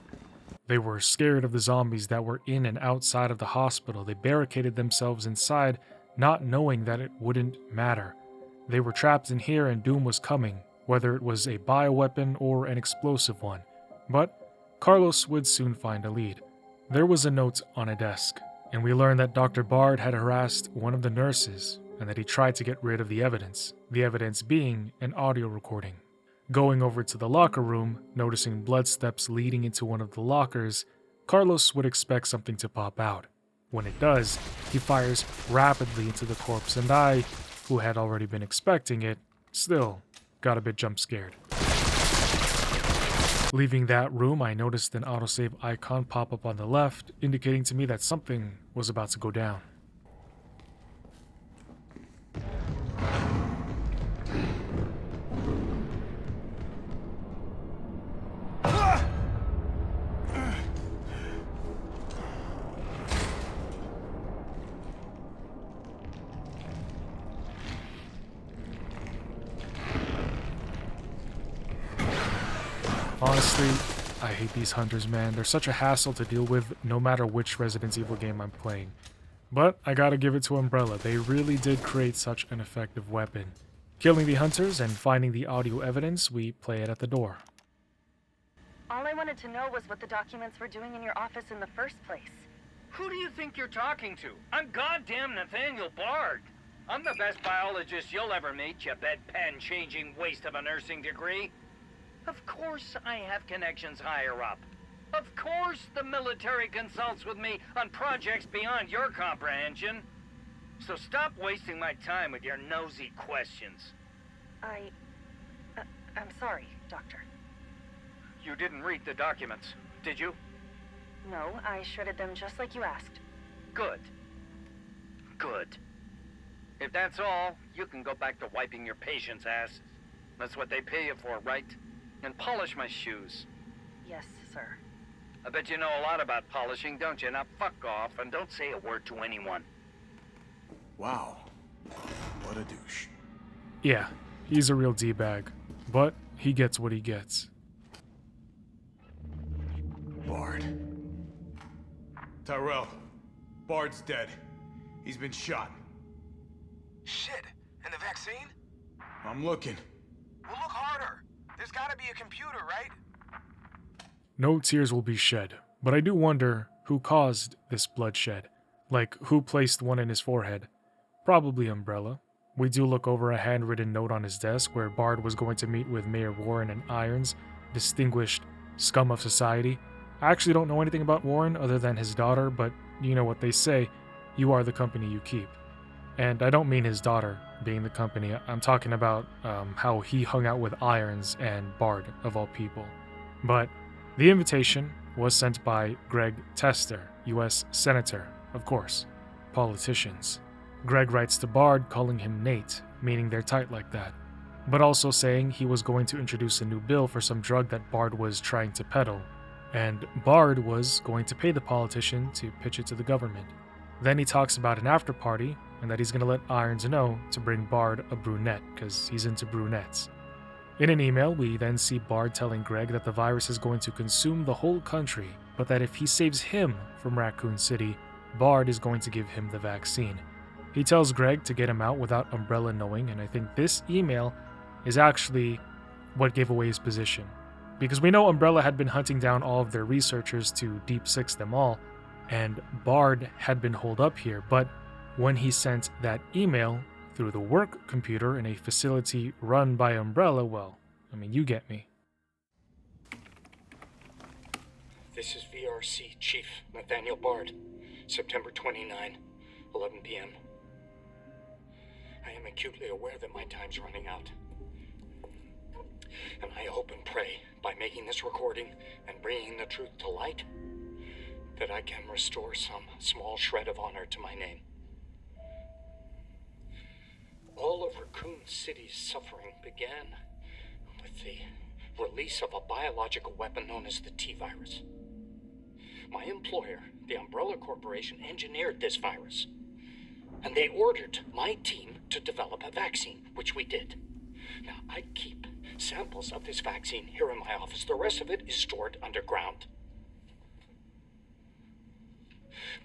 They were scared of the zombies that were in and outside of the hospital. They barricaded themselves inside, not knowing that it wouldn't matter. They were trapped in here and doom was coming, whether it was a bioweapon or an explosive one. But Carlos would soon find a lead. There was a note on a desk, and we learned that Dr. Bard had harassed one of the nurses and that he tried to get rid of the evidence being an audio recording. Going over to the locker room, noticing blood steps leading into one of the lockers, Carlos would expect something to pop out. When it does, he fires rapidly into the corpse, and I, who had already been expecting it, still got a bit jump scared. Leaving that room, I noticed an autosave icon pop up on the left, indicating to me that something was about to go down. Honestly, I hate these hunters, man. They're such a hassle to deal with no matter which Resident Evil game I'm playing. But I gotta give it to Umbrella. They really did create such an effective weapon. Killing the hunters and finding the audio evidence, we play it at the door. All I wanted to know was what the documents were doing in your office in the first place. Who do you think you're talking to? I'm goddamn Nathaniel Bard. I'm the best biologist you'll ever meet, you bedpan-changing waste of a nursing degree. Of course I have connections higher up. Of course the military consults with me on projects beyond your comprehension. So stop wasting my time with your nosy questions. I'm sorry, Doctor. You didn't read the documents, did you? No, I shredded them just like you asked. Good. Good. If that's all, you can go back to wiping your patients' asses. That's what they pay you for, right? And polish my shoes. Yes, sir. I bet you know a lot about polishing, don't you? Now fuck off and don't say a word to anyone. Wow. What a douche. Yeah, he's a real D-bag, but he gets what he gets. Bard. Tyrell, Bard's dead. He's been shot. Shit, and the vaccine? I'm looking. Well, look harder. There's gotta be a computer, right? No tears will be shed, but I do wonder who caused this bloodshed. Like, who placed one in his forehead? Probably Umbrella. We do look over a handwritten note on his desk where Bard was going to meet with Mayor Warren and Irons, distinguished scum of society. I actually don't know anything about Warren other than his daughter, but you know what they say, you are the company you keep. And I don't mean his daughter being the company, I'm talking about how he hung out with Irons and Bard, of all people. But the invitation was sent by Greg Tester, U.S. Senator, of course. Politicians. Greg writes to Bard calling him Nate, meaning they're tight like that, but also saying he was going to introduce a new bill for some drug that Bard was trying to peddle, and Bard was going to pay the politician to pitch it to the government. Then he talks about an after party, and that he's going to let Irons know to bring Bard a brunette, because he's into brunettes. In an email, we then see Bard telling Greg that the virus is going to consume the whole country, but that if he saves him from Raccoon City, Bard is going to give him the vaccine. He tells Greg to get him out without Umbrella knowing, and I think this email is actually what gave away his position. Because we know Umbrella had been hunting down all of their researchers to Deep Six them all, and Bard had been holed up here, but when he sent that email through the work computer in a facility run by Umbrella, well, I mean, you get me. This is VRC Chief Nathaniel Bard, September 29, 11 p.m. I am acutely aware that my time's running out. And I hope and pray, by making this recording and bringing the truth to light, that I can restore some small shred of honor to my name. All of Raccoon City's suffering began with the release of a biological weapon known as the T-virus. My employer, the Umbrella Corporation, engineered this virus, and they ordered my team to develop a vaccine, which we did. Now, I keep samples of this vaccine here in my office. The rest of it is stored underground.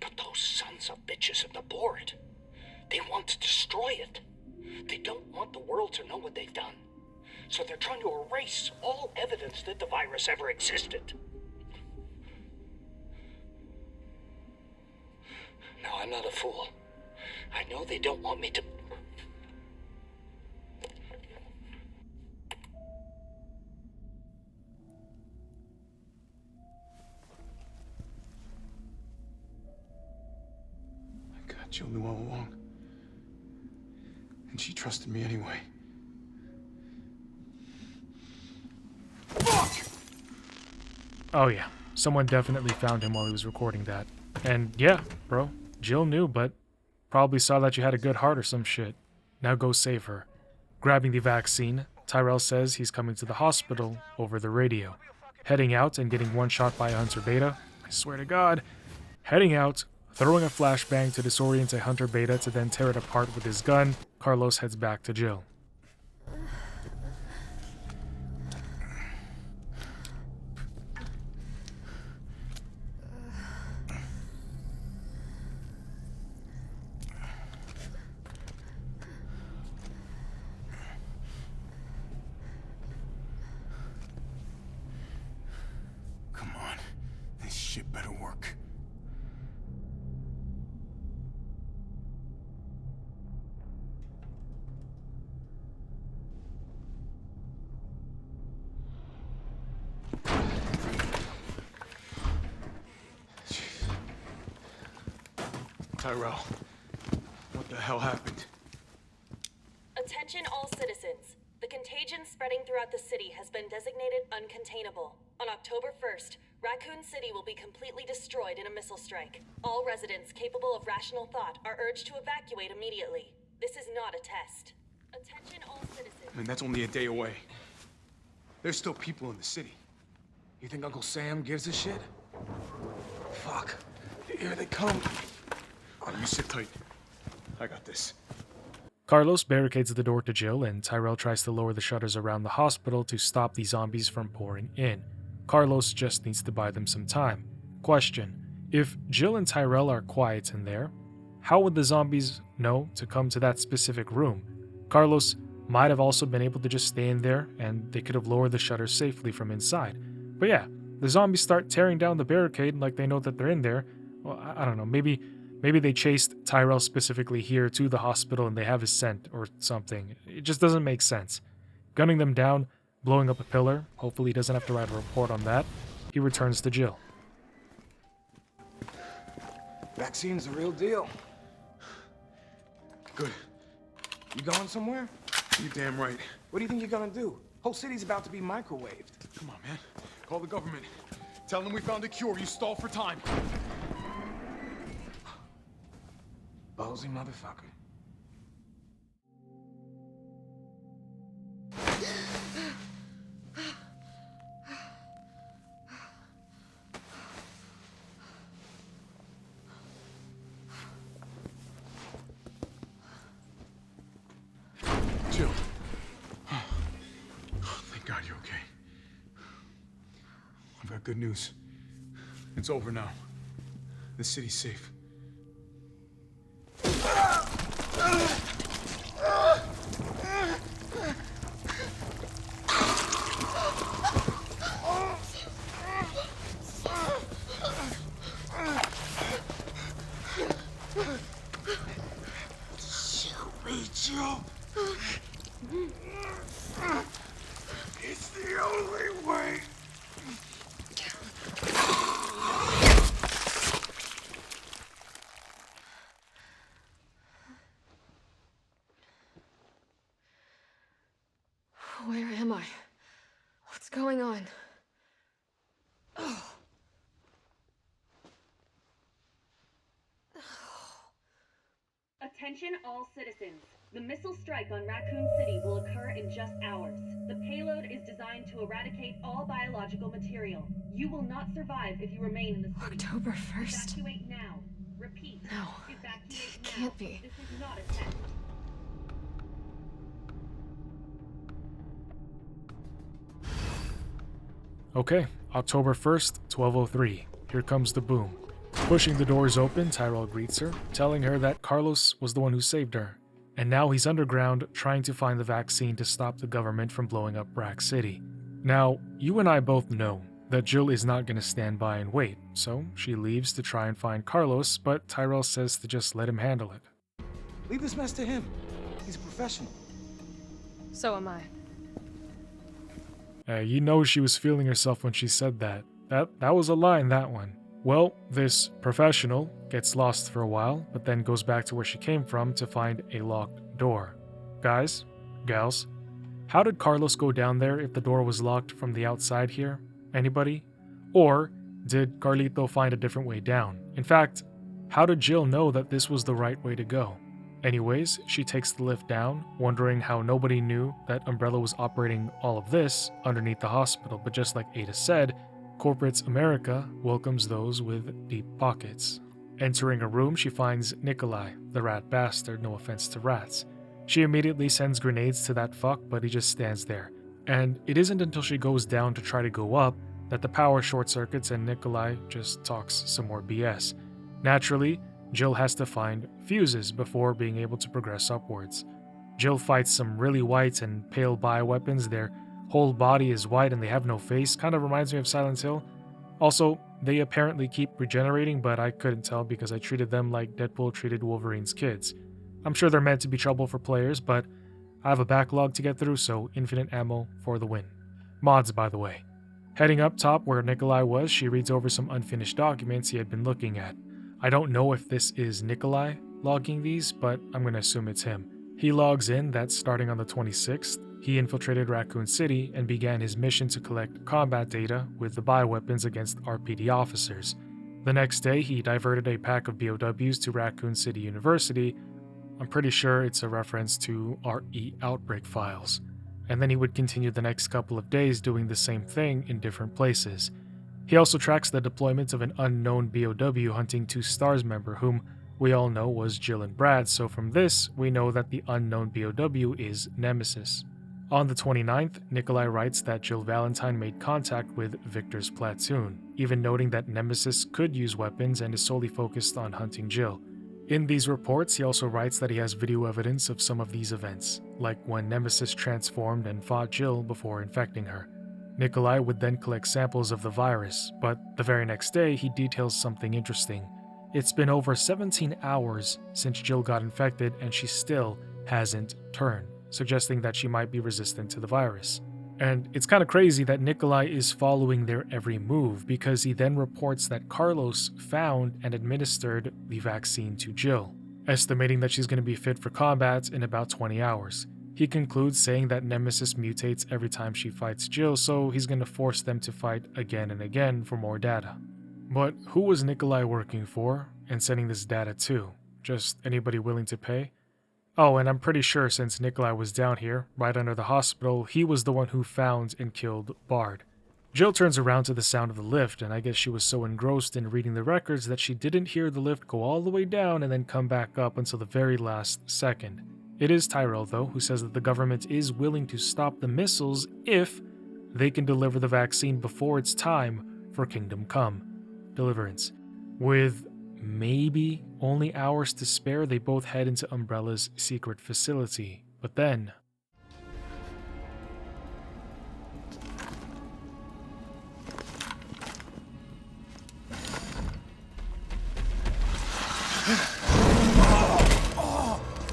But those sons of bitches at the board, they want to destroy it. They don't want the world to know what they've done. So they're trying to erase all evidence that the virus ever existed. Now, I'm not a fool. I know they don't want me to... Jill knew all along. And she trusted me anyway. Fuck! Oh yeah, someone definitely found him while he was recording that. And yeah, bro, Jill knew, but probably saw that you had a good heart or some shit. Now go save her. Grabbing the vaccine, Tyrell says he's coming to the hospital over the radio. Heading out and getting one shot by a Hunter Beta. I swear to God. Heading out, throwing a flashbang to disorient a Hunter Beta to then tear it apart with his gun, Carlos heads back to Jill. Come on, this shit better work. Tyrell, what the hell happened? Attention all citizens. The contagion spreading throughout the city has been designated uncontainable. On October 1st, Raccoon City will be completely destroyed in a missile strike. All residents capable of rational thought are urged to evacuate immediately. This is not a test. Attention all citizens. I mean, that's only a day away. There's still people in the city. You think Uncle Sam gives a shit? Fuck. Here they come. Oh, you sit tight. I got this. Carlos barricades the door to Jill, and Tyrell tries to lower the shutters around the hospital to stop the zombies from pouring in. Carlos just needs to buy them some time. Question: if Jill and Tyrell are quiet in there, how would the zombies know to come to that specific room? Carlos might have also been able to just stay in there, and they could have lowered the shutters safely from inside. But yeah, the zombies start tearing down the barricade like they know that they're in there. Well, I don't know, maybe they chased Tyrell specifically here to the hospital and they have his scent or something. It just doesn't make sense. Gunning them down, blowing up a pillar, hopefully he doesn't have to write a report on that. He returns to Jill. Vaccine's the real deal. Good. You going somewhere? You're damn right. What do you think you're gonna do? Whole city's about to be microwaved. Come on, man. Call the government. Tell them we found a cure. You stall for time. Ballsy motherfucker. Jill. Oh, thank God you're okay. I've got good news. It's over now. The city's safe. It's the only way. Where am I? What's going on? Oh. Attention all citizens. The missile strike on Raccoon City will occur in just hours. The payload is designed to eradicate all biological material. You will not survive if you remain in the city. October 1st. Evacuate now. Repeat. No. Evacuate now. Can't be. This is not a test. Okay, October 1st, 12:03. Here comes the boom. Pushing the doors open, Tyrell greets her, telling her that Carlos was the one who saved her. And now he's underground trying to find the vaccine to stop the government from blowing up Rack City. Now, you and I both know that Jill is not going to stand by and wait, so she leaves to try and find Carlos, but Tyrell says to just let him handle it. Leave this mess to him. He's a professional. So am I. You know she was feeling herself when she said that. That was a line, that one. Well, this professional gets lost for a while, but then goes back to where she came from to find a locked door. Guys, gals, how did Carlos go down there if the door was locked from the outside here? Anybody? Or did Carlito find a different way down? In fact, how did Jill know that this was the right way to go? Anyways, she takes the lift down, wondering how nobody knew that Umbrella was operating all of this underneath the hospital, but just like Ada said, Corporate America welcomes those with deep pockets. Entering a room, she finds Nikolai, the rat bastard, no offense to rats. She immediately sends grenades to that fuck, but he just stands there. And it isn't until she goes down to try to go up that the power short circuits and Nikolai just talks some more BS. Naturally, Jill has to find fuses before being able to progress upwards. Jill fights some really white and pale bioweapons. Their whole body is white and they have no face. Kind of reminds me of Silent Hill. Also, they apparently keep regenerating, but I couldn't tell because I treated them like Deadpool treated Wolverine's kids. I'm sure they're meant to be trouble for players, but I have a backlog to get through, so infinite ammo for the win. Mods, by the way. Heading up top where Nikolai was, she reads over some unfinished documents he had been looking at. I don't know if this is Nikolai logging these, but I'm going to assume it's him. He logs in that starting on the 26th, he infiltrated Raccoon City and began his mission to collect combat data with the bioweapons against RPD officers. The next day, he diverted a pack of BOWs to Raccoon City University. I'm pretty sure it's a reference to RE Outbreak Files. And then he would continue the next couple of days doing the same thing in different places. He also tracks the deployment of an unknown BOW hunting 2 STARS member whom we all know was Jill and Brad, so from this, we know that the unknown BOW is Nemesis. On the 29th, Nikolai writes that Jill Valentine made contact with Victor's platoon, even noting that Nemesis could use weapons and is solely focused on hunting Jill. In these reports, he also writes that he has video evidence of some of these events, like when Nemesis transformed and fought Jill before infecting her. Nikolai would then collect samples of the virus, but the very next day he details something interesting. It's been over 17 hours since Jill got infected and she still hasn't turned, suggesting that she might be resistant to the virus. And it's kind of crazy that Nikolai is following their every move, because he then reports that Carlos found and administered the vaccine to Jill, estimating that she's going to be fit for combat in about 20 hours. He concludes saying that Nemesis mutates every time she fights Jill, so he's going to force them to fight again and again for more data. But who was Nikolai working for and sending this data to? Just anybody willing to pay? Oh, and I'm pretty sure since Nikolai was down here, right under the hospital, he was the one who found and killed Bard. Jill turns around to the sound of the lift, and I guess she was so engrossed in reading the records that she didn't hear the lift go all the way down and then come back up until the very last second. It is Tyrell, though, who says that the government is willing to stop the missiles if they can deliver the vaccine before it's time for Kingdom Come deliverance. With maybe only hours to spare, they both head into Umbrella's secret facility. But then...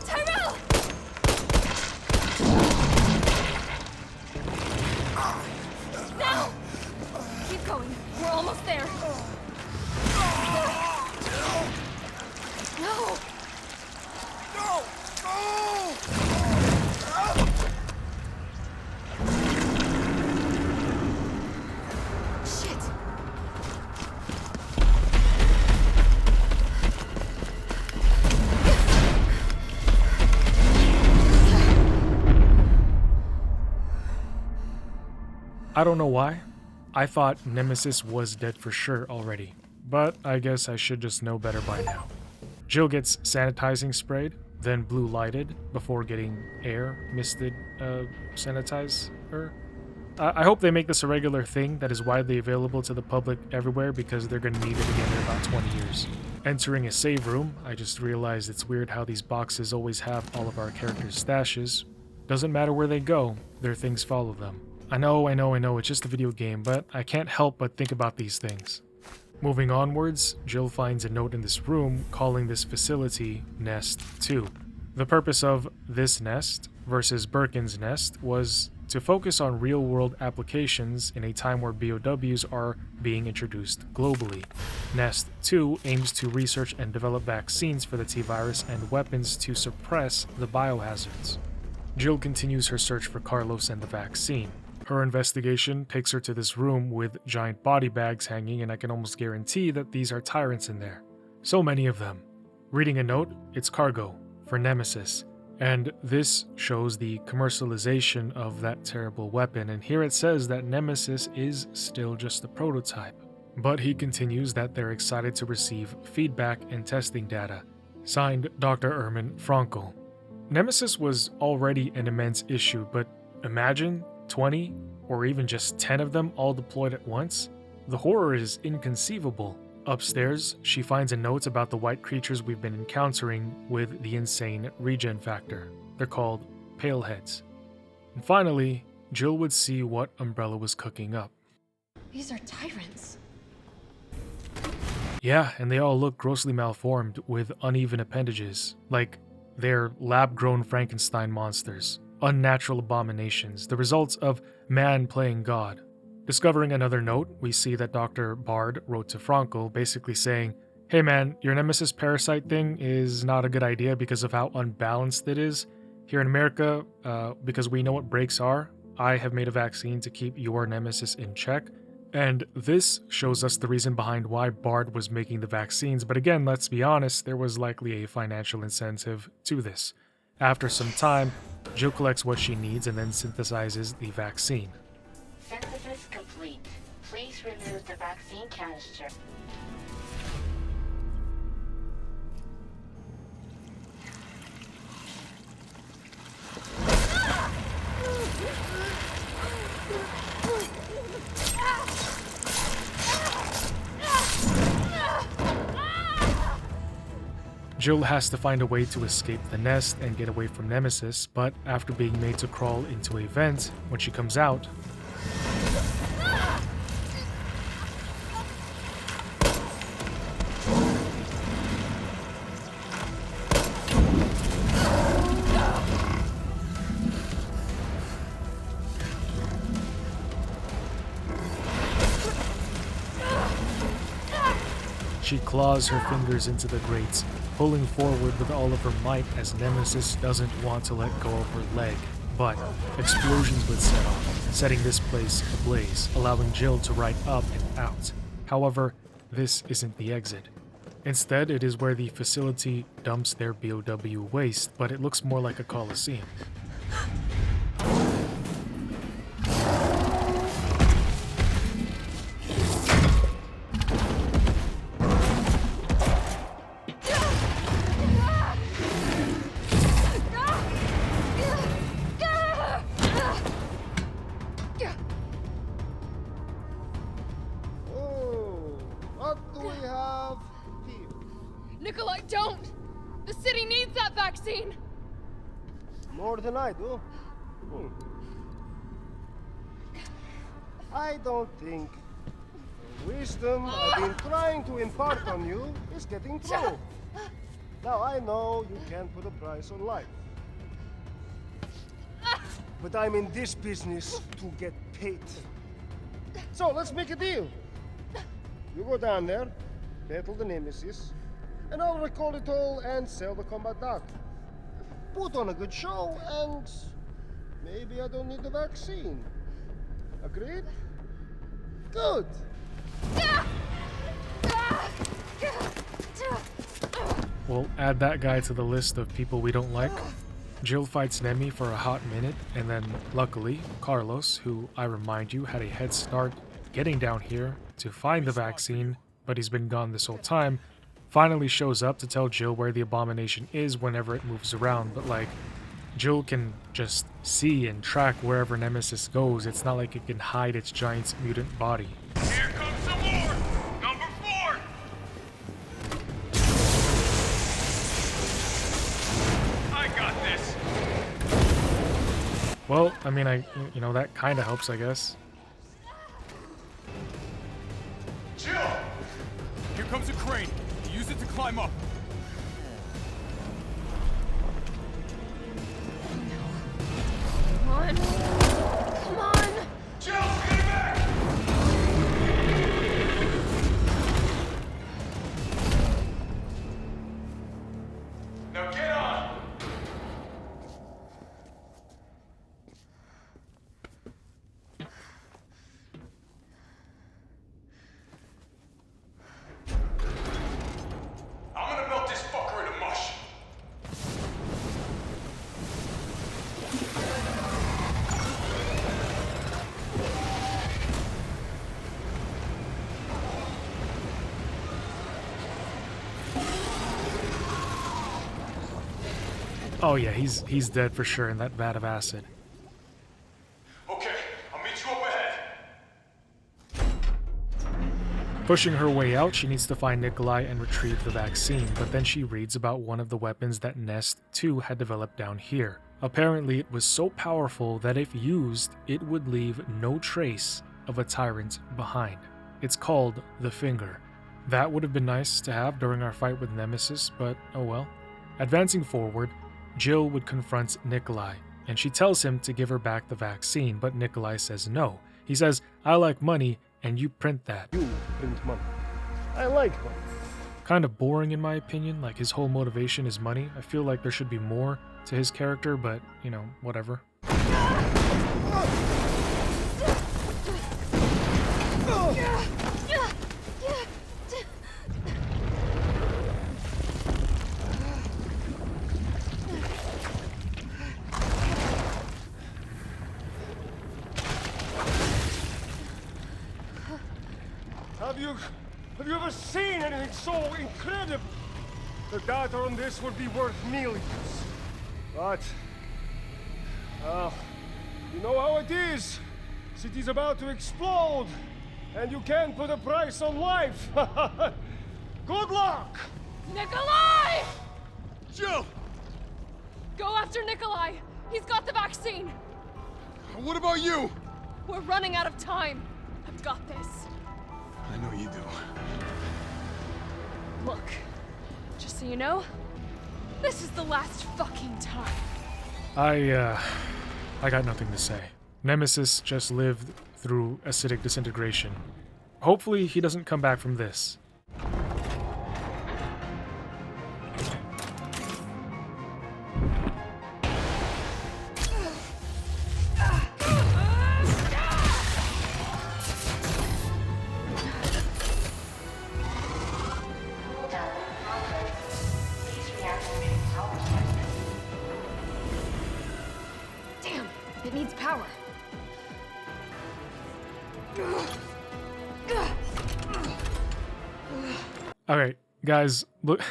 Tyrell! Now! Keep going. We're almost there. No! No! No! Shit! I don't know why. I thought Nemesis was dead for sure already, but I guess I should just know better by now. Jill gets sanitizing sprayed, then blue lighted before getting air misted sanitize her. I hope they make this a regular thing that is widely available to the public everywhere, because they're going to need it again in about 20 years. Entering a save room, I just realized it's weird how these boxes always have all of our characters' stashes. Doesn't matter where they go, their things follow them. I know, it's just a video game, but I can't help but think about these things. Moving onwards, Jill finds a note in this room calling this facility Nest 2. The purpose of this nest versus Birkin's nest was to focus on real-world applications in a time where BOWs are being introduced globally. Nest 2 aims to research and develop vaccines for the T-virus and weapons to suppress the biohazards. Jill continues her search for Carlos and the vaccine. Her investigation takes her to this room with giant body bags hanging, and I can almost guarantee that these are tyrants in there. So many of them. Reading a note, it's cargo for Nemesis, and this shows the commercialization of that terrible weapon, and here it says that Nemesis is still just a prototype. But he continues that they're excited to receive feedback and testing data. Signed, Dr. Ermin Frankel. Nemesis was already an immense issue, but imagine 20 or even just 10 of them all deployed at once? The horror is inconceivable. Upstairs, she finds a note about the white creatures we've been encountering with the insane regen factor. They're called Paleheads. And finally, Jill would see what Umbrella was cooking up. These are tyrants. Yeah, and they all look grossly malformed with uneven appendages, like they're lab-grown Frankenstein monsters. Unnatural abominations, the results of man playing God. Discovering another note, we see that Dr. Bard wrote to Frankel, basically saying, "Hey man, your Nemesis parasite thing is not a good idea because of how unbalanced it is. Here in America, because we know what breaks are, I have made a vaccine to keep your Nemesis in check." And this shows us the reason behind why Bard was making the vaccines, but again, let's be honest, there was likely a financial incentive to this. After some time, Jill collects what she needs and then synthesizes the vaccine. Synthesis complete. Please remove the vaccine canister. Jill has to find a way to escape the nest and get away from Nemesis, but after being made to crawl into a vent, when she comes out, she claws her fingers into the grates, pulling forward with all of her might as Nemesis doesn't want to let go of her leg. But explosions would set off, setting this place ablaze, allowing Jill to ride up and out. However, this isn't the exit. Instead, it is where the facility dumps their BOW waste, but it looks more like a coliseum. Nikolai, don't! The city needs that vaccine! More than I do. I don't think the wisdom I've been trying to impart on you is getting through. Now I know you can't put a price on life. But I'm in this business to get paid. So let's make a deal. You go down there, battle the Nemesis, and I'll record it all and sell the combat dog. Put on a good show, and maybe I don't need the vaccine. Agreed? Good. We'll add that guy to the list of people we don't like. Jill fights Nemi for a hot minute, and then, luckily, Carlos, who, I remind you, had a head start getting down here to find the vaccine, but he's been gone this whole time, finally shows up to tell Jill where the abomination is whenever it moves around. But like, Jill can just see and track wherever Nemesis goes. It's not like it can hide its giant mutant body. Here comes some more! Number 4! I got this! Well, I mean, that kind of helps, I guess. Jill! Here comes a crane. Use it to climb up. Come on! Come on! Jill, get back! Now get on! I'm gonna melt this fucker into mush. Oh yeah, he's dead for sure in that vat of acid. Okay, I'll meet you up ahead. Pushing her way out, she needs to find Nikolai and retrieve the vaccine, but then she reads about one of the weapons that Nest 2 had developed down here. Apparently, it was so powerful that if used, it would leave no trace of a tyrant behind. It's called the Finger. That would have been nice to have during our fight with Nemesis, but oh well. Advancing forward, Jill would confront Nikolai, and she tells him to give her back the vaccine, but Nikolai says no. He says, "I like money, and you print that." You print money. I like money. Kind of boring in my opinion, like his whole motivation is money. I feel like there should be more to his character, but, whatever. Have you ever seen anything so incredible? The data on this would be worth millions. But, you know how it is. City's about to explode, and you can't put a price on life. Good luck! Nikolai! Jill! Go after Nikolai! He's got the vaccine! What about you? We're running out of time. I've got this. I know you do. Look, just so you know, this is the last fucking time. I got nothing to say. Nemesis just lived through acidic disintegration. Hopefully he doesn't come back from this. Damn, it needs power. Alright, guys, look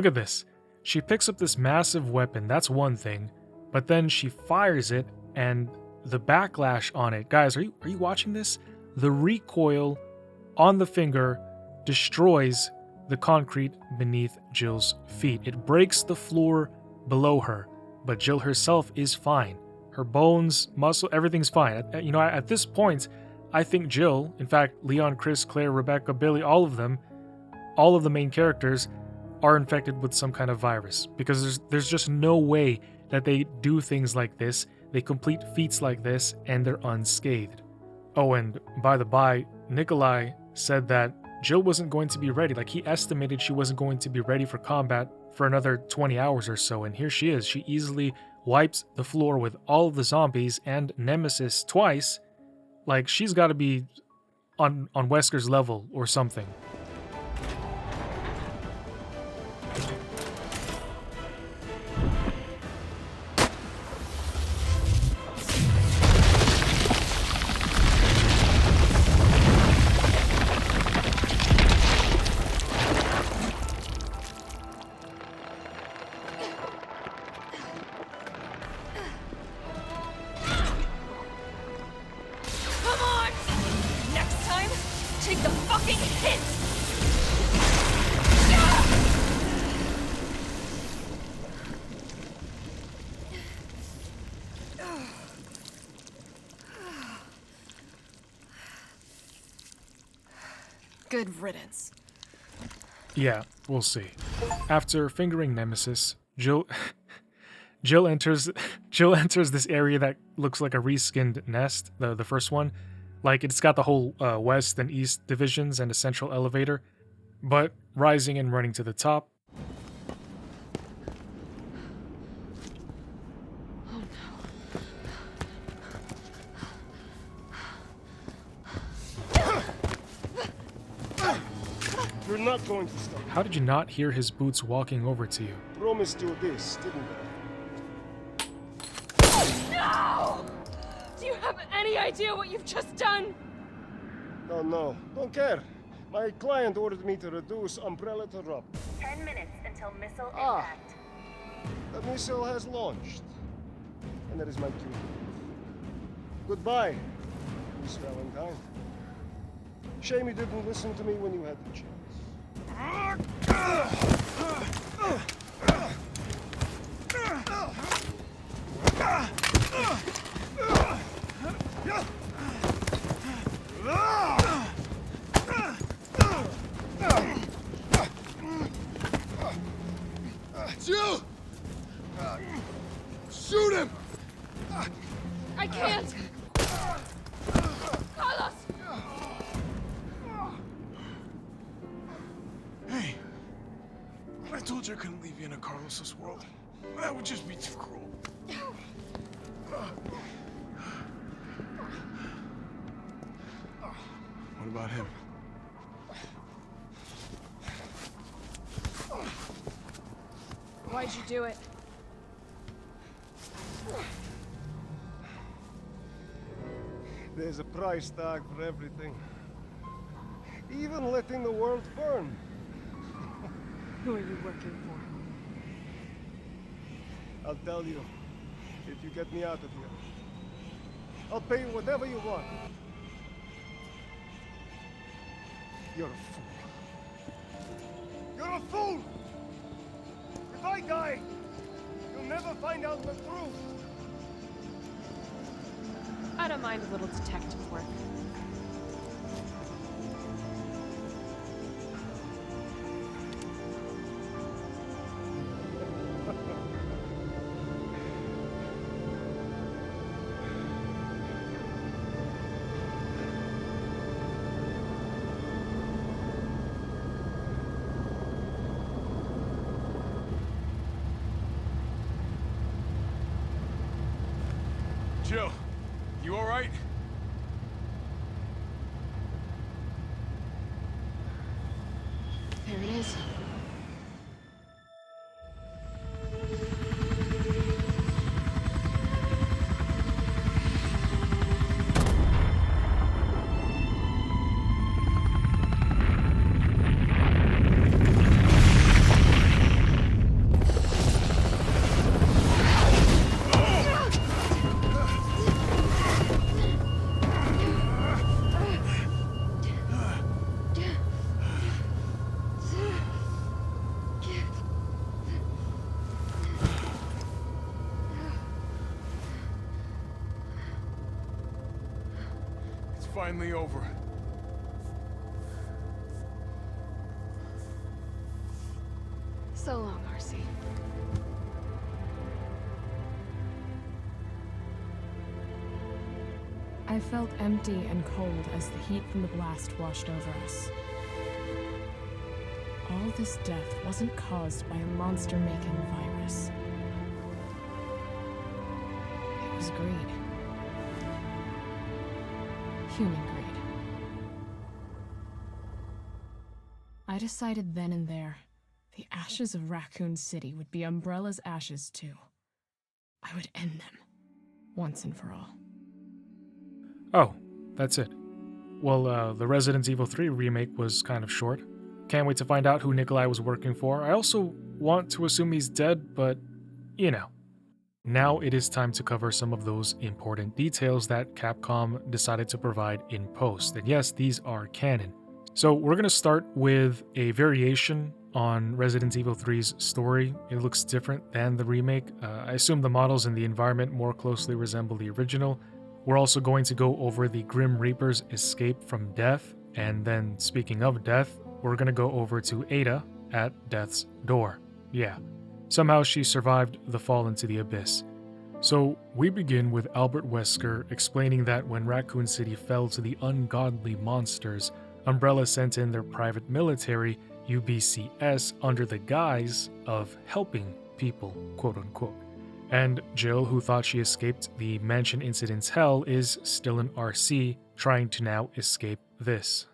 at this. She picks up this massive weapon, that's one thing, but then she fires it, and the backlash on it, guys, are you watching this? The recoil on the finger destroys the concrete beneath Jill's feet. It breaks the floor below her, but Jill herself is fine. Her bones, muscle, everything's fine. At this point, I think Jill, in fact, Leon, Chris, Claire, Rebecca, Billy, all of the main characters are infected with some kind of virus, because there's just no way that they do things like this, they complete feats like this, and they're unscathed. Oh, and by the by, Nikolai said that Jill wasn't going to be ready. Like, he estimated she wasn't going to be ready for combat for another 20 hours or so, and here she is. She easily wipes the floor with all of the zombies and Nemesis twice. Like, she's got to be on Wesker's level or something. Good riddance. Yeah, we'll see. After fingering Nemesis, Jill enters this area that looks like a reskinned nest, the first one. Like, it's got the whole west and east divisions and a central elevator. But rising and running to the top, You're not going to stop. how did you not hear his boots walking over to you? Promised you this, didn't No! Do you have any idea what you've just done? I? No, don't care. My client ordered me to reduce Umbrella to rub. 10 minutes until missile impact. The missile has launched. And that is my cue. Goodbye, Miss Valentine. Shame you didn't listen to me when you had the chance. Jill! Shoot him! I can't! Carlos! Hey, I told you I couldn't leave you in a Carlos's world. That would just be too cruel. What about him? Why'd you do it? There's a price tag for everything. Even letting the world burn. Who are you working for? I'll tell you, if you get me out of here. I'll pay you whatever you want. You're a fool. You're a fool! If I die, You'll never find out the truth. I don't mind a little detective work. Jill, you all right? There it is. Finally over. So long, RC. I felt empty and cold as the heat from the blast washed over us. All this death wasn't caused by a monster-making virus. It was greed. Human greed. I decided then and there, the ashes of Raccoon City would be Umbrella's ashes too. I would end them, once and for all. Oh, that's it. Well, the Resident Evil 3 remake was kind of short. Can't wait to find out who Nikolai was working for. I also want to assume he's dead, but, you know. Now it is time to cover some of those important details that Capcom decided to provide in post. And yes, these are canon. So we're going to start with a variation on Resident Evil 3's story. It looks different than the remake. I assume the models and the environment more closely resemble the original. We're also going to go over the Grim Reaper's escape from death. And then, speaking of death, we're going to go over to Ada at death's door. Yeah. Somehow she survived the fall into the abyss. So we begin with Albert Wesker explaining that when Raccoon City fell to the ungodly monsters, Umbrella sent in their private military, UBCS, under the guise of helping people, quote unquote. And Jill, who thought she escaped the mansion incident's hell, is still in RC, trying to now escape this.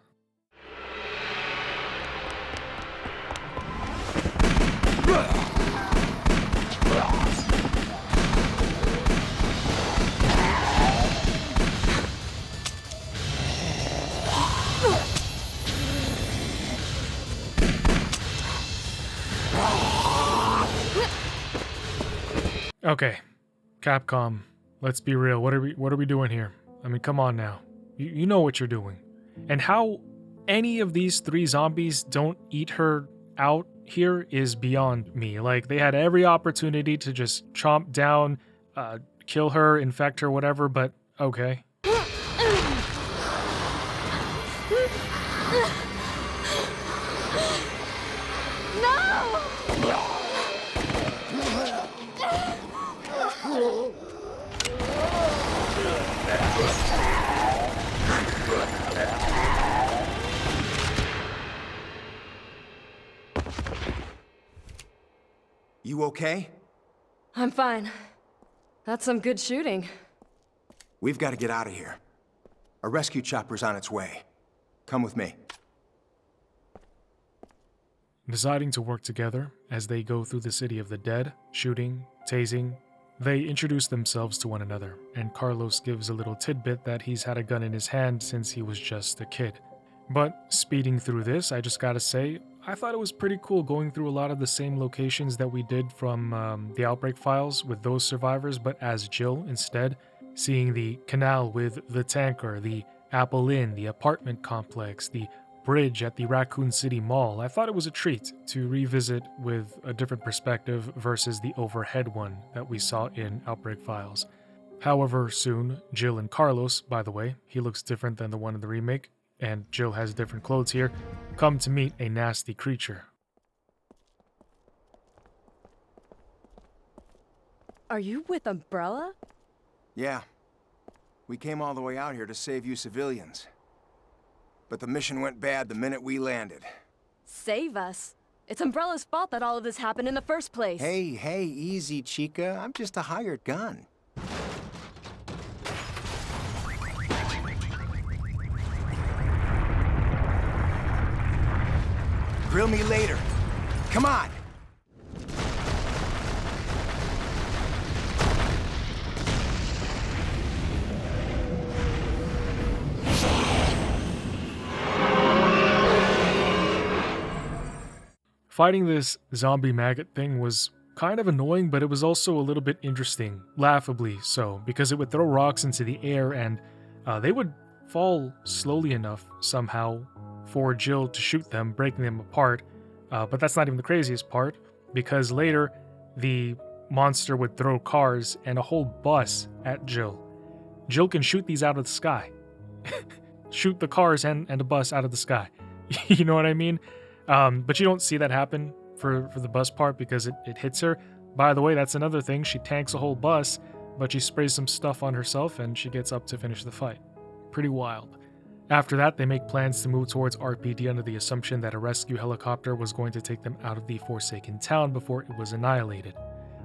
Okay, Capcom, let's be real. What are we doing here? I mean, come on now. You know what you're doing. And how any of these three zombies don't eat her out here is beyond me. Like, they had every opportunity to just chomp down, kill her, infect her, whatever, but okay. You okay? I'm fine. That's some good shooting. We've got to get out of here. A rescue chopper's on its way. Come with me. Deciding to work together as they go through the city of the dead, shooting, tasing, they introduce themselves to one another, and Carlos gives a little tidbit that he's had a gun in his hand since he was just a kid. But speeding through this, I just gotta say, I thought it was pretty cool going through a lot of the same locations that we did from the Outbreak Files with those survivors, but as Jill instead, seeing the canal with the tanker, the Apple Inn, the apartment complex, the bridge at the Raccoon City Mall, I thought it was a treat to revisit with a different perspective versus the overhead one that we saw in Outbreak Files. However, soon, Jill and Carlos, by the way, he looks different than the one in the remake, and Jill has different clothes here, come to meet a nasty creature. Are you with Umbrella? Yeah. We came all the way out here to save you civilians. But the mission went bad the minute we landed. Save us? It's Umbrella's fault that all of this happened in the first place. Hey, easy, Chica. I'm just a hired gun. Grill me later. Come on! Fighting this zombie maggot thing was kind of annoying, but it was also a little bit interesting, laughably so, because it would throw rocks into the air and they would fall slowly enough somehow for Jill to shoot them, breaking them apart. But that's not even the craziest part, because later the monster would throw cars and a whole bus at Jill. Jill can shoot these out of the sky. Shoot the cars and a bus out of the sky. You know what I mean? But you don't see that happen for the bus part because it hits her. By the way, that's another thing. She tanks a whole bus, but she sprays some stuff on herself and she gets up to finish the fight. Pretty wild. After that, they make plans to move towards RPD under the assumption that a rescue helicopter was going to take them out of the Forsaken town before it was annihilated.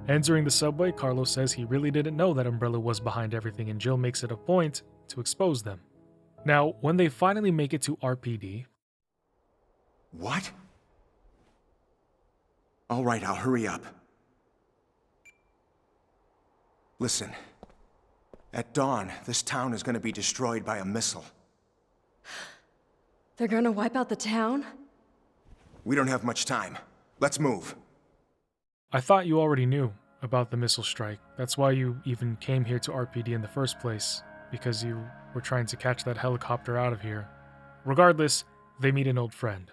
Entering the subway, Carlos says he really didn't know that Umbrella was behind everything, and Jill makes it a point to expose them. Now, when they finally make it to RPD... What? All right, I'll hurry up. Listen. At dawn, this town is going to be destroyed by a missile. They're gonna wipe out the town? We don't have much time. Let's move. I thought you already knew about the missile strike. That's why you even came here to RPD in the first place, because you were trying to catch that helicopter out of here. Regardless, they meet an old friend.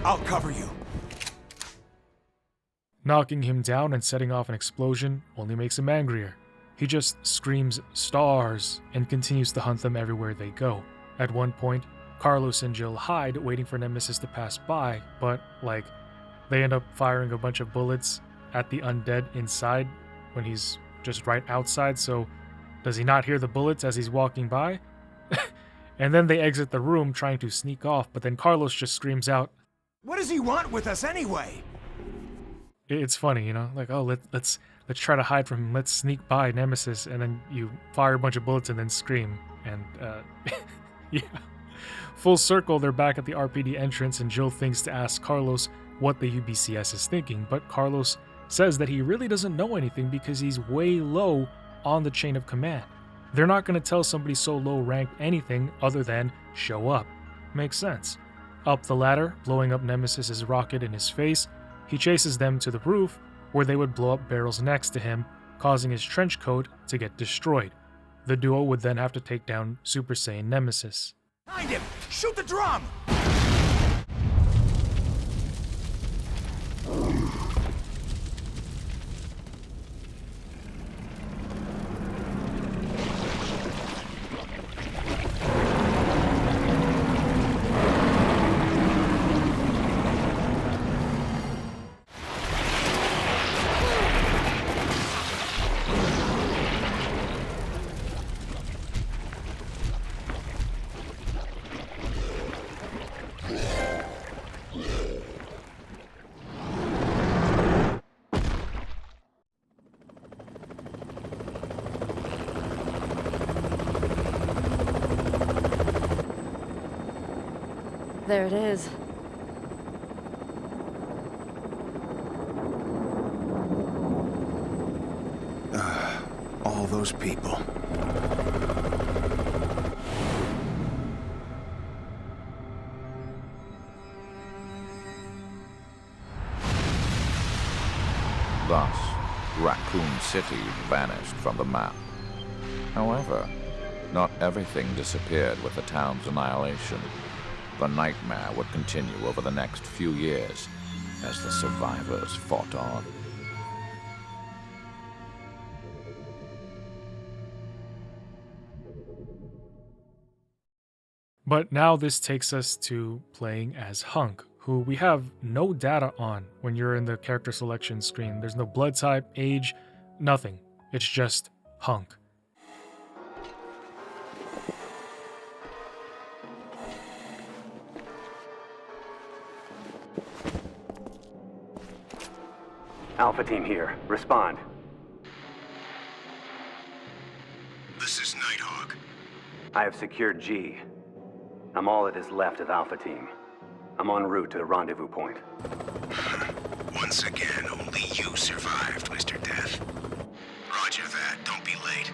I'll cover you. Knocking him down and setting off an explosion only makes him angrier. He just screams "stars" and continues to hunt them everywhere they go. At one point, Carlos and Jill hide, waiting for Nemesis to pass by, but, they end up firing a bunch of bullets at the undead inside when he's just right outside, so does he not hear the bullets as he's walking by? And then they exit the room trying to sneak off, but then Carlos just screams out, "What does he want with us anyway?" It's funny, let's try to hide from him, let's sneak by Nemesis, and then you fire a bunch of bullets and then scream, and yeah. Full circle, they're back at the RPD entrance, and Jill thinks to ask Carlos what the UBCS is thinking, but Carlos says that he really doesn't know anything because he's way low on the chain of command. They're not going to tell somebody so low ranked anything other than show up. Makes sense. Up the ladder, blowing up Nemesis's rocket in his face, he chases them to the roof, where they would blow up barrels next to him, causing his trench coat to get destroyed. The duo would then have to take down Super Saiyan Nemesis. Behind him! Shoot the drum! There it is. All those people. Thus, Raccoon City vanished from the map. However, not everything disappeared with the town's annihilation. The nightmare would continue over the next few years as the survivors fought on. But now this takes us to playing as Hunk, who we have no data on when you're in the character selection screen. There's no blood type, age, nothing. It's just Hunk. Alpha Team here. Respond. This is Nighthawk. I have secured G. I'm all that is left of Alpha Team. I'm en route to the rendezvous point. Once again, only you survived, Mr. Death. Roger that. Don't be late.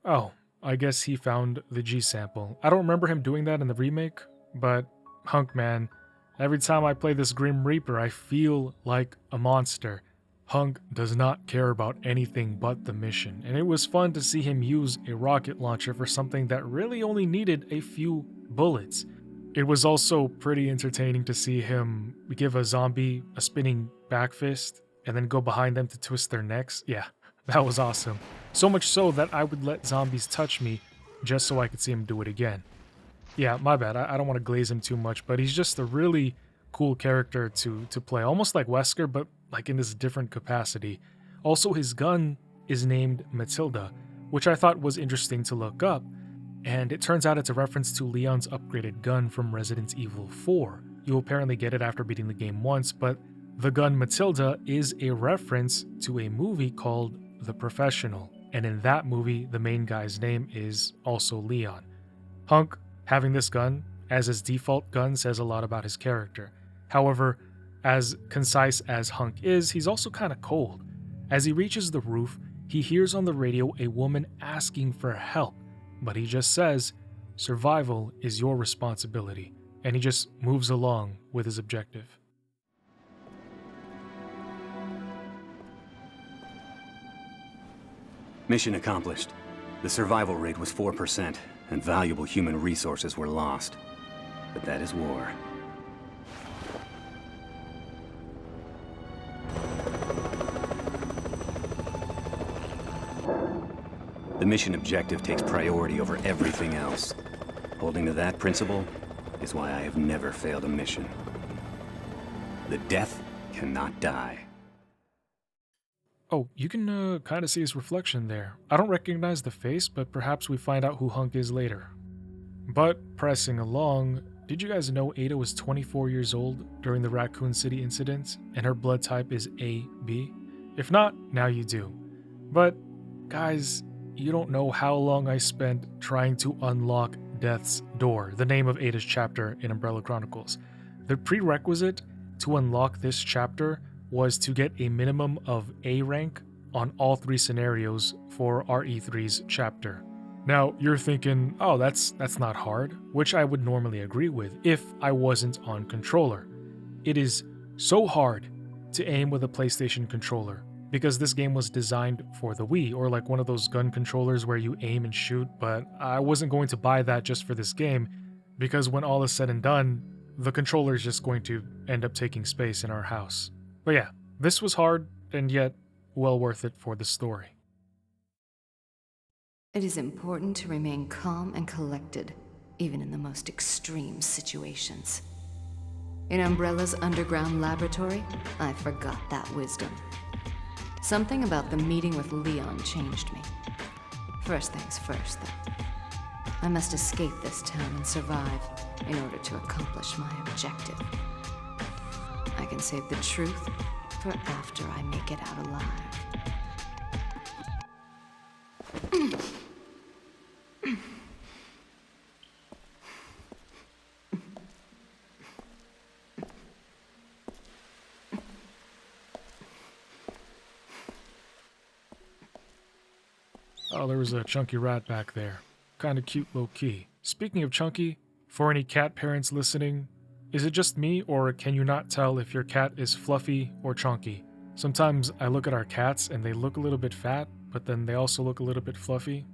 Oh, I guess he found the G sample. I don't remember him doing that in the remake, but Hunk, man, every time I play this Grim Reaper, I feel like a monster. Hunk does not care about anything but the mission, and it was fun to see him use a rocket launcher for something that really only needed a few bullets. It was also pretty entertaining to see him give a zombie a spinning back fist and then go behind them to twist their necks. Yeah, that was awesome. So much so that I would let zombies touch me just so I could see him do it again. Yeah, my bad. I don't want to glaze him too much, but he's just a really cool character to play. Almost like Wesker, but like in this different capacity. Also, his gun is named Matilda, which I thought was interesting to look up. And it turns out it's a reference to Leon's upgraded gun from Resident Evil 4. You'll apparently get it after beating the game once, but the gun Matilda is a reference to a movie called The Professional. And in that movie, the main guy's name is also Leon. Hunk having this gun as his default gun says a lot about his character. However, as concise as Hunk is, he's also kind of cold. As he reaches the roof, he hears on the radio a woman asking for help, but he just says, "Survival is your responsibility," and he just moves along with his objective. Mission accomplished. The survival rate was 4%, and valuable human resources were lost. But that is war. The mission objective takes priority over everything else. Holding to that principle is why I have never failed a mission. The death cannot die. Oh, you can kind of see his reflection there. I don't recognize the face, but perhaps we find out who Hunk is later. But pressing along, did you guys know Ada was 24 years old during the Raccoon City incident, and her blood type is AB? If not, now you do. But, guys, you don't know how long I spent trying to unlock Death's Door, the name of Ada's chapter in Umbrella Chronicles. The prerequisite to unlock this chapter was to get a minimum of A rank on all 3 scenarios for RE3's chapter. Now, you're thinking, oh, that's not hard, which I would normally agree with if I wasn't on controller. It is so hard to aim with a PlayStation controller, because this game was designed for the Wii, or like one of those gun controllers where you aim and shoot, but I wasn't going to buy that just for this game, because when all is said and done, the controller is just going to end up taking space in our house. But yeah, this was hard, and yet well worth it for the story. It is important to remain calm and collected, even in the most extreme situations. In Umbrella's underground laboratory, I forgot that wisdom. Something about the meeting with Leon changed me. First things first, though. I must escape this town and survive in order to accomplish my objective. I can save the truth for after I make it out alive. Oh, there was a chunky rat back there. Kinda cute low-key. Speaking of chunky, for any cat parents listening, Is it just me, or can you not tell if your cat is fluffy or chunky? Sometimes I look at our cats and they look a little bit fat, but then they also look a little bit fluffy.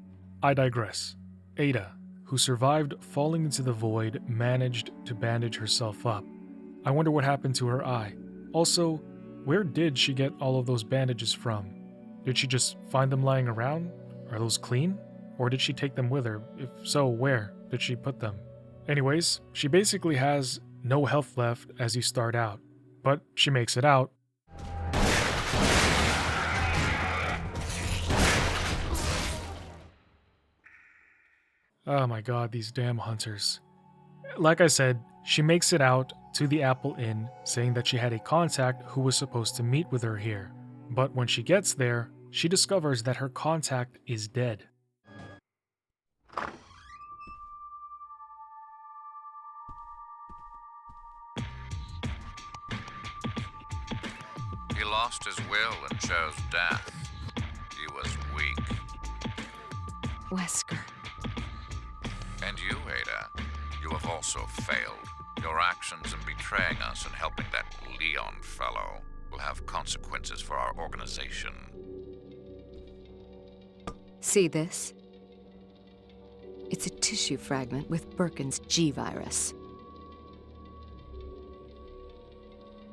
I digress. Ada, who survived falling into the void, managed to bandage herself up. I wonder what happened to her eye. Also, where did she get all of those bandages from? Did she just find them lying around? Are those clean? Or did she take them with her? If so, where did she put them? Anyways, she basically has no health left as you start out, but she makes it out. Oh my god, these damn hunters. Like I said, she makes it out to the Apple Inn, saying that she had a contact who was supposed to meet with her here. But when she gets there, she discovers that her contact is dead. He lost his will and chose death. He was weak. Wesker. And you, Ada, you have also failed. Your actions in betraying us and helping that Leon fellow will have consequences for our organization. See this? It's a tissue fragment with Birkin's G virus.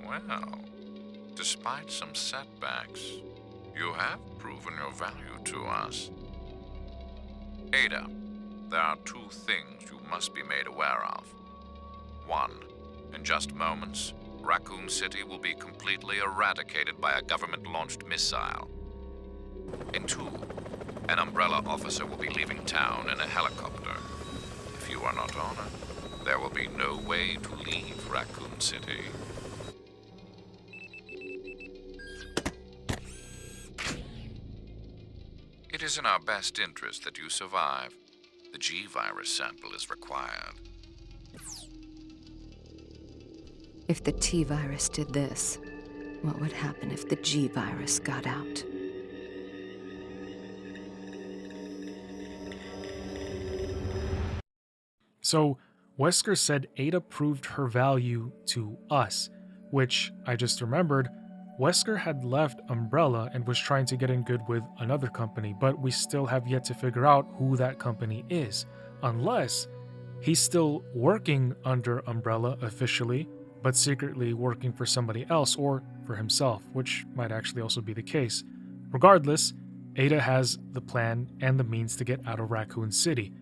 Well, despite some setbacks, you have proven your value to us. Ada, there are two things you must be made aware of. One, in just moments, Raccoon City will be completely eradicated by a government-launched missile. And two, an Umbrella officer will be leaving town in a helicopter. If you are not on it, there will be no way to leave Raccoon City. It is in our best interest that you survive. The G-virus sample is required. If the T-virus did this, what would happen if the G-virus got out? So, Wesker said Ada proved her value to us, which I just remembered. Wesker had left Umbrella and was trying to get in good with another company, but we still have yet to figure out who that company is, unless he's still working under Umbrella officially, but secretly working for somebody else or for himself, which might actually also be the case. Regardless, Ada has the plan and the means to get out of Raccoon City.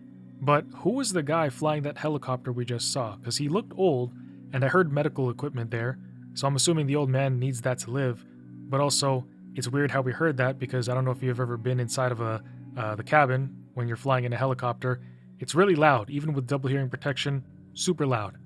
But who was the guy flying that helicopter we just saw? Because he looked old, and I heard medical equipment there, so I'm assuming the old man needs that to live. But also, it's weird how we heard that, because I don't know if you've ever been inside of the cabin when you're flying in a helicopter. It's really loud, even with double hearing protection, super loud.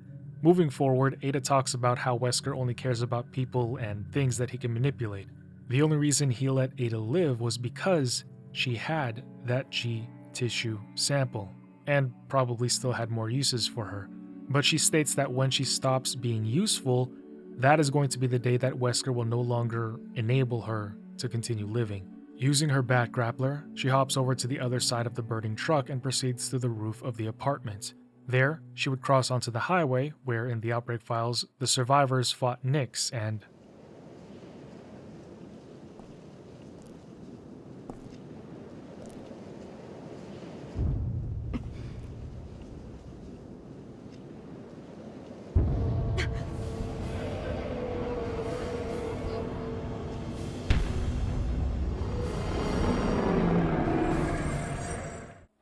Moving forward, Ada talks about how Wesker only cares about people and things that he can manipulate. The only reason he let Ada live was because she had that G tissue sample, and probably still had more uses for her. But she states that when she stops being useful, that is going to be the day that Wesker will no longer enable her to continue living. Using her bat grappler, she hops over to the other side of the burning truck and proceeds to the roof of the apartment. There, she would cross onto the highway, where in the Outbreak Files, the survivors fought Nix and...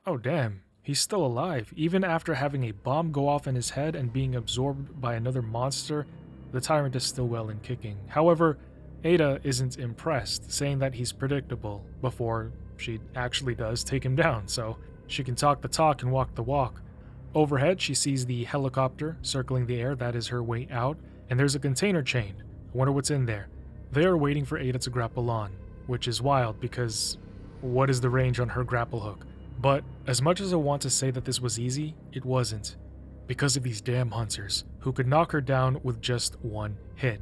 Oh damn, he's still alive. Even after having a bomb go off in his head and being absorbed by another monster, the tyrant is still well and kicking. However, Ada isn't impressed, saying that he's predictable, before she actually does take him down, so she can talk the talk and walk the walk. Overhead, she sees the helicopter circling the air. That is her way out, and there's a container chain. I wonder what's in there. They are waiting for Ada to grapple on, which is wild because what is the range on her grapple hook? But as much as I want to say that this was easy, it wasn't, because of these damn hunters, who could knock her down with just one hit.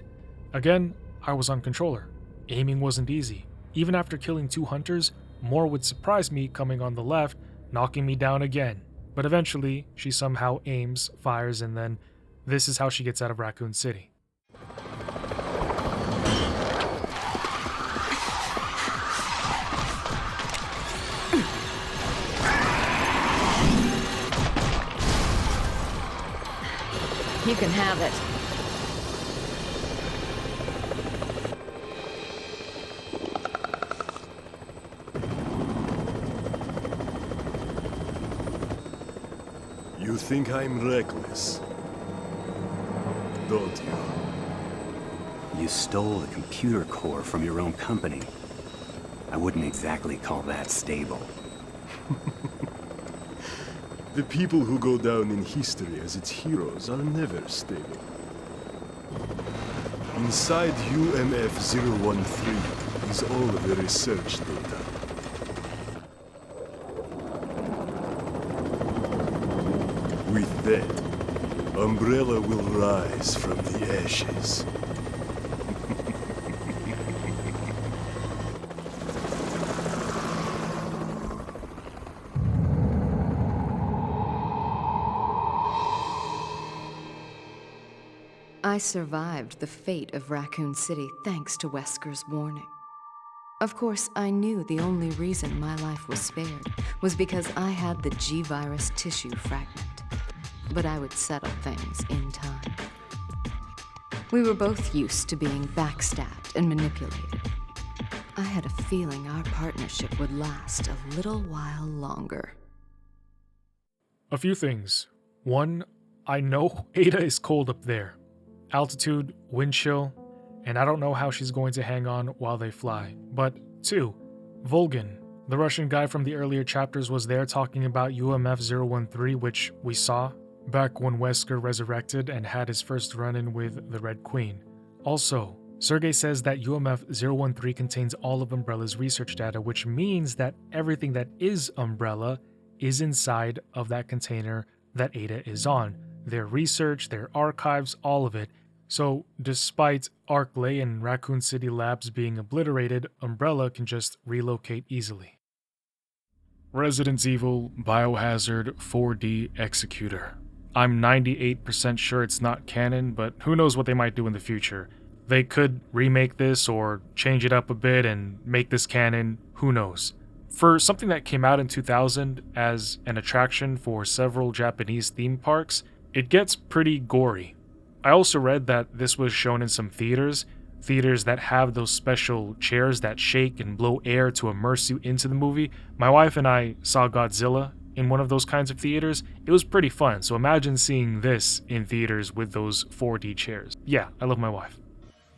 Again, I was on controller. Aiming wasn't easy. Even after killing 2 hunters, more would surprise me coming on the left, knocking me down again. But eventually, she somehow aims, fires, and then This is how she gets out of Raccoon City. You can have it. You think I'm reckless, don't you? You stole the computer core from your own company. I wouldn't exactly call that stable. The people who go down in history as its heroes are never stable. Inside UMF-013 is all of the research data. With that, Umbrella will rise from the ashes. I survived the fate of Raccoon City thanks to Wesker's warning. Of course, I knew the only reason my life was spared was because I had the G-virus tissue fragment. But I would settle things in time. We were both used to being backstabbed and manipulated. I had a feeling our partnership would last a little while longer. A few things. One, I know Ada is cold up there. Altitude, wind chill, and I don't know how she's going to hang on while they fly. But two, Volgin, the Russian guy from the earlier chapters, was there talking about UMF-013, which we saw back when Wesker resurrected and had his first run-in with the Red Queen. Also, Sergei says that UMF-013 contains all of Umbrella's research data, which means that everything that is Umbrella is inside of that container that Ada is on. Their research, their archives, all of it. So, despite Arklay and Raccoon City labs being obliterated, Umbrella can just relocate easily. Resident Evil Biohazard 4D Executor. I'm 98% sure it's not canon, but who knows what they might do in the future. They could remake this or change it up a bit and make this canon, who knows. For something that came out in 2000 as an attraction for several Japanese theme parks, it gets pretty gory. I also read that this was shown in some theaters that have those special chairs that shake and blow air to immerse you into the movie. My wife and I saw Godzilla in one of those kinds of theaters. It was pretty fun, so imagine seeing this in theaters with those 4D chairs. Yeah, I love my wife.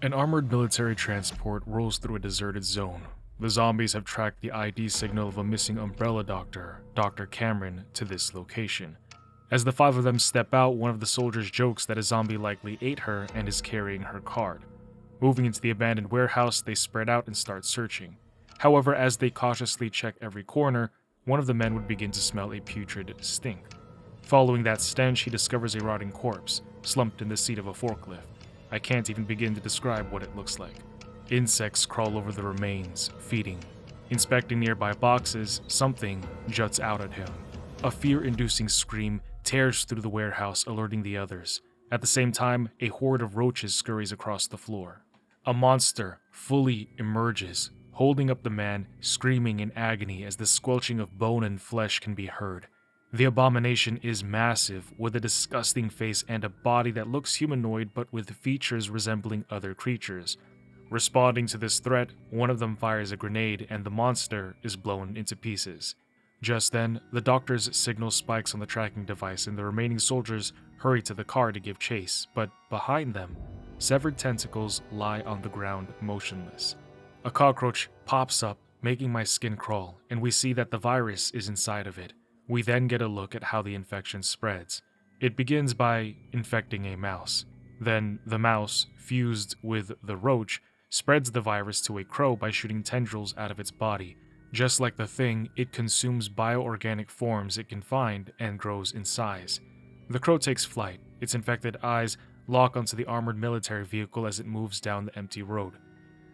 An armored military transport rolls through a deserted zone. The zombies have tracked the ID signal of a missing Umbrella doctor, Dr. Cameron, to this location. As the five of them step out, one of the soldiers jokes that a zombie likely ate her and is carrying her card. Moving into the abandoned warehouse, they spread out and start searching. However, as they cautiously check every corner, one of the men would begin to smell a putrid stink. Following that stench, he discovers a rotting corpse, slumped in the seat of a forklift. I can't even begin to describe what it looks like. Insects crawl over the remains, feeding. Inspecting nearby boxes, something juts out at him. A fear-inducing scream tears through the warehouse, alerting the others. At the same time, a horde of roaches scurries across the floor. A monster fully emerges, holding up the man, screaming in agony as the squelching of bone and flesh can be heard. The abomination is massive, with a disgusting face and a body that looks humanoid but with features resembling other creatures. Responding to this threat, one of them fires a grenade and the monster is blown into pieces. Just then, the doctor's signal spikes on the tracking device and the remaining soldiers hurry to the car to give chase, but behind them, severed tentacles lie on the ground motionless. A cockroach pops up, making my skin crawl, and we see that the virus is inside of it. We then get a look at how the infection spreads. It begins by infecting a mouse. Then the mouse, fused with the roach, spreads the virus to a crow by shooting tendrils out of its body. Just like the thing, it consumes bioorganic forms it can find and grows in size. The crow takes flight. Its infected eyes lock onto the armored military vehicle as it moves down the empty road.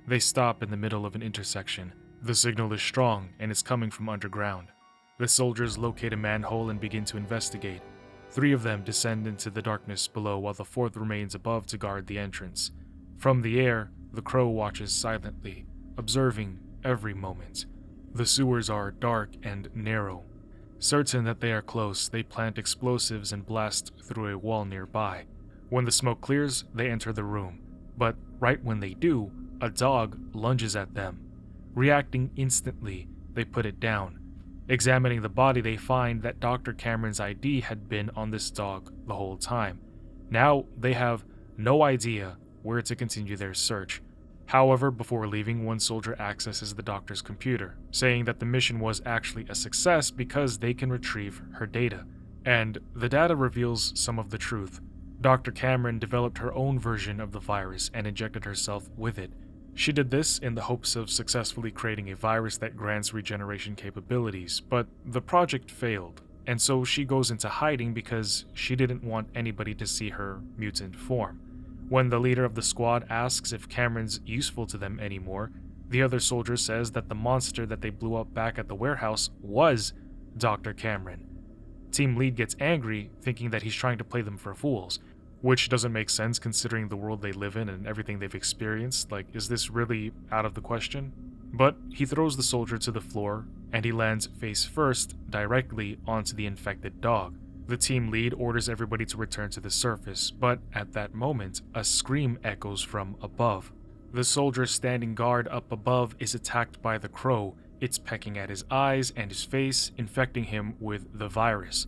They stop in the middle of an intersection. The signal is strong and is coming from underground. The soldiers locate a manhole and begin to investigate. 3 of them descend into the darkness below while the 4th remains above to guard the entrance. From the air, the Crow watches silently, observing every moment. The sewers are dark and narrow. Certain that they are close, they plant explosives and blast through a wall nearby. When the smoke clears, they enter the room, but right when they do, a dog lunges at them. Reacting instantly, they put it down. Examining the body, they find that Dr. Cameron's ID had been on this dog the whole time. Now they have no idea where to continue their search. However, before leaving, one soldier accesses the doctor's computer, saying that the mission was actually a success because they can retrieve her data. And the data reveals some of the truth. Dr. Cameron developed her own version of the virus and injected herself with it. She did this in the hopes of successfully creating a virus that grants regeneration capabilities, but the project failed, and so she goes into hiding because she didn't want anybody to see her mutant form. When the leader of the squad asks if Cameron's useful to them anymore, the other soldier says that the monster that they blew up back at the warehouse was Dr. Cameron. Team lead gets angry, thinking that he's trying to play them for fools, which doesn't make sense considering the world they live in and everything they've experienced. Like, is this really out of the question? But he throws the soldier to the floor, and he lands face first directly onto the infected dog. The team lead orders everybody to return to the surface, but at that moment, a scream echoes from above. The soldier standing guard up above is attacked by the Crow. It's pecking at his eyes and his face, infecting him with the virus.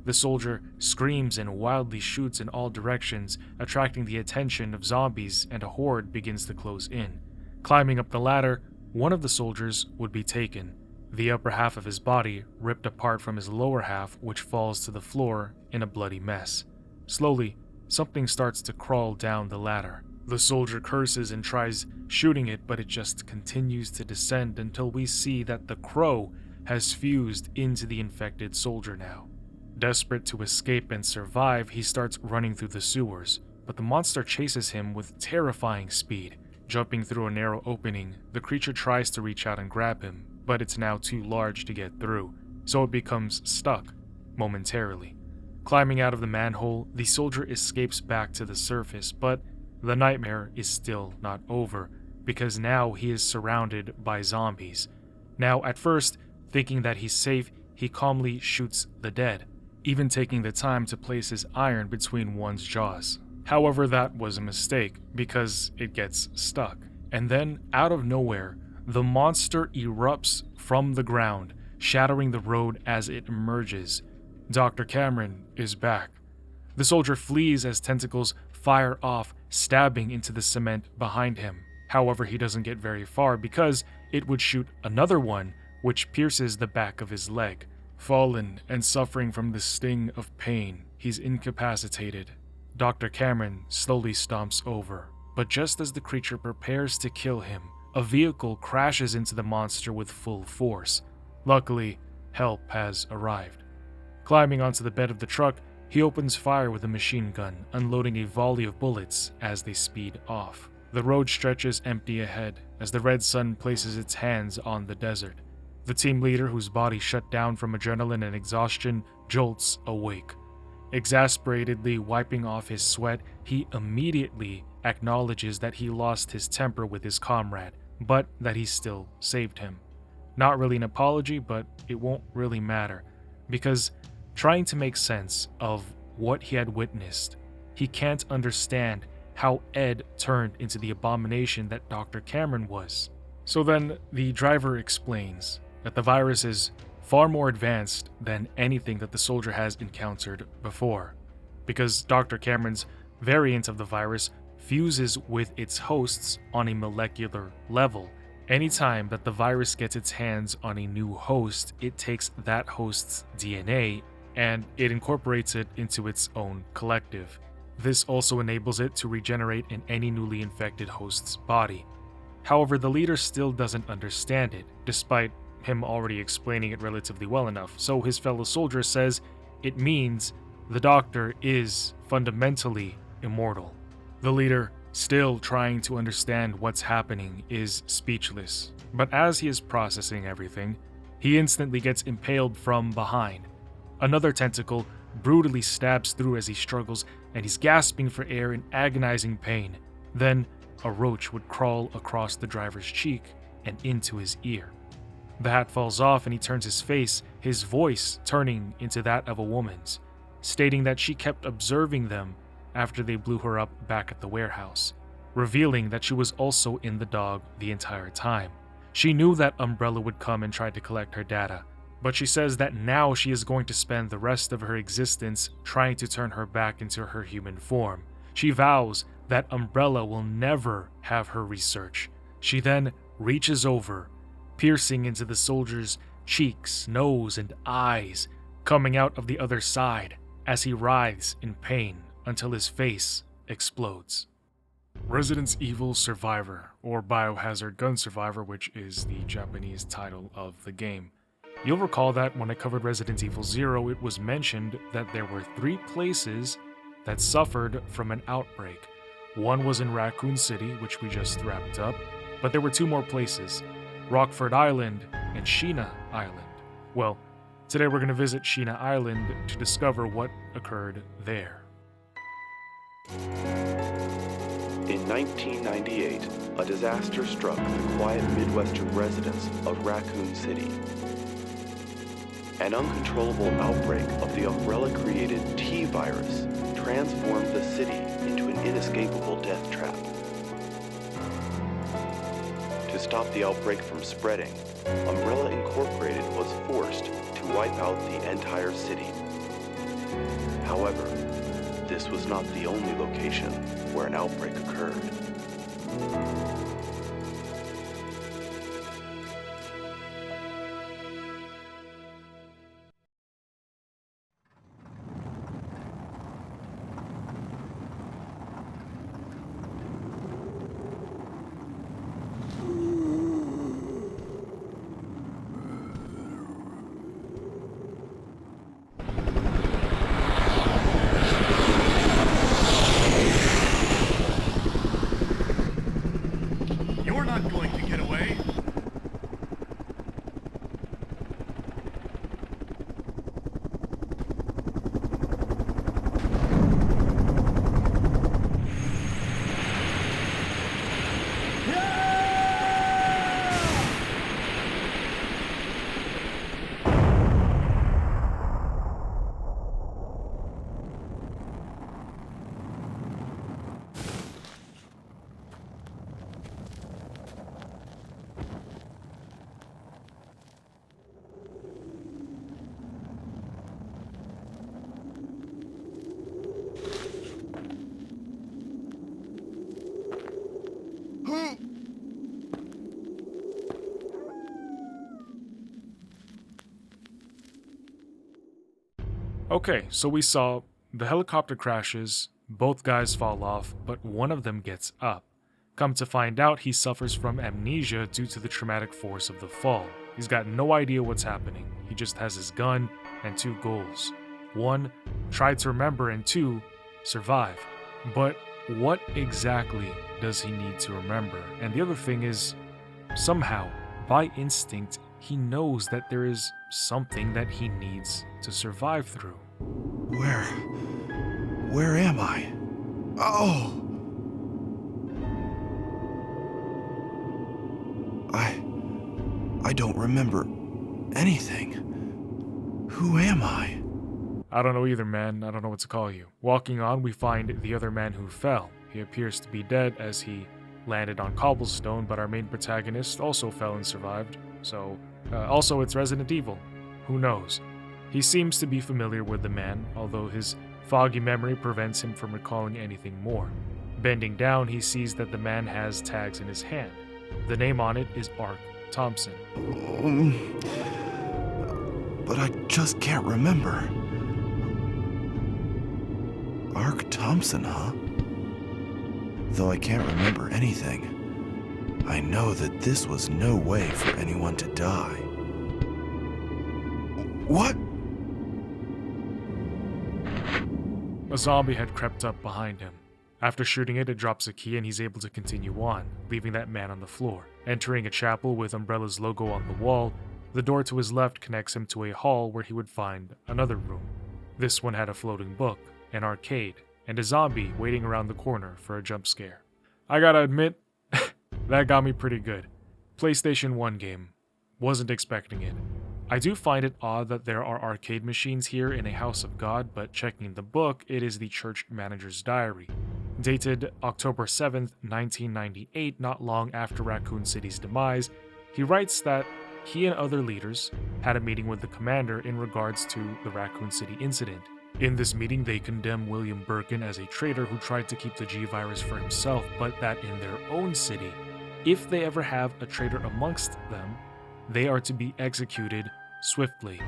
The soldier screams and wildly shoots in all directions, attracting the attention of zombies, and a horde begins to close in. Climbing up the ladder, one of the soldiers would be taken. The upper half of his body ripped apart from his lower half, which falls to the floor in a bloody mess. Slowly, something starts to crawl down the ladder. The soldier curses and tries shooting it, but it just continues to descend until we see that the Crow has fused into the infected soldier now. Desperate to escape and survive, he starts running through the sewers, but the monster chases him with terrifying speed. Jumping through a narrow opening, the creature tries to reach out and grab him, but it's now too large to get through, so it becomes stuck, momentarily. Climbing out of the manhole, the soldier escapes back to the surface, but the nightmare is still not over, because now he is surrounded by zombies. Now, at first, thinking that he's safe, he calmly shoots the dead, even taking the time to place his iron between one's jaws. However, that was a mistake, because it gets stuck. And then, out of nowhere, the monster erupts from the ground, shattering the road as it emerges. Dr. Cameron is back. The soldier flees as tentacles fire off, stabbing into the cement behind him. However, he doesn't get very far because it would shoot another one, which pierces the back of his leg. Fallen and suffering from the sting of pain, he's incapacitated. Dr. Cameron slowly stomps over, but just as the creature prepares to kill him, a vehicle crashes into the monster with full force. Luckily, help has arrived. Climbing onto the bed of the truck, he opens fire with a machine gun, unloading a volley of bullets as they speed off. The road stretches empty ahead as the red sun places its hands on the desert. The team leader, whose body shut down from adrenaline and exhaustion, jolts awake. Exasperatedly wiping off his sweat, he immediately acknowledges that he lost his temper with his comrade, but that he still saved him. Not really an apology, but it won't really matter, because trying to make sense of what he had witnessed, he can't understand how Ed turned into the abomination that Dr. Cameron was. So then, the driver explains that the virus is far more advanced than anything that the soldier has encountered before, because Dr. Cameron's variant of the virus fuses with its hosts on a molecular level. Anytime that the virus gets its hands on a new host, it takes that host's DNA and it incorporates it into its own collective. This also enables it to regenerate in any newly infected host's body. However, the leader still doesn't understand it, despite him already explaining it relatively well enough, so his fellow soldier says it means the doctor is fundamentally immortal. The leader, still trying to understand what's happening, is speechless, but as he is processing everything, he instantly gets impaled from behind. Another tentacle brutally stabs through as he struggles, and he's gasping for air in agonizing pain. Then, a roach would crawl across the driver's cheek and into his ear. The hat falls off and he turns his face, his voice turning into that of a woman's, stating that she kept observing them after they blew her up back at the warehouse, revealing that she was also in the dog the entire time. She knew that Umbrella would come and try to collect her data, but she says that now she is going to spend the rest of her existence trying to turn her back into her human form. She vows that Umbrella will never have her research. She then reaches over, piercing into the soldier's cheeks, nose, and eyes, coming out of the other side as he writhes in pain until his face explodes. Resident Evil Survivor, or Biohazard Gun Survivor, which is the Japanese title of the game. You'll recall that when I covered Resident Evil 0, it was mentioned that there were 3 places that suffered from an outbreak. One was in Raccoon City, which we just wrapped up, but there were 2 more places, Rockford Island and Sheena Island. Well, today we're going to visit Sheena Island to discover what occurred there. In 1998, a disaster struck the quiet Midwestern residents of Raccoon City. An uncontrollable outbreak of the Umbrella-created T-virus transformed the city into an inescapable death trap. To stop the outbreak from spreading, Umbrella Incorporated was forced to wipe out the entire city. However, this was not the only location where an outbreak occurred. Okay, so we saw the helicopter crashes, both guys fall off, but one of them gets up. Come to find out, he suffers from amnesia due to the traumatic force of the fall. He's got no idea what's happening. He just has his gun and 2 goals. 1, try to remember, and 2, survive. But what exactly does he need to remember? And the other thing is, somehow, by instinct, he knows that there is something that he needs to survive through. Where am I? Oh! I don't remember anything. Who am I? I don't know either, man. I don't know what to call you. Walking on, we find the other man who fell. He appears to be dead as he landed on cobblestone, but our main protagonist also fell and survived. So, also it's Resident Evil. Who knows? He seems to be familiar with the man, although his foggy memory prevents him from recalling anything more. Bending down, he sees that the man has tags in his hand. The name on it is Ark Thompson. But I just can't remember. Ark Thompson, huh? Though I can't remember anything, I know that this was no way for anyone to die. What? A zombie had crept up behind him. After shooting it, it drops a key and he's able to continue on, leaving that man on the floor. Entering a chapel with Umbrella's logo on the wall, the door to his left connects him to a hall where he would find another room. This one had a floating book, an arcade, and a zombie waiting around the corner for a jump scare. I gotta admit, that got me pretty good. PlayStation 1 game. Wasn't expecting it. I do find it odd that there are arcade machines here in a house of God, but checking the book, it is the church manager's diary. Dated October 7th, 1998, not long after Raccoon City's demise, he writes that he and other leaders had a meeting with the commander in regards to the Raccoon City incident. In this meeting, they condemn William Birkin as a traitor who tried to keep the G-Virus for himself, but that in their own city, if they ever have a traitor amongst them, they are to be executed swiftly.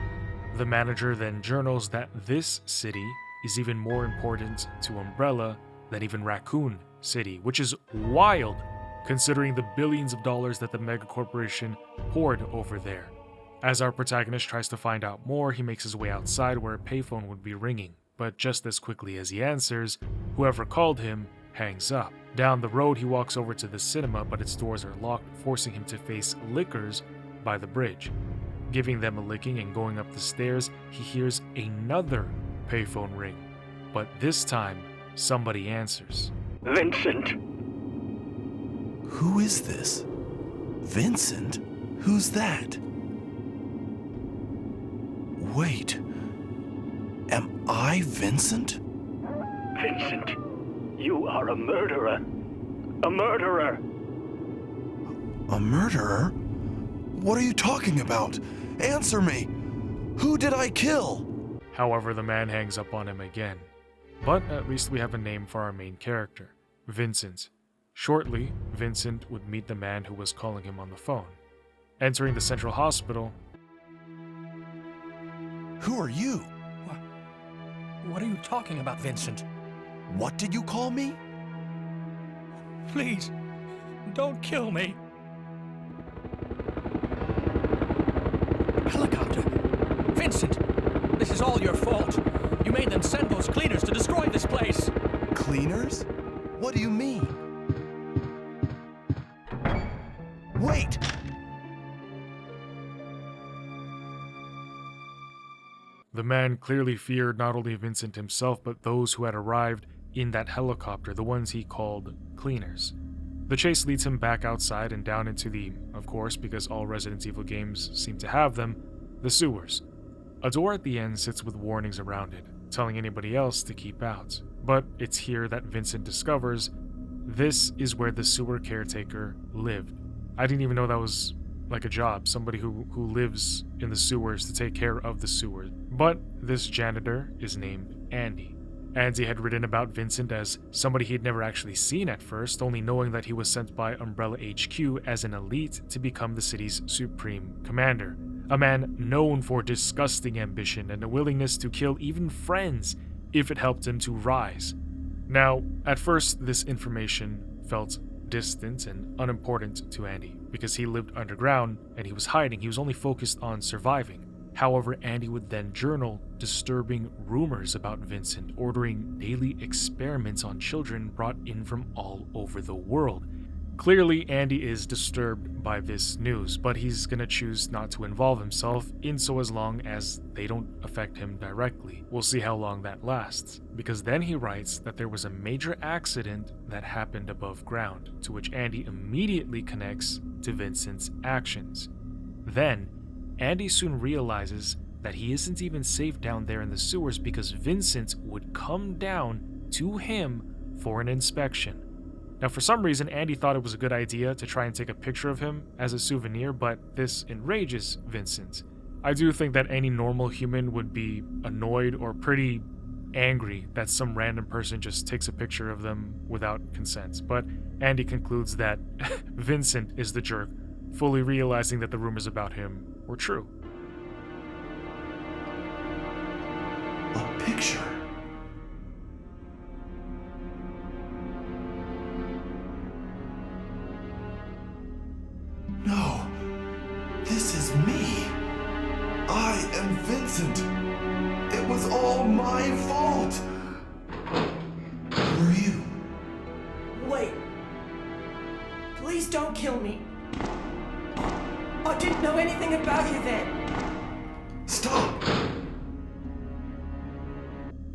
The manager then journals that this city is even more important to Umbrella than even Raccoon City, which is wild considering the billions of dollars that the megacorporation poured over there. As our protagonist tries to find out more, he makes his way outside where a payphone would be ringing, but just as quickly as he answers, whoever called him hangs up. Down the road, he walks over to the cinema, but its doors are locked, forcing him to face lickers by the bridge. Giving them a licking and going up the stairs, he hears another payphone ring, but this time, somebody answers. Vincent! Who is this? Vincent? Who's that? Wait. Am I Vincent? Vincent, you are a murderer. A murderer! A murderer? What are you talking about? Answer me! Who did I kill? However, the man hangs up on him again. But at least we have a name for our main character, Vincent. Shortly, Vincent would meet the man who was calling him on the phone. Entering the central hospital... Who are you? What are you talking about, Vincent? What did you call me? Please, don't kill me. Helicopter! Vincent! This is all your fault. You made them send those cleaners to destroy this place. Cleaners? What do you mean? Wait! The man clearly feared not only Vincent himself, but those who had arrived in that helicopter, the ones he called cleaners. The chase leads him back outside and down into the, of course, because all Resident Evil games seem to have them, the sewers. A door at the end sits with warnings around it, telling anybody else to keep out. But it's here that Vincent discovers this is where the sewer caretaker lived. I didn't even know that was like a job, somebody who lives in the sewers to take care of the sewers. But this janitor is named Andy. Andy had written about Vincent as somebody he'd never actually seen at first, only knowing that he was sent by Umbrella HQ as an elite to become the city's supreme commander. A man known for disgusting ambition and a willingness to kill even friends if it helped him to rise. Now, at first, this information felt distant and unimportant to Andy, because he lived underground and he was hiding. He was only focused on surviving. However, Andy would then journal disturbing rumors about Vincent, ordering daily experiments on children brought in from all over the world. Clearly, Andy is disturbed by this news, but he's gonna choose not to involve himself in so as long as they don't affect him directly. We'll see how long that lasts, because then he writes that there was a major accident that happened above ground, to which Andy immediately connects to Vincent's actions. Then, Andy soon realizes that he isn't even safe down there in the sewers because Vincent would come down to him for an inspection. Now, for some reason, Andy thought it was a good idea to try and take a picture of him as a souvenir, but this enrages Vincent. I do think that any normal human would be annoyed or pretty angry that some random person just takes a picture of them without consent, but Andy concludes that Vincent is the jerk, fully realizing that the rumors about him were true. A picture. No, this is me. I am Vincent. It was all my fault. Who are you? Wait. Please don't kill me. I didn't know anything about you then. Stop.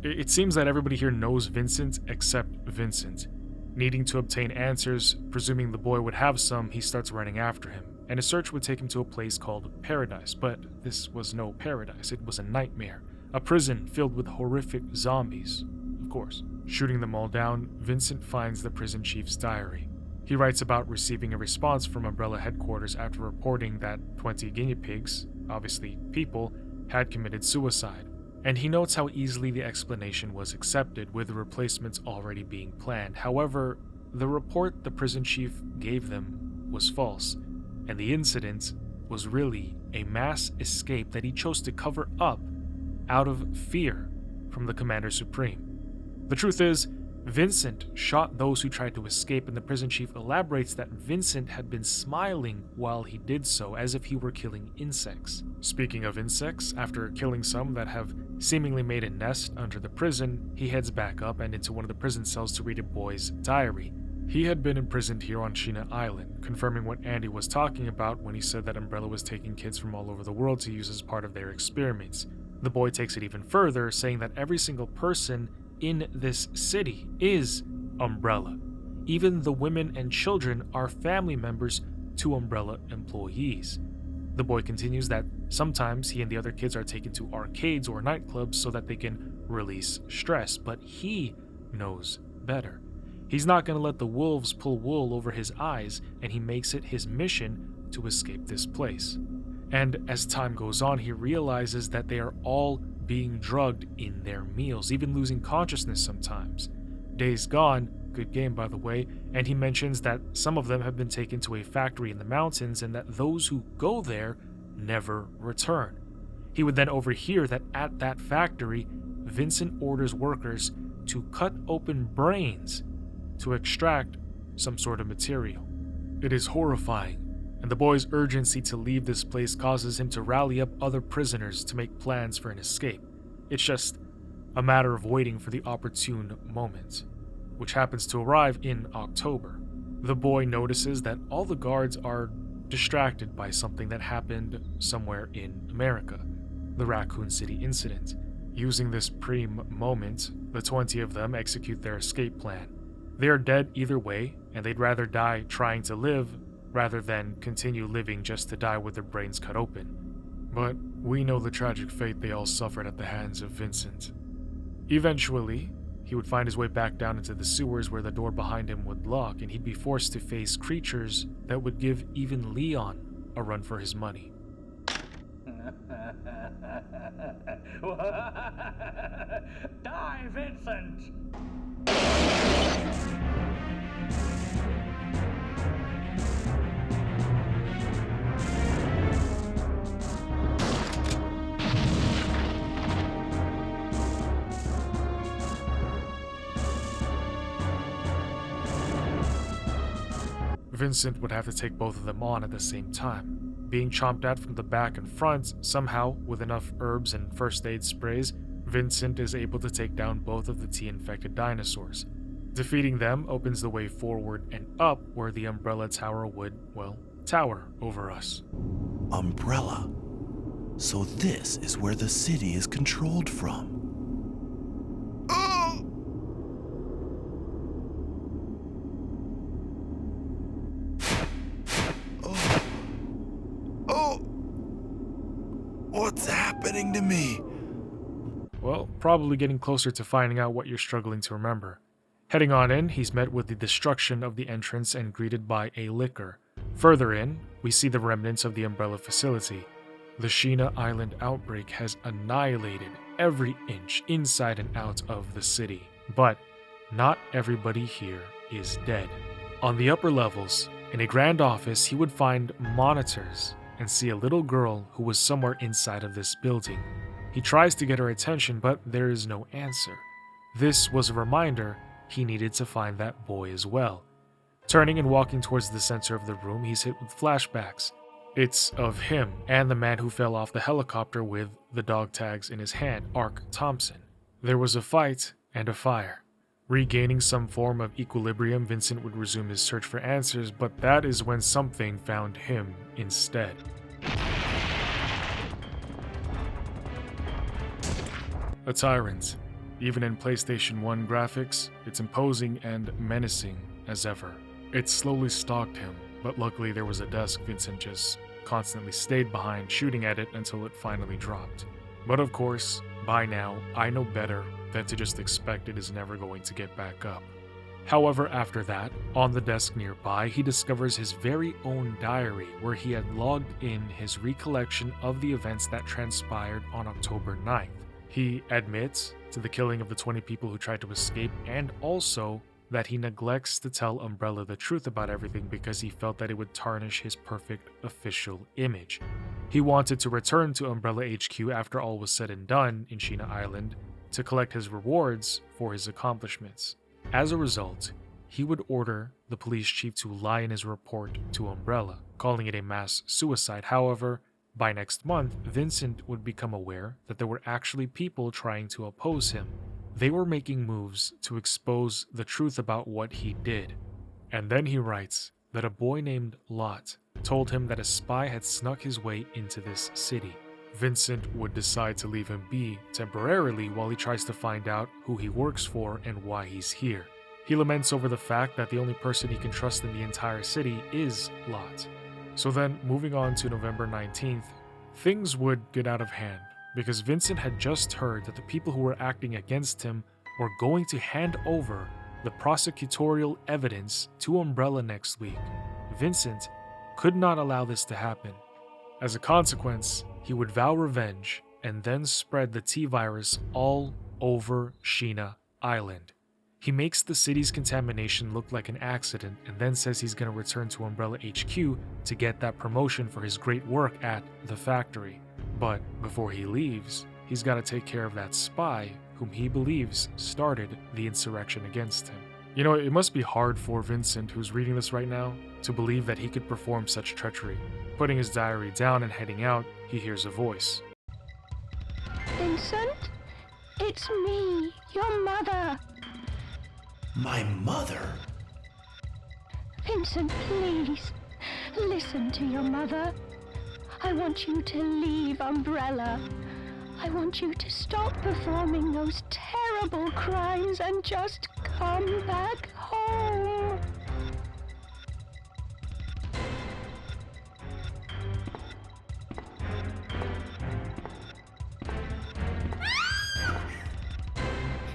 It seems that everybody here knows Vincent except Vincent. Needing to obtain answers, presuming the boy would have some, he starts running after him, and a search would take him to a place called Paradise, but this was no paradise, it was a nightmare. A prison filled with horrific zombies, of course. Shooting them all down, Vincent finds the prison chief's diary. He writes about receiving a response from Umbrella headquarters after reporting that 20 guinea pigs, obviously people, had committed suicide. And he notes how easily the explanation was accepted, with the replacements already being planned. However, the report the prison chief gave them was false, and the incident was really a mass escape that he chose to cover up out of fear from the Commander Supreme. The truth is, Vincent shot those who tried to escape, and the prison chief elaborates that Vincent had been smiling while he did so, as if he were killing insects. Speaking of insects, after killing some that have seemingly made a nest under the prison, he heads back up and into one of the prison cells to read a boy's diary. He had been imprisoned here on Sheena Island, confirming what Andy was talking about when he said that Umbrella was taking kids from all over the world to use as part of their experiments. The boy takes it even further, saying that every single person in this city is Umbrella. Even the women and children are family members to Umbrella employees. The boy continues that sometimes he and the other kids are taken to arcades or nightclubs so that they can release stress, but he knows better. He's not going to let the wolves pull wool over his eyes, and he makes it his mission to escape this place. And as time goes on, he realizes that they are all being drugged in their meals, even losing consciousness sometimes. Days Gone, good game by the way, and he mentions that some of them have been taken to a factory in the mountains and that those who go there never return. He would then overhear that at that factory, Vincent orders workers to cut open brains to extract some sort of material. It is horrifying, and the boy's urgency to leave this place causes him to rally up other prisoners to make plans for an escape. It's just a matter of waiting for the opportune moment, which happens to arrive in October. The boy notices that all the guards are distracted by something that happened somewhere in America, the Raccoon City incident. Using this prime moment, the 20 of them execute their escape plan. They are dead either way, and they'd rather die trying to live rather than continue living just to die with their brains cut open. But we know the tragic fate they all suffered at the hands of Vincent. Eventually, he would find his way back down into the sewers where the door behind him would lock, and he'd be forced to face creatures that would give even Leon a run for his money. Die, Vincent! Vincent would have to take both of them on at the same time. Being chomped at from the back and front, somehow, with enough herbs and first aid sprays, Vincent is able to take down both of the T-infected dinosaurs. Defeating them opens the way forward and up where the Umbrella Tower would, well, tower over us. Umbrella. So this is where the city is controlled from. What's happening to me? Well, probably getting closer to finding out what you're struggling to remember. Heading on in, he's met with the destruction of the entrance and greeted by a licker. Further in, we see the remnants of the Umbrella facility. The Sheena Island outbreak has annihilated every inch inside and out of the city. But not everybody here is dead. On the upper levels, in a grand office, he would find monitors and see a little girl who was somewhere inside of this building. He tries to get her attention, but there is no answer. This was a reminder he needed to find that boy as well. Turning and walking towards the center of the room, he's hit with flashbacks. It's of him and the man who fell off the helicopter with the dog tags in his hand, Ark Thompson. There was a fight and a fire. Regaining some form of equilibrium, Vincent would resume his search for answers, but that is when something found him instead. A tyrant, Even in PlayStation 1 graphics, it's imposing and menacing as ever. It slowly stalked him, but luckily there was a desk Vincent just constantly stayed behind, shooting at it until it finally dropped. But of course, by now, I know better than to just expect it is never going to get back up. However, after that, on the desk nearby, he discovers his very own diary where he had logged in his recollection of the events that transpired on October 9th. He admits to the killing of the 20 people who tried to escape, and also that he neglects to tell Umbrella the truth about everything because he felt that it would tarnish his perfect official image. He wanted to return to Umbrella HQ after all was said and done in Sheena Island to collect his rewards for his accomplishments. As a result, he would order the police chief to lie in his report to Umbrella, calling it a mass suicide. However, by next month, Vincent would become aware that there were actually people trying to oppose him. They were making moves to expose the truth about what he did. And then he writes that a boy named Lot told him that a spy had snuck his way into this city. Vincent would decide to leave him be temporarily while he tries to find out who he works for and why he's here. He laments over the fact that the only person he can trust in the entire city is Lot. So then, moving on to November 19th, things would get out of hand because Vincent had just heard that the people who were acting against him were going to hand over the prosecutorial evidence to Umbrella next week. Vincent could not allow this to happen. As a consequence, he would vow revenge and then spread the T-virus all over Sheena Island. He makes the city's contamination look like an accident and then says he's going to return to Umbrella HQ to get that promotion for his great work at the factory. But before he leaves, he's got to take care of that spy whom he believes started the insurrection against him. You know, it must be hard for Vincent, who's reading this right now, to believe that he could perform such treachery. Putting his diary down and heading out, he hears a voice. Vincent? It's me, your mother. My mother? Vincent, please, listen to your mother. I want you to leave Umbrella. I want you to stop performing those terrible crimes and just come back home.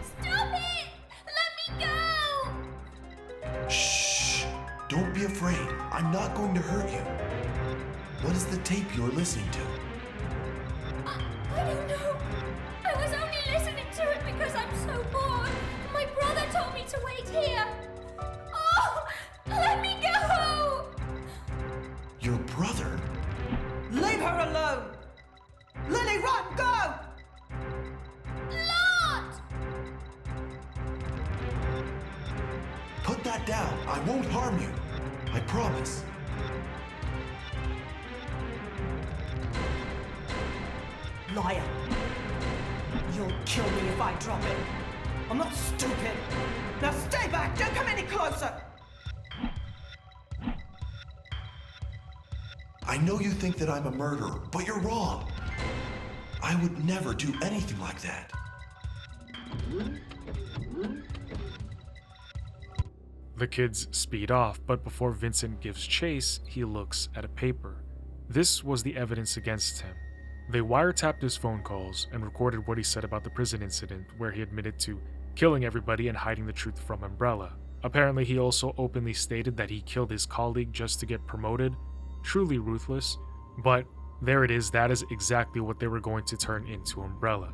Stop it! Let me go! Shh! Don't be afraid. I'm not going to hurt you. What is the tape you're listening to? I don't know. I was only listening to it because I'm so bored. My brother told me to wait here. Oh, let me go! Your brother? Leave her alone! Lily, run, go! Lot! Put that down. I won't harm you. I promise. Liar. You'll kill me if I drop it. I'm not stupid. Now stay back. Don't come any closer. I know you think that I'm a murderer, but you're wrong. I would never do anything like that. The kids speed off, but before Vincent gives chase, he looks at a paper. This was the evidence against him. They wiretapped his phone calls and recorded what he said about the prison incident, where he admitted to killing everybody and hiding the truth from Umbrella. Apparently, he also openly stated that he killed his colleague just to get promoted. Truly ruthless, but there it is, that is exactly what they were going to turn into Umbrella.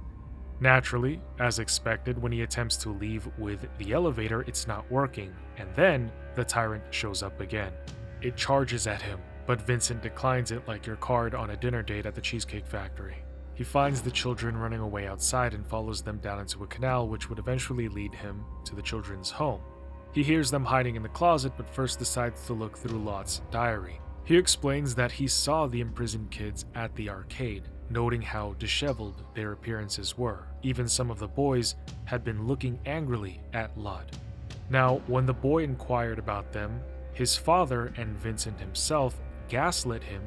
Naturally, as expected, when he attempts to leave with the elevator, it's not working, and then the tyrant shows up again. It charges at him, but Vincent declines it like your card on a dinner date at the Cheesecake Factory. He finds the children running away outside and follows them down into a canal, which would eventually lead him to the children's home. He hears them hiding in the closet, but first decides to look through Lot's diary. He explains that he saw the imprisoned kids at the arcade, noting how disheveled their appearances were. Even some of the boys had been looking angrily at Lot. Now, when the boy inquired about them, his father and Vincent himself gaslit him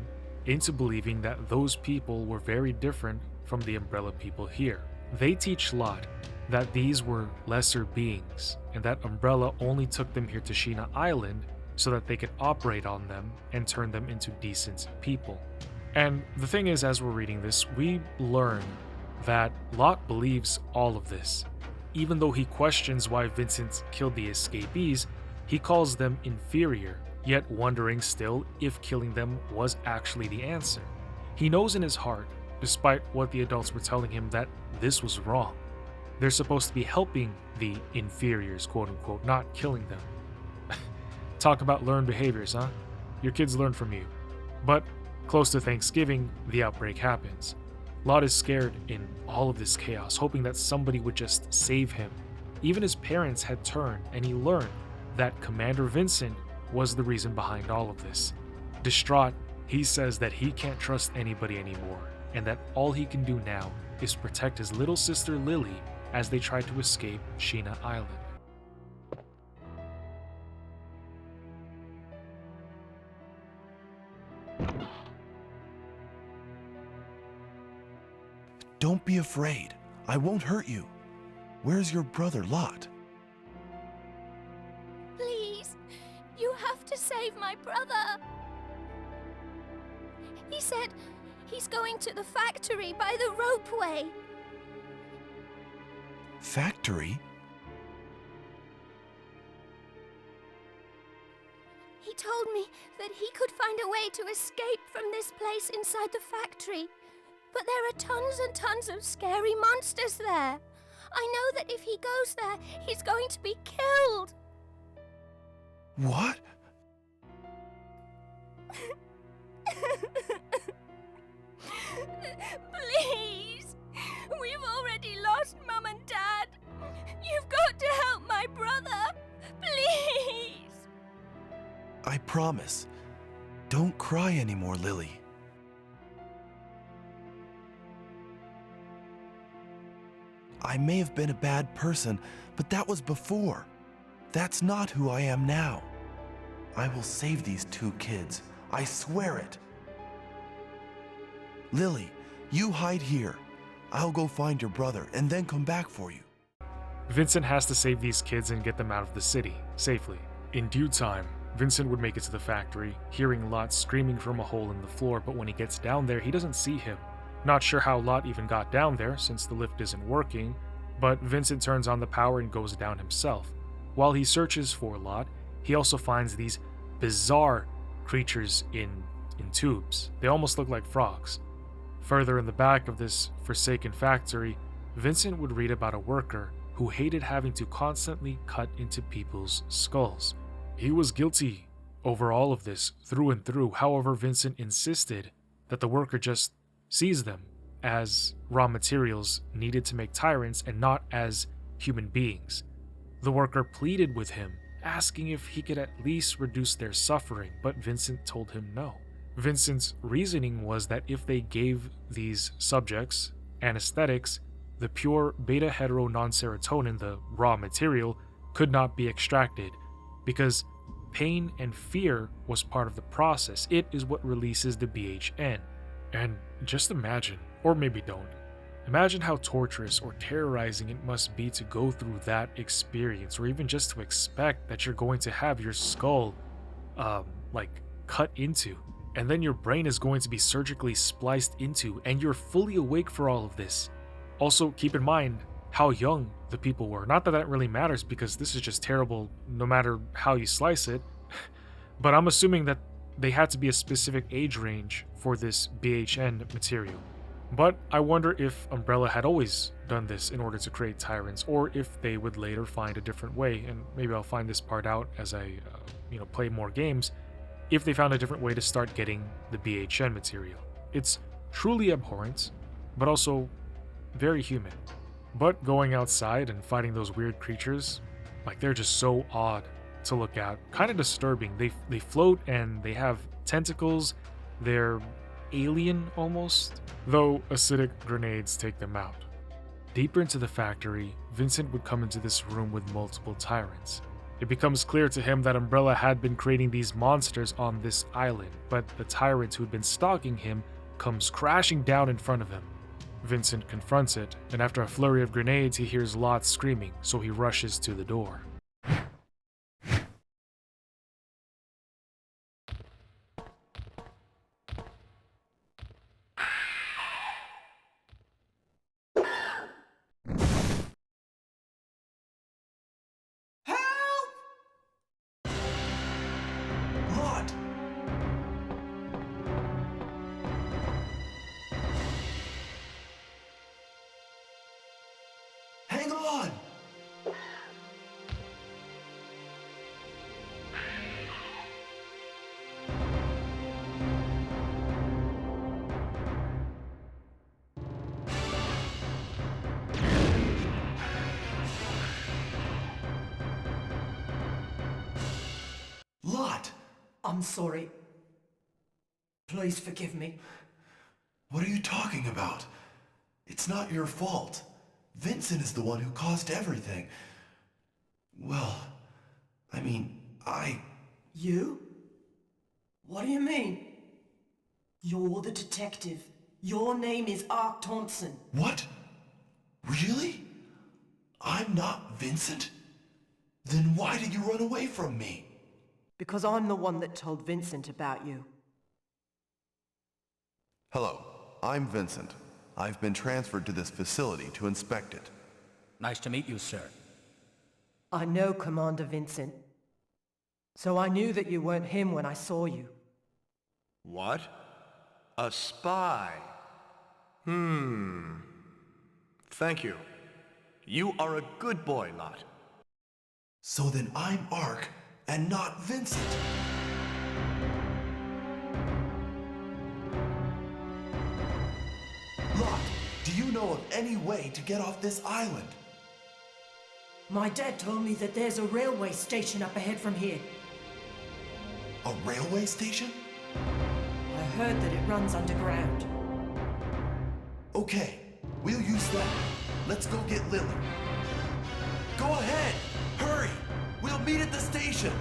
into believing that those people were very different from the Umbrella people here. They teach Lot that these were lesser beings and that Umbrella only took them here to Sheena Island so that they could operate on them and turn them into decent people. And the thing is, as we're reading this, we learn that Lot believes all of this. Even though he questions why Vincent killed the escapees, he calls them inferior, yet wondering still if killing them was actually the answer. He knows in his heart, despite what the adults were telling him, that this was wrong. They're supposed to be helping the inferiors, quote unquote, not killing them. Talk about learned behaviors, huh? Your kids learn from you. But close to Thanksgiving, the outbreak happens. Lot is scared in all of this chaos, hoping that somebody would just save him. Even his parents had turned, and he learned that Commander Vincent was the reason behind all of this. Distraught, he says that he can't trust anybody anymore, and that all he can do now is protect his little sister Lily as they try to escape Sheena Island. Don't be afraid. I won't hurt you. Where's your brother, Lot? Please, you have to save my brother. He said he's going to the factory by the ropeway. Factory? He told me that he could find a way to escape from this place inside the factory. But there are tons and tons of scary monsters there. I know that if he goes there, he's going to be killed. What? Please! We've already lost Mum and Dad. You've got to help my brother. Please! I promise. Don't cry anymore, Lily. I may have been a bad person, but that was before. That's not who I am now. I will save these two kids. I swear it. Lily, you hide here. I'll go find your brother and then come back for you. Vincent has to save these kids and get them out of the city, safely. In due time, Vincent would make it to the factory, hearing Lot screaming from a hole in the floor, but when he gets down there, he doesn't see him. Not sure how Lot even got down there, since the lift isn't working, but Vincent turns on the power and goes down himself. While he searches for Lot, he also finds these bizarre creatures in tubes. They almost look like frogs. Further in the back of this forsaken factory, Vincent would read about a worker who hated having to constantly cut into people's skulls. He was guilty over all of this through and through. However, Vincent insisted that the worker just sees them as raw materials needed to make tyrants and not as human beings. The worker pleaded with him, asking if he could at least reduce their suffering, but Vincent told him no. Vincent's reasoning was that if they gave these subjects anesthetics, the pure beta-hetero non-serotonin, the raw material, could not be extracted, because pain and fear was part of the process. It is what releases the BHN. And just imagine, or maybe don't, imagine how torturous or terrorizing it must be to go through that experience, or even just to expect that you're going to have your skull, cut into, and then your brain is going to be surgically spliced into, and you're fully awake for all of this. Also, keep in mind how young the people were. Not that that really matters, because this is just terrible no matter how you slice it, but I'm assuming that they had to be a specific age range for this BHN material. But I wonder if Umbrella had always done this in order to create tyrants, or if they would later find a different way, and maybe I'll find this part out as I play more games, if they found a different way to start getting the BHN material. It's truly abhorrent, but also very human. But going outside and fighting those weird creatures, they're just so odd to look at, kind of disturbing. They float and they have tentacles. They're alien almost, though acidic grenades take them out. Deeper into the factory, Vincent would come into this room with multiple tyrants. It becomes clear to him that Umbrella had been creating these monsters on this island, but the tyrant who had been stalking him comes crashing down in front of him. Vincent confronts it, and after a flurry of grenades, he hears Lot screaming, so he rushes to the door. Lot! Hang on! Lot! I'm sorry. Please forgive me. What are you talking about? It's not your fault. Vincent is the one who caused everything. Well, I mean, You? What do you mean? You're the detective. Your name is Ark Thompson. What? Really? I'm not Vincent? Then why did you run away from me? Because I'm the one that told Vincent about you. Hello, I'm Vincent. I've been transferred to this facility to inspect it. Nice to meet you, sir. I know Commander Vincent. So I knew that you weren't him when I saw you. What? A spy? Thank you. You are a good boy, Lot. So then I'm Ark and not Vincent. Lot, do you know of any way to get off this island? My dad told me that there's a railway station up ahead from here. A railway station? I heard that it runs underground. Okay, we'll use that. Let's go get Lily. Go ahead! Hurry! We'll meet at the station!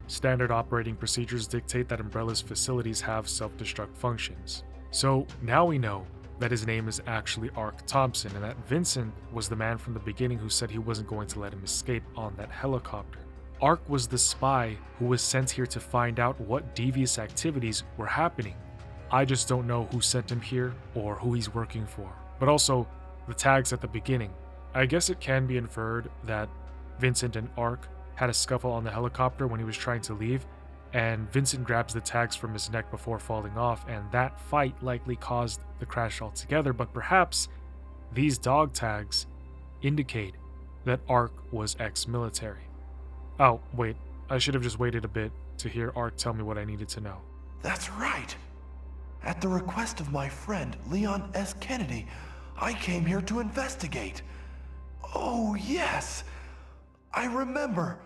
Standard operating procedures dictate that Umbrella's facilities have self-destruct functions. So now we know that his name is actually Ark Thompson, and that Vincent was the man from the beginning who said he wasn't going to let him escape on that helicopter. Ark was the spy who was sent here to find out what devious activities were happening. I just don't know who sent him here or who he's working for. But also, the tags at the beginning. I guess it can be inferred that Vincent and Ark had a scuffle on the helicopter when he was trying to leave, and Vincent grabs the tags from his neck before falling off, and that fight likely caused the crash altogether. But perhaps these dog tags indicate that Ark was ex-military. Oh, wait, I should have just waited a bit to hear Ark tell me what I needed to know. That's right. At the request of my friend, Leon S. Kennedy, I came here to investigate. Oh, yes. I remember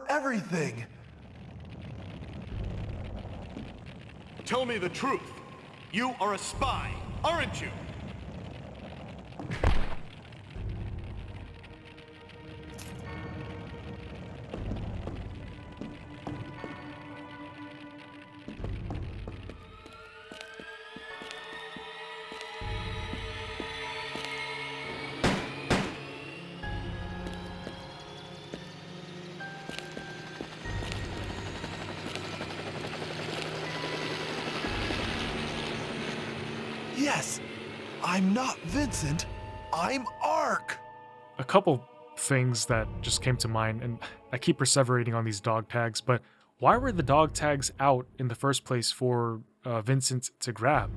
everything. Tell me the truth. You are a spy, aren't you? Yes, I'm not Vincent, I'm Ark. A couple things that just came to mind, and I keep perseverating on these dog tags, but why were the dog tags out in the first place for Vincent to grab?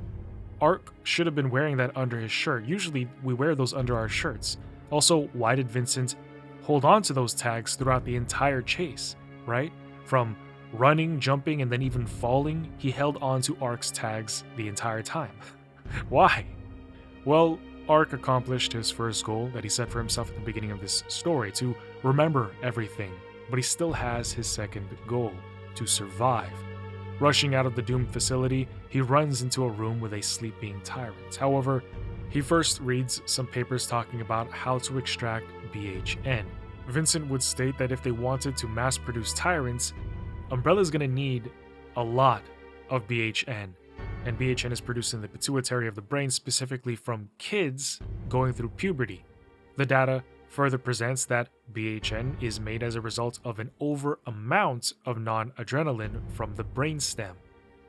Ark should have been wearing that under his shirt. Usually we wear those under our shirts. Also, why did Vincent hold on to those tags throughout the entire chase, right? From running, jumping, and then even falling, he held on to Ark's tags the entire time. Why? Well, Ark accomplished his first goal that he set for himself at the beginning of this story, to remember everything, but he still has his second goal, to survive. Rushing out of the doomed facility, he runs into a room with a sleeping tyrant. However, he first reads some papers talking about how to extract BHN. Vincent would state that if they wanted to mass-produce tyrants, Umbrella's gonna need a lot of BHN. and BHN is produced in the pituitary of the brain, specifically from kids going through puberty. The data further presents that BHN is made as a result of an over amount of non-adrenaline from the brainstem.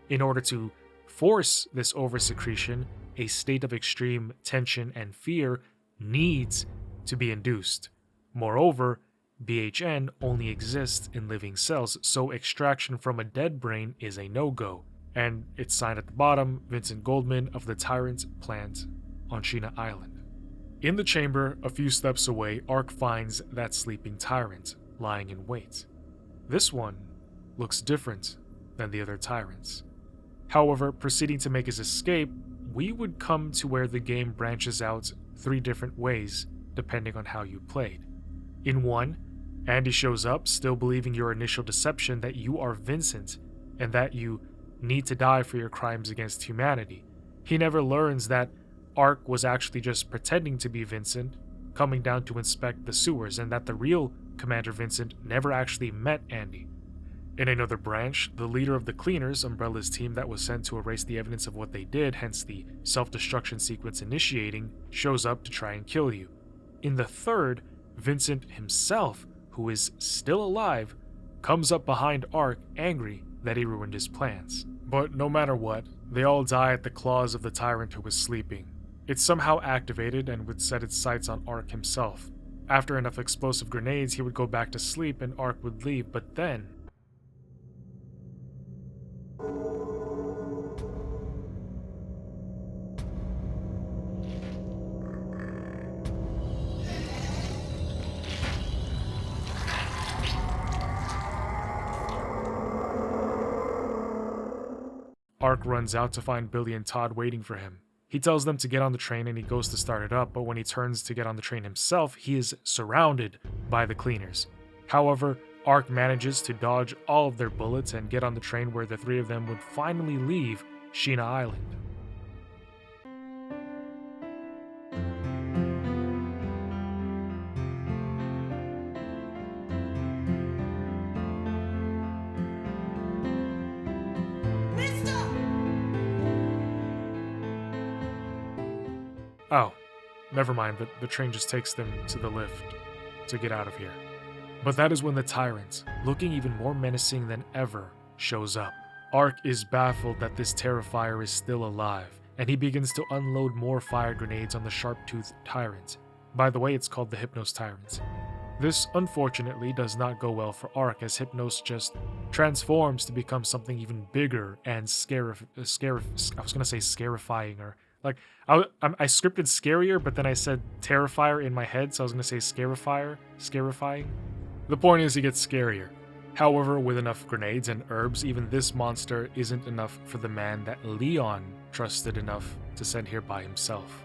In order to force this oversecretion, a state of extreme tension and fear needs to be induced. Moreover, BHN only exists in living cells, so extraction from a dead brain is a no-go. And it's signed at the bottom, Vincent Goldman of the Tyrant plant on Sheena Island. In the chamber, a few steps away, Ark finds that sleeping Tyrant lying in wait. This one looks different than the other Tyrants. However, proceeding to make his escape, we would come to where the game branches out 3 different ways, depending on how you played. In one, Andy shows up, still believing your initial deception that you are Vincent, and that you need to die for your crimes against humanity. He never learns that Ark was actually just pretending to be Vincent, coming down to inspect the sewers, and that the real Commander Vincent never actually met Andy. In another branch, the leader of the Cleaners, Umbrella's team that was sent to erase the evidence of what they did, hence the self-destruction sequence initiating, shows up to try and kill you. In the third, Vincent himself, who is still alive, comes up behind Ark, angry that he ruined his plans. But no matter what, they all die at the claws of the Tyrant who was sleeping. It's somehow activated and would set its sights on Ark himself. After enough explosive grenades, he would go back to sleep and Ark would leave, but then... Ark runs out to find Billy and Todd waiting for him. He tells them to get on the train and he goes to start it up, but when he turns to get on the train himself, he is surrounded by the Cleaners. However, Ark manages to dodge all of their bullets and get on the train where the 3 of them would finally leave Sheena Island. Oh, never mind, the train just takes them to the lift to get out of here. But that is when the Tyrant, looking even more menacing than ever, shows up. Ark is baffled that this Terrifier is still alive, and he begins to unload more fire grenades on the sharp-toothed Tyrant. By the way, it's called the Hypnos Tyrant. This, unfortunately, does not go well for Ark, as Hypnos just transforms to become something even bigger and scarifying, or like, I scripted scarier, but then I said Terrifier in my head, so I was going to say scarifying. The point is he gets scarier. However, with enough grenades and herbs, even this monster isn't enough for the man that Leon trusted enough to send here by himself.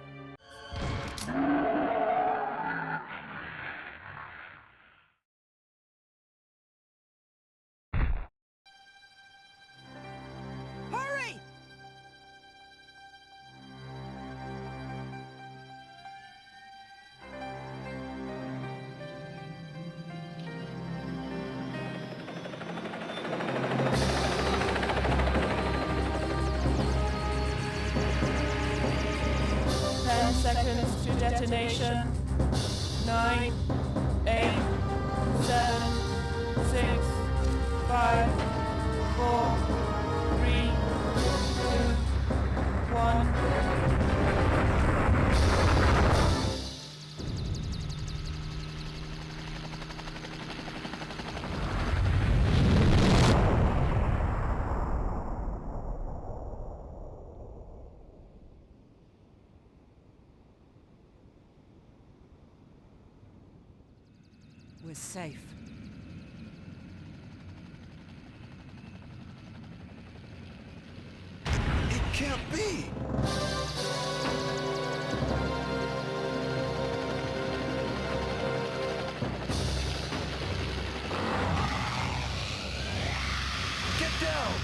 Seconds to detonation. 9, 8, 7, 6, 5, 4, 3, 2, 1. We're safe. It can't be! Get down!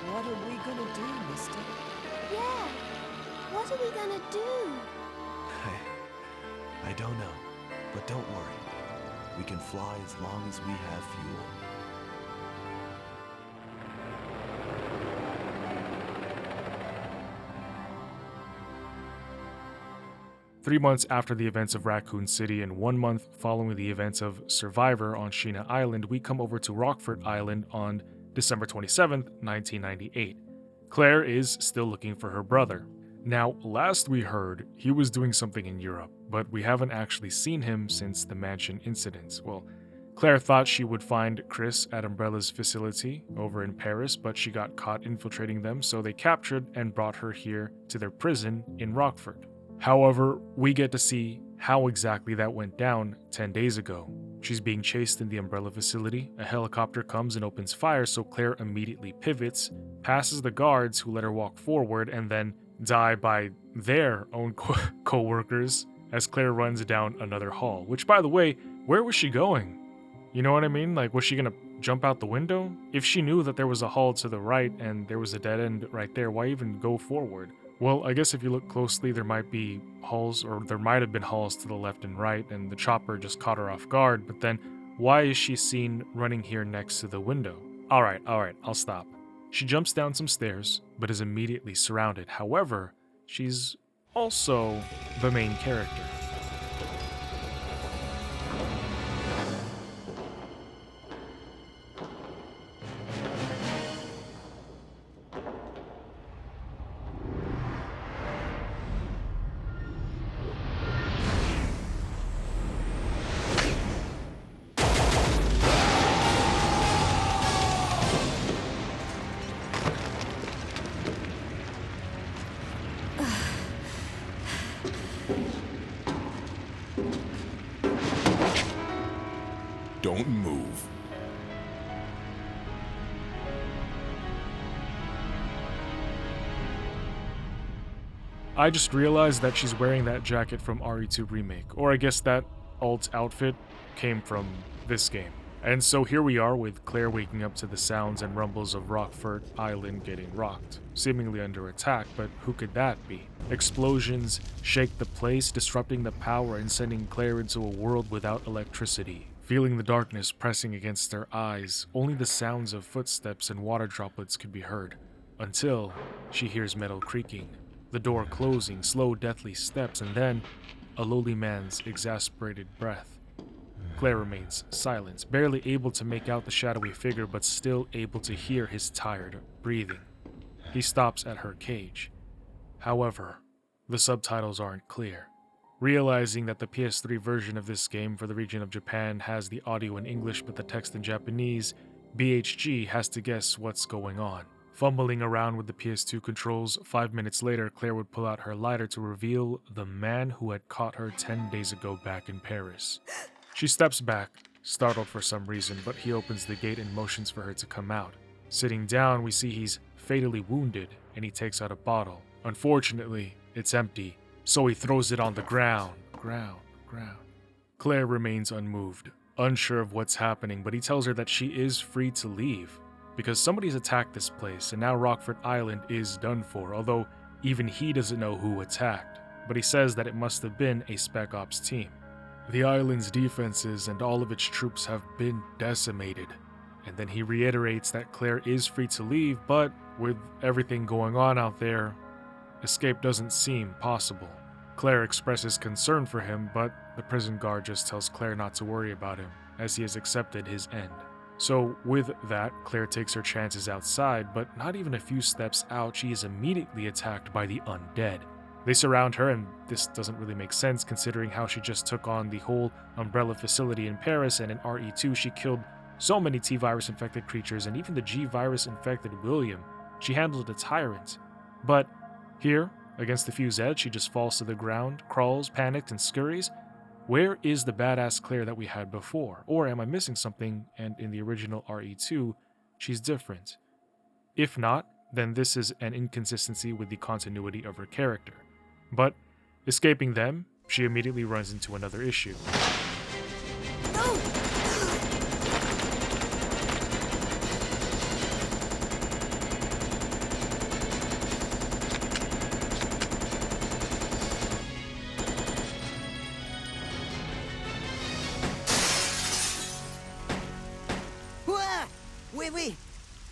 What are we gonna do, mister? Yeah. What are we gonna do? I don't know, but don't worry. We can fly as long as we have fuel. Three months after the events of Raccoon City and 1 month following the events of Survivor on Sheena Island, we come over to Rockford Island on December 27th, 1998. Claire is still looking for her brother. Now, last we heard, he was doing something in Europe, but we haven't actually seen him since the mansion incidents. Well, Claire thought she would find Chris at Umbrella's facility over in Paris, but she got caught infiltrating them, so they captured and brought her here to their prison in Rockford. However, we get to see how exactly that went down 10 days ago. She's being chased in the Umbrella facility, a helicopter comes and opens fire, so Claire immediately pivots, passes the guards who let her walk forward, and then die by their own co-workers as Claire runs down another hall. Which, by the way, where was she going? You know what I mean? Like, was she gonna jump out the window? If she knew that there was a hall to the right and there was a dead end right there, why even go forward? Well, I guess if you look closely, there might be halls, or there might have been halls to the left and right, and the chopper just caught her off guard, but then why is she seen running here next to the window? Alright, I'll stop. She jumps down some stairs, but is immediately surrounded. However, she's also the main character. Don't move. I just realized that she's wearing that jacket from RE2 Remake, or I guess that alt outfit came from this game. And so here we are with Claire waking up to the sounds and rumbles of Rockford Island getting rocked, seemingly under attack, but who could that be? Explosions shake the place, disrupting the power and sending Claire into a world without electricity. Feeling the darkness pressing against her eyes, only the sounds of footsteps and water droplets could be heard, until she hears metal creaking, the door closing, slow deathly steps, and then a lowly man's exasperated breath. Claire remains silent, barely able to make out the shadowy figure, but still able to hear his tired breathing. He stops at her cage. However, the subtitles aren't clear. Realizing that the PS3 version of this game for the region of Japan has the audio in English but the text in Japanese, BHG has to guess what's going on. Fumbling around with the PS2 controls, 5 minutes later, Claire would pull out her lighter to reveal the man who had caught her 10 days ago back in Paris. She steps back, startled for some reason, but he opens the gate and motions for her to come out. Sitting down, we see he's fatally wounded, and he takes out a bottle. Unfortunately, it's empty, so he throws it on the ground. Claire remains unmoved, unsure of what's happening, but he tells her that she is free to leave, because somebody's attacked this place, and now Rockford Island is done for, although even he doesn't know who attacked, but he says that it must have been a Spec Ops team. The island's defenses and all of its troops have been decimated, and then he reiterates that Claire is free to leave, but with everything going on out there, escape doesn't seem possible. Claire expresses concern for him, but the prison guard just tells Claire not to worry about him, as he has accepted his end. So with that, Claire takes her chances outside, but not even a few steps out, she is immediately attacked by the undead. They surround her, and this doesn't really make sense considering how she just took on the whole Umbrella facility in Paris, and in RE2 she killed so many T-virus infected creatures, and even the G-virus infected William. She handled a tyrant. But here, against the few Zeds, she just falls to the ground, crawls, panicked, and scurries. Where is the badass Claire that we had before? Or am I missing something, and in the original RE2, she's different? If not, then this is an inconsistency with the continuity of her character. But, escaping them, she immediately runs into another issue. No! The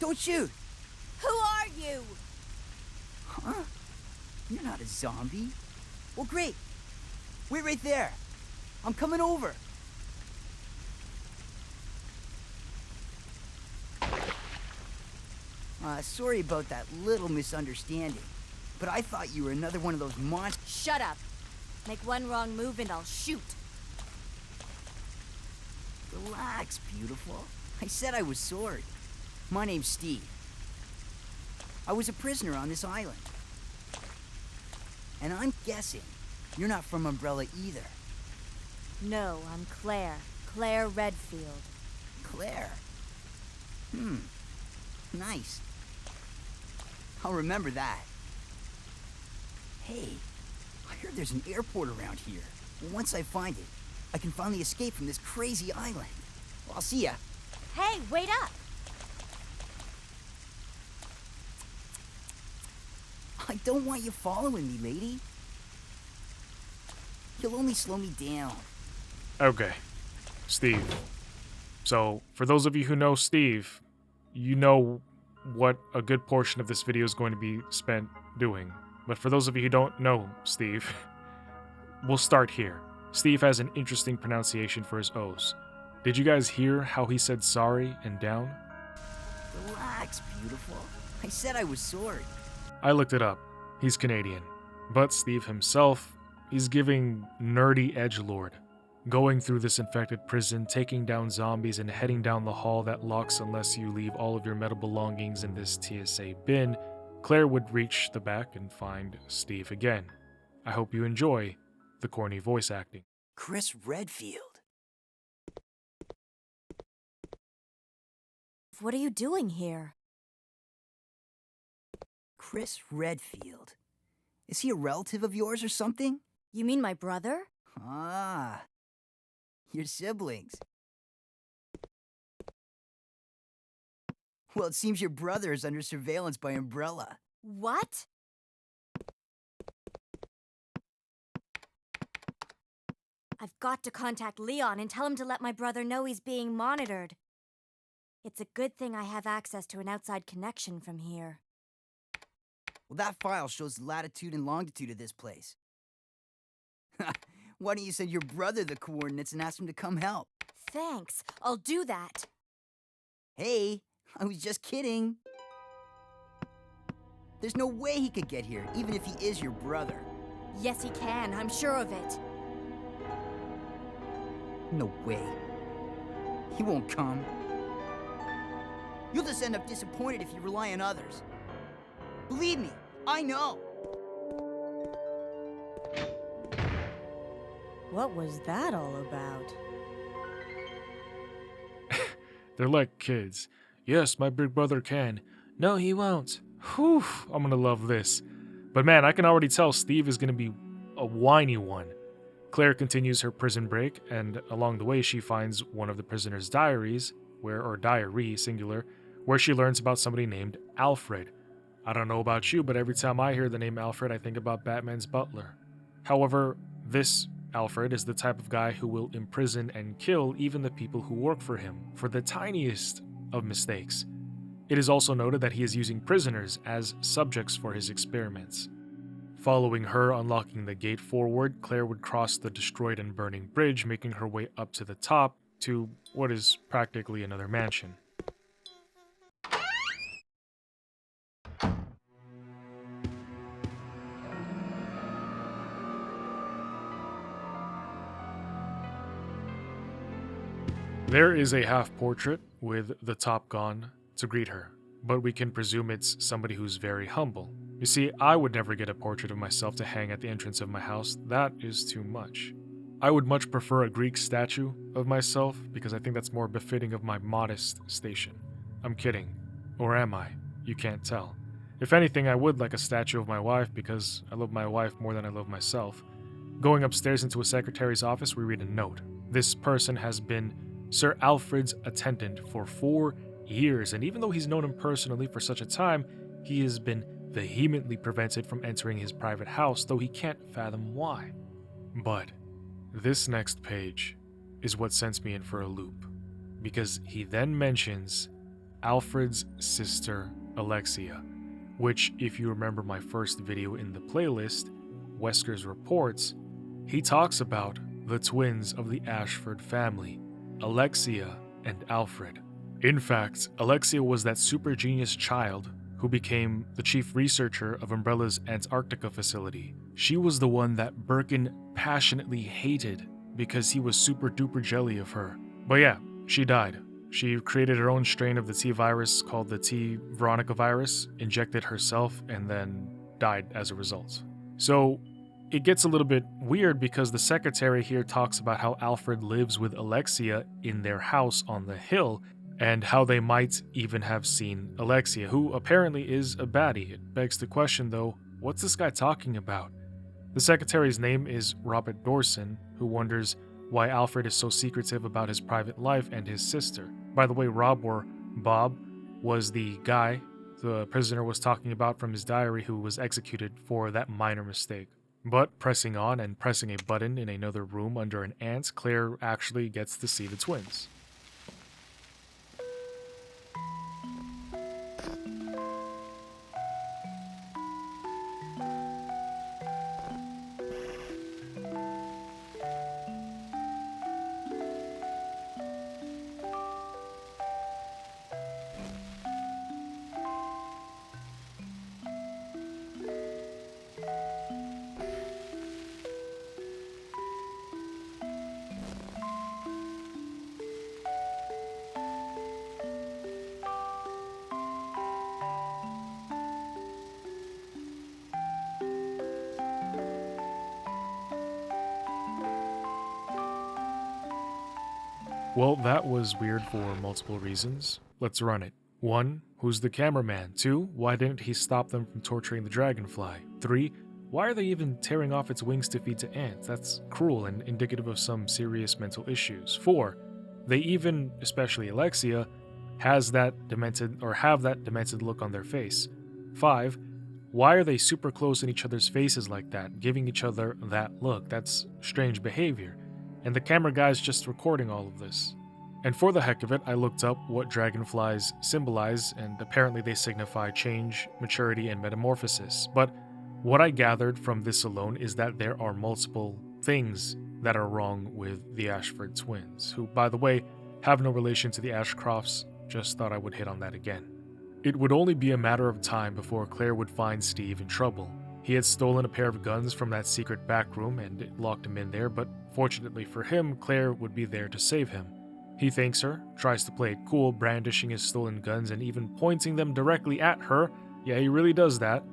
Don't shoot! Who are you? Huh? You're not a zombie. Well, great. Wait right there. I'm coming over. Sorry about that little misunderstanding, but I thought you were another one of those monsters. Shut up. Make one wrong move and I'll shoot. Relax, beautiful. I said I was sorry. My name's Steve. I was a prisoner on this island. And I'm guessing you're not from Umbrella either. No, I'm Claire. Claire Redfield. Claire? Nice. I'll remember that. Hey, I heard there's an airport around here. Well, once I find it, I can finally escape from this crazy island. Well, I'll see ya. Hey, wait up! I don't want you following me, lady. You'll only slow me down. Okay, Steve. So, for those of you who know Steve, you know what a good portion of this video is going to be spent doing. But for those of you who don't know Steve, we'll start here. Steve has an interesting pronunciation for his O's. Did you guys hear how he said sorry and down? Relax, beautiful. I said I was sorry. I looked it up. He's Canadian. But Steve himself, he's giving nerdy edgelord. Going through this infected prison, taking down zombies, and heading down the hall that locks unless you leave all of your metal belongings in this TSA bin, Claire would reach the back and find Steve again. I hope you enjoy the corny voice acting. Chris Redfield. What are you doing here? Chris Redfield. Is he a relative of yours or something? You mean my brother? Ah, your siblings. Well, it seems your brother is under surveillance by Umbrella. What? I've got to contact Leon and tell him to let my brother know he's being monitored. It's a good thing I have access to an outside connection from here. Well, that file shows the latitude and longitude of this place. Why don't you send your brother the coordinates and ask him to come help? Thanks, I'll do that. Hey, I was just kidding. There's no way he could get here, even if he is your brother. Yes, he can, I'm sure of it. No way. He won't come. You'll just end up disappointed if you rely on others. Believe me, I know. What was that all about? They're like kids. Yes, my big brother can. No, he won't. Whew, I'm gonna love this. But man, I can already tell Steve is gonna be a whiny one. Claire continues her prison break, and along the way she finds one of the prisoner's diaries, or diary, singular, where she learns about somebody named Alfred. I don't know about you, but every time I hear the name Alfred, I think about Batman's butler. However, this Alfred is the type of guy who will imprison and kill even the people who work for him for the tiniest of mistakes. It is also noted that he is using prisoners as subjects for his experiments. Following her unlocking the gate forward, Claire would cross the destroyed and burning bridge, making her way up to the top to what is practically another mansion. There is a half-portrait with the top gone to greet her, but we can presume it's somebody who's very humble. You see, I would never get a portrait of myself to hang at the entrance of my house. That is too much. I would much prefer a Greek statue of myself because I think that's more befitting of my modest station. I'm kidding. Or am I? You can't tell. If anything, I would like a statue of my wife because I love my wife more than I love myself. Going upstairs into a secretary's office, we read a note. This person has been Sir Alfred's attendant for 4 years, and even though he's known him personally for such a time, he has been vehemently prevented from entering his private house, though he can't fathom why. But this next page is what sends me in for a loop, because he then mentions Alfred's sister, Alexia, which, if you remember my first video in the playlist, Wesker's Reports, he talks about the twins of the Ashford family, Alexia and Alfred. In fact, Alexia was that super genius child who became the chief researcher of Umbrella's Antarctica facility. She was the one that Birkin passionately hated because he was super duper jelly of her. But yeah, she died. She created her own strain of the T virus called the T Veronica virus, injected herself, and then died as a result. So it gets a little bit weird because the secretary here talks about how Alfred lives with Alexia in their house on the hill, and how they might even have seen Alexia, who apparently is a baddie. It begs the question though, what's this guy talking about? The secretary's name is Robert Dorson, who wonders why Alfred is so secretive about his private life and his sister. By the way, Rob, or Bob, was the guy the prisoner was talking about from his diary who was executed for that minor mistake. But pressing on and pressing a button in another room under an ant, Claire actually gets to see the twins. Well, that was weird for multiple reasons. Let's run it. 1. Who's the cameraman? 2. Why didn't he stop them from torturing the dragonfly? 3. Why are they even tearing off its wings to feed to ants? That's cruel and indicative of some serious mental issues. 4. They even, especially Alexia, have that demented look on their face. 5. Why are they super close in each other's faces like that, giving each other that look? That's strange behavior. And the camera guy's just recording all of this. And for the heck of it, I looked up what dragonflies symbolize, and apparently they signify change, maturity, and metamorphosis. But what I gathered from this alone is that there are multiple things that are wrong with the Ashford twins, who, by the way, have no relation to the Ashcrofts. Just thought I would hit on that again. It would only be a matter of time before Claire would find Steve in trouble. He had stolen a pair of guns from that secret back room and it locked him in there, but fortunately for him, Claire would be there to save him. He thanks her, tries to play it cool, brandishing his stolen guns and even pointing them directly at her. Yeah, he really does that.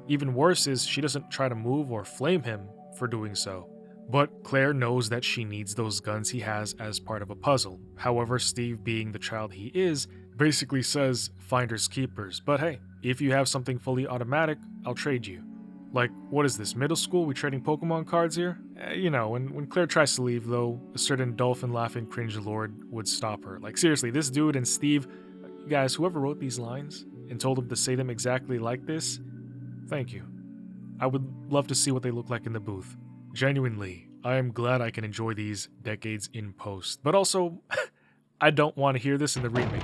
Even worse is she doesn't try to move or flame him for doing so. But Claire knows that she needs those guns he has as part of a puzzle. However, Steve, being the child he is, basically says finders keepers. But hey, if you have something fully automatic, I'll trade you. Like, what is this, middle school? We trading Pokemon cards here? You know, when Claire tries to leave, though, a certain dolphin-laughing cringe lord would stop her. Like, seriously, this dude and Steve, guys, whoever wrote these lines and told him to say them exactly like this, thank you. I would love to see what they look like in the booth. Genuinely, I am glad I can enjoy these decades in post. But also, I don't want to hear this in the remake.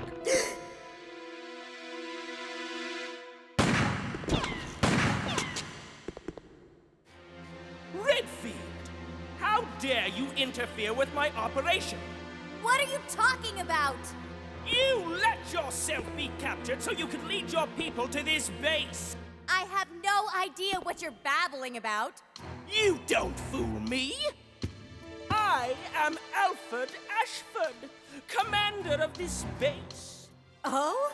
Dare you interfere with my operation? What are you talking about? You let yourself be captured so you can lead your people to this base. I have no idea what you're babbling about. You don't fool me. I am Alfred Ashford, commander of this base. Oh?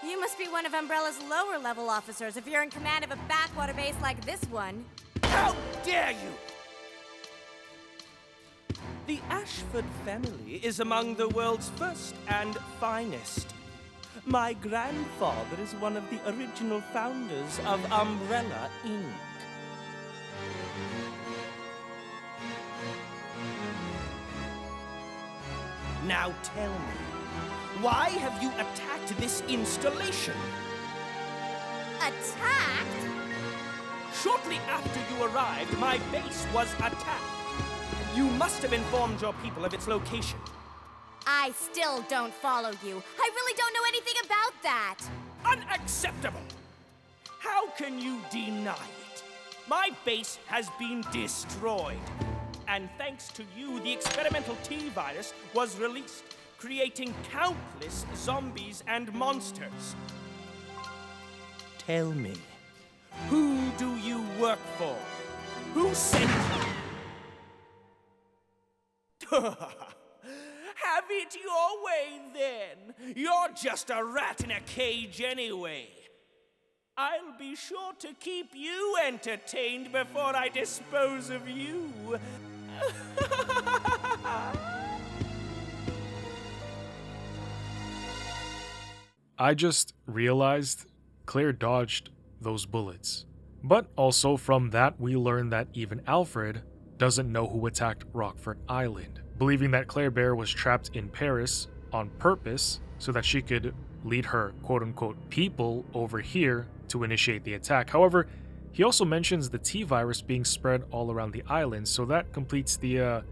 You must be one of Umbrella's lower level officers if you're in command of a backwater base like this one. How dare you! The Ashford family is among the world's first and finest. My grandfather is one of the original founders of Umbrella, Inc. Now tell me, why have you attacked this installation? Attacked? Shortly after you arrived, my base was attacked. You must have informed your people of its location. I still don't follow you. I really don't know anything about that. Unacceptable! How can you deny it? My base has been destroyed. And thanks to you, the experimental T-virus was released, creating countless zombies and monsters. Tell me, who do you work for? Who sent you? Have it your way, then. You're just a rat in a cage anyway. I'll be sure to keep you entertained before I dispose of you. I just realized Claire dodged those bullets. But also from that, we learn that even Alfred doesn't know who attacked Rockford Island, believing that Claire Bear was trapped in Paris on purpose so that she could lead her quote-unquote people over here to initiate the attack. However, he also mentions the T-virus being spread all around the island, so that completes the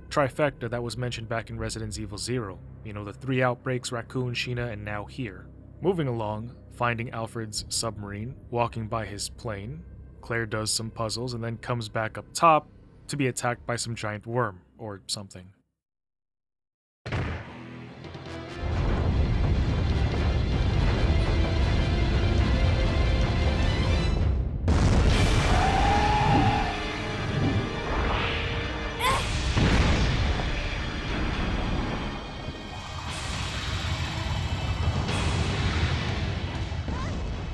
trifecta that was mentioned back in Resident Evil 0. You know, the 3 outbreaks, Raccoon, Sheena, and now here. Moving along, finding Alfred's submarine, walking by his plane, Claire does some puzzles and then comes back up top to be attacked by some giant worm or something.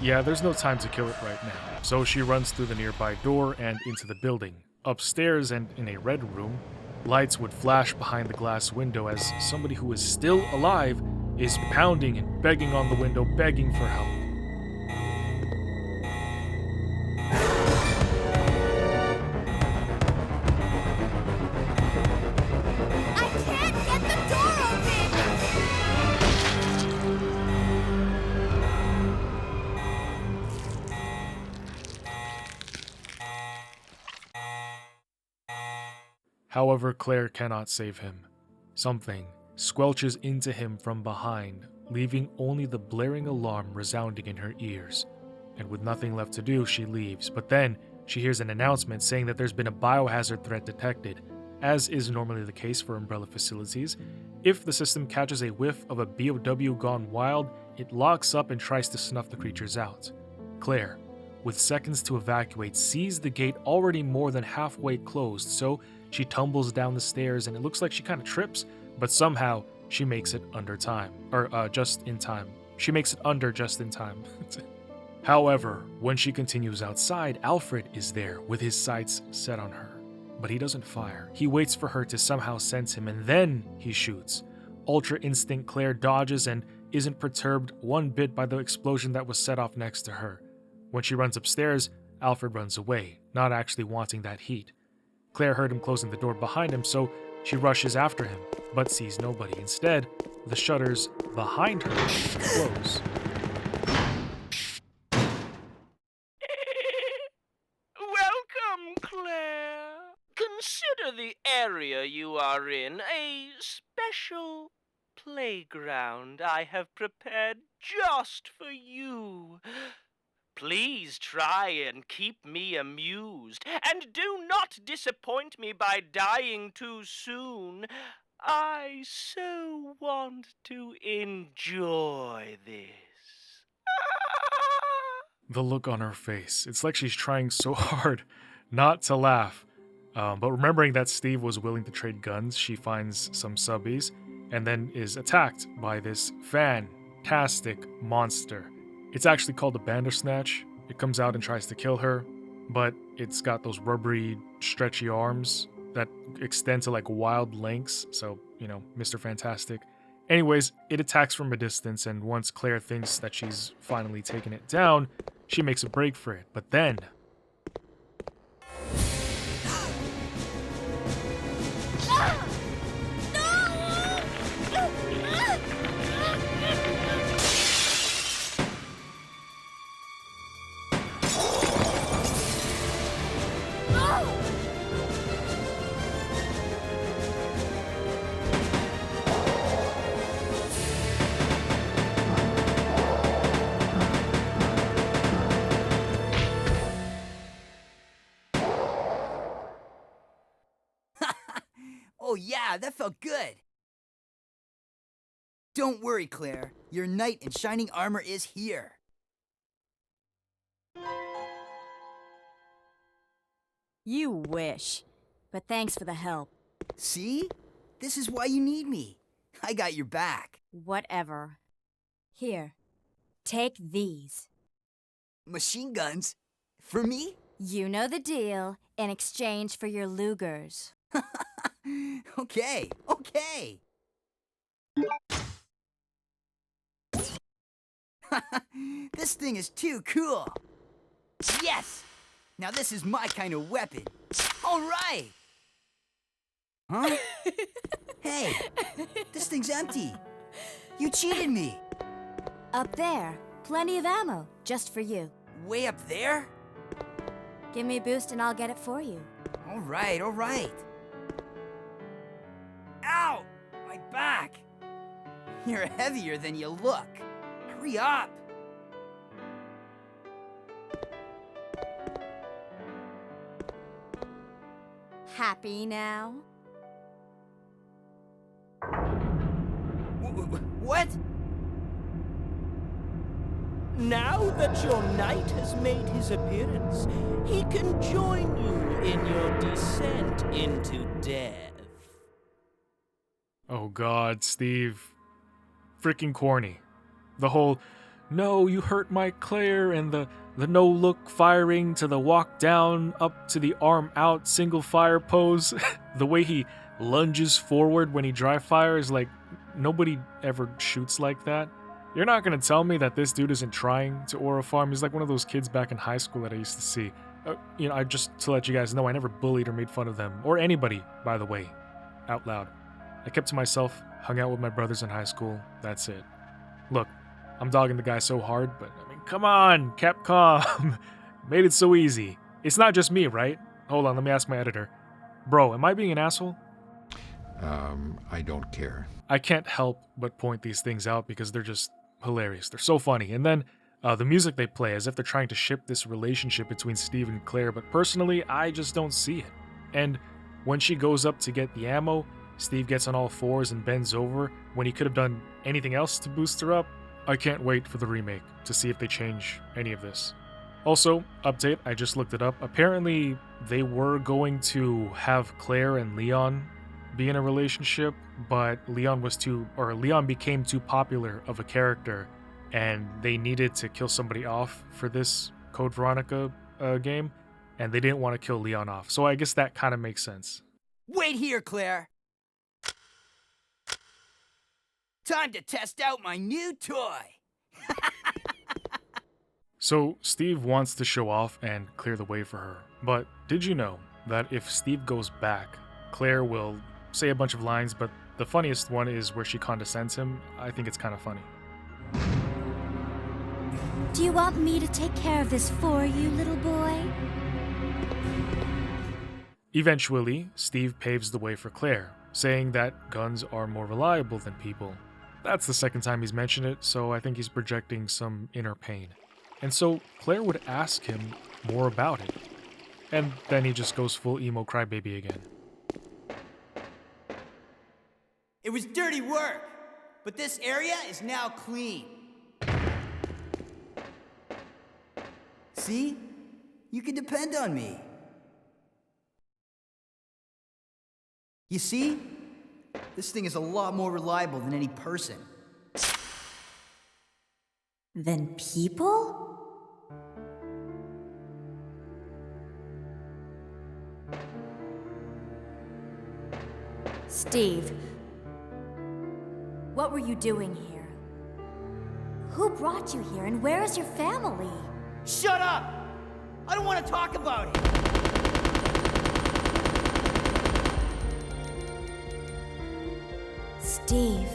Yeah, there's no time to kill it right now, so she runs through the nearby door and into the building. Upstairs and in a red room, lights would flash behind the glass window as somebody who is still alive is pounding and begging on the window, begging for help. However, Claire cannot save him. Something squelches into him from behind, leaving only the blaring alarm resounding in her ears. And with nothing left to do, she leaves. But then, she hears an announcement saying that there's been a biohazard threat detected. As is normally the case for Umbrella facilities, if the system catches a whiff of a BOW gone wild, it locks up and tries to snuff the creatures out. Claire, with seconds to evacuate, sees the gate already more than halfway closed, so she tumbles down the stairs and it looks like she kind of trips, but somehow she makes it under time. Just in time. She makes it under just in time. However, when she continues outside, Alfred is there with his sights set on her. But he doesn't fire. He waits for her to somehow sense him and then he shoots. Ultra Instinct Claire dodges and isn't perturbed one bit by the explosion that was set off next to her. When she runs upstairs, Alfred runs away, not actually wanting that heat. Claire heard him closing the door behind him, so she rushes after him, but sees nobody. Instead, the shutters behind her close. Welcome, Claire. Consider the area you are in a special playground I have prepared just for you. Please try and keep me amused, and do not disappoint me by dying too soon. I so want to enjoy this. The look on her face. It's like she's trying so hard not to laugh. But remembering that Steve was willing to trade guns, she finds some subbies and then is attacked by this fantastic monster. It's actually called a Bandersnatch. It comes out and tries to kill her, but it's got those rubbery, stretchy arms that extend to like wild lengths, so, you know, Mr. Fantastic. Anyways, it attacks from a distance, and once Claire thinks that she's finally taken it down, she makes a break for it. But then... Oh yeah, that felt good. Don't worry, Claire. Your knight in shining armor is here. You wish. But thanks for the help. See? This is why you need me. I got your back. Whatever. Here, take these. Machine guns? For me? You know the deal, in exchange for your Lugers. Okay. This thing is too cool. Yes! Now this is my kind of weapon. All right! Huh? Hey, this thing's empty. You cheated me. Up there, plenty of ammo, just for you. Way up there? Give me a boost and I'll get it for you. All right. Ow! My back! You're heavier than you look. Hurry up! Happy now? What? Now that your knight has made his appearance, he can join you in your descent into death. Oh god, Steve. Freaking corny. The whole, no, you hurt my Claire, and the no-look firing to the walk down up to the arm out single fire pose. The way he lunges forward when he dry fires, like, nobody ever shoots like that. You're not gonna tell me that this dude isn't trying to aura farm. He's like one of those kids back in high school that I used to see. I just to let you guys know, I never bullied or made fun of them, or anybody, by the way, out loud. I kept to myself, hung out with my brothers in high school, that's it. Look, I'm dogging the guy so hard, but I mean, come on, Capcom. Made it so easy. It's not just me, right? Hold on, let me ask my editor. Bro, am I being an asshole? I don't care. I can't help but point these things out because they're just hilarious. They're so funny. And then the music they play as if they're trying to ship this relationship between Steve and Claire, but personally, I just don't see it. And when she goes up to get the ammo, Steve gets on all fours and bends over when he could have done anything else to boost her up. I can't wait for the remake to see if they change any of this. Also, update, I just looked it up. Apparently, they were going to have Claire and Leon be in a relationship, but Leon became too popular of a character, and they needed to kill somebody off for this Code Veronica game, and they didn't want to kill Leon off. So I guess that kind of makes sense. Wait here, Claire. Time to test out my new toy. So Steve wants to show off and clear the way for her. But did you know that if Steve goes back, Claire will say a bunch of lines, but the funniest one is where she condescends him. I think it's kind of funny. Do you want me to take care of this for you, little boy? Eventually, Steve paves the way for Claire, saying that guns are more reliable than people. That's the second time he's mentioned it, so I think he's projecting some inner pain. And so Claire would ask him more about it. And then he just goes full emo crybaby again. It was dirty work, but this area is now clean. See? You can depend on me. You see? This thing is a lot more reliable than any person. Than people? Steve, what were you doing here? Who brought you here, and where is your family? Shut up! I don't want to talk about it! Steve.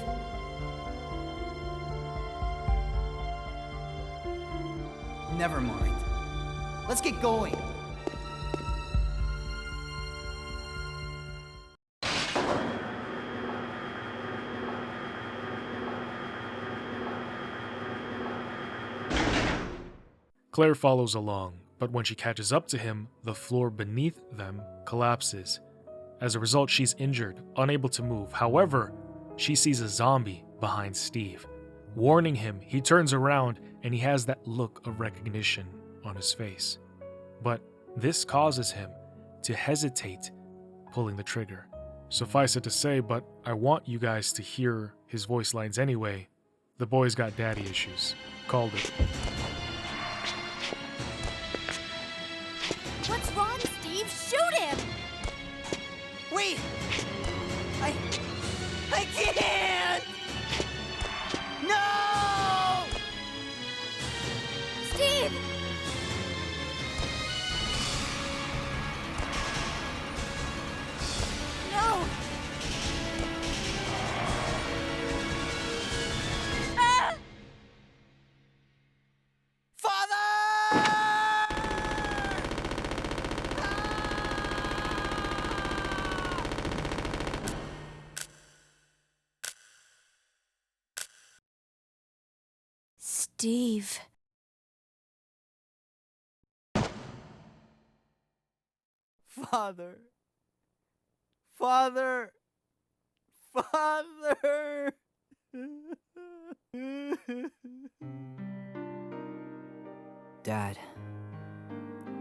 Never mind. Let's get going. Claire follows along, but when she catches up to him, the floor beneath them collapses, As a result, she's injured, unable to move. However, she sees a zombie behind Steve. Warning him, he turns around and he has that look of recognition on his face. But this causes him to hesitate pulling the trigger. Suffice it to say, but I want you guys to hear his voice lines anyway. The boy's got daddy issues. Called it. What's wrong, Steve? Shoot him! Wait! I can't! No! Steve! No! Ah! Steve. Father. Father. Father. Dad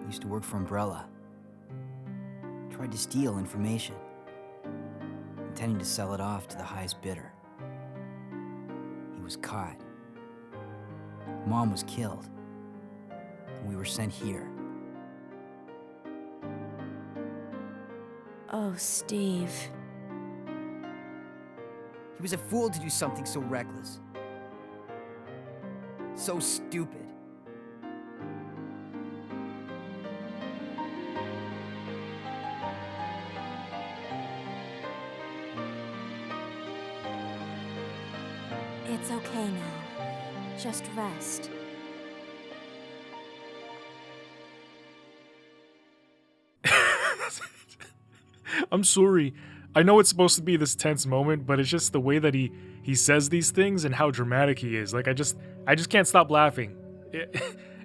used to work for Umbrella. Tried to steal information, intending to sell it off to the highest bidder. He was caught. Mom was killed. And we were sent here. Oh, Steve. He was a fool to do something so reckless. So stupid. It's okay now. Just rest. I'm sorry. I know it's supposed to be this tense moment, but it's just the way that he says these things and how dramatic he is. Like I just can't stop laughing.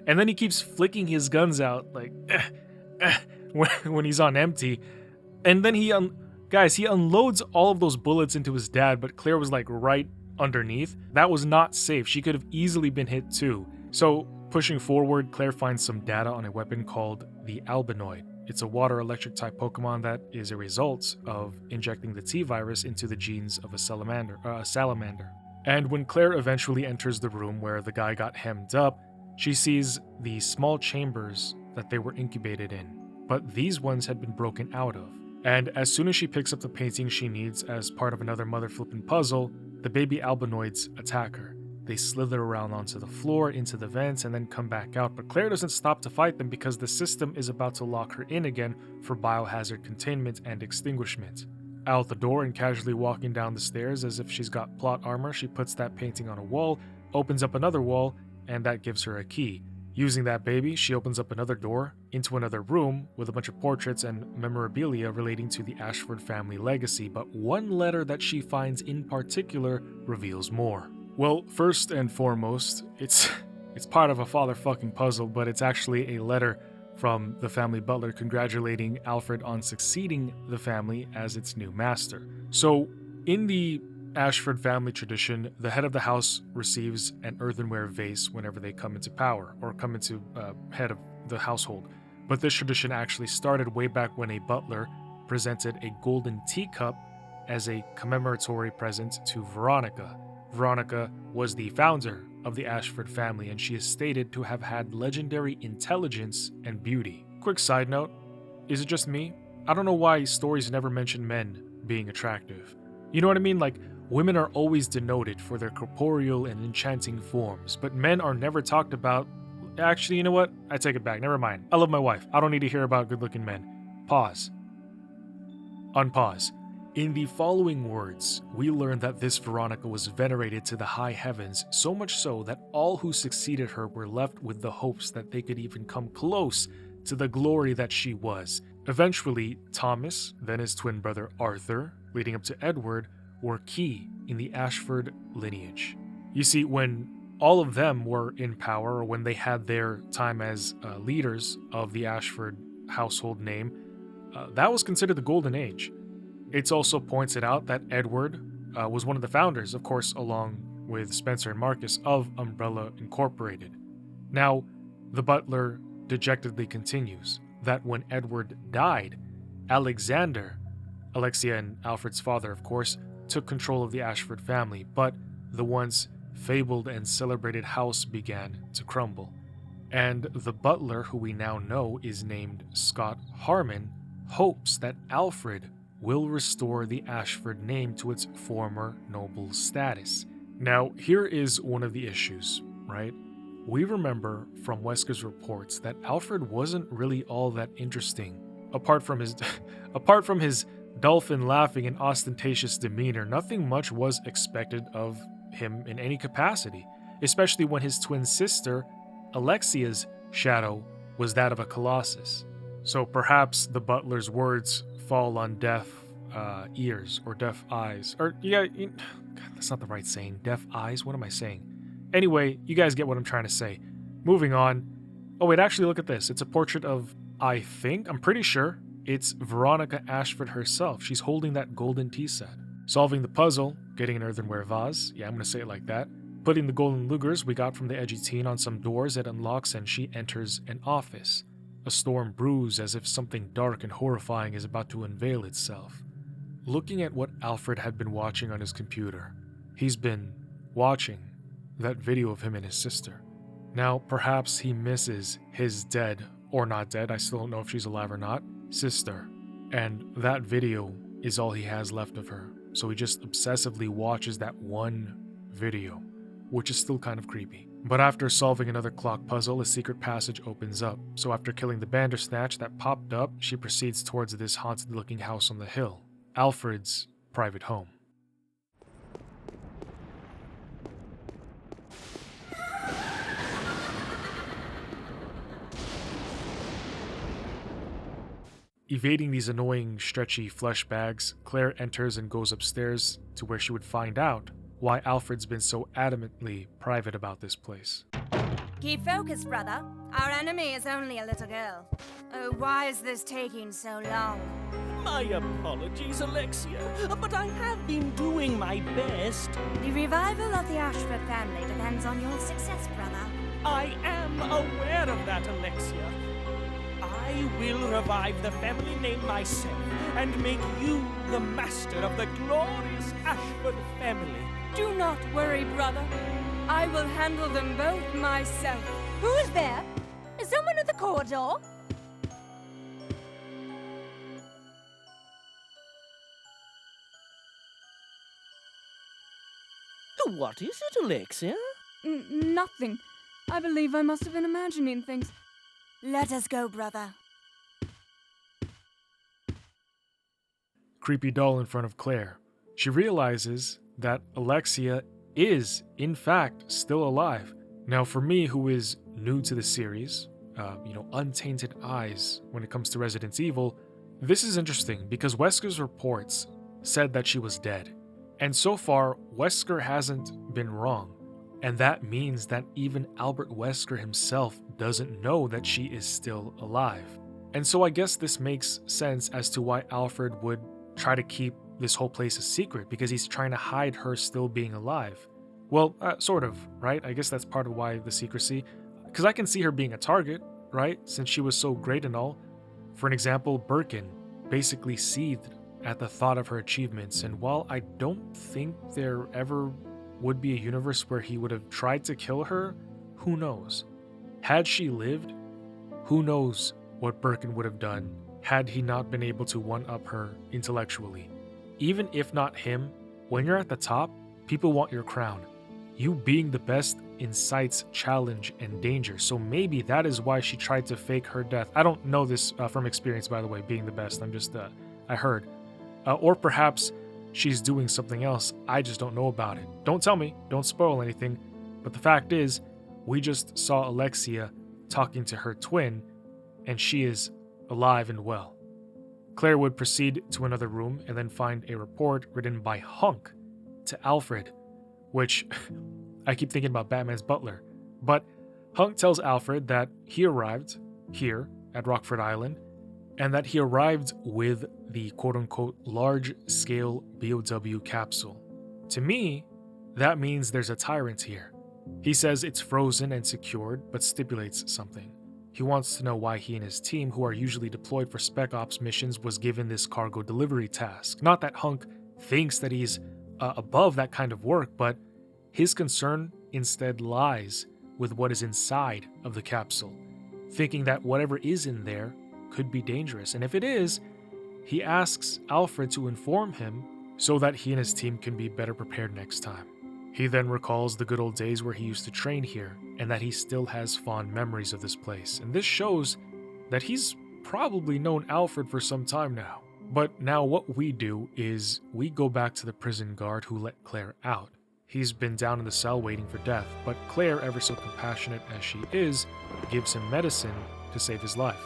And then he keeps flicking his guns out like when he's on empty. And then he unloads all of those bullets into his dad, but Claire was like right underneath. That was not safe. She could have easily been hit too. So pushing forward, Claire finds some data on a weapon called the Albinoid. It's a water electric type Pokemon that is a result of injecting the T-virus into the genes of a salamander. And when Claire eventually enters the room where the guy got hemmed up, she sees the small chambers that they were incubated in, but these ones had been broken out of. And as soon as she picks up the painting she needs as part of another mother flippin' puzzle, the baby albinoids attack her. They slither around onto the floor, into the vents, and then come back out, but Claire doesn't stop to fight them because the system is about to lock her in again for biohazard containment and extinguishment. Out the door and casually walking down the stairs as if she's got plot armor, she puts that painting on a wall, opens up another wall, and that gives her a key. Using that baby, she opens up another door into another room with a bunch of portraits and memorabilia relating to the Ashford family legacy, but one letter that she finds in particular reveals more. Well, first and foremost, it's part of a father-fucking puzzle, but it's actually a letter from the family butler congratulating Alfred on succeeding the family as its new master. So, in the Ashford family tradition, the head of the house receives an earthenware vase whenever they come into power, or come into head of the household. But this tradition actually started way back when a butler presented a golden teacup as a commemoratory present to Veronica. Veronica was the founder of the Ashford family, and she is stated to have had legendary intelligence and beauty. Quick side note, is it just me? I don't know why stories never mention men being attractive. You know what I mean? Like, women are always denoted for their corporeal and enchanting forms, but men are never talked about. Actually, you know what? I take it back. Never mind. I love my wife. I don't need to hear about good-looking men. Pause. Unpause. In the following words, we learn that this Veronica was venerated to the high heavens, so much so that all who succeeded her were left with the hopes that they could even come close to the glory that she was. Eventually, Thomas, then his twin brother Arthur, leading up to Edward, were key in the Ashford lineage. You see, when all of them were in power, or when they had their time as leaders of the Ashford household name, that was considered the golden age. It's also pointed out that Edward was one of the founders, of course, along with Spencer and Marcus, of Umbrella Incorporated. Now, the butler dejectedly continues that when Edward died, Alexander, Alexia and Alfred's father, of course, took control of the Ashford family, but the once fabled and celebrated house began to crumble. And the butler, who we now know is named Scott Harmon, hopes that Alfred will restore the Ashford name to its former noble status. Now, here is one of the issues, right? We remember from Wesker's reports that Alfred wasn't really all that interesting. Apart from his dolphin laughing and ostentatious demeanor, nothing much was expected of him in any capacity, especially when his twin sister, Alexia's shadow, was that of a colossus. So perhaps the butler's words fall on deaf ears or deaf eyes. Or, God, that's not the right saying. Deaf eyes? What am I saying? Anyway, you guys get what I'm trying to say. Moving on. Oh, wait, actually, look at this. It's a portrait of, I'm pretty sure, it's Veronica Ashford herself. She's holding that golden tea set. Solving the puzzle, getting an earthenware vase. Yeah, I'm going to say it like that. Putting the golden lugers we got from the edgy teen on some doors, it unlocks and she enters an office. A storm brews as if something dark and horrifying is about to unveil itself. Looking at what Alfred had been watching on his computer, he's been watching that video of him and his sister. Now, perhaps he misses his dead, or not dead, I still don't know if she's alive or not, sister. And that video is all he has left of her. So he just obsessively watches that one video, which is still kind of creepy. But after solving another clock puzzle, a secret passage opens up. So after killing the Bandersnatch that popped up, she proceeds towards this haunted-looking house on the hill, Alfred's private home. Evading these annoying, stretchy flesh bags, Claire enters and goes upstairs to where she would find out why Alfred's been so adamantly private about this place. Keep focused, brother. Our enemy is only a little girl. Oh, why is this taking so long? My apologies, Alexia, but I have been doing my best. The revival of the Ashford family depends on your success, brother. I am aware of that, Alexia. I will revive the family name myself and make you the master of the glorious Ashford family. Do not worry, brother. I will handle them both myself. Who is there? Is someone at the corridor? What is it, Alexia? Nothing. I believe I must have been imagining things. Let us go, brother. Creepy doll in front of Claire. She realizes that Alexia is, in fact, still alive. Now, for me, who is new to the series, untainted eyes when it comes to Resident Evil, this is interesting because Wesker's reports said that she was dead. And so far, Wesker hasn't been wrong. And that means that even Albert Wesker himself doesn't know that she is still alive. And so I guess this makes sense as to why Alfred would try to keep this whole place a secret, because he's trying to hide her still being alive. Well, sort of, right? I guess that's part of why the secrecy. Because I can see her being a target, right? Since she was so great and all. For an example, Birkin basically seethed at the thought of her achievements, and while I don't think there ever would be a universe where he would have tried to kill her, who knows? Had she lived, who knows what Birkin would have done had he not been able to one-up her intellectually. Even if not him, when you're at the top, people want your crown. You being the best incites challenge and danger, so maybe that is why she tried to fake her death. I don't know this from experience, by the way, being the best. I'm just, I heard. Or perhaps she's doing something else. I just don't know about it. Don't tell me. Don't spoil anything. But the fact is, we just saw Alexia talking to her twin, and she is alive and well. Claire would proceed to another room and then find a report written by Hunk to Alfred, which I keep thinking about Batman's butler. But Hunk tells Alfred that he arrived here at Rockford Island and that he arrived with the quote-unquote large-scale BOW capsule. To me, that means there's a tyrant here. He says it's frozen and secured, but stipulates something. He wants to know why he and his team, who are usually deployed for spec ops missions, was given this cargo delivery task. Not that Hunk thinks that he's above that kind of work, but his concern instead lies with what is inside of the capsule, thinking that whatever is in there could be dangerous. And if it is, he asks Alfred to inform him so that he and his team can be better prepared next time. He then recalls the good old days where he used to train here, and that he still has fond memories of this place. And this shows that he's probably known Alfred for some time now. But now what we do is we go back to the prison guard who let Claire out. He's been down in the cell waiting for death, but Claire, ever so compassionate as she is, gives him medicine to save his life.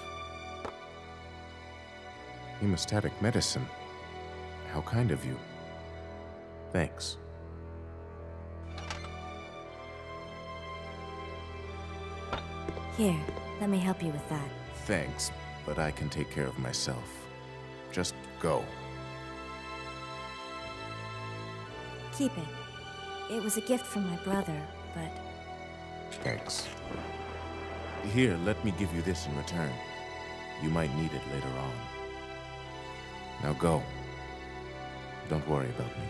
Hemostatic medicine? How kind of you. Thanks. Here, let me help you with that. Thanks, but I can take care of myself. Just go. Keep it. It was a gift from my brother, but... Thanks. Here, let me give you this in return. You might need it later on. Now go. Don't worry about me.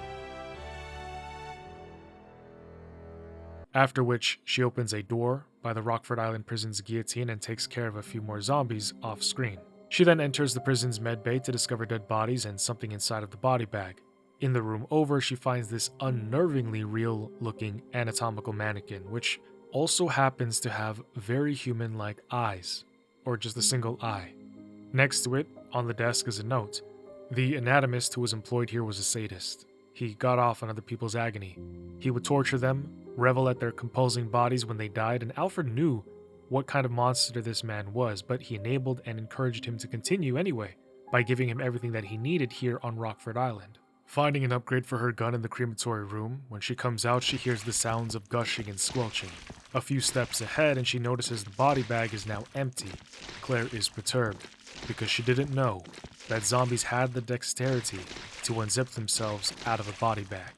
After which, she opens a door by the Rockford Island prison's guillotine and takes care of a few more zombies off-screen. She then enters the prison's medbay to discover dead bodies and something inside of the body bag. In the room over, she finds this unnervingly real-looking anatomical mannequin, which also happens to have very human-like eyes, or just a single eye. Next to it, on the desk, is a note. The anatomist who was employed here was a sadist. He got off on other people's agony. He would torture them, revel at their compulsing bodies when they died, and Alfred knew what kind of monster this man was, but he enabled and encouraged him to continue anyway, by giving him everything that he needed here on Rockford Island. Finding an upgrade for her gun in the crematory room, when she comes out, she hears the sounds of gushing and squelching. A few steps ahead, and she notices the body bag is now empty. Claire is perturbed, because she didn't know that zombies had the dexterity to unzip themselves out of a body bag.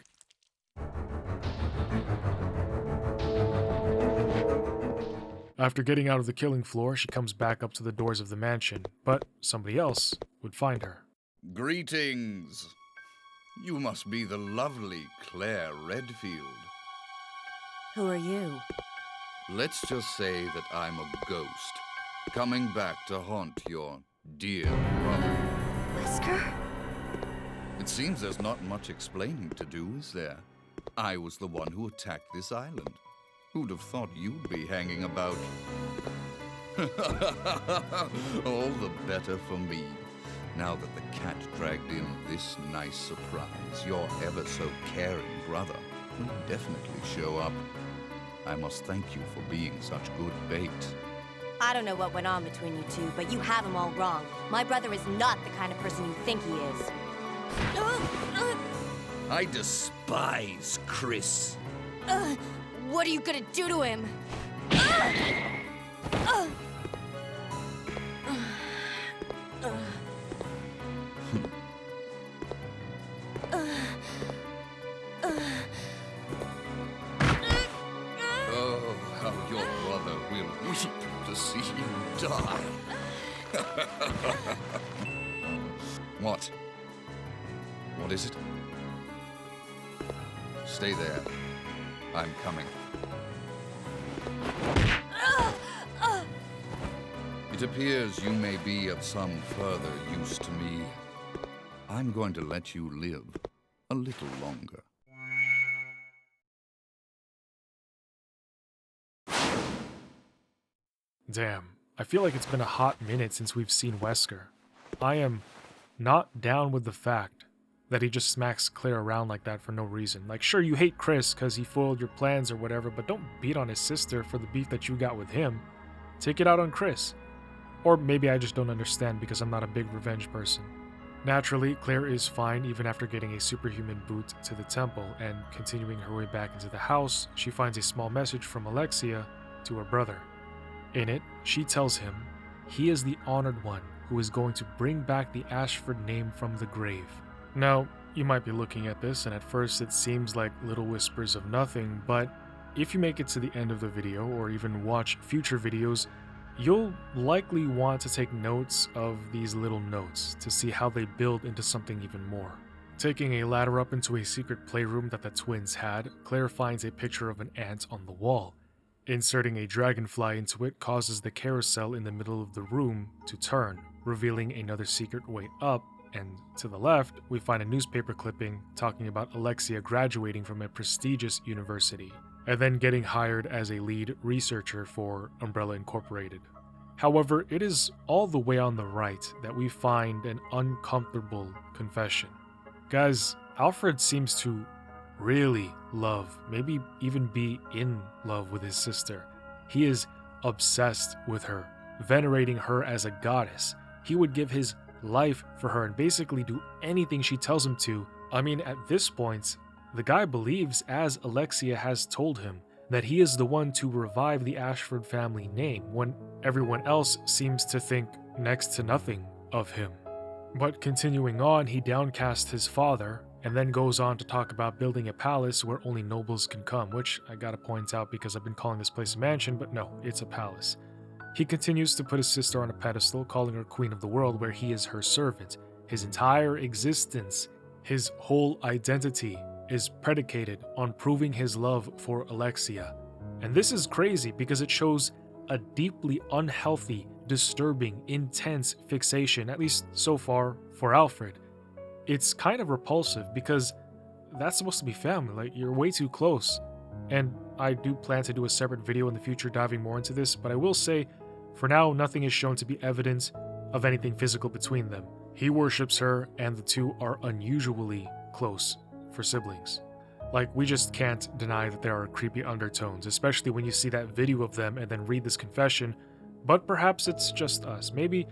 After getting out of the killing floor, she comes back up to the doors of the mansion, but somebody else would find her. Greetings. You must be the lovely Claire Redfield. Who are you? Let's just say that I'm a ghost, coming back to haunt your dear brother. Wesker? It seems there's not much explaining to do, is there? I was the one who attacked this island. Who'd have thought you'd be hanging about? All the better for me. Now that the cat dragged in this nice surprise, your ever so caring brother will definitely show up. I must thank you for being such good bait. I don't know what went on between you two, but you have him all wrong. My brother is not the kind of person you think he is. I despise Chris. What are you gonna do to him? Oh, how your brother will weep to see you die. What? What is it? Stay there. I'm coming. It appears you may be of some further use to me. I'm going to let you live a little longer. Damn, I feel like it's been a hot minute since we've seen Wesker. I am not down with the fact that he just smacks Claire around like that for no reason. Like, sure, you hate Chris because he foiled your plans or whatever, but don't beat on his sister for the beef that you got with him. Take it out on Chris. Or maybe I just don't understand because I'm not a big revenge person. Naturally, Claire is fine even after getting a superhuman boot to the temple, and continuing her way back into the house, she finds a small message from Alexia to her brother. In it, she tells him he is the honored one who is going to bring back the Ashford name from the grave. Now, you might be looking at this, and at first it seems like little whispers of nothing, but if you make it to the end of the video, or even watch future videos, you'll likely want to take notes of these little notes to see how they build into something even more. Taking a ladder up into a secret playroom that the twins had, Claire finds a picture of an ant on the wall. Inserting a dragonfly into it causes the carousel in the middle of the room to turn, revealing another secret way up, and to the left, we find a newspaper clipping talking about Alexia graduating from a prestigious university, and then getting hired as a lead researcher for Umbrella Incorporated. However, it is all the way on the right that we find an uncomfortable confession. Guys, Alfred seems to really love, maybe even be in love with his sister. He is obsessed with her, venerating her as a goddess. He would give his life for her and basically do anything she tells him to. I mean, at this point, the guy believes, as Alexia has told him, that he is the one to revive the Ashford family name when everyone else seems to think next to nothing of him. But continuing on, he downcasts his father and then goes on to talk about building a palace where only nobles can come, which I gotta point out because I've been calling this place a mansion, but no, it's a palace. He continues to put his sister on a pedestal, calling her queen of the world where he is her servant. His entire existence, his whole identity, is predicated on proving his love for Alexia. And this is crazy because it shows a deeply unhealthy, disturbing, intense fixation, at least so far, for Alfred. It's kind of repulsive because that's supposed to be family, like you're way too close. And I do plan to do a separate video in the future diving more into this, but I will say, for now, nothing is shown to be evidence of anything physical between them. He worships her, and the two are unusually close for siblings. Like, we just can't deny that there are creepy undertones, especially when you see that video of them and then read this confession, but perhaps it's just us. Maybe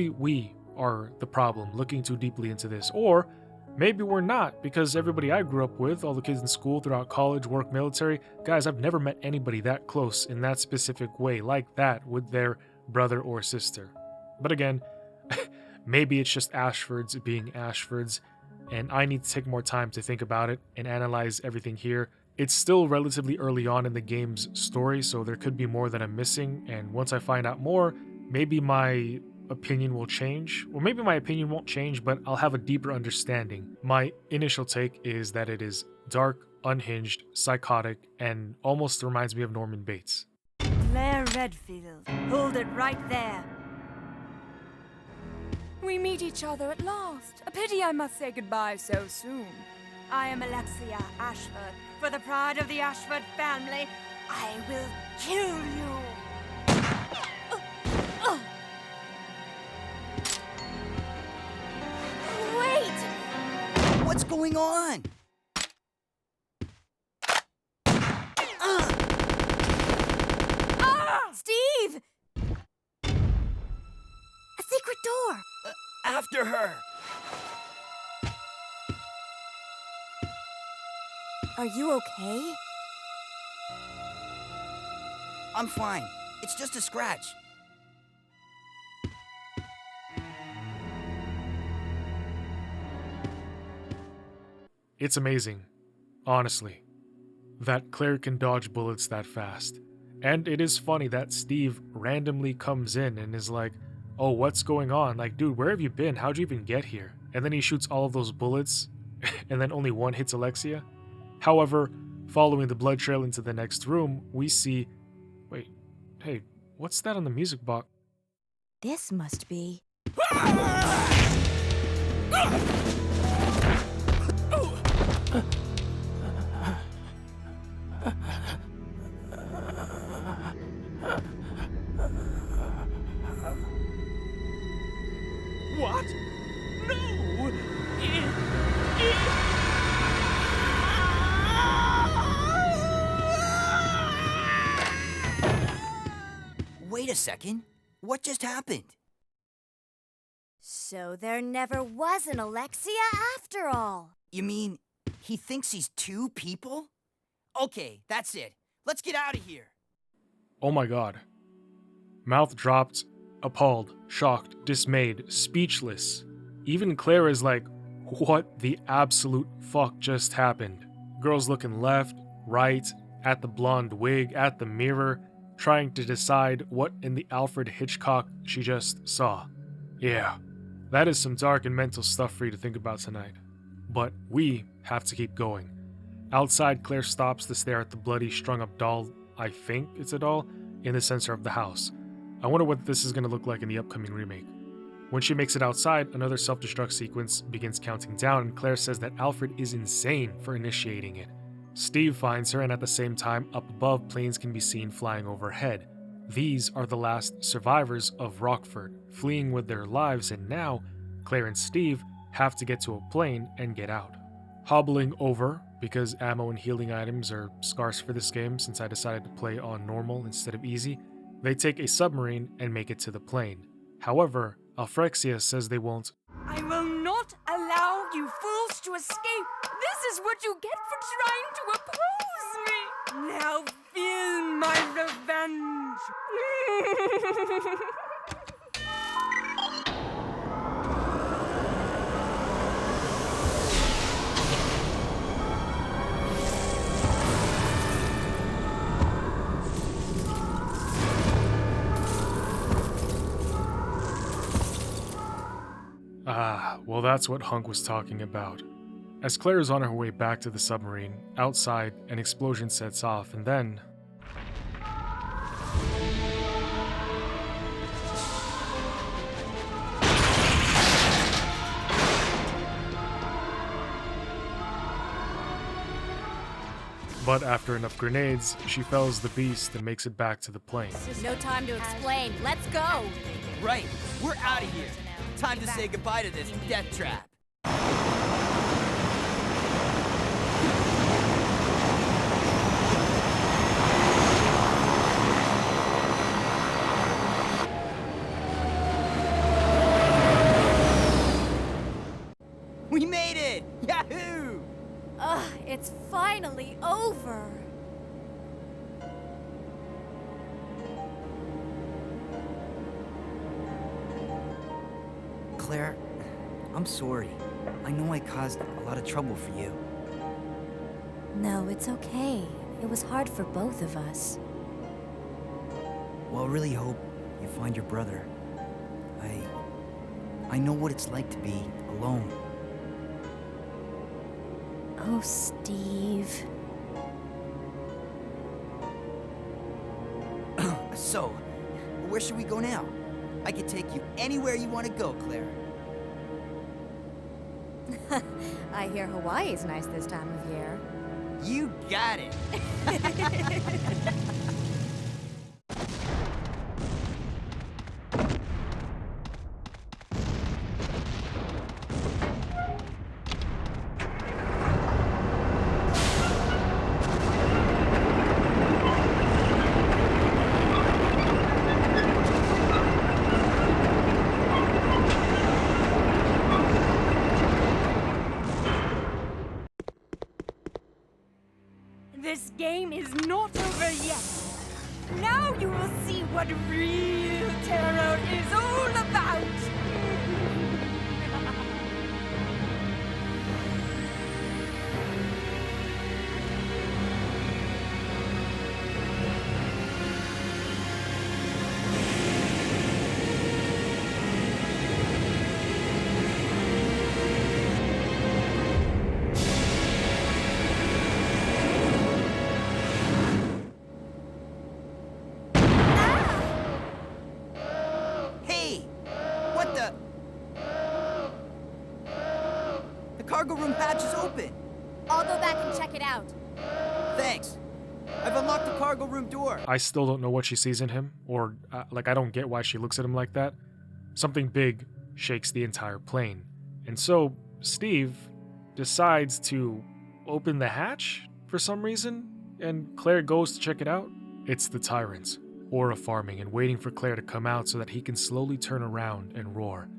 we are the problem, looking too deeply into this, or maybe we're not, because everybody I grew up with, all the kids in school, throughout college, work, military, guys, I've never met anybody that close in that specific way, like that, with their brother or sister. But again, maybe it's just Ashfords being Ashfords, and I need to take more time to think about it and analyze everything here. It's still relatively early on in the game's story, so there could be more that I'm missing, and once I find out more, maybe my opinion will change, or maybe my opinion won't change, but I'll have a deeper understanding. My initial take is that it is dark, unhinged, psychotic, and almost reminds me of Norman Bates. Claire Redfield, hold it right there. We meet each other at last. A pity I must say goodbye so soon. I am Alexia Ashford. For the pride of the Ashford family, I will kill you. Wait! What's going on? Steve! A secret door! After her! Are you okay? I'm fine. It's just a scratch. It's amazing, honestly, that Claire can dodge bullets that fast. And it is funny that Steve randomly comes in and is like, oh, what's going on? Like, dude, where have you been? How'd you even get here? And then he shoots all of those bullets, and then only one hits Alexia. However, following the blood trail into the next room, we see... Wait, hey, what's that on the music box? This must be... What? No! Wait a second. What just happened? So there never was an Alexia after all. You mean he thinks he's two people? Okay, that's it. Let's get out of here. Oh my god. Mouth dropped, appalled, shocked, dismayed, speechless. Even Claire is like, what the absolute fuck just happened? Girl's looking left, right, at the blonde wig, at the mirror, trying to decide what in the Alfred Hitchcock she just saw. Yeah, that is some dark and mental stuff for you to think about tonight. But we have to keep going. Outside, Claire stops to stare at the bloody, strung-up doll, I think it's a doll, in the center of the house. I wonder what this is going to look like in the upcoming remake. When she makes it outside, another self-destruct sequence begins counting down, and Claire says that Alfred is insane for initiating it. Steve finds her, and at the same time, up above, planes can be seen flying overhead. These are the last survivors of Rockford, fleeing with their lives, and now, Claire and Steve have to get to a plane and get out. Hobbling over, because ammo and healing items are scarce for this game since I decided to play on normal instead of easy, they take a submarine and make it to the plane. However, Alfrexia says they won't. I will not allow you fools to escape. This is what you get for trying to oppose me. Now feel my revenge. Well, that's what Hunk was talking about. As Claire is on her way back to the submarine, outside, an explosion sets off, and then... But after enough grenades, she fells the beast and makes it back to the plane. No time to explain. Let's go! Right, we're out of here. Time to say goodbye to this death trap. We made it! Yahoo! Ugh, it's finally over. Claire, I'm sorry. I know I caused a lot of trouble for you. No, it's okay. It was hard for both of us. Well, I really hope you find your brother. I know what it's like to be alone. Oh, Steve. So, where should we go now? I can take you anywhere you want to go, Claire. I hear Hawaii's nice this time of year. You got it! This game is not over yet. Now you will see what real terror is all about. Cargo room hatch is open. I'll go back and check it out. Thanks. I've unlocked the cargo room door. I still don't know what she sees in him, or, I don't get why she looks at him like that. Something big shakes the entire plane. And so, Steve decides to open the hatch for some reason, and Claire goes to check it out. It's the Tyrants, aura farming and waiting for Claire to come out so that he can slowly turn around and roar.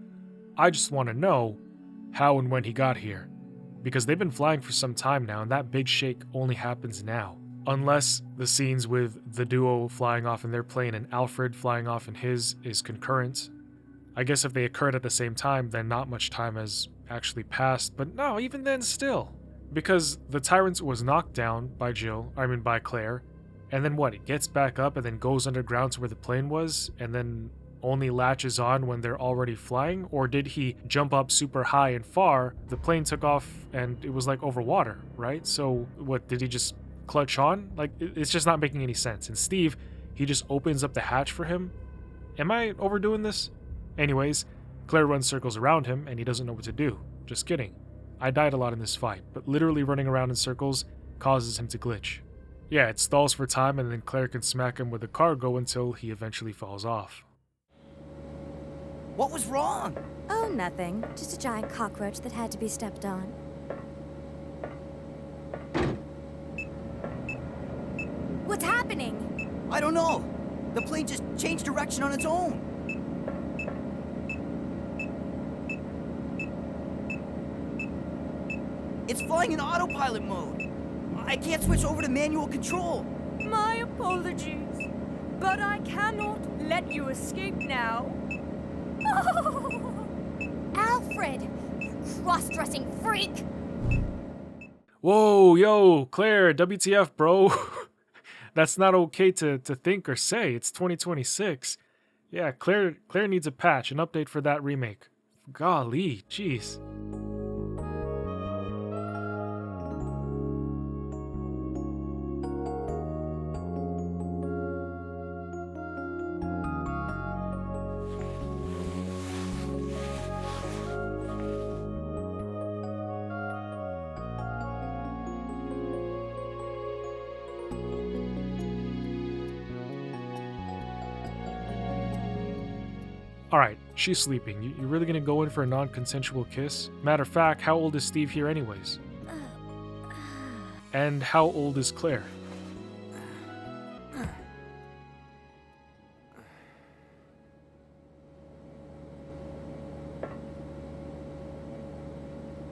I just want to know how and when he got here, because they've been flying for some time now, and that big shake only happens now. Unless the scenes with the duo flying off in their plane and Alfred flying off in his is concurrent. I guess if they occurred at the same time, then not much time has actually passed, but no, even then still. Because the Tyrant was knocked down by by Claire, and then what, it gets back up and then goes underground to where the plane was, and then only latches on when they're already flying? Or did he jump up super high and far, the plane took off, and it was like over water, right? So what, did he just clutch on? Like, it's just not making any sense. And Steve, he just opens up the hatch for him. Am I overdoing this? Anyways, Claire runs circles around him, and he doesn't know what to do. Just kidding. I died a lot in this fight, but literally running around in circles causes him to glitch. Yeah, it stalls for time, and then Claire can smack him with the cargo until he eventually falls off. What was wrong? Oh, nothing. Just a giant cockroach that had to be stepped on. What's happening? I don't know. The plane just changed direction on its own. It's flying in autopilot mode. I can't switch over to manual control. My apologies, but I cannot let you escape now. Oh! Alfred, you cross-dressing freak! Whoa, yo, Claire, WTF, bro? That's not okay to think or say. It's 2026. Yeah, Claire needs a patch, an update for that remake. Golly, jeez. Alright, she's sleeping. You really gonna go in for a non-consensual kiss? Matter of fact, how old is Steve here anyways? And how old is Claire?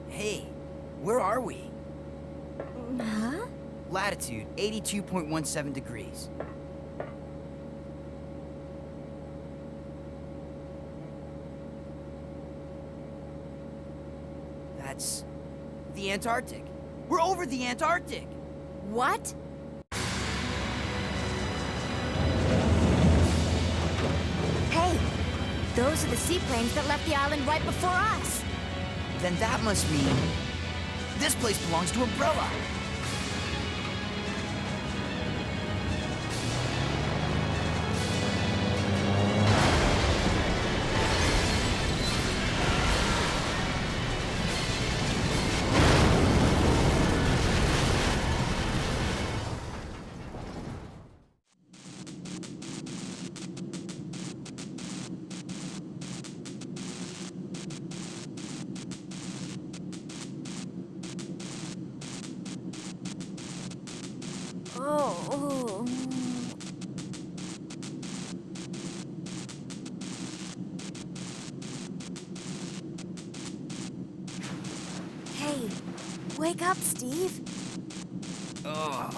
Hey, where are we? Huh? Latitude 82.17 degrees. That's the Antarctic. We're over the Antarctic. What? Hey, those are the seaplanes that left the island right before us. Then that must mean this place belongs to Umbrella. Oh. Hey, wake up, Steve. Oh.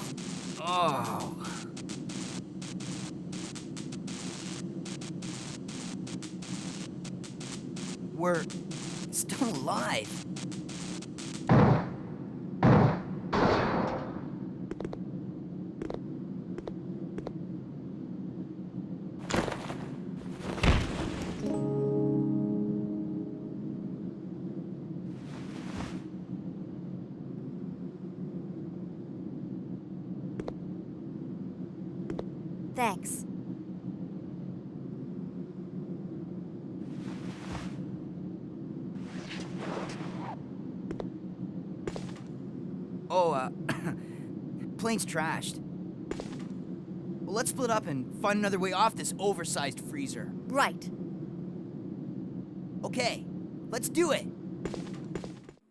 We're still alive. Thanks. Plane's trashed. Well, let's split up and find another way off this oversized freezer. Right. Okay, let's do it.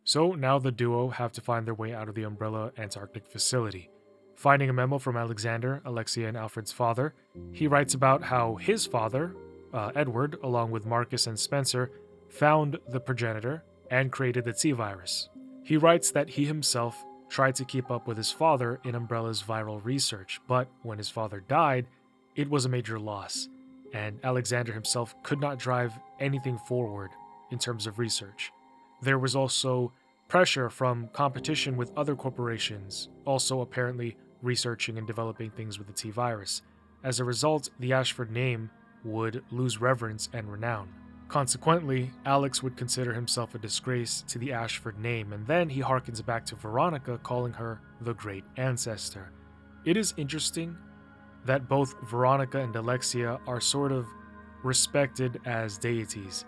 So now the duo have to find their way out of the Umbrella Antarctic facility. Finding a memo from Alexander, Alexia, and Alfred's father, he writes about how his father, Edward, along with Marcus and Spencer, found the progenitor and created the T-virus. He writes that he himself tried to keep up with his father in Umbrella's viral research, but when his father died, it was a major loss, and Alexander himself could not drive anything forward in terms of research. There was also pressure from competition with other corporations, also apparently researching and developing things with the T-virus. As a result, the Ashford name would lose reverence and renown. Consequently, Alex would consider himself a disgrace to the Ashford name, and then he harkens back to Veronica, calling her the Great Ancestor. It is interesting that both Veronica and Alexia are sort of respected as deities.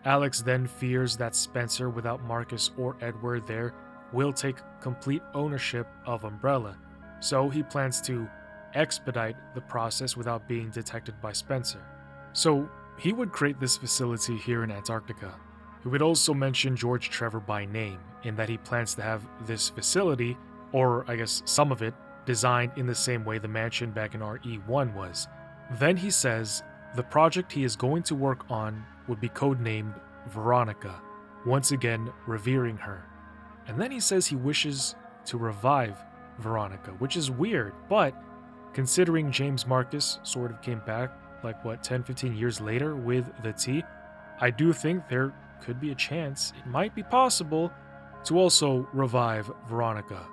Alex then fears that Spencer, without Marcus or Edward there, will take complete ownership of Umbrella, so he plans to expedite the process without being detected by Spencer. So he would create this facility here in Antarctica. He would also mention George Trevor by name, in that he plans to have this facility, or I guess some of it, designed in the same way the mansion back in RE1 was. Then he says the project he is going to work on would be codenamed Veronica, once again revering her. And then he says he wishes to revive Veronica, which is weird, but considering James Marcus sort of came back 10-15 years later with the T, I do think there could be a chance, it might be possible, to also revive Veronica.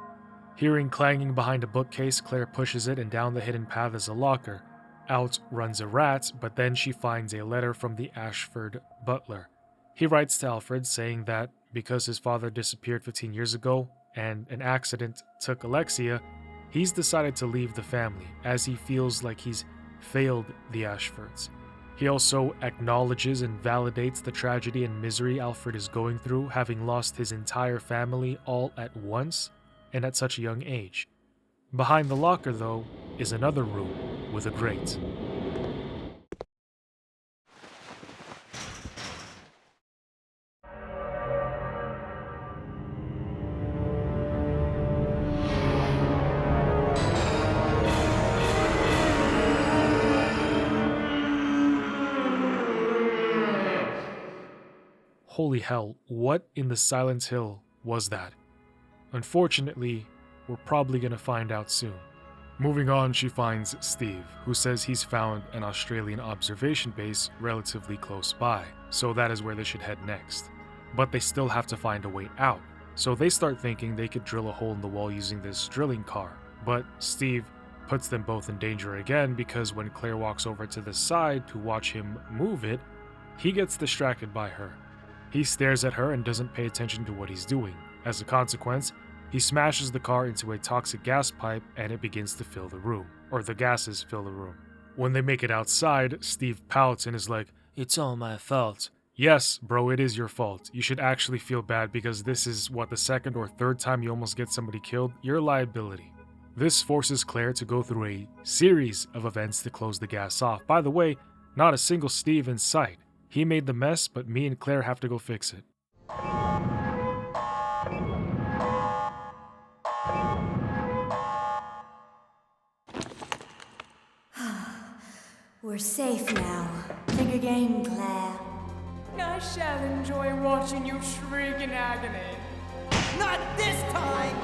Hearing clanging behind a bookcase, Claire pushes it, and down the hidden path is a locker. Out runs a rat, but then she finds a letter from the Ashford butler. He writes to Alfred saying that because his father disappeared 15 years ago and an accident took Alexia, he's decided to leave the family as he feels like he's failed the Ashfords. He also acknowledges and validates the tragedy and misery Alfred is going through, having lost his entire family all at once and at such a young age. Behind the locker, though, is another room with a grate. Holy hell, what in the Silent Hill was that? Unfortunately, we're probably gonna find out soon. Moving on, she finds Steve, who says he's found an Australian observation base relatively close by, so that is where they should head next. But they still have to find a way out, so they start thinking they could drill a hole in the wall using this drilling car. But Steve puts them both in danger again because when Claire walks over to the side to watch him move it, he gets distracted by her. He stares at her and doesn't pay attention to what he's doing. As a consequence, he smashes the car into a toxic gas pipe and it begins to fill the room, or the gases fill the room. When they make it outside, Steve pouts and is like, "It's all my fault." Yes, bro, it is your fault. You should actually feel bad because this is, the second or third time you almost get somebody killed? You're a liability. This forces Claire to go through a series of events to close the gas off. By the way, not a single Steve in sight. He made the mess, but me and Claire have to go fix it. We're safe now. Think again, Claire. I shall enjoy watching you shriek in agony. Not this time!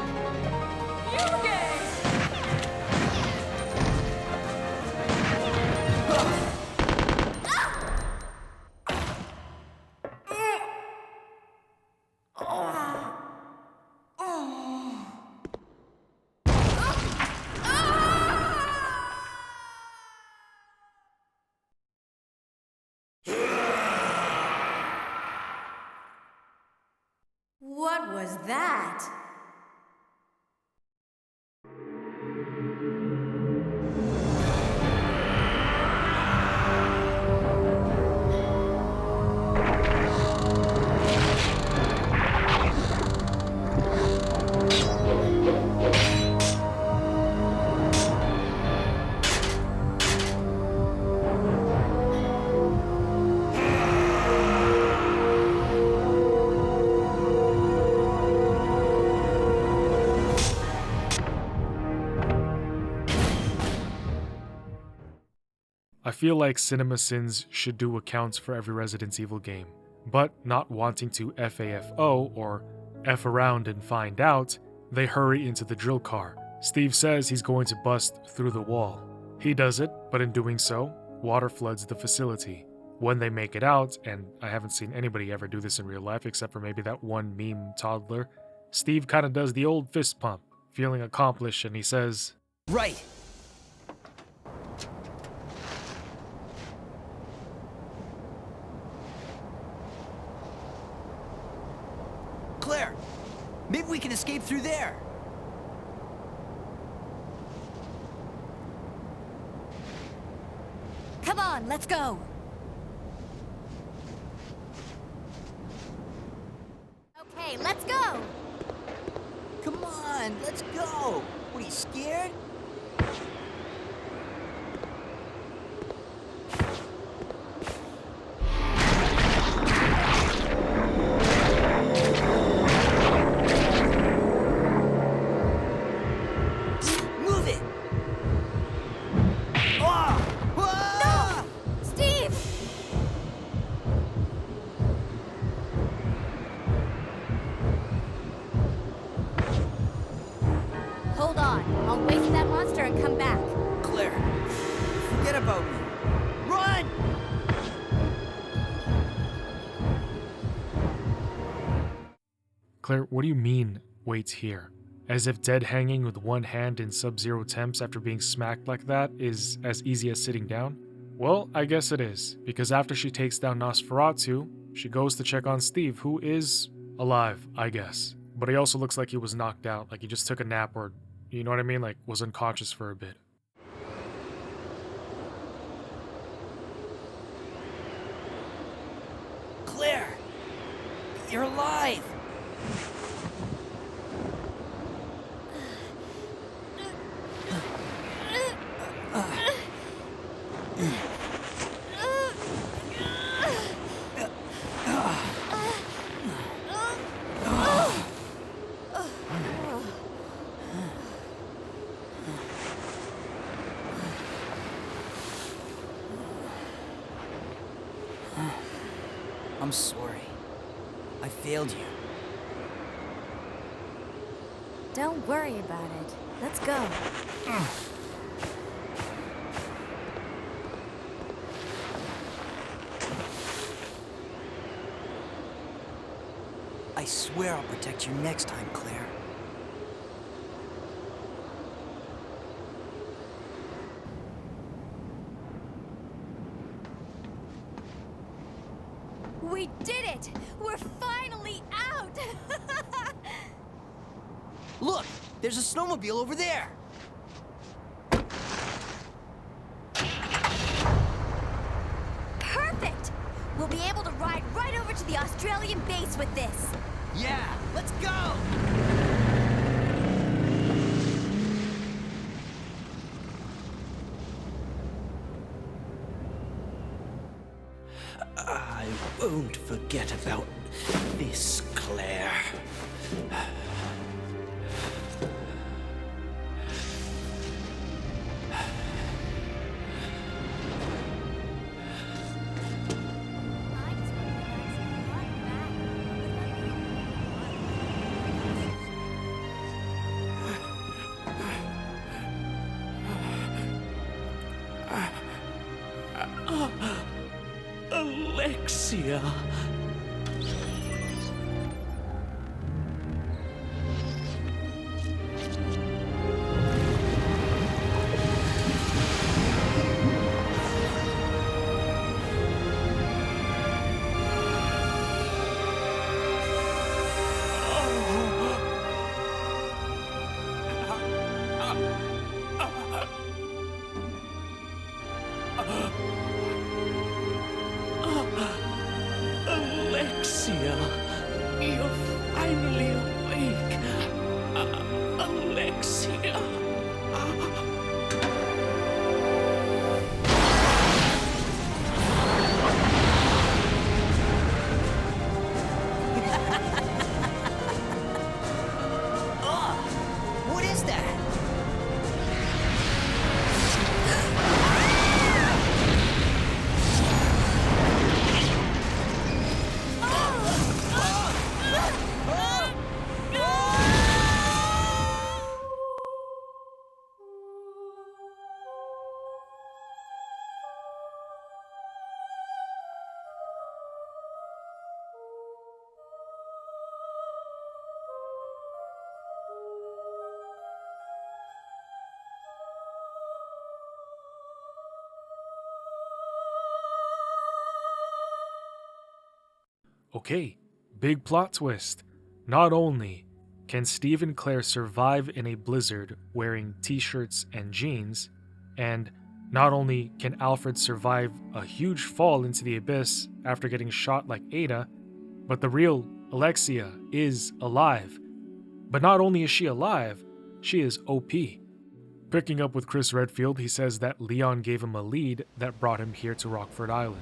You gay! What was that? I feel like CinemaSins should do accounts for every Resident Evil game, but not wanting to FAFO or F around and find out, They hurry into the drill car. Steve says he's going to bust through the wall. He does it, but in doing so, water floods the facility. When they make it out, and I haven't seen anybody ever do this in real life except for maybe that one meme toddler, Steve kind of does the old fist pump, feeling accomplished, and he says, "Right! Claire! Maybe we can escape through there!" Come on, let's go! Okay, let's go! Come on, let's go! What, are you scared? Move it! No! Steve! Hold on. I'll wait for that monster and come back. Claire, forget about me. Run! Claire, what do you mean, wait here? As if dead hanging with one hand in sub-zero temps after being smacked like that is as easy as sitting down? Well, I guess it is, because after she takes down Nosferatu, she goes to check on Steve, who is alive, I guess. But he also looks like he was knocked out, like he just took a nap or, you know what I mean, like was unconscious for a bit. Claire! You're alive! I'm sorry. I failed you. Don't worry about it. Let's go. I swear I'll protect you next time, Claire. We did it! We're finally out! Look! There's a snowmobile over there! Perfect! We'll be able to ride right over to the Australian base with this. Yeah! Let's go! I won't forget about this, Claire. Alexia. Alexia, you're finally awake. Alexia. What is that? Okay, big plot twist. Not only can Steve and Claire survive in a blizzard wearing t-shirts and jeans, and not only can Alfred survive a huge fall into the abyss after getting shot like Ada, but the real Alexia is alive. But not only is she alive, she is OP. Picking up with Chris Redfield, he says that Leon gave him a lead that brought him here to Rockford Island.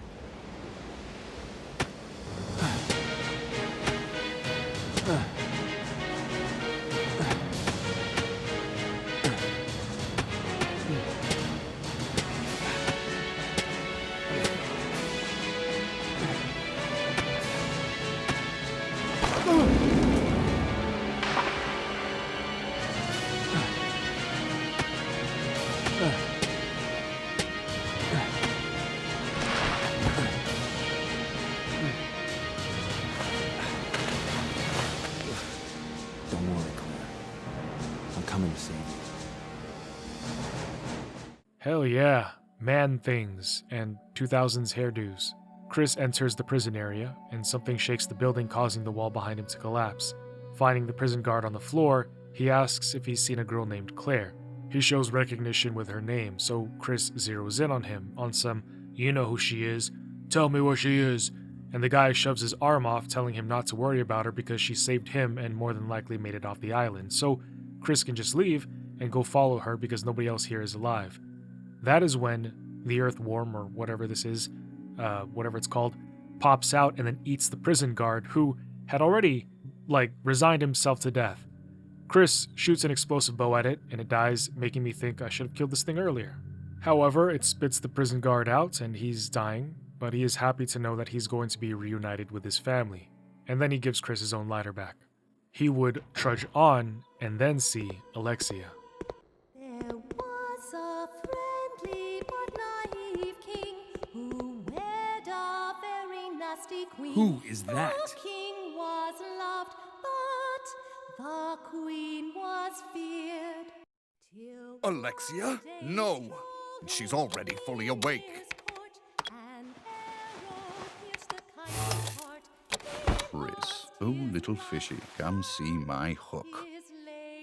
Hell yeah, man things and 2000s hairdos. Chris enters the prison area, and something shakes the building, causing the wall behind him to collapse. Finding the prison guard on the floor, he asks if he's seen a girl named Claire. He shows recognition with her name, so Chris zeroes in on him, on some, "You know who she is, tell me where she is," and the guy shoves his arm off, telling him not to worry about her because she saved him and more than likely made it off the island, so Chris can just leave and go follow her because nobody else here is alive. That is when the earthworm, or whatever this is, whatever it's called, pops out and then eats the prison guard, who had already, resigned himself to death. Chris shoots an explosive bow at it, and it dies, making me think I should have killed this thing earlier. However, it spits the prison guard out, and he's dying, but he is happy to know that he's going to be reunited with his family, and then he gives Chris his own lighter back. He would trudge on and then see Alexia. There was a friendly but naive king who wed a very nasty queen. Who is that? The king was loved, but the queen was feared. Till Alexia? No! She's already fully awake. Chris, oh little fishy, come see my hook.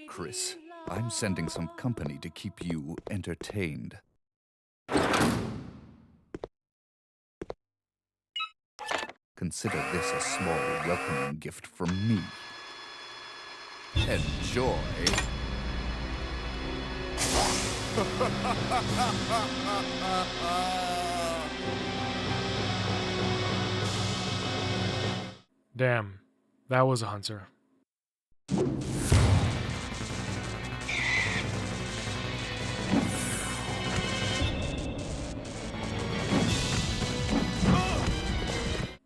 Chris, I'm sending some company to keep you entertained. Consider this a small welcoming gift from me. Enjoy. Damn, that was a hunter.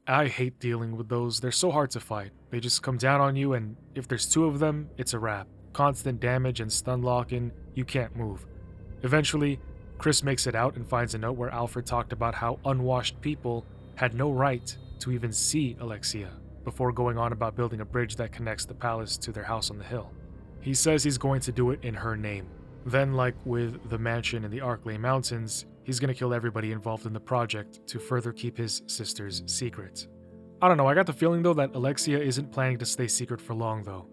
I hate dealing with those. They're so hard to fight. They just come down on you, and if there's two of them, it's a wrap. Constant damage and stun lock-in, you can't move. Eventually, Chris makes it out and finds a note where Alfred talked about how unwashed people had no right to even see Alexia, before going on about building a bridge that connects the palace to their house on the hill. He says he's going to do it in her name. Then, like with the mansion in the Arklay Mountains, he's going to kill everybody involved in the project to further keep his sister's secret. I don't know, I got the feeling though that Alexia isn't planning to stay secret for long though.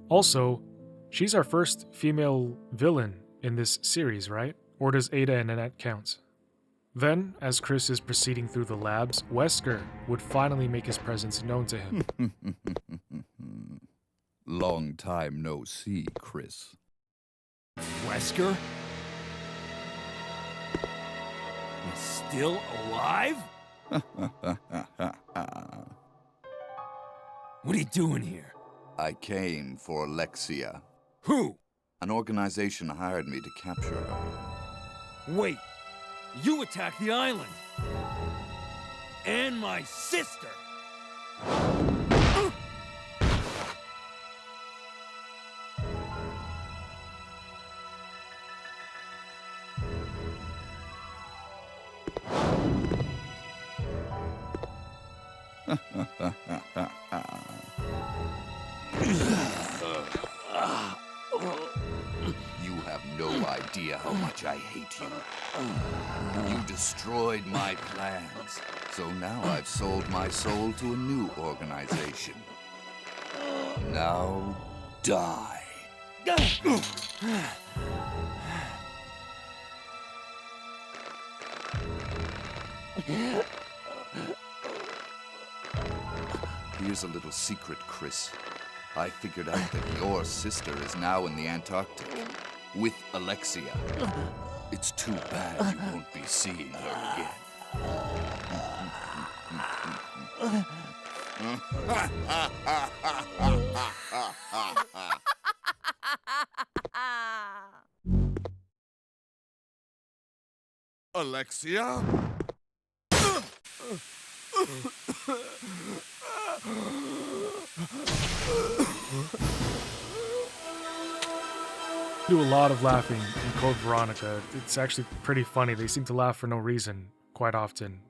Also, she's our first female villain in this series, right? Or does Ada and Annette count? Then, as Chris is proceeding through the labs, Wesker would finally make his presence known to him. Long time no see, Chris. Wesker? You're still alive? What are you doing here? I came for Alexia. Who? An organization hired me to capture her. Wait, you attacked the island. And my sister. You have no idea how much I hate you. You destroyed my plans, so now I've sold my soul to a new organization. Now, die. Here's a little secret, Chris. I figured out that your sister is now in the Antarctic with Alexia. It's too bad you won't be seeing her again. Alexia? Do a lot of laughing in Code Veronica. It's actually pretty funny. They seem to laugh for no reason quite often.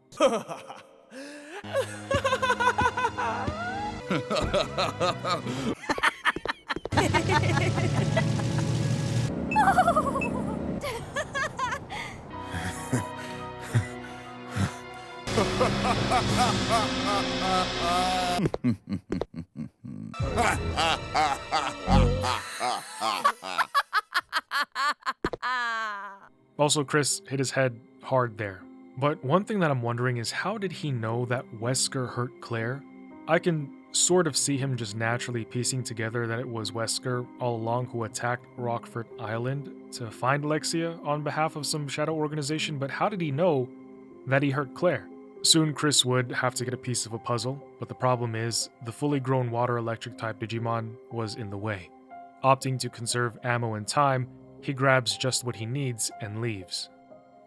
Also, Chris hit his head hard there. But one thing that I'm wondering is, how did he know that Wesker hurt Claire? I can sort of see him just naturally piecing together that it was Wesker all along who attacked Rockford Island to find Alexia on behalf of some shadow organization, but how did he know that he hurt Claire? Soon Chris would have to get a piece of a puzzle, but the problem is the fully grown water electric type Digimon was in the way. Opting to conserve ammo and time, he grabs just what he needs and leaves.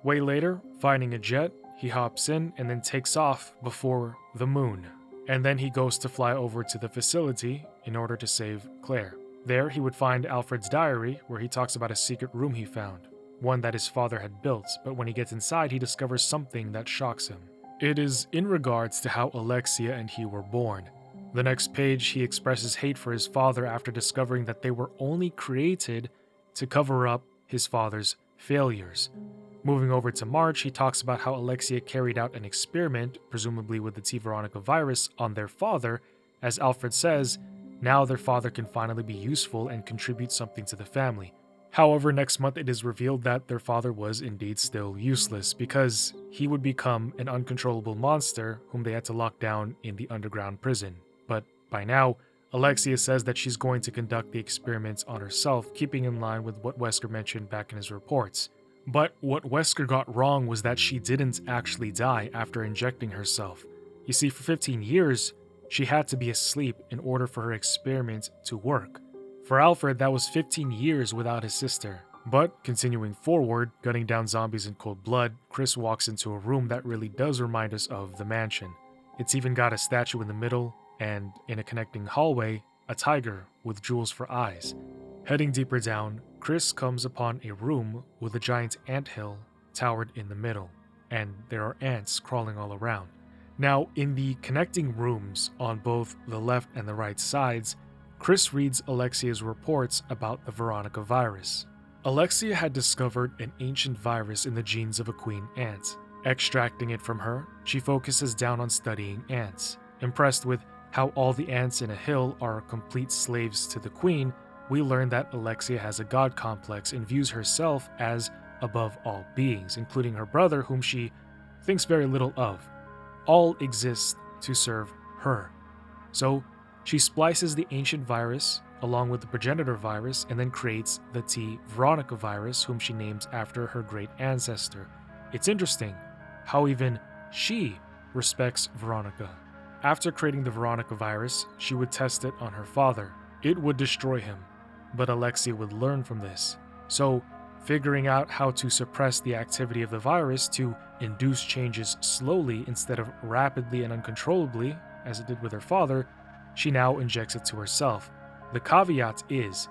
Way later, finding a jet, he hops in and then takes off before the moon. And then he goes to fly over to the facility in order to save Claire. There he would find Alfred's diary, where he talks about a secret room he found, one that his father had built, but when he gets inside he discovers something that shocks him. It is in regards to how Alexia and he were born. The next page, he expresses hate for his father after discovering that they were only created to cover up his father's failures. Moving over to March, he talks about how Alexia carried out an experiment, presumably with the T. Veronica virus, on their father. As Alfred says, now their father can finally be useful and contribute something to the family. However, next month it is revealed that their father was indeed still useless, because he would become an uncontrollable monster whom they had to lock down in the underground prison. But by now, Alexia says that she's going to conduct the experiments on herself, keeping in line with what Wesker mentioned back in his reports. But what Wesker got wrong was that she didn't actually die after injecting herself. You see, for 15 years, she had to be asleep in order for her experiment to work. For Alfred, that was 15 years without his sister. But continuing forward, gunning down zombies in cold blood, Chris walks into a room that really does remind us of the mansion. It's even got a statue in the middle, and in a connecting hallway, a tiger with jewels for eyes. Heading deeper down, Chris comes upon a room with a giant anthill towered in the middle, and there are ants crawling all around. Now, in the connecting rooms on both the left and the right sides, Chris reads Alexia's reports about the Veronica virus. Alexia had discovered an ancient virus in the genes of a queen ant. Extracting it from her, she focuses down on studying ants. Impressed with how all the ants in a hill are complete slaves to the queen, we learn that Alexia has a god complex and views herself as above all beings, including her brother, whom she thinks very little of. All exist to serve her. So she splices the ancient virus along with the progenitor virus and then creates the T. Veronica virus, whom she names after her great ancestor. It's interesting how even she respects Veronica. After creating the Veronica virus, she would test it on her father. It would destroy him, but Alexia would learn from this. So, figuring out how to suppress the activity of the virus to induce changes slowly instead of rapidly and uncontrollably, as it did with her father, she now injects it to herself. The caveat is,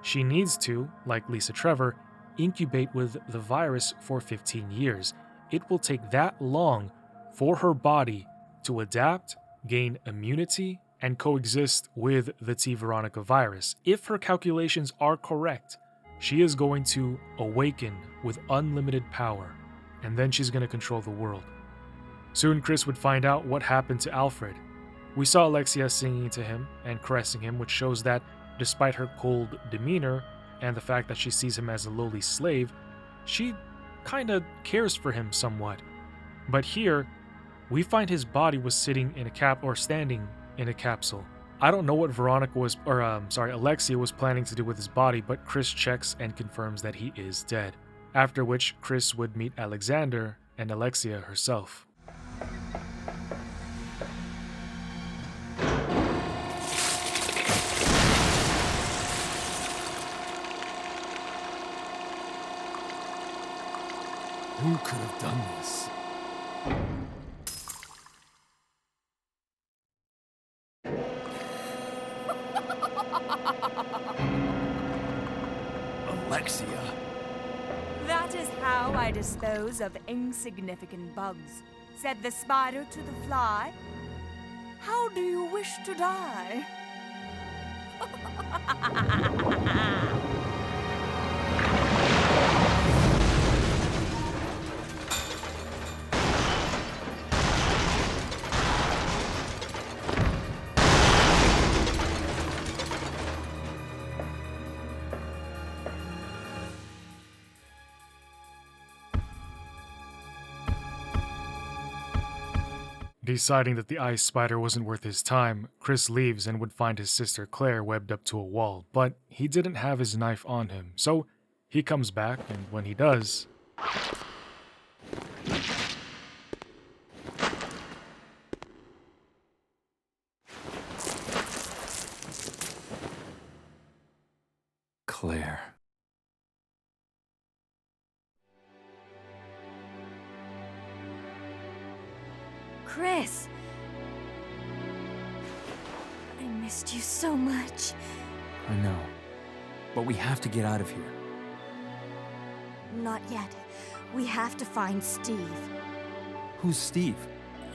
she needs to, like Lisa Trevor, incubate with the virus for 15 years. It will take that long for her body to adapt, gain immunity, and coexist with the T. Veronica virus. If her calculations are correct, she is going to awaken with unlimited power, and then she's going to control the world. Soon Chris would find out what happened to Alfred. We saw Alexia singing to him and caressing him, which shows that despite her cold demeanor and the fact that she sees him as a lowly slave, she kinda cares for him somewhat. But here, we find his body was standing in a capsule. I don't know what Alexia was planning to do with his body, but Chris checks and confirms that he is dead. After which, Chris would meet Alexander and Alexia herself. Who could have done this? Alexia. That is how I dispose of insignificant bugs, said the spider to the fly. How do you wish to die? Deciding that the ice spider wasn't worth his time, Chris leaves and would find his sister Claire webbed up to a wall, but he didn't have his knife on him, so he comes back, and when he does... Claire. Chris! I missed you so much. I know. But we have to get out of here. Not yet. We have to find Steve. Who's Steve?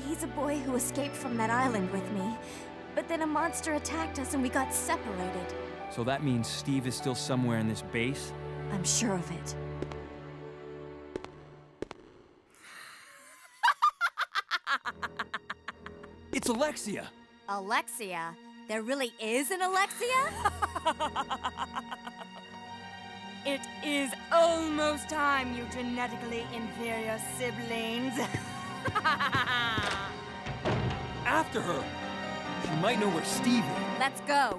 He's a boy who escaped from that island with me. But then a monster attacked us and we got separated. So that means Steve is still somewhere in this base? I'm sure of it. It's Alexia! Alexia? There really is an Alexia? It is almost time, you genetically inferior siblings. After her! She might know where Steve is. Let's go.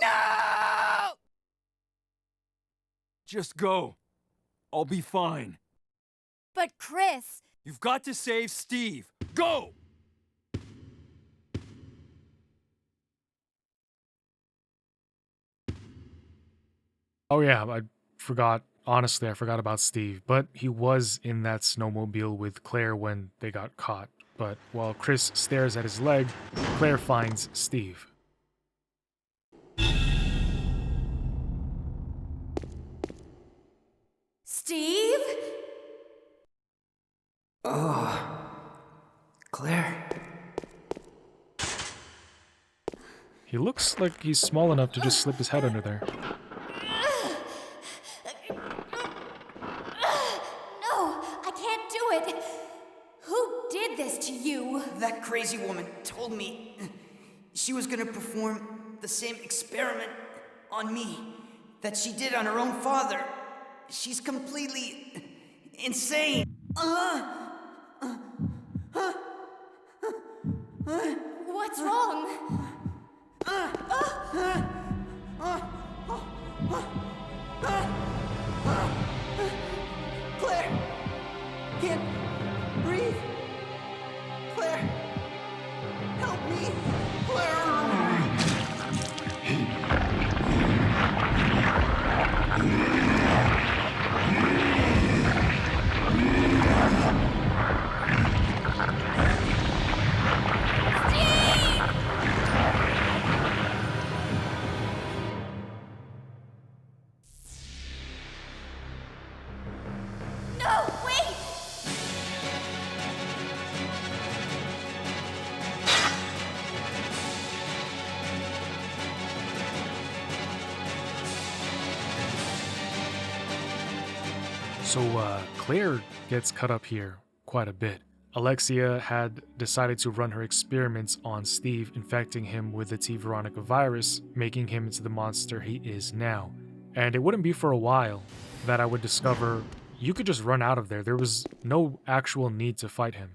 No! Just go. I'll be fine. But Chris... You've got to save Steve. Go! Oh yeah, I forgot about Steve, but he was in that snowmobile with Claire when they got caught. But while Chris stares at his leg, Claire finds Steve. Steve? Oh, Claire. He looks like he's small enough to just slip his head under there. No, I can't do it. Who did this to you? That crazy woman told me she was gonna perform the same experiment on me that she did on her own father. She's completely insane. What's wrong? Claire! Can't breathe! Claire! Help me! Claire! So Claire gets cut up here quite a bit. Alexia had decided to run her experiments on Steve, infecting him with the T. Veronica virus, making him into the monster he is now. And it wouldn't be for a while that I would discover you could just run out of there. There was no actual need to fight him.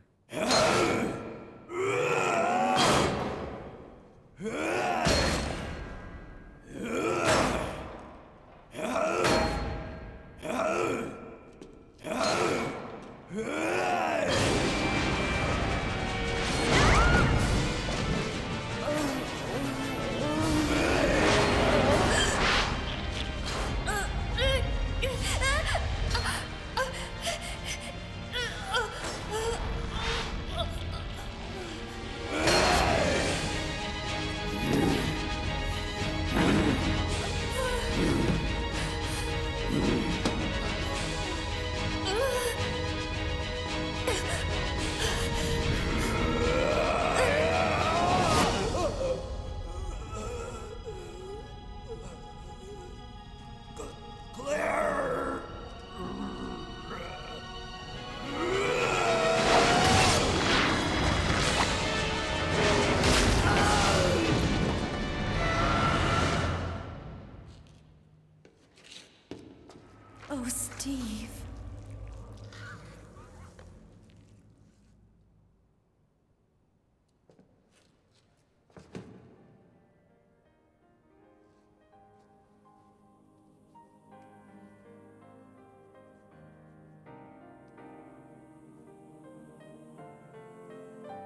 Oh, Steve.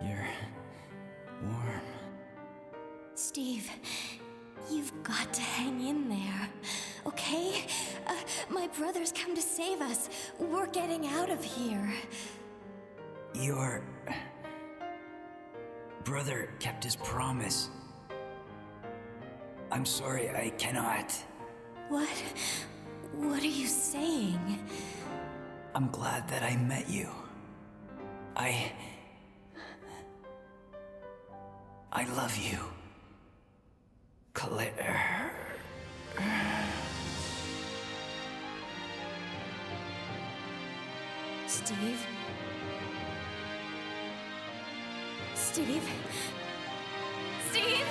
You're warm. Steve, you've got to hang in there, okay? My brother's come to save us. We're getting out of here. Your brother kept his promise. I'm sorry, I cannot. What? What are you saying? I'm glad that I met you. I love you, Claire. Steve? Steve? Steve?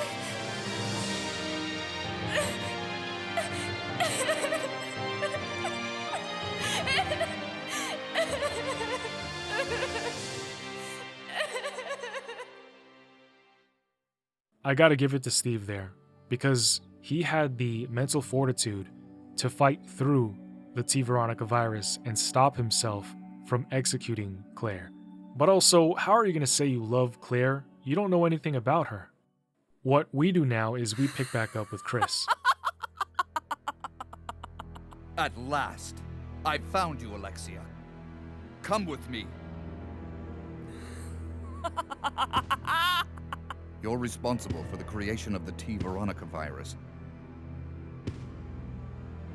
I gotta give it to Steve there, because he had the mental fortitude to fight through the T. Veronica virus and stop himself from executing Claire. But also, how are you gonna say you love Claire? You don't know anything about her. What we do now is we pick back up with Chris. At last, I've found you, Alexia. Come with me. You're responsible for the creation of the T. Veronica virus.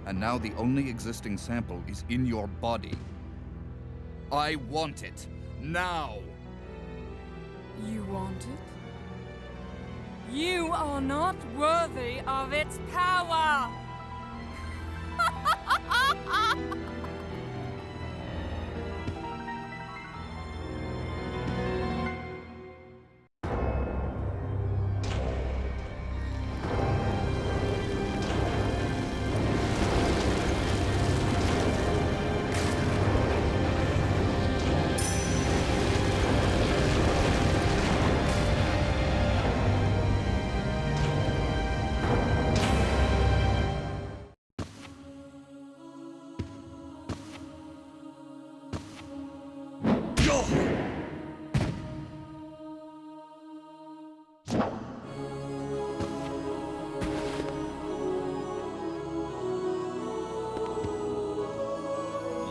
And now the only existing sample is in your body. I want it. Now! You want it? You are not worthy of its power!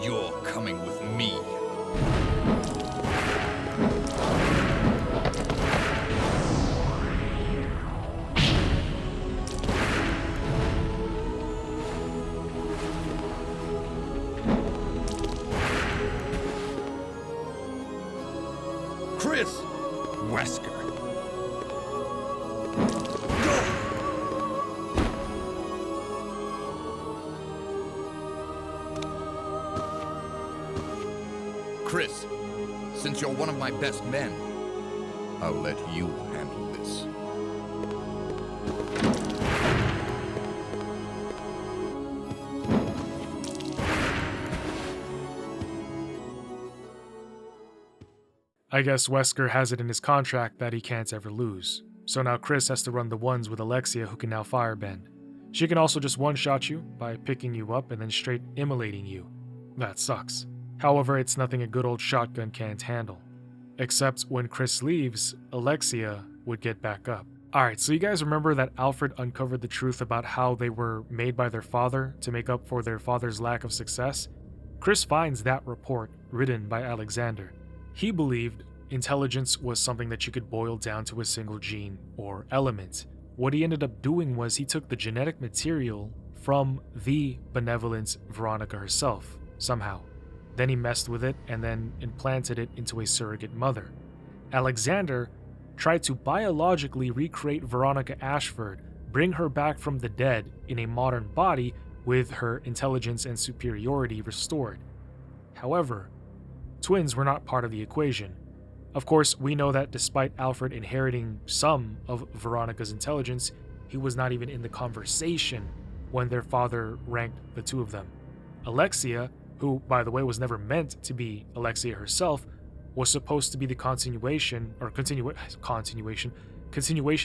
You're coming with me. Chris! Wesker! Chris, since you're one of my best men, I'll let you handle this. I guess Wesker has it in his contract that he can't ever lose. So now Chris has to run the ones with Alexia, who can now firebend. She can also just one-shot you by picking you up and then straight immolating you. That sucks. However, it's nothing a good old shotgun can't handle. Except when Chris leaves, Alexia would get back up. Alright, so you guys remember that Alfred uncovered the truth about how they were made by their father to make up for their father's lack of success? Chris finds that report written by Alexander. He believed intelligence was something that you could boil down to a single gene or element. What he ended up doing was he took the genetic material from the benevolent Veronica herself, somehow. Then he messed with it and then implanted it into a surrogate mother. Alexander tried to biologically recreate Veronica Ashford, bring her back from the dead in a modern body with her intelligence and superiority restored. However, twins were not part of the equation. Of course, we know that despite Alfred inheriting some of Veronica's intelligence, he was not even in the conversation when their father ranked the two of them. Alexia, who, by the way, was never meant to be Alexia herself, was supposed to be the continuation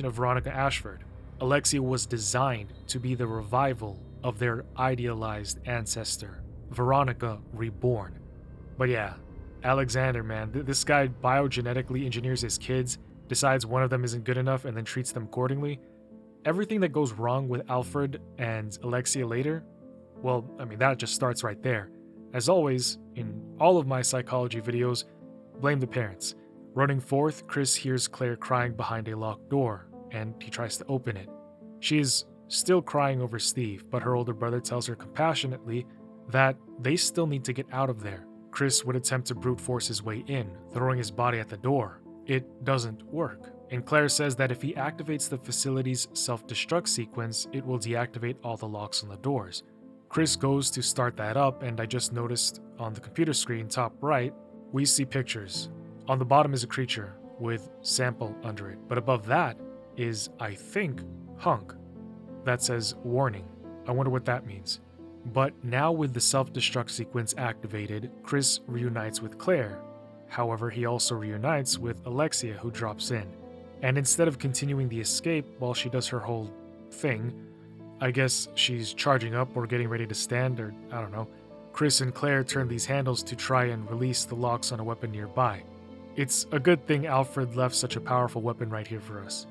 of Veronica Ashford. Alexia was designed to be the revival of their idealized ancestor, Veronica Reborn. But yeah, Alexander, man, this guy biogenetically engineers his kids, decides one of them isn't good enough, and then treats them accordingly. Everything that goes wrong with Alfred and Alexia later, well, I mean, that just starts right there. As always, in all of my psychology videos, blame the parents. Running forth, Chris hears Claire crying behind a locked door, and he tries to open it. She is still crying over Steve, but her older brother tells her compassionately that they still need to get out of there. Chris would attempt to brute force his way in, throwing his body at the door. It doesn't work, and Claire says that if he activates the facility's self-destruct sequence, it will deactivate all the locks on the doors. Chris goes to start that up, and I just noticed on the computer screen top right, we see pictures. On the bottom is a creature with sample under it, but above that is, I think, Hunk. That says warning. I wonder what that means. But now with the self-destruct sequence activated, Chris reunites with Claire. However, he also reunites with Alexia, who drops in. And instead of continuing the escape while she does her whole thing, I guess she's charging up or getting ready to stand, or I don't know, Chris and Claire turn these handles to try and release the locks on a weapon nearby. It's a good thing Alfred left such a powerful weapon right here for us.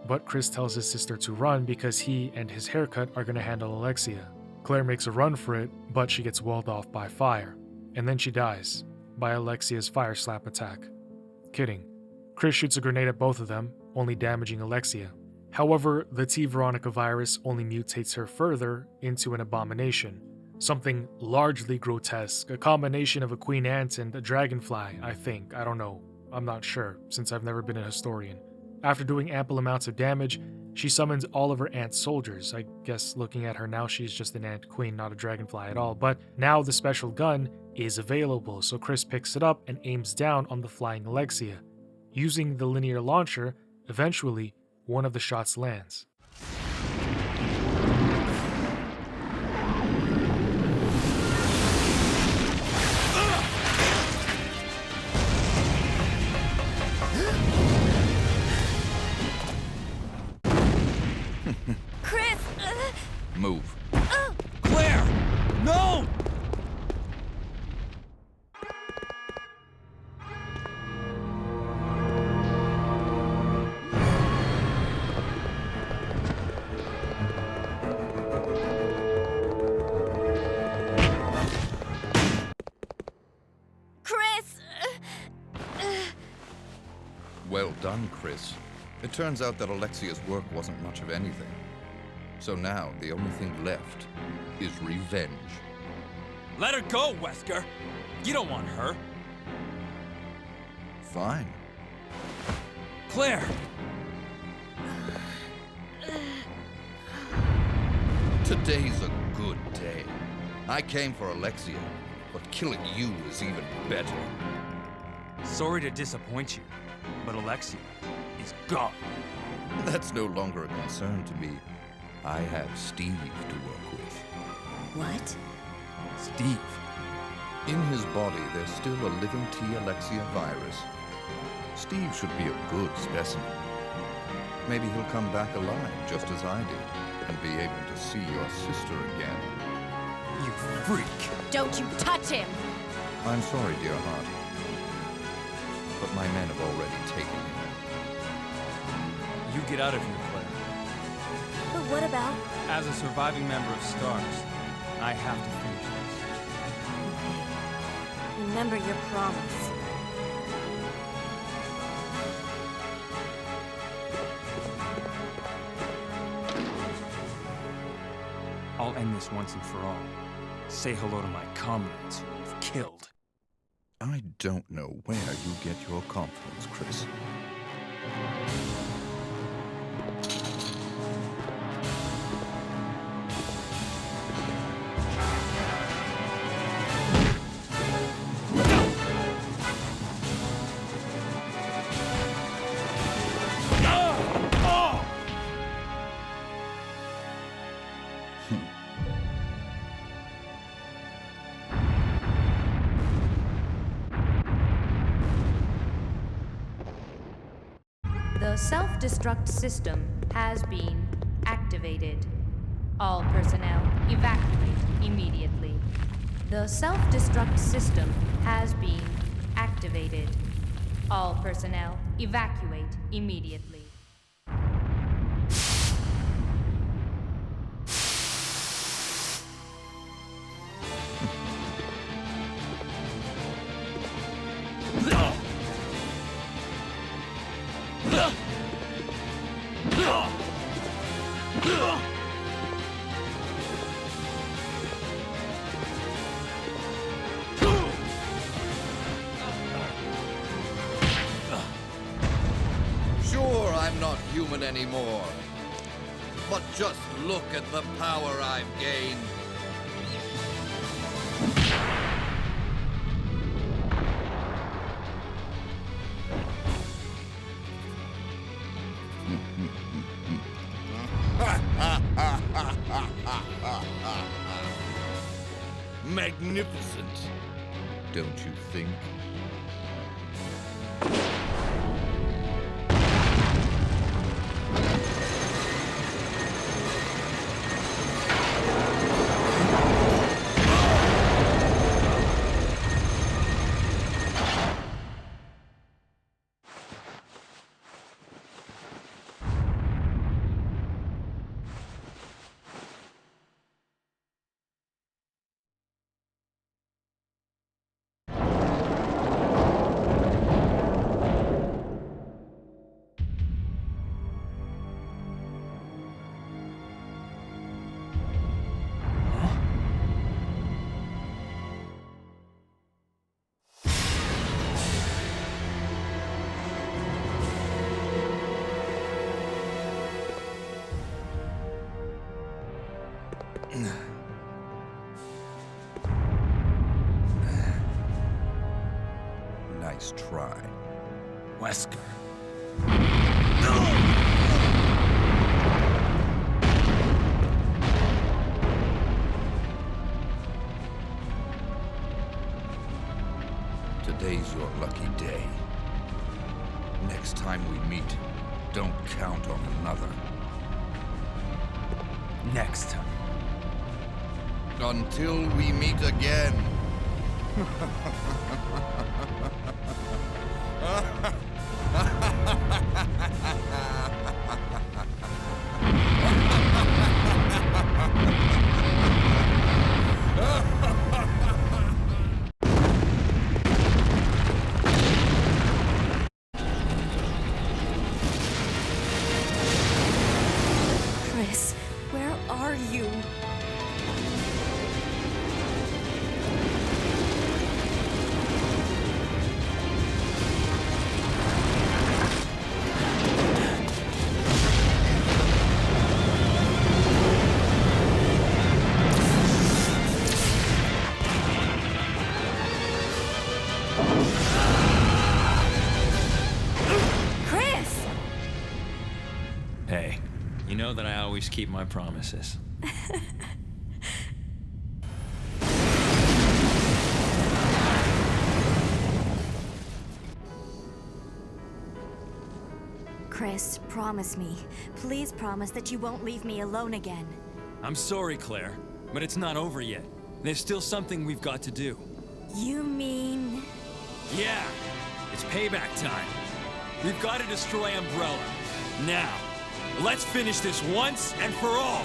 But Chris tells his sister to run because he and his haircut are going to handle Alexia. Claire makes a run for it, but she gets walled off by fire. And then she dies, by Alexia's fire slap attack. Kidding. Chris shoots a grenade at both of them, only damaging Alexia. However, the T Veronica virus only mutates her further into an abomination. Something largely grotesque, a combination of a queen ant and a dragonfly, I think. I don't know. I'm not sure, since I've never been a historian. After doing ample amounts of damage, she summons all of her ant soldiers. I guess looking at her now, she's just an ant queen, not a dragonfly at all. But now the special gun is available, so Chris picks it up and aims down on the flying Alexia. Using the linear launcher, eventually, one of the shots lands. Chris! Move. Claire! No! Chris! Well done, Chris. It turns out that Alexia's work wasn't much of anything. So now, the only thing left is revenge. Let her go, Wesker! You don't want her. Fine. Claire! Today's a good day. I came for Alexia, but killing you is even better. Sorry to disappoint you, but Alexia is gone. That's no longer a concern to me. I have Steve to work with. What? Steve. In his body, there's still a living T. Alexia virus. Steve should be a good specimen. Maybe he'll come back alive, just as I did, and be able to see your sister again. You freak! Don't you touch him! I'm sorry, dear heart. But my men have already taken him. You get out of here, Claire. But what about? As a surviving member of STARS, I have to finish this. Okay. Remember your promise. I'll end this once and for all. Say hello to my comrades who you've killed. I don't know where you get your confidence, Chris. The self-destruct system has been activated. All personnel evacuate immediately. The self-destruct system has been activated. All personnel evacuate immediately. Sure, I'm not human anymore. But just look at the power I've gained. Magnificent, don't you think? Nice try. Wesker. Today's your lucky day. Next time we meet, don't count on another. Next time. Until we meet again. Chris, where are you? know that I always keep my promises. Chris, promise me. Please promise that you won't leave me alone again. I'm sorry, Claire, but it's not over yet. There's still something we've got to do. You mean... Yeah, it's payback time. We've got to destroy Umbrella. Now, let's finish this once and for all!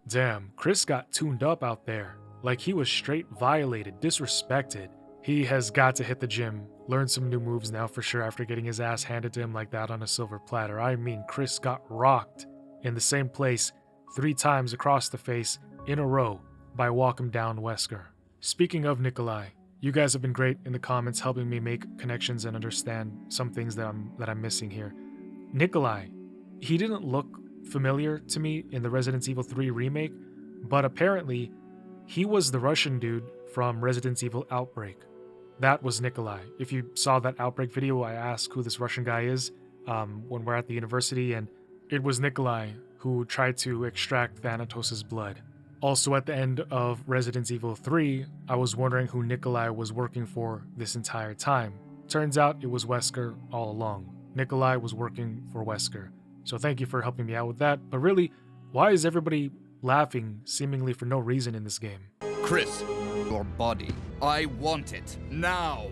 Damn, Chris got tuned up out there. Like he was straight violated, disrespected. He has got to hit the gym, learn some new moves now for sure after getting his ass handed to him like that on a silver platter. I mean, Chris got rocked in the same place 3 times across the face in a row by Walk 'em Down Wesker. Speaking of Nikolai, you guys have been great in the comments helping me make connections and understand some things that I'm missing here. Nikolai, he didn't look familiar to me in the Resident Evil 3 remake, but apparently he was the Russian dude from Resident Evil Outbreak. That was Nikolai. If you saw that Outbreak video, I asked who this Russian guy is when we're at the university, and it was Nikolai who tried to extract Thanatos' blood. Also, at the end of Resident Evil 3, I was wondering who Nikolai was working for this entire time. Turns out it was Wesker all along. Nikolai was working for Wesker. So thank you for helping me out with that. But really, why is everybody laughing seemingly for no reason in this game? Chris, your body. I want it. Now.